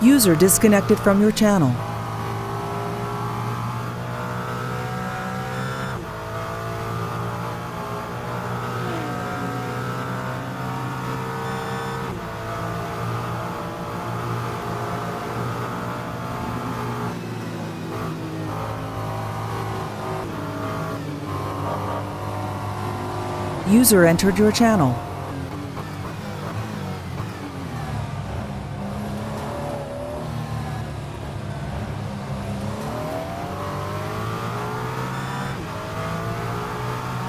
User disconnected from your channel. User entered your channel.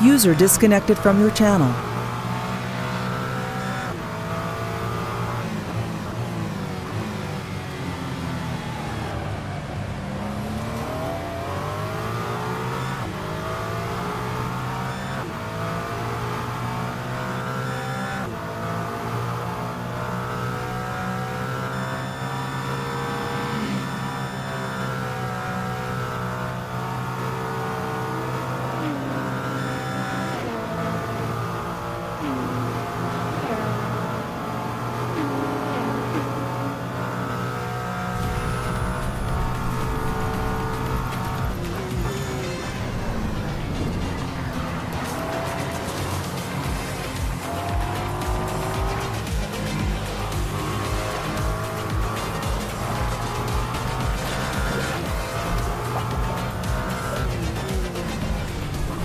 User disconnected from your channel.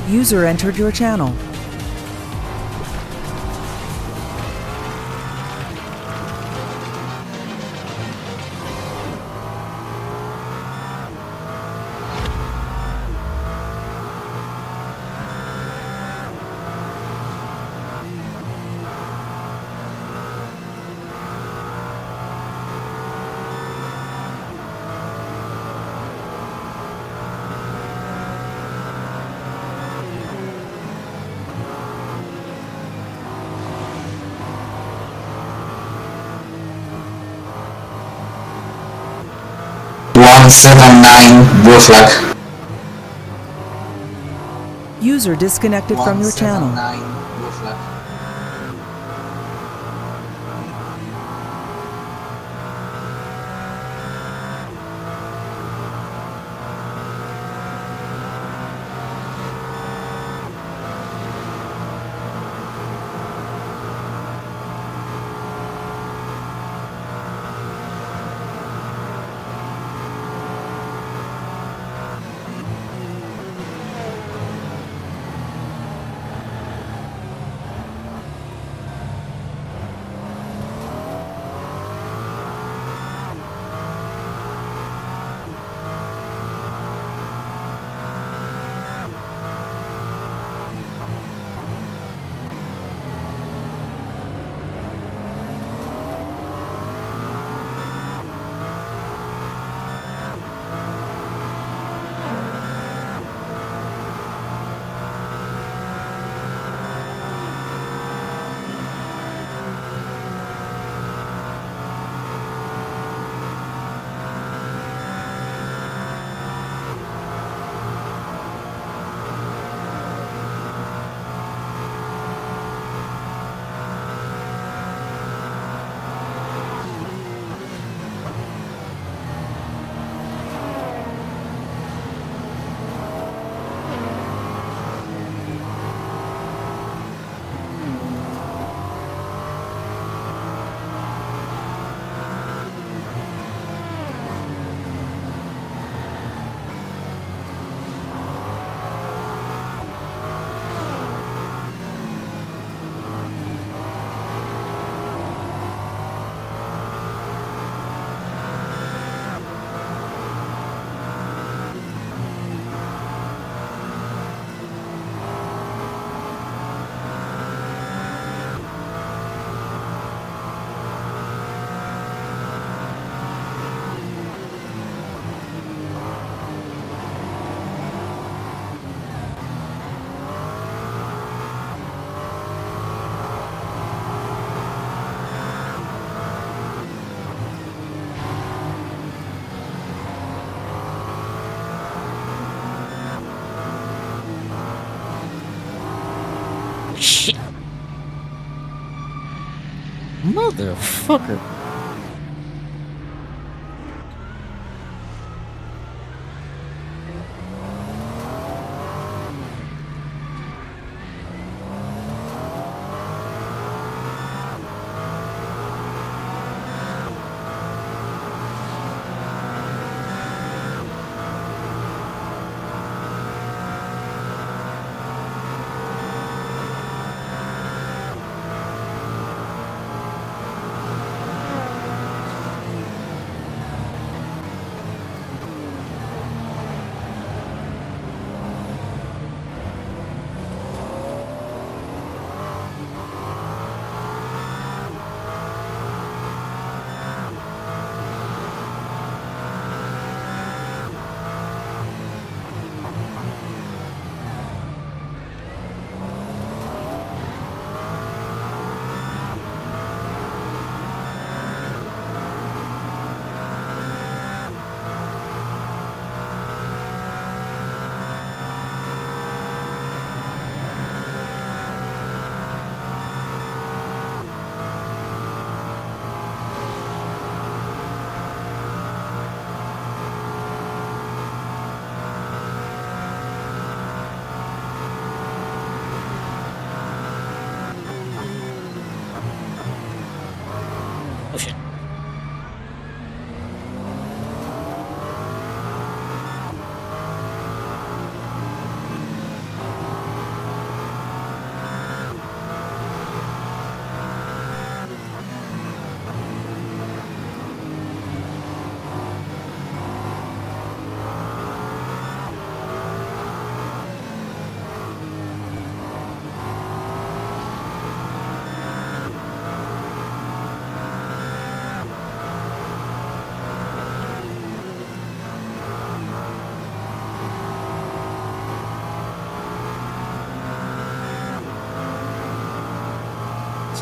User entered your channel. Blue flag. User disconnected from your channel. 179 blue flag. Shit. Motherfucker.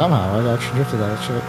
Somehow I actually drifted that shit.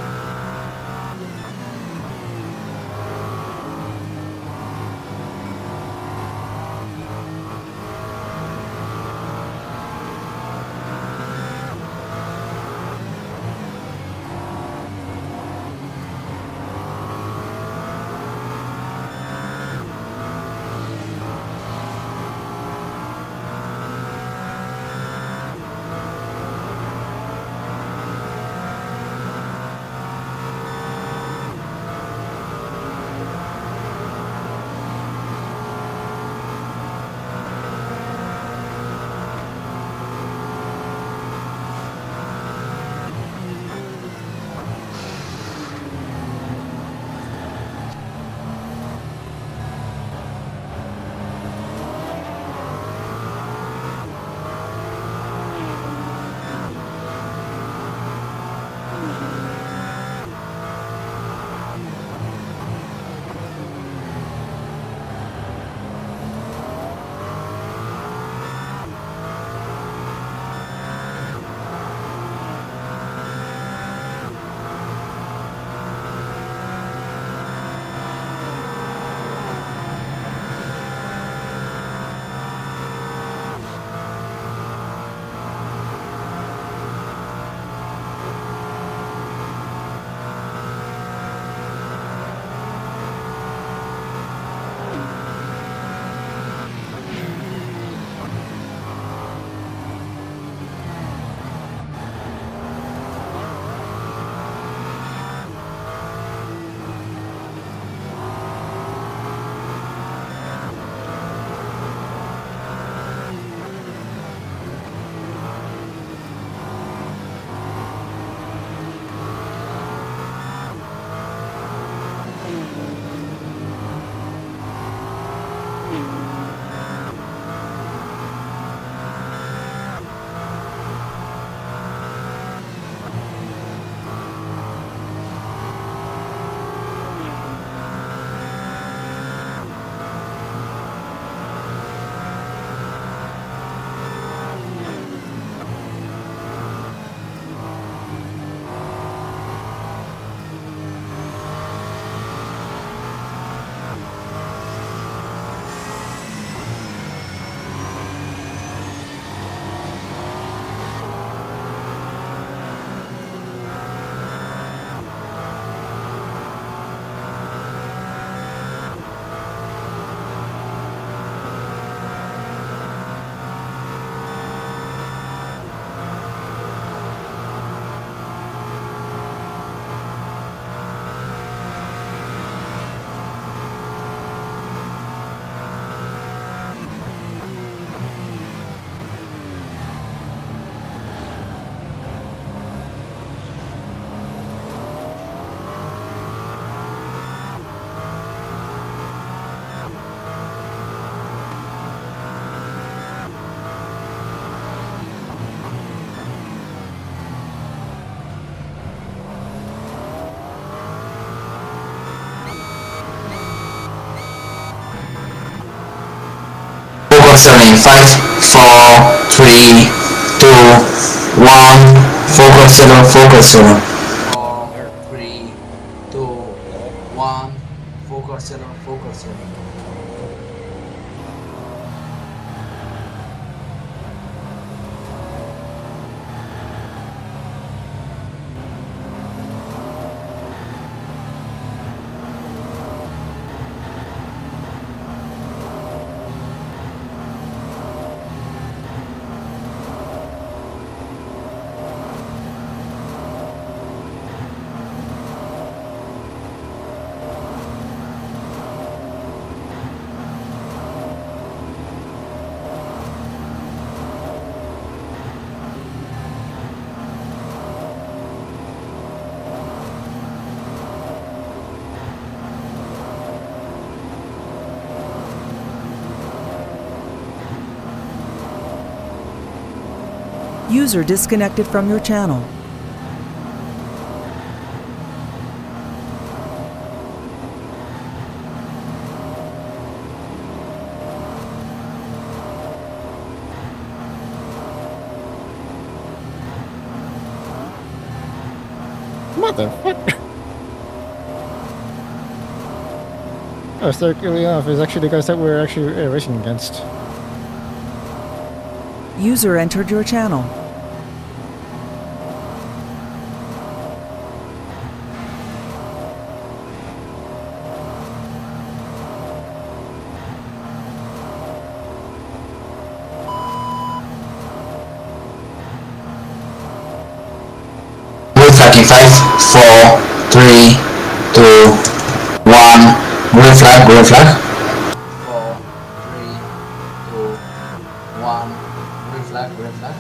Focusing 5, 4, 3, 2, 1. Focusing. 4, 3, 2, 1. Focusing. User disconnected from your channel. Motherfucker. Oh, starkly enough, is actually the guys that we're actually racing against. User entered your channel. Blue flag in 5, 4, 3, 2, 1. Green flag, green flag. 4, 3, 2, 1. Green flag, green flag.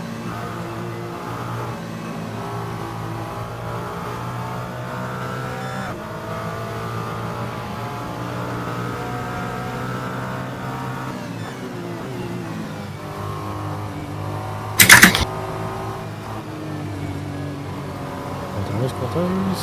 Quarters.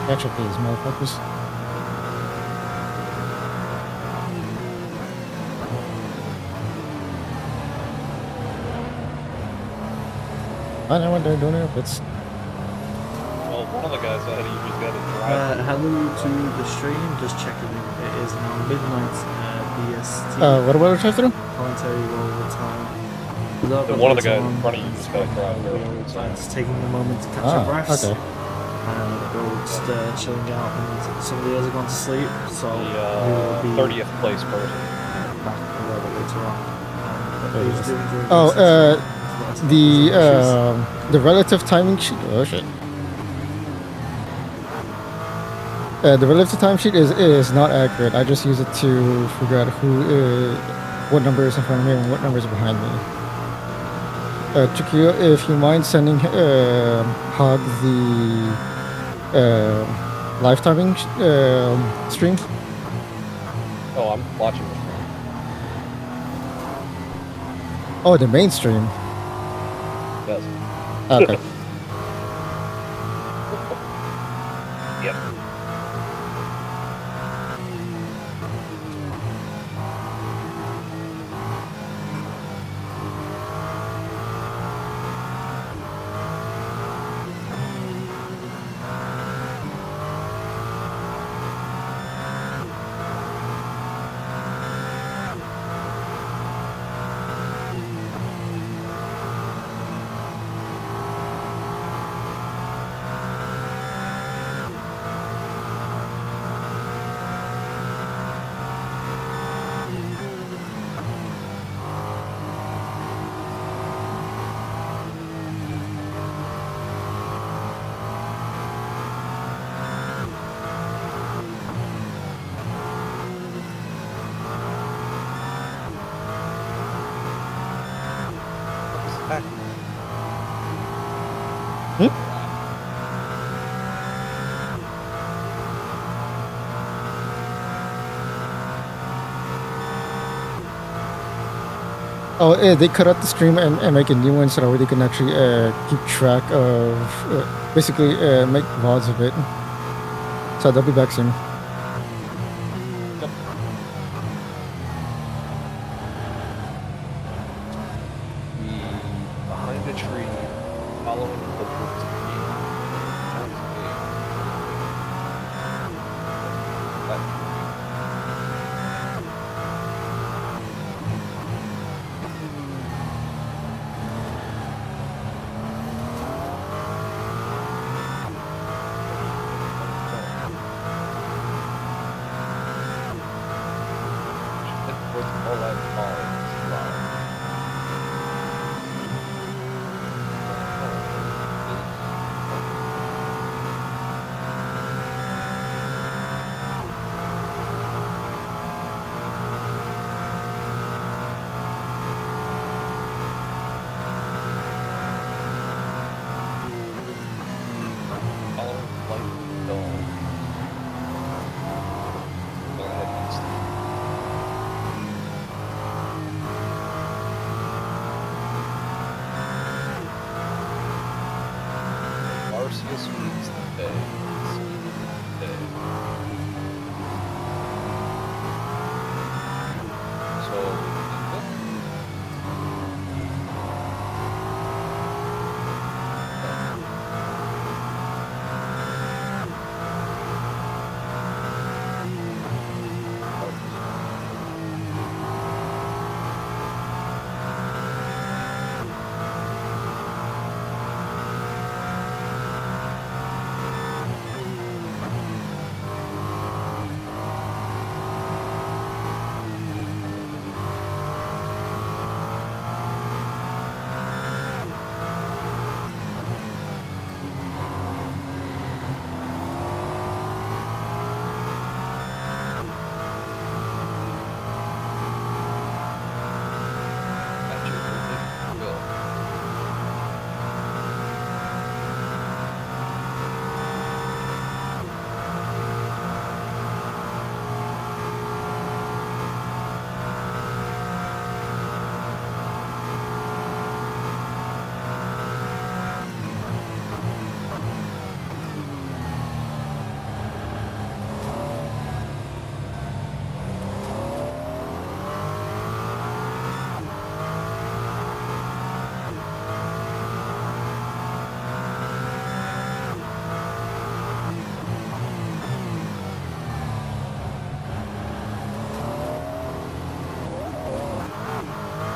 Catch up to these motherfuckers. I know what they're doing here, but Well, one of the guys ahead of you just got a drive. Hello to the stream, just checking in. It is now midnight BST. What about the drive-through? Commentary over time. One of the guys in front of you just got a drive. Just taking a moment to catch our breaths. Okay. And we're just chilling out, and some of the others have gone to sleep, so we will be 30th place person. back a little bit later on. Please do enjoy Oh, the the relative timing sheet. Oh shit. The relative time sheet is not accurate. I just use it to figure out what number is in front of me and what number is behind me. Chiquillo, if you mind sending Hog the live timing stream. Oh, I'm watching this. Oh, the main stream. Yes. Okay. Yep. Oh, they cut out the stream and make a new one so that way they can actually keep track of, basically make VODs of it. So they'll be back soon. Behind the tree, following the book's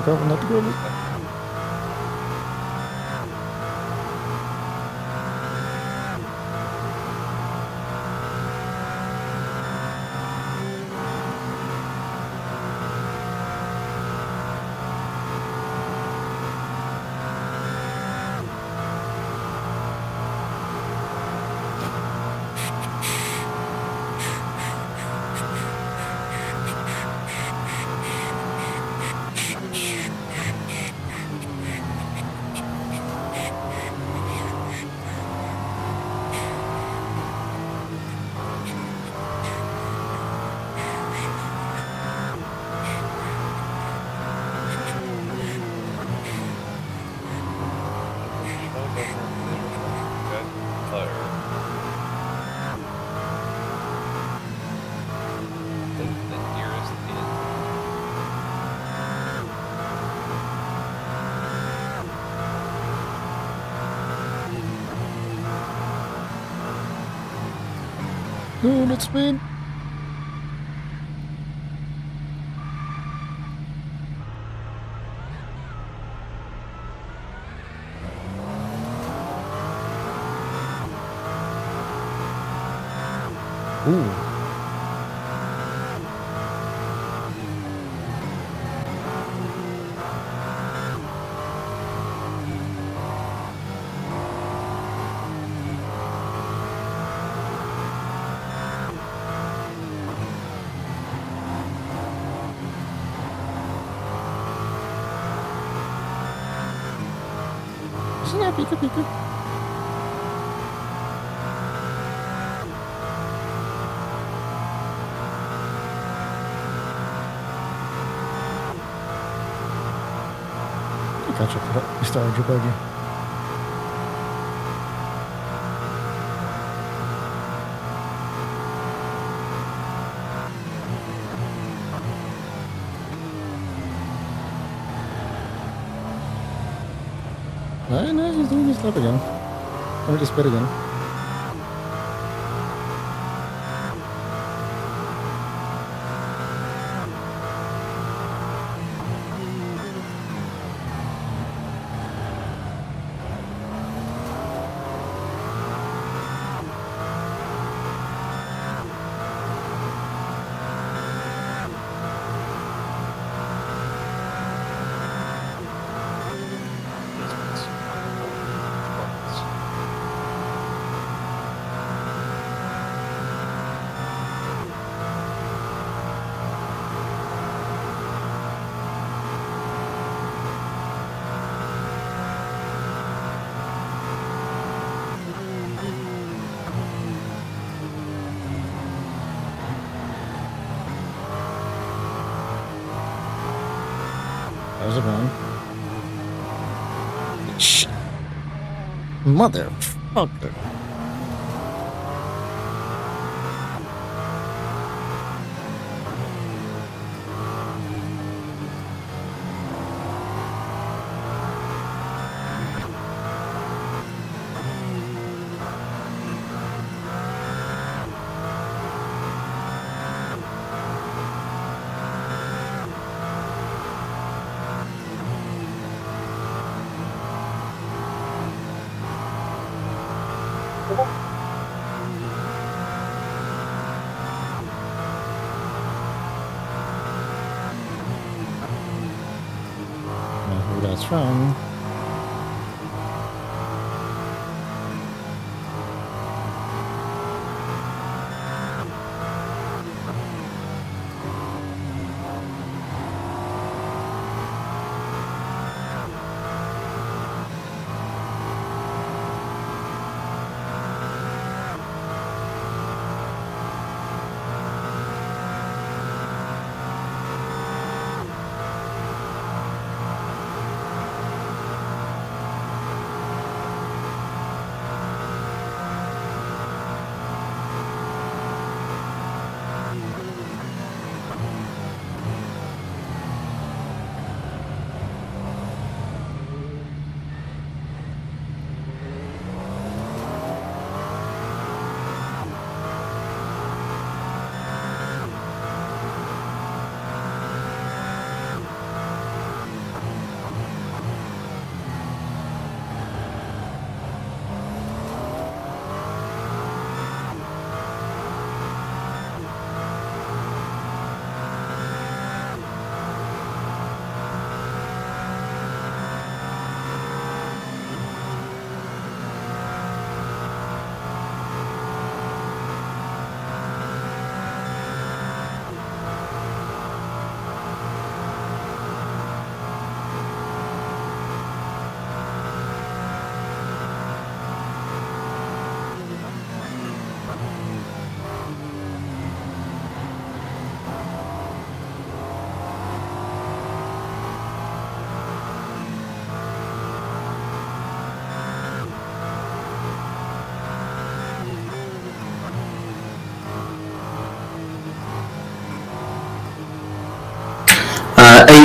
Careful not to go. No, not spin. Ooh. Isn't that Pika Pika? You catch up to that. You started your buggy. No, he's doing his lap again. Or his bit again. How's it going? Shh. Motherfucker. Who that's from?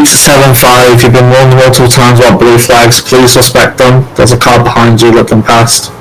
875, you've been warned multiple times about blue flags, please respect them. There's a car behind you, let them past.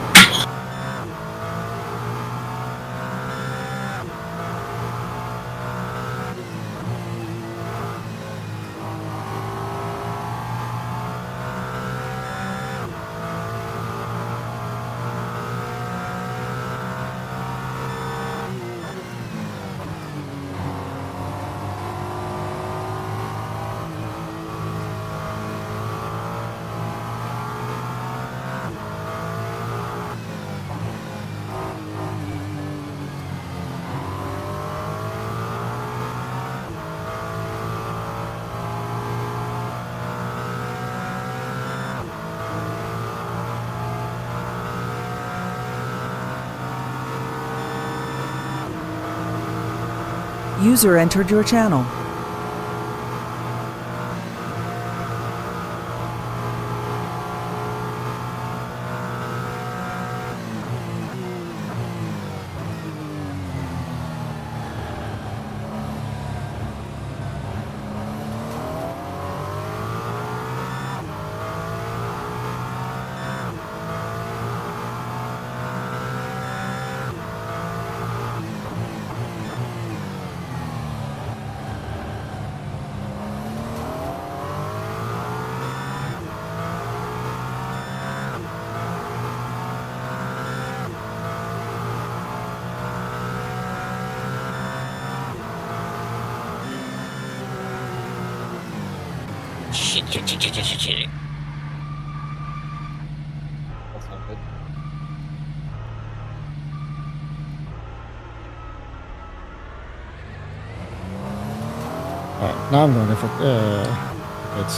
User entered your channel. Shit. That's not good. Alright, now I'm going for it's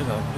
Go.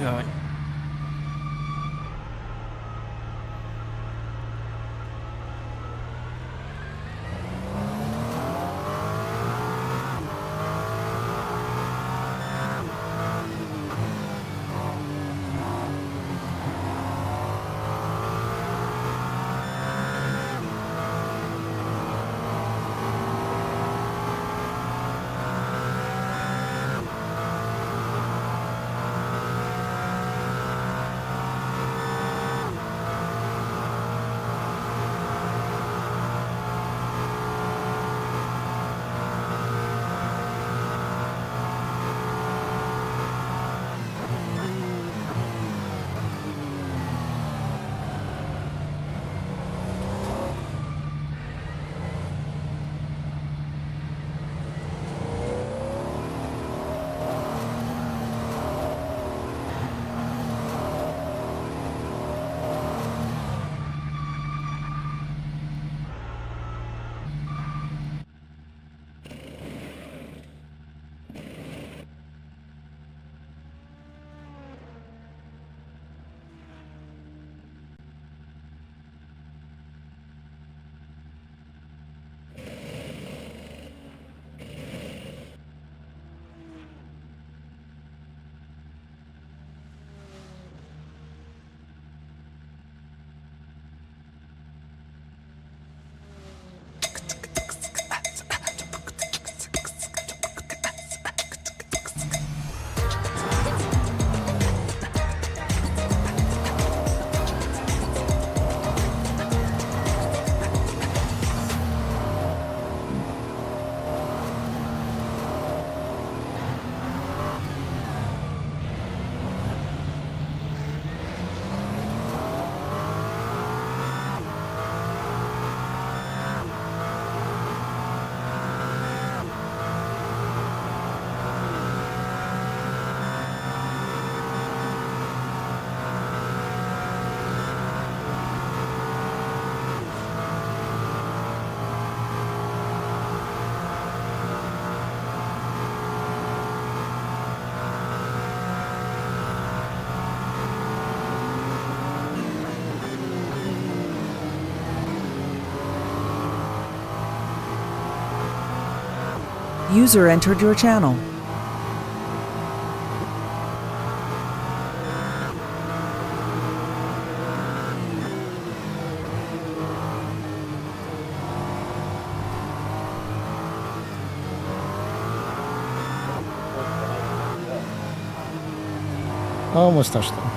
User entered your channel. Almost touched them.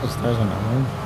Those tires are not moving.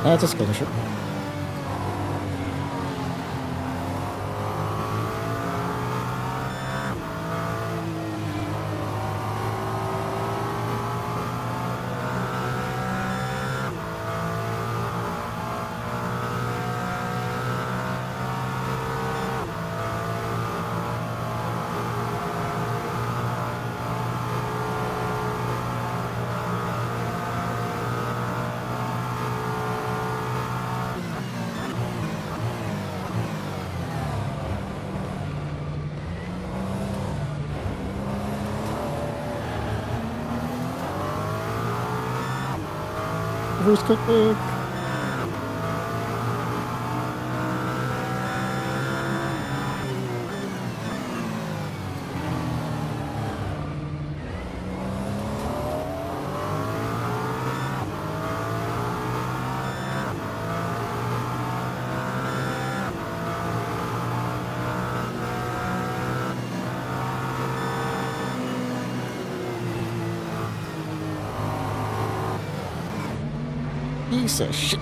That's a skirmisher. Reverse kickback. Piece of shit.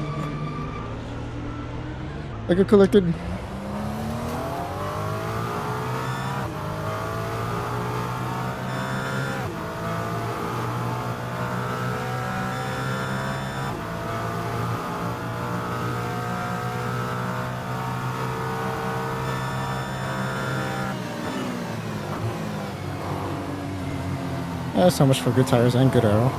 I got collected. So much for good tires and good aero.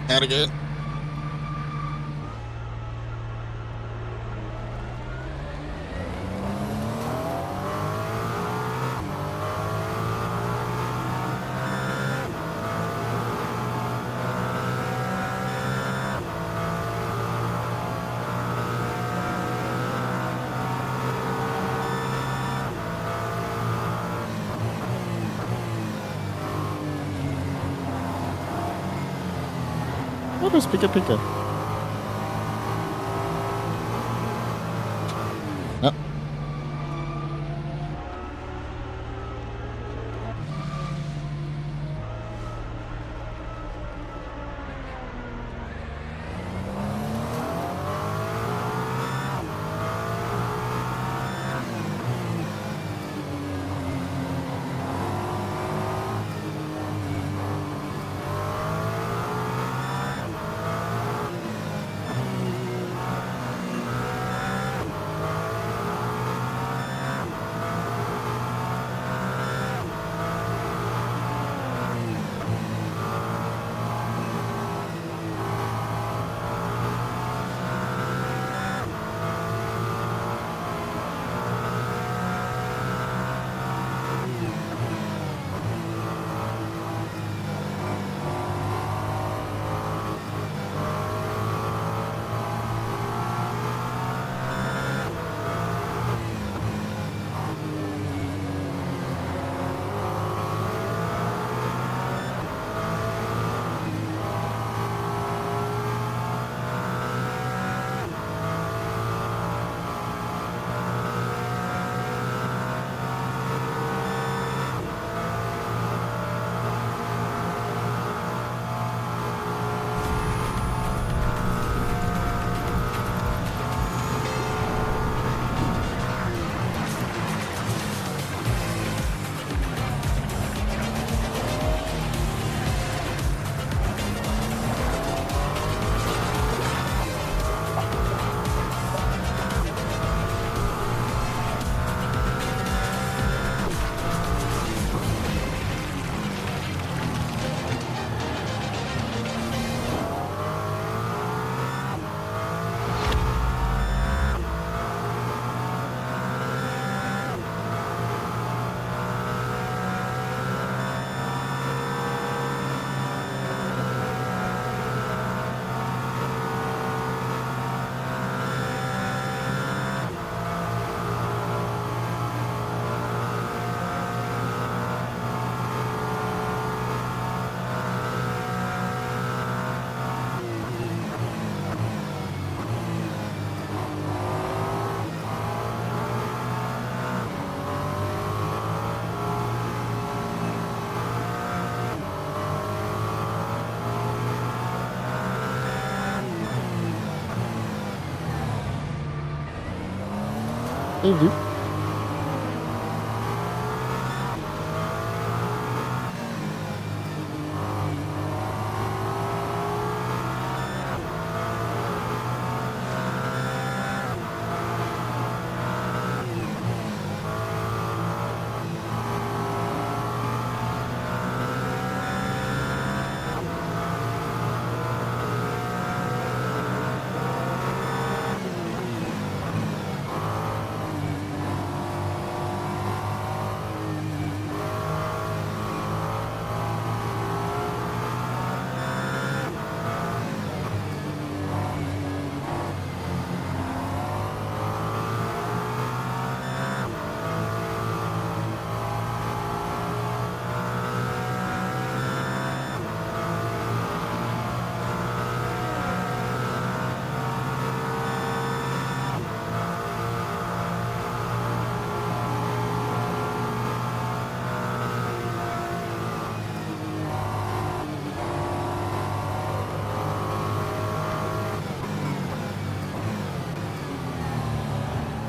Not again. What is Pika Pika? No. Thank you.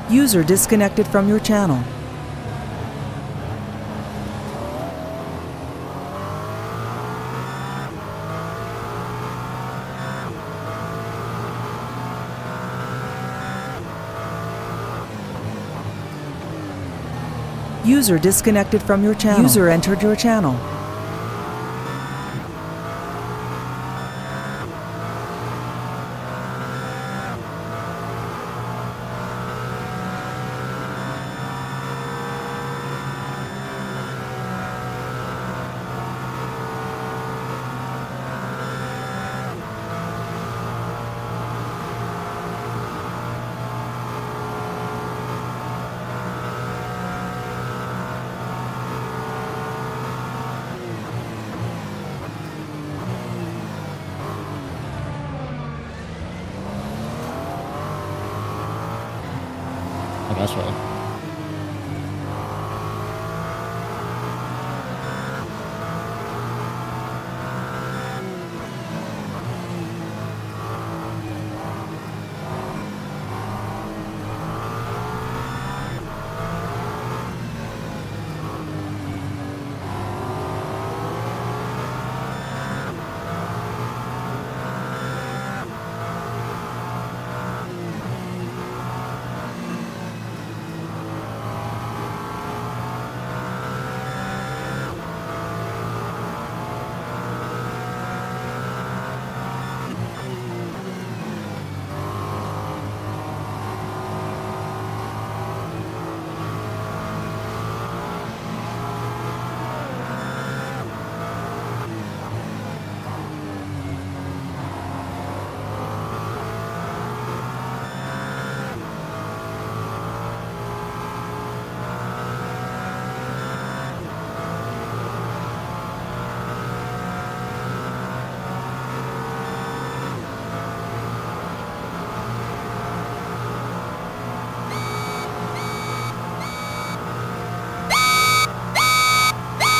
User disconnected from your channel. User disconnected from your channel. User entered your channel. Oh, that's right.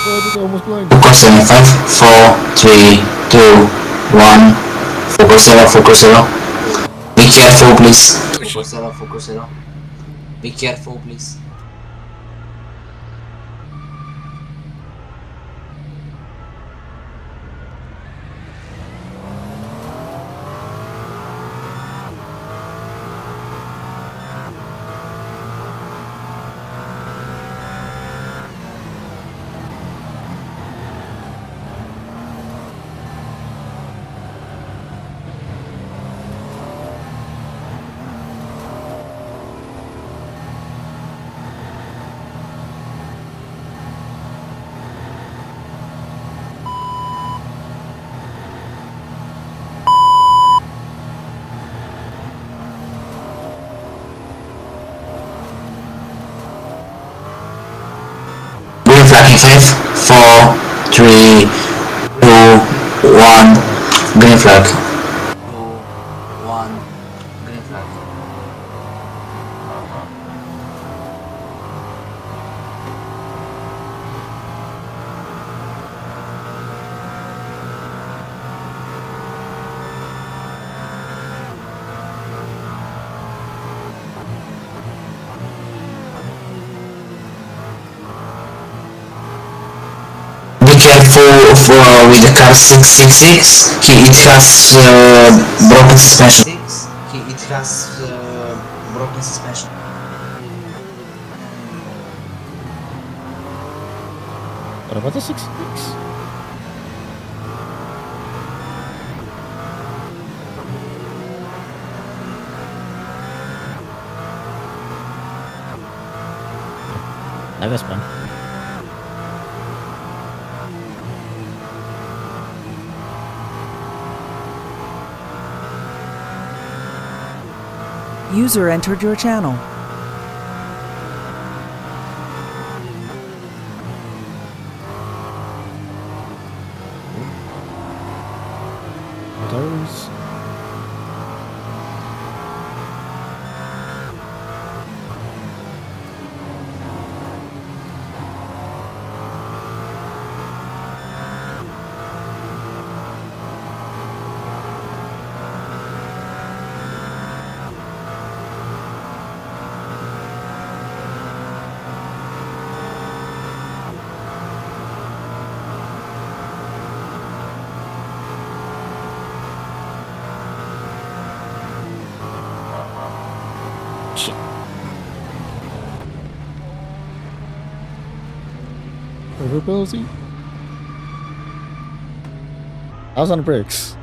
Oh, this is almost blind. Focus 75, 4, 3, 2, 1. Focus 0, focus 0. Be careful, please. Focus 0, focus 0. Be careful, please. Green flag in 5, 4, 3, 2, 1. Green flag. 2, 1. Green flag. with the car 666. It has broken suspension. It has broken suspension. What about the 6? I guess one. User entered your channel. Those. Overability? I was on the brakes.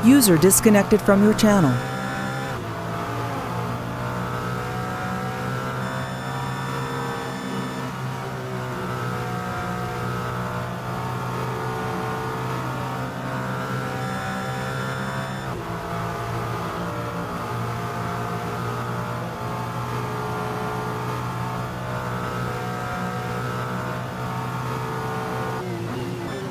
User disconnected from your channel.